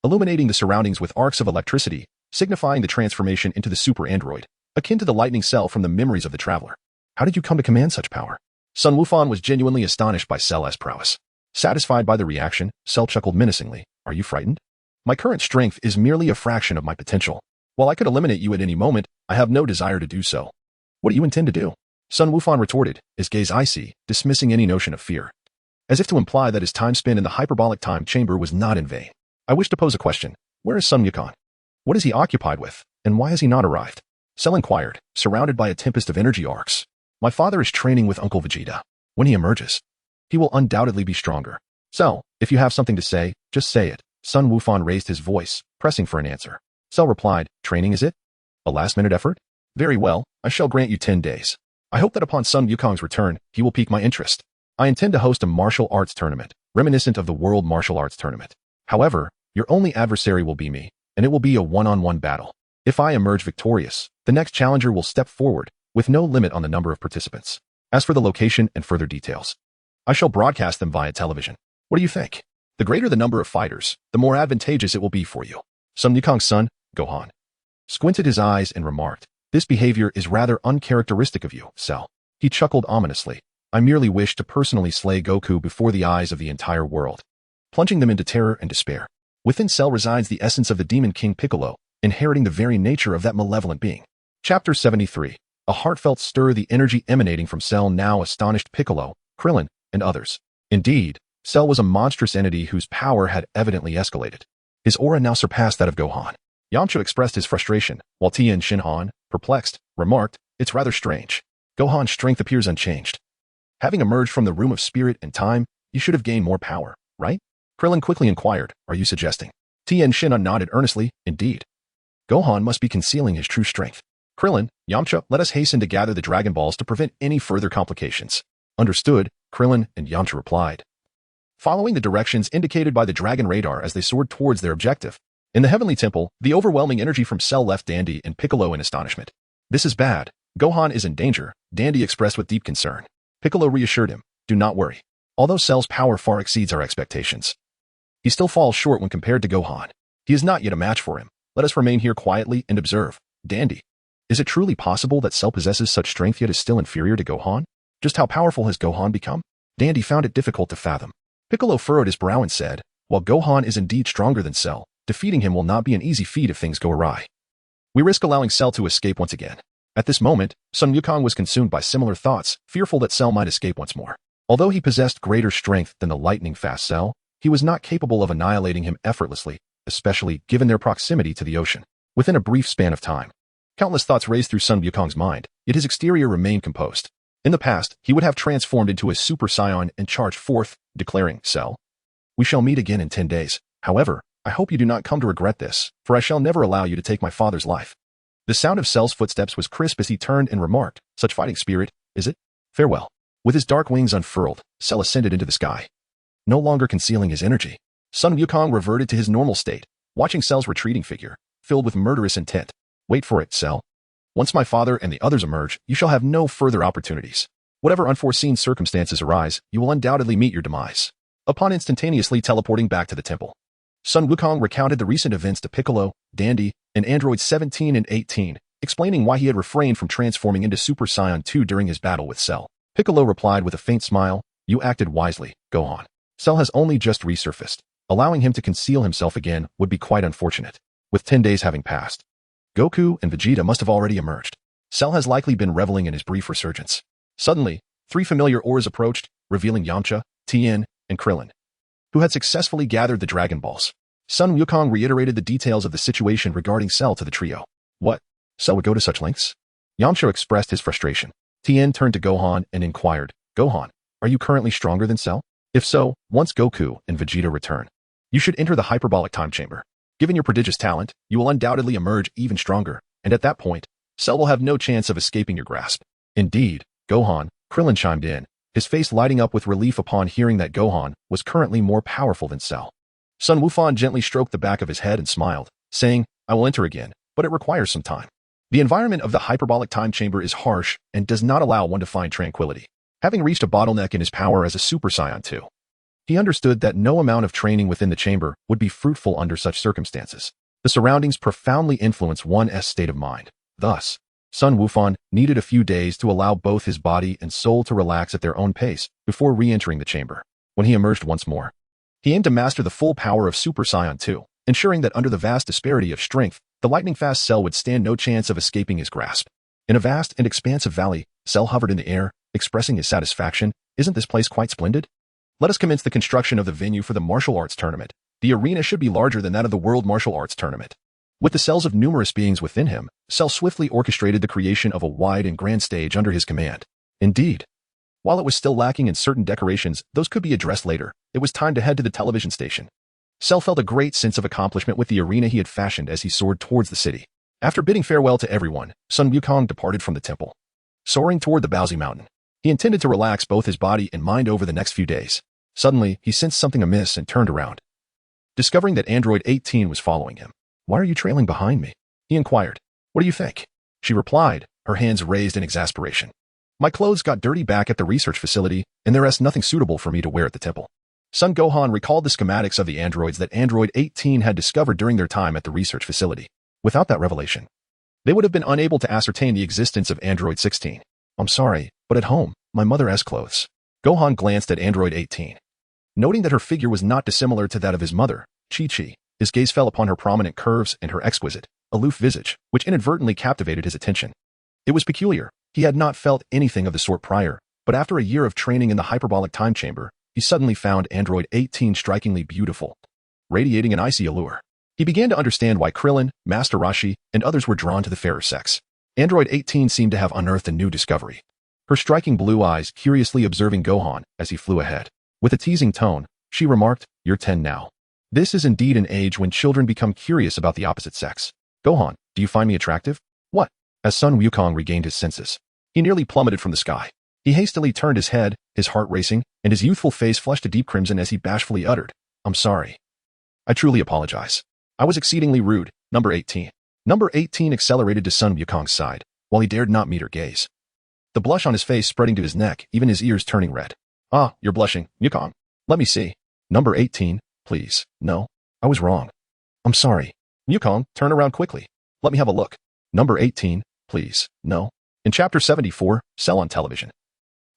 A: illuminating the surroundings with arcs of electricity, signifying the transformation into the super android, akin to the lightning cell from the memories of the traveler. How did you come to command such power? Sun Wukong was genuinely astonished by Cell's prowess. Satisfied by the reaction, Cell chuckled menacingly. Are you frightened? My current strength is merely a fraction of my potential. While I could eliminate you at any moment, I have no desire to do so. What do you intend to do? Sun Wukong retorted, his gaze icy, dismissing any notion of fear, as if to imply that his time spent in the hyperbolic time chamber was not in vain. I wish to pose a question. Where is Sun Wukong? What is he occupied with, and why has he not arrived? Cell inquired, surrounded by a tempest of energy arcs. My father is training with Uncle Vegeta. When he emerges, he will undoubtedly be stronger. Cell, if you have something to say, just say it. Sun Wukong raised his voice, pressing for an answer. Cell replied, training is it? A last-minute effort? Very well, I shall grant you 10 days. I hope that upon Sun Wukong's return, he will pique my interest. I intend to host a martial arts tournament, reminiscent of the World Martial Arts Tournament. However, your only adversary will be me, and it will be a one-on-one battle. If I emerge victorious, the next challenger will step forward, with no limit on the number of participants. As for the location and further details, I shall broadcast them via television. What do you think? The greater the number of fighters, the more advantageous it will be for you. Sun Wukong's son, Gohan, squinted his eyes and remarked, this behavior is rather uncharacteristic of you, Cell. He chuckled ominously. I merely wish to personally slay Goku before the eyes of the entire world. plunging them into terror and despair. Within Cell resides the essence of the Demon King Piccolo, inheriting the very nature of that malevolent being. Chapter 73. A heartfelt stir, the energy emanating from Cell now astonished Piccolo, Krillin, and others. Indeed, Cell was a monstrous entity whose power had evidently escalated. His aura now surpassed that of Gohan. Yamcha expressed his frustration, while Tien Shinhan, perplexed, remarked, "It's rather strange. Gohan's strength appears unchanged. Having emerged from the room of spirit and time, you should have gained more power, right?" Krillin quickly inquired, "Are you suggesting?" Tien Shinhan nodded earnestly, "Indeed. Gohan must be concealing his true strength. Krillin, Yamcha, let us hasten to gather the Dragon Balls to prevent any further complications." Understood, Krillin and Yamcha replied, following the directions indicated by the Dragon Radar as they soared towards their objective. In the Heavenly Temple, the overwhelming energy from Cell left Dandy and Piccolo in astonishment. "This is bad. Gohan is in danger," Dandy expressed with deep concern. Piccolo reassured him, "Do not worry. Although Cell's power far exceeds our expectations, he still falls short when compared to Gohan. He is not yet a match for him. Let us remain here quietly and observe." Dandy, is it truly possible that Cell possesses such strength yet is still inferior to Gohan? Just how powerful has Gohan become? Dandy found it difficult to fathom. Piccolo furrowed his brow and said, "While Gohan is indeed stronger than Cell, defeating him will not be an easy feat if things go awry. We risk allowing Cell to escape once again." At this moment, Son Gohan was consumed by similar thoughts, fearful that Cell might escape once more. Although he possessed greater strength than the lightning-fast Cell, he was not capable of annihilating him effortlessly, especially given their proximity to the ocean. Within a brief span of time, countless thoughts raced through Son Gohan's mind, yet his exterior remained composed. In the past, he would have transformed into a Super Saiyan and charged forth, declaring, "Cell, we shall meet again in 10 days. However, I hope you do not come to regret this, for I shall never allow you to take my father's life." The sound of Cell's footsteps was crisp as he turned and remarked, "Such fighting spirit, is it? Farewell." With his dark wings unfurled, Cell ascended into the sky. No longer concealing his energy, Son Wukong reverted to his normal state, watching Cell's retreating figure, filled with murderous intent. "Wait for it, Cell. Once my father and the others emerge, you shall have no further opportunities. Whatever unforeseen circumstances arise, you will undoubtedly meet your demise." Upon instantaneously teleporting back to the temple, Son Wukong recounted the recent events to Piccolo, Dandy, and androids 17 and 18, explaining why he had refrained from transforming into Super Saiyan 2 during his battle with Cell. Piccolo replied with a faint smile, "You acted wisely, Gohan. Cell has only just resurfaced. Allowing him to conceal himself again would be quite unfortunate. With 10 days having passed, Goku and Vegeta must have already emerged. Cell has likely been reveling in his brief resurgence." Suddenly, 3 familiar auras approached, revealing Yamcha, Tien, and Krillin, who had successfully gathered the Dragon Balls. Son Wukong reiterated the details of the situation regarding Cell to the trio. "What? Cell would go to such lengths?" Yamcha expressed his frustration. Tien turned to Gohan and inquired, "Gohan, are you currently stronger than Cell? If so, once Goku and Vegeta return, you should enter the hyperbolic time chamber. Given your prodigious talent, you will undoubtedly emerge even stronger, and at that point, Cell will have no chance of escaping your grasp." "Indeed, Gohan," Krillin chimed in, his face lighting up with relief upon hearing that Gohan was currently more powerful than Cell. Sun Wufan gently stroked the back of his head and smiled, saying, "I will enter again, but it requires some time. The environment of the hyperbolic time chamber is harsh and does not allow one to find tranquility." Having reached a bottleneck in his power as a Super Saiyan 2, he understood that no amount of training within the chamber would be fruitful under such circumstances. The surroundings profoundly influence one's state of mind. Thus, Sun Wufan needed a few days to allow both his body and soul to relax at their own pace before re-entering the chamber. When he emerged once more, he aimed to master the full power of Super Saiyan 2, ensuring that under the vast disparity of strength, the lightning-fast Cell would stand no chance of escaping his grasp. In a vast and expansive valley, Cell hovered in the air, expressing his satisfaction. "Isn't this place quite splendid? Let us commence the construction of the venue for the martial arts tournament. The arena should be larger than that of the World Martial Arts Tournament." With the cells of numerous beings within him, Cell swiftly orchestrated the creation of a wide and grand stage under his command. Indeed, while it was still lacking in certain decorations, those could be addressed later. It was time to head to the television station. Cell felt a great sense of accomplishment with the arena he had fashioned as he soared towards the city. After bidding farewell to everyone, Sun Wukong departed from the temple. Soaring toward the Baozi Mountain, he intended to relax both his body and mind over the next few days. Suddenly, he sensed something amiss and turned around, discovering that Android 18 was following him. "Why are you trailing behind me?" he inquired. "What do you think?" she replied, her hands raised in exasperation. "My clothes got dirty back at the research facility, and there is nothing suitable for me to wear at the temple." Son Gohan recalled the schematics of the androids that Android 18 had discovered during their time at the research facility. Without that revelation, they would have been unable to ascertain the existence of Android 16. "I'm sorry, but at home, my mother has clothes." Gohan glanced at Android 18, Noting that her figure was not dissimilar to that of his mother, Chi-Chi, his gaze fell upon her prominent curves and her exquisite, aloof visage, which inadvertently captivated his attention. It was peculiar. He had not felt anything of the sort prior, but after a year of training in the hyperbolic time chamber, he suddenly found Android 18 strikingly beautiful, radiating an icy allure. He began to understand why Krillin, Master Roshi, and others were drawn to the fairer sex. Android 18 seemed to have unearthed a new discovery. Her striking blue eyes curiously observing Gohan as he flew ahead. With a teasing tone, she remarked, "You're 10 now. This is indeed an age when children become curious about the opposite sex. Gohan, do you find me attractive?" "What?" As Son Wukong regained his senses, he nearly plummeted from the sky. He hastily turned his head, his heart racing, and his youthful face flushed a deep crimson as he bashfully uttered, "I'm sorry. I truly apologize. I was exceedingly rude." Number 18. Number 18 accelerated to Son Wukong's side, while he dared not meet her gaze. The blush on his face spreading to his neck, even his ears turning red. "Ah, you're blushing, Wukong. Let me see." Number 18, "Please, no. I was wrong. I'm sorry." Wukong, turn around quickly. "Let me have a look." Number 18, "Please, no." In Chapter 74, Cell on Television.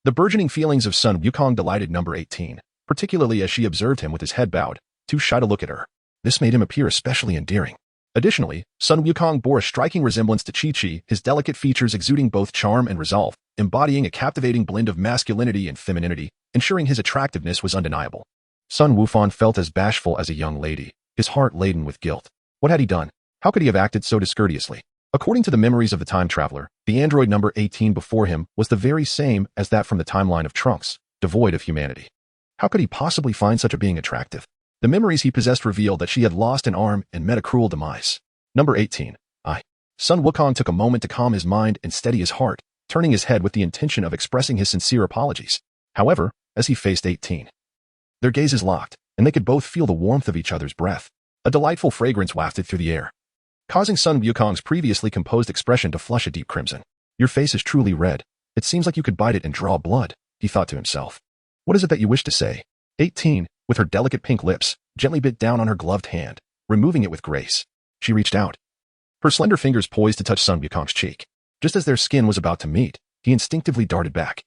A: The burgeoning feelings of Son Wukong delighted Number 18, particularly as she observed him with his head bowed, too shy to look at her. This made him appear especially endearing. Additionally, Son Wukong bore a striking resemblance to Chi-Chi, his delicate features exuding both charm and resolve, embodying a captivating blend of masculinity and femininity, ensuring his attractiveness was undeniable. Sun Wufan felt as bashful as a young lady, his heart laden with guilt. What had he done? How could he have acted so discourteously? According to the memories of the time traveler, the android number 18 before him was the very same as that from the timeline of Trunks, devoid of humanity. How could he possibly find such a being attractive? The memories he possessed revealed that she had lost an arm and met a cruel demise. Number 18. Sun Wukong took a moment to calm his mind and steady his heart, turning his head with the intention of expressing his sincere apologies. However, as he faced 18, their gazes locked, and they could both feel the warmth of each other's breath. A delightful fragrance wafted through the air, causing Sun Wukong's previously composed expression to flush a deep crimson. "Your face is truly red. It seems like you could bite it and draw blood," he thought to himself. "What is it that you wish to say?" 18, with her delicate pink lips, gently bit down on her gloved hand, removing it with grace. She reached out, her slender fingers poised to touch Sun Wukong's cheek. Just as their skin was about to meet, he instinctively darted back,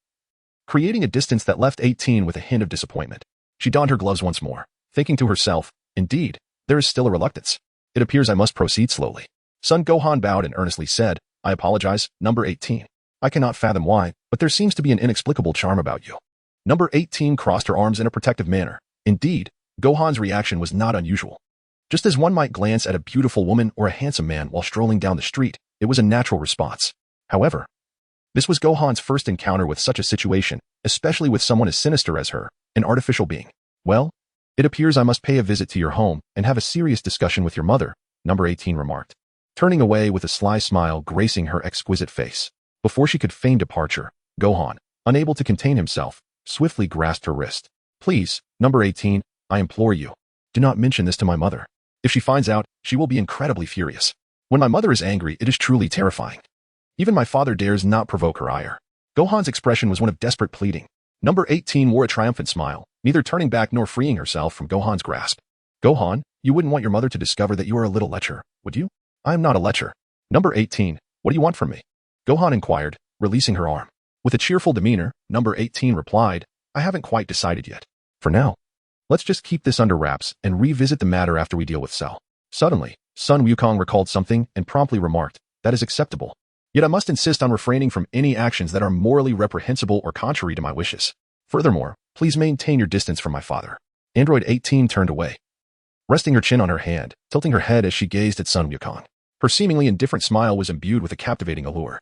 A: creating a distance that left 18 with a hint of disappointment. She donned her gloves once more, thinking to herself, "Indeed, there is still a reluctance. It appears I must proceed slowly." Son Gohan bowed and earnestly said, "I apologize, Number 18. I cannot fathom why, but there seems to be an inexplicable charm about you." Number 18 crossed her arms in a protective manner. Indeed, Gohan's reaction was not unusual. Just as one might glance at a beautiful woman or a handsome man while strolling down the street, it was a natural response. However, this was Gohan's first encounter with such a situation, especially with someone as sinister as her, an artificial being. "Well, it appears I must pay a visit to your home and have a serious discussion with your mother," Number 18 remarked, turning away with a sly smile gracing her exquisite face. Before she could feign departure, Gohan, unable to contain himself, swiftly grasped her wrist. "Please, Number 18, I implore you, do not mention this to my mother. If she finds out, she will be incredibly furious. When my mother is angry, it is truly terrifying. Even my father dares not provoke her ire." Gohan's expression was one of desperate pleading. Number 18 wore a triumphant smile, neither turning back nor freeing herself from Gohan's grasp. "Gohan, you wouldn't want your mother to discover that you are a little lecher, would you?" "I am not a lecher." Number 18, "What do you want from me?" Gohan inquired, releasing her arm. With a cheerful demeanor, Number 18 replied, "I haven't quite decided yet. For now, let's just keep this under wraps and revisit the matter after we deal with Cell." Suddenly, Sun Wukong recalled something and promptly remarked, "That is acceptable. Yet I must insist on refraining from any actions that are morally reprehensible or contrary to my wishes. Furthermore, please maintain your distance from my father." Android 18 turned away, resting her chin on her hand, tilting her head as she gazed at Sun Wukong. Her seemingly indifferent smile was imbued with a captivating allure,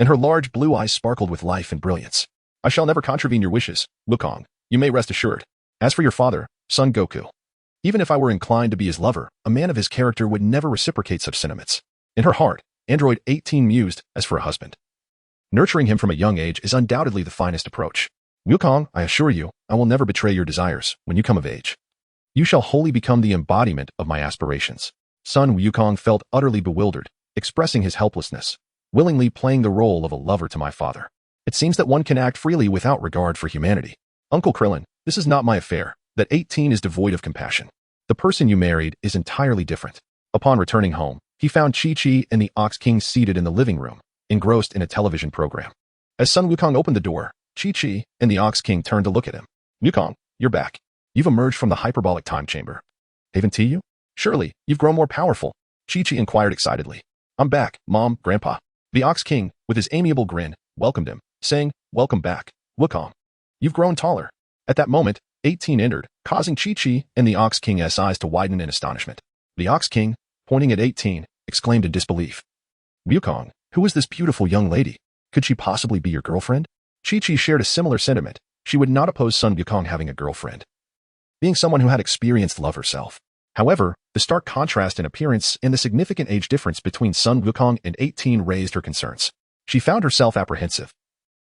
A: and her large blue eyes sparkled with life and brilliance. "I shall never contravene your wishes, Wukong. You may rest assured. As for your father, Son Goku, even if I were inclined to be his lover, a man of his character would never reciprocate such sentiments." In her heart, Android 18 mused, as for a husband, nurturing him from a young age is undoubtedly the finest approach. "Wukong, I assure you, I will never betray your desires when you come of age. You shall wholly become the embodiment of my aspirations." Son Wukong felt utterly bewildered, expressing his helplessness, willingly playing the role of a lover to my father. "It seems that one can act freely without regard for humanity. Uncle Krillin, this is not my affair. That 18 is devoid of compassion. The person you married is entirely different." Upon returning home, he found Chi-Chi and the Ox King seated in the living room, engrossed in a television program. As Sun Wukong opened the door, Chi-Chi and the Ox King turned to look at him. "Wukong, you're back." You've emerged from the hyperbolic time chamber. Haven't you? Surely, you've grown more powerful. Chi-Chi inquired excitedly. I'm back, Mom, Grandpa. The Ox King, with his amiable grin, welcomed him, saying, welcome back, Wukong. You've grown taller. At that moment, 18 entered, causing Chi-Chi and the Ox King's eyes to widen in astonishment. The Ox King, pointing at 18, exclaimed in disbelief. Wukong, who is this beautiful young lady? Could she possibly be your girlfriend? Chi-Chi shared a similar sentiment. She would not oppose Son Gohan having a girlfriend, being someone who had experienced love herself. However, the stark contrast in appearance and the significant age difference between Son Gohan and 18 raised her concerns. She found herself apprehensive,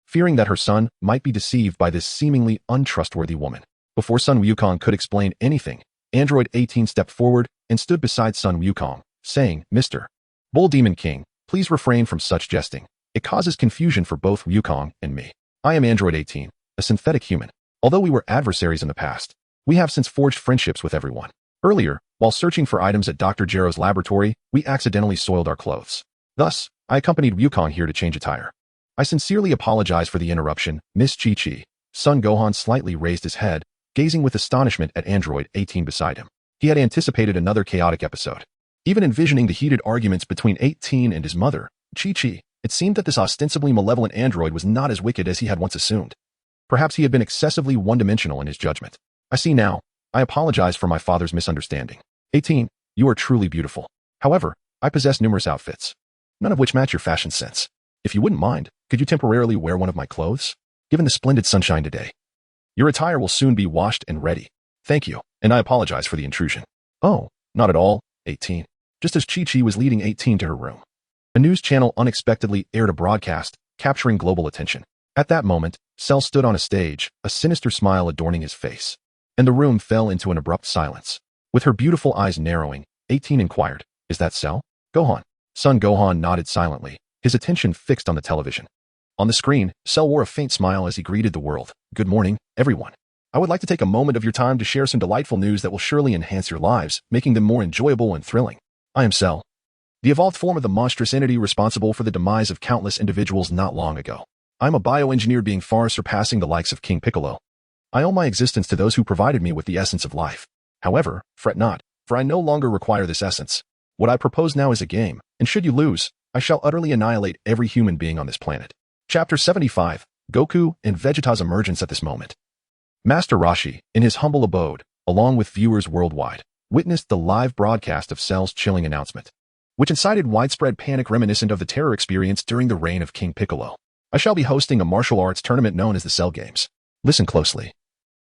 A: fearing that her son might be deceived by this seemingly untrustworthy woman. Before Son Wukong could explain anything, Android 18 stepped forward and stood beside Son Wukong, saying, Mr. Bull Demon King, please refrain from such jesting. It causes confusion for both Wukong and me. I am Android 18, a synthetic human. Although we were adversaries in the past, we have since forged friendships with everyone. Earlier, while searching for items at Dr. Jero's laboratory, we accidentally soiled our clothes. Thus, I accompanied Wukong here to change attire. I sincerely apologize for the interruption, Miss Chi-Chi. Son Gohan slightly raised his head, gazing with astonishment at Android 18 beside him. He had anticipated another chaotic episode. Even envisioning the heated arguments between 18 and his mother, Chi-Chi, it seemed that this ostensibly malevolent android was not as wicked as he had once assumed. Perhaps he had been excessively one-dimensional in his judgment. I see now. I apologize for my father's misunderstanding. 18, you are truly beautiful. However, I possess numerous outfits, none of which match your fashion sense. If you wouldn't mind, could you temporarily wear one of my clothes? Given the splendid sunshine today, your attire will soon be washed and ready. Thank you, and I apologize for the intrusion. Oh, not at all, 18. Just as Chi-Chi was leading 18 to her room, a news channel unexpectedly aired a broadcast, capturing global attention. At that moment, Cell stood on a stage, a sinister smile adorning his face, and the room fell into an abrupt silence. With her beautiful eyes narrowing, 18 inquired, Is that Cell? Gohan. Son Gohan nodded silently, his attention fixed on the television. On the screen, Cell wore a faint smile as he greeted the world. Good morning, everyone. I would like to take a moment of your time to share some delightful news that will surely enhance your lives, making them more enjoyable and thrilling. I am Cell, the evolved form of the monstrous entity responsible for the demise of countless individuals not long ago. I am a bioengineered being far surpassing the likes of King Piccolo. I owe my existence to those who provided me with the essence of life. However, fret not, for I no longer require this essence. What I propose now is a game, and should you lose, I shall utterly annihilate every human being on this planet. Chapter 75, Goku and Vegeta's emergence at this moment. Master Roshi, in his humble abode, along with viewers worldwide, witnessed the live broadcast of Cell's chilling announcement, which incited widespread panic reminiscent of the terror experienced during the reign of King Piccolo. I shall be hosting a martial arts tournament known as the Cell Games. Listen closely,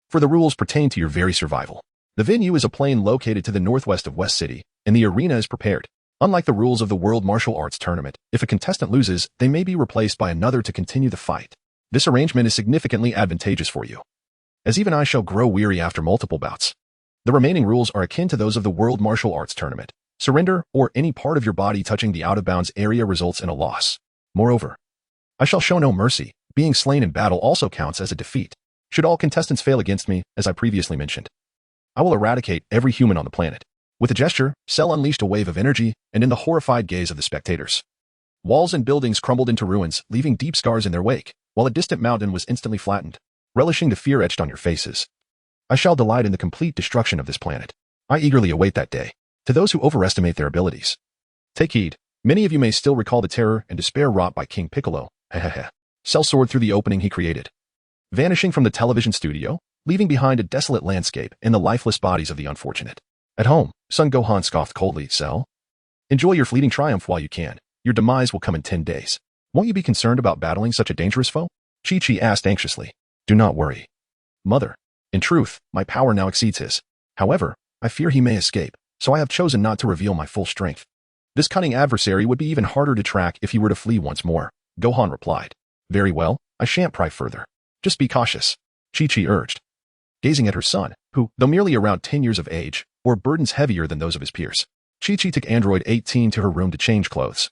A: for the rules pertain to your very survival. The venue is a plain located to the northwest of West City, and the arena is prepared. Unlike the rules of the World Martial Arts Tournament, if a contestant loses, they may be replaced by another to continue the fight. This arrangement is significantly advantageous for you, as even I shall grow weary after multiple bouts. The remaining rules are akin to those of the World Martial Arts Tournament. Surrender or any part of your body touching the out-of-bounds area results in a loss. Moreover, I shall show no mercy. Being slain in battle also counts as a defeat. Should all contestants fail against me, as I previously mentioned, I will eradicate every human on the planet. With a gesture, Cell unleashed a wave of energy, and in the horrified gaze of the spectators, walls and buildings crumbled into ruins, leaving deep scars in their wake, while a distant mountain was instantly flattened, relishing the fear etched on your faces. I shall delight in the complete destruction of this planet. I eagerly await that day. To those who overestimate their abilities, take heed. Many of you may still recall the terror and despair wrought by King Piccolo. Cell soared through the opening he created, vanishing from the television studio, leaving behind a desolate landscape and the lifeless bodies of the unfortunate. At home, Son Gohan scoffed coldly, Cell. Enjoy your fleeting triumph while you can. Your demise will come in 10 days. Won't you be concerned about battling such a dangerous foe? Chi-Chi asked anxiously. Do not worry, Mother. In truth, my power now exceeds his. However, I fear he may escape, so I have chosen not to reveal my full strength. This cunning adversary would be even harder to track if he were to flee once more, Gohan replied. Very well, I shan't pry further. Just be cautious, Chi-Chi urged, gazing at her son, who, though merely around 10 years of age, bore burdens heavier than those of his peers. Chi-Chi took Android 18 to her room to change clothes.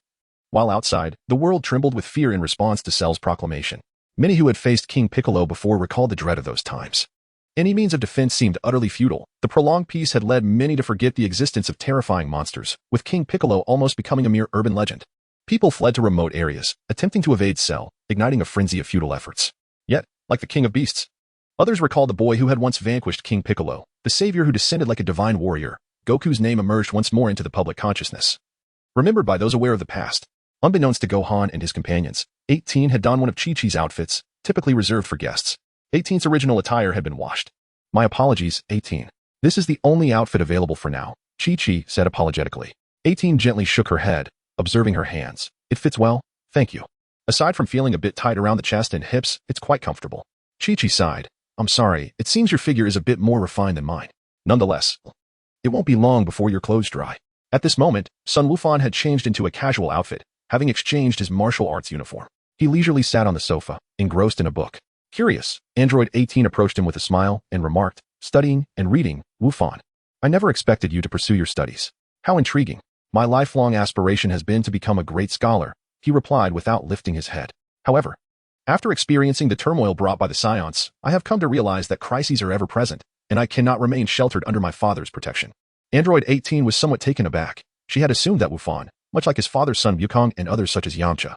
A: While outside, the world trembled with fear in response to Cell's proclamation. Many who had faced King Piccolo before recalled the dread of those times. Any means of defense seemed utterly futile. The prolonged peace had led many to forget the existence of terrifying monsters, with King Piccolo almost becoming a mere urban legend. People fled to remote areas, attempting to evade Cell, igniting a frenzy of futile efforts. Yet, like the king of beasts, Others recalled the boy who had once vanquished King Piccolo, the savior who descended like a divine warrior. Goku's name emerged once more into the public consciousness. Remembered by those aware of the past. Unbeknownst to Gohan and his companions, 18 had donned one of Chi-Chi's outfits, typically reserved for guests. 18's original attire had been washed. My apologies, 18. This is the only outfit available for now, Chi-Chi said apologetically. 18 gently shook her head, observing her hands. It fits well, thank you. Aside from feeling a bit tight around the chest and hips, it's quite comfortable. Chi-Chi sighed. I'm sorry, it seems your figure is a bit more refined than mine. Nonetheless, it won't be long before your clothes dry. At this moment, Son Wufan had changed into a casual outfit, having exchanged his martial arts uniform. He leisurely sat on the sofa, engrossed in a book. Curious, Android 18 approached him with a smile and remarked, studying and reading, Wufan. I never expected you to pursue your studies. How intriguing. My lifelong aspiration has been to become a great scholar, he replied without lifting his head. However, after experiencing the turmoil brought by the Saiyans, I have come to realize that crises are ever present, and I cannot remain sheltered under my father's protection. Android 18 was somewhat taken aback. She had assumed that Wufan, much like his father's son Wukong and others such as Yamcha,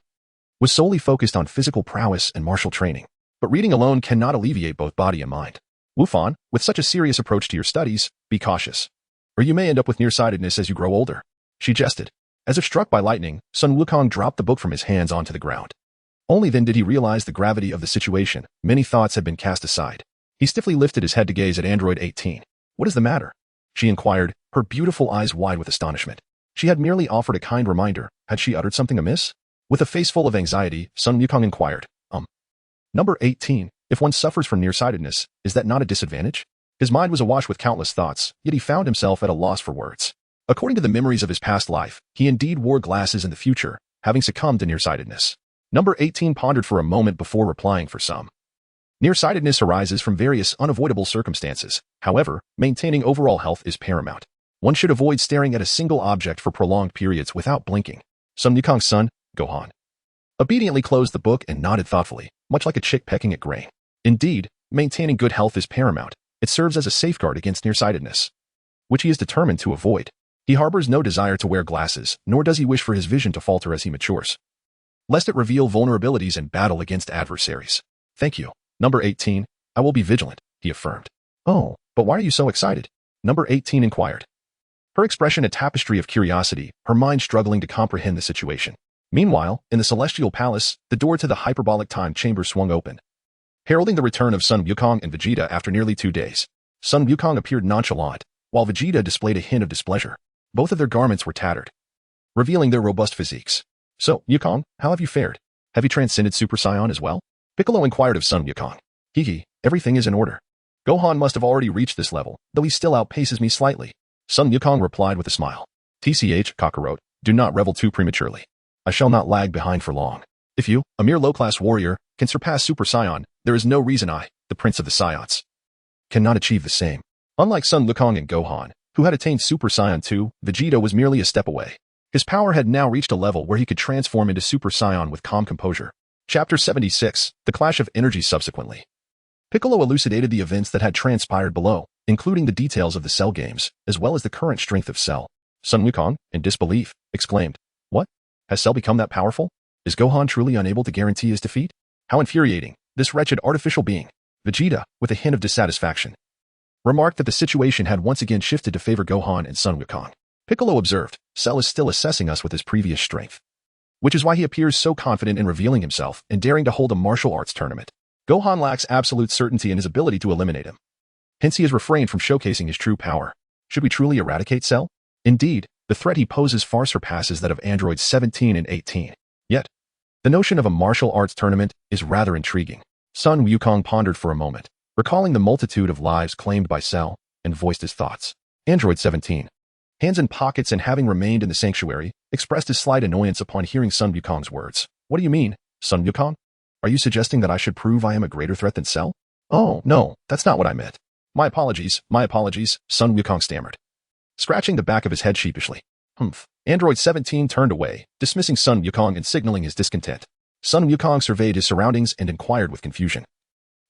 A: was solely focused on physical prowess and martial training. But reading alone cannot alleviate both body and mind. Wufan, with such a serious approach to your studies, be cautious, or you may end up with nearsightedness as you grow older. She jested. As if struck by lightning, Son Wukong dropped the book from his hands onto the ground. Only then did he realize the gravity of the situation. Many thoughts had been cast aside. He stiffly lifted his head to gaze at Android 18. What is the matter? She inquired, her beautiful eyes wide with astonishment. She had merely offered a kind reminder. Had she uttered something amiss? With a face full of anxiety, Son Wukong inquired, Number 18, if one suffers from nearsightedness, is that not a disadvantage? His mind was awash with countless thoughts, yet he found himself at a loss for words. According to the memories of his past life, he indeed wore glasses in the future, having succumbed to nearsightedness. Number 18 pondered for a moment before replying for some. Nearsightedness arises from various unavoidable circumstances. However, maintaining overall health is paramount. One should avoid staring at a single object for prolonged periods without blinking. Son Wukong's son, Gohan, obediently closed the book and nodded thoughtfully, much like a chick pecking at grain. Indeed, maintaining good health is paramount. It serves as a safeguard against nearsightedness, which he is determined to avoid. He harbors no desire to wear glasses, nor does he wish for his vision to falter as he matures, lest it reveal vulnerabilities in battle against adversaries. Thank you. Number 18, I will be vigilant, he affirmed. Oh, but why are you so excited? Number 18 inquired. Her expression a tapestry of curiosity, her mind struggling to comprehend the situation. Meanwhile, in the Celestial Palace, the door to the hyperbolic time chamber swung open, heralding the return of Son Wukong and Vegeta after nearly 2 days. Son Wukong appeared nonchalant, while Vegeta displayed a hint of displeasure. Both of their garments were tattered, revealing their robust physiques. So, Wukong, how have you fared? Have you transcended Super Saiyan as well? Piccolo inquired of Son Wukong. Hee, everything is in order. Gohan must have already reached this level, though he still outpaces me slightly. Son Wukong replied with a smile. TCH, Kakarot, do not revel too prematurely. I shall not lag behind for long. If you, a mere low-class warrior, can surpass Super Saiyan, there is no reason I, the Prince of the Saiyans, cannot achieve the same. Unlike Son Wukong and Gohan, who had attained Super Saiyan 2, Vegeta was merely a step away. His power had now reached a level where he could transform into Super Saiyan with calm composure. Chapter 76, The Clash of Energies subsequently. Piccolo elucidated the events that had transpired below, including the details of the Cell games, as well as the current strength of Cell. Son Wukong, in disbelief, exclaimed, What? Has Cell become that powerful? Is Gohan truly unable to guarantee his defeat? How infuriating, this wretched artificial being. Vegeta, with a hint of dissatisfaction, remarked that the situation had once again shifted to favor Gohan and Son Wukong. Piccolo observed, Cell is still assessing us with his previous strength, which is why he appears so confident in revealing himself and daring to hold a martial arts tournament. Gohan lacks absolute certainty in his ability to eliminate him. Hence he has refrained from showcasing his true power. Should we truly eradicate Cell? Indeed, the threat he poses far surpasses that of androids 17 and 18. Yet, the notion of a martial arts tournament is rather intriguing. Son Wukong pondered for a moment, recalling the multitude of lives claimed by Cell, and voiced his thoughts. Android 17, hands in pockets and having remained in the sanctuary, expressed his slight annoyance upon hearing Son Wukong's words. What do you mean, Son Wukong? Are you suggesting that I should prove I am a greater threat than Cell? Oh, no, that's not what I meant. My apologies, Son Wukong stammered, scratching the back of his head sheepishly. Humph. Android 17 turned away, dismissing Son Wukong and signaling his discontent. Son Wukong surveyed his surroundings and inquired with confusion.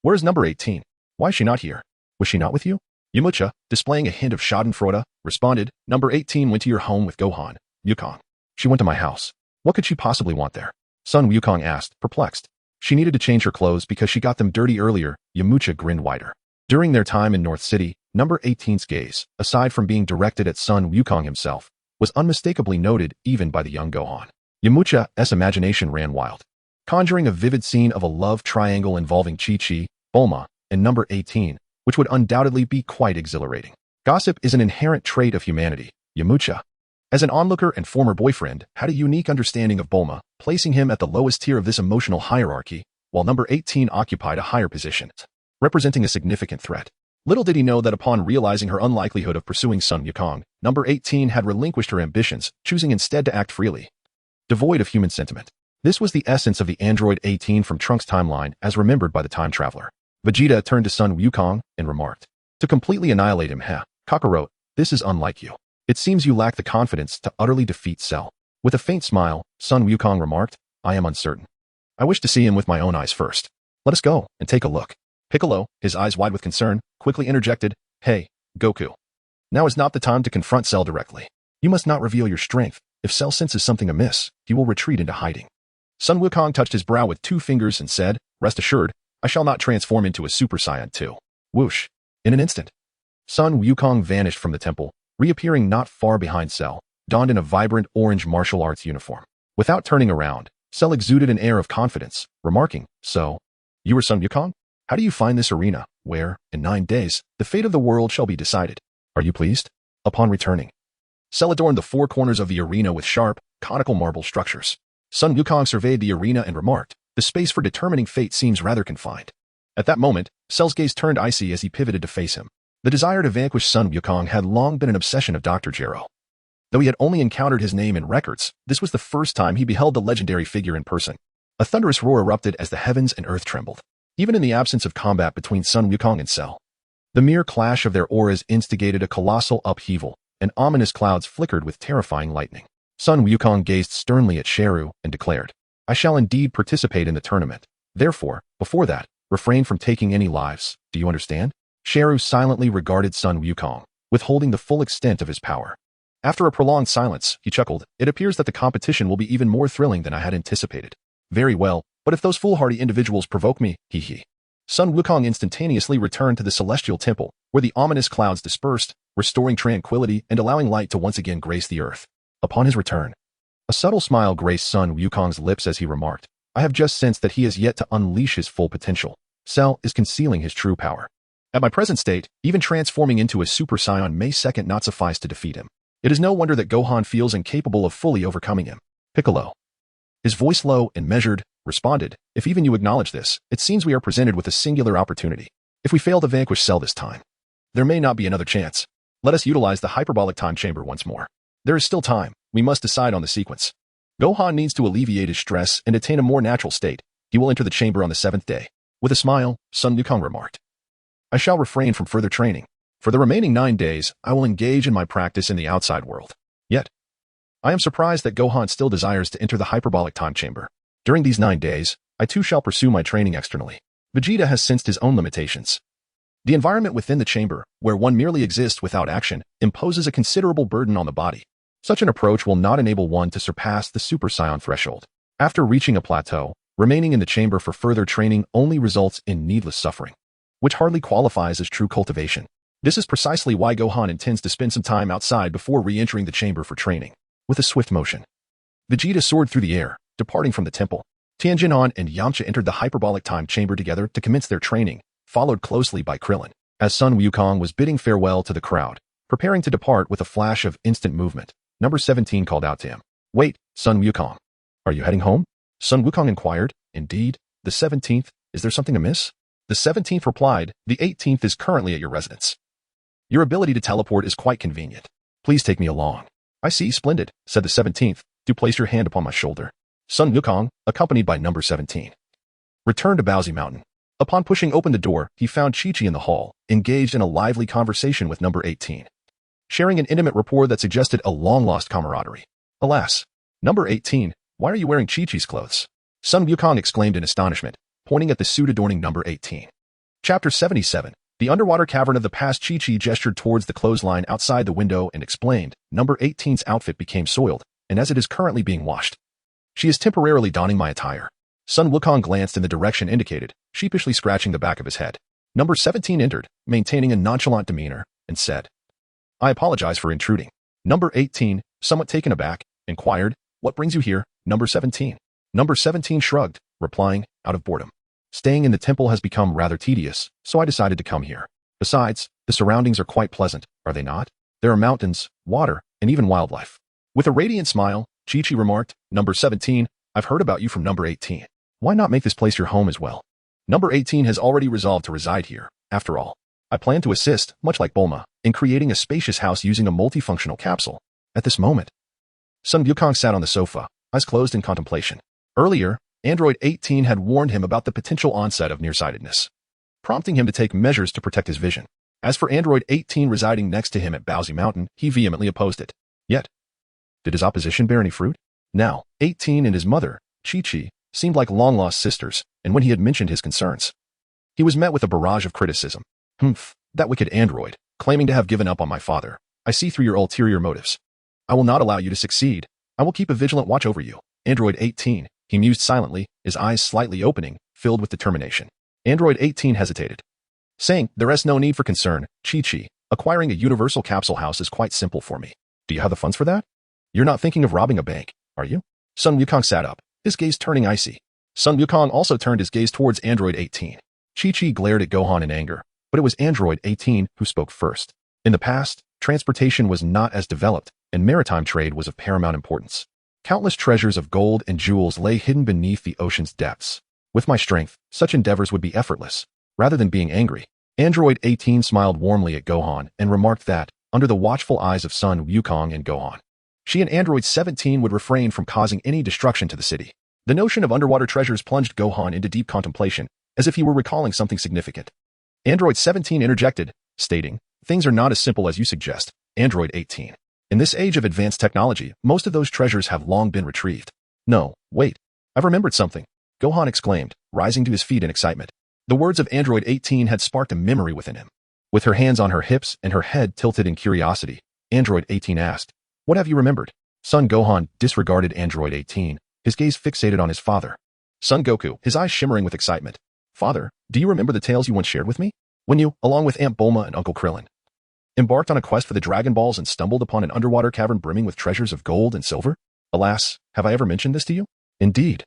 A: Where is number 18? Why is she not here? Was she not with you? Yamcha, displaying a hint of schadenfreude, responded, Number 18 went to your home with Gohan, Wukong. She went to my house. What could she possibly want there? Son Wukong asked, perplexed. She needed to change her clothes because she got them dirty earlier. Yamcha grinned wider. During their time in North City, number 18's gaze, aside from being directed at Son Wukong himself, was unmistakably noted even by the young Gohan. Yamcha's imagination ran wild, conjuring a vivid scene of a love triangle involving Chi-Chi, Bulma, and number 18, which would undoubtedly be quite exhilarating. Gossip is an inherent trait of humanity. Yamcha, as an onlooker and former boyfriend, had a unique understanding of Bulma, placing him at the lowest tier of this emotional hierarchy, while number 18 occupied a higher position, representing a significant threat. Little did he know that upon realizing her unlikelihood of pursuing Son Wukong, number 18 had relinquished her ambitions, choosing instead to act freely, devoid of human sentiment. This was the essence of the android 18 from Trunks' timeline as remembered by the time traveler. Vegeta turned to Son Wukong and remarked, "To completely annihilate him, Kakarot, this is unlike you. It seems you lack the confidence to utterly defeat Cell." With a faint smile, Son Wukong remarked, "I am uncertain. I wish to see him with my own eyes first. Let us go and take a look." Piccolo, his eyes wide with concern, quickly interjected, "Hey, Goku. Now is not the time to confront Cell directly. You must not reveal your strength. If Cell senses something amiss, he will retreat into hiding." Son Wukong touched his brow with 2 fingers and said, "Rest assured, I shall not transform into a Super Saiyan 2. Whoosh. In an instant, Son Wukong vanished from the temple, reappearing not far behind Cell, donned in a vibrant orange martial arts uniform. Without turning around, Cell exuded an air of confidence, remarking, "So, you are Son Wukong? How do you find this arena, where, in 9 days, the fate of the world shall be decided? Are you pleased?" Upon returning, Cell adorned the 4 corners of the arena with sharp, conical marble structures. Son Wukong surveyed the arena and remarked, "The space for determining fate seems rather confined." At that moment, Cell's gaze turned icy as he pivoted to face him. The desire to vanquish Son Wukong had long been an obsession of Dr. Gero. Though he had only encountered his name in records, this was the first time he beheld the legendary figure in person. A thunderous roar erupted as the heavens and earth trembled. Even in the absence of combat between Son Wukong and Cell, the mere clash of their auras instigated a colossal upheaval, and ominous clouds flickered with terrifying lightning. Son Wukong gazed sternly at Sheru and declared, "I shall indeed participate in the tournament. Therefore, before that, refrain from taking any lives. Do you understand?" Sheru silently regarded Son Wukong, withholding the full extent of his power. After a prolonged silence, he chuckled, "It appears that the competition will be even more thrilling than I had anticipated. Very well, but if those foolhardy individuals provoke me, hee. Son Wukong instantaneously returned to the celestial temple, where the ominous clouds dispersed, restoring tranquility and allowing light to once again grace the earth. Upon his return, a subtle smile graced Son Wukong's lips as he remarked, "I have just sensed that he has yet to unleash his full potential. Cell is concealing his true power. At my present state, even transforming into a Super Saiyan may second not suffice to defeat him. It is no wonder that Gohan feels incapable of fully overcoming him." Piccolo, his voice low and measured, responded, "If even you acknowledge this, it seems we are presented with a singular opportunity. If we fail to vanquish Cell this time, there may not be another chance. Let us utilize the hyperbolic time chamber once more. There is still time. We must decide on the sequence. Gohan needs to alleviate his stress and attain a more natural state. He will enter the chamber on the 7th day." With a smile, Son Wukong remarked, "I shall refrain from further training. For the remaining 9 days, I will engage in my practice in the outside world. Yet, I am surprised that Gohan still desires to enter the hyperbolic time chamber. During these 9 days, I too shall pursue my training externally." Vegeta has sensed his own limitations. The environment within the chamber, where one merely exists without action, imposes a considerable burden on the body. Such an approach will not enable one to surpass the Super Saiyan threshold. After reaching a plateau, remaining in the chamber for further training only results in needless suffering, which hardly qualifies as true cultivation. This is precisely why Gohan intends to spend some time outside before re-entering the chamber for training. With a swift motion, Vegeta soared through the air, departing from the temple. Tianjin and Yamcha entered the hyperbolic time chamber together to commence their training, followed closely by Krillin. As Son Wukong was bidding farewell to the crowd, preparing to depart with a flash of instant movement, number 17 called out to him, "Wait, Son Wukong. Are you heading home?" Son Wukong inquired, "Indeed, the 17th, is there something amiss?" The 17th replied, "The 18th is currently at your residence. Your ability to teleport is quite convenient. Please take me along." "I see, splendid," said the 17th. "Do place your hand upon my shoulder." Son Wukong, accompanied by number 17, returned to Bowsy Mountain. Upon pushing open the door, he found Chi-Chi in the hall, engaged in a lively conversation with number 18, sharing an intimate rapport that suggested a long-lost camaraderie. "Alas, number 18, why are you wearing Chi-Chi's clothes?" Son Wukong exclaimed in astonishment, pointing at the suit adorning number 18. Chapter 77. The underwater cavern of the past. Chi-Chi gestured towards the clothesline outside the window and explained, "Number 18's outfit became soiled, and as it is currently being washed, she is temporarily donning my attire." Son Wukong glanced in the direction indicated, sheepishly scratching the back of his head. Number 17 entered, maintaining a nonchalant demeanor, and said, "I apologize for intruding." Number 18, somewhat taken aback, inquired, "What brings you here, Number 17?" Number 17 shrugged, replying, "Out of boredom. Staying in the temple has become rather tedious, so I decided to come here. Besides, the surroundings are quite pleasant, are they not? There are mountains, water, and even wildlife." With a radiant smile, Chi-Chi remarked, "Number 17, I've heard about you from Number 18. Why not make this place your home as well? Number 18 has already resolved to reside here, after all. I plan to assist, much like Bulma, in creating a spacious house using a multifunctional capsule." At this moment, Son Wukong sat on the sofa, eyes closed in contemplation. Earlier, Android 18 had warned him about the potential onset of nearsightedness, prompting him to take measures to protect his vision. As for Android 18 residing next to him at Bowsy Mountain, he vehemently opposed it. Yet, did his opposition bear any fruit? Now, 18 and his mother, Chi-Chi, seemed like long-lost sisters, and when he had mentioned his concerns, he was met with a barrage of criticism. "Humph, that wicked android, claiming to have given up on my father. I see through your ulterior motives. I will not allow you to succeed. I will keep a vigilant watch over you." Android 18, he mused silently, his eyes slightly opening, filled with determination. Android 18 hesitated, saying, "There is no need for concern, Chi-Chi. Acquiring a universal capsule house is quite simple for me. Do you have the funds for that? You're not thinking of robbing a bank, are you?" Son Wukong sat up, his gaze turning icy. Son Wukong also turned his gaze towards Android 18. Chi-Chi glared at Gohan in anger, but it was Android 18 who spoke first. In the past, transportation was not as developed, and maritime trade was of paramount importance. Countless treasures of gold and jewels lay hidden beneath the ocean's depths. With my strength, such endeavors would be effortless. Rather than being angry, Android 18 smiled warmly at Gohan and remarked that, under the watchful eyes of Son Wukong and Gohan, she and Android 17 would refrain from causing any destruction to the city. The notion of underwater treasures plunged Gohan into deep contemplation, as if he were recalling something significant. Android 17 interjected, stating, "Things are not as simple as you suggest, Android 18. In this age of advanced technology, most of those treasures have long been retrieved." "No, wait. I've remembered something," Gohan exclaimed, rising to his feet in excitement. The words of Android 18 had sparked a memory within him. With her hands on her hips and her head tilted in curiosity, Android 18 asked, "What have you remembered?" Son Gohan disregarded Android 18, his gaze fixated on his father. Son Goku, his eyes shimmering with excitement. "Father, do you remember the tales you once shared with me? When you, along with Aunt Bulma and Uncle Krillin, embarked on a quest for the Dragon Balls and stumbled upon an underwater cavern brimming with treasures of gold and silver? Alas, have I ever mentioned this to you?" "Indeed.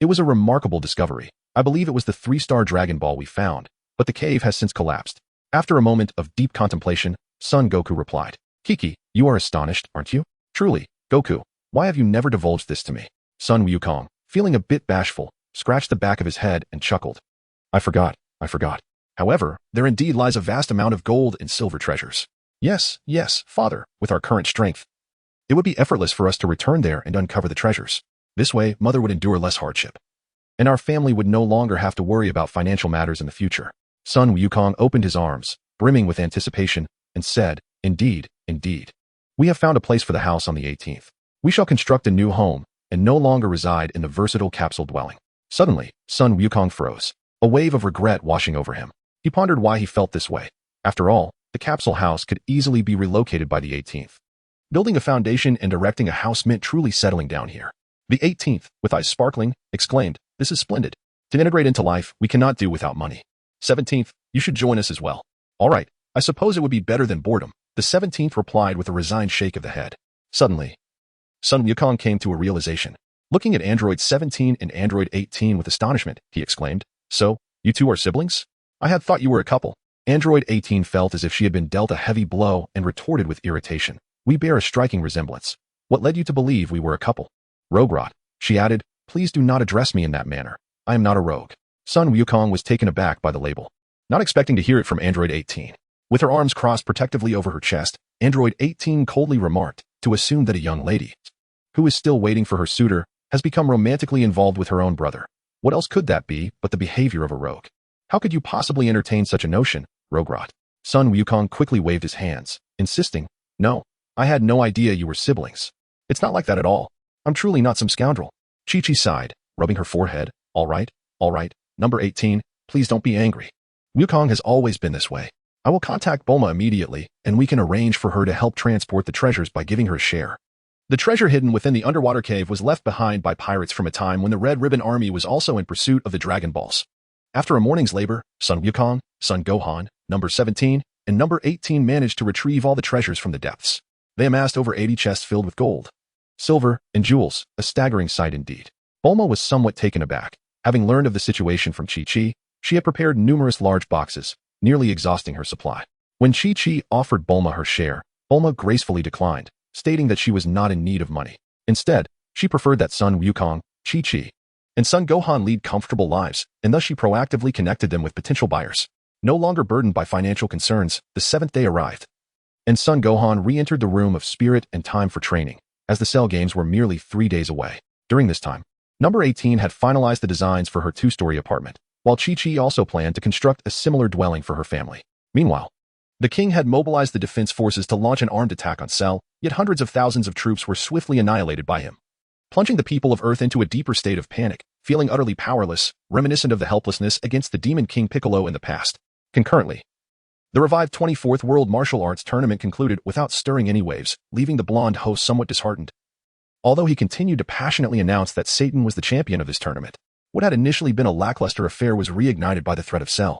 A: It was a remarkable discovery. I believe it was the 3-star Dragon Ball we found, but the cave has since collapsed." After a moment of deep contemplation, Son Goku replied, "Kiki, you are astonished, aren't you? Truly, Goku, why have you never divulged this to me?" Son Wukong, feeling a bit bashful, scratched the back of his head and chuckled. I forgot. However, there indeed lies a vast amount of gold and silver treasures. Yes, father, with our current strength, it would be effortless for us to return there and uncover the treasures. This way, mother would endure less hardship, and our family would no longer have to worry about financial matters in the future. Son Wukong opened his arms, brimming with anticipation, and said, Indeed. We have found a place for the house on the 18th. We shall construct a new home, and no longer reside in the versatile capsule dwelling." Suddenly, Son Wukong froze, a wave of regret washing over him. He pondered why he felt this way. After all, the capsule house could easily be relocated by the 18th. Building a foundation and erecting a house meant truly settling down here. The 18th, with eyes sparkling, exclaimed, "This is splendid. To integrate into life, we cannot do without money. 17th, you should join us as well." "All right, I suppose it would be better than boredom," the 17th replied with a resigned shake of the head. Suddenly, Son Wukong came to a realization. Looking at Android 17 and Android 18 with astonishment, he exclaimed, "So, you two are siblings? I had thought you were a couple." Android 18 felt as if she had been dealt a heavy blow and retorted with irritation. "We bear a striking resemblance. What led you to believe we were a couple?" "Rogrot," she added, "please do not address me in that manner. I am not a rogue." Son Wukong was taken aback by the label, not expecting to hear it from Android 18. With her arms crossed protectively over her chest, Android 18 coldly remarked, to assume that a young lady, who is still waiting for her suitor, has become romantically involved with her own brother. What else could that be but the behavior of a rogue? How could you possibly entertain such a notion, Rogrot? Son Wukong quickly waved his hands, insisting, "No, I had no idea you were siblings. It's not like that at all. I'm truly not some scoundrel." Chi-Chi sighed, rubbing her forehead. All right, number 18, please don't be angry. Wukong has always been this way. I will contact Bulma immediately, and we can arrange for her to help transport the treasures by giving her a share. The treasure hidden within the underwater cave was left behind by pirates from a time when the Red Ribbon Army was also in pursuit of the Dragon Balls. After a morning's labor, Son Wukong, Son Gohan, number 17, and number 18 managed to retrieve all the treasures from the depths. They amassed over 80 chests filled with gold, silver, and jewels, a staggering sight indeed. Bulma was somewhat taken aback. Having learned of the situation from Chi-Chi, she had prepared numerous large boxes, nearly exhausting her supply. When Chi-Chi offered Bulma her share, Bulma gracefully declined, stating that she was not in need of money. Instead, she preferred that Son Wukong, Chi-Chi, and Son Gohan lead comfortable lives, and thus she proactively connected them with potential buyers. No longer burdened by financial concerns, the seventh day arrived, and Son Gohan re-entered the room of spirit and time for training, as the Cell Games were merely 3 days away. During this time, number 18 had finalized the designs for her 2-story apartment, while Chi-Chi also planned to construct a similar dwelling for her family. Meanwhile, the king had mobilized the defense forces to launch an armed attack on Cell, yet hundreds of thousands of troops were swiftly annihilated by him, plunging the people of Earth into a deeper state of panic, feeling utterly powerless, reminiscent of the helplessness against the Demon King Piccolo in the past. Concurrently, the revived 24th World Martial Arts Tournament concluded without stirring any waves, leaving the blonde host somewhat disheartened. Although he continued to passionately announce that Satan was the champion of this tournament, what had initially been a lackluster affair was reignited by the threat of Cell,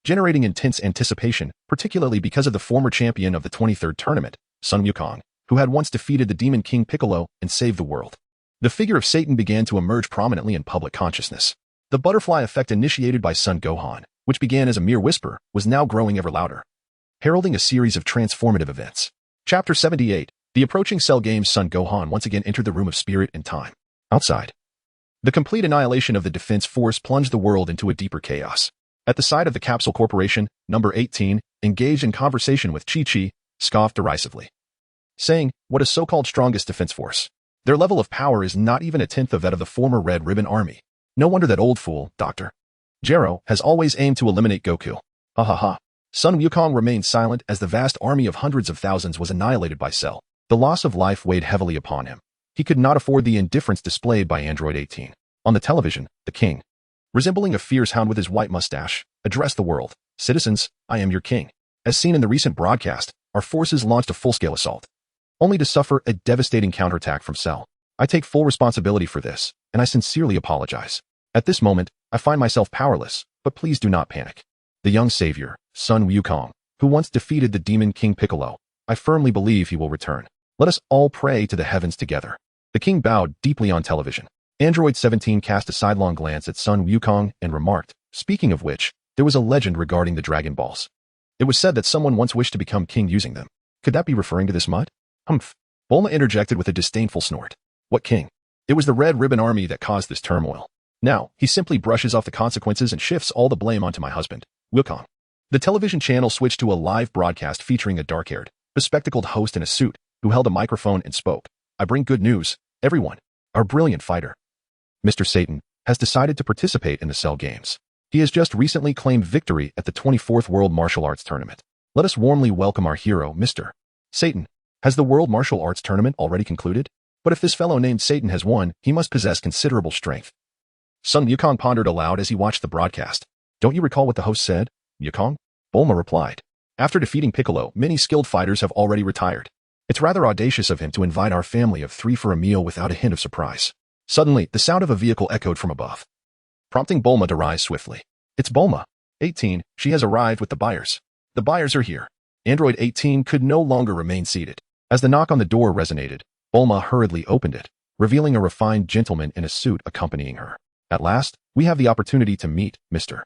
A: generating intense anticipation, particularly because of the former champion of the 23rd tournament, Son Wukong, who had once defeated the Demon King Piccolo and saved the world. The figure of Satan began to emerge prominently in public consciousness. The butterfly effect initiated by Son Gohan, which began as a mere whisper, was now growing ever louder, heralding a series of transformative events. Chapter 78. The approaching Cell Games. Son Gohan once again entered the room of spirit and time. Outside, the complete annihilation of the defense force plunged the world into a deeper chaos. At the side of the Capsule Corporation, number 18, engaged in conversation with Chi-Chi, scoffed derisively, saying, "What a so-called strongest defense force. Their level of power is not even a tenth of that of the former Red Ribbon Army. No wonder that old fool, Dr. Gero, has always aimed to eliminate Goku." Ha ha ha. Son Wukong remained silent as the vast army of hundreds of thousands was annihilated by Cell. The loss of life weighed heavily upon him. He could not afford the indifference displayed by Android 18. On the television, the king, resembling a fierce hound with his white mustache, addressed the world. "Citizens, I am your king. As seen in the recent broadcast, our forces launched a full-scale assault, only to suffer a devastating counterattack from Cell. I take full responsibility for this, and I sincerely apologize. At this moment, I find myself powerless, but please do not panic. The young savior, Son Wukong, who once defeated the Demon King Piccolo, I firmly believe he will return. Let us all pray to the heavens together." The king bowed deeply on television. Android 17 cast a sidelong glance at Son Wukong and remarked, "Speaking of which, there was a legend regarding the Dragon Balls. It was said that someone once wished to become king using them. Could that be referring to this mud?" "Humph." Bulma interjected with a disdainful snort. "What king? It was the Red Ribbon Army that caused this turmoil. Now, he simply brushes off the consequences and shifts all the blame onto my husband, Wukong." The television channel switched to a live broadcast featuring a dark-haired, bespectacled host in a suit who held a microphone and spoke. "I bring good news, everyone. Our brilliant fighter, Mr. Satan, has decided to participate in the Cell Games. He has just recently claimed victory at the 24th World Martial Arts Tournament. Let us warmly welcome our hero, Mr. Satan. Has the World Martial Arts Tournament already concluded? But if this fellow named Satan has won, he must possess considerable strength." Son Wukong pondered aloud as he watched the broadcast. "Don't you recall what the host said, Wukong?" Bulma replied. "After defeating Piccolo, many skilled fighters have already retired. It's rather audacious of him to invite our family of 3 for a meal without a hint of surprise." Suddenly, the sound of a vehicle echoed from above, prompting Bulma to rise swiftly. "It's Bulma. 18, she has arrived with the buyers. The buyers are here." Android 18 could no longer remain seated. As the knock on the door resonated, Bulma hurriedly opened it, revealing a refined gentleman in a suit accompanying her. "At last, we have the opportunity to meet, Mr.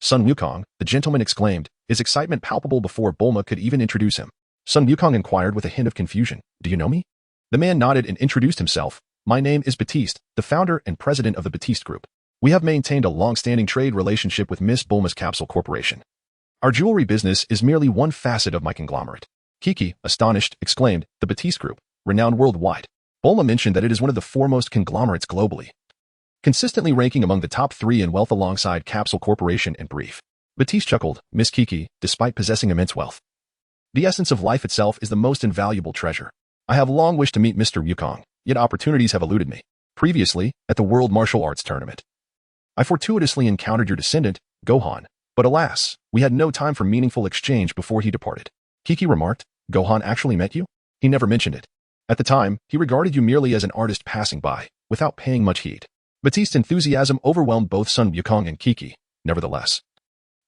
A: Son Wukong," the gentleman exclaimed, his excitement palpable before Bulma could even introduce him. Son Wukong inquired with a hint of confusion, "Do you know me?" The man nodded and introduced himself. "My name is Batiste, the founder and president of the Batiste Group. We have maintained a long-standing trade relationship with Miss Bulma's Capsule Corporation. Our jewelry business is merely one facet of my conglomerate." Kiki, astonished, exclaimed, "The Batiste Group, renowned worldwide." Bulma mentioned that it is one of the foremost conglomerates globally, consistently ranking among the top 3 in wealth alongside Capsule Corporation and Brief. Batiste chuckled, "Miss Kiki, despite possessing immense wealth, the essence of life itself is the most invaluable treasure. I have long wished to meet Mr. Wukong, yet opportunities have eluded me. Previously, at the World Martial Arts Tournament, I fortuitously encountered your descendant, Gohan, but alas, we had no time for meaningful exchange before he departed." Kiki remarked, "Gohan actually met you? He never mentioned it." At the time, he regarded you merely as an artist passing by, without paying much heed. Batiste's enthusiasm overwhelmed both Sun Wukong and Kiki. Nevertheless,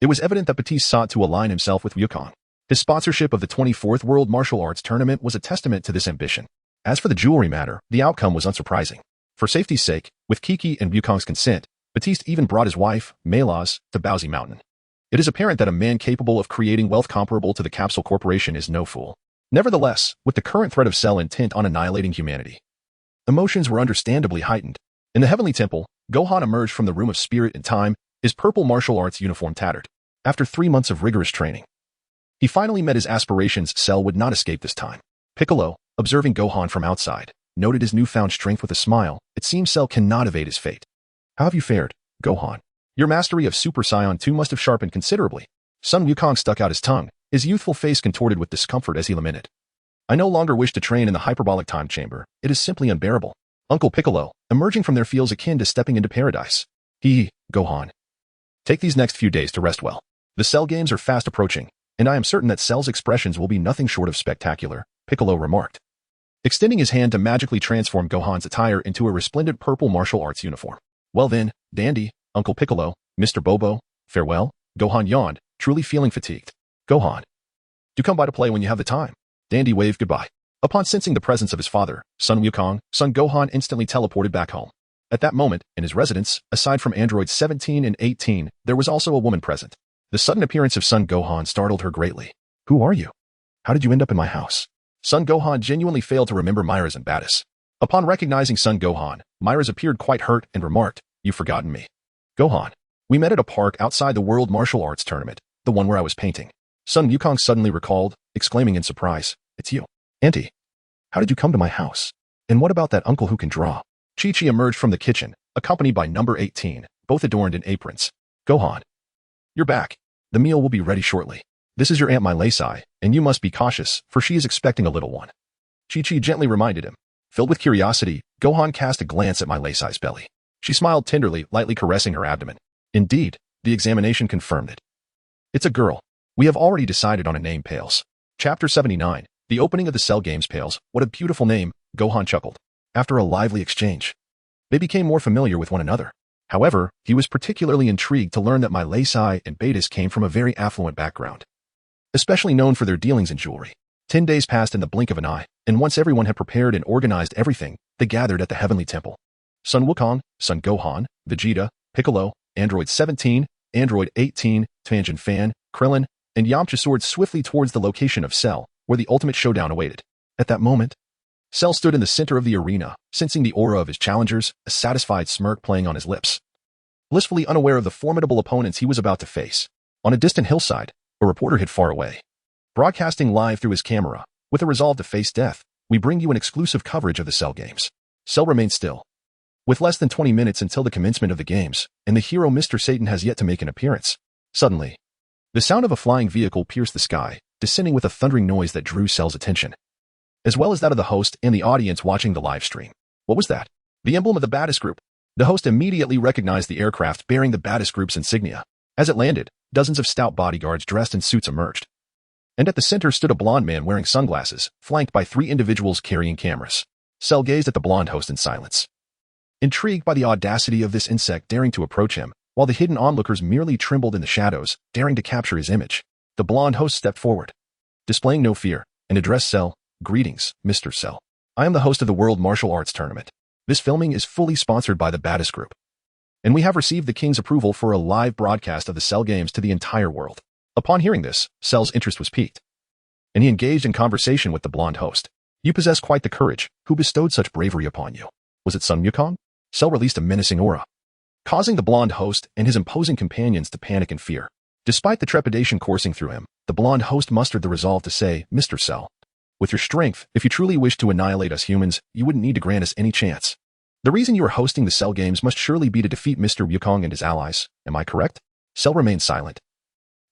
A: it was evident that Batiste sought to align himself with Wukong. His sponsorship of the 24th World Martial Arts Tournament was a testament to this ambition. As for the jewelry matter, the outcome was unsurprising. For safety's sake, with Kiki and Wukong's consent, Batiste even brought his wife, Melas, to Baozi Mountain. It is apparent that a man capable of creating wealth comparable to the Capsule Corporation is no fool. Nevertheless, with the current threat of Cell intent on annihilating humanity, emotions were understandably heightened. In the Heavenly Temple, Gohan emerged from the Room of Spirit and Time, his purple martial arts uniform tattered. After 3 months of rigorous training, he finally met his aspirations. Cell would not escape this time. Piccolo, observing Gohan from outside, noted his newfound strength with a smile. It seems Cell cannot evade his fate. How have you fared, Gohan? Your mastery of Super Saiyan 2 must have sharpened considerably. Son Wukong stuck out his tongue, his youthful face contorted with discomfort as he lamented. I no longer wish to train in the hyperbolic time chamber. It is simply unbearable. Uncle Piccolo, emerging from there, feels akin to stepping into paradise. Gohan. Take these next few days to rest well. The Cell Games are fast approaching, and I am certain that Cell's expressions will be nothing short of spectacular, Piccolo remarked, extending his hand to magically transform Gohan's attire into a resplendent purple martial arts uniform. Well then, dandy, Uncle Piccolo, Mr. Bobo, farewell. Gohan yawned, truly feeling fatigued. Gohan. Do come by to play when you have the time. Dandy waved goodbye. Upon sensing the presence of his father, Son Wukong, Son Gohan instantly teleported back home. At that moment, in his residence, aside from androids 17 and 18, there was also a woman present. The sudden appearance of Son Gohan startled her greatly. Who are you? How did you end up in my house? Son Gohan genuinely failed to remember Myra's and Battis. Upon recognizing Son Gohan, Myra's appeared quite hurt and remarked, You've forgotten me. Gohan. We met at a park outside the World Martial Arts Tournament, the one where I was painting. Son Wukong suddenly recalled, exclaiming in surprise, It's you. Auntie. How did you come to my house? And what about that uncle who can draw? Chi-Chi emerged from the kitchen, accompanied by number 18, both adorned in aprons. Gohan. You're back. The meal will be ready shortly. This is your Aunt Mylasai, and you must be cautious, for she is expecting a little one. Chi-Chi gently reminded him. Filled with curiosity, Gohan cast a glance at Mylasai's belly. She smiled tenderly, lightly caressing her abdomen. Indeed, the examination confirmed it. It's a girl. We have already decided on a name, Pales. Chapter 79. The opening of the Cell Games. Pales. What a beautiful name, Gohan chuckled. After a lively exchange, they became more familiar with one another. However, he was particularly intrigued to learn that Mylasai and Battis came from a very affluent background, especially known for their dealings in jewelry. 10 days passed in the blink of an eye, and once everyone had prepared and organized everything, they gathered at the Heavenly Temple. Son Wukong, Son Gohan, Vegeta, Piccolo, Android 17, Android 18, Tangent Fan, Krillin, and Yamcha soared swiftly towards the location of Cell, where the ultimate showdown awaited. At that moment, Cell stood in the center of the arena, sensing the aura of his challengers, a satisfied smirk playing on his lips. Blissfully unaware of the formidable opponents he was about to face, on a distant hillside, a reporter hid far away. Broadcasting live through his camera, with a resolve to face death, we bring you an exclusive coverage of the Cell Games. Cell remained still. With less than 20 minutes until the commencement of the games, and the hero Mr. Satan has yet to make an appearance. Suddenly, the sound of a flying vehicle pierced the sky, descending with a thundering noise that drew Cell's attention, as well as that of the host and the audience watching the live stream. What was that? The emblem of the Battis Group. The host immediately recognized the aircraft bearing the Battis Group's insignia. As it landed, dozens of stout bodyguards dressed in suits emerged. And at the center stood a blonde man wearing sunglasses, flanked by 3 individuals carrying cameras. Cell gazed at the blonde host in silence, intrigued by the audacity of this insect daring to approach him, while the hidden onlookers merely trembled in the shadows, daring to capture his image. The blonde host stepped forward, displaying no fear, and addressed Cell. Greetings, Mr. Cell. I am the host of the World Martial Arts Tournament. This filming is fully sponsored by the Battis Group, and we have received the King's approval for a live broadcast of the Cell Games to the entire world. Upon hearing this, Cell's interest was piqued, and he engaged in conversation with the blonde host. You possess quite the courage. Who bestowed such bravery upon you? Was it Son Wukong? Cell released a menacing aura, causing the blonde host and his imposing companions to panic and fear. Despite the trepidation coursing through him, the blonde host mustered the resolve to say, Mr. Cell, with your strength, if you truly wish to annihilate us humans, you wouldn't need to grant us any chance. The reason you are hosting the Cell Games must surely be to defeat Mr. Wukong and his allies. Am I correct? Cell remained silent,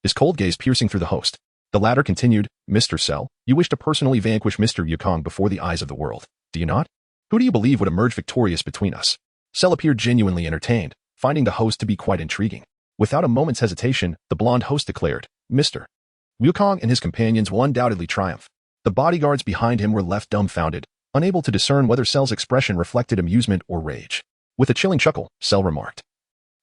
A: his cold gaze piercing through the host. The latter continued, Mr. Cell, you wish to personally vanquish Mr. Wukong before the eyes of the world, do you not? Who do you believe would emerge victorious between us? Cell appeared genuinely entertained, finding the host to be quite intriguing. Without a moment's hesitation, the blonde host declared, Mr. Wukong and his companions will undoubtedly triumph. The bodyguards behind him were left dumbfounded, unable to discern whether Cell's expression reflected amusement or rage. With a chilling chuckle, Cell remarked,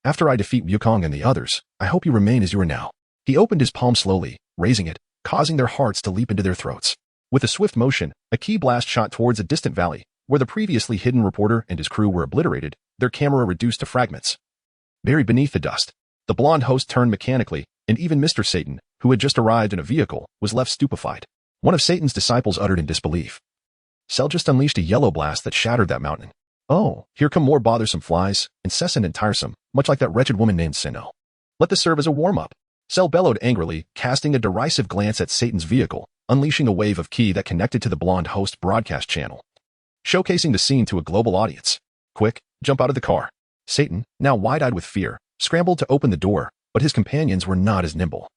A: "After I defeat Wukong and the others, I hope you remain as you are now." He opened his palm slowly, raising it, causing their hearts to leap into their throats. With a swift motion, a ki blast shot towards a distant valley, where the previously hidden reporter and his crew were obliterated, their camera reduced to fragments. Buried beneath the dust, the blonde host turned mechanically, and even Mr. Satan, who had just arrived in a vehicle, was left stupefied. One of Satan's disciples uttered in disbelief. Cell just unleashed a yellow blast that shattered that mountain. "Oh, here come more bothersome flies, incessant and tiresome, much like that wretched woman named Sinnoh. Let this serve as a warm-up." Cell bellowed angrily, casting a derisive glance at Satan's vehicle, unleashing a wave of ki that connected to the blonde host broadcast channel, showcasing the scene to a global audience. "Quick, jump out of the car." Satan, now wide-eyed with fear, scrambled to open the door, but his companions were not as nimble.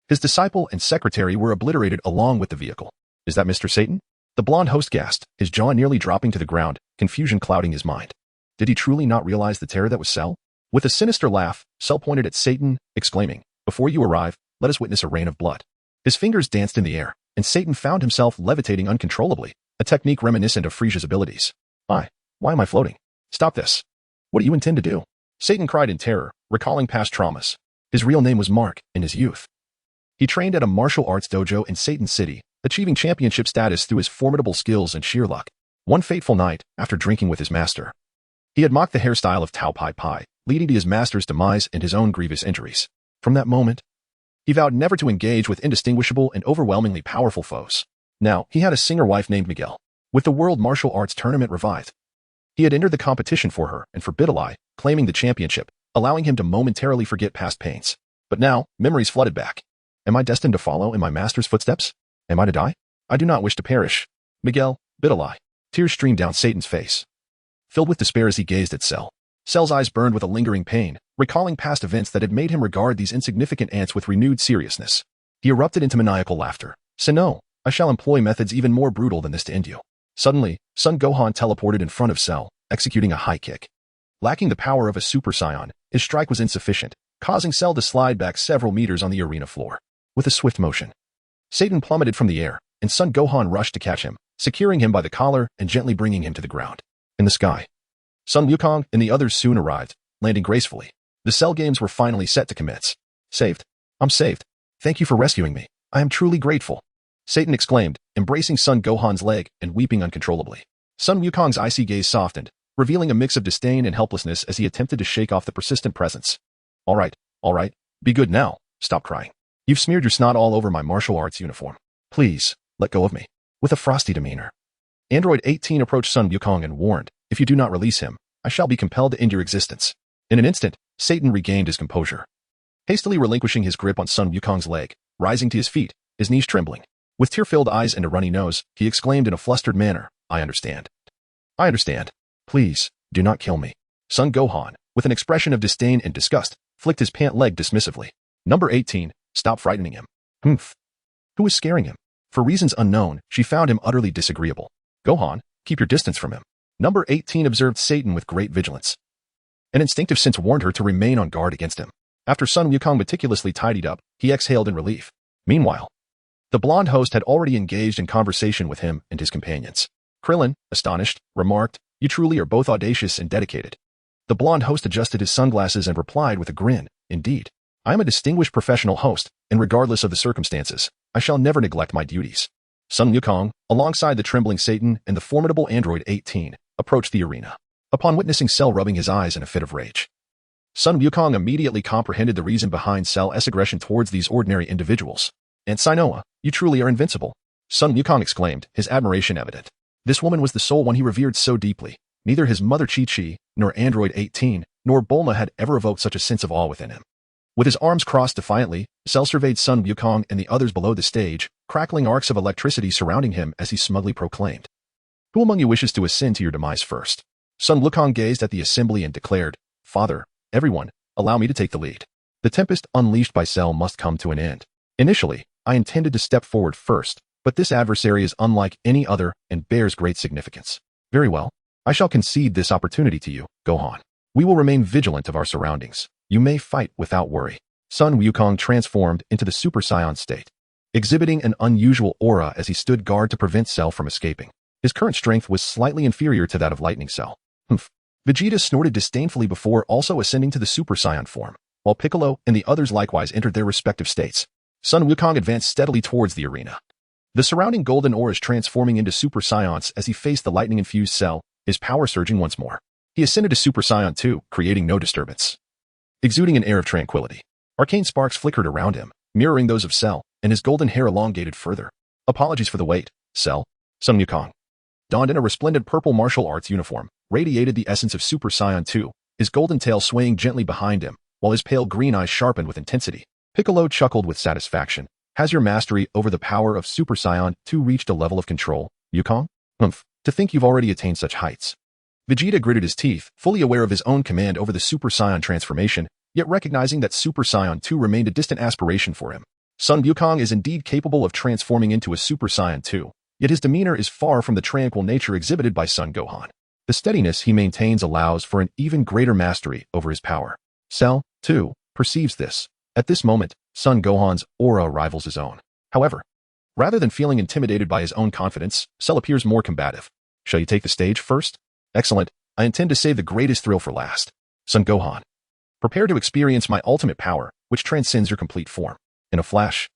A: His disciple and secretary were obliterated along with the vehicle. "Is that Mr. Satan?" The blonde host gasped, his jaw nearly dropping to the ground, confusion clouding his mind. Did he truly not realize the terror that was Cell? With a sinister laugh, Cell pointed at Satan, exclaiming, "Before you arrive, let us witness a rain of blood." His fingers danced in the air, and Satan found himself levitating uncontrollably, a technique reminiscent of Frisia's abilities. Why am I floating? Stop this. What do you intend to do?" Satan cried in terror, recalling past traumas. His real name was Mark, in his youth. He trained at a martial arts dojo in Satan City, achieving championship status through his formidable skills and sheer luck. One fateful night, after drinking with his master, he had mocked the hairstyle of Tao Pai Pai, leading to his master's demise and his own grievous injuries. From that moment, he vowed never to engage with indistinguishable and overwhelmingly powerful foes. Now, he had a singer wife named Miguel. With the World Martial Arts Tournament revived, he had entered the competition for her and for Bidalai, claiming the championship, allowing him to momentarily forget past pains. But now, memories flooded back. Am I destined to follow in my master's footsteps? Am I to die? I do not wish to perish. Miguel, Bidalai. Tears streamed down Satan's face, filled with despair as he gazed at Cell. Cell's eyes burned with a lingering pain, recalling past events that had made him regard these insignificant ants with renewed seriousness. He erupted into maniacal laughter. "Sinnoh, I shall employ methods even more brutal than this to end you." Suddenly, Son Gohan teleported in front of Cell, executing a high kick. Lacking the power of a Super Saiyan, his strike was insufficient, causing Cell to slide back several meters on the arena floor. With a swift motion, Satan plummeted from the air, and Son Gohan rushed to catch him, securing him by the collar and gently bringing him to the ground. In the sky, Sun Wukong and the others soon arrived, landing gracefully. The Cell games were finally set to commence. "Saved. I'm saved. Thank you for rescuing me. I am truly grateful," Satan exclaimed, embracing Son Gohan's leg and weeping uncontrollably. Sun Wukong's icy gaze softened, revealing a mix of disdain and helplessness as he attempted to shake off the persistent presence. All right. Be good now. Stop crying. You've smeared your snot all over my martial arts uniform. Please, let go of me." With a frosty demeanor, Android 18 approached Sun Wukong and warned, "If you do not release him, I shall be compelled to end your existence." In an instant, Satan regained his composure, hastily relinquishing his grip on Sun Wukong's leg, rising to his feet, his knees trembling. With tear-filled eyes and a runny nose, he exclaimed in a flustered manner, "I understand. I understand. Please, do not kill me." Son Gohan, with an expression of disdain and disgust, flicked his pant leg dismissively. Number 18, stop frightening him. Humph. Who was scaring him? For reasons unknown, she found him utterly disagreeable. Gohan, keep your distance from him. Number 18 observed Satan with great vigilance. An instinctive sense warned her to remain on guard against him. After Sun Wukong meticulously tidied up, he exhaled in relief. Meanwhile, the blonde host had already engaged in conversation with him and his companions. Krillin, astonished, remarked, "You truly are both audacious and dedicated." The blonde host adjusted his sunglasses and replied with a grin, "Indeed. I am a distinguished professional host, and regardless of the circumstances, I shall never neglect my duties." Sun Wukong, alongside the trembling Satan and the formidable Android 18, approached the arena. Upon witnessing Cell rubbing his eyes in a fit of rage, Sun Wukong immediately comprehended the reason behind Cell's aggression towards these ordinary individuals. "And Sinnoh, you truly are invincible," Sun Wukong exclaimed, his admiration evident. This woman was the sole one he revered so deeply. Neither his mother Chi-Chi, nor Android 18, nor Bulma had ever evoked such a sense of awe within him. With his arms crossed defiantly, Cell surveyed Sun Wukong and the others below the stage, crackling arcs of electricity surrounding him as he smugly proclaimed, "Who among you wishes to ascend to your demise first?" Sun Wukong gazed at the assembly and declared, "Father, everyone, allow me to take the lead. The tempest unleashed by Cell must come to an end. Initially, I intended to step forward first, but this adversary is unlike any other and bears great significance. Very well, I shall concede this opportunity to you, Gohan. We will remain vigilant of our surroundings. You may fight without worry." Sun Wukong transformed into the Super Saiyan state, exhibiting an unusual aura as he stood guard to prevent Cell from escaping. His current strength was slightly inferior to that of Lightning Cell. Humph. Vegeta snorted disdainfully before also ascending to the Super Saiyan form, while Piccolo and the others likewise entered their respective states. Son Wukong advanced steadily towards the arena. The surrounding golden auras transforming into Super Saiyans as he faced the lightning-infused Cell, his power surging once more. He ascended to Super Saiyan 2, creating no disturbance. Exuding an air of tranquility, arcane sparks flickered around him, mirroring those of Cell, and his golden hair elongated further. Apologies for the wait, Cell. Son Wukong, donned in a resplendent purple martial arts uniform, radiated the essence of Super Saiyan 2, his golden tail swaying gently behind him, while his pale green eyes sharpened with intensity. Piccolo chuckled with satisfaction. Has your mastery over the power of Super Saiyan 2 reached a level of control, Wukong? Humph, to think you've already attained such heights. Vegeta gritted his teeth, fully aware of his own command over the Super Saiyan transformation, yet recognizing that Super Saiyan 2 remained a distant aspiration for him. Son Wukong is indeed capable of transforming into a Super Saiyan 2, yet his demeanor is far from the tranquil nature exhibited by Son Gohan. The steadiness he maintains allows for an even greater mastery over his power. Cell, too, perceives this. At this moment, Son Gohan's aura rivals his own. However, rather than feeling intimidated by his own confidence, Cell appears more combative. Shall you take the stage first? Excellent. I intend to save the greatest thrill for last. Son Gohan, prepare to experience my ultimate power, which transcends your complete form. In a flash,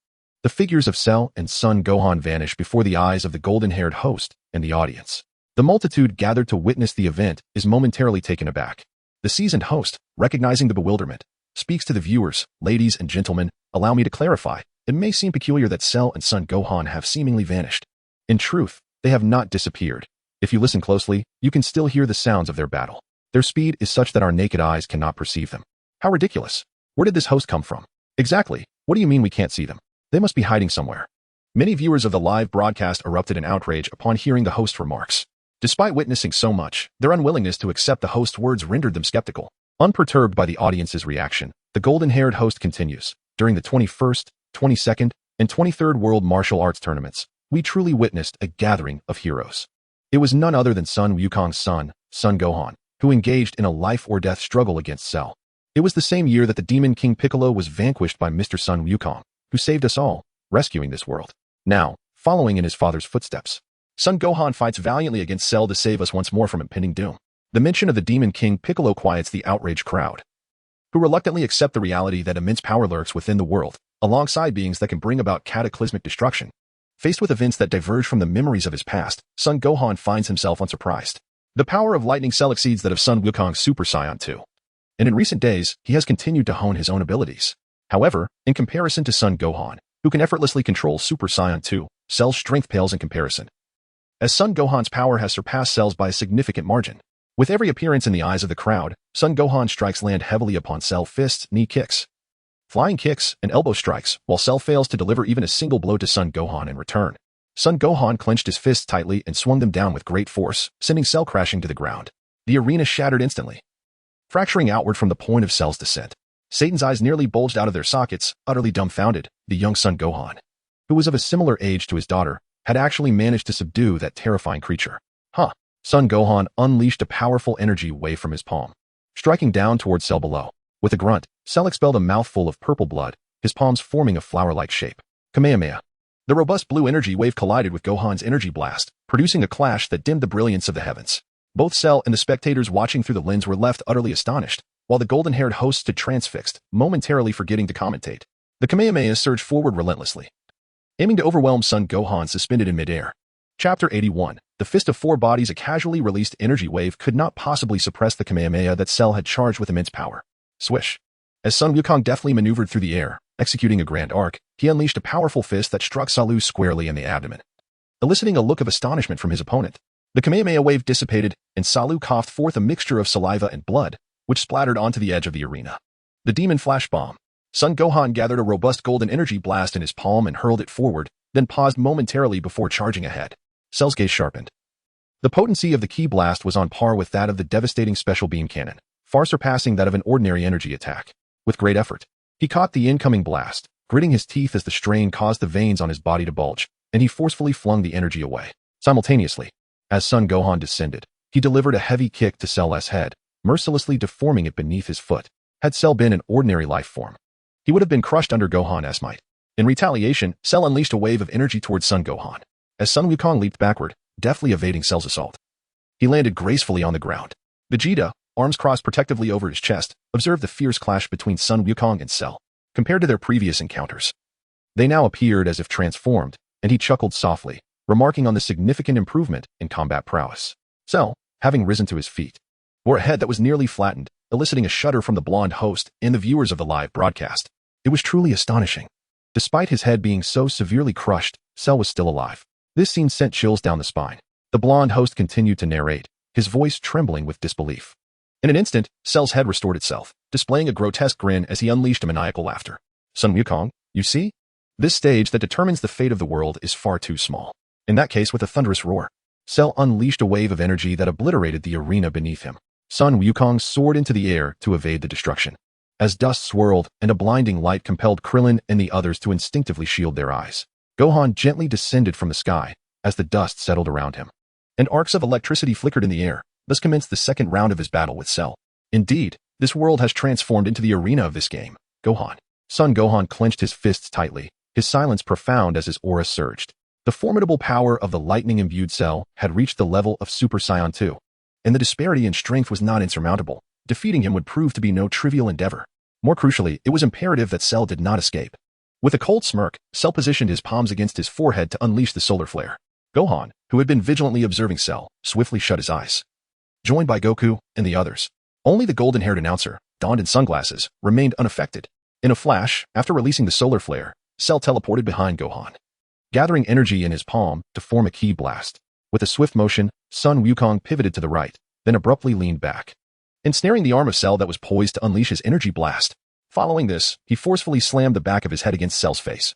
A: the figures of Cell and Son Gohan vanish before the eyes of the golden-haired host and the audience. The multitude gathered to witness the event is momentarily taken aback. The seasoned host, recognizing the bewilderment, speaks to the viewers. Ladies and gentlemen, allow me to clarify. It may seem peculiar that Cell and Son Gohan have seemingly vanished. In truth, they have not disappeared. If you listen closely, you can still hear the sounds of their battle. Their speed is such that our naked eyes cannot perceive them. How ridiculous. Where did this host come from? Exactly. What do you mean we can't see them? They must be hiding somewhere. Many viewers of the live broadcast erupted in outrage upon hearing the host's remarks. Despite witnessing so much, their unwillingness to accept the host's words rendered them skeptical. Unperturbed by the audience's reaction, the golden-haired host continues. During the 21st, 22nd, and 23rd World Martial Arts Tournaments, we truly witnessed a gathering of heroes. It was none other than Son Wukong's son, Son Gohan, who engaged in a life-or-death struggle against Cell. It was the same year that the Demon King Piccolo was vanquished by Mr. Son Wukong, who saved us all, rescuing this world. Now, following in his father's footsteps, Son Gohan fights valiantly against Cell to save us once more from impending doom. The mention of the Demon King Piccolo quiets the outraged crowd, who reluctantly accept the reality that immense power lurks within the world, alongside beings that can bring about cataclysmic destruction. Faced with events that diverge from the memories of his past, Son Gohan finds himself unsurprised. The power of Lightning Cell exceeds that of Son Wukong's Super Saiyan 2. And in recent days, he has continued to hone his own abilities. However, in comparison to Son Gohan, who can effortlessly control Super Saiyan 2, Cell's strength pales in comparison, as Son Gohan's power has surpassed Cell's by a significant margin. With every appearance in the eyes of the crowd, Son Gohan strikes land heavily upon Cell fists, knee kicks, flying kicks, and elbow strikes, while Cell fails to deliver even a single blow to Son Gohan in return. Son Gohan clenched his fists tightly and swung them down with great force, sending Cell crashing to the ground. The arena shattered instantly, fracturing outward from the point of Cell's descent. Satan's eyes nearly bulged out of their sockets, utterly dumbfounded. The young Son Gohan, who was of a similar age to his daughter, had actually managed to subdue that terrifying creature. Son Gohan unleashed a powerful energy wave from his palm, striking down towards Cell below. With a grunt, Cell expelled a mouthful of purple blood, his palms forming a flower-like shape. Kamehameha. The robust blue energy wave collided with Gohan's energy blast, producing a clash that dimmed the brilliance of the heavens. Both Cell and the spectators watching through the lens were left utterly astonished, while the golden-haired host stood transfixed, momentarily forgetting to commentate. The Kamehameha surged forward relentlessly, aiming to overwhelm Son Gohan suspended in midair. Chapter 81. The Fist of Four Bodies. A casually released energy wave could not possibly suppress the Kamehameha that Cell had charged with immense power. Swish. As Son Wukong deftly maneuvered through the air, executing a grand arc, he unleashed a powerful fist that struck Salu squarely in the abdomen, eliciting a look of astonishment from his opponent. The Kamehameha wave dissipated, and Salu coughed forth a mixture of saliva and blood, which splattered onto the edge of the arena. The Demon Flash Bomb. Son Gohan gathered a robust golden energy blast in his palm and hurled it forward, then paused momentarily before charging ahead. Cell's gaze sharpened. The potency of the Ki blast was on par with that of the devastating special beam cannon, far surpassing that of an ordinary energy attack. With great effort, he caught the incoming blast, gritting his teeth as the strain caused the veins on his body to bulge, and he forcefully flung the energy away. Simultaneously, as Son Gohan descended, he delivered a heavy kick to Cell's head, mercilessly deforming it beneath his foot. Had Cell been an ordinary life form, he would have been crushed under Gohan's might. In retaliation, Cell unleashed a wave of energy towards Son Gohan. As Son Wukong leaped backward, deftly evading Cell's assault. He landed gracefully on the ground. Vegeta, arms crossed protectively over his chest, observed the fierce clash between Son Wukong and Cell. Compared to their previous encounters, they now appeared as if transformed, and he chuckled softly, remarking on the significant improvement in combat prowess. Cell, having risen to his feet, wore a head that was nearly flattened, eliciting a shudder from the blonde host and the viewers of the live broadcast. It was truly astonishing. Despite his head being so severely crushed, Cell was still alive. This scene sent chills down the spine. The blonde host continued to narrate, his voice trembling with disbelief. In an instant, Cell's head restored itself, displaying a grotesque grin as he unleashed a maniacal laughter. Son Wukong, you see? This stage that determines the fate of the world is far too small. In that case, with a thunderous roar, Cell unleashed a wave of energy that obliterated the arena beneath him. Son Wukong soared into the air to evade the destruction. As dust swirled and a blinding light compelled Krillin and the others to instinctively shield their eyes, Gohan gently descended from the sky as the dust settled around him. And arcs of electricity flickered in the air. Thus commenced the second round of his battle with Cell. Indeed, this world has transformed into the arena of this game. Gohan. Son Gohan clenched his fists tightly, his silence profound as his aura surged. The formidable power of the lightning-imbued Cell had reached the level of Super Saiyan 2, and the disparity in strength was not insurmountable. Defeating him would prove to be no trivial endeavor. More crucially, it was imperative that Cell did not escape. With a cold smirk, Cell positioned his palms against his forehead to unleash the solar flare. Gohan, who had been vigilantly observing Cell, swiftly shut his eyes. Joined by Goku and the others, only the golden-haired announcer, donned in sunglasses, remained unaffected. In a flash, after releasing the solar flare, Cell teleported behind Gohan, gathering energy in his palm to form a ki blast. With a swift motion, Son Wukong pivoted to the right, then abruptly leaned back, ensnaring the arm of Cell that was poised to unleash his energy blast. Following this, he forcefully slammed the back of his head against Cell's face,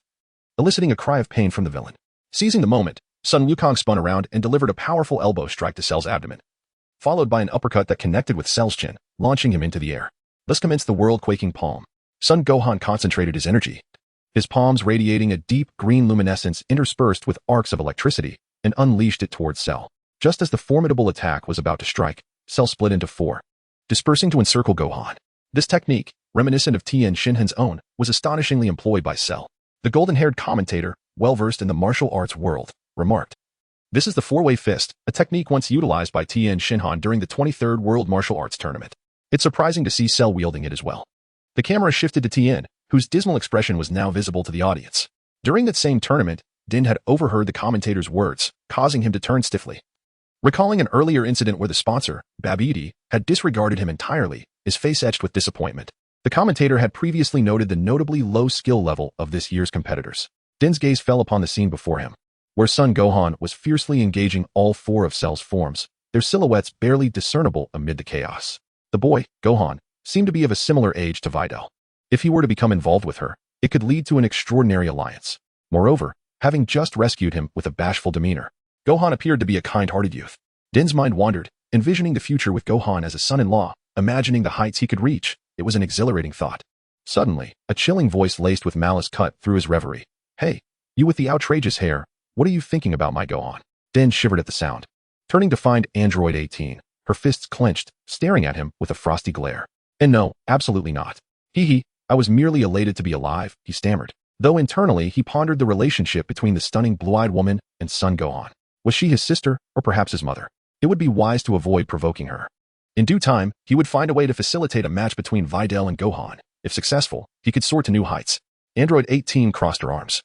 A: eliciting a cry of pain from the villain. Seizing the moment, Son Wukong spun around and delivered a powerful elbow strike to Cell's abdomen, followed by an uppercut that connected with Cell's chin, launching him into the air. Thus commenced the world-quaking palm. Son Gohan concentrated his energy, his palms radiating a deep green luminescence interspersed with arcs of electricity, and unleashed it towards Cell. Just as the formidable attack was about to strike, Cell split into four, dispersing to encircle Gohan. This technique, reminiscent of Tien Shinhan's own, was astonishingly employed by Cell. The golden-haired commentator, well-versed in the martial arts world, remarked, "This is the four-way fist, a technique once utilized by Tien Shinhan during the 23rd World Martial Arts Tournament. It's surprising to see Cell wielding it as well." The camera shifted to Tien, whose dismal expression was now visible to the audience. During that same tournament, Din had overheard the commentator's words, causing him to turn stiffly. Recalling an earlier incident where the sponsor, Babidi, had disregarded him entirely, his face etched with disappointment. The commentator had previously noted the notably low skill level of this year's competitors. Din's gaze fell upon the scene before him, where Son Gohan was fiercely engaging all four of Cell's forms, their silhouettes barely discernible amid the chaos. The boy, Gohan, seemed to be of a similar age to Videl. If he were to become involved with her, it could lead to an extraordinary alliance. Moreover, having just rescued him with a bashful demeanor, Gohan appeared to be a kind-hearted youth. Din's mind wandered, envisioning the future with Gohan as a son-in-law, imagining the heights he could reach. It was an exhilarating thought. Suddenly, a chilling voice laced with malice cut through his reverie. "Hey, you with the outrageous hair, what are you thinking about, my Gohan?" Din shivered at the sound, turning to find Android 18, her fists clenched, staring at him with a frosty glare. "And no, absolutely not. Hee, I was merely elated to be alive," he stammered, though internally he pondered the relationship between the stunning blue-eyed woman and Son Gohan. Was she his sister, or perhaps his mother? It would be wise to avoid provoking her. In due time, he would find a way to facilitate a match between Videl and Gohan. If successful, he could soar to new heights. Android 18 crossed her arms,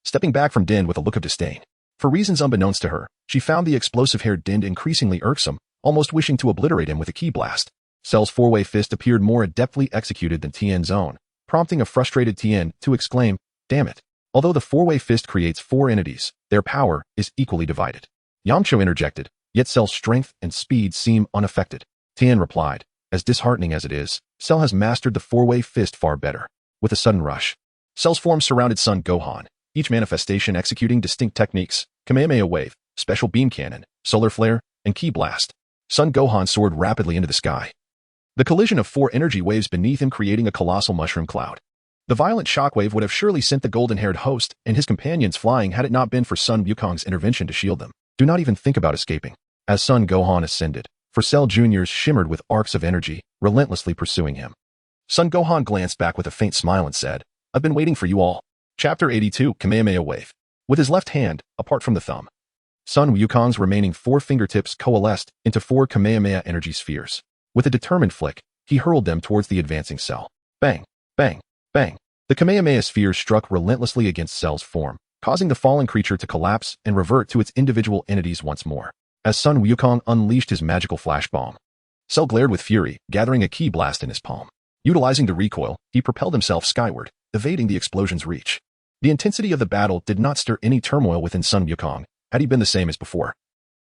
A: stepping back from Din with a look of disdain. For reasons unbeknownst to her, she found the explosive-haired Din increasingly irksome, almost wishing to obliterate him with a ki blast. Cell's four-way fist appeared more adeptly executed than Tien's own, prompting a frustrated Tien to exclaim, "Damn it." Although the four-way fist creates four entities, their power is equally divided. Yamcha interjected, "Yet Cell's strength and speed seem unaffected." Tien replied, "As disheartening as it is, Cell has mastered the four-way fist far better." With a sudden rush, Cell's form surrounded Son Gohan, each manifestation executing distinct techniques: Kamehameha Wave, Special Beam Cannon, Solar Flare, and Ki Blast. Son Gohan soared rapidly into the sky, the collision of four energy waves beneath him creating a colossal mushroom cloud. The violent shockwave would have surely sent the golden-haired host and his companions flying had it not been for Son Wukong's intervention to shield them. Do not even think about escaping. As Son Gohan ascended, for Cell Jr.'s shimmered with arcs of energy, relentlessly pursuing him. Son Gohan glanced back with a faint smile and said, "I've been waiting for you all." Chapter 82, Kamehameha Wave. With his left hand, apart from the thumb, Sun Wukong's remaining 4 fingertips coalesced into 4 Kamehameha energy spheres. With a determined flick, he hurled them towards the advancing Cell. Bang, bang, bang. The Kamehameha spheres struck relentlessly against Cell's form, causing the fallen creature to collapse and revert to its individual entities once more. As Sun Wukong unleashed his magical flash bomb, Cell glared with fury, gathering a ki blast in his palm. Utilizing the recoil, he propelled himself skyward, evading the explosion's reach. The intensity of the battle did not stir any turmoil within Sun Wukong, had he been the same as before.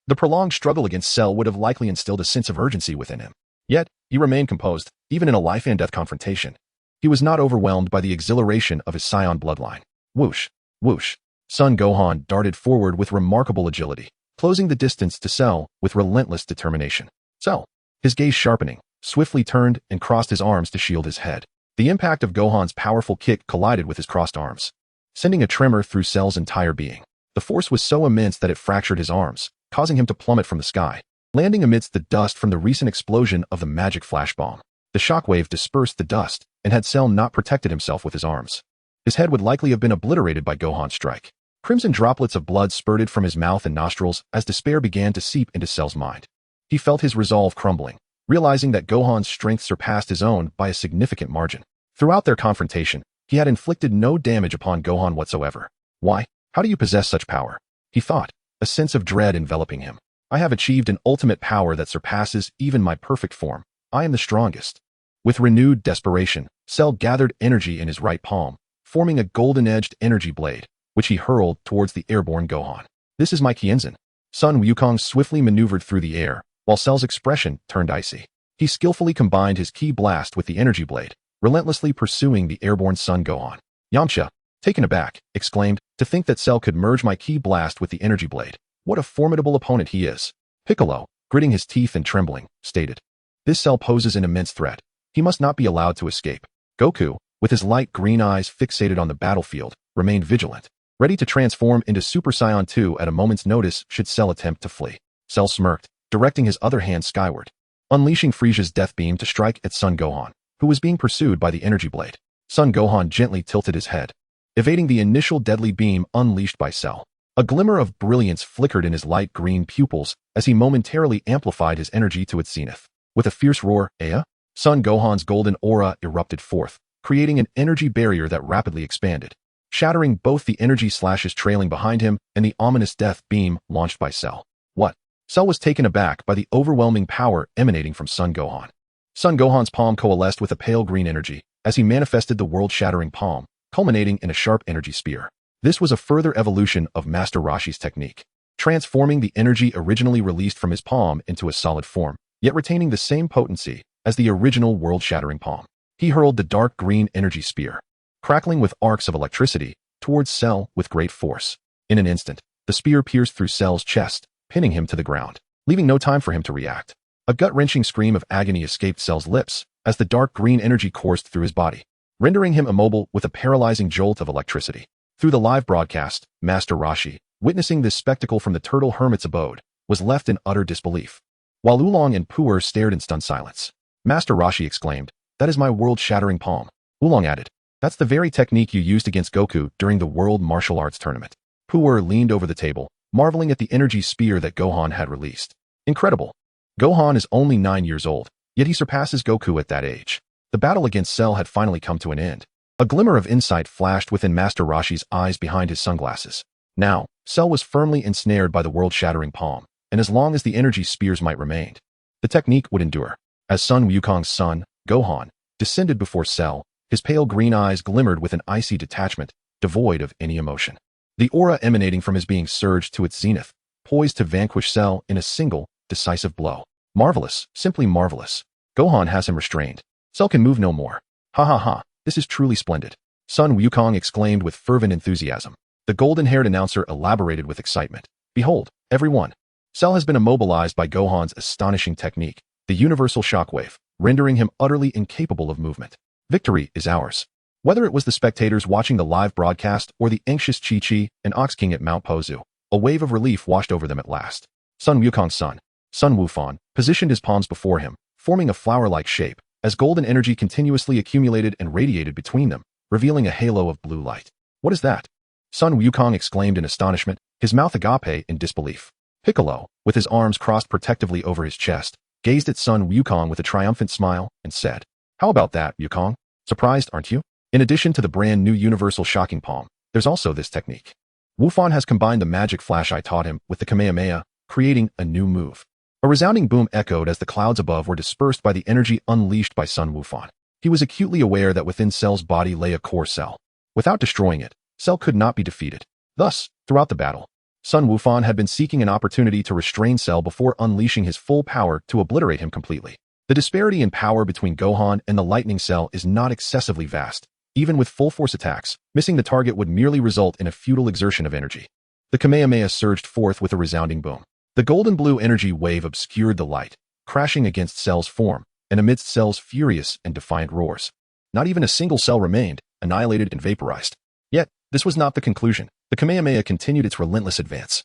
A: The prolonged struggle against Cell would have likely instilled a sense of urgency within him. Yet, he remained composed, even in a life-and-death confrontation. He was not overwhelmed by the exhilaration of his Saiyan bloodline. Whoosh, whoosh. Son Gohan darted forward with remarkable agility, closing the distance to Cell with relentless determination. Cell, his gaze sharpening, swiftly turned and crossed his arms to shield his head. The impact of Gohan's powerful kick collided with his crossed arms, sending a tremor through Cell's entire being. The force was so immense that it fractured his arms, causing him to plummet from the sky, landing amidst the dust from the recent explosion of the magic flash bomb. The shockwave dispersed the dust, and had Cell not protected himself with his arms, his head would likely have been obliterated by Gohan's strike. Crimson droplets of blood spurted from his mouth and nostrils as despair began to seep into Cell's mind. He felt his resolve crumbling, realizing that Gohan's strength surpassed his own by a significant margin. Throughout their confrontation, he had inflicted no damage upon Gohan whatsoever. Why? How do you possess such power? He thought, a sense of dread enveloping him. I have achieved an ultimate power that surpasses even my perfect form. I am the strongest. With renewed desperation, Cell gathered energy in his right palm, forming a golden-edged energy blade, which he hurled towards the airborne Gohan. This is my Kienzan. Sun Wukong swiftly maneuvered through the air, while Cell's expression turned icy. He skillfully combined his ki blast with the energy blade, relentlessly pursuing the airborne Son Gohan. Yamcha, taken aback, exclaimed, to think that Cell could merge my ki blast with the energy blade. What a formidable opponent he is. Piccolo, gritting his teeth and trembling, stated, this Cell poses an immense threat. He must not be allowed to escape. Goku, with his light green eyes fixated on the battlefield, remained vigilant, ready to transform into Super Saiyan 2 at a moment's notice should Cell attempt to flee. Cell smirked, directing his other hand skyward, unleashing Frieza's death beam to strike at Son Gohan, who was being pursued by the energy blade. Son Gohan gently tilted his head, evading the initial deadly beam unleashed by Cell. A glimmer of brilliance flickered in his light green pupils as he momentarily amplified his energy to its zenith. With a fierce roar, Aya, Son Gohan's golden aura erupted forth, creating an energy barrier that rapidly expanded, shattering both the energy slashes trailing behind him and the ominous death beam launched by Cell. What? Cell was taken aback by the overwhelming power emanating from Son Gohan. Son Gohan's palm coalesced with a pale green energy as he manifested the world-shattering palm, culminating in a sharp energy spear. This was a further evolution of Master Roshi's technique, transforming the energy originally released from his palm into a solid form, yet retaining the same potency as the original world-shattering palm. He hurled the dark green energy spear, crackling with arcs of electricity, towards Cell with great force. In an instant, the spear pierced through Cell's chest, pinning him to the ground, leaving no time for him to react. A gut-wrenching scream of agony escaped Cell's lips as the dark green energy coursed through his body, rendering him immobile with a paralyzing jolt of electricity. Through the live broadcast, Master Roshi, witnessing this spectacle from the Turtle Hermit's abode, was left in utter disbelief. While Oolong and Pu'er stared in stunned silence, Master Roshi exclaimed, that is my world-shattering palm. Oolong added, that's the very technique you used against Goku during the World Martial Arts Tournament. Pu'er leaned over the table, marveling at the energy spear that Gohan had released. Incredible. Gohan is only 9 years old, yet he surpasses Goku at that age. The battle against Cell had finally come to an end. A glimmer of insight flashed within Master Roshi's eyes behind his sunglasses. Now, Cell was firmly ensnared by the world-shattering palm, and as long as the energy spears might remain, the technique would endure. As Son Wukong's son, Gohan, descended before Cell, his pale green eyes glimmered with an icy detachment, devoid of any emotion. The aura emanating from his being surged to its zenith, poised to vanquish Cell in a single, decisive blow. Marvelous, simply marvelous. Gohan has him restrained. Cell can move no more. Ha ha ha, this is truly splendid. Son Wukong exclaimed with fervent enthusiasm. The golden-haired announcer elaborated with excitement. Behold, everyone. Cell has been immobilized by Gohan's astonishing technique, the universal shockwave, rendering him utterly incapable of movement. Victory is ours. Whether it was the spectators watching the live broadcast or the anxious Chi-Chi and Ox King at Mount Pozu, a wave of relief washed over them at last. Son Wukong's son, Sun Wufan, positioned his palms before him, forming a flower-like shape, as golden energy continuously accumulated and radiated between them, revealing a halo of blue light. What is that? Sun Wukong exclaimed in astonishment, his mouth agape in disbelief. Piccolo, with his arms crossed protectively over his chest, gazed at Son Wukong with a triumphant smile and said, "How about that, Wukong? Surprised, aren't you? In addition to the brand new universal shocking palm, there's also this technique. Wufan has combined the magic flash I taught him with the Kamehameha, creating a new move." A resounding boom echoed as the clouds above were dispersed by the energy unleashed by Son Wufan. He was acutely aware that within Cell's body lay a core Cell. Without destroying it, Cell could not be defeated. Thus, throughout the battle, Son Wufan had been seeking an opportunity to restrain Cell before unleashing his full power to obliterate him completely. The disparity in power between Gohan and the Lightning Cell is not excessively vast. Even with full force attacks, missing the target would merely result in a futile exertion of energy. The Kamehameha surged forth with a resounding boom. The golden-blue energy wave obscured the light, crashing against Cell's form, and amidst Cell's furious and defiant roars. Not even a single cell remained, annihilated and vaporized. Yet, this was not the conclusion. The Kamehameha continued its relentless advance,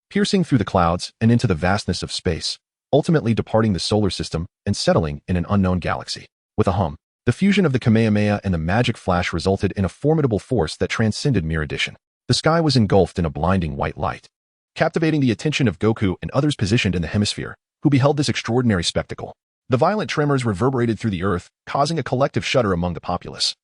A: piercing through the clouds and into the vastness of space, ultimately departing the solar system and settling in an unknown galaxy. With a hum, the fusion of the Kamehameha and the magic flash resulted in a formidable force that transcended mere addition. The sky was engulfed in a blinding white light, captivating the attention of Goku and others positioned in the hemisphere, who beheld this extraordinary spectacle. The violent tremors reverberated through the earth, causing a collective shudder among the populace,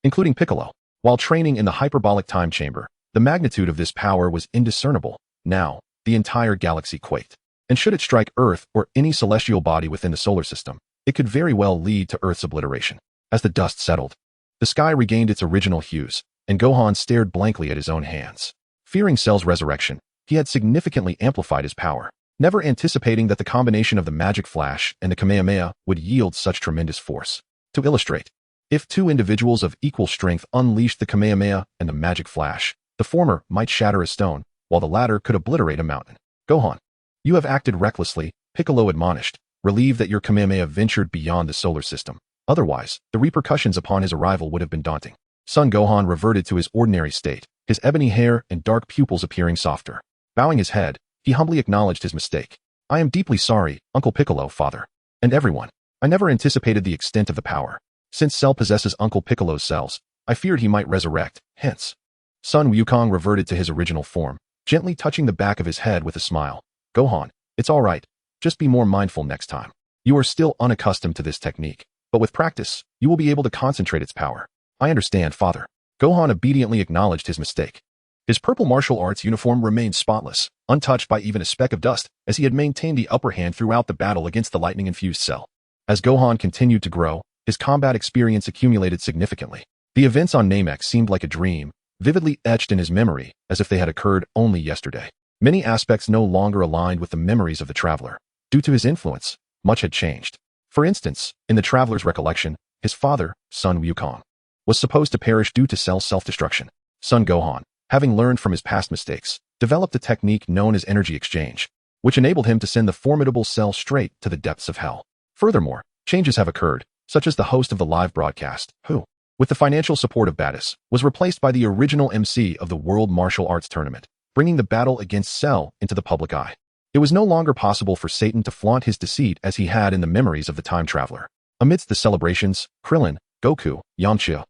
A: including Piccolo. While training in the hyperbolic time chamber, the magnitude of this power was indiscernible. Now, the entire galaxy quaked. And should it strike Earth or any celestial body within the solar system, it could very well lead to Earth's obliteration. As the dust settled, the sky regained its original hues, and Gohan stared blankly at his own hands. Fearing Cell's resurrection, he had significantly amplified his power, never anticipating that the combination of the magic flash and the Kamehameha would yield such tremendous force. To illustrate, if two individuals of equal strength unleashed the Kamehameha and the magic flash, the former might shatter a stone, while the latter could obliterate a mountain. "Gohan, you have acted recklessly," Piccolo admonished, relieved that your Kamehameha ventured beyond the solar system. Otherwise, the repercussions upon his arrival would have been daunting. Son Gohan reverted to his ordinary state, his ebony hair and dark pupils appearing softer. Bowing his head, he humbly acknowledged his mistake. "I am deeply sorry, Uncle Piccolo, Father, and everyone. I never anticipated the extent of the power. Since Cell possesses Uncle Piccolo's cells, I feared he might resurrect, hence." Son Wukong reverted to his original form, gently touching the back of his head with a smile. "Gohan, it's all right. Just be more mindful next time. You are still unaccustomed to this technique, but with practice, you will be able to concentrate its power." "I understand, Father." Gohan obediently acknowledged his mistake. His purple martial arts uniform remained spotless, untouched by even a speck of dust, as he had maintained the upper hand throughout the battle against the lightning-infused Cell. As Gohan continued to grow, his combat experience accumulated significantly. The events on Namek seemed like a dream, vividly etched in his memory, as if they had occurred only yesterday. Many aspects no longer aligned with the memories of the traveler. Due to his influence, much had changed. For instance, in the traveler's recollection, his father, Son Wukong, was supposed to perish due to Cell's self-destruction. Son Gohan, having learned from his past mistakes, developed a technique known as energy exchange, which enabled him to send the formidable Cell straight to the depths of hell. Furthermore, changes have occurred, such as the host of the live broadcast, who, with the financial support of Battis, was replaced by the original MC of the World Martial Arts Tournament, bringing the battle against Cell into the public eye. It was no longer possible for Satan to flaunt his deceit as he had in the memories of the time traveler. Amidst the celebrations, Krillin, Goku, Yamcha,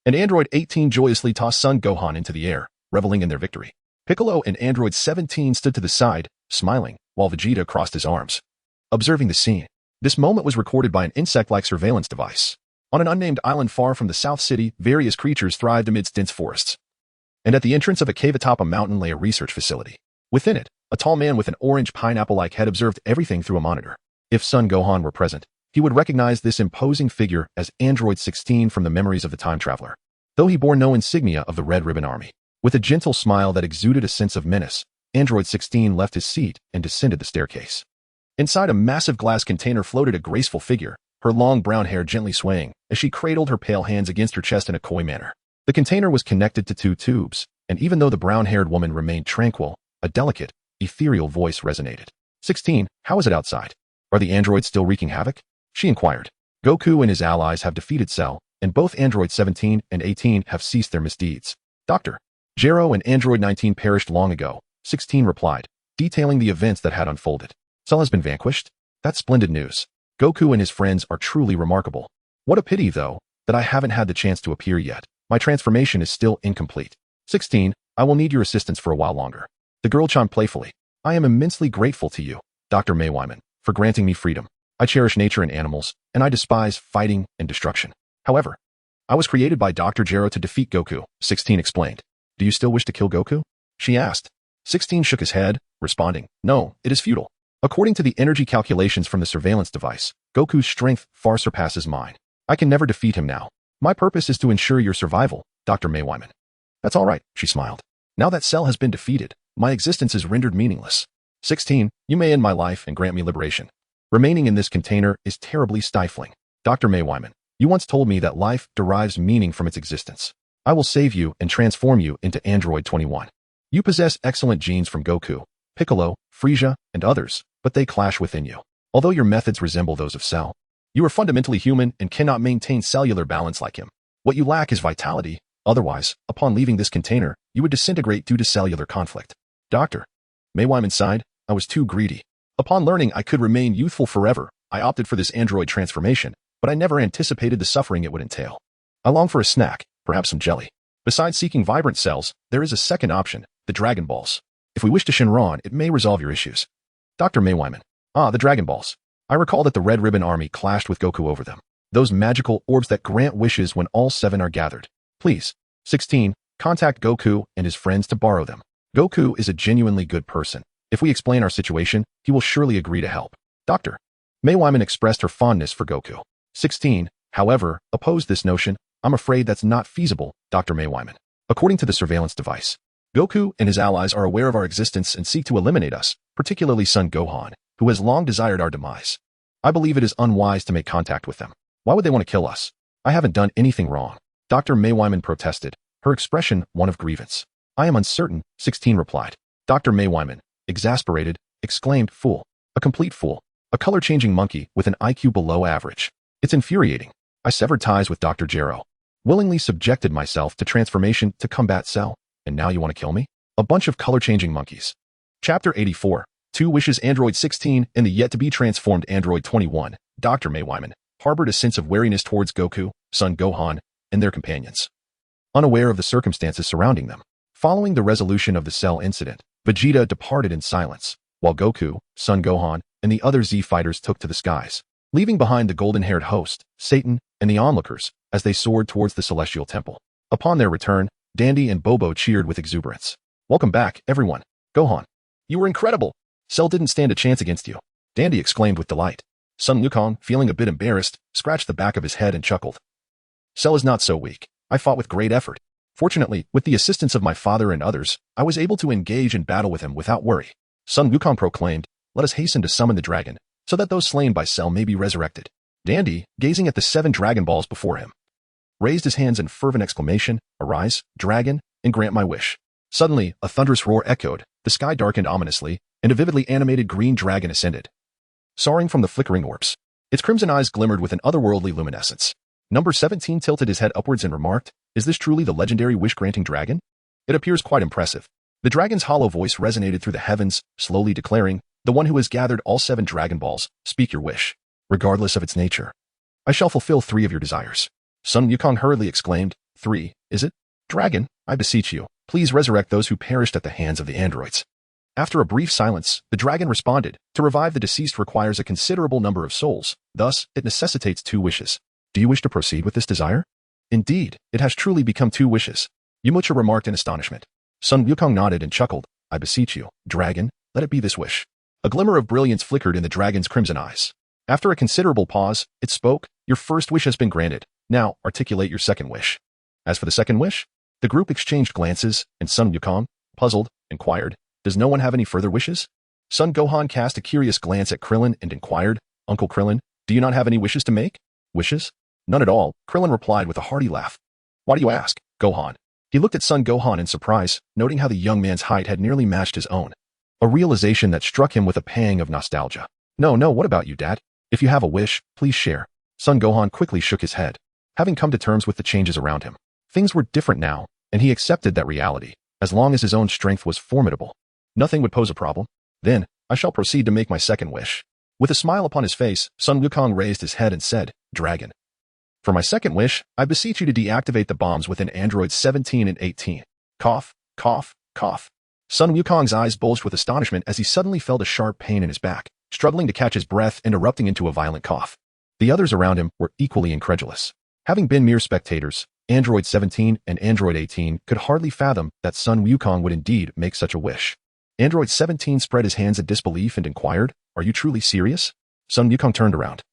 A: and Android 18 joyously tossed Son Gohan into the air, reveling in their victory. Piccolo and Android 17 stood to the side, smiling, while Vegeta crossed his arms, observing the scene. This moment was recorded by an insect-like surveillance device. On an unnamed island far from the South City, various creatures thrived amidst dense forests. And at the entrance of a cave atop a mountain lay a research facility. Within it, a tall man with an orange pineapple-like head observed everything through a monitor. If Son Gohan were present, he would recognize this imposing figure as Android 16 from the memories of the time traveler, though he bore no insignia of the Red Ribbon Army. With a gentle smile that exuded a sense of menace, Android 16 left his seat and descended the staircase. Inside a massive glass container floated a graceful figure, her long brown hair gently swaying as she cradled her pale hands against her chest in a coy manner. The container was connected to two tubes, and even though the brown-haired woman remained tranquil, a delicate, ethereal voice resonated. 16, how is it outside? Are the androids still wreaking havoc? She inquired. Goku and his allies have defeated Cell, and both Android 17 and 18 have ceased their misdeeds. Dr. Jero and Android 19 perished long ago, 16 replied, detailing the events that had unfolded. Cell has been vanquished? That's splendid news. Goku and his friends are truly remarkable. What a pity, though, that I haven't had the chance to appear yet. My transformation is still incomplete. 16, I will need your assistance for a while longer. The girl chimed playfully. I am immensely grateful to you, Dr. May Wyman, for granting me freedom. I cherish nature and animals, and I despise fighting and destruction. However, I was created by Dr. Gero to defeat Goku, 16 explained. Do you still wish to kill Goku? She asked. 16 shook his head, responding, no, it is futile. According to the energy calculations from the surveillance device, Goku's strength far surpasses mine. I can never defeat him now. My purpose is to ensure your survival, Dr. May Wyman. That's all right, she smiled. Now that Cell has been defeated, my existence is rendered meaningless. 16, you may end my life and grant me liberation. Remaining in this container is terribly stifling. Dr. May Wyman, you once told me that life derives meaning from its existence. I will save you and transform you into Android 21. You possess excellent genes from Goku, Piccolo, Frieza, and others, but they clash within you. Although your methods resemble those of Cell, you are fundamentally human and cannot maintain cellular balance like him. What you lack is vitality. Otherwise, upon leaving this container, you would disintegrate due to cellular conflict. Dr. May Wyman sighed, I was too greedy. Upon learning I could remain youthful forever, I opted for this android transformation, but I never anticipated the suffering it would entail. I long for a snack, perhaps some jelly. Besides seeking vibrant cells, there is a second option, the Dragon Balls. If we wish to Shenron, it may resolve your issues. Dr. May Wyman. Ah, the Dragon Balls. I recall that the Red Ribbon Army clashed with Goku over them. Those magical orbs that grant wishes when all 7 are gathered. Please, 16, contact Goku and his friends to borrow them. Goku is a genuinely good person. If we explain our situation, he will surely agree to help. Dr. May Wyman expressed her fondness for Goku. 16, however, opposed this notion. I'm afraid that's not feasible, Dr. May Wyman. According to the surveillance device, Goku and his allies are aware of our existence and seek to eliminate us, particularly Son Gohan, who has long desired our demise. I believe it is unwise to make contact with them. Why would they want to kill us? I haven't done anything wrong. Dr. May Wyman protested, her expression one of grievance. I am uncertain, 16 replied. Dr. May Wyman, exasperated, exclaimed, fool. A complete fool. A color-changing monkey with an IQ below average. It's infuriating. I severed ties with Dr. Gero. Willingly subjected myself to transformation to combat Cell. And now you want to kill me? A bunch of color-changing monkeys. Chapter 84. 2 Wishes Android 16 and the yet-to-be-transformed Android 21. Dr. May Wyman harbored a sense of wariness towards Goku, Son Gohan, and their companions. Unaware of the circumstances surrounding them. Following the resolution of the Cell incident, Vegeta departed in silence, while Goku, Son Gohan, and the other Z fighters took to the skies, leaving behind the golden-haired host, Satan, and the onlookers as they soared towards the celestial temple. Upon their return, Dandy and Bobo cheered with exuberance. Welcome back, everyone. Gohan, you were incredible. Cell didn't stand a chance against you. Dandy exclaimed with delight. Son Gohan, feeling a bit embarrassed, scratched the back of his head and chuckled. Cell is not so weak. I fought with great effort. Fortunately, with the assistance of my father and others, I was able to engage in battle with him without worry. Son Gohan proclaimed, let us hasten to summon the dragon, so that those slain by Cell may be resurrected. Dandy, gazing at the 7 Dragon Balls before him, raised his hands in fervent exclamation, arise, dragon, and grant my wish. Suddenly, a thunderous roar echoed, the sky darkened ominously, and a vividly animated green dragon ascended, soaring from the flickering orbs. Its crimson eyes glimmered with an otherworldly luminescence. Number 17 tilted his head upwards and remarked, is this truly the legendary wish-granting dragon? It appears quite impressive. The dragon's hollow voice resonated through the heavens, slowly declaring, the one who has gathered all 7 Dragon Balls, speak your wish. Regardless of its nature, I shall fulfill 3 of your desires. Son Gohan hurriedly exclaimed, 3, is it? Dragon, I beseech you, please resurrect those who perished at the hands of the androids. After a brief silence, the dragon responded, to revive the deceased requires a considerable number of souls, thus, it necessitates 2 wishes. Do you wish to proceed with this desire? Indeed, it has truly become 2 wishes. Yamcha remarked in astonishment. Son Gohan nodded and chuckled, I beseech you, dragon, let it be this wish. A glimmer of brilliance flickered in the dragon's crimson eyes. After a considerable pause, it spoke, your first wish has been granted. Now, articulate your second wish. As for the second wish, the group exchanged glances, and Son Gohan, puzzled, inquired, does no one have any further wishes? Son Gohan cast a curious glance at Krillin and inquired, Uncle Krillin, do you not have any wishes to make? Wishes? None at all, Krillin replied with a hearty laugh. Why do you ask, Gohan? He looked at Son Gohan in surprise, noting how the young man's height had nearly matched his own. A realization that struck him with a pang of nostalgia. No, what about you, Dad? If you have a wish, please share. Son Gohan quickly shook his head, having come to terms with the changes around him. Things were different now, and he accepted that reality. As long as his own strength was formidable, nothing would pose a problem. Then, I shall proceed to make my second wish. With a smile upon his face, Son Gohan raised his head and said, Dragon. For my second wish, I beseech you to deactivate the bombs within androids 17 and 18. Cough, cough, cough. Sun Wukong's eyes bulged with astonishment as he suddenly felt a sharp pain in his back, struggling to catch his breath and erupting into a violent cough. The others around him were equally incredulous. Having been mere spectators, Android 17 and Android 18 could hardly fathom that Sun Wukong would indeed make such a wish. Android 17 spread his hands in disbelief and inquired, "Are you truly serious?" Sun Wukong turned around.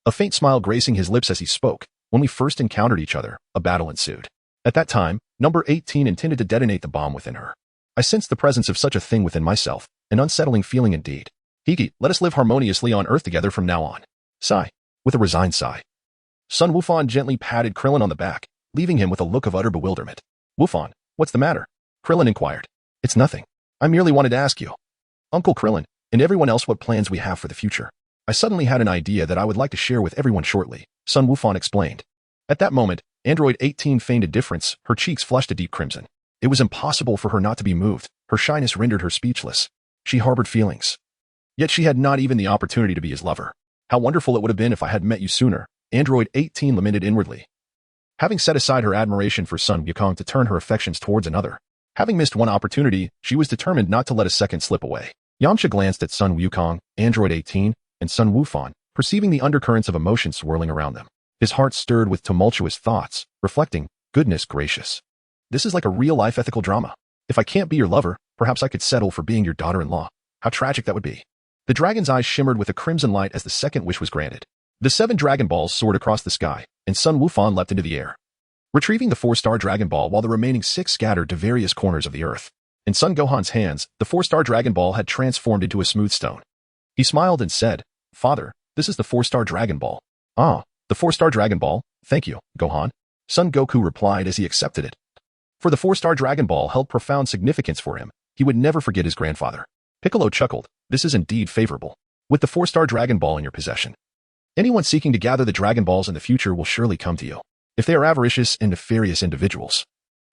A: A faint smile gracing his lips as he spoke. "When we first encountered each other, a battle ensued. At that time, number 18 intended to detonate the bomb within her. I sensed the presence of such a thing within myself, an unsettling feeling indeed. Hiki, let us live harmoniously on Earth together from now on." Sigh. With a resigned sigh. Sun Wufan gently patted Krillin on the back, leaving him with a look of utter bewilderment. "Wufan, what's the matter?" Krillin inquired. "It's nothing. I merely wanted to ask you, Uncle Krillin, and everyone else, what plans we have for the future. I suddenly had an idea that I would like to share with everyone shortly," Sun Wufan explained. At that moment, Android 18 feigned indifference, her cheeks flushed a deep crimson. It was impossible for her not to be moved. Her shyness rendered her speechless. She harbored feelings. Yet she had not even the opportunity to be his lover. "How wonderful it would have been if I had met you sooner," Android 18 lamented inwardly. Having set aside her admiration for Sun Wukong to turn her affections towards another, having missed one opportunity, she was determined not to let a second slip away. Yamcha glanced at Sun Wukong, Android 18, and Sun Wufan, perceiving the undercurrents of emotion swirling around them. His heart stirred with tumultuous thoughts, reflecting, "Goodness gracious. This is like a real-life ethical drama. If I can't be your lover, perhaps I could settle for being your daughter-in-law. How tragic that would be." The dragon's eyes shimmered with a crimson light as the second wish was granted. The 7 Dragon Balls soared across the sky, and Sun Wufan leapt into the air, retrieving the 4-star Dragon Ball while the remaining 6 scattered to various corners of the earth. In Son Gohan's hands, the 4-star Dragon Ball had transformed into a smooth stone. He smiled and said, "Father, this is the 4-star Dragon Ball." "Ah, the 4-star Dragon Ball? Thank you, Gohan," Son Goku replied as he accepted it. For the 4-star Dragon Ball held profound significance for him. He would never forget his grandfather. Piccolo chuckled. "This is indeed favorable. With the 4-star Dragon Ball in your possession, anyone seeking to gather the Dragon Balls in the future will surely come to you. If they are avaricious and nefarious individuals,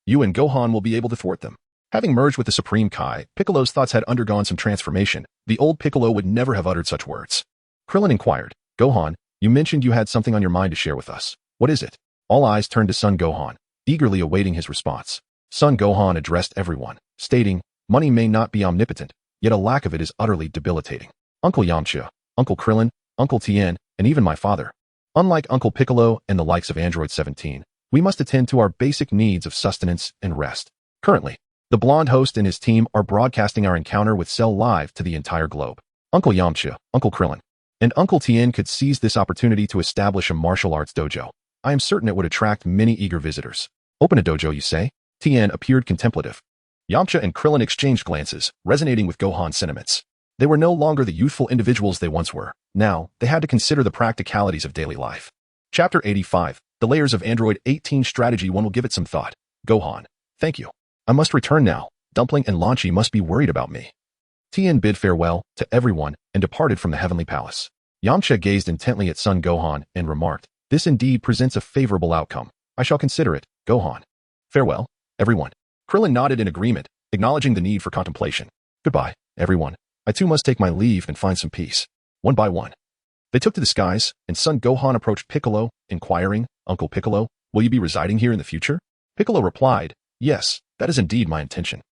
A: you and Gohan will be able to thwart them." Having merged with the Supreme Kai, Piccolo's thoughts had undergone some transformation. The old Piccolo would never have uttered such words. Krillin inquired, "Gohan, you mentioned you had something on your mind to share with us. What is it?" All eyes turned to Son Gohan, eagerly awaiting his response. Son Gohan addressed everyone, stating, "Money may not be omnipotent, yet a lack of it is utterly debilitating. Uncle Yamcha, Uncle Krillin, Uncle Tien, and even my father. Unlike Uncle Piccolo and the likes of Android 17, we must attend to our basic needs of sustenance and rest. Currently, the blonde host and his team are broadcasting our encounter with Cell live to the entire globe. Uncle Yamcha, Uncle Krillin, and Uncle Tien could seize this opportunity to establish a martial arts dojo. I am certain it would attract many eager visitors." "Open a dojo, you say?" Tien appeared contemplative. Yamcha and Krillin exchanged glances, resonating with Gohan's sentiments. They were no longer the youthful individuals they once were. Now, they had to consider the practicalities of daily life. Chapter 85, The Layers of Android 18 Strategy. One will give it some thought. Gohan, thank you. I must return now. Dumpling and Lanchi must be worried about me. Tien bid farewell to everyone and departed from the heavenly palace. Yamcha gazed intently at Son Gohan and remarked, "This indeed presents a favorable outcome. I shall consider it, Gohan. Farewell, everyone." Krillin nodded in agreement, acknowledging the need for contemplation. "Goodbye, everyone. I too must take my leave and find some peace." One by one, they took to the skies, and Son Gohan approached Piccolo, inquiring, "Uncle Piccolo, will you be residing here in the future?" Piccolo replied, "Yes, that is indeed my intention."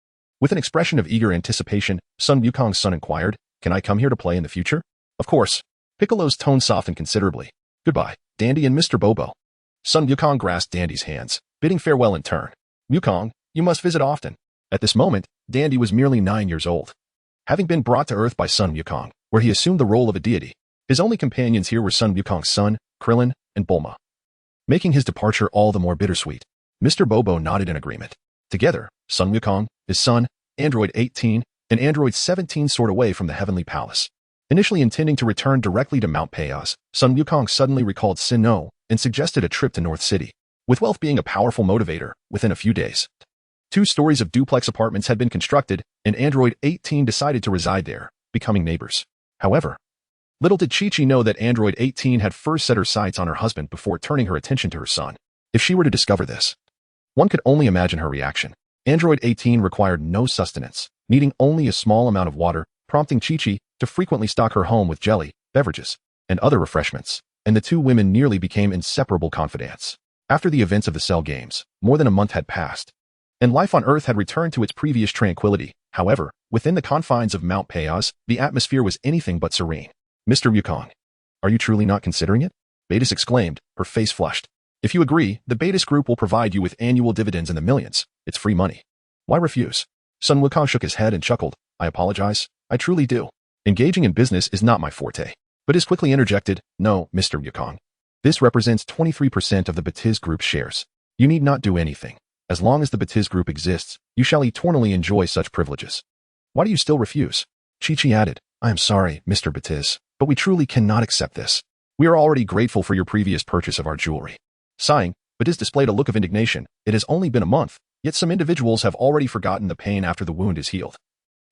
A: With an expression of eager anticipation, Sun Wukong's son inquired, "Can I come here to play in the future?" "Of course." Piccolo's tone softened considerably. "Goodbye, Dandy and Mr. Bobo." Sun Wukong grasped Dandy's hands, bidding farewell in turn. "Wukong, you must visit often." At this moment, Dandy was merely 9 years old. Having been brought to Earth by Sun Wukong, where he assumed the role of a deity, his only companions here were Sun Wukong's son, Krillin, and Bulma, making his departure all the more bittersweet. Mr. Bobo nodded in agreement. Together, Sun Wukong, his son, Android 18, and Android 17 soared away from the heavenly palace. Initially intending to return directly to Mount Payas, Sun Wukong suddenly recalled Sinnoh and suggested a trip to North City. With wealth being a powerful motivator, within a few days, 2 stories of duplex apartments had been constructed, and Android 18 decided to reside there, becoming neighbors. However, little did Chi-Chi know that Android 18 had first set her sights on her husband before turning her attention to her son. If she were to discover this, one could only imagine her reaction. Android 18 required no sustenance, needing only a small amount of water, prompting Chi-Chi to frequently stock her home with jelly, beverages, and other refreshments, and the 2 women nearly became inseparable confidants. After the events of the Cell Games, more than a month had passed, and life on Earth had returned to its previous tranquility. However, within the confines of Mount Payas, the atmosphere was anything but serene. Mr. Wukong, are you truly not considering it? Betis exclaimed, her face flushed. If you agree, the Betis Group will provide you with annual dividends in the millions. It's free money. Why refuse? Son Wukong shook his head and chuckled. I apologize. I truly do. Engaging in business is not my forte. Betis quickly interjected, no, Mr. Wukong. This represents 23% of the Betis Group's shares. You need not do anything. As long as the Betis Group exists, you shall eternally enjoy such privileges. Why do you still refuse? Chi-Chi added, I am sorry, Mr. Betis, but we truly cannot accept this. We are already grateful for your previous purchase of our jewelry. Sighing, Betis displayed a look of indignation. It has only been a month, yet some individuals have already forgotten the pain after the wound is healed,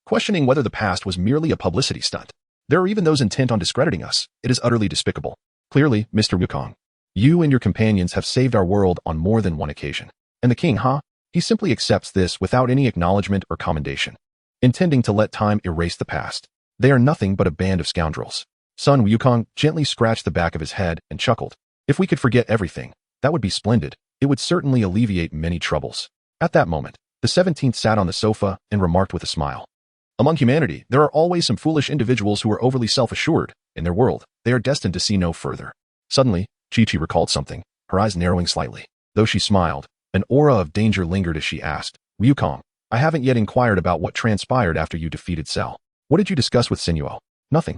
A: questioning whether the past was merely a publicity stunt. There are even those intent on discrediting us. It is utterly despicable. Clearly, Mr. Wukong, you and your companions have saved our world on more than one occasion. And the king, huh? He simply accepts this without any acknowledgement or commendation, intending to let time erase the past. They are nothing but a band of scoundrels. Son Wukong gently scratched the back of his head and chuckled. If we could forget everything, that would be splendid. It would certainly alleviate many troubles. At that moment, the 17th sat on the sofa and remarked with a smile. Among humanity, there are always some foolish individuals who are overly self-assured. In their world, they are destined to see no further. Suddenly, Chi-Chi recalled something, her eyes narrowing slightly. Though she smiled, an aura of danger lingered as she asked, Wukong, I haven't yet inquired about what transpired after you defeated Cell. What did you discuss with Sinuo? Nothing.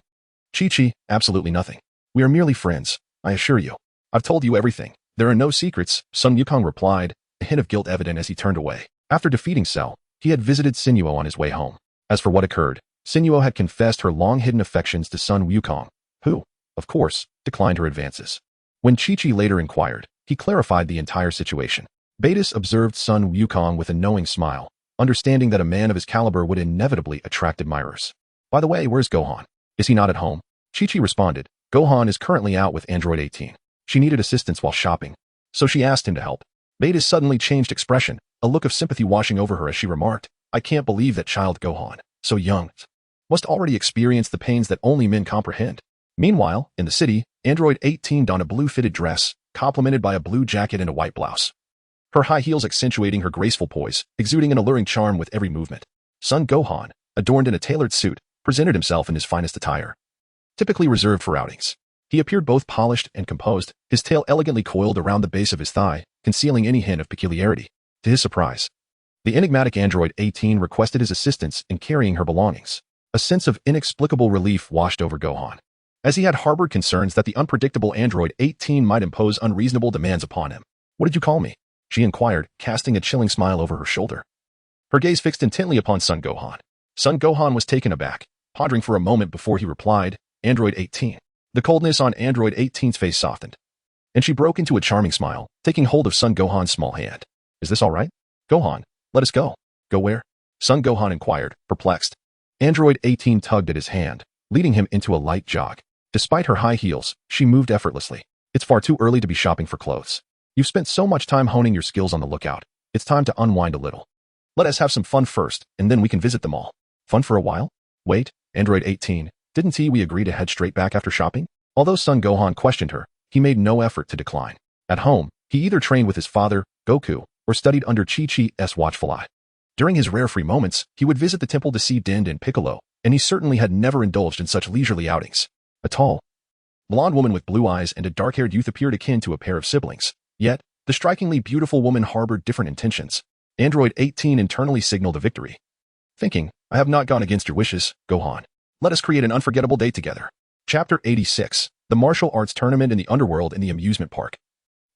A: Chi-Chi, absolutely nothing. We are merely friends, I assure you. I've told you everything. There are no secrets, Son Wukong replied, a hint of guilt evident as he turned away. After defeating Cell, he had visited Sinuo on his way home. As for what occurred, Sinuo had confessed her long-hidden affections to Son Wukong, who, of course, declined her advances. When Chi-Chi later inquired, he clarified the entire situation. Betis observed Son Wukong with a knowing smile, understanding that a man of his caliber would inevitably attract admirers. By the way, where's Gohan? Is he not at home? Chi-Chi responded, Gohan is currently out with Android 18. She needed assistance while shopping, so she asked him to help. Betis suddenly changed expression, a look of sympathy washing over her as she remarked, I can't believe that child Gohan, so young, must already experience the pains that only men comprehend. Meanwhile, in the city, Android 18 donned a blue-fitted dress, complemented by a blue jacket and a white blouse. Her high heels accentuating her graceful poise, exuding an alluring charm with every movement. Son Gohan, adorned in a tailored suit, presented himself in his finest attire, typically reserved for outings. He appeared both polished and composed, his tail elegantly coiled around the base of his thigh, concealing any hint of peculiarity. To his surprise, the enigmatic Android 18 requested his assistance in carrying her belongings. A sense of inexplicable relief washed over Gohan, as he had harbored concerns that the unpredictable Android 18 might impose unreasonable demands upon him. What did you call me? She inquired, casting a chilling smile over her shoulder. Her gaze fixed intently upon Son Gohan. Son Gohan was taken aback, pondering for a moment before he replied, Android 18. The coldness on Android 18's face softened, and she broke into a charming smile, taking hold of Son Gohan's small hand. Is this all right? Gohan, let us go. Go where? Son Gohan inquired, perplexed. Android 18 tugged at his hand, leading him into a light jog. Despite her high heels, she moved effortlessly. It's far too early to be shopping for clothes. You've spent so much time honing your skills on the lookout. It's time to unwind a little. Let us have some fun first, and then we can visit them all. Fun for a while? Wait, Android 18, didn't we agree to head straight back after shopping? Although Son Gohan questioned her, he made no effort to decline. At home, he either trained with his father, Goku, or studied under Chi-Chi's watchful eye. During his rare free moments, he would visit the temple to see Din and Piccolo, and he certainly had never indulged in such leisurely outings. A tall, blonde woman with blue eyes and a dark-haired youth appeared akin to a pair of siblings. Yet, the strikingly beautiful woman harbored different intentions. Android 18 internally signaled a victory, thinking, I have not gone against your wishes, Gohan. Let us create an unforgettable day together. Chapter 86, The Martial Arts Tournament in the Underworld in the Amusement Park.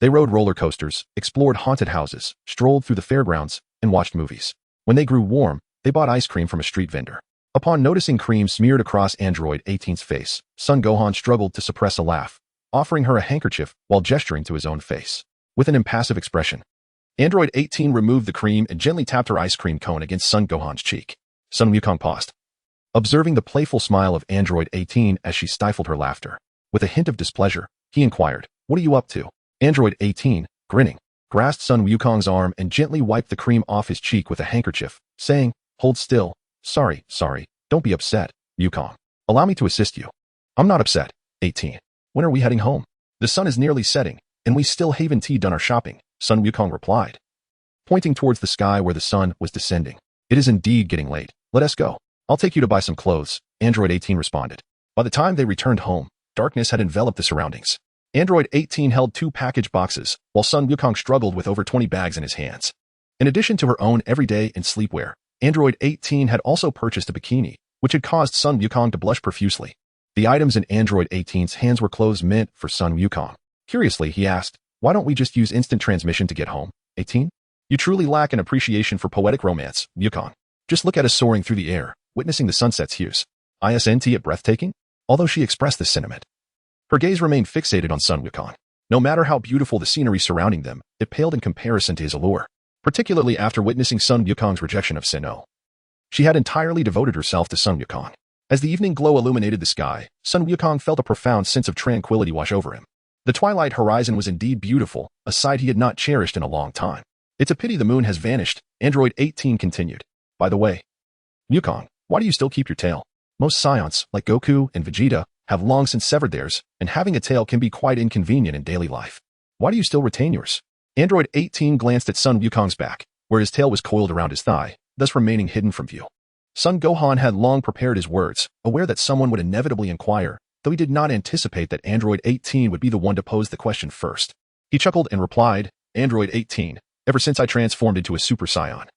A: They rode roller coasters, explored haunted houses, strolled through the fairgrounds, and watched movies. When they grew warm, they bought ice cream from a street vendor. Upon noticing cream smeared across Android 18's face, Son Gohan struggled to suppress a laugh, offering her a handkerchief while gesturing to his own face. With an impassive expression, Android 18 removed the cream and gently tapped her ice cream cone against Son Gohan's cheek. Son Wukong paused, observing the playful smile of Android 18 as she stifled her laughter. With a hint of displeasure, he inquired, What are you up to? Android 18, grinning, grasped Son Wukong's arm and gently wiped the cream off his cheek with a handkerchief, saying, Hold still. Sorry, don't be upset, Wukong. Allow me to assist you. I'm not upset, 18. When are we heading home? The sun is nearly setting, and we still haven't done our shopping, Son Wukong replied, pointing towards the sky where the sun was descending. It is indeed getting late. Let us go. I'll take you to buy some clothes, Android 18 responded. By the time they returned home, darkness had enveloped the surroundings. Android 18 held 2 package boxes, while Son Wukong struggled with over 20 bags in his hands. In addition to her own everyday and sleepwear, Android 18 had also purchased a bikini, which had caused Son Wukong to blush profusely. The items in Android 18's hands were clothes meant for Son Wukong. Curiously, he asked, "Why don't we just use instant transmission to get home, 18? You truly lack an appreciation for poetic romance, Wukong. Just look at us soaring through the air, witnessing the sunset's hues. Isn't it breathtaking?" Although she expressed this sentiment, her gaze remained fixated on Son Wukong. No matter how beautiful the scenery surrounding them, it paled in comparison to his allure, particularly after witnessing Son Wukong's rejection of Sinnoh. She had entirely devoted herself to Son Wukong. As the evening glow illuminated the sky, Son Wukong felt a profound sense of tranquility wash over him. The twilight horizon was indeed beautiful, a sight he had not cherished in a long time. It's a pity the moon has vanished, Android 18 continued. By the way, Wukong, why do you still keep your tail? Most Saiyans, like Goku and Vegeta, have long since severed theirs, and having a tail can be quite inconvenient in daily life. Why do you still retain yours? Android 18 glanced at Son Wukong's back, where his tail was coiled around his thigh, thus remaining hidden from view. Son Gohan had long prepared his words, aware that someone would inevitably inquire, though he did not anticipate that Android 18 would be the one to pose the question first. He chuckled and replied, Android 18, ever since I transformed into a Super Saiyan,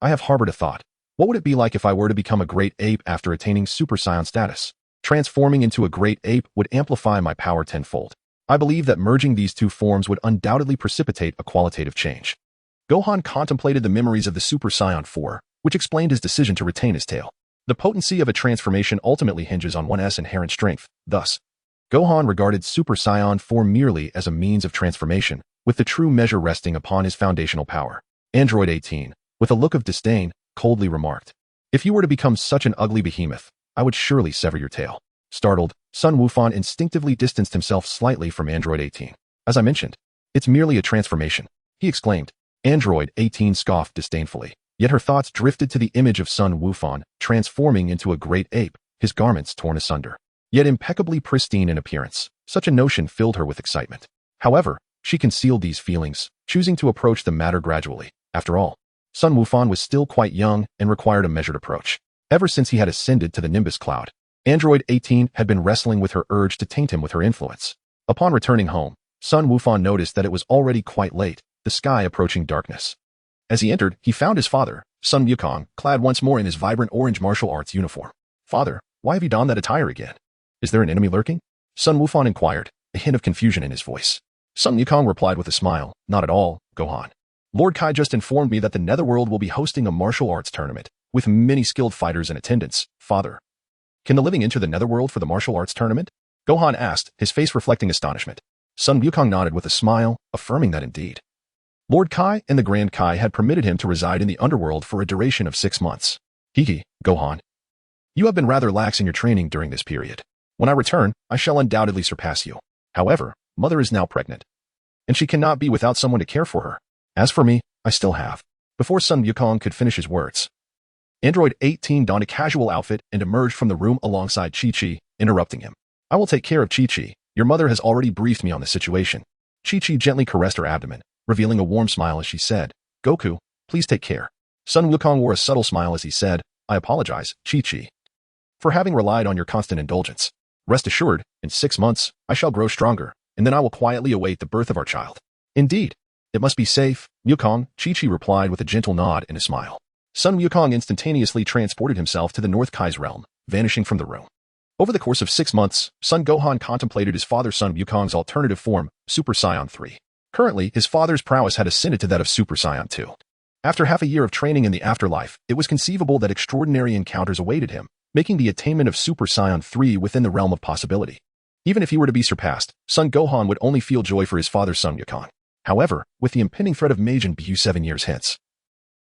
A: I have harbored a thought. What would it be like if I were to become a great ape after attaining Super Saiyan status? Transforming into a great ape would amplify my power tenfold. I believe that merging these two forms would undoubtedly precipitate a qualitative change. Gohan contemplated the memories of the Super Saiyan 4, which explained his decision to retain his tail. The potency of a transformation ultimately hinges on one's inherent strength. Thus, Gohan regarded Super Saiyan 4 merely as a means of transformation, with the true measure resting upon his foundational power. Android 18, with a look of disdain, coldly remarked, "If you were to become such an ugly behemoth, I would surely sever your tail." Startled, Son Wukong instinctively distanced himself slightly from Android 18. As I mentioned, it's merely a transformation, he exclaimed. Android 18 scoffed disdainfully, yet her thoughts drifted to the image of Son Wukong transforming into a great ape, his garments torn asunder, yet impeccably pristine in appearance. Such a notion filled her with excitement. However, she concealed these feelings, choosing to approach the matter gradually. After all, Son Wukong was still quite young and required a measured approach. Ever since he had ascended to the Nimbus cloud, Android 18 had been wrestling with her urge to taint him with her influence. Upon returning home, Son Wukong noticed that it was already quite late, the sky approaching darkness. As he entered, he found his father, Son Wukong, clad once more in his vibrant orange martial arts uniform. "Father, why have you donned that attire again? Is there an enemy lurking?" Son Wukong inquired, a hint of confusion in his voice. Son Wukong replied with a smile, "Not at all, Gohan. Lord Kai just informed me that the Netherworld will be hosting a martial arts tournament, with many skilled fighters in attendance. Father, can the living enter the Netherworld for the martial arts tournament?" Gohan asked, his face reflecting astonishment. Son Wukong nodded with a smile, affirming that indeed. Lord Kai and the Grand Kai had permitted him to reside in the underworld for a duration of 6 months. Hee, Gohan. You have been rather lax in your training during this period. When I return, I shall undoubtedly surpass you. However, Mother is now pregnant, and she cannot be without someone to care for her. As for me, I still have. Before Son Wukong could finish his words, Android 18 donned a casual outfit and emerged from the room alongside Chi-Chi, interrupting him. "I will take care of Chi-Chi. Your mother has already briefed me on the situation." Chi-Chi gently caressed her abdomen, revealing a warm smile as she said, "Goku, please take care." Son Wukong wore a subtle smile as he said, "I apologize, Chi-Chi, for having relied on your constant indulgence. Rest assured, in 6 months, I shall grow stronger, and then I will quietly await the birth of our child." "Indeed. It must be safe, Wukong," Chi-Chi replied with a gentle nod and a smile. Son Wukong instantaneously transported himself to the North Kai's realm, vanishing from the room. Over the course of 6 months, Son Gohan contemplated his father Son Wukong's alternative form, Super Saiyan 3. Currently, his father's prowess had ascended to that of Super Saiyan 2. After half a year of training in the afterlife, it was conceivable that extraordinary encounters awaited him, making the attainment of Super Saiyan 3 within the realm of possibility. Even if he were to be surpassed, Son Gohan would only feel joy for his father Son Wukong. However, with the impending threat of Majin Buu 7 years hence,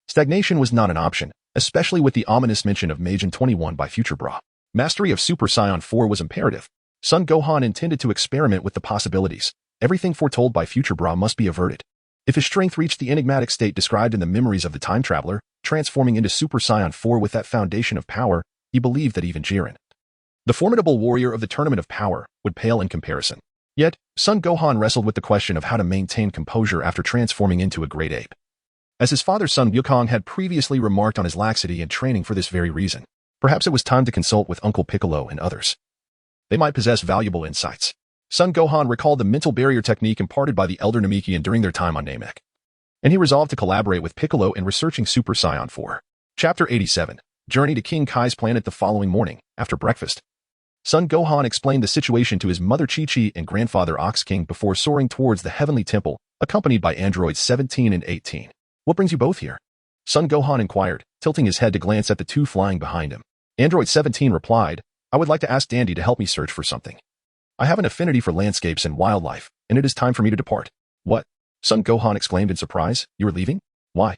A: stagnation was not an option, especially with the ominous mention of Majin 21 by Future Bra. Mastery of Super Saiyan 4 was imperative. Son Gohan intended to experiment with the possibilities. Everything foretold by Future Bra must be averted. If his strength reached the enigmatic state described in the memories of the time traveler, transforming into Super Saiyan 4 with that foundation of power, he believed that even Jiren, the formidable warrior of the Tournament of Power, would pale in comparison. Yet, Son Gohan wrestled with the question of how to maintain composure after transforming into a great ape. as his father Son Wukong had previously remarked on his laxity in training for this very reason. Perhaps it was time to consult with Uncle Piccolo and others. They might possess valuable insights. Son Gohan recalled the mental barrier technique imparted by the elder Namekian during their time on Namek, and he resolved to collaborate with Piccolo in researching Super Saiyan 4. Chapter 87. Journey to King Kai's planet. The following morning, after breakfast, Son Gohan explained the situation to his mother Chi-Chi and grandfather Ox King before soaring towards the heavenly temple, accompanied by androids 17 and 18. What brings you both here? Son Gohan inquired, tilting his head to glance at the two flying behind him. Android 17 replied, I would like to ask Dandy to help me search for something. I have an affinity for landscapes and wildlife, and it is time for me to depart. What? Son Gohan exclaimed in surprise. You are leaving? Why?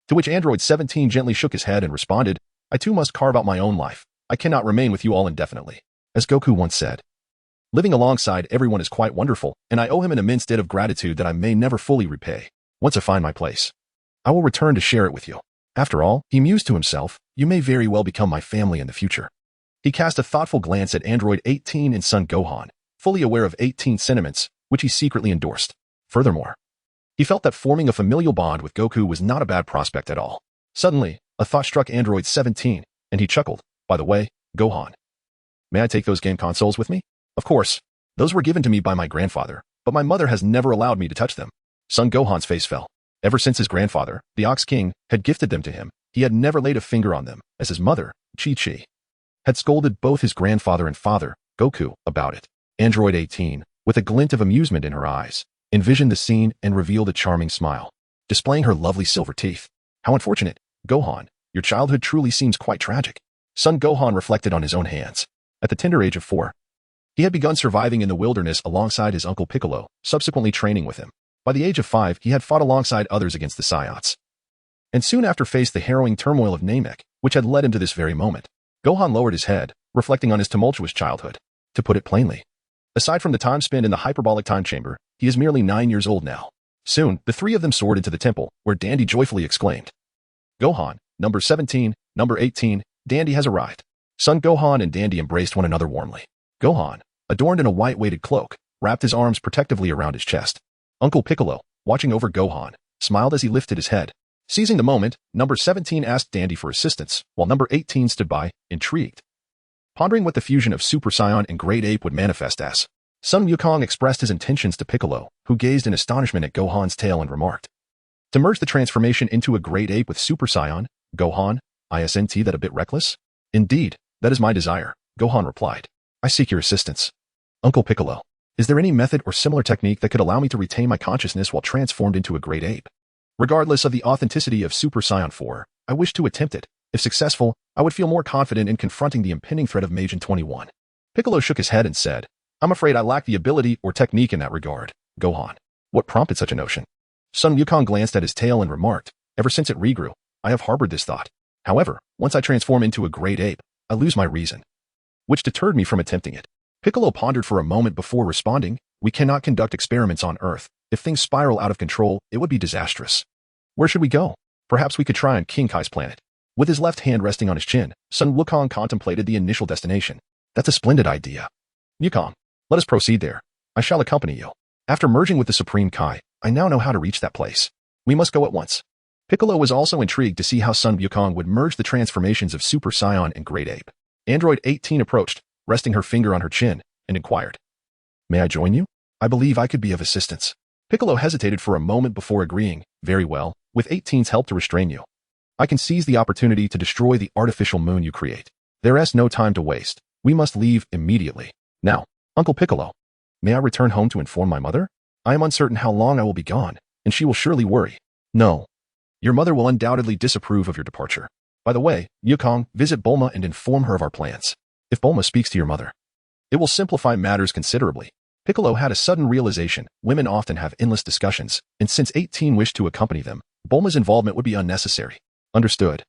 A: To which Android 17 gently shook his head and responded, I too must carve out my own life. I cannot remain with you all indefinitely. As Goku once said, living alongside everyone is quite wonderful, and I owe him an immense debt of gratitude that I may never fully repay. Once I find my place, I will return to share it with you. After all, he mused to himself, you may very well become my family in the future. He cast a thoughtful glance at Android 18 and Son Gohan, fully aware of 18's sentiments, which he secretly endorsed. Furthermore, he felt that forming a familial bond with Goku was not a bad prospect at all. Suddenly, a thought struck Android 17, and he chuckled. By the way, Gohan, may I take those game consoles with me? Of course. Those were given to me by my grandfather, but my mother has never allowed me to touch them. Son Gohan's face fell. Ever since his grandfather, the Ox King, had gifted them to him, he had never laid a finger on them, as his mother, Chi-Chi, had scolded both his grandfather and father, Goku, about it. Android 18, with a glint of amusement in her eyes, envisioned the scene and revealed a charming smile, displaying her lovely silver teeth. How unfortunate, Gohan, your childhood truly seems quite tragic. Son Gohan reflected on his own hands. At the tender age of 4, he had begun surviving in the wilderness alongside his uncle Piccolo, subsequently training with him. By the age of 5, he had fought alongside others against the Saiyans, and soon after faced the harrowing turmoil of Namek, which had led him to this very moment. Gohan lowered his head, reflecting on his tumultuous childhood. To put it plainly, aside from the time spent in the hyperbolic time chamber, he is merely 9 years old now. Soon, the three of them soared into the temple, where Dandy joyfully exclaimed, Gohan, number 17, number 18, Dandy has arrived. Son Gohan and Dandy embraced one another warmly. Gohan, adorned in a white weighted cloak, wrapped his arms protectively around his chest. Uncle Piccolo, watching over Gohan, smiled as he lifted his head. Seizing the moment, number 17 asked Dandy for assistance, while number 18 stood by, intrigued, pondering what the fusion of Super Saiyan and Great Ape would manifest as. Son Wukong expressed his intentions to Piccolo, who gazed in astonishment at Gohan's tail and remarked, to merge the transformation into a Great Ape with Super Saiyan, Gohan, isn't that a bit reckless? Indeed, that is my desire, Gohan replied. I seek your assistance. Uncle Piccolo, is there any method or similar technique that could allow me to retain my consciousness while transformed into a Great Ape? Regardless of the authenticity of Super Saiyan 4, I wish to attempt it. If successful, I would feel more confident in confronting the impending threat of Majin 21. Piccolo shook his head and said, I'm afraid I lack the ability or technique in that regard, Gohan. What prompted such a notion? Son Wukong glanced at his tail and remarked, ever since it regrew, I have harbored this thought. However, once I transform into a Great Ape, I lose my reason, which deterred me from attempting it. Piccolo pondered for a moment before responding, we cannot conduct experiments on Earth. If things spiral out of control, it would be disastrous. Where should we go? Perhaps we could try on King Kai's planet. With his left hand resting on his chin, Son Wukong contemplated the initial destination. That's a splendid idea. Wukong, let us proceed there. I shall accompany you. After merging with the Supreme Kai, I now know how to reach that place. We must go at once. Piccolo was also intrigued to see how Son Wukong would merge the transformations of Super Saiyan and Great Ape. Android 18 approached, resting her finger on her chin, and inquired, May I join you? I believe I could be of assistance. Piccolo hesitated for a moment before agreeing, very well, with 18's help to restrain you. I can seize the opportunity to destroy the artificial moon you create. There is no time to waste. We must leave immediately. Now, Uncle Piccolo, may I return home to inform my mother? I am uncertain how long I will be gone, and she will surely worry. No. Your mother will undoubtedly disapprove of your departure. By the way, Wukong, visit Bulma and inform her of our plans. If Bulma speaks to your mother, it will simplify matters considerably. Piccolo had a sudden realization. Women often have endless discussions, and since 18 wished to accompany them, Bulma's involvement would be unnecessary. Understood.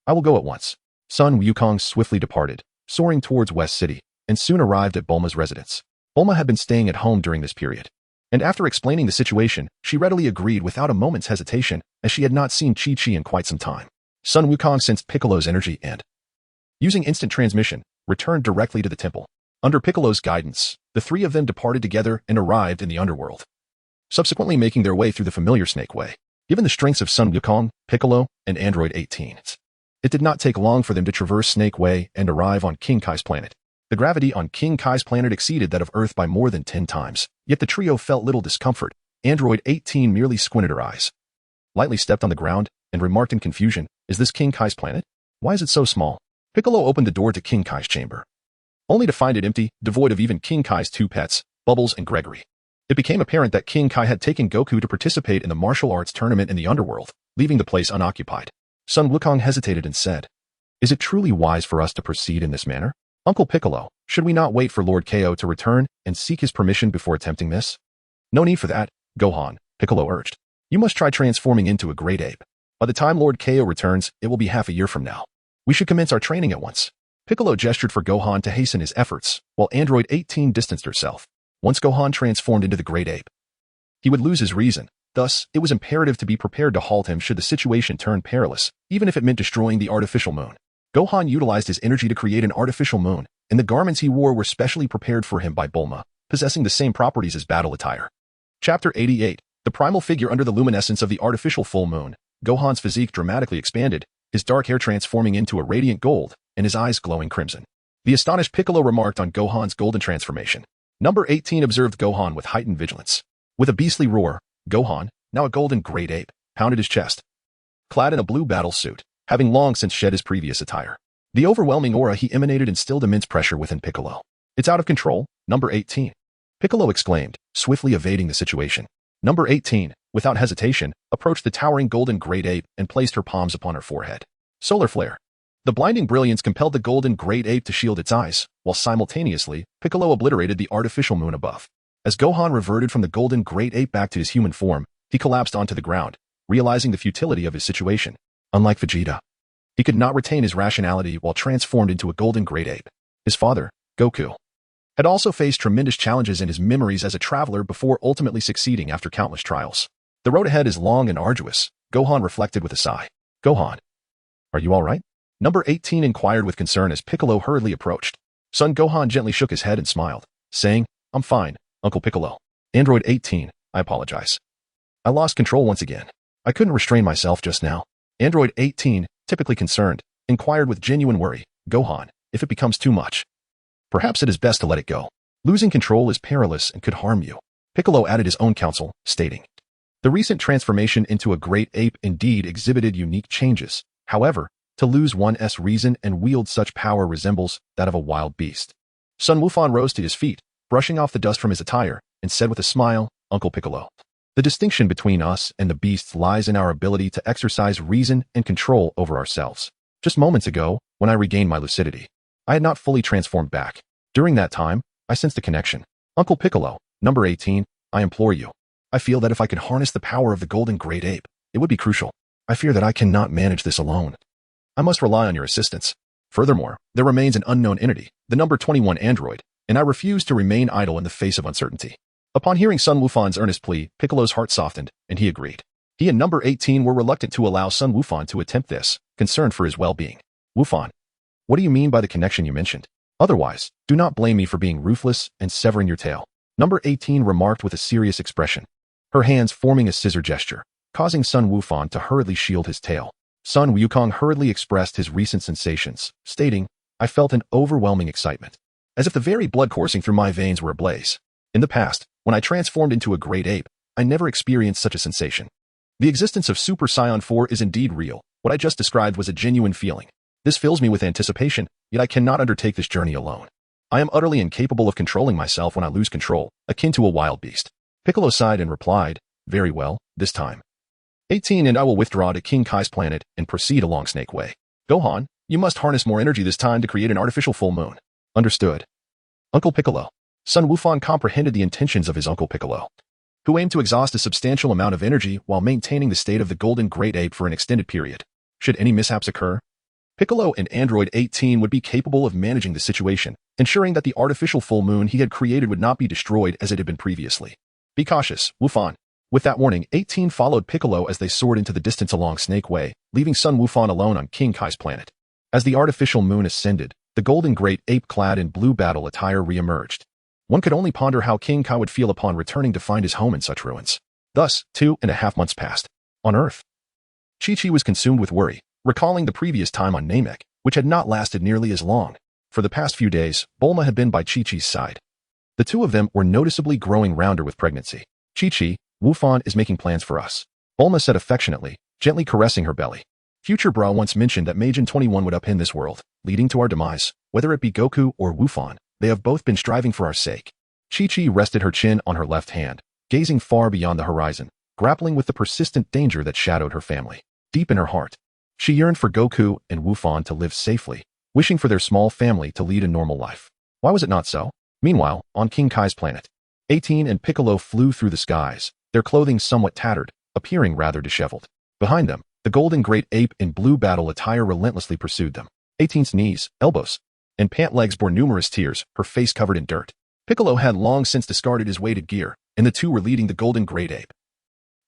A: I will go at once. Son Wukong swiftly departed, soaring towards West City, and soon arrived at Bulma's residence. Bulma had been staying at home during this period, and after explaining the situation, she readily agreed without a moment's hesitation, as she had not seen Chi-Chi in quite some time. Son Wukong sensed Piccolo's energy and, using instant transmission, returned directly to the temple. Under Piccolo's guidance, the three of them departed together and arrived in the underworld, subsequently making their way through the familiar Snake Way. Given the strengths of Son Gohan, Piccolo, and Android 18, it did not take long for them to traverse Snake Way and arrive on King Kai's planet. The gravity on King Kai's planet exceeded that of Earth by more than 10 times, yet the trio felt little discomfort. Android 18 merely squinted her eyes, lightly stepped on the ground, and remarked in confusion, "Is this King Kai's planet? Why is it so small?" Piccolo opened the door to King Kai's chamber, only to find it empty, devoid of even King Kai's two pets, Bubbles and Gregory. It became apparent that King Kai had taken Goku to participate in the martial arts tournament in the underworld, leaving the place unoccupied. Son Wukong hesitated and said, "Is it truly wise for us to proceed in this manner? Uncle Piccolo, should we not wait for Lord Ko to return and seek his permission before attempting this?" "No need for that, Gohan," Piccolo urged. "You must try transforming into a great ape. By the time Lord Ko returns, it will be half a year from now. We should commence our training at once." Piccolo gestured for Gohan to hasten his efforts, while Android 18 distanced herself. Once Gohan transformed into the great ape, he would lose his reason. Thus, it was imperative to be prepared to halt him should the situation turn perilous, even if it meant destroying the artificial moon. Gohan utilized his energy to create an artificial moon, and the garments he wore were specially prepared for him by Bulma, possessing the same properties as battle attire. Chapter 88. The primal figure under the luminescence of the artificial full moon. Gohan's physique dramatically expanded, his dark hair transforming into a radiant gold, and his eyes glowing crimson. The astonished Piccolo remarked on Gohan's golden transformation. Number 18 observed Gohan with heightened vigilance. With a beastly roar, Gohan, now a golden great ape, pounded his chest. Clad in a blue battle suit, having long since shed his previous attire, the overwhelming aura he emanated instilled immense pressure within Piccolo. "It's out of control, number 18. Piccolo exclaimed, swiftly evading the situation. Number 18, without hesitation, approached the towering golden great ape and placed her palms upon her forehead. Solar flare. The blinding brilliance compelled the golden great ape to shield its eyes, while simultaneously, Piccolo obliterated the artificial moon above. As Gohan reverted from the golden great ape back to his human form, he collapsed onto the ground, realizing the futility of his situation. Unlike Vegeta, he could not retain his rationality while transformed into a golden great ape. His father, Goku, had also faced tremendous challenges in his memories as a traveler before ultimately succeeding after countless trials. The road ahead is long and arduous, Gohan reflected with a sigh. "Gohan, are you all right?" Number 18 inquired with concern as Piccolo hurriedly approached. Son Gohan gently shook his head and smiled, saying, "I'm fine, Uncle Piccolo." Android 18, "I apologize. I lost control once again. I couldn't restrain myself just now." Android 18, typically concerned, inquired with genuine worry, "Gohan, if it becomes too much, perhaps it is best to let it go. Losing control is perilous and could harm you." Piccolo added his own counsel, stating, "The recent transformation into a great ape indeed exhibited unique changes. However, to lose one's reason and wield such power resembles that of a wild beast." Sun Wukong rose to his feet, brushing off the dust from his attire, and said with a smile, "Uncle Piccolo, the distinction between us and the beasts lies in our ability to exercise reason and control over ourselves. Just moments ago, when I regained my lucidity, I had not fully transformed back. During that time, I sensed a connection. Uncle Piccolo, number 18, I implore you. I feel that if I could harness the power of the golden great ape, it would be crucial. I fear that I cannot manage this alone. I must rely on your assistance. Furthermore, there remains an unknown entity, the number 21 android, and I refuse to remain idle in the face of uncertainty." Upon hearing Sun Wukong's earnest plea, Piccolo's heart softened, and he agreed. He and number 18 were reluctant to allow Sun Wukong to attempt this, concerned for his well-being. "Wukong, what do you mean by the connection you mentioned? Otherwise, do not blame me for being ruthless and severing your tail." Number 18 remarked with a serious expression, her hands forming a scissor gesture, causing Sun Wukong to hurriedly shield his tail. Sun Wukong hurriedly expressed his recent sensations, stating, "I felt an overwhelming excitement, as if the very blood coursing through my veins were ablaze. In the past, when I transformed into a great ape, I never experienced such a sensation. The existence of Super Saiyan 4 is indeed real. What I just described was a genuine feeling. This fills me with anticipation, yet I cannot undertake this journey alone. I am utterly incapable of controlling myself when I lose control, akin to a wild beast." Piccolo sighed and replied, "Very well, this time 18 and I will withdraw to King Kai's planet and proceed along Snake Way. Gohan, you must harness more energy this time to create an artificial full moon." "Understood, Uncle Piccolo." Sun Wukong comprehended the intentions of his Uncle Piccolo, who aimed to exhaust a substantial amount of energy while maintaining the state of the golden great ape for an extended period. Should any mishaps occur, Piccolo and Android 18 would be capable of managing the situation, ensuring that the artificial full moon he had created would not be destroyed as it had been previously. "Be cautious, Wukong." With that warning, 18 followed Piccolo as they soared into the distance along Snake Way, leaving Sun Wukong alone on King Kai's planet. As the artificial moon ascended, the golden great ape clad in blue battle attire re-emerged. One could only ponder how King Kai would feel upon returning to find his home in such ruins. Thus, 2.5 months passed. On Earth, Chi-Chi was consumed with worry, recalling the previous time on Namek, which had not lasted nearly as long. For the past few days, Bulma had been by Chi-Chi's side. The two of them were noticeably growing rounder with pregnancy. Chi-Chi, Wufan is making plans for us, Bulma said affectionately, gently caressing her belly. Future Bra once mentioned that Majin 21 would upend this world, leading to our demise. Whether it be Goku or Wufan, they have both been striving for our sake. Chi-Chi rested her chin on her left hand, gazing far beyond the horizon, grappling with the persistent danger that shadowed her family. Deep in her heart, she yearned for Goku and Wufan to live safely, wishing for their small family to lead a normal life. Why was it not so? Meanwhile, on King Kai's planet, 18 and Piccolo flew through the skies, their clothing somewhat tattered, appearing rather disheveled. Behind them, the golden great ape in blue battle attire relentlessly pursued them. 18's knees, elbows, and pant legs bore numerous tears, her face covered in dirt. Piccolo had long since discarded his weighted gear, and the two were leading the golden great ape,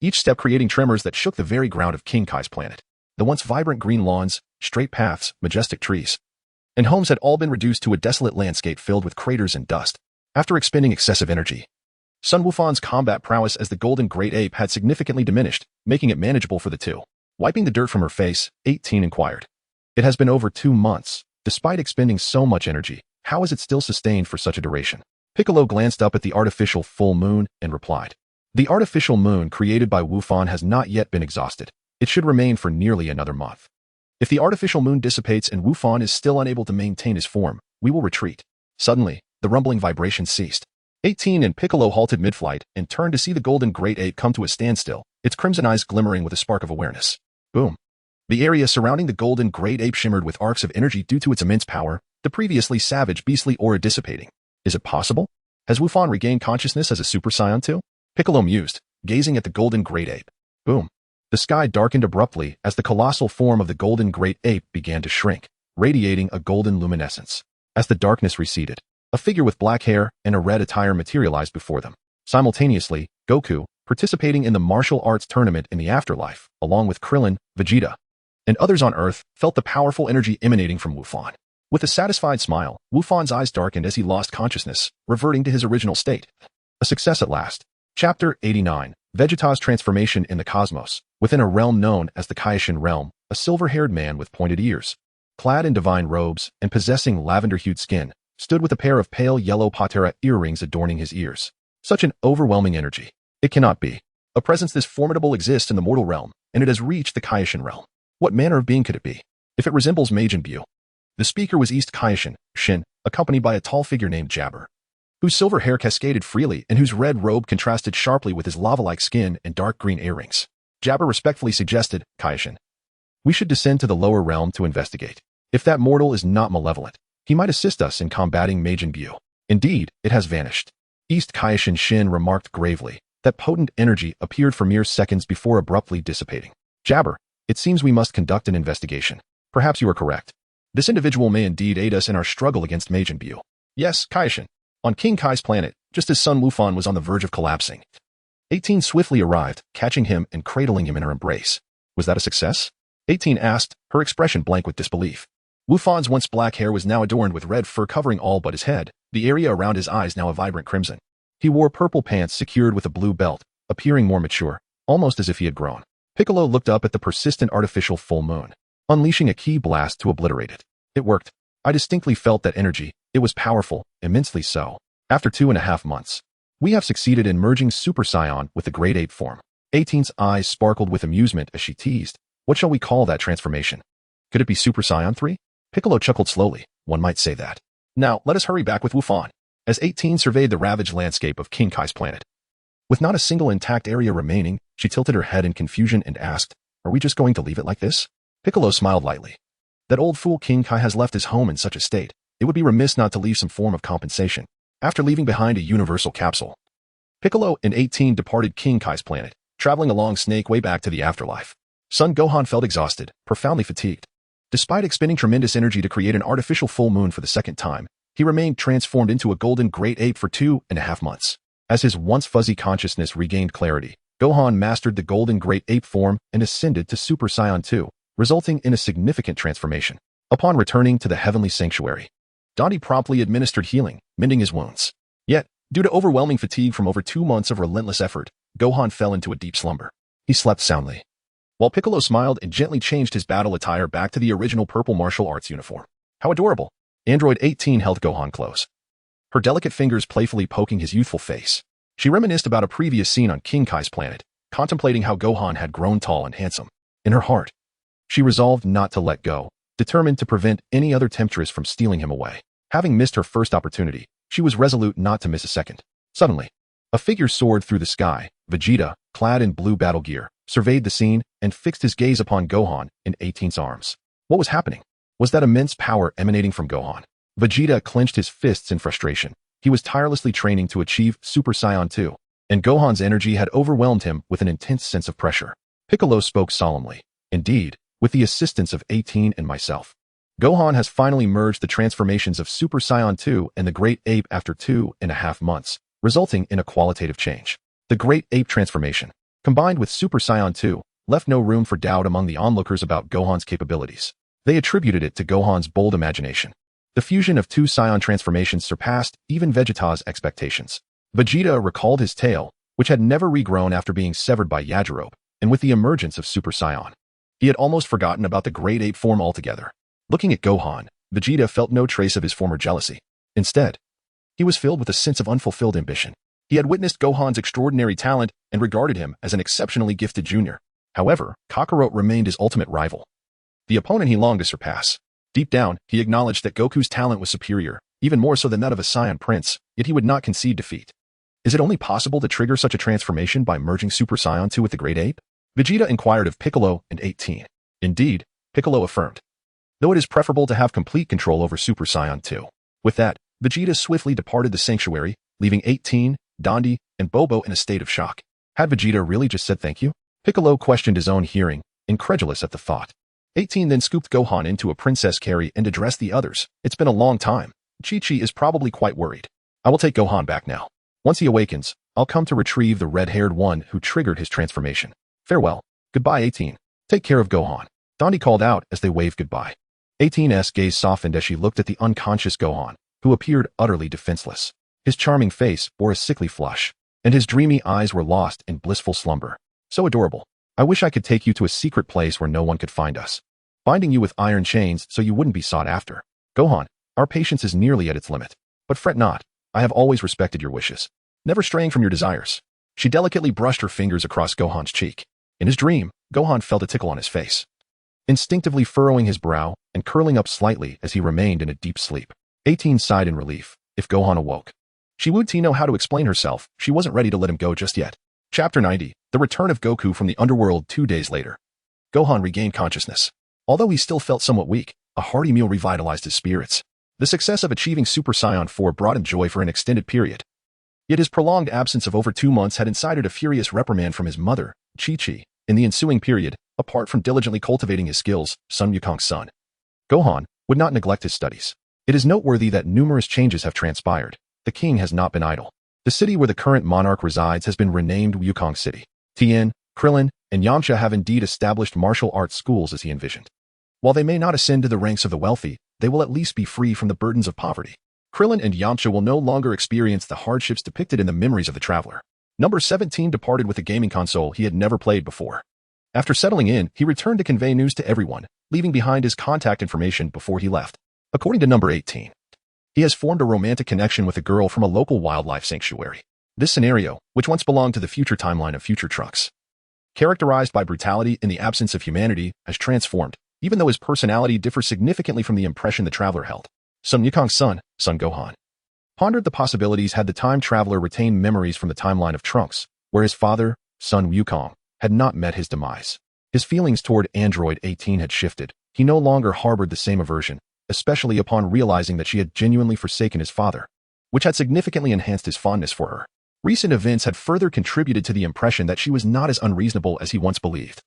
A: each step creating tremors that shook the very ground of King Kai's planet. The once vibrant green lawns, straight paths, majestic trees, and homes had all been reduced to a desolate landscape filled with craters and dust. After expending excessive energy, Sun Wufan's combat prowess as the golden great ape had significantly diminished, making it manageable for the two. Wiping the dirt from her face, 18 inquired. It has been over 2 months. Despite expending so much energy, how is it still sustained for such a duration? Piccolo glanced up at the artificial full moon and replied. The artificial moon created by Wufan has not yet been exhausted. It should remain for nearly another month. If the artificial moon dissipates and Wufan is still unable to maintain his form, we will retreat. Suddenly, the rumbling vibration ceased. 18 and Piccolo halted mid-flight and turned to see the golden great ape come to a standstill, its crimson eyes glimmering with a spark of awareness. Boom. The area surrounding the golden great ape shimmered with arcs of energy due to its immense power, the previously savage beastly aura dissipating. Is it possible? Has Wufan regained consciousness as a Super Saiyan too? Piccolo mused, gazing at the golden great ape. Boom. The sky darkened abruptly as the colossal form of the golden great ape began to shrink, radiating a golden luminescence. As the darkness receded, a figure with black hair and a red attire materialized before them. Simultaneously, Goku, participating in the martial arts tournament in the afterlife, along with Krillin, Vegeta, and others on Earth, felt the powerful energy emanating from Wufan. With a satisfied smile, Wufan's eyes darkened as he lost consciousness, reverting to his original state. A success at last. Chapter 89. Vegeta's transformation in the cosmos. Within a realm known as the Kaioshin realm, a silver-haired man with pointed ears, clad in divine robes and possessing lavender-hued skin, stood with a pair of pale yellow patera earrings adorning his ears. Such an overwhelming energy. It cannot be. A presence this formidable exists in the mortal realm, and it has reached the Kaioshin realm. What manner of being could it be? If it resembles Majin Buu. The speaker was East Kaioshin, Shin, accompanied by a tall figure named Jabber, whose silver hair cascaded freely and whose red robe contrasted sharply with his lava-like skin and dark green earrings. Jabber respectfully suggested, Kaioshin, we should descend to the lower realm to investigate. If that mortal is not malevolent, he might assist us in combating Majin Buu. Indeed, it has vanished. East Kaioshin Shin remarked gravely. That potent energy appeared for mere seconds before abruptly dissipating. Jabber, it seems we must conduct an investigation. Perhaps you are correct. This individual may indeed aid us in our struggle against Majin Buu. Yes, Kaioshin. On King Kai's planet, just as Sun Wufan was on the verge of collapsing, 18 swiftly arrived, catching him and cradling him in her embrace. Was that a success? 18 asked, her expression blank with disbelief. Wufan's once black hair was now adorned with red fur covering all but his head, the area around his eyes now a vibrant crimson. He wore purple pants secured with a blue belt, appearing more mature, almost as if he had grown. Piccolo looked up at the persistent artificial full moon, unleashing a ki blast to obliterate it. It worked. I distinctly felt that energy. It was powerful, immensely so. After 2.5 months, we have succeeded in merging Super Saiyan with the great ape form. 18's eyes sparkled with amusement as she teased. What shall we call that transformation? Could it be Super Saiyan 3? Piccolo chuckled slowly. One might say that. Now, let us hurry back with Wufan. As 18 surveyed the ravaged landscape of King Kai's planet. With not a single intact area remaining, she tilted her head in confusion and asked, are we just going to leave it like this? Piccolo smiled lightly. That old fool King Kai has left his home in such a state. It would be remiss not to leave some form of compensation. After leaving behind a universal capsule, Piccolo and 18 departed King Kai's planet, traveling along Snake way back to the afterlife. Son Gohan felt exhausted, profoundly fatigued. Despite expending tremendous energy to create an artificial full moon for the second time, he remained transformed into a golden great ape for 2.5 months. As his once fuzzy consciousness regained clarity, Gohan mastered the golden great ape form and ascended to Super Saiyan 2, resulting in a significant transformation. Upon returning to the heavenly sanctuary, Dante promptly administered healing, mending his wounds. Yet, due to overwhelming fatigue from over 2 months of relentless effort, Gohan fell into a deep slumber. He slept soundly, while Piccolo smiled and gently changed his battle attire back to the original purple martial arts uniform. How adorable. Android 18 held Gohan close, her delicate fingers playfully poking his youthful face. She reminisced about a previous scene on King Kai's planet, contemplating how Gohan had grown tall and handsome. In her heart, she resolved not to let go, determined to prevent any other temptress from stealing him away. Having missed her first opportunity, she was resolute not to miss a second. Suddenly, a figure soared through the sky. Vegeta, clad in blue battle gear, surveyed the scene and fixed his gaze upon Gohan in 18's arms. What was happening? Was that immense power emanating from Gohan? Vegeta clenched his fists in frustration. He was tirelessly training to achieve Super Saiyan 2, and Gohan's energy had overwhelmed him with an intense sense of pressure. Piccolo spoke solemnly. Indeed, with the assistance of 18 and myself, Gohan has finally merged the transformations of Super Saiyan 2 and the Great Ape after 2.5 months, resulting in a qualitative change. The Great Ape transformation, combined with Super Saiyan 2, left no room for doubt among the onlookers about Gohan's capabilities. They attributed it to Gohan's bold imagination. The fusion of two Saiyan transformations surpassed even Vegeta's expectations. Vegeta recalled his tail, which had never regrown after being severed by Yajirobe, and with the emergence of Super Saiyan, he had almost forgotten about the Great Ape form altogether. Looking at Gohan, Vegeta felt no trace of his former jealousy. Instead, he was filled with a sense of unfulfilled ambition. He had witnessed Gohan's extraordinary talent and regarded him as an exceptionally gifted junior. However, Kakarot remained his ultimate rival, the opponent he longed to surpass. Deep down, he acknowledged that Goku's talent was superior, even more so than that of a Saiyan prince, yet he would not concede defeat. Is it only possible to trigger such a transformation by merging Super Saiyan 2 with the Great Ape? Vegeta inquired of Piccolo and 18. Indeed, Piccolo affirmed, though it is preferable to have complete control over Super Saiyan 2. With that, Vegeta swiftly departed the sanctuary, leaving 18, Dondi, and Bobo in a state of shock. Had Vegeta really just said thank you? Piccolo questioned his own hearing, incredulous at the thought. 18 then scooped Gohan into a princess carry and addressed the others. It's been a long time. Chi-Chi is probably quite worried. I will take Gohan back now. Once he awakens, I'll come to retrieve the red-haired one who triggered his transformation. Farewell. Goodbye, 18. Take care of Gohan. Dondi called out as they waved goodbye. 18's gaze softened as she looked at the unconscious Gohan, who appeared utterly defenseless. His charming face bore a sickly flush, and his dreamy eyes were lost in blissful slumber. So adorable. I wish I could take you to a secret place where no one could find us, binding you with iron chains so you wouldn't be sought after. Gohan, our patience is nearly at its limit. But fret not, I have always respected your wishes, never straying from your desires. She delicately brushed her fingers across Gohan's cheek. In his dream, Gohan felt a tickle on his face, instinctively furrowing his brow and curling up slightly as he remained in a deep sleep. 18 sighed in relief. If Gohan awoke, she would know how to explain herself. She wasn't ready to let him go just yet. Chapter 90, The Return of Goku from the Underworld. 2 days later, Gohan regained consciousness. Although he still felt somewhat weak, a hearty meal revitalized his spirits. The success of achieving Super Saiyan 4 brought him joy for an extended period. Yet his prolonged absence of over 2 months had incited a furious reprimand from his mother, Chi-Chi. In the ensuing period, apart from diligently cultivating his skills, Sun Wukong's son, Gohan, would not neglect his studies. It is noteworthy that numerous changes have transpired. The king has not been idle. The city where the current monarch resides has been renamed Wukong City. Tien, Krillin, and Yamcha have indeed established martial arts schools as he envisioned. While they may not ascend to the ranks of the wealthy, they will at least be free from the burdens of poverty. Krillin and Yamcha will no longer experience the hardships depicted in the memories of the traveler. Number 17 departed with a gaming console he had never played before. After settling in, he returned to convey news to everyone, leaving behind his contact information before he left. According to number 18, he has formed a romantic connection with a girl from a local wildlife sanctuary. This scenario, which once belonged to the future timeline of Future Trunks, characterized by brutality in the absence of humanity, has transformed, even though his personality differs significantly from the impression the traveler held. Son Wukong's son, Son Gohan, pondered the possibilities had the time traveler retained memories from the timeline of Trunks, where his father, Son Wukong, had not met his demise. His feelings toward Android 18 had shifted. He no longer harbored the same aversion, especially upon realizing that she had genuinely forsaken his father, which had significantly enhanced his fondness for her. Recent events had further contributed to the impression that she was not as unreasonable as he once believed.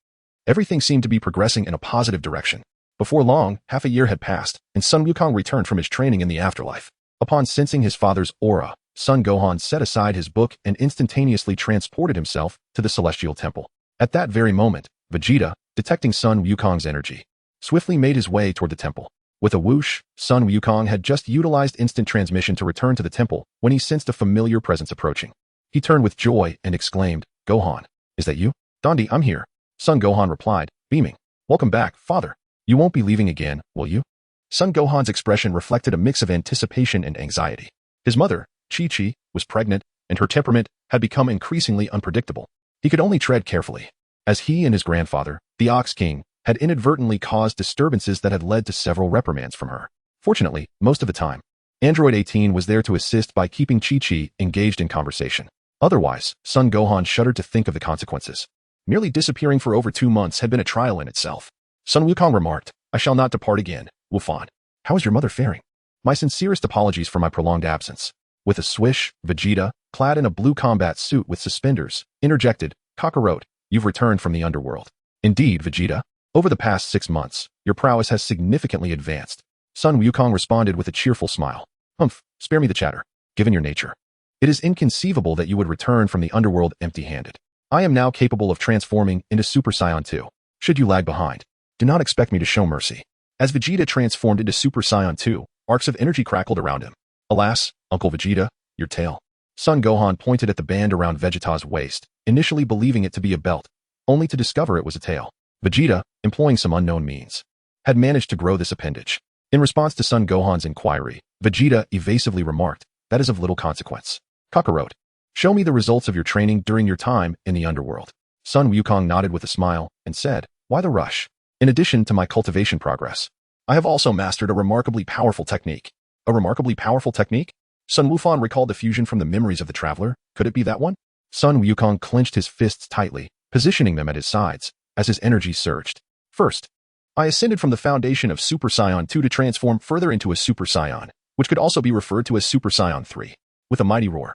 A: Everything seemed to be progressing in a positive direction. Before long, half a year had passed, and Son Wukong returned from his training in the afterlife. Upon sensing his father's aura, Son Gohan set aside his book and instantaneously transported himself to the Celestial Temple. At that very moment, Vegeta, detecting Son Wukong's energy, swiftly made his way toward the temple. With a whoosh, Son Wukong had just utilized instant transmission to return to the temple when he sensed a familiar presence approaching. He turned with joy and exclaimed, "Gohan, is that you?" "Dondi, I'm here." Son Gohan replied, beaming. Welcome back, father. You won't be leaving again, will you? Son Gohan's expression reflected a mix of anticipation and anxiety. His mother, Chi-Chi, was pregnant, and her temperament had become increasingly unpredictable. He could only tread carefully, as he and his grandfather, the Ox King, had inadvertently caused disturbances that had led to several reprimands from her. Fortunately, most of the time, Android 18 was there to assist by keeping Chi-Chi engaged in conversation. Otherwise, Son Gohan shuddered to think of the consequences. Merely disappearing for over 2 months had been a trial in itself. Sun Wukong remarked, I shall not depart again, Wufan. How is your mother faring? My sincerest apologies for my prolonged absence. With a swish, Vegeta, clad in a blue combat suit with suspenders, interjected, Kakarot, you've returned from the underworld. Indeed, Vegeta. Over the past 6 months, your prowess has significantly advanced. Sun Wukong responded with a cheerful smile. Humph, spare me the chatter. Given your nature, it is inconceivable that you would return from the underworld empty-handed. I am now capable of transforming into Super Saiyan 2. Should you lag behind, do not expect me to show mercy. As Vegeta transformed into Super Saiyan 2, arcs of energy crackled around him. Alas, Uncle Vegeta, your tail. Son Gohan pointed at the band around Vegeta's waist, initially believing it to be a belt, only to discover it was a tail. Vegeta, employing some unknown means, had managed to grow this appendage. In response to Son Gohan's inquiry, Vegeta evasively remarked, that is of little consequence. Kakarot, show me the results of your training during your time in the underworld. Son Wukong nodded with a smile and said, why the rush? In addition to my cultivation progress, I have also mastered a remarkably powerful technique. A remarkably powerful technique? Sun Wufan recalled the fusion from the memories of the traveler. Could it be that one? Sun Wukong clenched his fists tightly, positioning them at his sides, as his energy surged. First, I ascended from the foundation of Super Saiyan 2 to transform further into a Super Saiyan, which could also be referred to as Super Saiyan 3. With a mighty roar,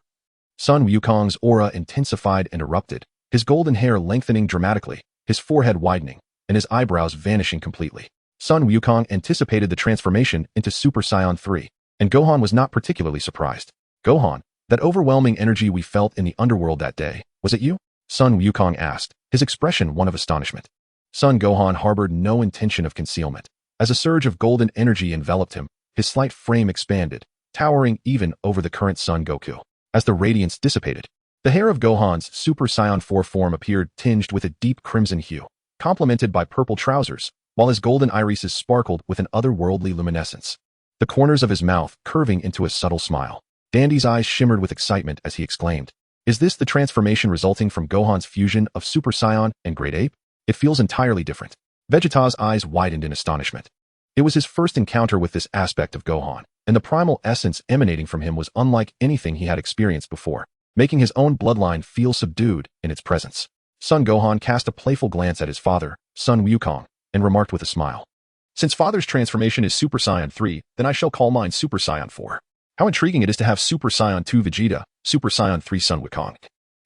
A: Sun Wukong's aura intensified and erupted, his golden hair lengthening dramatically, his forehead widening, and his eyebrows vanishing completely. Sun Wukong anticipated the transformation into Super Saiyan 3, and Gohan was not particularly surprised. Gohan, that overwhelming energy we felt in the underworld that day, was it you? Sun Wukong asked, his expression one of astonishment. Son Gohan harbored no intention of concealment. As a surge of golden energy enveloped him, his slight frame expanded, towering even over the current Son Goku. As the radiance dissipated, the hair of Gohan's Super Saiyan 4 form appeared tinged with a deep crimson hue, complemented by purple trousers, while his golden irises sparkled with an otherworldly luminescence. The corners of his mouth curving into a subtle smile. Dandy's eyes shimmered with excitement as he exclaimed, is this the transformation resulting from Gohan's fusion of Super Saiyan and Great Ape? It feels entirely different. Vegeta's eyes widened in astonishment. It was his first encounter with this aspect of Gohan, and the primal essence emanating from him was unlike anything he had experienced before, making his own bloodline feel subdued in its presence. Son Gohan cast a playful glance at his father, Sun Wukong, and remarked with a smile. Since father's transformation is Super Saiyan 3, then I shall call mine Super Saiyan 4. How intriguing it is to have Super Saiyan 2 Vegeta, Super Saiyan 3 Son Wukong,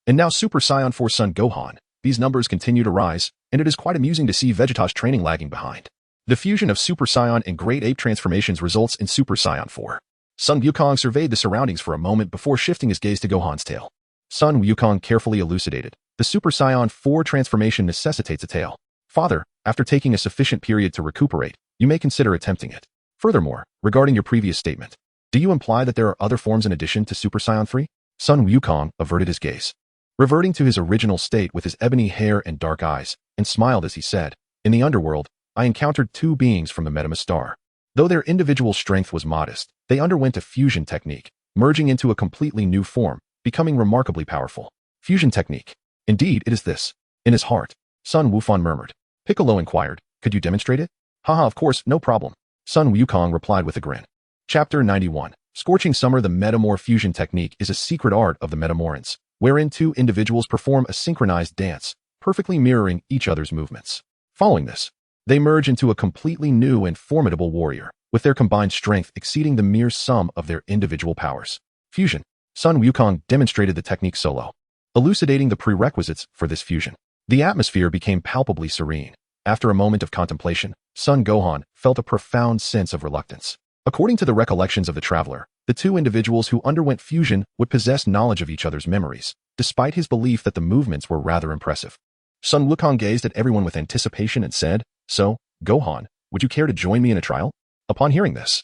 A: and now Super Saiyan 4 Son Gohan. These numbers continue to rise, and it is quite amusing to see Vegeta's training lagging behind. The fusion of Super Saiyan and Great Ape transformations results in Super Saiyan 4. Sun Wukong surveyed the surroundings for a moment before shifting his gaze to Gohan's tail. Sun Wukong carefully elucidated, the Super Saiyan 4 transformation necessitates a tail. Father, after taking a sufficient period to recuperate, you may consider attempting it. Furthermore, regarding your previous statement, do you imply that there are other forms in addition to Super Saiyan 3? Sun Wukong averted his gaze, reverting to his original state with his ebony hair and dark eyes, and smiled as he said, in the underworld, I encountered 2 beings from the Metama star. Though their individual strength was modest, they underwent a fusion technique, merging into a completely new form, becoming remarkably powerful. Fusion technique. Indeed, it is this. In his heart, Sun Wufan murmured. Piccolo inquired, could you demonstrate it? Haha, of course, no problem. Sun Wukong replied with a grin. Chapter 91. Scorching Summer. The Metamor fusion technique is a secret art of the Metamorans, wherein 2 individuals perform a synchronized dance, perfectly mirroring each other's movements. Following this, they merge into a completely new and formidable warrior, with their combined strength exceeding the mere sum of their individual powers. Fusion. Sun Wukong demonstrated the technique solo, elucidating the prerequisites for this fusion. The atmosphere became palpably serene. After a moment of contemplation, Son Gohan felt a profound sense of reluctance. According to the recollections of the traveler, the 2 individuals who underwent fusion would possess knowledge of each other's memories, despite his belief that the movements were rather impressive. Sun Wukong gazed at everyone with anticipation and said, so, Gohan, would you care to join me in a trial? Upon hearing this,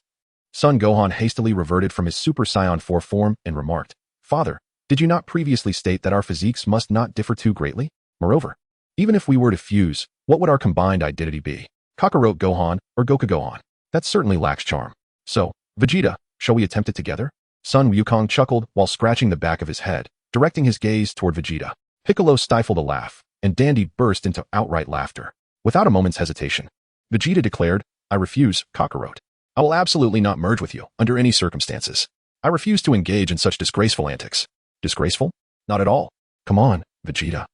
A: Son Gohan hastily reverted from his Super Saiyan 4 form and remarked, Father, did you not previously state that our physiques must not differ too greatly? Moreover, Even if we were to fuse, what would our combined identity be? Kakarot Gohan or Goku Gohan? That certainly lacks charm. So, Vegeta, shall we attempt it together? Son Wukong chuckled while scratching the back of his head, directing his gaze toward Vegeta. Piccolo stifled a laugh, and Dandy burst into outright laughter. Without a moment's hesitation, Vegeta declared, I refuse, Kakarot. I will absolutely not merge with you, under any circumstances. I refuse to engage in such disgraceful antics. Disgraceful? Not at all. Come on, Vegeta.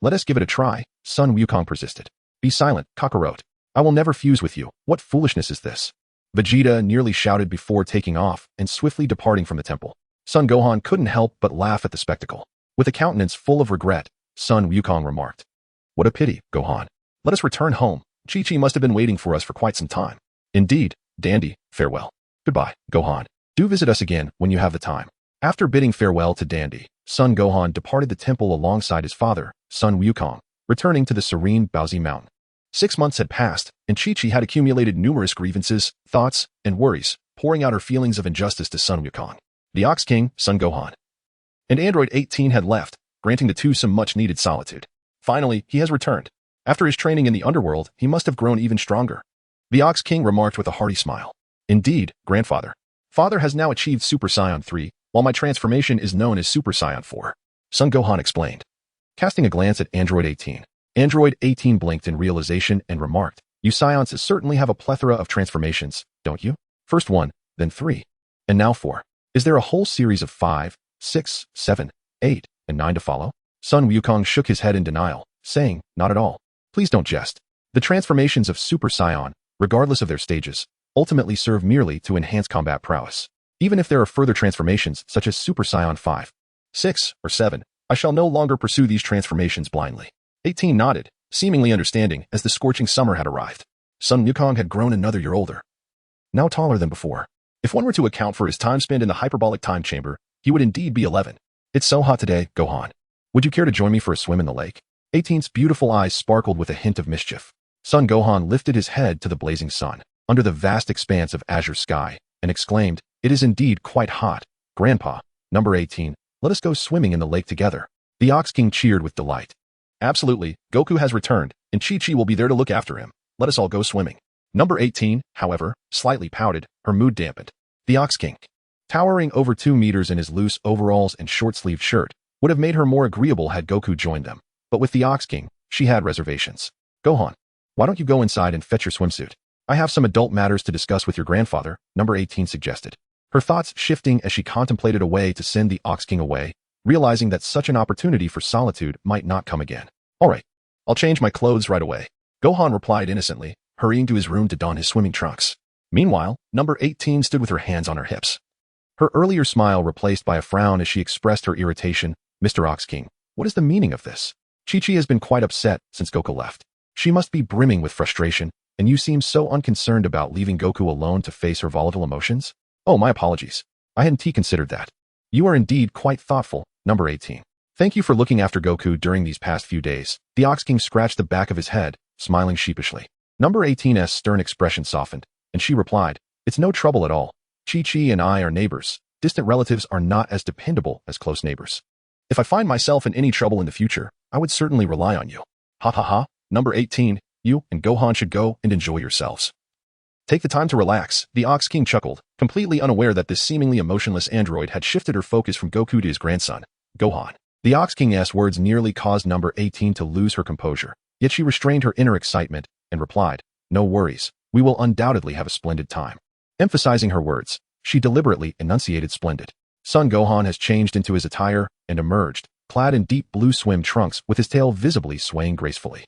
A: Let us give it a try, Son Wukong persisted. Be silent, Kakarot. I will never fuse with you. What foolishness is this? Vegeta nearly shouted before taking off and swiftly departing from the temple. Son Gohan couldn't help but laugh at the spectacle. With a countenance full of regret, Son Wukong remarked, What a pity, Gohan. Let us return home. Chi-Chi must have been waiting for us for quite some time. Indeed, Dandy, farewell. Goodbye, Gohan. Do visit us again when you have the time. After bidding farewell to Dandy, Son Gohan departed the temple alongside his father, Son Wukong, returning to the serene Baozi Mountain. 6 months had passed, and Chi-Chi had accumulated numerous grievances, thoughts, and worries, pouring out her feelings of injustice to Son Wukong, the Ox King, Son Gohan. And Android 18 had left, granting the two some much-needed solitude. Finally, he has returned. After his training in the underworld, he must have grown even stronger. The Ox King remarked with a hearty smile. Indeed, grandfather. Father has now achieved Super Saiyan 3, while my transformation is known as Super Saiyan 4. Son Gohan explained. Casting a glance at Android 18, Android 18 blinked in realization and remarked, You Saiyans certainly have a plethora of transformations, don't you? First 1, then 3, and now 4. Is there a whole series of 5, 6, 7, 8, and 9 to follow? Son Wukong shook his head in denial, saying, Not at all. Please don't jest. The transformations of Super Saiyan, regardless of their stages, ultimately serve merely to enhance combat prowess. Even if there are further transformations such as Super Saiyan 5, 6, or 7, I shall no longer pursue these transformations blindly. 18 nodded, seemingly understanding as the scorching summer had arrived. Son Wukong had grown another year older, now taller than before. If one were to account for his time spent in the hyperbolic time chamber, he would indeed be 11. It's so hot today, Gohan. Would you care to join me for a swim in the lake? 18's beautiful eyes sparkled with a hint of mischief. Son Gohan lifted his head to the blazing sun, under the vast expanse of azure sky, and exclaimed, It is indeed quite hot. Grandpa, number 18, let us go swimming in the lake together. The Ox King cheered with delight. Absolutely, Goku has returned, and Chi-Chi will be there to look after him. Let us all go swimming. Number 18, however, slightly pouted, her mood dampened. The Ox King, towering over 2 meters in his loose overalls and short-sleeved shirt, would have made her more agreeable had Goku joined them. But with the Ox King, she had reservations. Gohan, why don't you go inside and fetch your swimsuit? I have some adult matters to discuss with your grandfather, number 18 suggested. Her thoughts shifting as she contemplated a way to send the Ox King away, realizing that such an opportunity for solitude might not come again. All right, I'll change my clothes right away. Gohan replied innocently, hurrying to his room to don his swimming trunks. Meanwhile, number 18 stood with her hands on her hips. Her earlier smile replaced by a frown as she expressed her irritation. Mr. Ox King, what is the meaning of this? Chi-Chi has been quite upset since Goku left. She must be brimming with frustration, and you seem so unconcerned about leaving Goku alone to face her volatile emotions? Oh, my apologies. I hadn't considered that. You are indeed quite thoughtful, number 18. Thank you for looking after Goku during these past few days. The Ox King scratched the back of his head, smiling sheepishly. Number 18's stern expression softened, and she replied, It's no trouble at all. Chi-Chi and I are neighbors. Distant relatives are not as dependable as close neighbors. If I find myself in any trouble in the future, I would certainly rely on you. Ha ha ha, number 18, you and Gohan should go and enjoy yourselves. Take the time to relax, the Ox King chuckled, completely unaware that this seemingly emotionless android had shifted her focus from Goku to his grandson, Gohan. The Ox King's words nearly caused number 18 to lose her composure, yet she restrained her inner excitement and replied, No worries, we will undoubtedly have a splendid time. Emphasizing her words, she deliberately enunciated splendid. Son Gohan has changed into his attire and emerged, clad in deep blue swim trunks with his tail visibly swaying gracefully.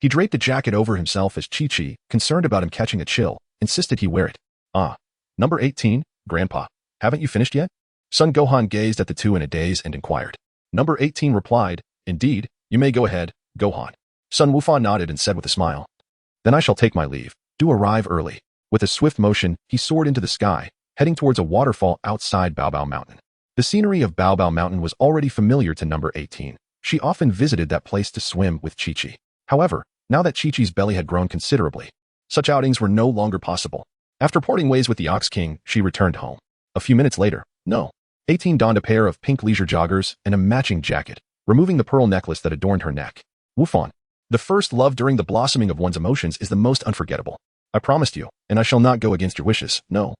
A: He draped a jacket over himself as Chi-Chi, concerned about him catching a chill, insisted he wear it. Ah, number 18, Grandpa, haven't you finished yet? Son Gohan gazed at the two in a daze and inquired. Number 18 replied, Indeed, you may go ahead, Gohan. Son Wufan nodded and said with a smile, Then I shall take my leave. Do arrive early. With a swift motion, he soared into the sky, heading towards a waterfall outside Bao Bao Mountain. The scenery of Bao Bao Mountain was already familiar to number 18. She often visited that place to swim with Chi-Chi. However, now that Chi-Chi's belly had grown considerably, such outings were no longer possible. After parting ways with the Ox King, she returned home. A few minutes later, 18 donned a pair of pink leisure joggers and a matching jacket, removing the pearl necklace that adorned her neck. Wufan, The first love during the blossoming of one's emotions is the most unforgettable. I promised you, and I shall not go against your wishes, no.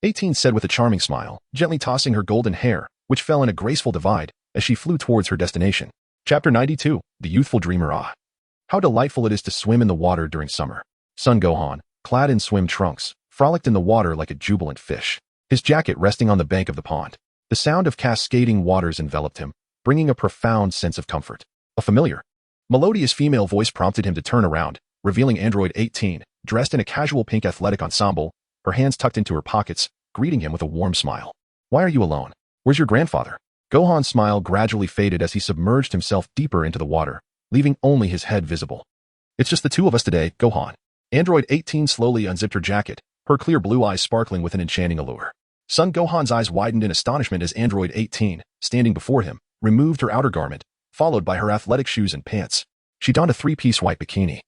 A: 18 said with a charming smile, gently tossing her golden hair, which fell in a graceful divide as she flew towards her destination. Chapter 92, The Youthful Dreamer. Ah! How delightful it is to swim in the water during summer. Son Gohan, clad in swim trunks, frolicked in the water like a jubilant fish, his jacket resting on the bank of the pond. The sound of cascading waters enveloped him, bringing a profound sense of comfort. A familiar, melodious female voice prompted him to turn around, revealing Android 18, dressed in a casual pink athletic ensemble, her hands tucked into her pockets, greeting him with a warm smile. Why are you alone? Where's your grandfather? Gohan's smile gradually faded as he submerged himself deeper into the water, leaving only his head visible. It's just the two of us today, Gohan. Android 18 slowly unzipped her jacket, her clear blue eyes sparkling with an enchanting allure. Son Gohan's eyes widened in astonishment as Android 18, standing before him, removed her outer garment, followed by her athletic shoes and pants. She donned a three-piece white bikini.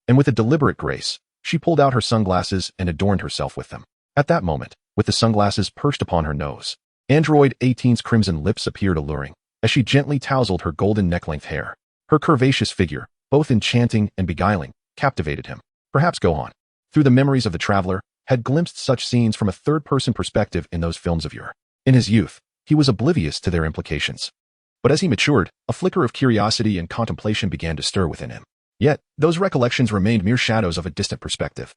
A: And with a deliberate grace, she pulled out her sunglasses and adorned herself with them. At that moment, with the sunglasses perched upon her nose, Android 18's crimson lips appeared alluring, as she gently tousled her golden neck-length hair. Her curvaceous figure, both enchanting and beguiling, captivated him. Perhaps Gohan, through the memories of the traveler, had glimpsed such scenes from a third-person perspective in those films of yore. In his youth, he was oblivious to their implications. But as he matured, a flicker of curiosity and contemplation began to stir within him. Yet, those recollections remained mere shadows of a distant perspective.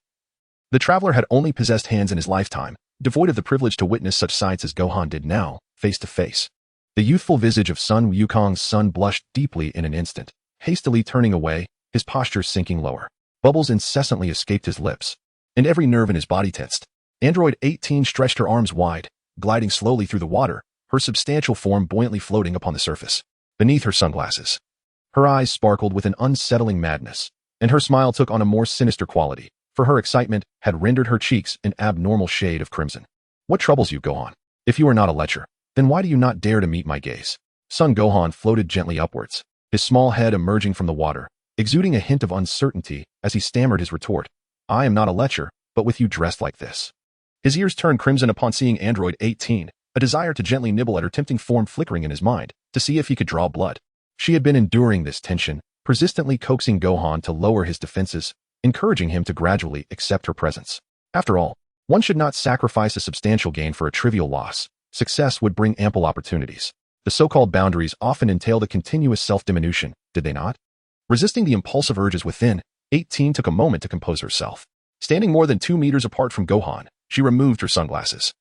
A: The traveler had only possessed hands in his lifetime, devoid of the privilege to witness such sights as Gohan did now, face to face. The youthful visage of Son Wukong's son blushed deeply in an instant, hastily turning away, his posture sinking lower. Bubbles incessantly escaped his lips, and every nerve in his body tensed. Android 18 stretched her arms wide, gliding slowly through the water, her substantial form buoyantly floating upon the surface. Beneath her sunglasses, her eyes sparkled with an unsettling madness, and her smile took on a more sinister quality, for her excitement had rendered her cheeks an abnormal shade of crimson. What troubles you, Gohan? If you are not a lecher, then why do you not dare to meet my gaze? Son Gohan floated gently upwards, his small head emerging from the water, exuding a hint of uncertainty as he stammered his retort. I am not a lecher, but with you dressed like this. His ears turned crimson upon seeing Android 18, a desire to gently nibble at her tempting form flickering in his mind, to see if he could draw blood. She had been enduring this tension, persistently coaxing Gohan to lower his defenses, encouraging him to gradually accept her presence. After all, one should not sacrifice a substantial gain for a trivial loss. Success would bring ample opportunities. The so-called boundaries often entailed a continuous self-diminution, did they not? Resisting the impulsive urges within, 18 took a moment to compose herself. Standing more than 2 meters apart from Gohan, she removed her sunglasses,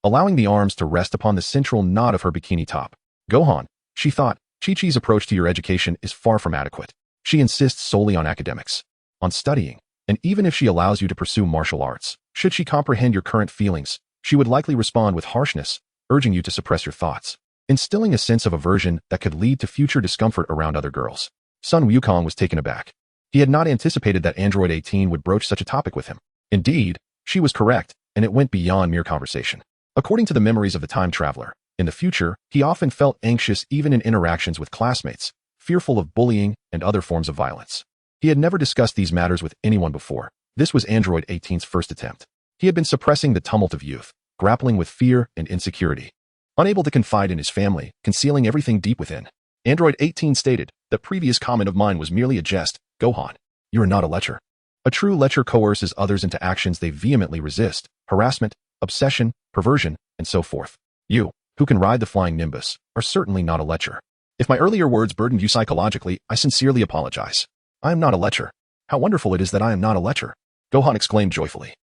A: allowing the arms to rest upon the central knot of her bikini top. Gohan, she thought, Chi-Chi's approach to your education is far from adequate. She insists solely on academics, on studying, and even if she allows you to pursue martial arts, should she comprehend your current feelings, she would likely respond with harshness, urging you to suppress your thoughts, instilling a sense of aversion that could lead to future discomfort around other girls. Son Wukong was taken aback. He had not anticipated that Android 18 would broach such a topic with him. Indeed, she was correct, and it went beyond mere conversation. According to the memories of the time traveler, in the future, he often felt anxious even in interactions with classmates, fearful of bullying and other forms of violence. He had never discussed these matters with anyone before. This was Android 18's first attempt. He had been suppressing the tumult of youth, grappling with fear and insecurity. Unable to confide in his family, concealing everything deep within, Android 18 stated, "The previous comment of mine was merely a jest. Gohan, you are not a lecher." A true lecher coerces others into actions they vehemently resist, harassment, obsession, perversion, and so forth. You, who can ride the flying nimbus, are certainly not a lecher. If my earlier words burdened you psychologically, I sincerely apologize. I am not a lecher. How wonderful it is that I am not a lecher, Gohan exclaimed joyfully.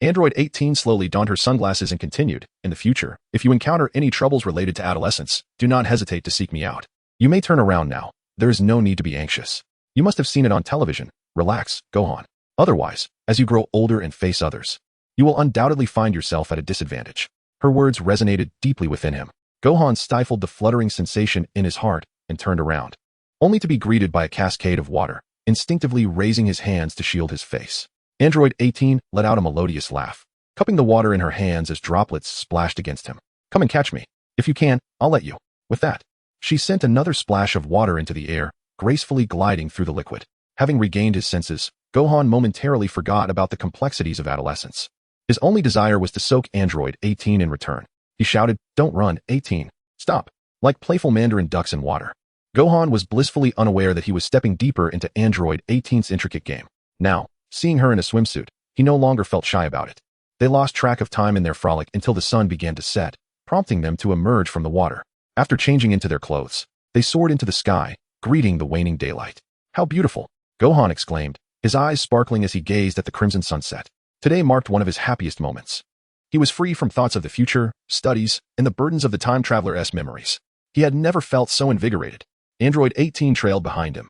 A: Android 18 slowly donned her sunglasses and continued, in the future, if you encounter any troubles related to adolescence, do not hesitate to seek me out. You may turn around now. There is no need to be anxious. You must have seen it on television. Relax, Gohan. Otherwise, as you grow older and face others, you will undoubtedly find yourself at a disadvantage. Her words resonated deeply within him. Gohan stifled the fluttering sensation in his heart and turned around, only to be greeted by a cascade of water, instinctively raising his hands to shield his face. Android 18 let out a melodious laugh, cupping the water in her hands as droplets splashed against him. Come and catch me. If you can, I'll let you. With that, she sent another splash of water into the air, gracefully gliding through the liquid. Having regained his senses, Gohan momentarily forgot about the complexities of adolescence. His only desire was to soak Android 18 in return. He shouted, "Don't run, 18. Stop." Like playful mandarin ducks in water, Gohan was blissfully unaware that he was stepping deeper into Android 18's intricate game. Now, seeing her in a swimsuit, he no longer felt shy about it. They lost track of time in their frolic until the sun began to set, prompting them to emerge from the water. After changing into their clothes, they soared into the sky, greeting the waning daylight. How beautiful! Gohan exclaimed, his eyes sparkling as he gazed at the crimson sunset. Today marked one of his happiest moments. He was free from thoughts of the future, studies, and the burdens of the time traveler's memories. He had never felt so invigorated. Android 18 trailed behind him,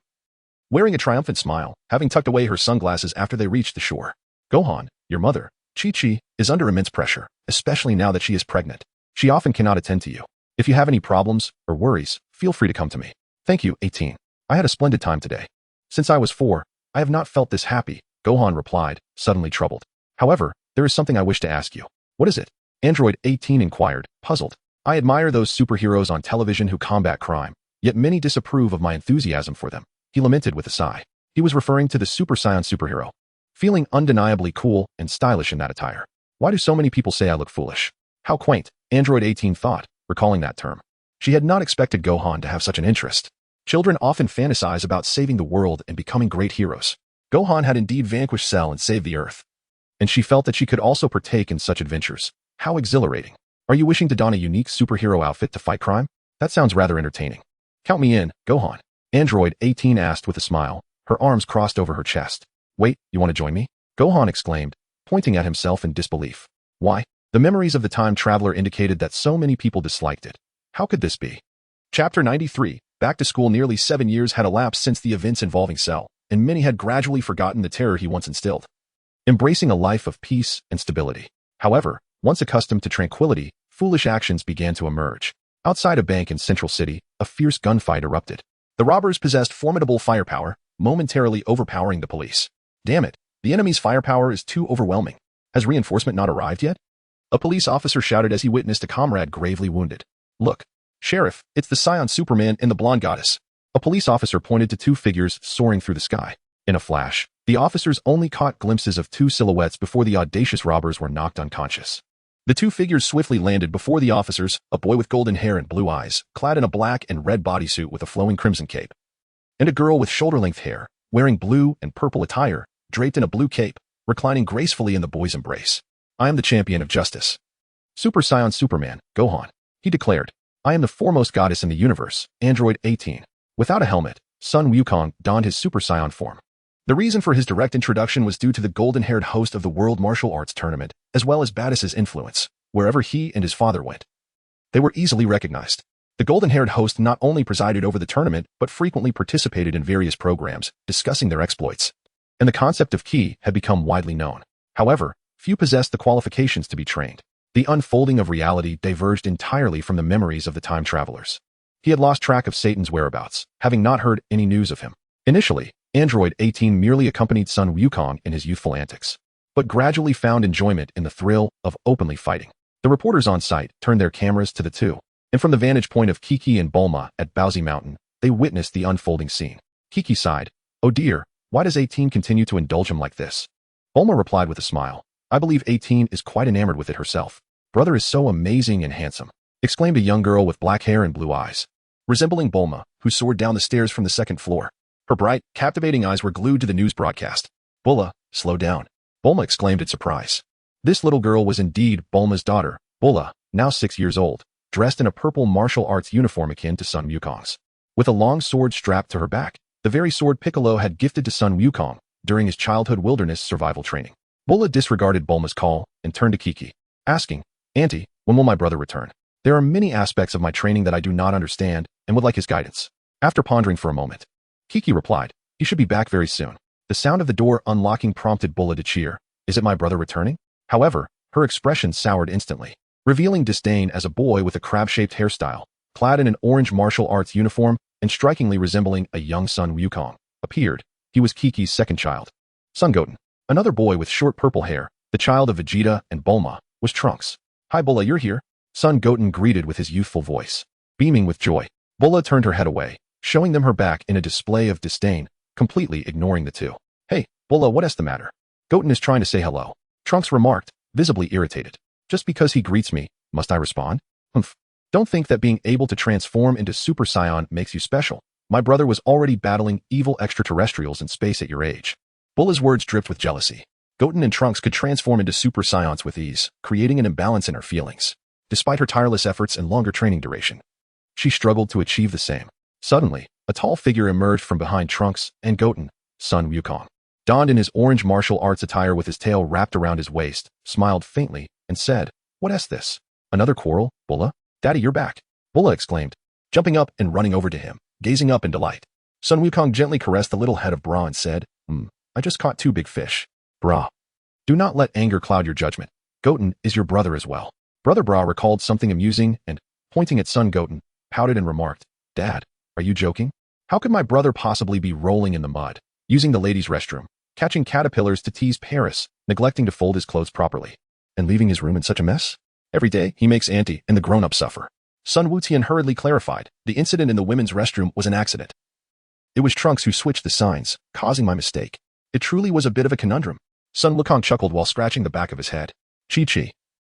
A: wearing a triumphant smile, having tucked away her sunglasses after they reached the shore. Gohan, your mother, Chi-Chi, is under immense pressure, especially now that she is pregnant. She often cannot attend to you. If you have any problems or worries, feel free to come to me. Thank you, 18. I had a splendid time today. Since I was 4, I have not felt this happy, Gohan replied, suddenly troubled. However, there is something I wish to ask you. What is it? Android 18 inquired, puzzled. I admire those superheroes on television who combat crime, yet many disapprove of my enthusiasm for them. He lamented with a sigh. He was referring to the Super Saiyan superhero, feeling undeniably cool and stylish in that attire. Why do so many people say I look foolish? How quaint, Android 18 thought, recalling that term. She had not expected Gohan to have such an interest. Children often fantasize about saving the world and becoming great heroes. Gohan had indeed vanquished Cell and saved the Earth, and she felt that she could also partake in such adventures. How exhilarating. Are you wishing to don a unique superhero outfit to fight crime? That sounds rather entertaining. Count me in, Gohan. Android 18 asked with a smile, her arms crossed over her chest. Wait, you want to join me? Gohan exclaimed, pointing at himself in disbelief. Why? The memories of the time traveler indicated that so many people disliked it. How could this be? Chapter 93. Back to school. Nearly 7 years had elapsed since the events involving Cell, and many had gradually forgotten the terror he once instilled, embracing a life of peace and stability. However, once accustomed to tranquility, foolish actions began to emerge. Outside a bank in Central City, a fierce gunfight erupted. The robbers possessed formidable firepower, momentarily overpowering the police. Damn it, the enemy's firepower is too overwhelming. Has reinforcement not arrived yet? A police officer shouted as he witnessed a comrade gravely wounded. Look, Sheriff, it's the Saiyan Superman and the blonde goddess. A police officer pointed to 2 figures soaring through the sky. In a flash, the officers only caught glimpses of 2 silhouettes before the audacious robbers were knocked unconscious. The 2 figures swiftly landed before the officers, a boy with golden hair and blue eyes, clad in a black and red bodysuit with a flowing crimson cape, and a girl with shoulder-length hair, wearing blue and purple attire, draped in a blue cape, reclining gracefully in the boy's embrace. I am the champion of justice. Super Saiyan Superman, Gohan, he declared. I am the foremost goddess in the universe, Android 18. Without a helmet, Son Wukong donned his Super Saiyan form. The reason for his direct introduction was due to the golden-haired host of the World Martial Arts Tournament, as well as Badass's influence, wherever he and his father went. They were easily recognized. The golden-haired host not only presided over the tournament, but frequently participated in various programs, discussing their exploits. And the concept of ki had become widely known. However, few possessed the qualifications to be trained. The unfolding of reality diverged entirely from the memories of the time travelers. He had lost track of Satan's whereabouts, having not heard any news of him. Initially, Android 18 merely accompanied Son Wukong in his youthful antics, but gradually found enjoyment in the thrill of openly fighting. The reporters on site turned their cameras to the two, and from the vantage point of Kiki and Bulma at Bowsy Mountain, they witnessed the unfolding scene. Kiki sighed, "Oh dear, why does 18 continue to indulge him like this?" Bulma replied with a smile, "I believe 18 is quite enamored with it herself. Brother is so amazing and handsome," exclaimed a young girl with black hair and blue eyes, resembling Bulma, who soared down the stairs from the 2nd floor. Her bright, captivating eyes were glued to the news broadcast. "Bulla, slow down," Bulma exclaimed in surprise. This little girl was indeed Bulma's daughter, Bulla, now 6 years old, dressed in a purple martial arts uniform akin to Son Wukong's, with a long sword strapped to her back, the very sword Piccolo had gifted to Son Wukong during his childhood wilderness survival training. Bulla disregarded Bulma's call and turned to Kiki, asking, "Auntie, when will my brother return? There are many aspects of my training that I do not understand and would like his guidance." After pondering for a moment, Kiki replied, "He should be back very soon." The sound of the door unlocking prompted Bulla to cheer. "Is it my brother returning?" However, her expression soured instantly, revealing disdain as a boy with a crab-shaped hairstyle, clad in an orange martial arts uniform and strikingly resembling a young Son Wukong, appeared. He was Kiki's 2nd child. Son Gohan, another boy with short purple hair, the child of Vegeta and Bulma, was Trunks. "Hi Bulla, you're here?" Son Gohan greeted with his youthful voice. Beaming with joy, Bulla turned her head away, showing them her back in a display of disdain, completely ignoring the two. "Hey, Bulla, what's the matter?" "Gohan is trying to say hello," Trunks remarked, visibly irritated. "Just because he greets me, must I respond? Humph. Don't think that being able to transform into Super Saiyan makes you special. My brother was already battling evil extraterrestrials in space at your age. Bulla's words dripped with jealousy. Goten and Trunks could transform into Super Saiyans with ease, creating an imbalance in her feelings. Despite her tireless efforts and longer training duration, she struggled to achieve the same. Suddenly, a tall figure emerged from behind Trunks and Goten, Son Wukong. Donned in his orange martial arts attire with his tail wrapped around his waist, smiled faintly, and said, "What is this? Another quarrel, Bulla? Daddy, you're back," Bulla exclaimed, jumping up and running over to him, gazing up in delight. Son Wukong gently caressed the little head of Bra and said, I just caught 2 big fish. Bra. Do not let anger cloud your judgment. Goten is your brother as well. Brother Bra recalled something amusing and, pointing at son Goten, pouted and remarked, Dad, are you joking? How could my brother possibly be rolling in the mud, using the ladies' restroom, catching caterpillars to tease Paris, neglecting to fold his clothes properly, and leaving his room in such a mess? Every day, he makes Auntie and the grown-ups suffer. Sun Wutian hurriedly clarified, the incident in the women's restroom was an accident. It was Trunks who switched the signs, causing my mistake. It truly was a bit of a conundrum. Sun Wukong chuckled while scratching the back of his head. Chi-Chi,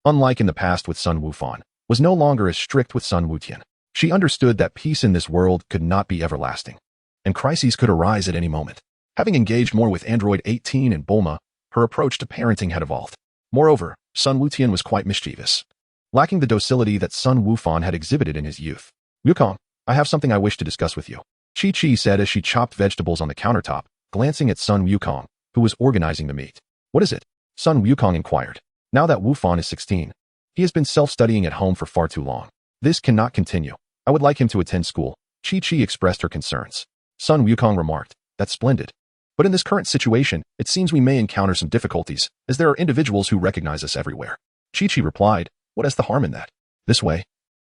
A: unlike in the past with Sun Wufan, was no longer as strict with Sun Wutian. She understood that peace in this world could not be everlasting, and crises could arise at any moment. Having engaged more with Android 18 and Bulma, her approach to parenting had evolved. Moreover, Sun Wutian was quite mischievous, lacking the docility that Sun Wufan had exhibited in his youth. Wukong, I have something I wish to discuss with you, Chi-Chi said as she chopped vegetables on the countertop, glancing at Sun Wukong, who was organizing the meat. What is it? Sun Wukong inquired. Now that Wufan is 16, he has been self-studying at home for far too long. This cannot continue. I would like him to attend school. Chi-Chi expressed her concerns. Sun Wukong remarked, That's splendid. But in this current situation, it seems we may encounter some difficulties, as there are individuals who recognize us everywhere. Chi-Chi replied, What is the harm in that? This way,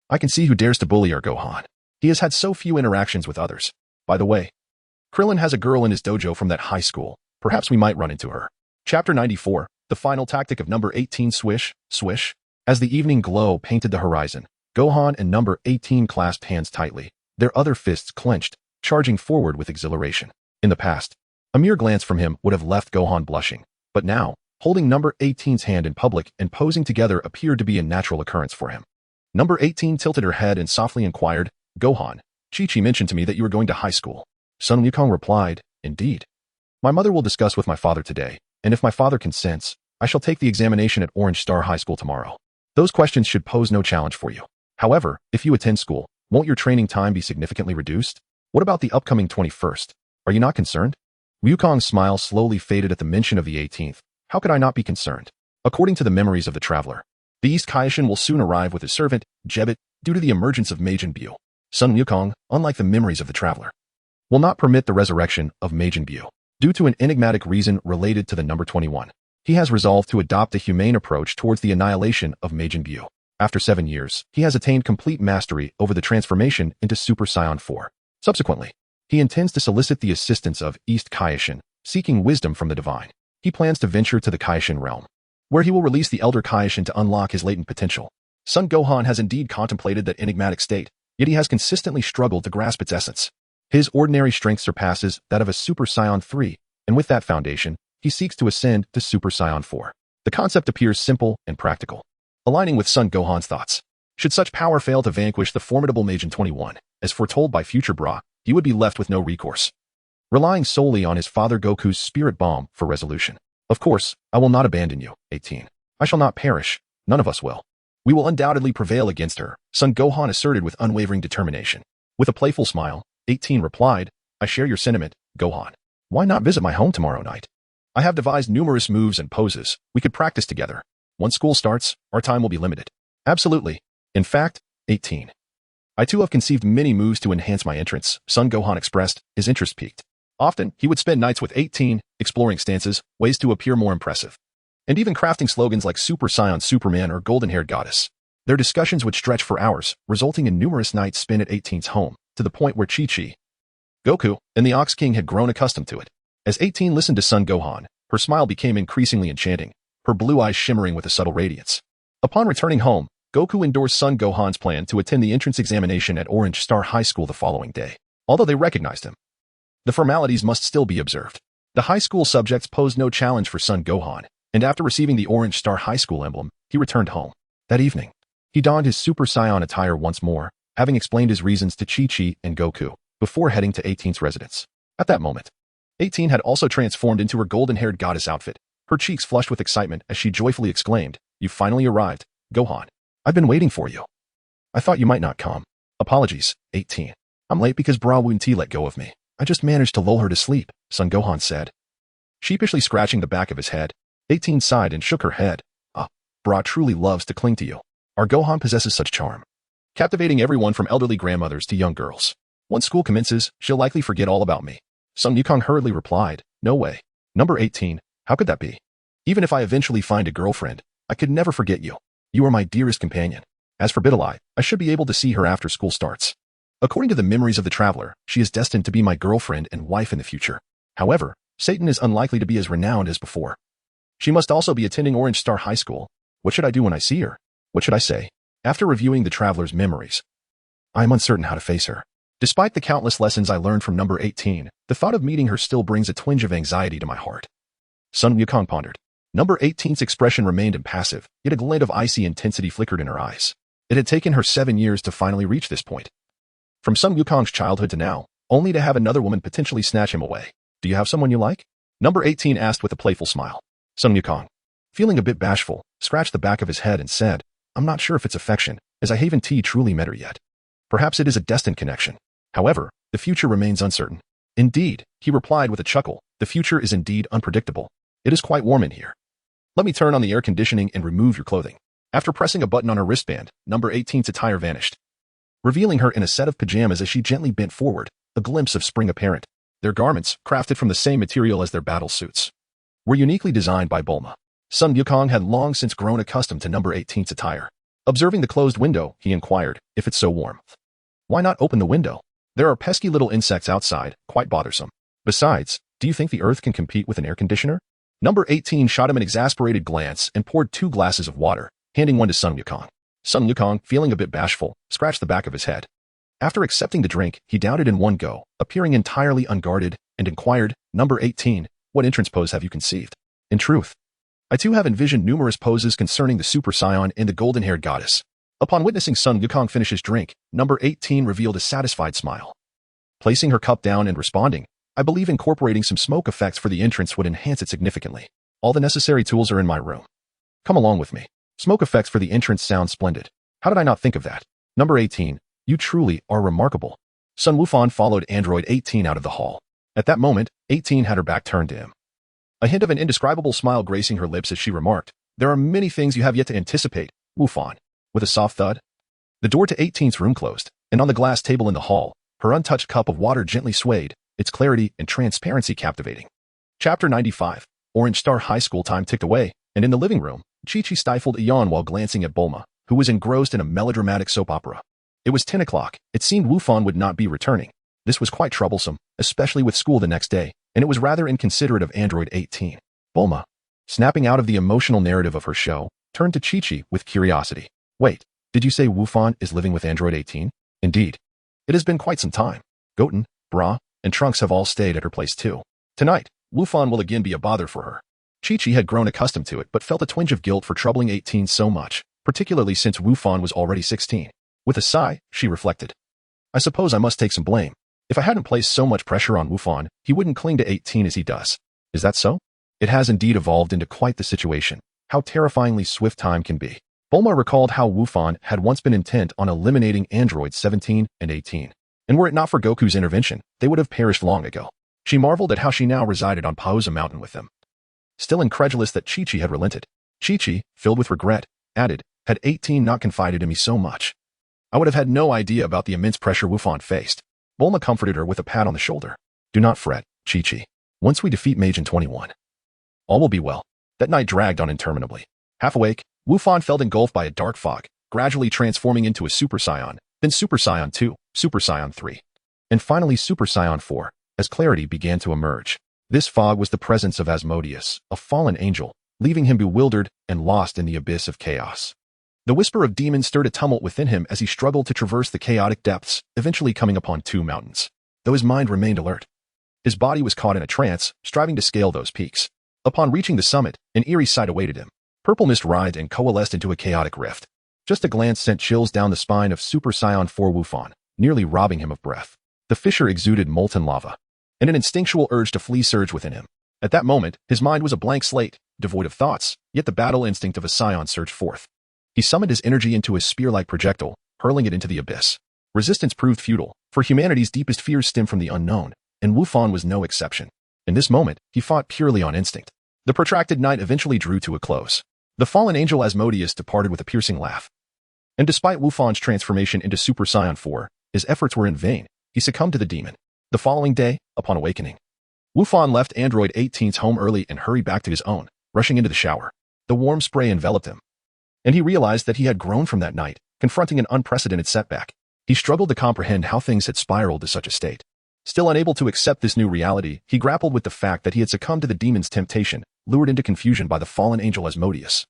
A: I can see who dares to bully our Gohan. He has had so few interactions with others. By the way, Krillin has a girl in his dojo from that high school. Perhaps we might run into her. Chapter 94, the final tactic of number 18. Swish, swish. As the evening glow painted the horizon, Gohan and number 18 clasped hands tightly, their other fists clenched, charging forward with exhilaration. In the past, a mere glance from him would have left Gohan blushing, but now, holding number 18's hand in public and posing together appeared to be a natural occurrence for him. Number 18 tilted her head and softly inquired, Gohan, Chi-Chi mentioned to me that you were going to high school. Sun Wukong replied, Indeed. My mother will discuss with my father today, and if my father consents, I shall take the examination at Orange Star High School tomorrow. Those questions should pose no challenge for you. However, if you attend school, won't your training time be significantly reduced? What about the upcoming 21st? Are you not concerned? Wukong's smile slowly faded at the mention of the 18th. How could I not be concerned? According to the memories of the traveler, the East Kaishin will soon arrive with his servant, Jebit, due to the emergence of Majin Buu. Sun Wukong, unlike the memories of the traveler, will not permit the resurrection of Majin Buu. Due to an enigmatic reason related to the number 21, he has resolved to adopt a humane approach towards the annihilation of Majin Buu. After 7 years, he has attained complete mastery over the transformation into Super Saiyan 4. Subsequently, he intends to solicit the assistance of East Kaishin, seeking wisdom from the divine. He plans to venture to the Kaishin realm, where he will release the Elder Kaishin to unlock his latent potential. Son Gohan has indeed contemplated that enigmatic state, yet he has consistently struggled to grasp its essence. His ordinary strength surpasses that of a Super Saiyan 3, and with that foundation, he seeks to ascend to Super Saiyan 4. The concept appears simple and practical, aligning with Son Gohan's thoughts. Should such power fail to vanquish the formidable Majin 21, as foretold by future Bra, he would be left with no recourse, relying solely on his father Goku's spirit bomb for resolution. Of course, I will not abandon you, 18. I shall not perish. None of us will. We will undoubtedly prevail against her, Son Gohan asserted with unwavering determination. With a playful smile, 18 replied, I share your sentiment, Gohan. Why not visit my home tomorrow night? I have devised numerous moves and poses. We could practice together. Once school starts, our time will be limited. Absolutely. In fact, 18. I too have conceived many moves to enhance my entrance, Son Gohan expressed, his interest piqued. Often, he would spend nights with 18, exploring stances, ways to appear more impressive, and even crafting slogans like Super Saiyan Superman or Golden-Haired Goddess. Their discussions would stretch for hours, resulting in numerous nights spent at 18's home, to the point where Chi-Chi, Goku, and the Ox King had grown accustomed to it. As 18 listened to Son Gohan, her smile became increasingly enchanting, her blue eyes shimmering with a subtle radiance. Upon returning home, Goku endorsed Son Gohan's plan to attend the entrance examination at Orange Star High School the following day. Although they recognized him, the formalities must still be observed. The high school subjects posed no challenge for Son Gohan, and after receiving the Orange Star High School emblem, he returned home. That evening, he donned his Super Saiyan attire once more, having explained his reasons to Chi-Chi and Goku. before heading to 18's residence. At that moment, 18 had also transformed into her golden-haired goddess outfit, her cheeks flushed with excitement as she joyfully exclaimed, "You finally arrived, Gohan. I've been waiting for you. I thought you might not come. Apologies, 18. I'm late because Bra Woon-T let go of me. I just managed to lull her to sleep," Son Gohan said. Sheepishly scratching the back of his head, 18 sighed and shook her head. Bra truly loves to cling to you. Our Gohan possesses such charm, captivating everyone from elderly grandmothers to young girls. Once school commences, she'll likely forget all about me. Son Wukong hurriedly replied, "No way. Number 18, how could that be? Even if I eventually find a girlfriend, I could never forget you. You are my dearest companion. As for Bidalai, I should be able to see her after school starts. According to the memories of the traveler, she is destined to be my girlfriend and wife in the future. However, Satan is unlikely to be as renowned as before. She must also be attending Orange Star High School. What should I do when I see her? What should I say?" After reviewing the traveler's memories, I am uncertain how to face her. Despite the countless lessons I learned from number 18, the thought of meeting her still brings a twinge of anxiety to my heart. Son Wukong pondered. Number 18's expression remained impassive, yet a glint of icy intensity flickered in her eyes. It had taken her 7 years to finally reach this point. From Son Wukong's childhood to now, only to have another woman potentially snatch him away. "Do you have someone you like?" Number 18 asked with a playful smile. Son Wukong, feeling a bit bashful, scratched the back of his head and said, "I'm not sure if it's affection, as I haven't truly met her yet. Perhaps it is a destined connection. However, the future remains uncertain." "Indeed," he replied with a chuckle, "the future is indeed unpredictable. It is quite warm in here. Let me turn on the air conditioning and remove your clothing." After pressing a button on her wristband, number 18's attire vanished, revealing her in a set of pajamas as she gently bent forward, a glimpse of spring apparent. Their garments, crafted from the same material as their battle suits, were uniquely designed by Bulma. Son Wukong had long since grown accustomed to number 18's attire. Observing the closed window, he inquired, "If it's so warm, why not open the window? There are pesky little insects outside, quite bothersome. Besides, do you think the Earth can compete with an air conditioner?" Number 18 shot him an exasperated glance and poured 2 glasses of water, handing one to Son Wukong. Son Wukong, feeling a bit bashful, scratched the back of his head. After accepting the drink, he downed it in one go, appearing entirely unguarded, and inquired, "Number 18, what entrance pose have you conceived?" "In truth, I too have envisioned numerous poses concerning the Super Saiyan and the golden-haired goddess." Upon witnessing Son Wukong finish his drink, number 18 revealed a satisfied smile. Placing her cup down and responding, "I believe incorporating some smoke effects for the entrance would enhance it significantly. All the necessary tools are in my room. Come along with me. Smoke effects for the entrance sound splendid. How did I not think of that? Number 18, you truly are remarkable." Sun Wufan followed Android 18 out of the hall. At that moment, 18 had her back turned to him. A hint of an indescribable smile gracing her lips as she remarked, "There are many things you have yet to anticipate, Wufan." With a soft thud, the door to 18's room closed, and on the glass table in the hall, her untouched cup of water gently swayed, its clarity and transparency captivating. Chapter 95, Orange Star High School time ticked away, and in the living room, Chi-Chi stifled a yawn while glancing at Bulma, who was engrossed in a melodramatic soap opera. It was 10 o'clock. It seemed Wufan would not be returning. This was quite troublesome, especially with school the next day, and it was rather inconsiderate of Android 18. Bulma, snapping out of the emotional narrative of her show, turned to Chi-Chi with curiosity. "Wait, did you say Wufan is living with Android 18? "Indeed. It has been quite some time. Goten, Bra, and Trunks have all stayed at her place too. Tonight, Wufan will again be a bother for her." Chi-Chi had grown accustomed to it but felt a twinge of guilt for troubling 18 so much, particularly since Wufan was already 16. With a sigh, she reflected, "I suppose I must take some blame. If I hadn't placed so much pressure on Wufan, he wouldn't cling to 18 as he does. Is that so? It has indeed evolved into quite the situation. How terrifyingly swift time can be." Bulma recalled how Wufan had once been intent on eliminating androids 17 and 18, and were it not for Goku's intervention, they would have perished long ago. She marveled at how she now resided on Paoza Mountain with them. Still incredulous that Chi-Chi had relented, Chi-Chi, filled with regret, added, "Had 18 not confided in me so much, I would have had no idea about the immense pressure Wufan faced." Bulma comforted her with a pat on the shoulder. "Do not fret, Chi-Chi. Once we defeat Majin 21, all will be well." That night dragged on interminably. Half awake, Wufan felt engulfed by a dark fog, gradually transforming into a Super Saiyan, then Super Saiyan 2, Super Saiyan 3, and finally Super Saiyan 4, as clarity began to emerge. This fog was the presence of Asmodeus, a fallen angel, leaving him bewildered and lost in the abyss of chaos. The whisper of demons stirred a tumult within him as he struggled to traverse the chaotic depths, eventually coming upon 2 mountains. Though his mind remained alert, his body was caught in a trance, striving to scale those peaks. Upon reaching the summit, an eerie sight awaited him. Purple mist writhed and coalesced into a chaotic rift. Just a glance sent chills down the spine of Super Saiyan 4 Wufan, nearly robbing him of breath. The fissure exuded molten lava, and an instinctual urge to flee surged within him. At that moment, his mind was a blank slate, devoid of thoughts, yet the battle instinct of a Saiyan surged forth. He summoned his energy into a spear-like projectile, hurling it into the abyss. Resistance proved futile, for humanity's deepest fears stem from the unknown, and Wu Fan was no exception. In this moment, he fought purely on instinct. The protracted night eventually drew to a close. The fallen angel Asmodeus departed with a piercing laugh. And despite Wu Fan's transformation into Super Saiyan 4, his efforts were in vain. He succumbed to the demon. The following day, upon awakening, Wu Fan left Android 18's home early and hurried back to his own, rushing into the shower. The warm spray enveloped him, and he realized that he had grown from that night, confronting an unprecedented setback. He struggled to comprehend how things had spiraled to such a state. Still unable to accept this new reality, he grappled with the fact that he had succumbed to the demon's temptation, lured into confusion by the fallen angel Asmodeus,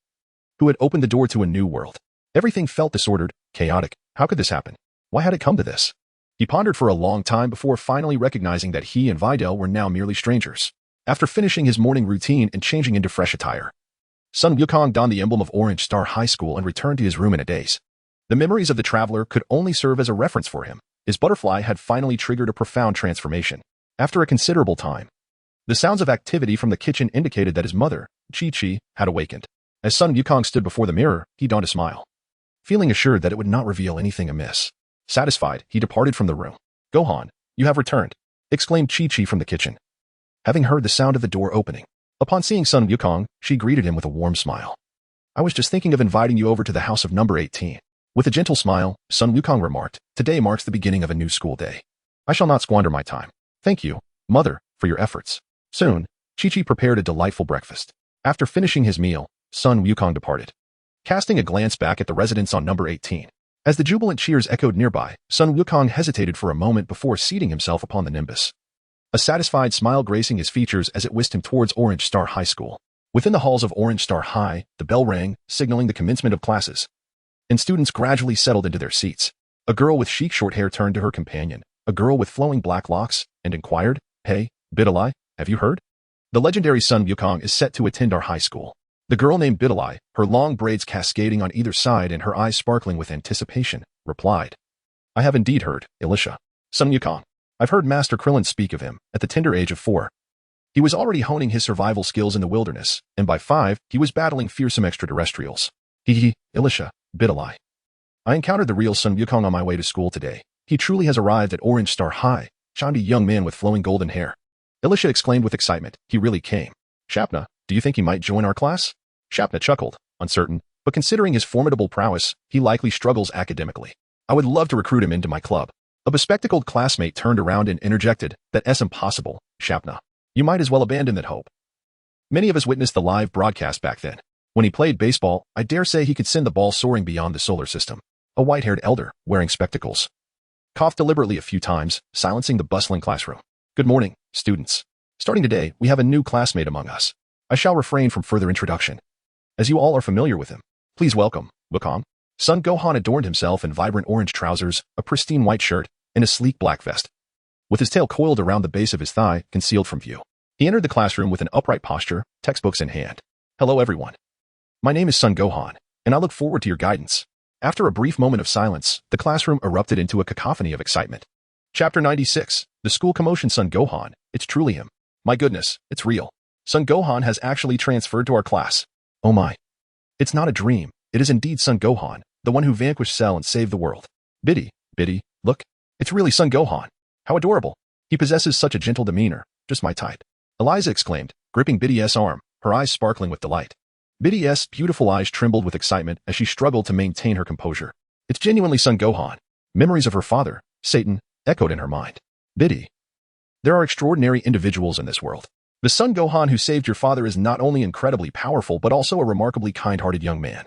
A: who had opened the door to a new world. Everything felt disordered, chaotic. How could this happen? Why had it come to this? He pondered for a long time before finally recognizing that he and Videl were now merely strangers. After finishing his morning routine and changing into fresh attire, Son Gohan donned the emblem of Orange Star High School and returned to his room in a daze. The memories of the traveler could only serve as a reference for him. His butterfly had finally triggered a profound transformation. After a considerable time, the sounds of activity from the kitchen indicated that his mother, Chi-Chi, had awakened. As Son Wukong stood before the mirror, he donned a smile, feeling assured that it would not reveal anything amiss. Satisfied, he departed from the room. "Gohan, you have returned," exclaimed Chi-Chi from the kitchen, having heard the sound of the door opening. Upon seeing Son Wukong, she greeted him with a warm smile. "I was just thinking of inviting you over to the house of number 18. With a gentle smile, Son Wukong remarked, "Today marks the beginning of a new school day. I shall not squander my time. Thank you, Mother, for your efforts." Soon, Chi-Chi prepared a delightful breakfast. After finishing his meal, Son Wukong departed, casting a glance back at the residence on number 18. As the jubilant cheers echoed nearby, Son Wukong hesitated for a moment before seating himself upon the nimbus, a satisfied smile gracing his features as it whisked him towards Orange Star High School. Within the halls of Orange Star High, the bell rang, signaling the commencement of classes, and students gradually settled into their seats. A girl with chic short hair turned to her companion, a girl with flowing black locks, and inquired, "Hey, Bidalai, have you heard? The legendary Son Wukong is set to attend our high school." The girl named Bidalai, her long braids cascading on either side and her eyes sparkling with anticipation, replied, "I have indeed heard, Elisha. Son Wukong. I've heard Master Krillin speak of him at the tender age of 4. He was already honing his survival skills in the wilderness, and by 5, he was battling fearsome extraterrestrials. Elisha, Bidalai. I encountered the real Son Wukong on my way to school today. He truly has arrived at Orange Star High," chimed a young man with flowing golden hair. Elisha exclaimed with excitement, "He really came. Shapna, do you think he might join our class?" Shapna chuckled, uncertain, but considering his formidable prowess, he likely struggles academically. "I would love to recruit him into my club." A bespectacled classmate turned around and interjected, "That's impossible, Shapna. You might as well abandon that hope. Many of us witnessed the live broadcast back then. When he played baseball, I dare say he could send the ball soaring beyond the solar system." A white-haired elder, wearing spectacles, coughed deliberately a few times, silencing the bustling classroom. "Good morning, students. Starting today, we have a new classmate among us. I shall refrain from further introduction, as you all are familiar with him. Please welcome, Wukong." Son Gohan adorned himself in vibrant orange trousers, a pristine white shirt, and a sleek black vest, with his tail coiled around the base of his thigh, concealed from view. He entered the classroom with an upright posture, textbooks in hand. "Hello everyone. My name is Son Gohan, and I look forward to your guidance." After a brief moment of silence, the classroom erupted into a cacophony of excitement. Chapter 96, The School Commotion. Son Gohan, it's truly him. My goodness, it's real. Son Gohan has actually transferred to our class. Oh my. It's not a dream. It is indeed Son Gohan, the one who vanquished Cell and saved the world. Biddy, look. It's really Son Gohan. How adorable. He possesses such a gentle demeanor, just my type. Eliza exclaimed, gripping Biddy's arm, her eyes sparkling with delight. Biddy's beautiful eyes trembled with excitement as she struggled to maintain her composure. It's genuinely Son Gohan. Memories of her father, Satan, echoed in her mind. Biddy. There are extraordinary individuals in this world. The Son Gohan who saved your father is not only incredibly powerful but also a remarkably kind-hearted young man,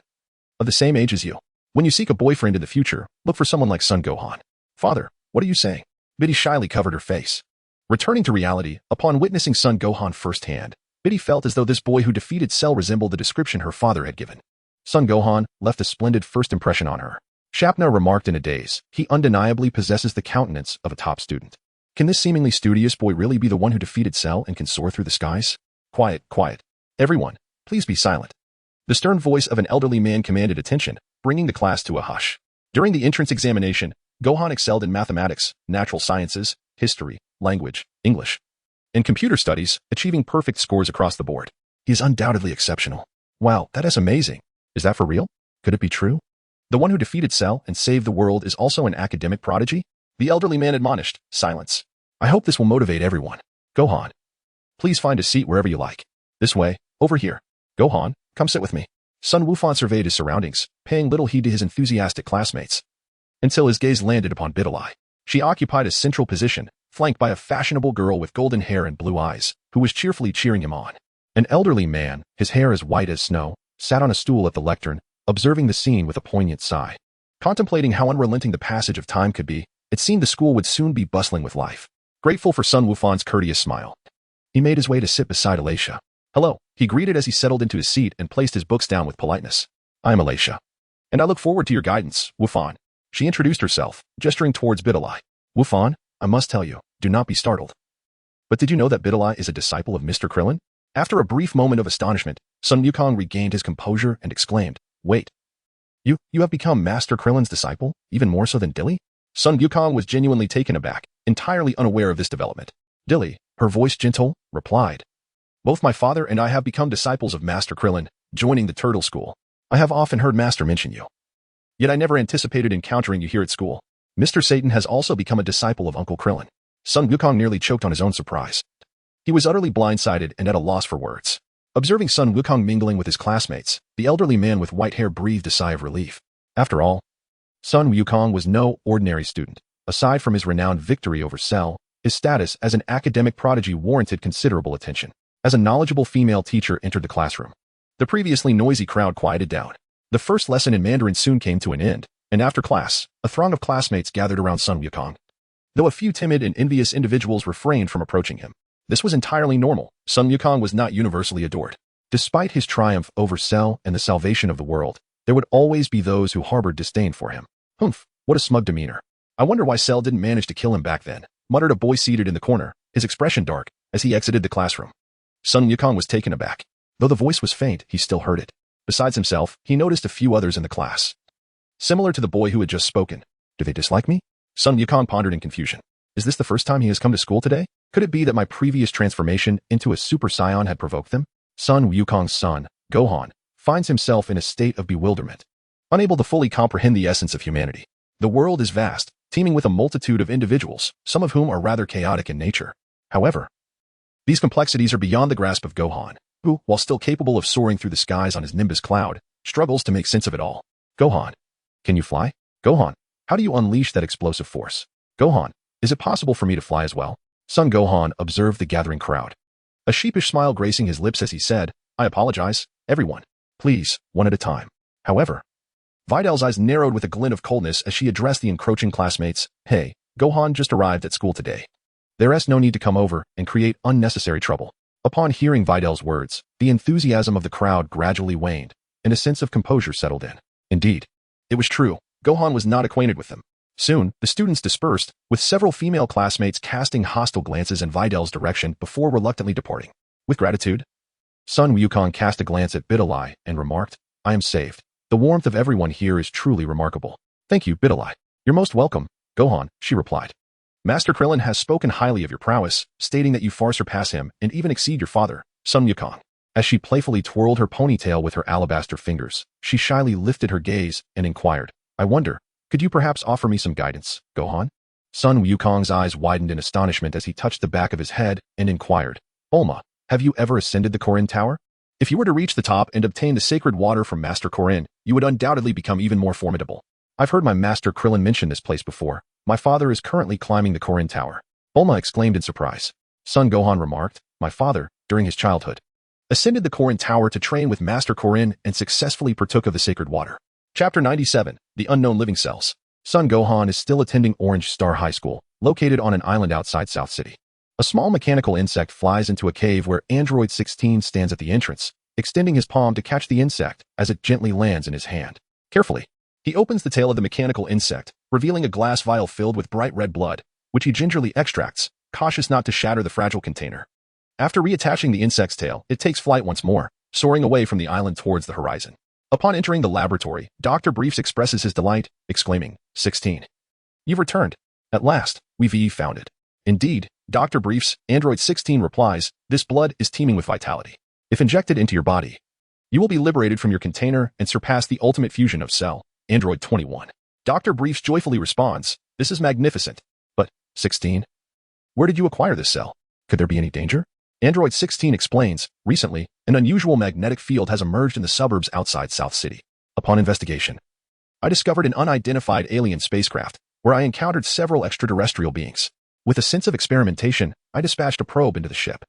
A: of the same age as you. When you seek a boyfriend in the future, look for someone like Son Gohan. Father, what are you saying? Biddy shyly covered her face. Returning to reality, upon witnessing Son Gohan firsthand, Biddy felt as though this boy who defeated Cell resembled the description her father had given. Son Gohan left a splendid first impression on her. Shapna remarked in a daze, he undeniably possesses the countenance of a top student. Can this seemingly studious boy really be the one who defeated Cell and can soar through the skies? Quiet. Everyone, please be silent. The stern voice of an elderly man commanded attention, bringing the class to a hush. During the entrance examination, Gohan excelled in mathematics, natural sciences, history, language, English, and computer studies, achieving perfect scores across the board. He is undoubtedly exceptional. Wow, that is amazing. Is that for real? Could it be true? The one who defeated Cell and saved the world is also an academic prodigy? The elderly man admonished. Silence. I hope this will motivate everyone. Gohan, please find a seat wherever you like. This way, over here. Gohan, come sit with me. Son Wufan surveyed his surroundings, paying little heed to his enthusiastic classmates, until his gaze landed upon Bidalai. She occupied a central position, flanked by a fashionable girl with golden hair and blue eyes, who was cheerfully cheering him on. An elderly man, his hair as white as snow, sat on a stool at the lectern, observing the scene with a poignant sigh. Contemplating how unrelenting the passage of time could be, it seemed the school would soon be bustling with life. Grateful for Son Wufan's courteous smile, he made his way to sit beside Alacia. Hello, he greeted as he settled into his seat and placed his books down with politeness. I am Alacia, and I look forward to your guidance, Wufan. She introduced herself, gesturing towards Bidalai. Wufan, I must tell you, do not be startled. But did you know that Bidalai is a disciple of Mr. Krillin? After a brief moment of astonishment, Sun Wukong regained his composure and exclaimed, Wait. You have become Master Krillin's disciple, even more so than Dilly? Sun Wukong was genuinely taken aback, entirely unaware of this development. Dilly, her voice gentle, replied, Both my father and I have become disciples of Master Krillin, joining the Turtle School. I have often heard Master mention you. Yet I never anticipated encountering you here at school. Mr. Satan has also become a disciple of Uncle Krillin. Sun Wukong nearly choked on his own surprise. He was utterly blindsided and at a loss for words. Observing Sun Wukong mingling with his classmates, the elderly man with white hair breathed a sigh of relief. After all, Sun Wukong was no ordinary student. Aside from his renowned victory over Cell, his status as an academic prodigy warranted considerable attention. As a knowledgeable female teacher entered the classroom, the previously noisy crowd quieted down. The first lesson in Mandarin soon came to an end, and after class, a throng of classmates gathered around Sun Wukong. Though a few timid and envious individuals refrained from approaching him, this was entirely normal. Sun Wukong was not universally adored. Despite his triumph over Cell and the salvation of the world, there would always be those who harbored disdain for him. Humph, what a smug demeanor. I wonder why Cell didn't manage to kill him back then, muttered a boy seated in the corner, his expression dark, as he exited the classroom. Sun Wukong was taken aback. Though the voice was faint, he still heard it. Besides himself, he noticed a few others in the class, similar to the boy who had just spoken. Do they dislike me? Sun Wukong pondered in confusion. Is this the first time he has come to school today? Could it be that my previous transformation into a Super Saiyan had provoked them? Sun Wukong's son, Gohan, finds himself in a state of bewilderment, unable to fully comprehend the essence of humanity. The world is vast, teeming with a multitude of individuals, some of whom are rather chaotic in nature. However, these complexities are beyond the grasp of Gohan, who, while still capable of soaring through the skies on his Nimbus cloud, struggles to make sense of it all. Gohan, can you fly? Gohan, how do you unleash that explosive force? Gohan, is it possible for me to fly as well? Son Gohan observed the gathering crowd, a sheepish smile gracing his lips as he said, I apologize, everyone. Please, one at a time. However, Vidal's eyes narrowed with a glint of coldness as she addressed the encroaching classmates. Hey, Gohan just arrived at school today. There's no need to come over and create unnecessary trouble. Upon hearing Vidal's words, the enthusiasm of the crowd gradually waned, and a sense of composure settled in. Indeed, it was true. Gohan was not acquainted with them. Soon, the students dispersed, with several female classmates casting hostile glances in Vidal's direction before reluctantly departing. With gratitude, Sun Wukong cast a glance at Bidalai and remarked, I am saved. The warmth of everyone here is truly remarkable. Thank you, Bidalai. You're most welcome, Gohan, she replied. Master Krillin has spoken highly of your prowess, stating that you far surpass him and even exceed your father, Sun Wukong. As she playfully twirled her ponytail with her alabaster fingers, she shyly lifted her gaze and inquired, I wonder, could you perhaps offer me some guidance, Gohan? Sun Wukong's eyes widened in astonishment as he touched the back of his head and inquired, Bulma, have you ever ascended the Korin Tower? If you were to reach the top and obtain the sacred water from Master Korin, you would undoubtedly become even more formidable. I've heard my Master Krillin mention this place before. My father is currently climbing the Korin Tower. Bulma exclaimed in surprise. Son Gohan remarked, my father, during his childhood, ascended the Korin Tower to train with Master Korin and successfully partook of the sacred water. Chapter 97, The Unknown Living Cells. Son Gohan is still attending Orange Star High School, located on an island outside South City. A small mechanical insect flies into a cave where Android 16 stands at the entrance, extending his palm to catch the insect as it gently lands in his hand. Carefully, he opens the tail of the mechanical insect, revealing a glass vial filled with bright red blood, which he gingerly extracts, cautious not to shatter the fragile container. After reattaching the insect's tail, it takes flight once more, soaring away from the island towards the horizon. Upon entering the laboratory, Dr. Briefs expresses his delight, exclaiming, 16. You've returned. At last, we've found it. Indeed, Dr. Briefs, Android 16 replies, this blood is teeming with vitality. If injected into your body, you will be liberated from your container and surpass the ultimate fusion of cell, Android 21. Dr. Briefs joyfully responds, this is magnificent. But, 16? Where did you acquire this cell? Could there be any danger? Android 16 explains, recently, an unusual magnetic field has emerged in the suburbs outside South City. Upon investigation, I discovered an unidentified alien spacecraft, where I encountered several extraterrestrial beings. With a sense of experimentation, I dispatched a probe into the ship,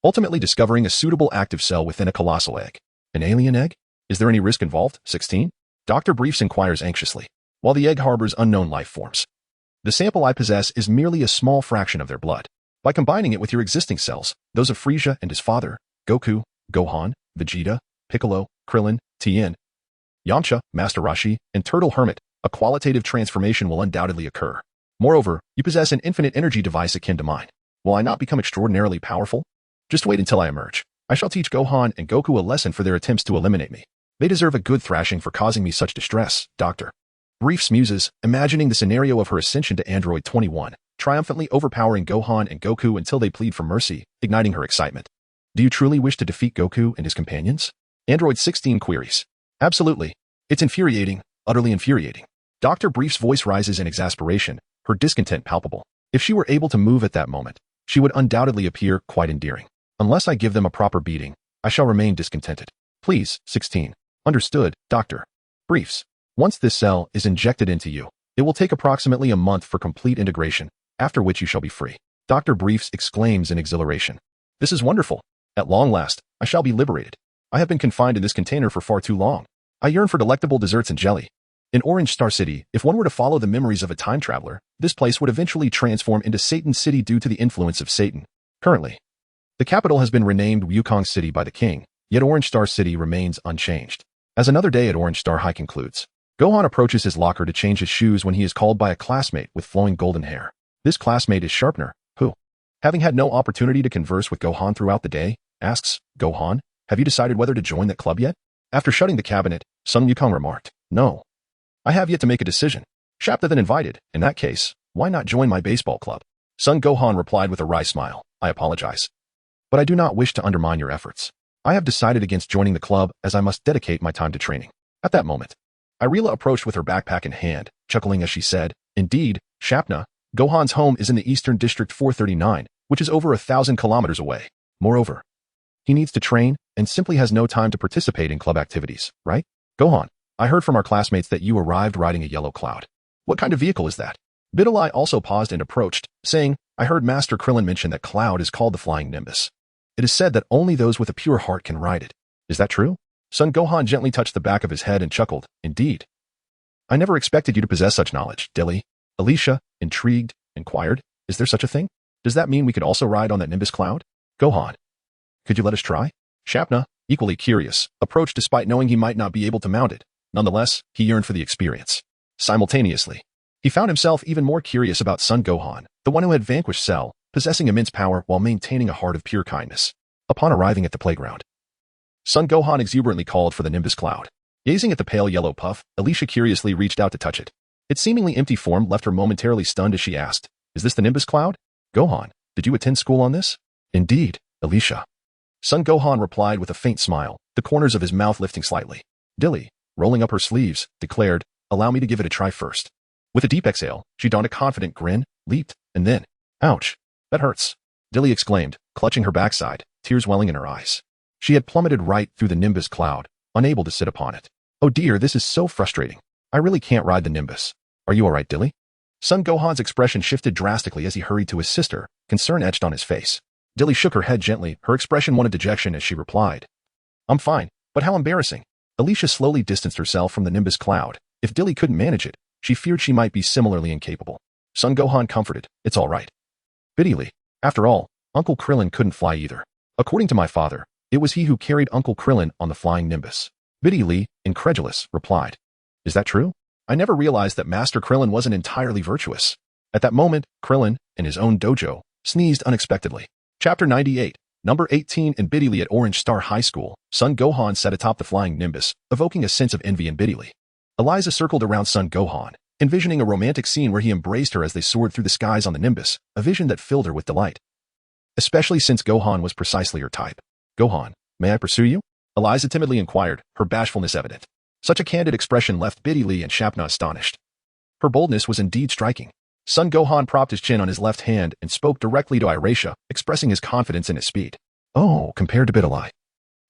A: ultimately discovering a suitable active cell within a colossal egg. An alien egg? Is there any risk involved, 16? Dr. Briefs inquires anxiously. While the egg harbors unknown life forms, the sample I possess is merely a small fraction of their blood. By combining it with your existing cells, those of Frieza and his father, Goku, Gohan, Vegeta, Piccolo, Krillin, Tien, Yamcha, Master Roshi, and Turtle Hermit, a qualitative transformation will undoubtedly occur. Moreover, you possess an infinite energy device akin to mine. Will I not become extraordinarily powerful? Just wait until I emerge. I shall teach Gohan and Goku a lesson for their attempts to eliminate me. They deserve a good thrashing for causing me such distress, Dr. Briefs muses, imagining the scenario of her ascension to Android 21, triumphantly overpowering Gohan and Goku until they plead for mercy, igniting her excitement. Do you truly wish to defeat Goku and his companions? Android 16 queries. Absolutely. It's infuriating, utterly infuriating. Dr. Brief's voice rises in exasperation, her discontent palpable. If she were able to move at that moment, she would undoubtedly appear quite endearing. Unless I give them a proper beating, I shall remain discontented. Please, 16. Understood, Dr. Briefs. Once this cell is injected into you, it will take approximately a month for complete integration, after which you shall be free. Dr. Briefs exclaims in exhilaration. This is wonderful. At long last, I shall be liberated. I have been confined in this container for far too long. I yearn for delectable desserts and jelly. In Orange Star City, if one were to follow the memories of a time traveler, this place would eventually transform into Satan City due to the influence of Satan. Currently, the capital has been renamed Wukong City by the king, yet Orange Star City remains unchanged. As another day at Orange Star High concludes, Gohan approaches his locker to change his shoes when he is called by a classmate with flowing golden hair. This classmate is Sharpener, who, having had no opportunity to converse with Gohan throughout the day, asks, Gohan, have you decided whether to join that club yet? After shutting the cabinet, Sun Wukong remarked, No. I have yet to make a decision. Shapta then invited. In that case, why not join my baseball club? Son Gohan replied with a wry smile, I apologize. But I do not wish to undermine your efforts. I have decided against joining the club as I must dedicate my time to training. At that moment, Irela approached with her backpack in hand, chuckling as she said, Indeed, Shapna, Gohan's home is in the Eastern District 439, which is over 1,000 kilometers away. Moreover, he needs to train and simply has no time to participate in club activities, right? Gohan, I heard from our classmates that you arrived riding a yellow cloud. What kind of vehicle is that? Bidalai also paused and approached, saying, I heard Master Krillin mention that cloud is called the Flying Nimbus. It is said that only those with a pure heart can ride it. Is that true? Son Gohan gently touched the back of his head and chuckled, Indeed. I never expected you to possess such knowledge, Dilly. Alicia, intrigued, inquired, Is there such a thing? Does that mean we could also ride on that Nimbus cloud? Gohan. Could you let us try? Shapna, equally curious, approached despite knowing he might not be able to mount it. Nonetheless, he yearned for the experience. Simultaneously, he found himself even more curious about Son Gohan, the one who had vanquished Cell, possessing immense power while maintaining a heart of pure kindness. Upon arriving at the playground, Son Gohan exuberantly called for the Nimbus cloud. Gazing at the pale yellow puff, Alicia curiously reached out to touch it. Its seemingly empty form left her momentarily stunned as she asked, Is this the Nimbus cloud? Gohan, did you attend school on this? Indeed, Alicia. Son Gohan replied with a faint smile, the corners of his mouth lifting slightly. Dilly, rolling up her sleeves, declared, Allow me to give it a try first. With a deep exhale, she donned a confident grin, leaped, and then, Ouch, that hurts. Dilly exclaimed, clutching her backside, tears welling in her eyes. She had plummeted right through the Nimbus cloud, unable to sit upon it. Oh dear, this is so frustrating. I really can't ride the Nimbus. Are you alright, Dilly? Son Gohan's expression shifted drastically as he hurried to his sister, concern etched on his face. Dilly shook her head gently, her expression one of dejection as she replied, I'm fine, but how embarrassing. Alicia slowly distanced herself from the Nimbus cloud. If Dilly couldn't manage it, she feared she might be similarly incapable. Son Gohan comforted, It's all right. Bitterly, after all, Uncle Krillin couldn't fly either. According to my father, it was he who carried Uncle Krillin on the flying Nimbus. Bitterly, incredulous, replied, Is that true? I never realized that Master Krillin wasn't entirely virtuous. At that moment, Krillin, in his own dojo, sneezed unexpectedly. Chapter 98, Number 18 in Bitterly at Orange Star High School, Son Gohan sat atop the flying Nimbus, evoking a sense of envy in Bitterly. Eliza circled around Son Gohan, envisioning a romantic scene where he embraced her as they soared through the skies on the Nimbus, a vision that filled her with delight. Especially since Gohan was precisely her type. Gohan, may I pursue you? Eliza timidly inquired, her bashfulness evident. Such a candid expression left Biddy Lee and Shapna astonished. Her boldness was indeed striking. Son Gohan propped his chin on his left hand and spoke directly to Irisha, expressing his confidence in his speed. Oh, compared to Biddy,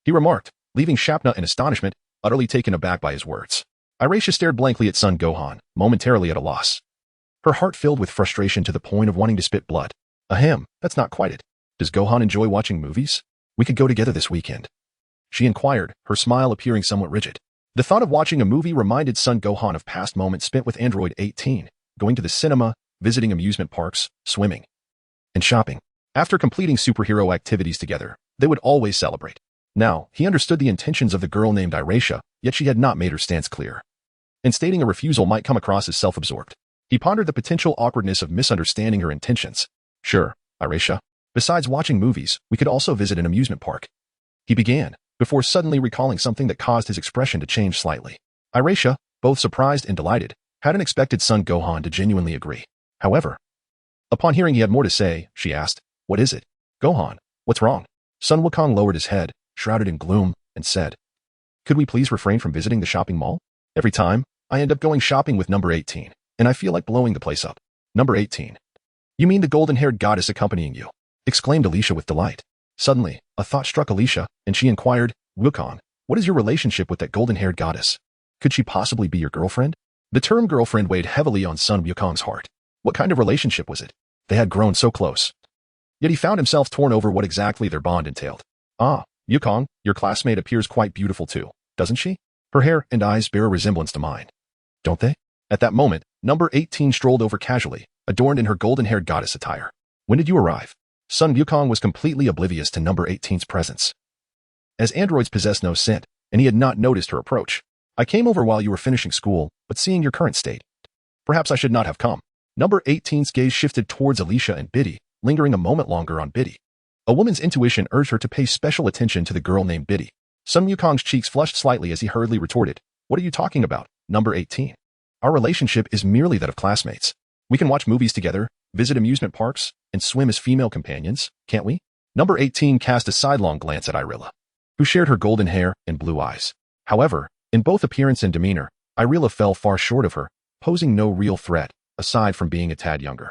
A: he remarked, leaving Shapna in astonishment, utterly taken aback by his words. Irisha stared blankly at Son Gohan, momentarily at a loss. Her heart filled with frustration to the point of wanting to spit blood. Ahem, that's not quite it. Does Gohan enjoy watching movies? We could go together this weekend. She inquired, her smile appearing somewhat rigid. The thought of watching a movie reminded Son Gohan of past moments spent with Android 18, going to the cinema, visiting amusement parks, swimming, and shopping. After completing superhero activities together, they would always celebrate. Now, he understood the intentions of the girl named Irisha, yet she had not made her stance clear. And stating a refusal might come across as self-absorbed. He pondered the potential awkwardness of misunderstanding her intentions. Sure, Irisha. Besides watching movies, we could also visit an amusement park. He began, before suddenly recalling something that caused his expression to change slightly. Irisha, both surprised and delighted, hadn't expected Son Gohan to genuinely agree. However, upon hearing he had more to say, she asked, what is it? Gohan, what's wrong? Sun Wukong lowered his head, shrouded in gloom, and said, could we please refrain from visiting the shopping mall? Every time, I end up going shopping with number 18, and I feel like blowing the place up. Number 18. You mean the golden-haired goddess accompanying you? Exclaimed Alicia with delight. Suddenly, a thought struck Alicia, and she inquired, Wukong, what is your relationship with that golden-haired goddess? Could she possibly be your girlfriend? The term girlfriend weighed heavily on Sun Wukong's heart. What kind of relationship was it? They had grown so close. Yet he found himself torn over what exactly their bond entailed. Ah, Wukong, your classmate appears quite beautiful too, doesn't she? Her hair and eyes bear a resemblance to mine. Don't they? At that moment, number 18 strolled over casually, adorned in her golden-haired goddess attire. When did you arrive? Sun Wukong was completely oblivious to number 18's presence. As androids possess no scent, and he had not noticed her approach. I came over while you were finishing school, but seeing your current state. Perhaps I should not have come. Number 18's gaze shifted towards Alicia and Biddy, lingering a moment longer on Biddy. A woman's intuition urged her to pay special attention to the girl named Biddy. Sun Wukong's cheeks flushed slightly as he hurriedly retorted, what are you talking about, number 18? Our relationship is merely that of classmates. We can watch movies together, visit amusement parks, and swim as female companions, can't we? Number 18 cast a sidelong glance at Irilla, who shared her golden hair and blue eyes. However, in both appearance and demeanor, Irilla fell far short of her, posing no real threat, aside from being a tad younger.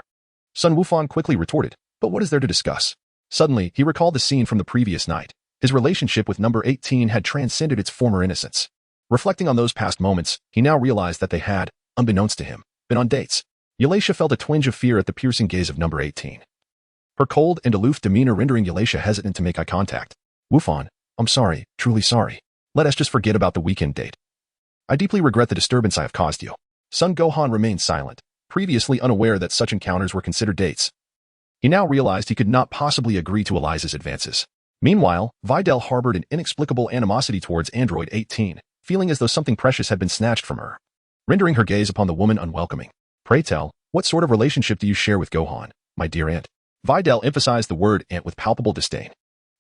A: Sun Wufan quickly retorted, but what is there to discuss? Suddenly, he recalled the scene from the previous night. His relationship with number 18 had transcended its former innocence. Reflecting on those past moments, he now realized that they had, unbeknownst to him, been on dates. Eulalia felt a twinge of fear at the piercing gaze of number 18. Her cold and aloof demeanor rendering Eulalia hesitant to make eye contact. Wufan, I'm sorry, truly sorry. Let us just forget about the weekend date. I deeply regret the disturbance I have caused you. Son Gohan remained silent, previously unaware that such encounters were considered dates. He now realized he could not possibly agree to Eliza's advances. Meanwhile, Videl harbored an inexplicable animosity towards Android 18, feeling as though something precious had been snatched from her, rendering her gaze upon the woman unwelcoming. Pray tell, what sort of relationship do you share with Gohan, my dear aunt? Videl emphasized the word aunt with palpable disdain.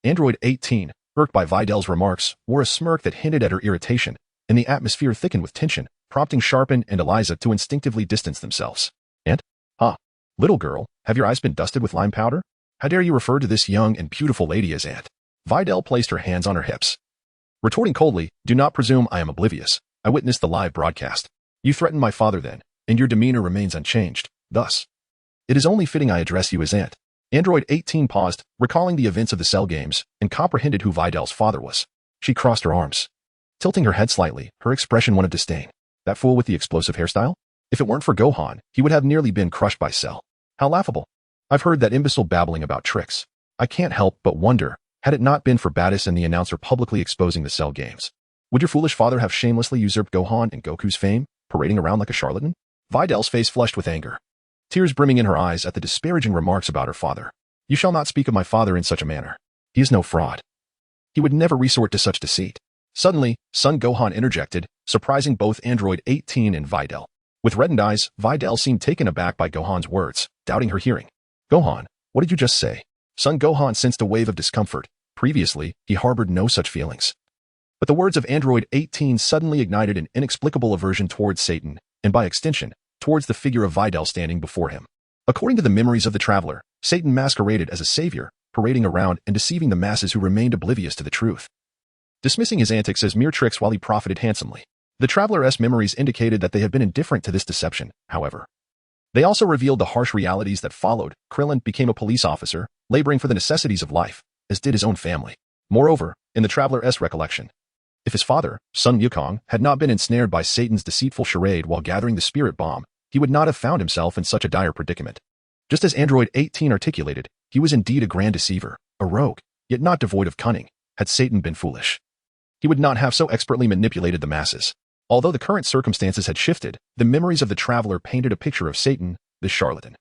A: Android 18, irked by Videl's remarks, wore a smirk that hinted at her irritation, and the atmosphere thickened with tension, prompting Sharpen and Eliza to instinctively distance themselves. Aunt? Ha! Little girl, have your eyes been dusted with lime powder? How dare you refer to this young and beautiful lady as aunt? Videl placed her hands on her hips. Retorting coldly, do not presume I am oblivious. I witnessed the live broadcast. You threatened my father then, and your demeanor remains unchanged. Thus, it is only fitting I address you as aunt. Android 18 paused, recalling the events of the Cell games, and comprehended who Videl's father was. She crossed her arms. Tilting her head slightly, her expression one of disdain. That fool with the explosive hairstyle? If it weren't for Gohan, he would have nearly been crushed by Cell. How laughable. I've heard that imbecile babbling about tricks. I can't help but wonder, had it not been for Battis and the announcer publicly exposing the Cell games, would your foolish father have shamelessly usurped Gohan and Goku's fame, parading around like a charlatan? Videl's face flushed with anger, tears brimming in her eyes at the disparaging remarks about her father. You shall not speak of my father in such a manner. He is no fraud. He would never resort to such deceit. Suddenly, Son Gohan interjected, surprising both Android 18 and Videl. With reddened eyes, Videl seemed taken aback by Gohan's words, doubting her hearing. Gohan, what did you just say? Son Gohan sensed a wave of discomfort. Previously, he harbored no such feelings. But the words of Android 18 suddenly ignited an inexplicable aversion towards Satan, and by extension, towards the figure of Videl standing before him. According to the memories of the traveler, Satan masqueraded as a savior, parading around and deceiving the masses who remained oblivious to the truth. Dismissing his antics as mere tricks while he profited handsomely, the traveler's memories indicated that they had been indifferent to this deception, however. They also revealed the harsh realities that followed. Krillin became a police officer, laboring for the necessities of life, as did his own family. Moreover, in the traveler's recollection, if his father, Son Gohan, had not been ensnared by Satan's deceitful charade while gathering the spirit bomb, he would not have found himself in such a dire predicament. Just as Android 18 articulated, he was indeed a grand deceiver, a rogue, yet not devoid of cunning. Had Satan been foolish, he would not have so expertly manipulated the masses. Although the current circumstances had shifted, the memories of the traveler painted a picture of Satan, the charlatan,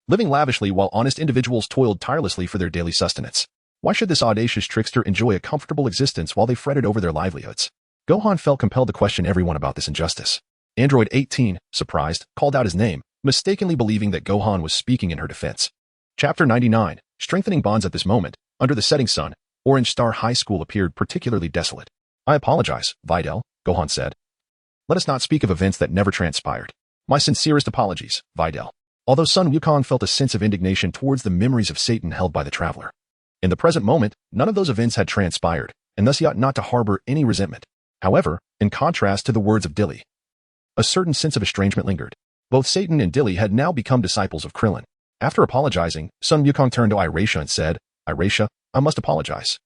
A: living lavishly while honest individuals toiled tirelessly for their daily sustenance. Why should this audacious trickster enjoy a comfortable existence while they fretted over their livelihoods? Gohan felt compelled to question everyone about this injustice. Android 18, surprised, called out his name, mistakenly believing that Gohan was speaking in her defense. Chapter 99, Strengthening Bonds. At this moment, under the setting sun, Orange Star High School appeared particularly desolate. I apologize, Videl, Gohan said. Let us not speak of events that never transpired. My sincerest apologies, Videl. Although Son Wukong felt a sense of indignation towards the memories of Satan held by the traveler. In the present moment, none of those events had transpired, and thus he ought not to harbor any resentment. However, in contrast to the words of Dilly, a certain sense of estrangement lingered. Both Satan and Dilly had now become disciples of Krillin. After apologizing, Son Wukong turned to Irisha and said, Irisha, I must apologize.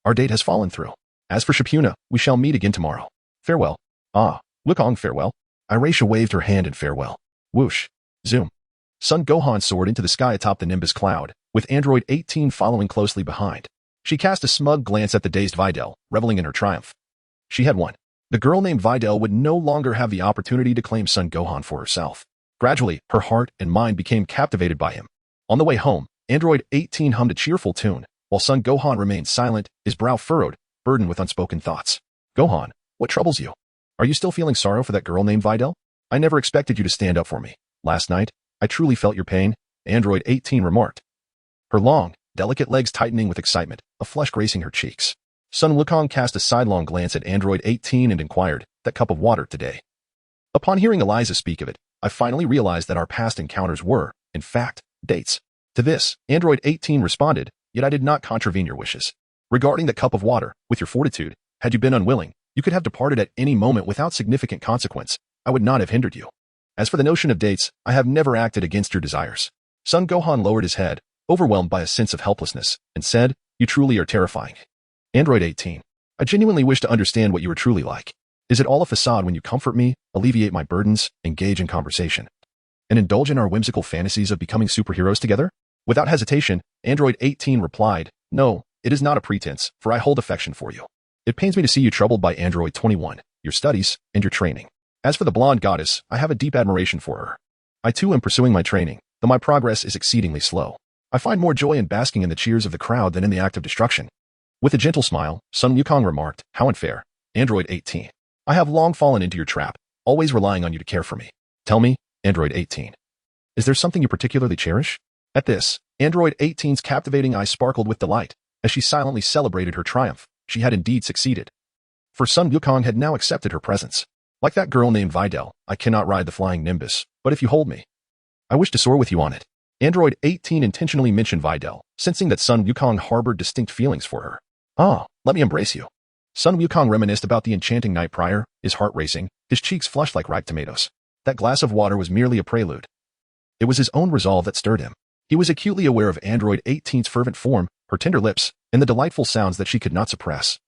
A: Our date has fallen through. As for Shippuna, we shall meet again tomorrow. Farewell. Ah, Wukong, farewell. Irisha waved her hand in farewell. Whoosh. Zoom. Son Gohan soared into the sky atop the Nimbus cloud, with Android 18 following closely behind. She cast a smug glance at the dazed Videl, reveling in her triumph. She had won. The girl named Videl would no longer have the opportunity to claim Son Gohan for herself. Gradually, her heart and mind became captivated by him. On the way home, Android 18 hummed a cheerful tune, while Son Gohan remained silent, his brow furrowed, burdened with unspoken thoughts. Gohan, what troubles you? Are you still feeling sorrow for that girl named Videl? I never expected you to stand up for me. Last night, I truly felt your pain, Android 18 remarked. Her long, delicate legs tightening with excitement, a flush gracing her cheeks. Son Wukong cast a sidelong glance at Android 18 and inquired, that cup of water today. Upon hearing Eliza speak of it, I finally realized that our past encounters were, in fact, dates. To this, Android 18 responded, yet I did not contravene your wishes. Regarding the cup of water, with your fortitude, had you been unwilling, you could have departed at any moment without significant consequence. I would not have hindered you. As for the notion of dates, I have never acted against your desires. Son Gohan lowered his head, overwhelmed by a sense of helplessness, and said, you truly are terrifying. Android 18. I genuinely wish to understand what you are truly like. Is it all a facade when you comfort me, alleviate my burdens, engage in conversation, and indulge in our whimsical fantasies of becoming superheroes together? Without hesitation, Android 18 replied, no, it is not a pretense, for I hold affection for you. It pains me to see you troubled by Android 21, your studies, and your training. As for the blonde goddess, I have a deep admiration for her. I too am pursuing my training, though my progress is exceedingly slow. I find more joy in basking in the cheers of the crowd than in the act of destruction. With a gentle smile, Son Wukong remarked, how unfair. Android 18. I have long fallen into your trap, always relying on you to care for me. Tell me, Android 18. Is there something you particularly cherish? At this, Android 18's captivating eyes sparkled with delight, as she silently celebrated her triumph. She had indeed succeeded. For Son Wukong had now accepted her presence. Like that girl named Videl, I cannot ride the flying Nimbus, but if you hold me, I wish to soar with you on it. Android 18 intentionally mentioned Videl, sensing that Son Wukong harbored distinct feelings for her. Ah, let me embrace you. Son Wukong reminisced about the enchanting night prior, his heart racing, his cheeks flushed like ripe tomatoes. That glass of water was merely a prelude. It was his own resolve that stirred him. He was acutely aware of Android 18's fervent form, her tender lips, and the delightful sounds that she could not suppress,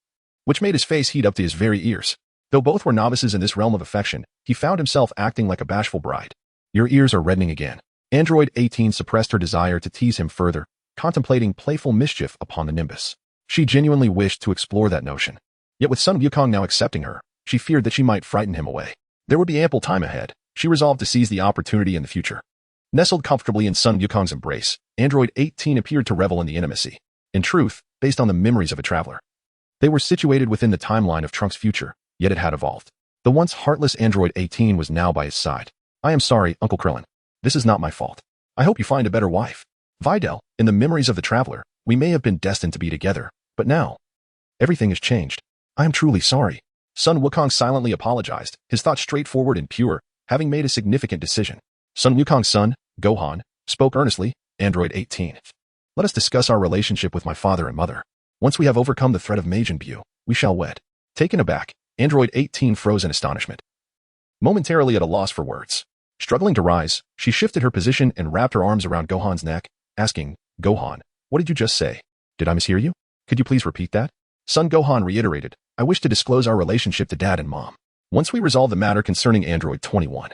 A: which made his face heat up to his very ears. Though both were novices in this realm of affection, he found himself acting like a bashful bride. Your ears are reddening again. Android 18 suppressed her desire to tease him further, contemplating playful mischief upon the Nimbus. She genuinely wished to explore that notion. Yet with Son Wukong now accepting her, she feared that she might frighten him away. There would be ample time ahead. She resolved to seize the opportunity in the future. Nestled comfortably in Son Wukong's embrace, Android 18 appeared to revel in the intimacy. In truth, based on the memories of a traveler. They were situated within the timeline of Trunks' future, yet it had evolved. The once heartless Android 18 was now by his side. I am sorry, Uncle Krillin. This is not my fault. I hope you find a better wife. Videl, in the memories of the traveler, we may have been destined to be together, but now, everything has changed. I am truly sorry. Son Wukong silently apologized, his thoughts straightforward and pure. having made a significant decision. Son Wukong's son, Gohan, spoke earnestly, Android 18. Let us discuss our relationship with my father and mother. Once we have overcome the threat of Majin Buu, we shall wed. Taken aback, Android 18 froze in astonishment. Momentarily at a loss for words. Struggling to rise, she shifted her position and wrapped her arms around Gohan's neck, asking, Gohan, what did you just say? Did I mishear you? Could you please repeat that? Son Gohan reiterated, I wish to disclose our relationship to Dad and Mom. Once we resolve the matter concerning Android 21,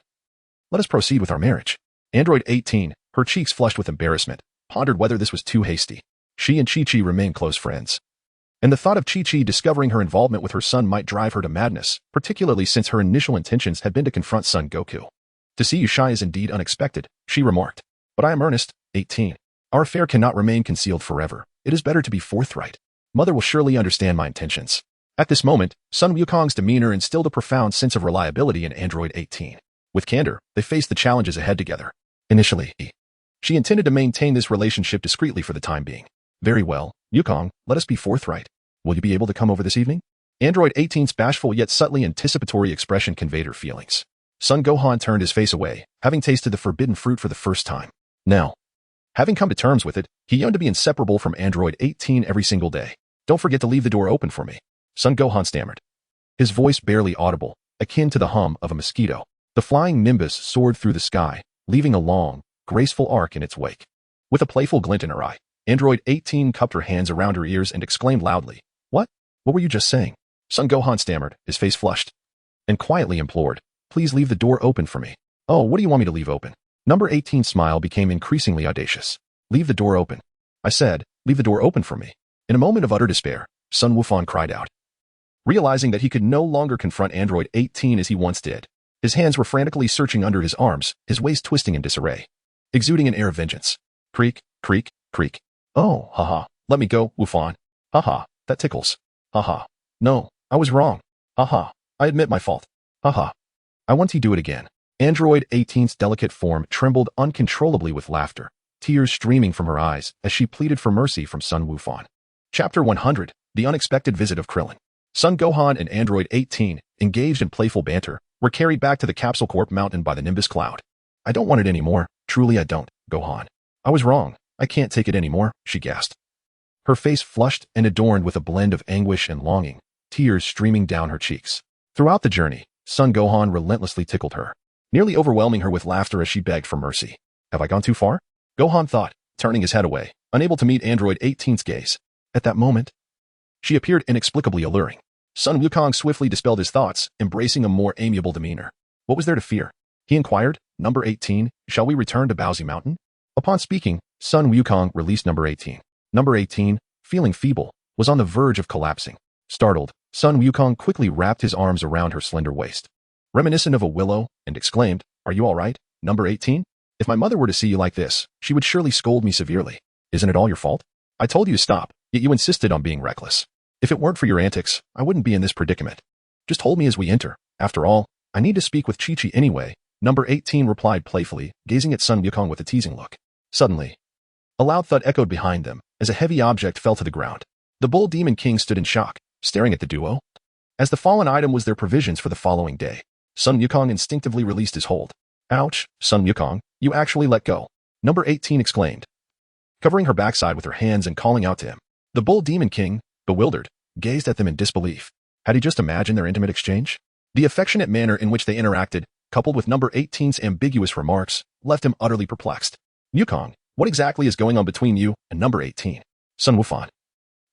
A: let us proceed with our marriage. Android 18, her cheeks flushed with embarrassment, pondered whether this was too hasty. She and Chi-Chi remained close friends. And the thought of Chi-Chi discovering her involvement with her son might drive her to madness, particularly since her initial intentions had been to confront Son Goku. To see you shy is indeed unexpected, she remarked. But I am earnest, 18. Our affair cannot remain concealed forever. It is better to be forthright. Mother will surely understand my intentions. At this moment, Son Wukong's demeanor instilled a profound sense of reliability in Android 18. With candor, they faced the challenges ahead together. Initially, she intended to maintain this relationship discreetly for the time being. Very well, Wukong, let us be forthright. Will you be able to come over this evening? Android 18's bashful yet subtly anticipatory expression conveyed her feelings. Son Gohan turned his face away, having tasted the forbidden fruit for the first time. Now, having come to terms with it, he yearned to be inseparable from Android 18 every single day. Don't forget to leave the door open for me. Son Gohan stammered. His voice barely audible, akin to the hum of a mosquito. The flying nimbus soared through the sky, leaving a long, graceful arc in its wake. With a playful glint in her eye, Android 18 cupped her hands around her ears and exclaimed loudly, What? What were you just saying? Son Gohan stammered, his face flushed, and quietly implored, Please leave the door open for me. Oh, what do you want me to leave open? Number 18's smile became increasingly audacious. Leave the door open. I said, leave the door open for me. In a moment of utter despair, Son Wukong cried out. Realizing that he could no longer confront Android 18 as he once did, his hands were frantically searching under his arms, his waist twisting in disarray, exuding an air of vengeance. Creak, creak, creak. Oh, haha, let me go, Wufan. Haha, that tickles. Haha. No, I was wrong. Haha, I admit my fault. Haha. I want to do it again. Android 18's delicate form trembled uncontrollably with laughter, tears streaming from her eyes as she pleaded for mercy from Son Wufan. Chapter 100, The Unexpected Visit of Krillin. Son Gohan and Android 18, engaged in playful banter, were carried back to the Capsule Corp mountain by the Nimbus cloud. I don't want it anymore. Truly I don't, Gohan. I was wrong. I can't take it anymore, she gasped. Her face flushed and adorned with a blend of anguish and longing, tears streaming down her cheeks. Throughout the journey, Son Gohan relentlessly tickled her, nearly overwhelming her with laughter as she begged for mercy. Have I gone too far? Gohan thought, turning his head away, unable to meet Android 18's gaze. At that moment, she appeared inexplicably alluring. Son Wukong swiftly dispelled his thoughts, embracing a more amiable demeanor. What was there to fear? He inquired, Number 18, shall we return to Baozi Mountain? Upon speaking, Son Wukong released Number 18. Number 18, feeling feeble, was on the verge of collapsing. Startled, Son Wukong quickly wrapped his arms around her slender waist, reminiscent of a willow, and exclaimed, Are you all right, Number 18? If my mother were to see you like this, she would surely scold me severely. Isn't it all your fault? I told you to stop, yet you insisted on being reckless. If it weren't for your antics, I wouldn't be in this predicament. Just hold me as we enter. After all, I need to speak with Chi-Chi anyway, Number 18 replied playfully, gazing at Son Wukong with a teasing look. Suddenly, a loud thud echoed behind them as a heavy object fell to the ground. The Bull Demon King stood in shock, staring at the duo. As the fallen item was their provisions for the following day, Son Wukong instinctively released his hold. Ouch, Son Wukong, you actually let go, Number 18 exclaimed, covering her backside with her hands and calling out to him. The Bull Demon King, bewildered, gazed at them in disbelief. Had he just imagined their intimate exchange? The affectionate manner in which they interacted, coupled with Number 18's ambiguous remarks, left him utterly perplexed. Wukong, what exactly is going on between you and Number 18? Son Wufan,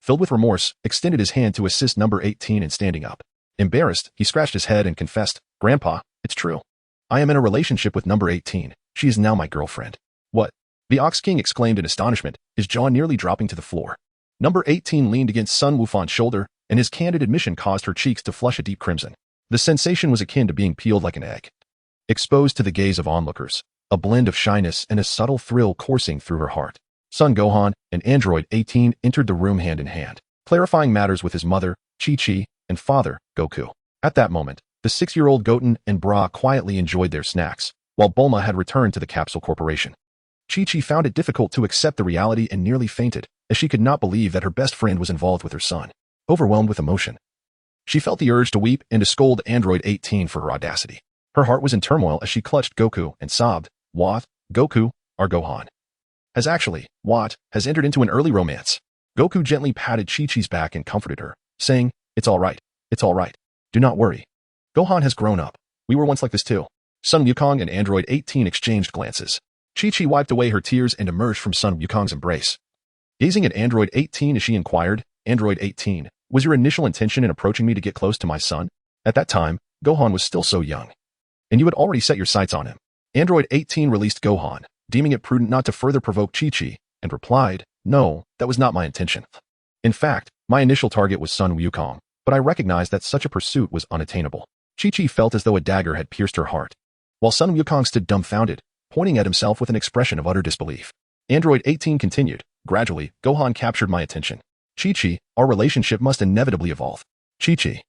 A: filled with remorse, extended his hand to assist Number 18 in standing up. Embarrassed, he scratched his head and confessed, Grandpa, it's true. I am in a relationship with Number 18. She is now my girlfriend. What? The Ox King exclaimed in astonishment, his jaw nearly dropping to the floor. Number 18 leaned against Son Wufan's shoulder, and his candid admission caused her cheeks to flush a deep crimson. The sensation was akin to being peeled like an egg, exposed to the gaze of onlookers, a blend of shyness and a subtle thrill coursing through her heart. Son Gohan and Android 18 entered the room hand in hand, clarifying matters with his mother, Chi-Chi, and father, Goku. At that moment, the 6-year-old Goten and Bra quietly enjoyed their snacks, while Bulma had returned to the Capsule Corporation. Chi-Chi found it difficult to accept the reality and nearly fainted, as she could not believe that her best friend was involved with her son. Overwhelmed with emotion, she felt the urge to weep and to scold Android 18 for her audacity. Her heart was in turmoil as she clutched Goku and sobbed, "What? Goku, our Gohan has entered into an early romance." Goku gently patted Chi-Chi's back and comforted her, saying, "It's all right. It's all right. Do not worry. Gohan has grown up. We were once like this too." Son Wukong and Android 18 exchanged glances. Chi-Chi wiped away her tears and emerged from Son Wukong's embrace. Gazing at Android 18 as she inquired, "Android 18, was your initial intention in approaching me to get close to my son? At that time, Gohan was still so young. And you had already set your sights on him." Android 18 released Gohan, deeming it prudent not to further provoke Chi-Chi, and replied, "No, that was not my intention. In fact, my initial target was Son Wukong, but I recognized that such a pursuit was unattainable." Chi-Chi felt as though a dagger had pierced her heart, while Son Wukong stood dumbfounded, pointing at himself with an expression of utter disbelief. Android 18 continued, "Gradually, Gohan captured my attention. Chi-Chi, our relationship must inevitably evolve." Chi-Chi,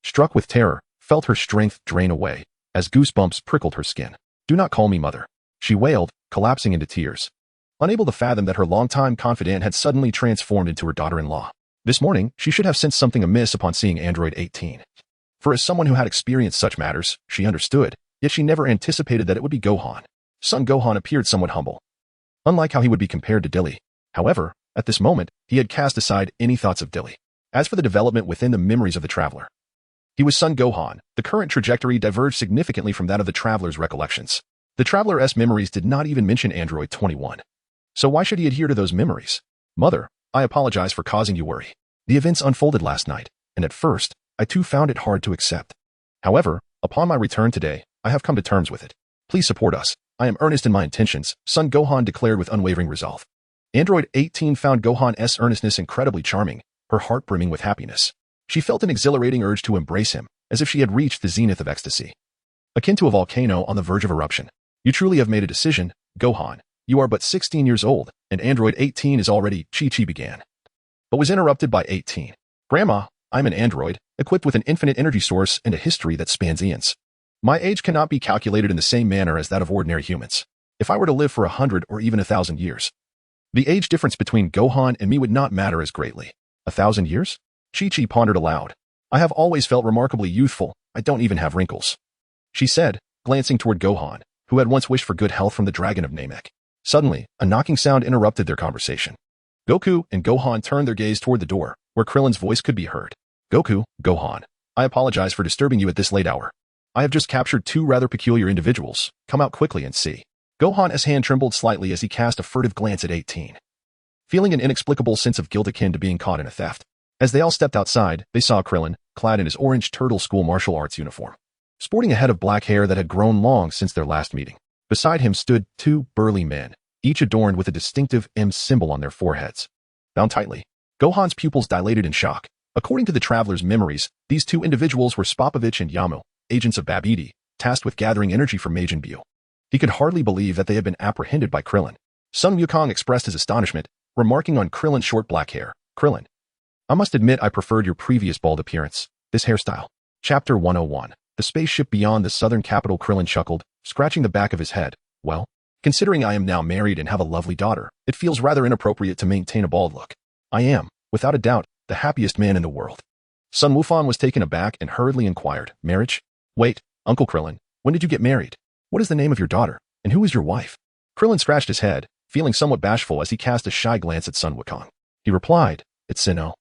A: struck with terror, felt her strength drain away, as goosebumps prickled her skin. "Do not call me mother," she wailed, collapsing into tears, unable to fathom that her longtime confidant had suddenly transformed into her daughter-in-law. This morning, she should have sensed something amiss upon seeing Android 18. For as someone who had experienced such matters, she understood, yet she never anticipated that it would be Gohan. Son Gohan appeared somewhat humble, unlike how he would be compared to Dilly. However, at this moment, he had cast aside any thoughts of Dilly. As for the development within the memories of the traveler, he was Son Gohan. The current trajectory diverged significantly from that of the traveler's recollections. The traveler's memories did not even mention Android 21. So why should he adhere to those memories? "Mother, I apologize for causing you worry. The events unfolded last night, and at first, I too found it hard to accept. However, upon my return today, I have come to terms with it. Please support us. I am earnest in my intentions," Son Gohan declared with unwavering resolve. Android 18 found Gohan's earnestness incredibly charming, her heart brimming with happiness. She felt an exhilarating urge to embrace him, as if she had reached the zenith of ecstasy, akin to a volcano on the verge of eruption. "You truly have made a decision, Gohan. You are but 16 years old, and Android 18 is already," Chi-Chi began, but was interrupted by 18. "Grandma, I'm an android, equipped with an infinite energy source and a history that spans eons. My age cannot be calculated in the same manner as that of ordinary humans. If I were to live for 100 or even 1,000 years, the age difference between Gohan and me would not matter as greatly." 1,000 years? Chi-Chi pondered aloud. "I have always felt remarkably youthful. I don't even have wrinkles," she said, glancing toward Gohan, who had once wished for good health from the dragon of Namek. Suddenly, a knocking sound interrupted their conversation. Goku and Gohan turned their gaze toward the door, where Krillin's voice could be heard. "Goku, Gohan, I apologize for disturbing you at this late hour. I have just captured two rather peculiar individuals. Come out quickly and see." Gohan's hand trembled slightly as he cast a furtive glance at 18, feeling an inexplicable sense of guilt akin to being caught in a theft. As they all stepped outside, they saw Krillin, clad in his orange turtle school martial arts uniform, sporting a head of black hair that had grown long since their last meeting. Beside him stood two burly men, each adorned with a distinctive M symbol on their foreheads, bound tightly. Gohan's pupils dilated in shock. According to the traveler's memories, these two individuals were Spopovich and Yamu, agents of Babidi, tasked with gathering energy from Majin Buu. He could hardly believe that they had been apprehended by Krillin. Son Wukong expressed his astonishment, remarking on Krillin's short black hair. "Krillin, I must admit I preferred your previous bald appearance. This hairstyle." Chapter 101. The spaceship beyond the southern capital. Krillin chuckled, scratching the back of his head. "Well, considering I am now married and have a lovely daughter, it feels rather inappropriate to maintain a bald look. I am, without a doubt, the happiest man in the world." Son Wufan was taken aback and hurriedly inquired, "Marriage? Wait, Uncle Krillin, when did you get married? What is the name of your daughter, and who is your wife?" Krillin scratched his head, feeling somewhat bashful as he cast a shy glance at Son Wukong. He replied, "It's Sinnoh.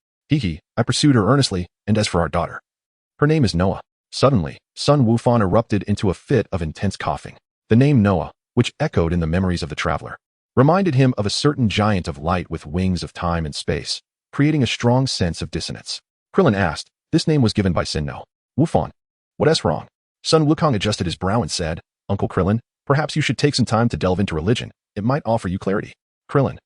A: I pursued her earnestly, and as for our daughter, her name is Noah." Suddenly, Son Wufan erupted into a fit of intense coughing. The name Noah, which echoed in the memories of the traveler, reminded him of a certain giant of light with wings of time and space, creating a strong sense of dissonance. Krillin asked, "This name was given by Sinnoh. Wufan, what is wrong?" Son Wukong adjusted his brow and said, "Uncle Krillin, perhaps you should take some time to delve into religion. It might offer you clarity." Krillin,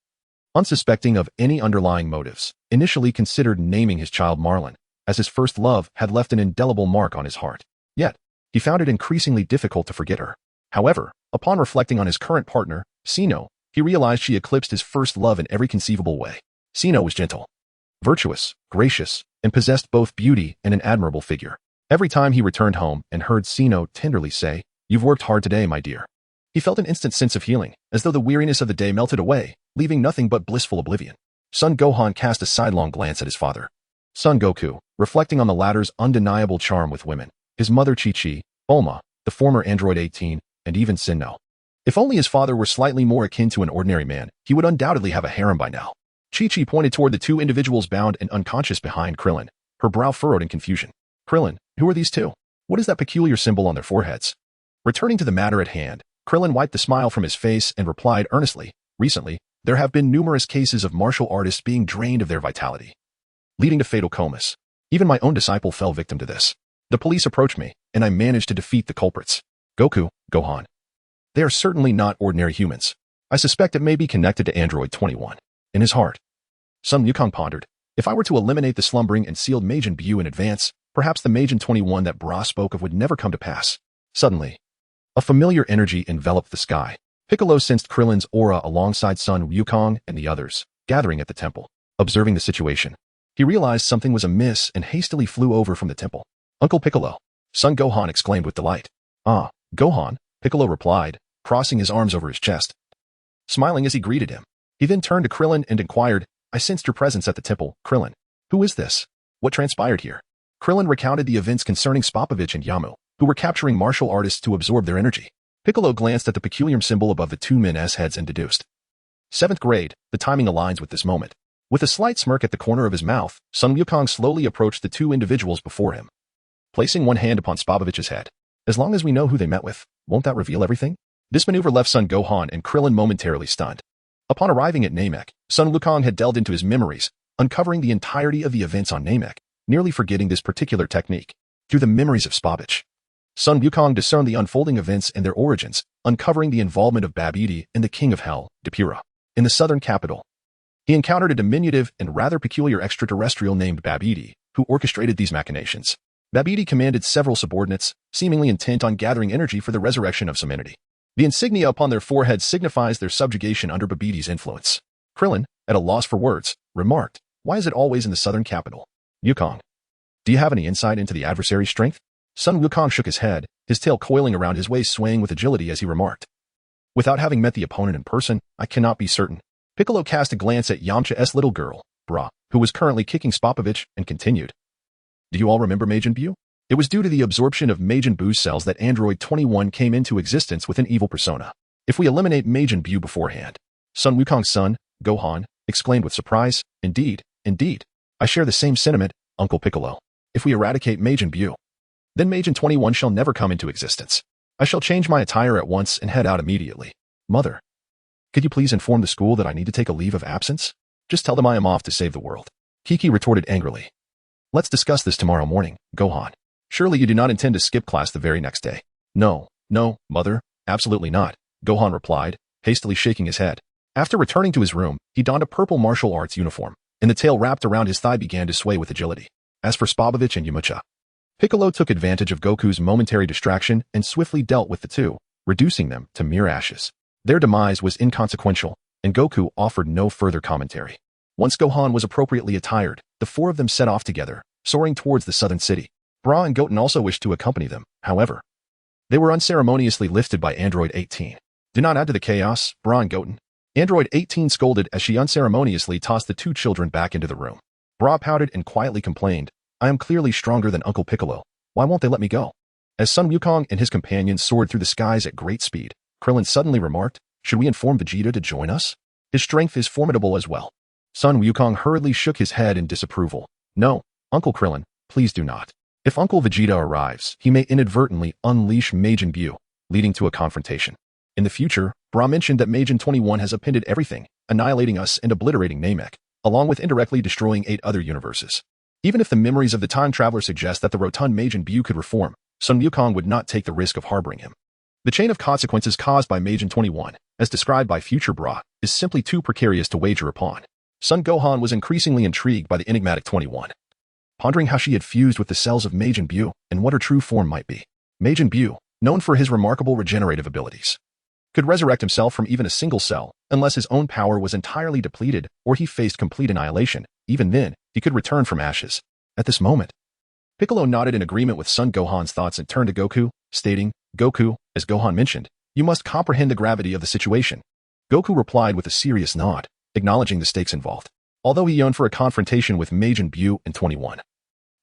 A: unsuspecting of any underlying motives, initially considered naming his child Marlin, as his first love had left an indelible mark on his heart. Yet, he found it increasingly difficult to forget her. However, upon reflecting on his current partner, Sinnoh, he realized she eclipsed his first love in every conceivable way. Sinnoh was gentle, virtuous, gracious, and possessed both beauty and an admirable figure. Every time he returned home and heard Sinnoh tenderly say, "You've worked hard today, my dear," he felt an instant sense of healing, as though the weariness of the day melted away, leaving nothing but blissful oblivion. Son Gohan cast a sidelong glance at his father, Son Goku, reflecting on the latter's undeniable charm with women. His mother Chi-Chi, Bulma, the former Android 18, and even Sinnoh. If only his father were slightly more akin to an ordinary man, he would undoubtedly have a harem by now. Chi-Chi pointed toward the two individuals bound and unconscious behind Krillin, her brow furrowed in confusion. Krillin, who are these two? What is that peculiar symbol on their foreheads? Returning to the matter at hand, Krillin wiped the smile from his face and replied earnestly, recently, there have been numerous cases of martial artists being drained of their vitality, leading to fatal comas. Even my own disciple fell victim to this. The police approached me, and I managed to defeat the culprits. Goku, Gohan. They are certainly not ordinary humans. I suspect it may be connected to Android 21. In his heart, Son Wukong pondered, if I were to eliminate the slumbering and sealed Majin Buu in advance, perhaps the Majin 21 that Bra spoke of would never come to pass. Suddenly, a familiar energy enveloped the sky. Piccolo sensed Krillin's aura alongside Son Wukong and the others, gathering at the temple. Observing the situation, he realized something was amiss and hastily flew over from the temple. Uncle Piccolo, Son Gohan exclaimed with delight. Ah, Gohan, Piccolo replied, crossing his arms over his chest. Smiling as he greeted him, he then turned to Krillin and inquired, I sensed your presence at the temple, Krillin. Who is this? What transpired here? Krillin recounted the events concerning Spopovich and Yamu, who were capturing martial artists to absorb their energy. Piccolo glanced at the peculiar symbol above the two men's heads and deduced. 7th grade, the timing aligns with this moment. With a slight smirk at the corner of his mouth, Son Wukong slowly approached the two individuals before him, placing one hand upon Spopovich's head. As long as we know who they met with, won't that reveal everything? This maneuver left Son Gohan and Krillin momentarily stunned. Upon arriving at Namek, Son Wukong had delved into his memories, uncovering the entirety of the events on Namek, nearly forgetting this particular technique. Through the memories of Spopovich, Son Wukong discerned the unfolding events and their origins, uncovering the involvement of Babidi and the King of Hell, Depura. In the southern capital, he encountered a diminutive and rather peculiar extraterrestrial named Babidi, who orchestrated these machinations. Babidi commanded several subordinates, seemingly intent on gathering energy for the resurrection of some entity. The insignia upon their foreheads signifies their subjugation under Babidi's influence. Krillin, at a loss for words, remarked, why is it always in the southern capital? Wukong, do you have any insight into the adversary's strength? Son Wukong shook his head, his tail coiling around his waist swaying with agility as he remarked. Without having met the opponent in person, I cannot be certain. Piccolo cast a glance at Yamcha's little girl, Bra, who was currently kicking Spopovich, and continued. Do you all remember Majin Buu? It was due to the absorption of Majin Buu's cells that Android 21 came into existence with an evil persona. If we eliminate Majin Buu beforehand, Son Wukong's son, Gohan, exclaimed with surprise, indeed, I share the same sentiment, Uncle Piccolo. If we eradicate Majin Buu, then Majin 21 shall never come into existence. I shall change my attire at once and head out immediately. Mother, could you please inform the school that I need to take a leave of absence? Just tell them I am off to save the world. Kiki retorted angrily. Let's discuss this tomorrow morning, Gohan. Surely you do not intend to skip class the very next day. No, mother, absolutely not, Gohan replied, hastily shaking his head. After returning to his room, he donned a purple martial arts uniform, and the tail wrapped around his thigh began to sway with agility. As for Spopovich and Yamcha, Piccolo took advantage of Goku's momentary distraction and swiftly dealt with the two, reducing them to mere ashes. Their demise was inconsequential, and Goku offered no further commentary. Once Gohan was appropriately attired, the four of them set off together, soaring towards the southern city. Bra and Goten also wished to accompany them, however. They were unceremoniously lifted by Android 18. Do not add to the chaos, Bra and Goten. Android 18 scolded as she unceremoniously tossed the two children back into the room. Bra pouted and quietly complained, I am clearly stronger than Uncle Piccolo. Why won't they let me go? As Son Wukong and his companions soared through the skies at great speed, Krillin suddenly remarked, should we inform Vegeta to join us? His strength is formidable as well. Son Wukong hurriedly shook his head in disapproval. No, Uncle Krillin, please do not. If Uncle Vegeta arrives, he may inadvertently unleash Majin Buu, leading to a confrontation. In the future, Bra mentioned that Majin 21 has appended everything, annihilating us and obliterating Namek, along with indirectly destroying 8 other universes. Even if the memories of the time traveler suggest that the rotund Majin Buu could reform, Son Wukong would not take the risk of harboring him. The chain of consequences caused by Majin 21, as described by future Bra, is simply too precarious to wager upon. Son Gohan was increasingly intrigued by the enigmatic 21, pondering how she had fused with the cells of Majin Buu and what her true form might be. Majin Buu, known for his remarkable regenerative abilities, could resurrect himself from even a single cell, unless his own power was entirely depleted or he faced complete annihilation. Even then, he could return from ashes. At this moment, Piccolo nodded in agreement with Son Gohan's thoughts and turned to Goku, stating, Goku, as Gohan mentioned, you must comprehend the gravity of the situation. Goku replied with a serious nod, acknowledging the stakes involved. Although he yearned for a confrontation with Majin Buu and 21,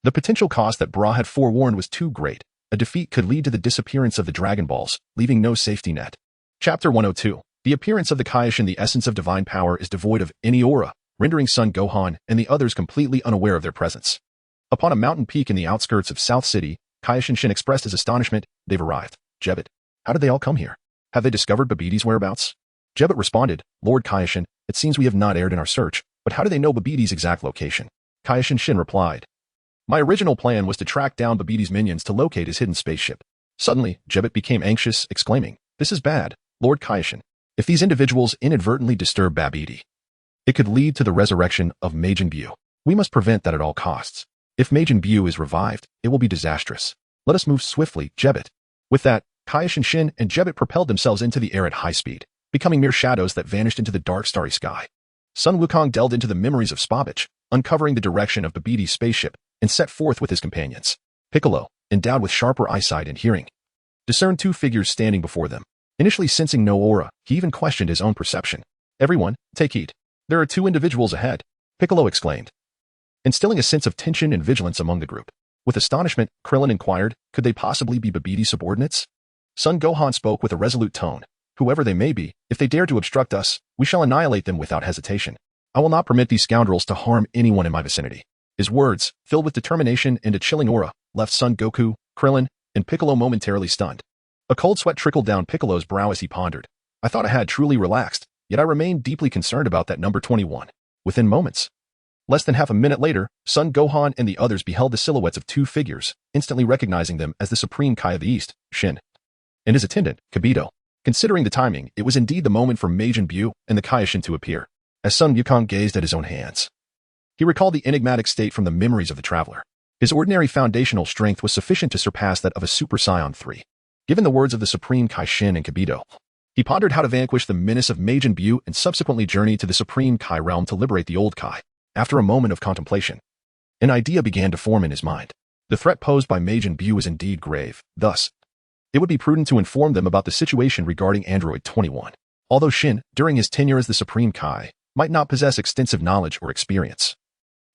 A: the potential cost that Bra had forewarned was too great, a defeat could lead to the disappearance of the Dragon Balls, leaving no safety net. Chapter 102. The appearance of the Kaishin, the essence of divine power, is devoid of any aura, rendering Son Gohan and the others completely unaware of their presence. Upon a mountain peak in the outskirts of South City, Kaishin Shin expressed his astonishment. They've arrived. Jebet, how did they all come here? Have they discovered Babiti's whereabouts? Jebet responded, Lord Kaishin, it seems we have not erred in our search, but how do they know Babiti's exact location? Kaishin Shin replied, my original plan was to track down Babiti's minions to locate his hidden spaceship. Suddenly, Jebet became anxious, exclaiming, this is bad, Lord Kaishin. If these individuals inadvertently disturb Babiti, it could lead to the resurrection of Majin Buu. We must prevent that at all costs. If Majin Buu is revived, it will be disastrous. Let us move swiftly, Jebet. With that, Kaishin Shin and Jebet propelled themselves into the air at high speed, becoming mere shadows that vanished into the dark starry sky. Sun Wukong delved into the memories of Spabich, uncovering the direction of Babiti's spaceship, and set forth with his companions. Piccolo, endowed with sharper eyesight and hearing, discerned two figures standing before them. Initially sensing no aura, he even questioned his own perception. Everyone, take heed. There are two individuals ahead, Piccolo exclaimed, instilling a sense of tension and vigilance among the group. With astonishment, Krillin inquired, could they possibly be Babiti's subordinates? Son Gohan spoke with a resolute tone. Whoever they may be, if they dare to obstruct us, we shall annihilate them without hesitation. I will not permit these scoundrels to harm anyone in my vicinity. His words, filled with determination and a chilling aura, left Son Goku, Krillin, and Piccolo momentarily stunned. A cold sweat trickled down Piccolo's brow as he pondered. I thought I had truly relaxed, yet I remained deeply concerned about that number 21. Within moments, less than half a minute later, Son Gohan and the others beheld the silhouettes of two figures, instantly recognizing them as the Supreme Kai of the East, Shin, and his attendant, Kibito. Considering the timing, it was indeed the moment for Majin Buu and the Kaishin to appear. As Sun Wukong gazed at his own hands, he recalled the enigmatic state from the memories of the traveler. His ordinary foundational strength was sufficient to surpass that of a Super Saiyan 3. Given the words of the Supreme Kai Shin and Kibito, he pondered how to vanquish the menace of Majin Buu and subsequently journey to the Supreme Kai realm to liberate the old Kai. After a moment of contemplation, an idea began to form in his mind. The threat posed by Majin Buu is indeed grave. Thus, it would be prudent to inform them about the situation regarding Android 21. Although Shin, during his tenure as the Supreme Kai, might not possess extensive knowledge or experience,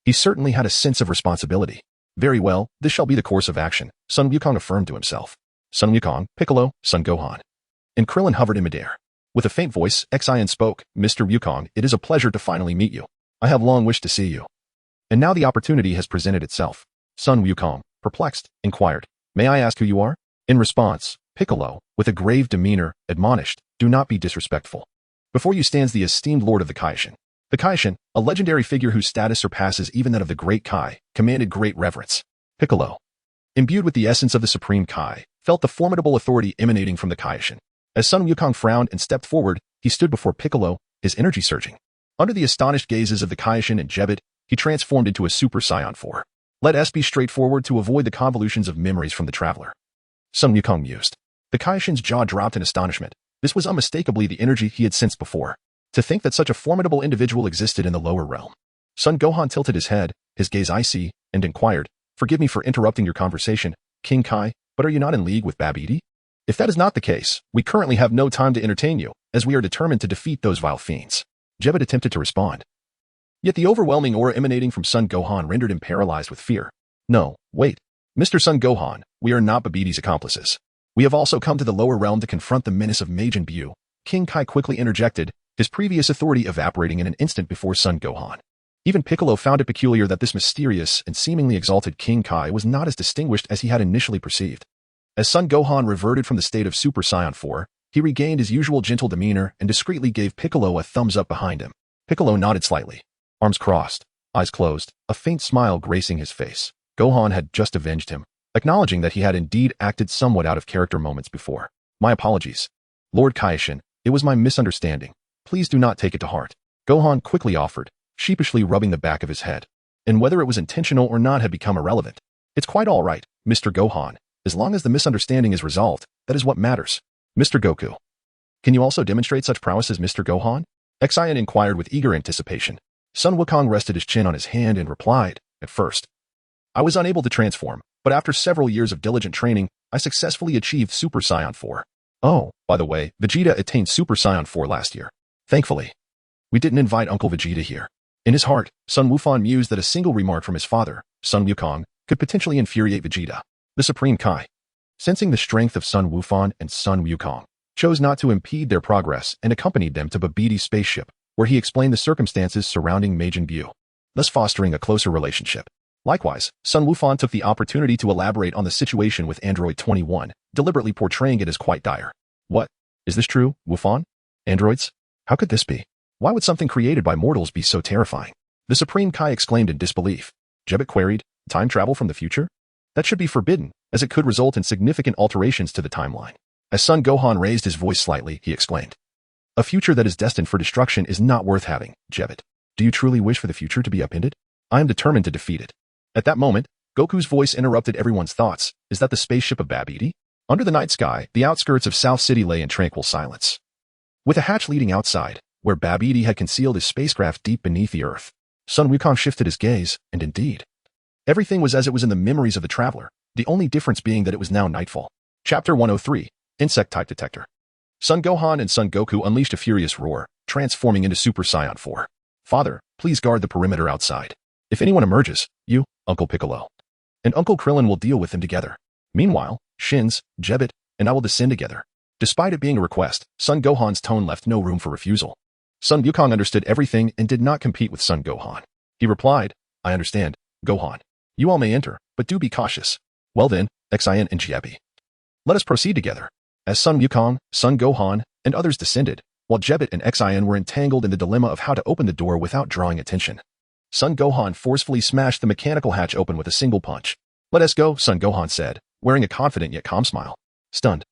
A: he certainly had a sense of responsibility. Very well, this shall be the course of action, Sun Wukong affirmed to himself. Sun Wukong, Piccolo, Son Gohan, and Krillin hovered in midair. With a faint voice, Xian spoke, Mr. Wukong, it is a pleasure to finally meet you. I have long wished to see you. And now the opportunity has presented itself. Sun Wukong, perplexed, inquired, may I ask who you are? In response, Piccolo, with a grave demeanor, admonished, do not be disrespectful. Before you stands the esteemed lord of the Kaishin. The Kaishin, a legendary figure whose status surpasses even that of the great Kai, commanded great reverence. Piccolo, imbued with the essence of the Supreme Kai, felt the formidable authority emanating from the Kaishin. As Sun Wukong frowned and stepped forward, he stood before Piccolo, his energy surging. Under the astonished gazes of the Kaishin and Jebet, he transformed into a Super Saiyan 4. Let us be straightforward to avoid the convolutions of memories from the traveler. Sun Wukong mused. The Kaishin's jaw dropped in astonishment. This was unmistakably the energy he had sensed before. To think that such a formidable individual existed in the lower realm. Son Gohan tilted his head, his gaze icy, and inquired, forgive me for interrupting your conversation, King Kai, but are you not in league with Babidi? If that is not the case, we currently have no time to entertain you, as we are determined to defeat those vile fiends. Jebet attempted to respond. Yet the overwhelming aura emanating from Son Gohan rendered him paralyzed with fear. No, wait. Mr. Son Gohan, we are not Babidi's accomplices. We have also come to the lower realm to confront the menace of Majin Buu. King Kai quickly interjected, his previous authority evaporating in an instant before Son Gohan. Even Piccolo found it peculiar that this mysterious and seemingly exalted King Kai was not as distinguished as he had initially perceived. As Son Gohan reverted from the state of Super Saiyan 4, he regained his usual gentle demeanor and discreetly gave Piccolo a thumbs up behind him. Piccolo nodded slightly, arms crossed, eyes closed, a faint smile gracing his face. Gohan had just avenged him, acknowledging that he had indeed acted somewhat out of character moments before. My apologies. Lord Kaishin, it was my misunderstanding. Please do not take it to heart. Gohan quickly offered, sheepishly rubbing the back of his head. And whether it was intentional or not had become irrelevant. It's quite all right, Mr. Gohan. As long as the misunderstanding is resolved, that is what matters. Mr. Goku. Can you also demonstrate such prowess as Mr. Gohan? Xian inquired with eager anticipation. Sun Wukong rested his chin on his hand and replied, at first, I was unable to transform, but after several years of diligent training, I successfully achieved Super Saiyan 4. Oh, by the way, Vegeta attained Super Saiyan 4 last year. Thankfully, we didn't invite Uncle Vegeta here. In his heart, Sun Wufan mused that a single remark from his father, Sun Wukong, could potentially infuriate Vegeta, the Supreme Kai. Sensing the strength of Sun Wukong and Sun Wukong, chose not to impede their progress and accompanied them to Babbidi's spaceship, where he explained the circumstances surrounding Majin Buu, thus fostering a closer relationship. Likewise, Sun Wukong took the opportunity to elaborate on the situation with Android 21, deliberately portraying it as quite dire. What? Is this true, Wufan? Androids? How could this be? Why would something created by mortals be so terrifying? The Supreme Kai exclaimed in disbelief. Jebbit queried, time travel from the future? That should be forbidden, as it could result in significant alterations to the timeline. As Son Gohan raised his voice slightly, he exclaimed, a future that is destined for destruction is not worth having, Jebbit. Do you truly wish for the future to be upended? I am determined to defeat it. At that moment, Goku's voice interrupted everyone's thoughts. Is that the spaceship of Babbidi? Under the night sky, the outskirts of South City lay in tranquil silence. With a hatch leading outside, where Babbidi had concealed his spacecraft deep beneath the earth, Sun Wukong shifted his gaze, and indeed, everything was as it was in the memories of the traveler, the only difference being that it was now nightfall. Chapter 103, Insect Type Detector. Son Gohan and Son Goku unleashed a furious roar, transforming into Super Saiyan 4. Father, please guard the perimeter outside. If anyone emerges, you, Uncle Piccolo, and Uncle Krillin will deal with them together. Meanwhile, Shins, Jebbit, and I will descend together. Despite it being a request, Son Gohan's tone left no room for refusal. Son Wukong understood everything and did not compete with Son Gohan. He replied, I understand, Gohan. You all may enter, but do be cautious. Well then, Xian and Jebbit, let us proceed together. As Son Wukong, Son Gohan, and others descended, while Jebbit and Xian were entangled in the dilemma of how to open the door without drawing attention. Son Gohan forcefully smashed the mechanical hatch open with a single punch. Let us go, Son Gohan said, wearing a confident yet calm smile. Stunned,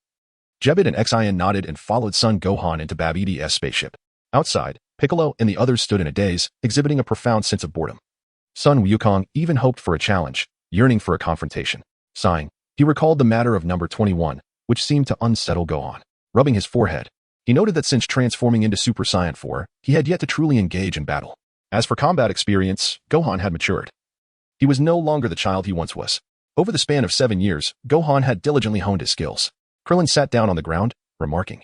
A: Jebbit and Xian nodded and followed Son Gohan into Babbidi's spaceship. Outside, Piccolo and the others stood in a daze, exhibiting a profound sense of boredom. Son Wukong even hoped for a challenge, yearning for a confrontation. Sighing, he recalled the matter of number 21, which seemed to unsettle Gohan. Rubbing his forehead, he noted that since transforming into Super Saiyan 4, he had yet to truly engage in battle. As for combat experience, Gohan had matured. He was no longer the child he once was. Over the span of 7 years, Gohan had diligently honed his skills. Krillin sat down on the ground, remarking,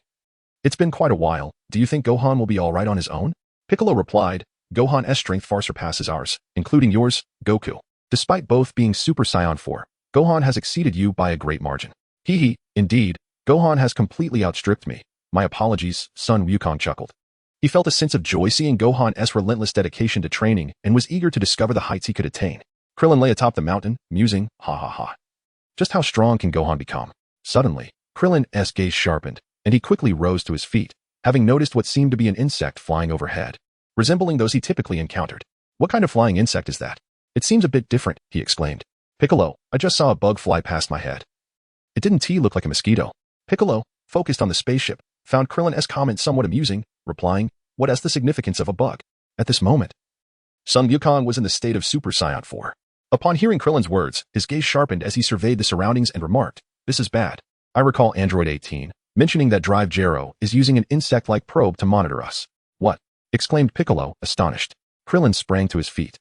A: it's been quite a while. Do you think Gohan will be all right on his own? Piccolo replied, Gohan's strength far surpasses ours, including yours, Goku. Despite both being Super Saiyan 4, Gohan has exceeded you by a great margin. Hee, indeed, Gohan has completely outstripped me. My apologies, Son Wukong chuckled. He felt a sense of joy seeing Gohan's relentless dedication to training and was eager to discover the heights he could attain. Krillin lay atop the mountain, musing, ha ha ha. Just how strong can Gohan become? Suddenly, Krillin's gaze sharpened, and he quickly rose to his feet, having noticed what seemed to be an insect flying overhead, resembling those he typically encountered. What kind of flying insect is that? It seems a bit different, he exclaimed. Piccolo, I just saw a bug fly past my head. It didn't look like a mosquito. Piccolo, focused on the spaceship, found Krillin's comment somewhat amusing, replying, what is the significance of a bug? At this moment, Son Wukong was in the state of Super Saiyan 4. Upon hearing Krillin's words, his gaze sharpened as he surveyed the surroundings and remarked, this is bad. I recall Android 18 mentioning that Drive Jero is using an insect-like probe to monitor us. What? Exclaimed Piccolo, astonished. Krillin sprang to his feet.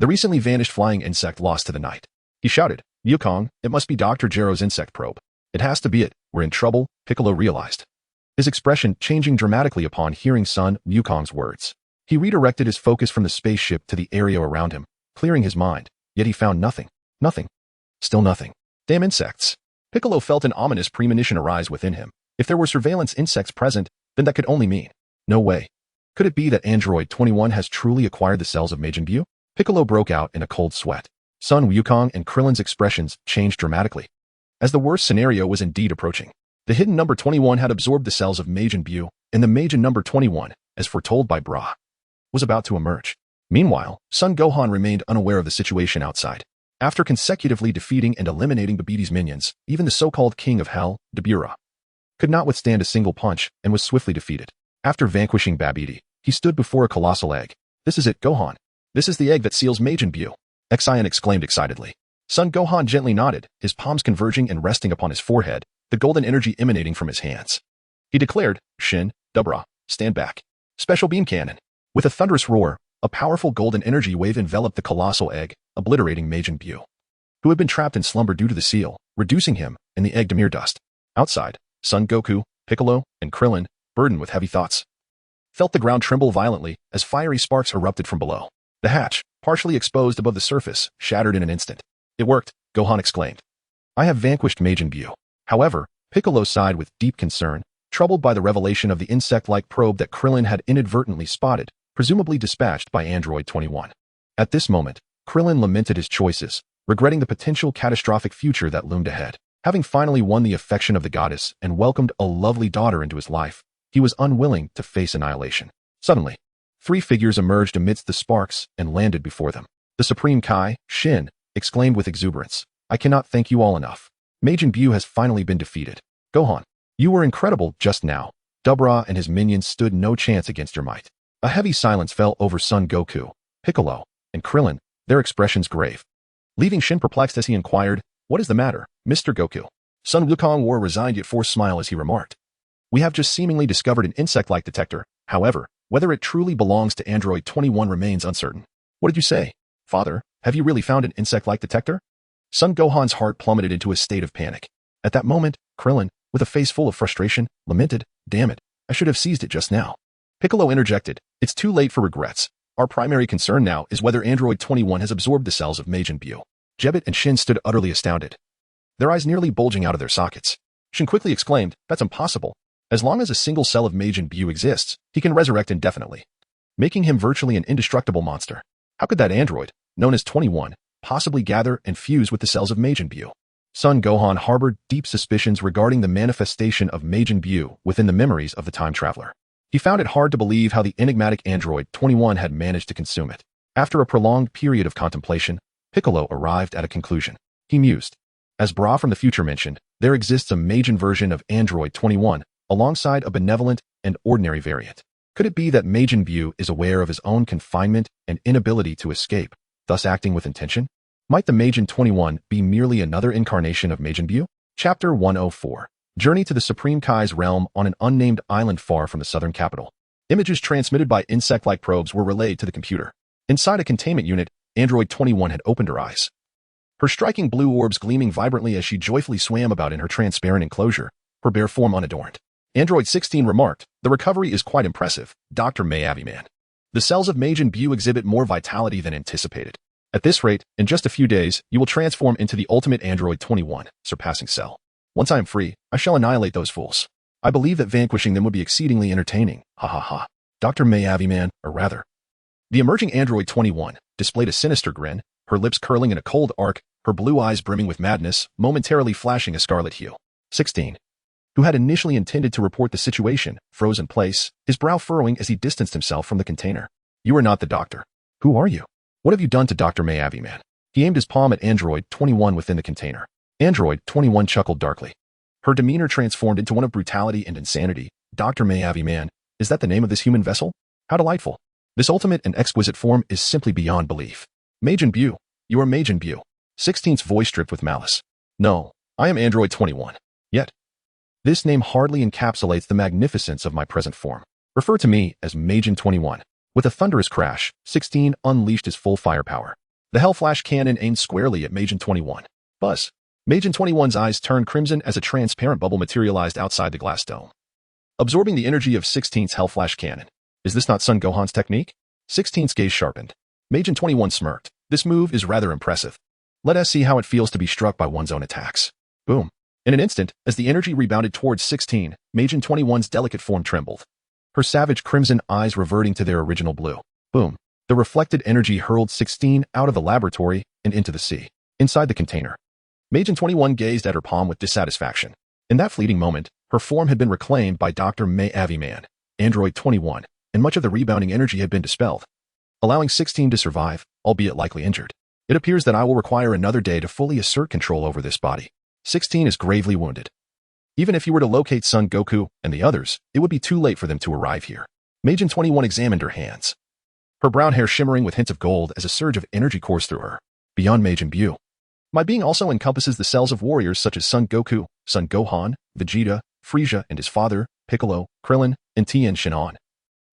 A: The recently vanished flying insect lost to the night. He shouted, Wukong, it must be Dr. Jero's insect probe. It has to be it. We're in trouble, Piccolo realized. His expression changing dramatically upon hearing Son Wukong's words. He redirected his focus from the spaceship to the area around him, clearing his mind, yet he found nothing. Nothing. Still nothing. Damn insects. Piccolo felt an ominous premonition arise within him. If there were surveillance insects present, then that could only mean, no way. Could it be that Android 21 has truly acquired the cells of Majin Buu? Piccolo broke out in a cold sweat. Son Wukong and Krillin's expressions changed dramatically, as the worst scenario was indeed approaching. The hidden number 21 had absorbed the cells of Majin Buu, and the Majin number 21, as foretold by Bra, was about to emerge. Meanwhile, Son Gohan remained unaware of the situation outside. After consecutively defeating and eliminating Babbidi's minions, even the so-called King of Hell, Dabura, could not withstand a single punch and was swiftly defeated. After vanquishing Babbidi, he stood before a colossal egg. This is it, Gohan. This is the egg that seals Majin Buu, Xian exclaimed excitedly. Son Gohan gently nodded, his palms converging and resting upon his forehead, the golden energy emanating from his hands. He declared, Shin, Dabura, stand back. Special beam cannon. With a thunderous roar, a powerful golden energy wave enveloped the colossal egg, obliterating Majin Buu, who had been trapped in slumber due to the seal, reducing him and the egg to mere dust. Outside, Son Goku, Piccolo, and Krillin, burdened with heavy thoughts, felt the ground tremble violently as fiery sparks erupted from below. The hatch, partially exposed above the surface, shattered in an instant. It worked, Gohan exclaimed. I have vanquished Majin Buu. However, Piccolo sighed with deep concern, troubled by the revelation of the insect-like probe that Krillin had inadvertently spotted, presumably dispatched by Android 21. At this moment, Krillin lamented his choices, regretting the potential catastrophic future that loomed ahead. Having finally won the affection of the goddess and welcomed a lovely daughter into his life, he was unwilling to face annihilation. Suddenly, three figures emerged amidst the sparks and landed before them. The Supreme Kai, Shin, exclaimed with exuberance, "I cannot thank you all enough. Majin Buu has finally been defeated. Gohan, you were incredible just now. Dubra and his minions stood no chance against your might." A heavy silence fell over Son Goku, Piccolo, and Krillin, their expressions grave. Leaving Shin perplexed as he inquired, "What is the matter, Mr. Goku?" Son Wukong wore a resigned yet forced smile as he remarked, "We have just seemingly discovered an insect-like detector. However, whether it truly belongs to Android 21 remains uncertain." "What did you say? Father, have you really found an insect-like detector?" Son Gohan's heart plummeted into a state of panic. At that moment, Krillin, with a face full of frustration, lamented, "Damn it, I should have seized it just now." Piccolo interjected, "It's too late for regrets. Our primary concern now is whether Android 21 has absorbed the cells of Majin Buu." Jebbit and Shin stood utterly astounded, their eyes nearly bulging out of their sockets. Shin quickly exclaimed, "That's impossible. As long as a single cell of Majin Buu exists, he can resurrect indefinitely, making him virtually an indestructible monster. How could that android, known as 21, possibly gather and fuse with the cells of Majin Buu?" Son Gohan harbored deep suspicions regarding the manifestation of Majin Buu within the memories of the time traveler. He found it hard to believe how the enigmatic android 21 had managed to consume it. After a prolonged period of contemplation, Piccolo arrived at a conclusion. He mused, "As Bra from the future mentioned, there exists a Majin version of Android 21, alongside a benevolent and ordinary variant. Could it be that Majin Buu is aware of his own confinement and inability to escape, thus acting with intention? Might the Majin 21 be merely another incarnation of Majin Buu?" Chapter 104. Journey to the Supreme Kai's realm on an unnamed island far from the southern capital. Images transmitted by insect-like probes were relayed to the computer. Inside a containment unit, Android 21 had opened her eyes, her striking blue orbs gleaming vibrantly as she joyfully swam about in her transparent enclosure, her bare form unadorned. Android 16 remarked, "The recovery is quite impressive, Dr. May-Avi-Man. The cells of Majin Buu exhibit more vitality than anticipated. At this rate, in just a few days, you will transform into the ultimate Android 21, surpassing Cell. Once I am free, I shall annihilate those fools. I believe that vanquishing them would be exceedingly entertaining. Ha ha ha." Dr. May-Avi-Man, or rather, the emerging Android 21, displayed a sinister grin, her lips curling in a cold arc, her blue eyes brimming with madness, momentarily flashing a scarlet hue. 16, who had initially intended to report the situation, froze in place, his brow furrowing as he distanced himself from the container. "You are not the doctor. Who are you? What have you done to Dr. May-Avi-Man?" He aimed his palm at Android 21 within the container. Android 21 chuckled darkly. Her demeanor transformed into one of brutality and insanity. "Dr. May-Avi-Man, is that the name of this human vessel? How delightful. This ultimate and exquisite form is simply beyond belief. Majin Buu, you are Majin Buu." 16's voice dripped with malice. "No, I am Android 21. Yet, this name hardly encapsulates the magnificence of my present form. Refer to me as Majin 21. With a thunderous crash, 16 unleashed his full firepower. The Hell Flash cannon aimed squarely at Majin 21. Buzz. Majin 21's eyes turned crimson as a transparent bubble materialized outside the glass dome, absorbing the energy of 16's Hell Flash cannon. "Is this not Son Gohan's technique?" 16's gaze sharpened. Majin 21 smirked. "This move is rather impressive. Let us see how it feels to be struck by one's own attacks." Boom. In an instant, as the energy rebounded towards 16, Majin 21's delicate form trembled, her savage crimson eyes reverting to their original blue. Boom. The reflected energy hurled 16 out of the laboratory and into the sea. Inside the container, Majin 21 gazed at her palm with dissatisfaction. In that fleeting moment, her form had been reclaimed by Dr. May-Avi-Man, Android 21, and much of the rebounding energy had been dispelled, allowing 16 to survive, albeit likely injured. "It appears that I will require another day to fully assert control over this body. 16 is gravely wounded. Even if you were to locate Son Goku and the others, it would be too late for them to arrive here." Majin 21 examined her hands, her brown hair shimmering with hints of gold as a surge of energy coursed through her. "Beyond Majin Buu, my being also encompasses the cells of warriors such as Son Goku, Son Gohan, Vegeta, Frieza and his father, Piccolo, Krillin, and Tien Shinhan,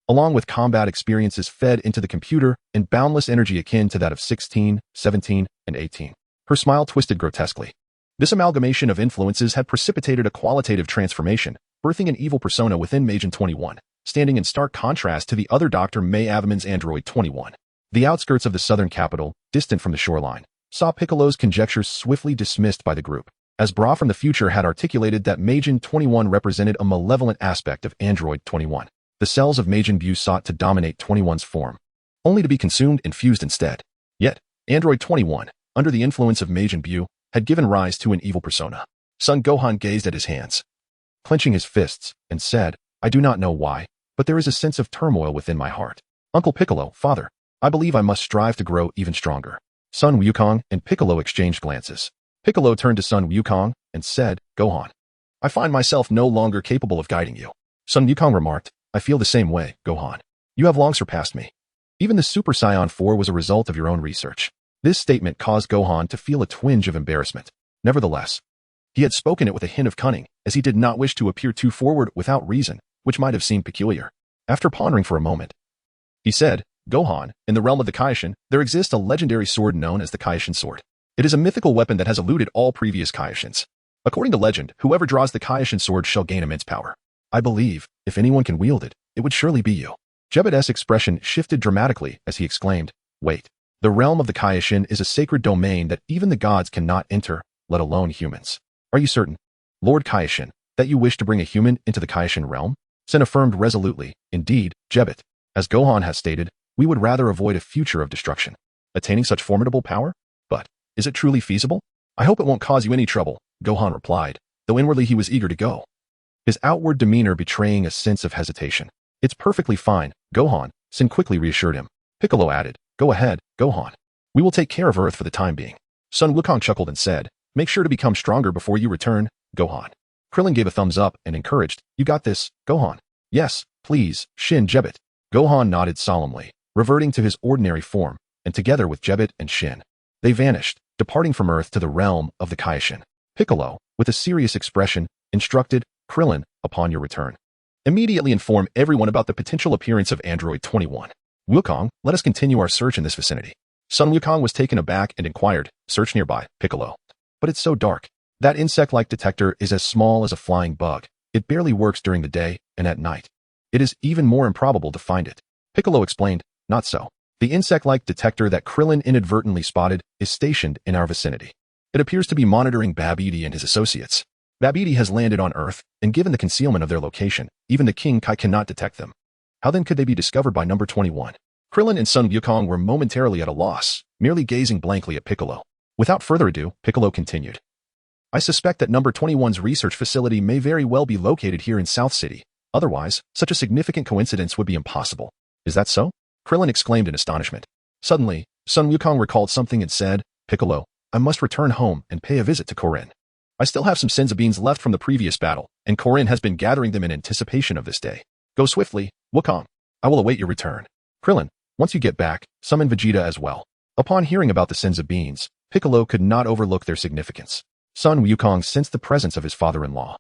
A: along with combat experiences fed into the computer and boundless energy akin to that of 16, 17, and 18. Her smile twisted grotesquely. This amalgamation of influences had precipitated a qualitative transformation, birthing an evil persona within Majin 21, standing in stark contrast to the other Dr. May-Avi-Man's Android 21. The outskirts of the southern capital, distant from the shoreline, saw Piccolo's conjectures swiftly dismissed by the group. as Bra from the future had articulated that Majin 21 represented a malevolent aspect of Android 21. The cells of Majin Buu sought to dominate 21's form, only to be consumed and fused instead. Yet, Android 21, under the influence of Majin Buu, had given rise to an evil persona. Son Gohan gazed at his hands, clenching his fists, and said, I do not know why, but there is a sense of turmoil within my heart. Uncle Piccolo, father, I believe I must strive to grow even stronger. Son Wukong and Piccolo exchanged glances. Piccolo turned to Son Wukong and said, Gohan, I find myself no longer capable of guiding you. Son Wukong remarked, I feel the same way, Gohan. You have long surpassed me. Even the Super Saiyan 4 was a result of your own research. This statement caused Gohan to feel a twinge of embarrassment. Nevertheless, he had spoken it with a hint of cunning, as he did not wish to appear too forward without reason, which might have seemed peculiar. After pondering for a moment, he said, Gohan, in the realm of the Kaishin, there exists a legendary sword known as the Kaishin sword. It is a mythical weapon that has eluded all previous Kaishins. According to legend, whoever draws the Kaishin sword shall gain immense power. I believe, if anyone can wield it, it would surely be you. Jebet's expression shifted dramatically as he exclaimed, Wait, the realm of the Kaishin is a sacred domain that even the gods cannot enter, let alone humans. Are you certain, Lord Kaishin, that you wish to bring a human into the Kaishin realm? Sen affirmed resolutely, Indeed, Jebet. As Gohan has stated, we would rather avoid a future of destruction. Attaining such formidable power? But, is it truly feasible? I hope it won't cause you any trouble, Gohan replied, though inwardly he was eager to go, his outward demeanor betraying a sense of hesitation. It's perfectly fine, Gohan, Sen quickly reassured him. Piccolo added, Go ahead, Gohan. We will take care of Earth for the time being. Son Wukong chuckled and said, Make sure to become stronger before you return, Gohan. Krillin gave a thumbs up and encouraged, You got this, Gohan. Yes, please, Shin Jebet. Gohan nodded solemnly, reverting to his ordinary form, and together with Jebet and Shin, they vanished, departing from Earth to the realm of the Kaishin. Piccolo, with a serious expression, instructed, Krillin, upon your return, immediately inform everyone about the potential appearance of Android 21. Wukong, let us continue our search in this vicinity. Son Wukong was taken aback and inquired, Search nearby, Piccolo. But it's so dark. That insect-like detector is as small as a flying bug. It barely works during the day and at night. It is even more improbable to find it. Piccolo explained, Not so. The insect-like detector that Krillin inadvertently spotted is stationed in our vicinity. It appears to be monitoring Babidi and his associates. Babidi has landed on Earth, and given the concealment of their location, even the King Kai cannot detect them. How then could they be discovered by number 21? Krillin and Son Wukong were momentarily at a loss, merely gazing blankly at Piccolo. Without further ado, Piccolo continued. I suspect that number 21's research facility may very well be located here in South City. Otherwise, such a significant coincidence would be impossible. Is that so? Krillin exclaimed in astonishment. Suddenly, Son Wukong recalled something and said, Piccolo, I must return home and pay a visit to Korin. I still have some senzu beans left from the previous battle, and Korin has been gathering them in anticipation of this day. Go swiftly, Wukong. I will await your return. Krillin, once you get back, summon Vegeta as well. Upon hearing about the senzu beans, Piccolo could not overlook their significance. Son Wukong sensed the presence of his father-in-law,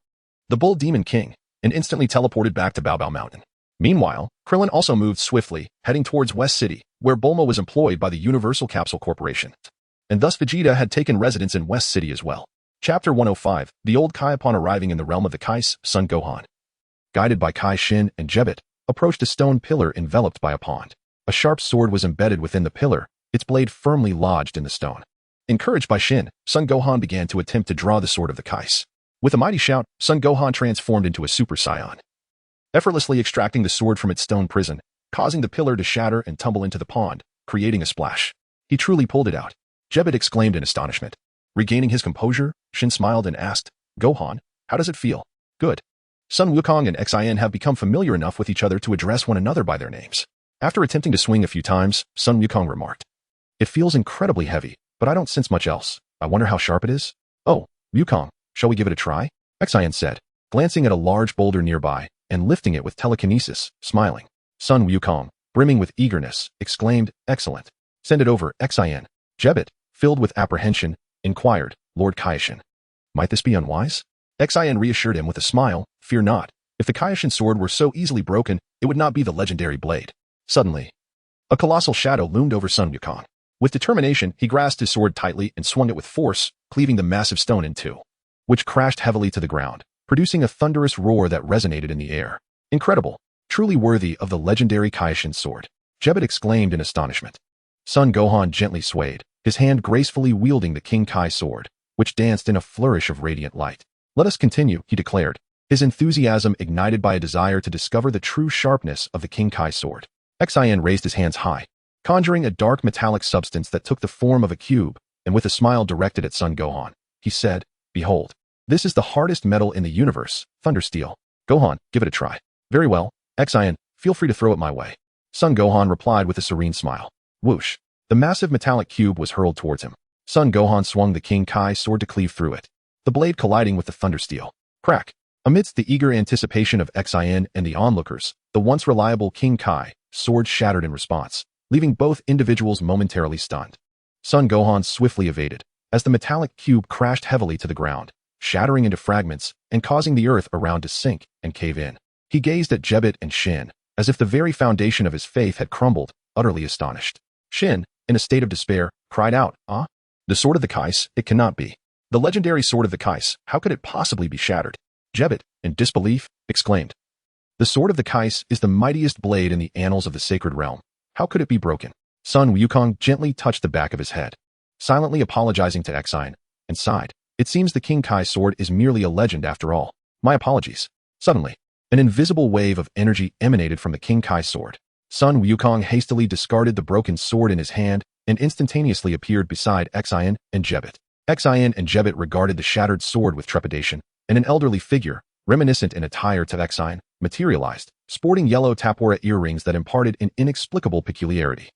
A: the Bull Demon King, and instantly teleported back to Bao Bao Mountain. Meanwhile, Krillin also moved swiftly, heading towards West City, where Bulma was employed by the Universal Capsule Corporation. And thus Vegeta had taken residence in West City as well. Chapter 105, The Old Kai. Upon arriving in the realm of the Kais, Son Gohan, guided by Kai Shin and Jebet, approached a stone pillar enveloped by a pond. A sharp sword was embedded within the pillar, its blade firmly lodged in the stone. Encouraged by Shin, Son Gohan began to attempt to draw the sword of the Kais. With a mighty shout, Son Gohan transformed into a Super Saiyan, effortlessly extracting the sword from its stone prison, causing the pillar to shatter and tumble into the pond, creating a splash. He truly pulled it out. Jebet exclaimed in astonishment. Regaining his composure, Shin smiled and asked, Gohan, how does it feel? Good. Son Wukong and Xin have become familiar enough with each other to address one another by their names. After attempting to swing a few times, Son Wukong remarked, It feels incredibly heavy, but I don't sense much else. I wonder how sharp it is? Oh, Wukong, shall we give it a try? Xin said, glancing at a large boulder nearby and lifting it with telekinesis, smiling. Son Wukong, brimming with eagerness, exclaimed, Excellent. Send it over, Xin. Jebet, filled with apprehension, inquired, Lord Kaishin. Might this be unwise? Xin reassured him with a smile, Fear not. If the Kaishin sword were so easily broken, it would not be the legendary blade. Suddenly, a colossal shadow loomed over Son Wukong. With determination, he grasped his sword tightly and swung it with force, cleaving the massive stone in two, which crashed heavily to the ground, producing a thunderous roar that resonated in the air. Incredible, truly worthy of the legendary Kaishin sword. Jebet exclaimed in astonishment. Son Gohan gently swayed, his hand gracefully wielding the King Kai sword, which danced in a flourish of radiant light. "Let us continue," he declared, his enthusiasm ignited by a desire to discover the true sharpness of the King Kai sword. Xian raised his hands high, conjuring a dark metallic substance that took the form of a cube, and with a smile directed at Son Gohan, he said, "Behold, this is the hardest metal in the universe, thunder steel. Gohan, give it a try." "Very well, Xian, feel free to throw it my way." Son Gohan replied with a serene smile. Whoosh! The massive metallic cube was hurled towards him. Son Gohan swung the King Kai sword to cleave through it, the blade colliding with the thunder steel. Crack! Amidst the eager anticipation of Xian and the onlookers, the once reliable King Kai sword shattered in response, leaving both individuals momentarily stunned. Son Gohan swiftly evaded, as the metallic cube crashed heavily to the ground, shattering into fragments and causing the earth around to sink and cave in. He gazed at Jebit and Shin, as if the very foundation of his faith had crumbled, utterly astonished. Shin, in a state of despair, cried out, "Ah? The sword of the Kais, it cannot be. The legendary sword of the Kais, how could it possibly be shattered?" Jebit, in disbelief, exclaimed, "The sword of the Kais is the mightiest blade in the annals of the sacred realm. How could it be broken?" Sun Wukong gently touched the back of his head, silently apologizing to Xian, and sighed. "It seems the King Kai sword is merely a legend after all. My apologies." Suddenly, an invisible wave of energy emanated from the King Kai sword. Sun Wukong hastily discarded the broken sword in his hand and instantaneously appeared beside Xian and Jebit. Xian and Jebit regarded the shattered sword with trepidation, and an elderly figure, reminiscent in attire to Xian, materialized, sporting yellow tapora earrings that imparted an inexplicable peculiarity.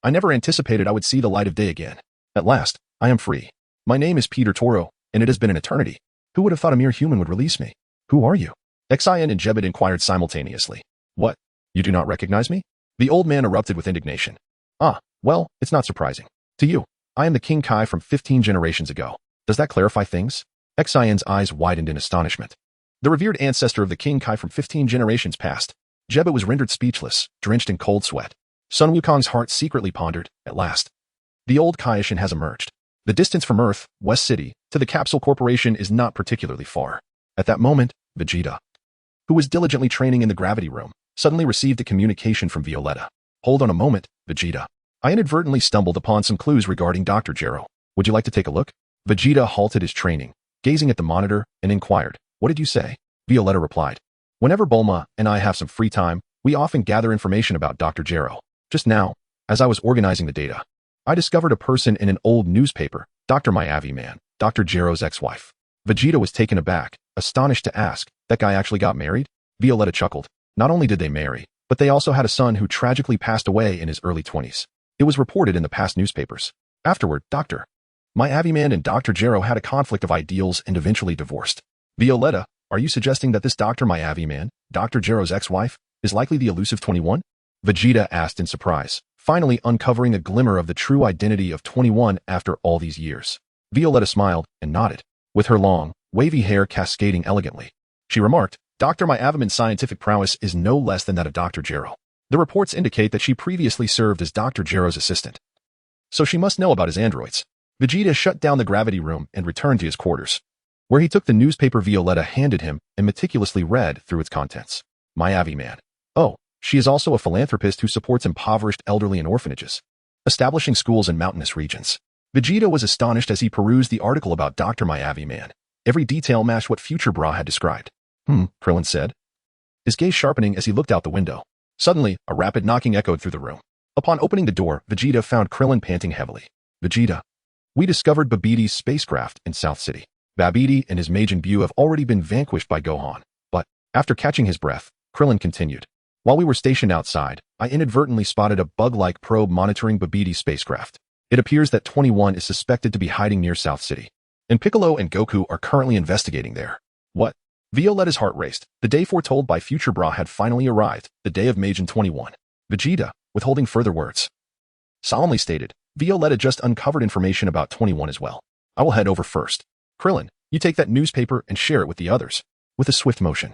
A: "I never anticipated I would see the light of day again. At last, I am free. My name is Peter Toro, and it has been an eternity. Who would have thought a mere human would release me? Who are you?" Xian and Jebit inquired simultaneously. "What? You do not recognize me?" The old man erupted with indignation. "Ah, well, it's not surprising. To you, I am the King Kai from 15 generations ago. Does that clarify things?" Xian's eyes widened in astonishment. The revered ancestor of the King Kai from 15 generations past. Jebit was rendered speechless, drenched in cold sweat. Sun Wukong's heart secretly pondered, at last. The old Kaioshin has emerged. The distance from Earth, West City, to the Capsule Corporation is not particularly far. At that moment, Vegeta, who was diligently training in the gravity room, suddenly received a communication from Violetta. "Hold on a moment, Vegeta. I inadvertently stumbled upon some clues regarding Dr. Gero. Would you like to take a look?" Vegeta halted his training, gazing at the monitor, and inquired, "What did you say?" Violetta replied, "Whenever Bulma and I have some free time, we often gather information about Dr. Gero. Just now, as I was organizing the data, I discovered a person in an old newspaper, Dr. Miyavi Man, Dr. Gero's ex-wife." Vegeta was taken aback, astonished to ask, "That guy actually got married?" Violetta chuckled. "Not only did they marry, but they also had a son who tragically passed away in his early 20s. It was reported in the past newspapers. Afterward, Dr. Miyavi Man and Dr. Gero had a conflict of ideals and eventually divorced." "Violetta, are you suggesting that this Dr. Miyavi Man, Dr. Gero's ex-wife, is likely the elusive 21? Vegeta asked in surprise, finally uncovering a glimmer of the true identity of 21 after all these years. Violetta smiled and nodded, with her long, wavy hair cascading elegantly. She remarked, "Dr. Miyavi Man's scientific prowess is no less than that of Dr. Gero. The reports indicate that she previously served as Dr. Gero's assistant. So she must know about his androids." Vegeta shut down the gravity room and returned to his quarters, where he took the newspaper Violetta handed him and meticulously read through its contents. Miyavi Man. Oh, she is also a philanthropist who supports impoverished elderly in orphanages, establishing schools in mountainous regions. Vegeta was astonished as he perused the article about Dr. Miyavi Man. Every detail matched what Future Bra had described. Krillin said, his gaze sharpening as he looked out the window. Suddenly, a rapid knocking echoed through the room. Upon opening the door, Vegeta found Krillin panting heavily. "Vegeta, we discovered Babbidi's spacecraft in South City. Babidi and his Majin Buu have already been vanquished by Gohan. But, after catching his breath, Krillin continued, while we were stationed outside, I inadvertently spotted a bug-like probe monitoring Babbidi's spacecraft. It appears that 21 is suspected to be hiding near South City, and Piccolo and Goku are currently investigating there." "What?" Violetta's heart raced. The day foretold by Future Bra had finally arrived, the day of Majin 21. Vegeta, withholding further words, solemnly stated, "Violetta just uncovered information about 21 as well. I will head over first. Krillin, you take that newspaper and share it with the others." With a swift motion,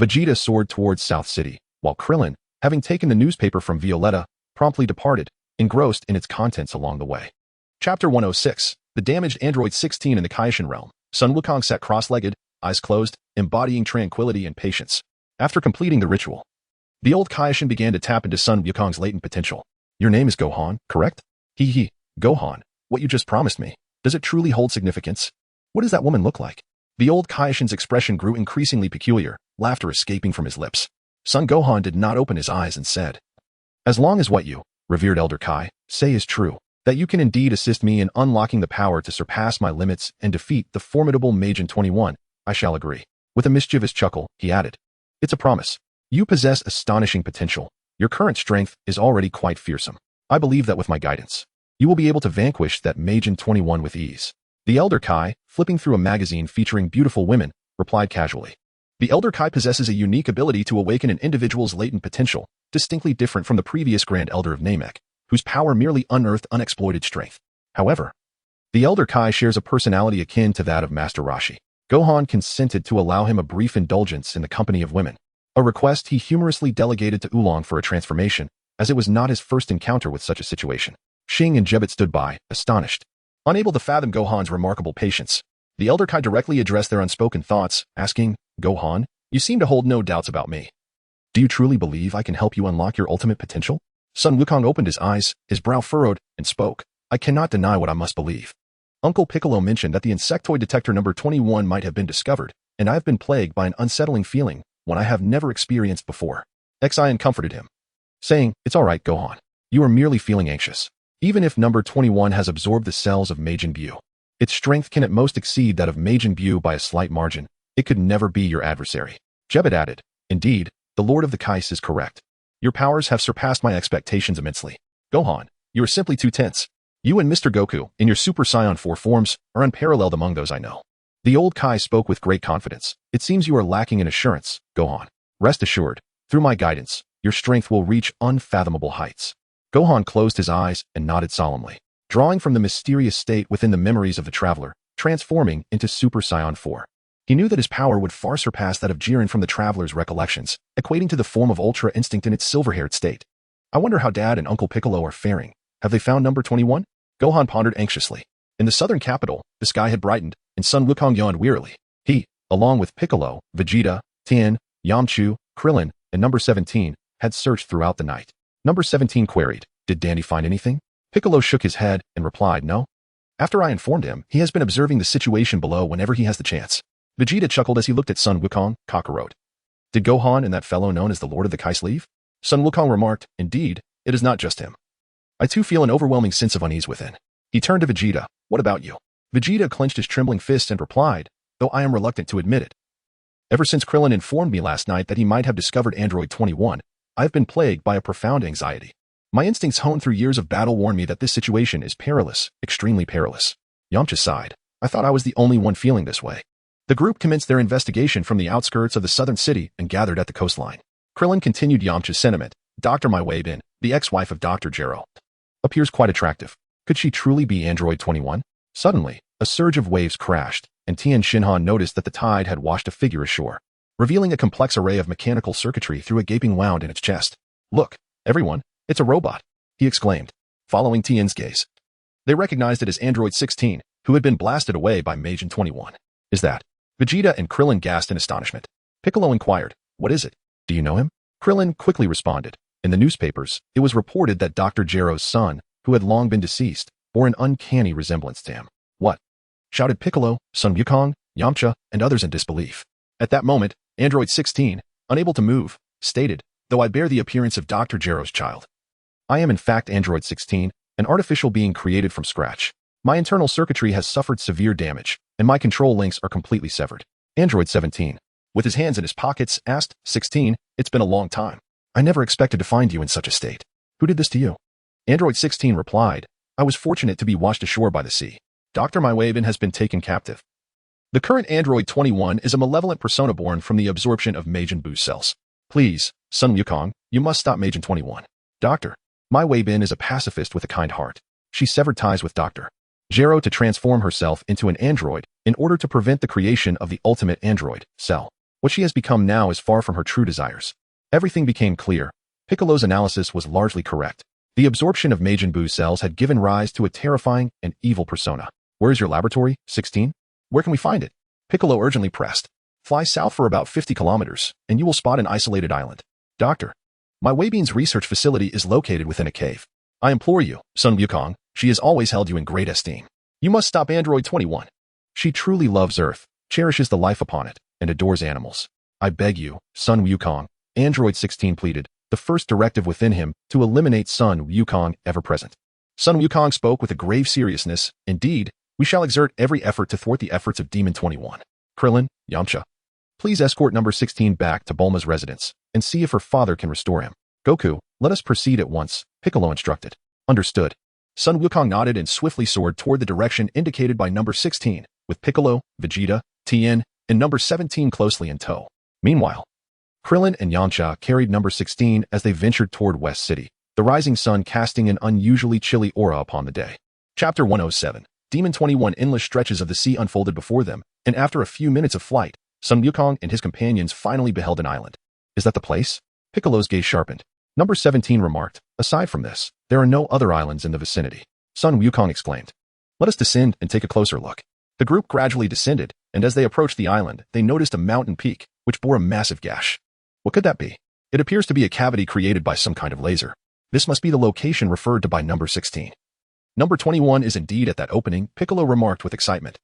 A: Vegeta soared towards South City, while Krillin, having taken the newspaper from Violetta, promptly departed, engrossed in its contents along the way. Chapter 106, The Damaged Android 16 in the Kaioshin Realm. Sun Wukong sat cross-legged, eyes closed, embodying tranquility and patience. After completing the ritual, the old Kaioshin began to tap into Sun Wukong's latent potential. "Your name is Gohan, correct?" Gohan, what you just promised me, does it truly hold significance?" What does that woman look like? The old Kaishin's expression grew increasingly peculiar, laughter escaping from his lips. Son Gohan did not open his eyes and said, "As long as what you, revered Elder Kai, say is true, that you can indeed assist me in unlocking the power to surpass my limits and defeat the formidable Majin 21, I shall agree." With a mischievous chuckle, he added, "It's a promise. You possess astonishing potential. Your current strength is already quite fearsome. I believe that with my guidance, you will be able to vanquish that Majin 21 with ease." The Elder Kai, flipping through a magazine featuring beautiful women, replied casually, "The Elder Kai possesses a unique ability to awaken an individual's latent potential, distinctly different from the previous Grand Elder of Namek, whose power merely unearthed unexploited strength. However, the Elder Kai shares a personality akin to that of Master Roshi." Gohan consented to allow him a brief indulgence in the company of women, a request he humorously delegated to Oolong for a transformation, as it was not his first encounter with such a situation. Xing and Jebet stood by, astonished. Unable to fathom Gohan's remarkable patience, the Elder Kai directly addressed their unspoken thoughts, asking, "Gohan, you seem to hold no doubts about me. Do you truly believe I can help you unlock your ultimate potential?" Son Wukong opened his eyes, his brow furrowed, and spoke, "I cannot deny what I must believe. Uncle Piccolo mentioned that the insectoid detector number 21 might have been discovered, and I have been plagued by an unsettling feeling, one I have never experienced before." Xian comforted him, saying, "It's all right, Gohan. You are merely feeling anxious. Even if number 21 has absorbed the cells of Majin Buu, its strength can at most exceed that of Majin Buu by a slight margin. It could never be your adversary." Jebet added, "Indeed, the Lord of the Kais is correct. Your powers have surpassed my expectations immensely. Gohan, you are simply too tense. You and Mr. Goku, in your Super Saiyan 4 forms, are unparalleled among those I know." The old Kai spoke with great confidence. "It seems you are lacking in assurance, Gohan. Rest assured, through my guidance, your strength will reach unfathomable heights." Gohan closed his eyes and nodded solemnly, drawing from the mysterious state within the memories of the traveler, transforming into Super Saiyan 4. He knew that his power would far surpass that of Jiren from the traveler's recollections, equating to the form of Ultra Instinct in its silver-haired state. "I wonder how Dad and Uncle Piccolo are faring. Have they found number 21? Gohan pondered anxiously. In the southern capital, the sky had brightened, and Son Wukong yawned wearily. He, along with Piccolo, Vegeta, Tien, Yamchu, Krillin, and number 17, had searched throughout the night. Number 17 queried, "Did Dandy find anything?" Piccolo shook his head and replied, "No. After I informed him, he has been observing the situation below whenever he has the chance." Vegeta chuckled as he looked at Son Wukong, cockroach. "Did Gohan and that fellow known as the Lord of the Kais leave?" Son Wukong remarked, "Indeed, it is not just him. I too feel an overwhelming sense of unease within." He turned to Vegeta, "What about you?" Vegeta clenched his trembling fist and replied, "Though I am reluctant to admit it. Ever since Krillin informed me last night that he might have discovered Android 21, I have been plagued by a profound anxiety. My instincts honed through years of battle warn me that this situation is perilous, extremely perilous." Yamcha sighed. "I thought I was the only one feeling this way." The group commenced their investigation from the outskirts of the southern city and gathered at the coastline. Krillin continued Yamcha's sentiment. "Dr. My Weibin, the ex-wife of Dr. Gero, appears quite attractive. Could she truly be Android 21? Suddenly, a surge of waves crashed, and Tien Shinhan noticed that the tide had washed a figure ashore, revealing a complex array of mechanical circuitry through a gaping wound in its chest. "Look, everyone, it's a robot," he exclaimed, following Tien's gaze. They recognized it as Android 16, who had been blasted away by Majin 21. "Is that?" Vegeta and Krillin gasped in astonishment. Piccolo inquired, "What is it? Do you know him?" Krillin quickly responded, "In the newspapers, it was reported that Dr. Gero's son, who had long been deceased, bore an uncanny resemblance to him." "What?" shouted Piccolo, Son Wukong, Yamcha, and others in disbelief. At that moment, Android 16, unable to move, stated, "Though I bear the appearance of Dr. Gero's child, I am in fact Android 16, an artificial being created from scratch. My internal circuitry has suffered severe damage, and my control links are completely severed." Android 17, with his hands in his pockets, asked, 16, "It's been a long time. I never expected to find you in such a state. Who did this to you?" Android 16 replied, "I was fortunate to be washed ashore by the sea. Dr. My Weibin has been taken captive. The current Android 21 is a malevolent persona born from the absorption of Majin Buu cells. Please, Son Wukong, you must stop Majin 21. Dr. My Weibin is a pacifist with a kind heart. She severed ties with Dr. Gero to transform herself into an android in order to prevent the creation of the ultimate android cell. What she has become now is far from her true desires." Everything became clear. Piccolo's analysis was largely correct. The absorption of Majin Buu cells had given rise to a terrifying and evil persona. "Where is your laboratory, 16? Where can we find it?" Piccolo urgently pressed. "Fly south for about 50 kilometers, and you will spot an isolated island. Dr. My Weibin's research facility is located within a cave. I implore you, Son Wukong, she has always held you in great esteem. You must stop Android 21." She truly loves Earth, cherishes the life upon it, and adores animals. I beg you, Son Wukong, Android 16 pleaded, the first directive within him to eliminate Son Wukong ever present. Son Wukong spoke with a grave seriousness. Indeed, we shall exert every effort to thwart the efforts of Demon 21. Krillin, Yamcha, please escort number 16 back to Bulma's residence and see if her father can restore him. Goku, let us proceed at once, Piccolo instructed. Understood. Son Wukong nodded and swiftly soared toward the direction indicated by number 16, with Piccolo, Vegeta, Tien, and number 17 closely in tow. Meanwhile, Krillin and Yamcha carried number 16 as they ventured toward West City, the rising sun casting an unusually chilly aura upon the day. Chapter 107. Demon 21. Endless stretches of the sea unfolded before them, and after a few minutes of flight, Son Wukong and his companions finally beheld an island. Is that the place? Piccolo's gaze sharpened. Number 17 remarked, aside from this, there are no other islands in the vicinity. Son Wukong exclaimed. Let us descend and take a closer look. The group gradually descended, and as they approached the island, they noticed a mountain peak, which bore a massive gash. What could that be? It appears to be a cavity created by some kind of laser. This must be the location referred to by number 16. Number 21 is indeed at that opening, Piccolo remarked with excitement.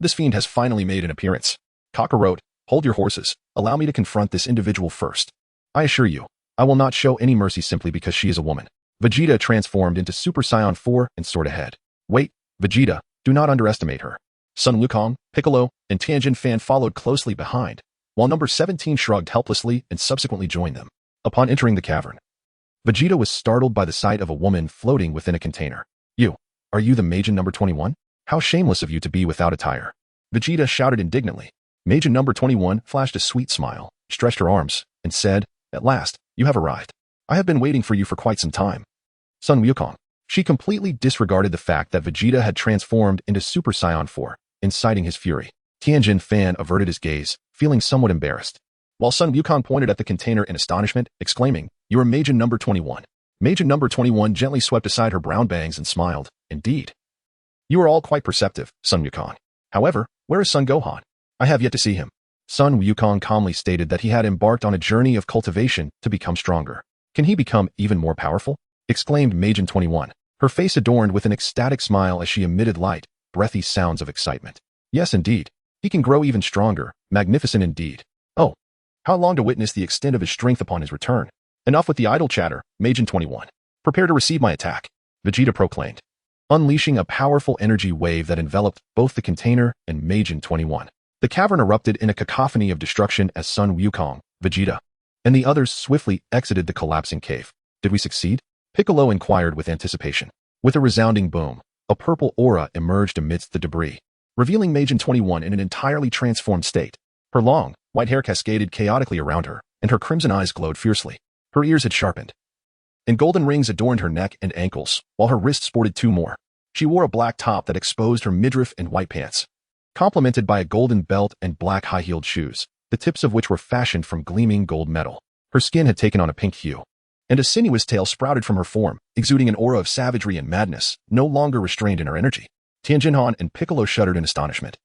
A: This fiend has finally made an appearance. Kakarot, hold your horses. Allow me to confront this individual first. I assure you, I will not show any mercy simply because she is a woman. Vegeta transformed into Super Saiyan 4 and soared ahead. Wait, Vegeta, do not underestimate her. Son Wukong, Piccolo, and Tianjin Fan followed closely behind, while number 17 shrugged helplessly and subsequently joined them. Upon entering the cavern, Vegeta was startled by the sight of a woman floating within a container. Are you the Majin number 21? How shameless of you to be without attire. Vegeta shouted indignantly. Majin number 21 flashed a sweet smile, stretched her arms, and said, At last, you have arrived. I have been waiting for you for quite some time. Son Wukong. She completely disregarded the fact that Vegeta had transformed into Super Saiyan 4, inciting his fury. Tianjin Fan averted his gaze, feeling somewhat embarrassed, while Son Wukong pointed at the container in astonishment, exclaiming, You are Majin number 21. Majin number 21 gently swept aside her brown bangs and smiled. Indeed. You are all quite perceptive, Son Wukong. However, where is Son Gohan? I have yet to see him. Son Wukong calmly stated that he had embarked on a journey of cultivation to become stronger. Can he become even more powerful? Exclaimed Majin 21, her face adorned with an ecstatic smile as she emitted light, breathy sounds of excitement. Yes, indeed. He can grow even stronger, magnificent indeed. Oh, how long to witness the extent of his strength upon his return. Enough with the idle chatter, Majin 21. Prepare to receive my attack, Vegeta proclaimed, unleashing a powerful energy wave that enveloped both the container and Majin 21. The cavern erupted in a cacophony of destruction as Son Wukong, Vegeta, and the others swiftly exited the collapsing cave. Did we succeed? Piccolo inquired with anticipation. With a resounding boom, a purple aura emerged amidst the debris, revealing Majin 21 in an entirely transformed state. Her long, white hair cascaded chaotically around her, and her crimson eyes glowed fiercely. Her ears had sharpened, and golden rings adorned her neck and ankles, while her wrists sported two more. She wore a black top that exposed her midriff and white pants, complemented by a golden belt and black high-heeled shoes, the tips of which were fashioned from gleaming gold metal. Her skin had taken on a pink hue, and a sinuous tail sprouted from her form, exuding an aura of savagery and madness, no longer restrained in her energy. Tianjin Han and Piccolo shuddered in astonishment.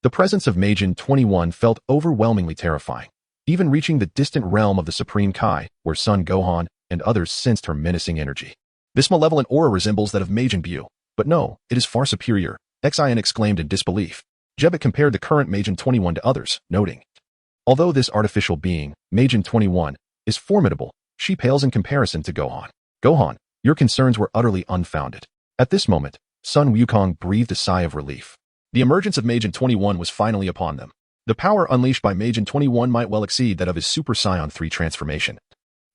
A: The presence of Majin 21 felt overwhelmingly terrifying, even reaching the distant realm of the Supreme Kai, where Son Gohan and others sensed her menacing energy. This malevolent aura resembles that of Majin Buu, but no, it is far superior, Xian exclaimed in disbelief. Jebbet compared the current Majin 21 to others, noting, although this artificial being, Majin 21, is formidable, she pales in comparison to Gohan. Gohan, your concerns were utterly unfounded. At this moment, Son Wukong breathed a sigh of relief. The emergence of Majin 21 was finally upon them. The power unleashed by Majin 21 might well exceed that of his Super Saiyan 3 transformation.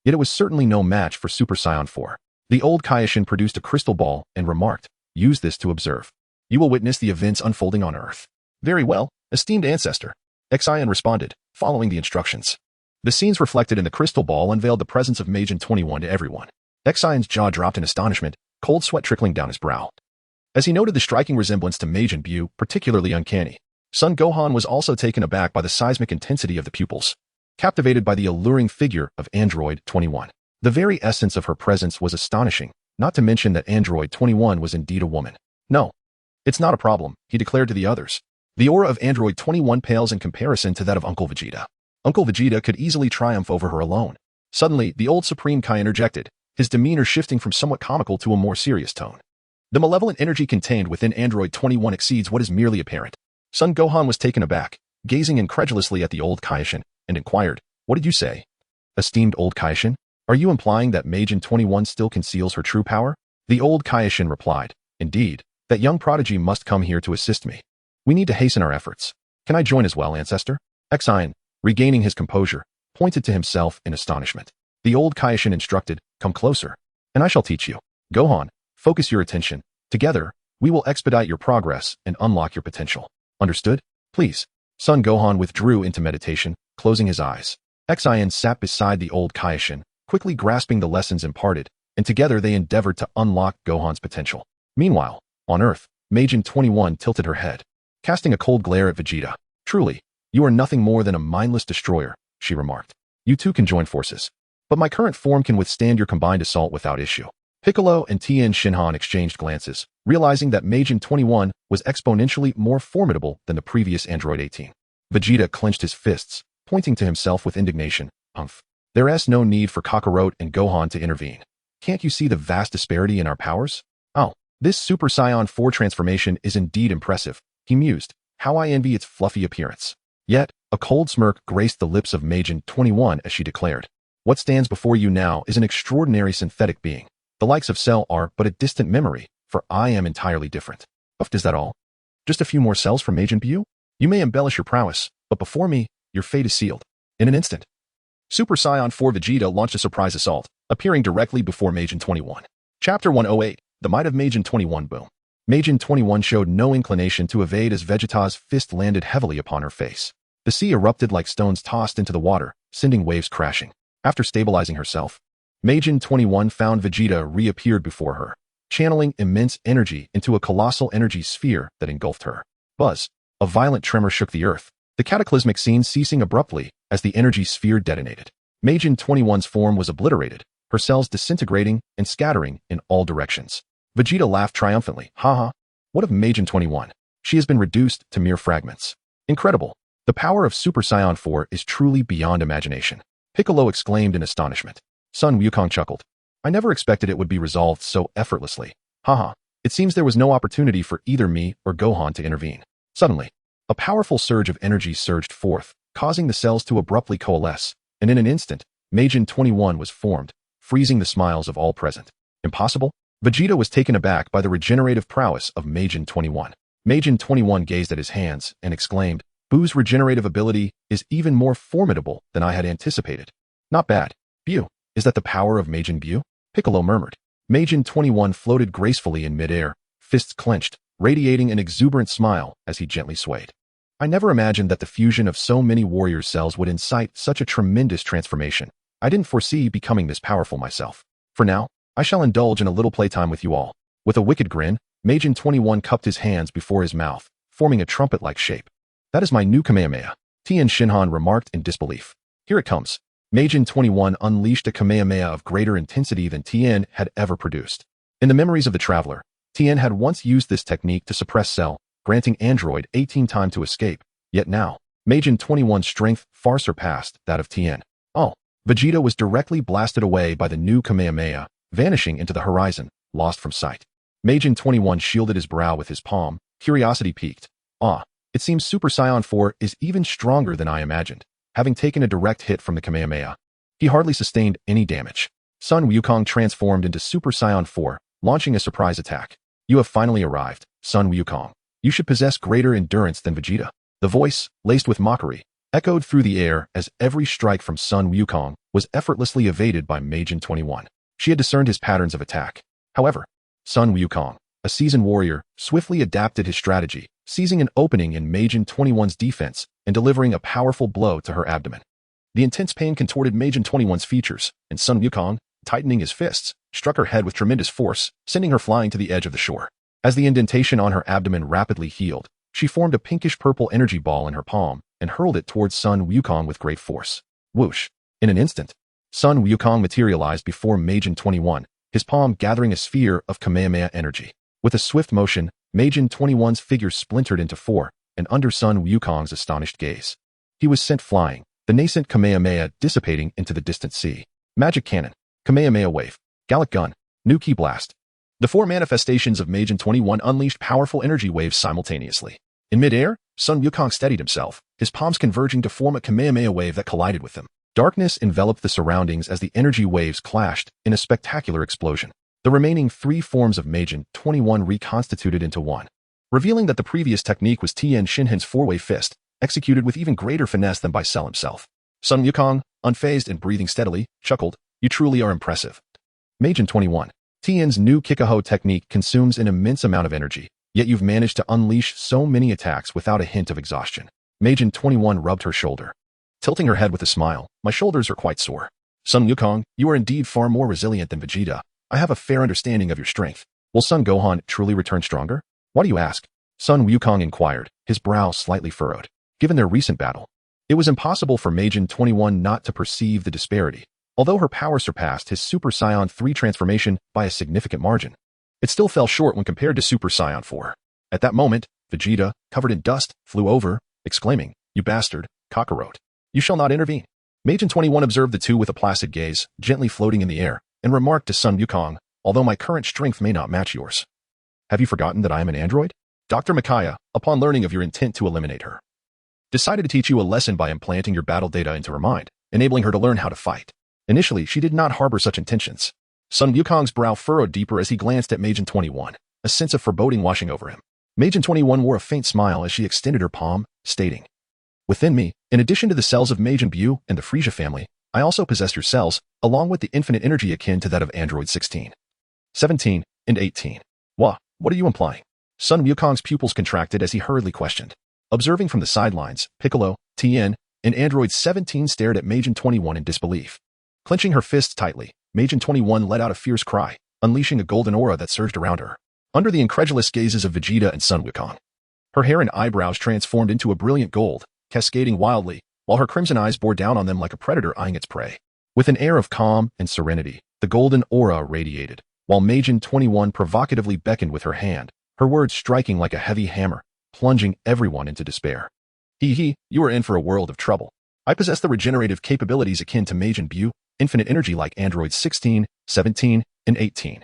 A: Yet it was certainly no match for Super Saiyan 4. The old Kaioshin produced a crystal ball and remarked, use this to observe. You will witness the events unfolding on Earth. Very well, esteemed ancestor. Xian responded, following the instructions. The scenes reflected in the crystal ball unveiled the presence of Majin 21 to everyone. Xian's jaw dropped in astonishment, cold sweat trickling down his brow, as he noted the striking resemblance to Majin Buu, particularly uncanny. Son Gohan was also taken aback by the seismic intensity of the pupils, captivated by the alluring figure of Android 21. The very essence of her presence was astonishing, not to mention that Android 21 was indeed a woman. No, it's not a problem, he declared to the others. The aura of Android 21 pales in comparison to that of Uncle Vegeta. Uncle Vegeta could easily triumph over her alone. Suddenly, the old Supreme Kai interjected, his demeanor shifting from somewhat comical to a more serious tone. The malevolent energy contained within Android 21 exceeds what is merely apparent. Son Gohan was taken aback, gazing incredulously at the old Kaishin, and inquired, "What did you say? Esteemed old Kaishin? Are you implying that Majin 21 still conceals her true power?" The old Kaishin replied, "Indeed, that young prodigy must come here to assist me. We need to hasten our efforts. Can I join as well, ancestor?" Xian, regaining his composure, pointed to himself in astonishment. The old Kaishin instructed, "Come closer, and I shall teach you. Gohan, focus your attention. Together, we will expedite your progress and unlock your potential. Understood? Please." Son Gohan withdrew into meditation, closing his eyes. Xian sat beside the old Kaishin, quickly grasping the lessons imparted, and together they endeavored to unlock Gohan's potential. Meanwhile, on Earth, Majin 21 tilted her head, casting a cold glare at Vegeta. "Truly, you are nothing more than a mindless destroyer," she remarked. "You two can join forces. But my current form can withstand your combined assault without issue." Piccolo and Tien Shinhan exchanged glances, realizing that Majin 21 was exponentially more formidable than the previous Android 18. Vegeta clenched his fists, pointing to himself with indignation. "Umph. There's no need for Kakarot and Gohan to intervene. Can't you see the vast disparity in our powers? Oh, this Super Saiyan 4 transformation is indeed impressive," he mused. "How I envy its fluffy appearance." Yet, a cold smirk graced the lips of Majin 21 as she declared, "What stands before you now is an extraordinary synthetic being. The likes of Cell are but a distant memory, for I am entirely different." "Is that all? Just a few more cells from Majin Buu? You may embellish your prowess, but before me, your fate is sealed." In an instant, Super Saiyan 4 Vegeta launched a surprise assault, appearing directly before Majin 21. Chapter 108, The Might of Majin 21 Boom. Majin 21 showed no inclination to evade as Vegeta's fist landed heavily upon her face. The sea erupted like stones tossed into the water, sending waves crashing. After stabilizing herself, Majin 21 found Vegeta reappeared before her, channeling immense energy into a colossal energy sphere that engulfed her. Buzz! A violent tremor shook the earth, the cataclysmic scene ceasing abruptly as the energy sphere detonated. Majin 21's form was obliterated, her cells disintegrating and scattering in all directions. Vegeta laughed triumphantly. "Haha, what of Majin 21? She has been reduced to mere fragments. Incredible. The power of Super Saiyan 4 is truly beyond imagination." Piccolo exclaimed in astonishment. Son Wukong chuckled. "I never expected it would be resolved so effortlessly. Haha, it seems there was no opportunity for either me or Gohan to intervene." Suddenly, a powerful surge of energy surged forth, causing the cells to abruptly coalesce, and in an instant, Majin 21 was formed, freezing the smiles of all present. "Impossible?" Vegeta was taken aback by the regenerative prowess of Majin 21. Majin 21 gazed at his hands and exclaimed, "Buu's regenerative ability is even more formidable than I had anticipated." "Not bad. Buu, is that the power of Majin Buu?" Piccolo murmured. Majin 21 floated gracefully in midair, fists clenched, radiating an exuberant smile as he gently swayed. "I never imagined that the fusion of so many warrior cells would incite such a tremendous transformation. I didn't foresee becoming this powerful myself. For now, I shall indulge in a little playtime with you all." With a wicked grin, Majin 21 cupped his hands before his mouth, forming a trumpet-like shape. "That is my new Kamehameha," Tien Shinhan remarked in disbelief. "Here it comes." Majin 21 unleashed a Kamehameha of greater intensity than Tien had ever produced. In the memories of the traveler, Tien had once used this technique to suppress Cell, granting Android 18 time to escape, yet now, Majin 21's strength far surpassed that of Tien. Oh, Vegeta was directly blasted away by the new Kamehameha, vanishing into the horizon, lost from sight. Majin 21 shielded his brow with his palm, curiosity piqued. "Ah, it seems Super Saiyan 4 is even stronger than I imagined." Having taken a direct hit from the Kamehameha, he hardly sustained any damage. Son Wukong transformed into Super Saiyan 4, launching a surprise attack. "You have finally arrived, Son Wukong. You should possess greater endurance than Vegeta." The voice, laced with mockery, echoed through the air as every strike from Son Wukong was effortlessly evaded by Majin 21. She had discerned his patterns of attack. However, Son Wukong, a seasoned warrior, swiftly adapted his strategy, seizing an opening in Majin 21's defense and delivering a powerful blow to her abdomen. The intense pain contorted Majin 21's features, and Son Wukong, tightening his fists, struck her head with tremendous force, sending her flying to the edge of the shore. As the indentation on her abdomen rapidly healed, she formed a pinkish-purple energy ball in her palm and hurled it towards Son Wukong with great force. Whoosh! In an instant, Son Wukong materialized before Majin 21, his palm gathering a sphere of Kamehameha energy. With a swift motion, Majin 21's figure splintered into four, and under Son Wukong's astonished gaze, he was sent flying, the nascent Kamehameha dissipating into the distant sea. Magic Cannon, Kamehameha Wave, Gallic Gun, New Key Blast. The four manifestations of Majin 21 unleashed powerful energy waves simultaneously. In midair, Son Wukong steadied himself, his palms converging to form a Kamehameha wave that collided with them. Darkness enveloped the surroundings as the energy waves clashed in a spectacular explosion. The remaining three forms of Majin 21 reconstituted into one, revealing that the previous technique was Tien Shinhan's four-way fist, executed with even greater finesse than by Cell himself. Son Wukong, unfazed and breathing steadily, chuckled, "You truly are impressive." Majin 21. Tien's new Kikaho technique consumes an immense amount of energy, yet you've managed to unleash so many attacks without a hint of exhaustion. Majin 21 rubbed her shoulder, tilting her head with a smile. "My shoulders are quite sore." Son Wukong, you are indeed far more resilient than Vegeta. I have a fair understanding of your strength. Will Son Gohan truly return stronger? Why do you ask? Son Wukong inquired, his brow slightly furrowed. Given their recent battle, it was impossible for Majin 21 not to perceive the disparity. Although her power surpassed his Super Saiyan 3 transformation by a significant margin, it still fell short when compared to Super Saiyan 4. At that moment, Vegeta, covered in dust, flew over, exclaiming, "You bastard, Kakarot. You shall not intervene." Majin 21 observed the two with a placid gaze, gently floating in the air, and remarked to Son Wukong, "Although my current strength may not match yours, have you forgotten that I am an android?" Dr. Micaiah, upon learning of your intent to eliminate her, decided to teach you a lesson by implanting your battle data into her mind, enabling her to learn how to fight. Initially, she did not harbor such intentions. Son Wukong's brow furrowed deeper as he glanced at Majin 21, a sense of foreboding washing over him. Majin 21 wore a faint smile as she extended her palm, stating, "Within me, in addition to the cells of Majin Buu and the Frisia family, I also possess your cells, along with the infinite energy akin to that of Android 16, 17, and 18. What are you implying?" Son Wukong's pupils contracted as he hurriedly questioned. Observing from the sidelines, Piccolo, Tien, and Android 17 stared at Majin 21 in disbelief. Clenching her fists tightly, Majin 21 let out a fierce cry, unleashing a golden aura that surged around her. Under the incredulous gazes of Vegeta and Son Wukong, her hair and eyebrows transformed into a brilliant gold, cascading wildly, while her crimson eyes bore down on them like a predator eyeing its prey. With an air of calm and serenity, the golden aura radiated, while Majin 21 provocatively beckoned with her hand, her words striking like a heavy hammer, plunging everyone into despair. You are in for a world of trouble. I possess the regenerative capabilities akin to Majin Buu, infinite energy like Androids 16, 17, and 18.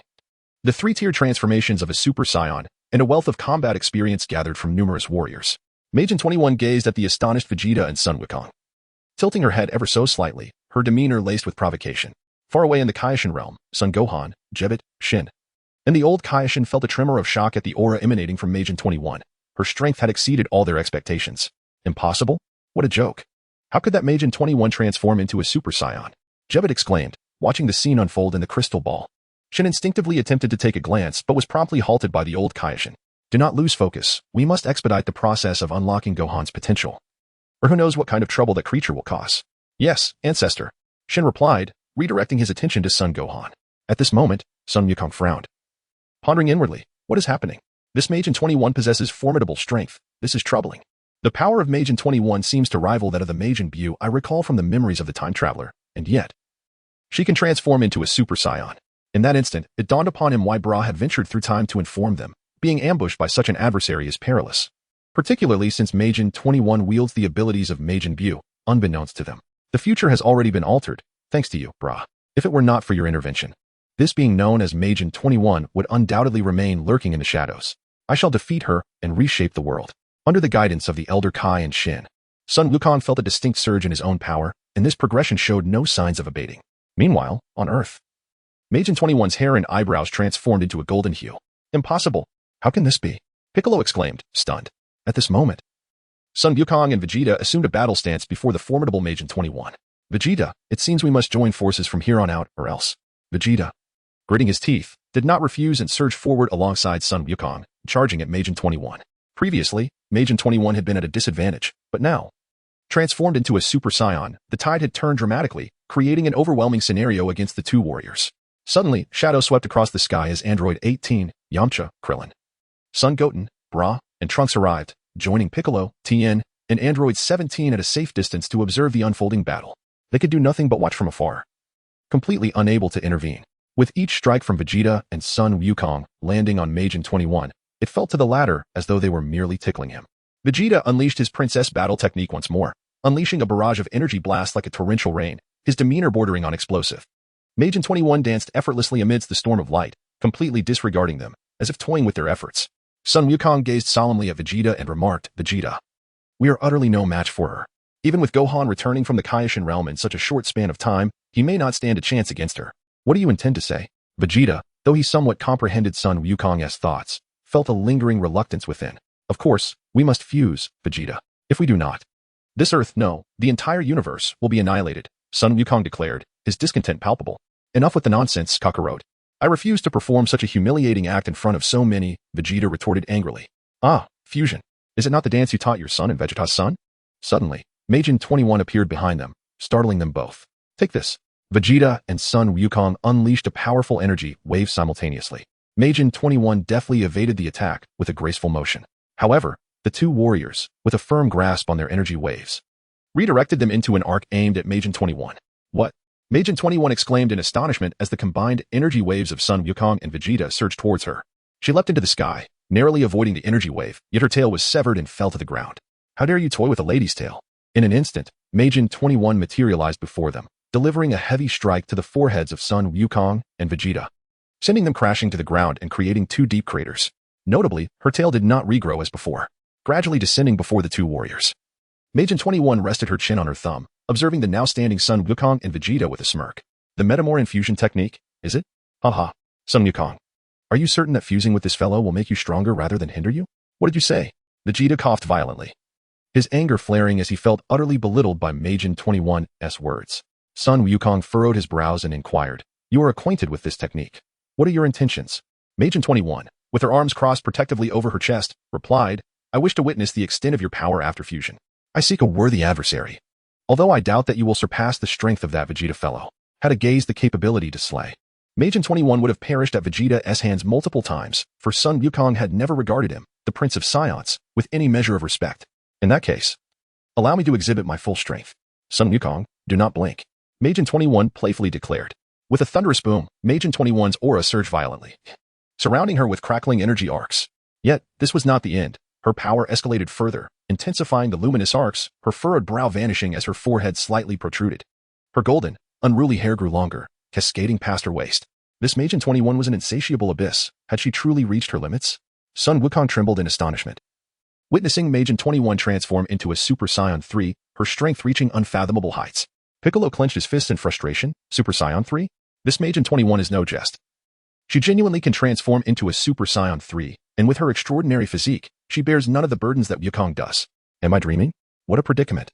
A: The three-tier transformations of a Super Saiyan, and a wealth of combat experience gathered from numerous warriors. Majin 21 gazed at the astonished Vegeta and Son Wukong, tilting her head ever so slightly, her demeanor laced with provocation. Far away in the Kaioshin realm, Son Gohan, Jebit, Shin, and the old Kaioshin felt a tremor of shock at the aura emanating from Majin 21. Her strength had exceeded all their expectations. Impossible? What a joke. How could that Majin 21 transform into a Super Saiyan? Jebit exclaimed, watching the scene unfold in the crystal ball. Shin instinctively attempted to take a glance but was promptly halted by the old Kaioshin. Do not lose focus. We must expedite the process of unlocking Gohan's potential. Or who knows what kind of trouble that creature will cause. Yes, ancestor, Shin replied, redirecting his attention to Son Gohan. At this moment, Son Wukong frowned, pondering inwardly, what is happening? This Majin 21 possesses formidable strength. This is troubling. The power of Majin 21 seems to rival that of the Majin Buu I recall from the memories of the time traveler, and yet, she can transform into a Super Saiyan. In that instant, it dawned upon him why Bra had ventured through time to inform them. Being ambushed by such an adversary is perilous, particularly since Majin 21 wields the abilities of Majin Buu, unbeknownst to them. The future has already been altered, thanks to you, Bra. If it were not for your intervention, this being known as Majin 21 would undoubtedly remain lurking in the shadows. I shall defeat her and reshape the world. Under the guidance of the Elder Kai and Shin, Son Wukong felt a distinct surge in his own power, and this progression showed no signs of abating. Meanwhile, on Earth, Majin 21's hair and eyebrows transformed into a golden hue. Impossible. How can this be? Piccolo exclaimed, stunned. At this moment, Son Wukong and Vegeta assumed a battle stance before the formidable Majin 21. Vegeta, it seems we must join forces from here on out, or else. Vegeta, gritting his teeth, did not refuse and surged forward alongside Son Wukong, charging at Majin 21. Previously, Majin 21 had been at a disadvantage, but now, transformed into a Super Saiyan, the tide had turned dramatically, creating an overwhelming scenario against the two warriors. Suddenly, shadow swept across the sky as Android 18, Yamcha, Krillin, Son Goten, Bra, and Trunks arrived, joining Piccolo, Tien, and Android 17 at a safe distance to observe the unfolding battle. They could do nothing but watch from afar, completely unable to intervene. With each strike from Vegeta and Son Wukong landing on Majin 21, it felt to the latter as though they were merely tickling him. Vegeta unleashed his princess battle technique once more, unleashing a barrage of energy blasts like a torrential rain, his demeanor bordering on explosive. Majin 21 danced effortlessly amidst the storm of light, completely disregarding them, as if toying with their efforts. Sun Wukong gazed solemnly at Vegeta and remarked, Vegeta, we are utterly no match for her. Even with Gohan returning from the Kaioshin realm in such a short span of time, he may not stand a chance against her. What do you intend to say? Vegeta, though he somewhat comprehended Sun Wukong's thoughts, felt a lingering reluctance within. Of course, we must fuse, Vegeta. If we do not, this Earth, no, the entire universe, will be annihilated, Sun Wukong declared, his discontent palpable. Enough with the nonsense, Kakarot. I refuse to perform such a humiliating act in front of so many, Vegeta retorted angrily. Ah, fusion. Is it not the dance you taught your son and Vegeta's son? Suddenly, Majin 21 appeared behind them, startling them both. Take this. Vegeta and Sun Wukong unleashed a powerful energy wave simultaneously. Majin 21 deftly evaded the attack with a graceful motion. However, the two warriors, with a firm grasp on their energy waves, redirected them into an arc aimed at Majin 21. What? Majin 21 exclaimed in astonishment as the combined energy waves of Sun Wukong and Vegeta surged towards her. She leapt into the sky, narrowly avoiding the energy wave, yet her tail was severed and fell to the ground. How dare you toy with a lady's tail? In an instant, Majin 21 materialized before them, delivering a heavy strike to the foreheads of Sun Wukong and Vegeta, sending them crashing to the ground and creating two deep craters. Notably, her tail did not regrow as before, gradually descending before the two warriors. Majin 21 rested her chin on her thumb, observing the now standing Sun Wukong and Vegeta with a smirk. The Metamor infusion technique, is it? Haha. Sun Wukong, are you certain that fusing with this fellow will make you stronger rather than hinder you? What did you say? Vegeta coughed violently, his anger flaring as he felt utterly belittled by Majin 21's words. Sun Wukong furrowed his brows and inquired, you are acquainted with this technique. What are your intentions? Majin 21, with her arms crossed protectively over her chest, replied, I wish to witness the extent of your power after fusion. I seek a worthy adversary. Although I doubt that you will surpass the strength of that Vegeta fellow, had a gaze the capability to slay. Majin 21 would have perished at Vegeta's hands multiple times, for Sun Wukong had never regarded him, the Prince of Saiyans, with any measure of respect. In that case, allow me to exhibit my full strength. Sun Wukong, do not blink. Majin 21 playfully declared. With a thunderous boom, Majin 21's aura surged violently, surrounding her with crackling energy arcs. Yet, this was not the end. Her power escalated further, intensifying the luminous arcs, her furrowed brow vanishing as her forehead slightly protruded. Her golden, unruly hair grew longer, cascading past her waist. This Majin 21 was an insatiable abyss. Had she truly reached her limits? Sun Wukong trembled in astonishment, witnessing Majin 21 transform into a Super Saiyan 3, her strength reaching unfathomable heights. Piccolo clenched his fists in frustration. Super Saiyan 3? This Majin 21 is no jest. She genuinely can transform into a Super Saiyan 3, and with her extraordinary physique, she bears none of the burdens that Wukong does. Am I dreaming? What a predicament.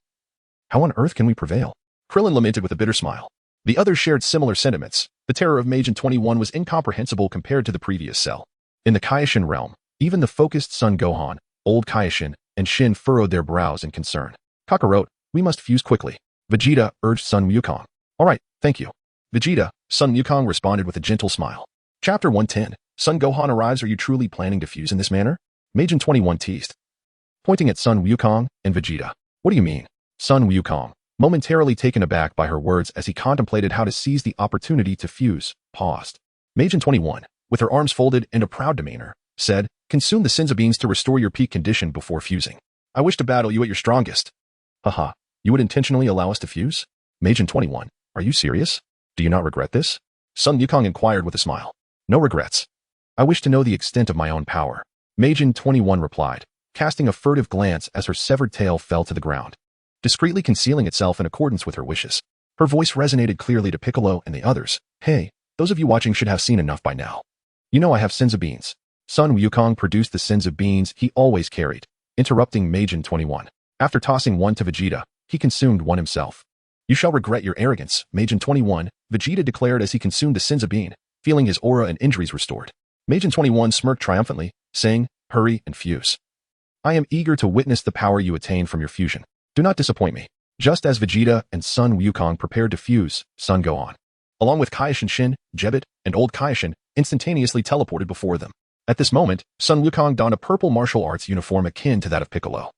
A: How on earth can we prevail? Krillin lamented with a bitter smile. The others shared similar sentiments. The terror of Majin 21 was incomprehensible compared to the previous cell. In the Kaioshin realm, even the focused Son Gohan, old Kaioshin, and Shin furrowed their brows in concern. Kakarot, we must fuse quickly. Vegeta urged Sun Wukong. All right, thank you. Vegeta, Sun Wukong responded with a gentle smile. Chapter 110. Son Gohan arrives. Are you truly planning to fuse in this manner? Majin 21 teased, pointing at Sun Wukong and Vegeta. What do you mean? Sun Wukong, momentarily taken aback by her words as he contemplated how to seize the opportunity to fuse, paused. Majin 21, with her arms folded and a proud demeanor, said, consume the Senzu beans to restore your peak condition before fusing. I wish to battle you at your strongest. Haha, you would intentionally allow us to fuse? Majin 21, are you serious? Do you not regret this? Sun Wukong inquired with a smile. No regrets. I wish to know the extent of my own power. Majin 21 replied, casting a furtive glance as her severed tail fell to the ground, discreetly concealing itself in accordance with her wishes. Her voice resonated clearly to Piccolo and the others. Hey, those of you watching should have seen enough by now. You know I have Senzu beans. Sun Wukong produced the Senzu beans he always carried, interrupting Majin 21. After tossing one to Vegeta, he consumed one himself. You shall regret your arrogance, Majin 21, Vegeta declared as he consumed the Senzu bean, feeling his aura and injuries restored. Majin 21 smirked triumphantly, saying, hurry and fuse. I am eager to witness the power you attain from your fusion. Do not disappoint me. Just as Vegeta and Sun Wukong prepared to fuse, Son Gohan, along with Kaioshin Shin, Jebit, and Old Kaioshin, instantaneously teleported before them. At this moment, Sun Wukong donned a purple martial arts uniform akin to that of Piccolo,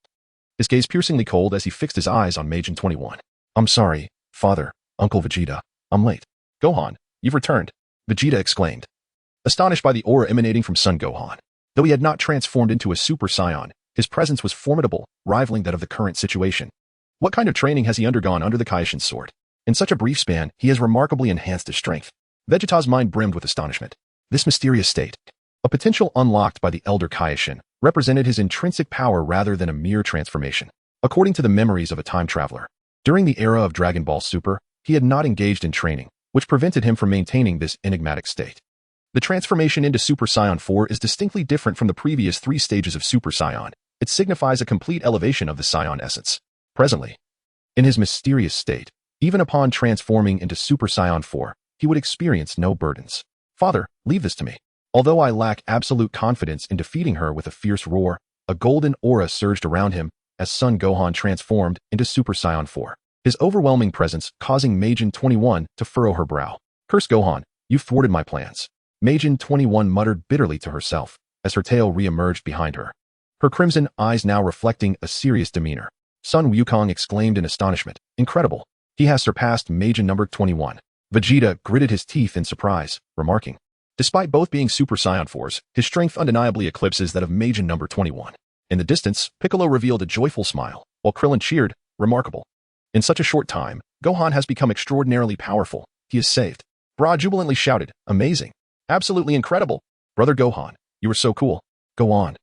A: his gaze piercingly cold as he fixed his eyes on Majin 21. I'm sorry, Father, Uncle Vegeta, I'm late. Gohan, you've returned, Vegeta exclaimed, astonished by the aura emanating from Son Gohan. Though he had not transformed into a Super Saiyan, his presence was formidable, rivaling that of the current situation. What kind of training has he undergone under the Kaioshin sword? In such a brief span, he has remarkably enhanced his strength. Vegeta's mind brimmed with astonishment. This mysterious state, a potential unlocked by the Elder Kaioshin, represented his intrinsic power rather than a mere transformation. According to the memories of a time traveler, during the era of Dragon Ball Super, he had not engaged in training, which prevented him from maintaining this enigmatic state. The transformation into Super Saiyan 4 is distinctly different from the previous 3 stages of Super Saiyan. It signifies a complete elevation of the Saiyan essence. Presently, in his mysterious state, even upon transforming into Super Saiyan 4, he would experience no burdens. Father, leave this to me. Although I lack absolute confidence in defeating her with a fierce roar, a golden aura surged around him as Son Gohan transformed into Super Saiyan 4. His overwhelming presence causing Majin 21 to furrow her brow. Curse Gohan, you've thwarted my plans. Majin 21 muttered bitterly to herself as her tail re-emerged behind her. Her crimson eyes now reflecting a serious demeanor. Sun Wukong exclaimed in astonishment. Incredible. He has surpassed Majin number 21. Vegeta gritted his teeth in surprise, remarking, despite both being Super Saiyan 4s, his strength undeniably eclipses that of Majin number 21. In the distance, Piccolo revealed a joyful smile, while Krillin cheered, remarkable. In such a short time, Gohan has become extraordinarily powerful. He is saved. Bra jubilantly shouted, amazing. Absolutely incredible. Brother Gohan, you are so cool. Go on.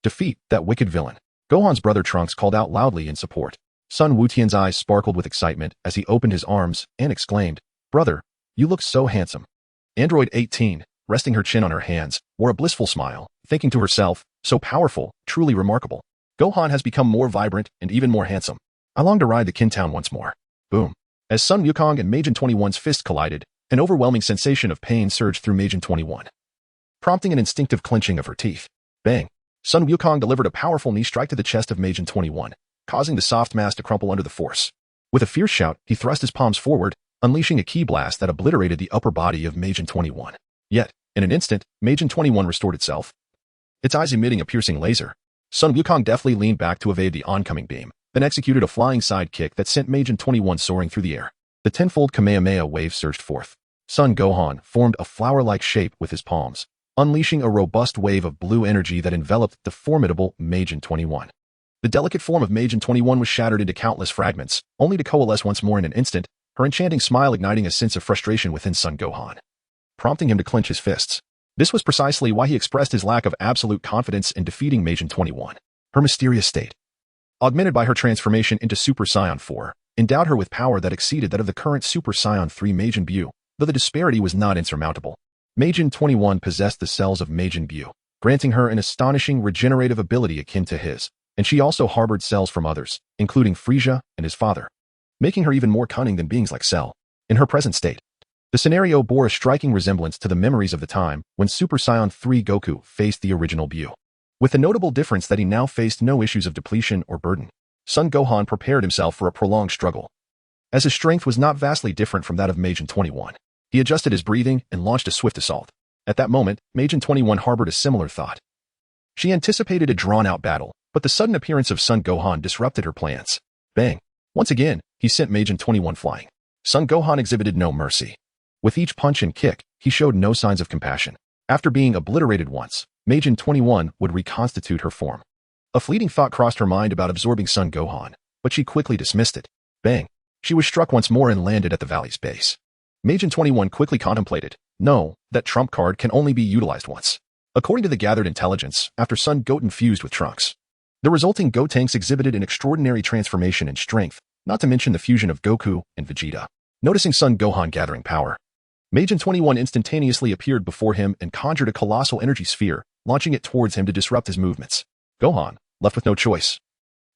A: Defeat that wicked villain. Gohan's brother Trunks called out loudly in support. Sun Wutian's eyes sparkled with excitement as he opened his arms and exclaimed, brother, you look so handsome. Android 18, resting her chin on her hands, wore a blissful smile, thinking to herself, so powerful, truly remarkable. Gohan has become more vibrant and even more handsome. I long to ride the Kintown once more. Boom. As Sun Wukong and Majin 21's fists collided, an overwhelming sensation of pain surged through Majin 21, prompting an instinctive clenching of her teeth. Bang! Sun Wukong delivered a powerful knee strike to the chest of Majin 21, causing the soft mass to crumple under the force. With a fierce shout, he thrust his palms forward, unleashing a ki blast that obliterated the upper body of Majin 21. Yet, in an instant, Majin 21 restored itself, its eyes emitting a piercing laser. Sun Wukong deftly leaned back to evade the oncoming beam, then executed a flying side kick that sent Majin 21 soaring through the air. The tenfold Kamehameha wave surged forth. Son Gohan formed a flower-like shape with his palms, unleashing a robust wave of blue energy that enveloped the formidable Majin 21. The delicate form of Majin 21 was shattered into countless fragments, only to coalesce once more in an instant, her enchanting smile igniting a sense of frustration within Son Gohan, prompting him to clench his fists. This was precisely why he expressed his lack of absolute confidence in defeating Majin 21. Her mysterious state, augmented by her transformation into Super Saiyan 4, endowed her with power that exceeded that of the current Super Saiyan 3 Majin Buu, though the disparity was not insurmountable. Majin 21 possessed the cells of Majin Buu, granting her an astonishing regenerative ability akin to his, and she also harbored cells from others, including Frieza and his father, making her even more cunning than beings like Cell. In her present state, the scenario bore a striking resemblance to the memories of the time when Super Saiyan 3 Goku faced the original Buu, with the notable difference that he now faced no issues of depletion or burden. Son Gohan prepared himself for a prolonged struggle. As his strength was not vastly different from that of Majin 21, he adjusted his breathing and launched a swift assault. At that moment, Majin 21 harbored a similar thought. She anticipated a drawn-out battle, but the sudden appearance of Son Gohan disrupted her plans. Bang! Once again, he sent Majin 21 flying. Son Gohan exhibited no mercy. With each punch and kick, he showed no signs of compassion. After being obliterated once, Majin 21 would reconstitute her form. A fleeting thought crossed her mind about absorbing Son Gohan, but she quickly dismissed it. Bang! She was struck once more and landed at the valley's base. Majin 21 quickly contemplated, no, that trump card can only be utilized once. According to the gathered intelligence, after Son Goten fused with Trunks, the resulting Gotenks exhibited an extraordinary transformation in strength, not to mention the fusion of Goku and Vegeta. Noticing Son Gohan gathering power, Majin 21 instantaneously appeared before him and conjured a colossal energy sphere, launching it towards him to disrupt his movements. Gohan, left with no choice,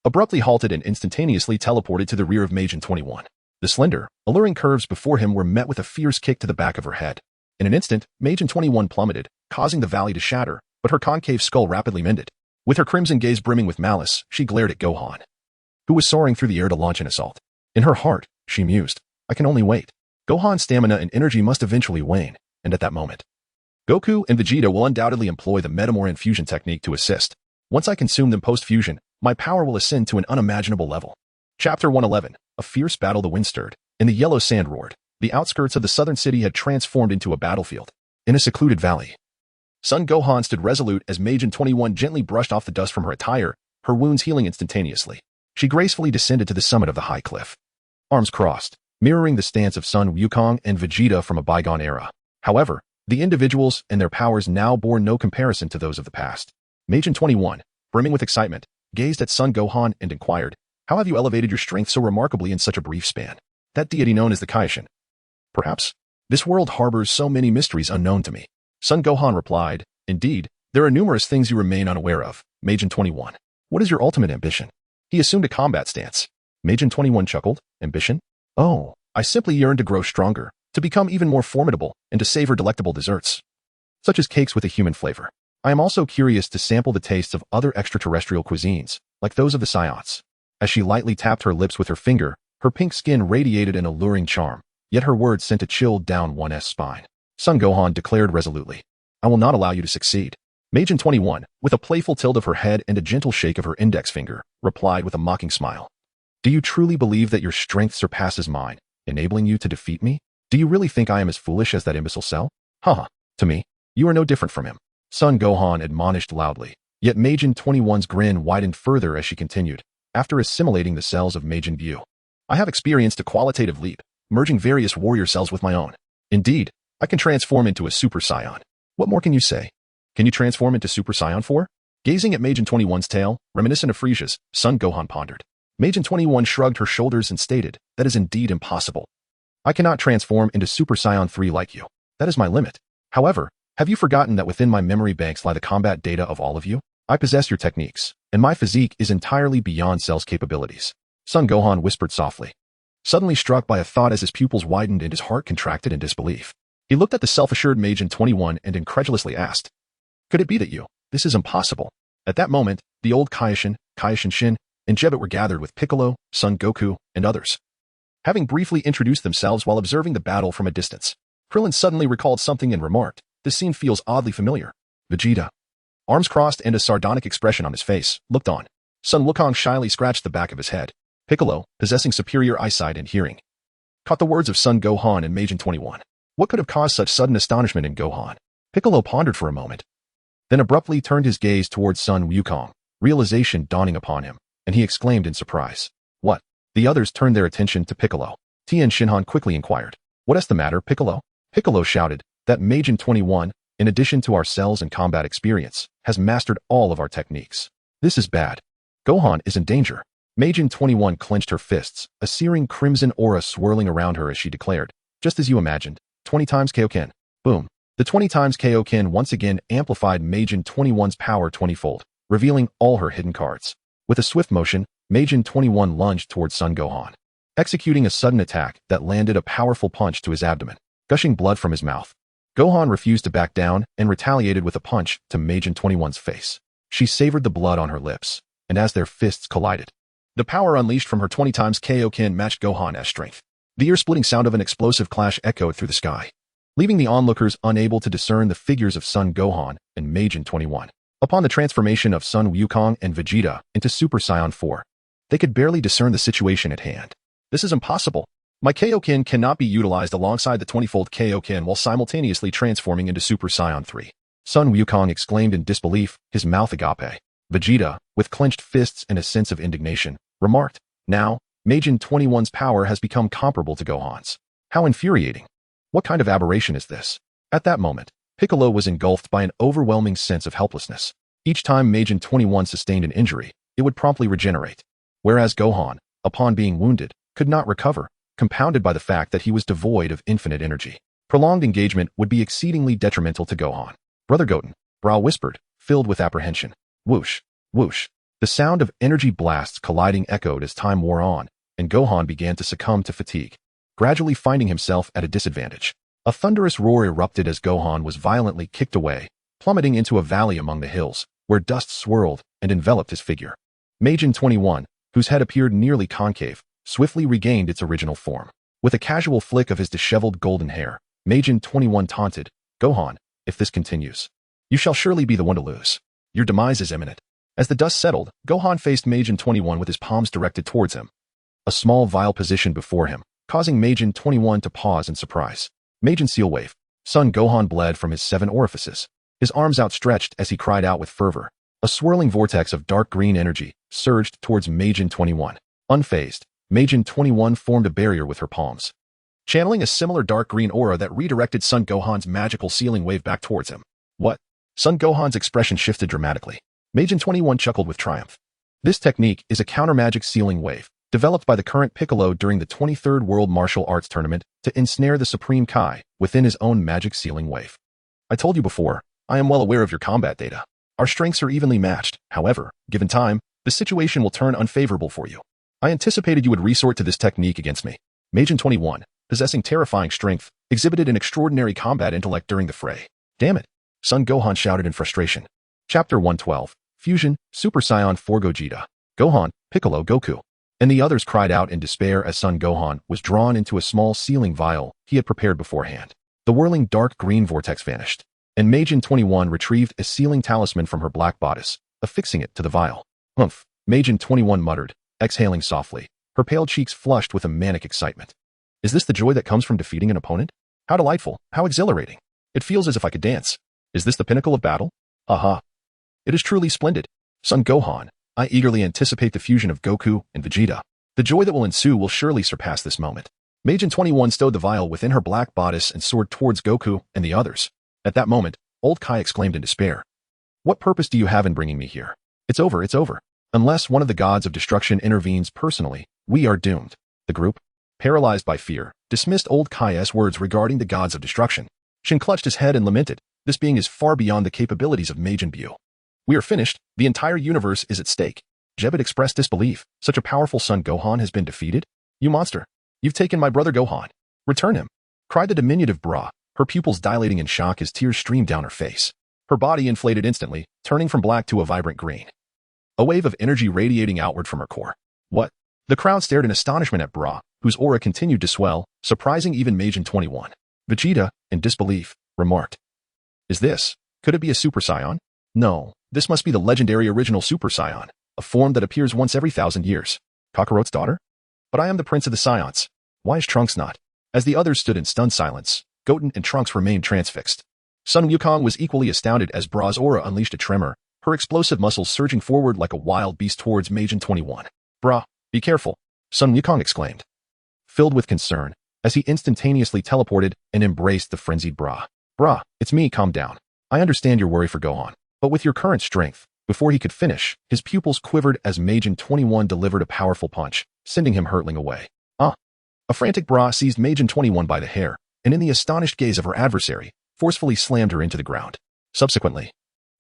A: abruptly halted and instantaneously teleported to the rear of Majin 21. The slender, alluring curves before him were met with a fierce kick to the back of her head. In an instant, Majin 21 plummeted, causing the valley to shatter, but her concave skull rapidly mended. With her crimson gaze brimming with malice, she glared at Gohan, who was soaring through the air to launch an assault. In her heart, she mused, I can only wait. Gohan's stamina and energy must eventually wane, and at that moment, Goku and Vegeta will undoubtedly employ the Metamor infusion technique to assist. Once I consume them post-fusion, my power will ascend to an unimaginable level. Chapter 111, a fierce battle the wind stirred. In the yellow sand roared. The outskirts of the southern city had transformed into a battlefield. In a secluded valley, Son Gohan stood resolute as Majin 21 gently brushed off the dust from her attire, her wounds healing instantaneously. She gracefully descended to the summit of the high cliff, arms crossed, mirroring the stance of Son Wukong and Vegeta from a bygone era. However, The individuals and their powers now bore no comparison to those of the past. Majin 21, brimming with excitement, gazed at Son Gohan and inquired, "How have you elevated your strength so remarkably in such a brief span?" "That deity known as the Kaishin. Perhaps. This world harbors so many mysteries unknown to me." Son Gohan replied, "Indeed, there are numerous things you remain unaware of." Majin 21. "What is your ultimate ambition?" He assumed a combat stance. Majin 21 chuckled, "Ambition? Oh, I simply yearn to grow stronger, to become even more formidable, and to savor delectable desserts, such as cakes with a human flavor. I am also curious to sample the tastes of other extraterrestrial cuisines, like those of the Saiyans." As she lightly tapped her lips with her finger, her pink skin radiated an alluring charm, yet her words sent a chill down one's spine. Son Gohan declared resolutely, "I will not allow you to succeed." Majin 21, with a playful tilt of her head and a gentle shake of her index finger, replied with a mocking smile, "Do you truly believe that your strength surpasses mine, enabling you to defeat me? Do you really think I am as foolish as that imbecile Cell? Haha, to me, you are no different from him." Son Gohan admonished loudly, yet Majin 21's grin widened further as she continued, after assimilating the cells of Majin Buu. "I have experienced a qualitative leap, merging various warrior cells with my own. Indeed, I can transform into a Super Saiyan. What more can you say? Can you transform into Super Saiyan 4? Gazing at Majin 21's tail, reminiscent of Frisia's, Son Gohan pondered. Majin 21 shrugged her shoulders and stated, "That is indeed impossible. I cannot transform into Super Saiyan 3 like you. That is my limit. However, have you forgotten that within my memory banks lie the combat data of all of you? I possess your techniques, and my physique is entirely beyond Cell's capabilities." Son Gohan whispered softly, suddenly struck by a thought as his pupils widened and his heart contracted in disbelief. He looked at the self-assured Majin 21 and incredulously asked, "Could it be that you? This is impossible." At that moment, the old Kaishin Shin, and Jebet were gathered with Piccolo, Son Goku, and others. Having briefly introduced themselves while observing the battle from a distance, Krillin suddenly recalled something and remarked, "This scene feels oddly familiar." Vegeta, arms crossed and a sardonic expression on his face, looked on. Sun Wukong shyly scratched the back of his head. Piccolo, possessing superior eyesight and hearing, caught the words of Son Gohan and Majin 21. What could have caused such sudden astonishment in Gohan? Piccolo pondered for a moment, then abruptly turned his gaze towards Son Wukong, realization dawning upon him, and he exclaimed in surprise, "What?" The others turned their attention to Piccolo. Tien Shinhan quickly inquired, "What is the matter, Piccolo?" Piccolo shouted that Majin 21, in addition to our cells and combat experience, has mastered all of our techniques. This is bad. Gohan is in danger. Majin 21 clenched her fists, a searing crimson aura swirling around her as she declared, "Just as you imagined, 20 times Kaioken." Boom. The 20 times Kaioken once again amplified Majin 21's power 20-fold, revealing all her hidden cards. With a swift motion, Majin 21 lunged towards Son Gohan, executing a sudden attack that landed a powerful punch to his abdomen, gushing blood from his mouth. Gohan refused to back down and retaliated with a punch to Majin 21's face. She savored the blood on her lips, and as their fists collided, the power unleashed from her 20 times Kaioken matched Gohan's strength. The ear-splitting sound of an explosive clash echoed through the sky, leaving the onlookers unable to discern the figures of Son Gohan and Majin 21. Upon the transformation of Son Wukong and Vegeta into Super Saiyan 4, they could barely discern the situation at hand. "This is impossible. My Kaioken cannot be utilized alongside the 20-fold Kaioken while simultaneously transforming into Super Saiyan 3. Son Wukong exclaimed in disbelief, his mouth agape. Vegeta, with clenched fists and a sense of indignation, remarked, "Now, Majin 21's power has become comparable to Gohan's. How infuriating. What kind of aberration is this?" At that moment, Piccolo was engulfed by an overwhelming sense of helplessness. Each time Majin 21 sustained an injury, it would promptly regenerate, whereas Gohan, upon being wounded, could not recover, compounded by the fact that he was devoid of infinite energy. Prolonged engagement would be exceedingly detrimental to Gohan. Brother Goten, Brow whispered, filled with apprehension. Whoosh, whoosh. The sound of energy blasts colliding echoed as time wore on, and Gohan began to succumb to fatigue, gradually finding himself at a disadvantage. A thunderous roar erupted as Gohan was violently kicked away, plummeting into a valley among the hills, where dust swirled and enveloped his figure. Majin 21, whose head appeared nearly concave, swiftly regained its original form. With a casual flick of his disheveled golden hair, Majin 21 taunted, "Gohan, if this continues, you shall surely be the one to lose. Your demise is imminent." As the dust settled, Gohan faced Majin 21 with his palms directed towards him, a small vial positioned before him, causing Majin 21 to pause in surprise. Majin Seal Wave. Son Gohan bled from his 7 orifices, his arms outstretched as he cried out with fervor. A swirling vortex of dark green energy surged towards Majin 21. Unfazed, Majin 21 formed a barrier with her palms, channeling a similar dark green aura that redirected Son Gohan's magical sealing wave back towards him. What? Son Gohan's expression shifted dramatically. Majin 21 chuckled with triumph. This technique is a counter-magic sealing wave, developed by the current Piccolo during the 23rd World Martial Arts Tournament to ensnare the Supreme Kai within his own magic sealing wave. I told you before, I am well aware of your combat data. Our strengths are evenly matched. However, given time, the situation will turn unfavorable for you. I anticipated you would resort to this technique against me. Majin 21, possessing terrifying strength, exhibited an extraordinary combat intellect during the fray. Damn it! Son Gohan shouted in frustration. Chapter 112, Fusion, Super Saiyan 4 Gogeta. Gohan, Piccolo, Goku. And the others cried out in despair as Son Gohan was drawn into a small sealing vial he had prepared beforehand. The whirling dark green vortex vanished, and Majin 21 retrieved a sealing talisman from her black bodice, affixing it to the vial. Humph, Majin 21 muttered, exhaling softly, her pale cheeks flushed with a manic excitement. Is this the joy that comes from defeating an opponent? How delightful, how exhilarating. It feels as if I could dance. Is this the pinnacle of battle? Aha. It is truly splendid. Son Gohan, I eagerly anticipate the fusion of Goku and Vegeta. The joy that will ensue will surely surpass this moment. Majin 21 stowed the vial within her black bodice and soared towards Goku and the others. At that moment, old Kai exclaimed in despair. What purpose do you have in bringing me here? It's over, it's over. Unless one of the gods of destruction intervenes personally, we are doomed. The group, paralyzed by fear, dismissed old Kai's words regarding the gods of destruction. Shin clutched his head and lamented, this being is far beyond the capabilities of Majin Buu. We are finished, the entire universe is at stake. Jebet expressed disbelief. Such a powerful Son Gohan has been defeated? You monster. You've taken my brother Gohan. Return him. Cried the diminutive Bra, her pupils dilating in shock as tears streamed down her face. Her body inflated instantly, turning from black to a vibrant green. A wave of energy radiating outward from her core. What? The crowd stared in astonishment at Bra, whose aura continued to swell, surprising even Majin 21. Vegeta, in disbelief, remarked. Could it be a Super Saiyan? No, this must be the legendary original Super Saiyan, a form that appears once every 1,000 years. Kakarot's daughter? But I am the Prince of the Saiyans. Why is Trunks not? As the others stood in stunned silence, Goten and Trunks remained transfixed. Sun Wukong was equally astounded as Bra's aura unleashed a tremor, her explosive muscles surging forward like a wild beast towards Majin 21. Bra, be careful, Sun Wukong exclaimed, filled with concern, as he instantaneously teleported and embraced the frenzied Bra. Bra, it's me, calm down. I understand your worry for Gohan, but with your current strength, before he could finish, his pupils quivered as Majin 21 delivered a powerful punch, sending him hurtling away. A frantic Bra seized Majin 21 by the hair, and in the astonished gaze of her adversary, forcefully slammed her into the ground. Subsequently,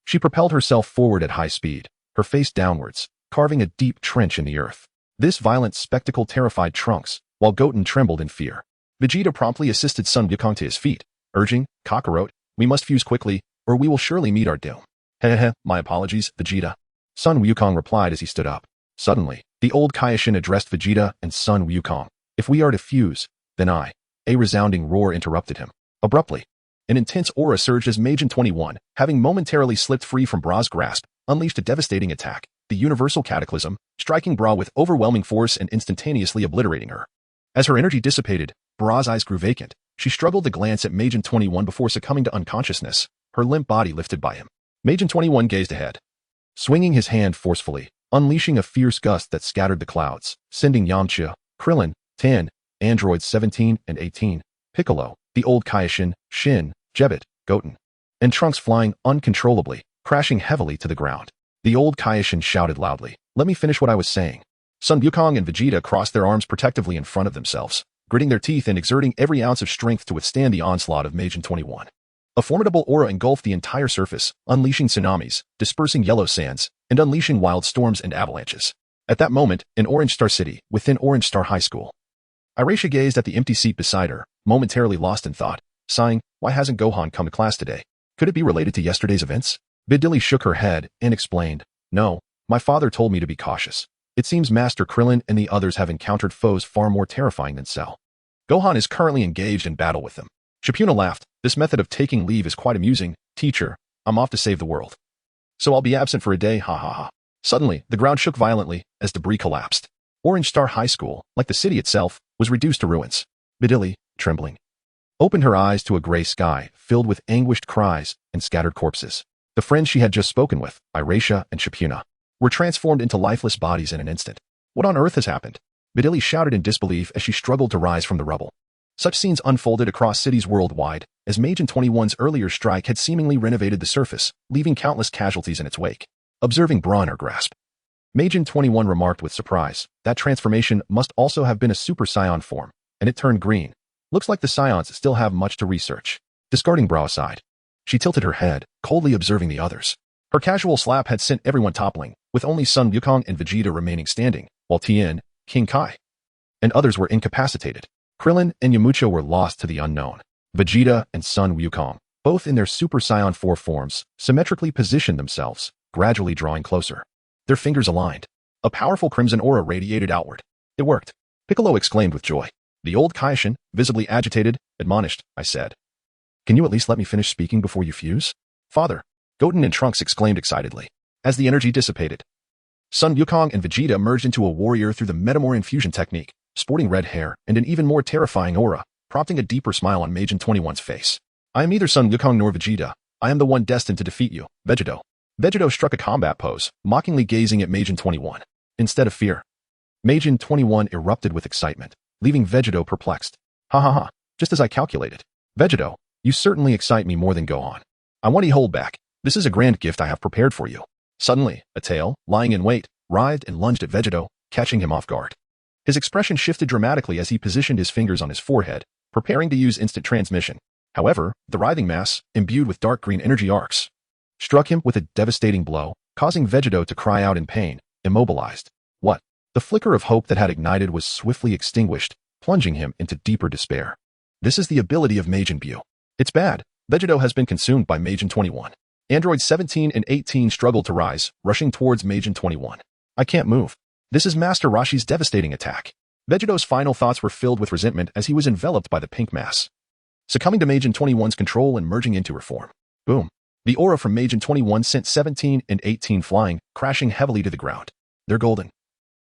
A: she propelled herself forward at high speed, her face downwards, carving a deep trench in the earth. This violent spectacle terrified Trunks, while Goten trembled in fear. Vegeta promptly assisted Sun Wukong to his feet, urging, Kakarot, we must fuse quickly, or we will surely meet our doom. Hehehe, my apologies, Vegeta. Sun Wukong replied as he stood up. Suddenly, the old Kaioshin addressed Vegeta and Sun Wukong. If we are to fuse, then I. A resounding roar interrupted him. Abruptly, an intense aura surged as Majin 21, having momentarily slipped free from Bra's grasp, unleashed a devastating attack, the universal cataclysm, striking Bra with overwhelming force and instantaneously obliterating her. As her energy dissipated, Bra's eyes grew vacant. She struggled to glance at Majin 21 before succumbing to unconsciousness, her limp body lifted by him. Majin 21 gazed ahead, swinging his hand forcefully, unleashing a fierce gust that scattered the clouds, sending Yamcha, Krillin, 10, androids 17 and 18, Piccolo, the old Kaioshin, Shin, Jebet, Goten, and Trunks flying uncontrollably, crashing heavily to the ground. The old Kaioshin shouted loudly, let me finish what I was saying. Sun Wukong and Vegeta crossed their arms protectively in front of themselves, gritting their teeth and exerting every ounce of strength to withstand the onslaught of Majin 21. A formidable aura engulfed the entire surface, unleashing tsunamis, dispersing yellow sands, and unleashing wild storms and avalanches. At that moment, in Orange Star City, within Orange Star High School, Aisha gazed at the empty seat beside her, momentarily lost in thought, sighing, why hasn't Gohan come to class today? Could it be related to yesterday's events? Vidili shook her head and explained, no, my father told me to be cautious. It seems Master Krillin and the others have encountered foes far more terrifying than Cell. Gohan is currently engaged in battle with them. Shippuna laughed, this method of taking leave is quite amusing. Teacher, I'm off to save the world. So I'll be absent for a day, ha ha ha. Suddenly, the ground shook violently as debris collapsed. Orange Star High School, like the city itself, was reduced to ruins. Vidili, trembling, opened her eyes to a gray sky filled with anguished cries and scattered corpses. The friends she had just spoken with, Aisha and Shippuna, were transformed into lifeless bodies in an instant. What on earth has happened? Vidili shouted in disbelief as she struggled to rise from the rubble. Such scenes unfolded across cities worldwide, as Meijin 21's earlier strike had seemingly renovated the surface, leaving countless casualties in its wake. Observing Bronner grasp, Meijin 21 remarked with surprise, that transformation must also have been a Super Saiyan form, and it turned green. Looks like the Saiyans still have much to research. Discarding Bra aside, she tilted her head, coldly observing the others. Her casual slap had sent everyone toppling, with only Son Gohan and Vegeta remaining standing, while Tien, King Kai, and others were incapacitated. Krillin and Yamcha were lost to the unknown. Vegeta and Son Wukong, both in their Super Saiyan 4 forms, symmetrically positioned themselves, gradually drawing closer. Their fingers aligned. A powerful crimson aura radiated outward. It worked. Piccolo exclaimed with joy. The old Kaishin, visibly agitated, admonished, I said. Can you at least let me finish speaking before you fuse? Father, Goten and Trunks exclaimed excitedly. As the energy dissipated, Son Wukong and Vegeta merged into a warrior through the Metamor infusion technique, sporting red hair and an even more terrifying aura, prompting a deeper smile on Meijin 21's face. I am neither Son Wukong nor Vegeta. I am the one destined to defeat you, Vegeto. Vegeto struck a combat pose, mockingly gazing at Meijin 21. Instead of fear, Meijin 21 erupted with excitement, leaving Vegeto perplexed. Ha ha ha, just as I calculated. Vegeto, you certainly excite me more than Gohan. I want to hold back. This is a grand gift I have prepared for you. Suddenly, a tail, lying in wait, writhed and lunged at Vegeto, catching him off guard. His expression shifted dramatically as he positioned his fingers on his forehead, preparing to use instant transmission. However, the writhing mass, imbued with dark green energy arcs, struck him with a devastating blow, causing Vegeto to cry out in pain, immobilized. What? The flicker of hope that had ignited was swiftly extinguished, plunging him into deeper despair. This is the ability of Meijin Bu. It's bad. Vegeto has been consumed by Meijin 21. Androids 17 and 18 struggled to rise, rushing towards Meijin 21. I can't move. This is Master Roshi's devastating attack. Vegeto's final thoughts were filled with resentment as he was enveloped by the pink mass, succumbing to Meijin 21's control and merging into her form. Boom. The aura from Meijin 21 sent 17 and 18 flying, crashing heavily to the ground. Their golden,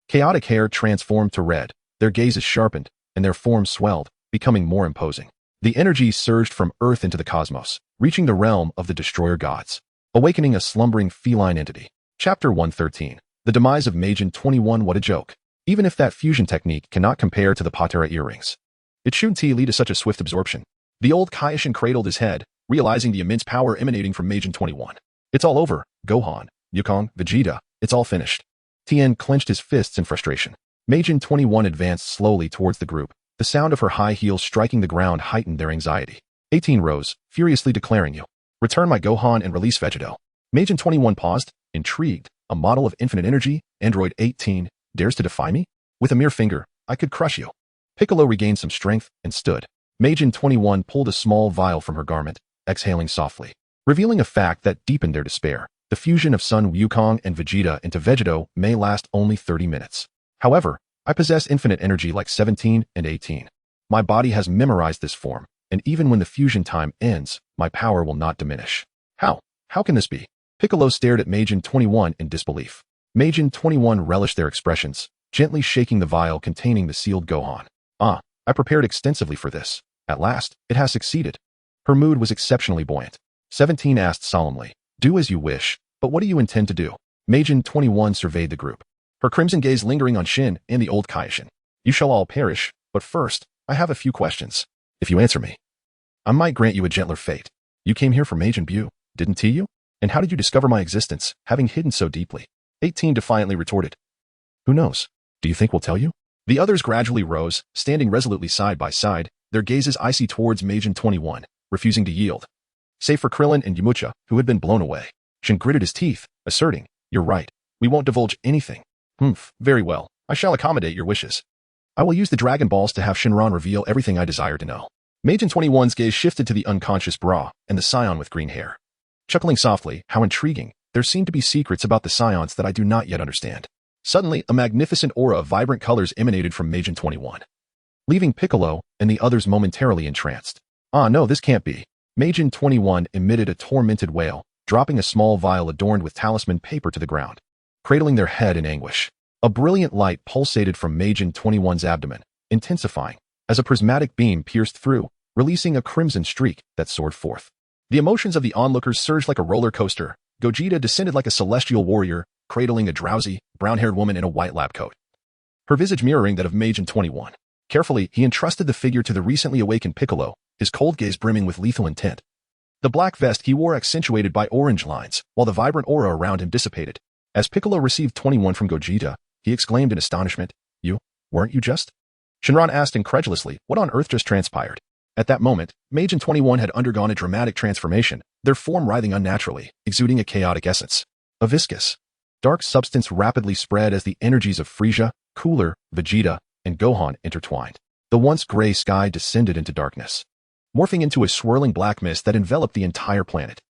A: chaotic hair transformed to red, their gazes sharpened, and their forms swelled, becoming more imposing. The energy surged from Earth into the cosmos, reaching the realm of the Destroyer Gods, awakening a slumbering feline entity. Chapter 113. The demise of Meijin 21. What a joke. Even if that fusion technique cannot compare to the Patera earrings, it shouldn't lead to such a swift absorption. The old Kaishin cradled his head, realizing the immense power emanating from Meijin 21. It's all over, Gohan, Wukong, Vegeta, it's all finished. Tien clenched his fists in frustration. Meijin 21 advanced slowly towards the group. The sound of her high heels striking the ground heightened their anxiety. 18 rose, furiously declaring, you return my Gohan and release Vegeto. Meijin 21 paused, intrigued. A model of infinite energy, Android 18, dares to defy me? With a mere finger, I could crush you. Piccolo regained some strength and stood. Meijin 21 pulled a small vial from her garment, exhaling softly, revealing a fact that deepened their despair. The fusion of Son Wukong and Vegeta into Vegeto may last only 30 minutes. However, I possess infinite energy like 17 and 18. My body has memorized this form, and even when the fusion time ends, my power will not diminish. How? How can this be? Piccolo stared at Meijin 21 in disbelief. Meijin 21 relished their expressions, gently shaking the vial containing the sealed Gohan. I prepared extensively for this. At last, it has succeeded. Her mood was exceptionally buoyant. 17 asked solemnly, do as you wish, but what do you intend to do? Meijin 21 surveyed the group, her crimson gaze lingering on Shin and the old Kaishin. You shall all perish, but first, I have a few questions. If you answer me, I might grant you a gentler fate. You came here for Meijin Bu, didn't you? And how did you discover my existence, having hidden so deeply? 18 defiantly retorted. Who knows? Do you think we'll tell you? The others gradually rose, standing resolutely side by side, their gazes icy towards Meijin 21, refusing to yield. Save for Krillin and Yamcha, who had been blown away. Shin gritted his teeth, asserting, you're right. We won't divulge anything. Very well. I shall accommodate your wishes. I will use the Dragon Balls to have Shinron reveal everything I desire to know. Meijin 21's gaze shifted to the unconscious Bra and the Scion with green hair. Chuckling softly, how intriguing. There seem to be secrets about the Saiyans that I do not yet understand. Suddenly, a magnificent aura of vibrant colors emanated from Meijin 21, leaving Piccolo and the others momentarily entranced. No, this can't be. Meijin 21 emitted a tormented wail, dropping a small vial adorned with talisman paper to the ground, cradling their head in anguish. A brilliant light pulsated from Meijin 21's abdomen, intensifying, as a prismatic beam pierced through, releasing a crimson streak that soared forth. The emotions of the onlookers surged like a roller coaster. Gogeta descended like a celestial warrior, cradling a drowsy, brown-haired woman in a white lab coat, her visage mirroring that of Meijin 21. Carefully, he entrusted the figure to the recently awakened Piccolo, his cold gaze brimming with lethal intent. The black vest he wore accentuated by orange lines, while the vibrant aura around him dissipated. As Piccolo received 21 from Gogeta, he exclaimed in astonishment, "You, weren't you just?" Shinran asked incredulously, what on earth just transpired? At that moment, Mage and 21 had undergone a dramatic transformation, their form writhing unnaturally, exuding a chaotic essence. A viscous, dark substance rapidly spread as the energies of Frieza, Cooler, Vegeta, and Gohan intertwined. The once gray sky descended into darkness, morphing into a swirling black mist that enveloped the entire planet.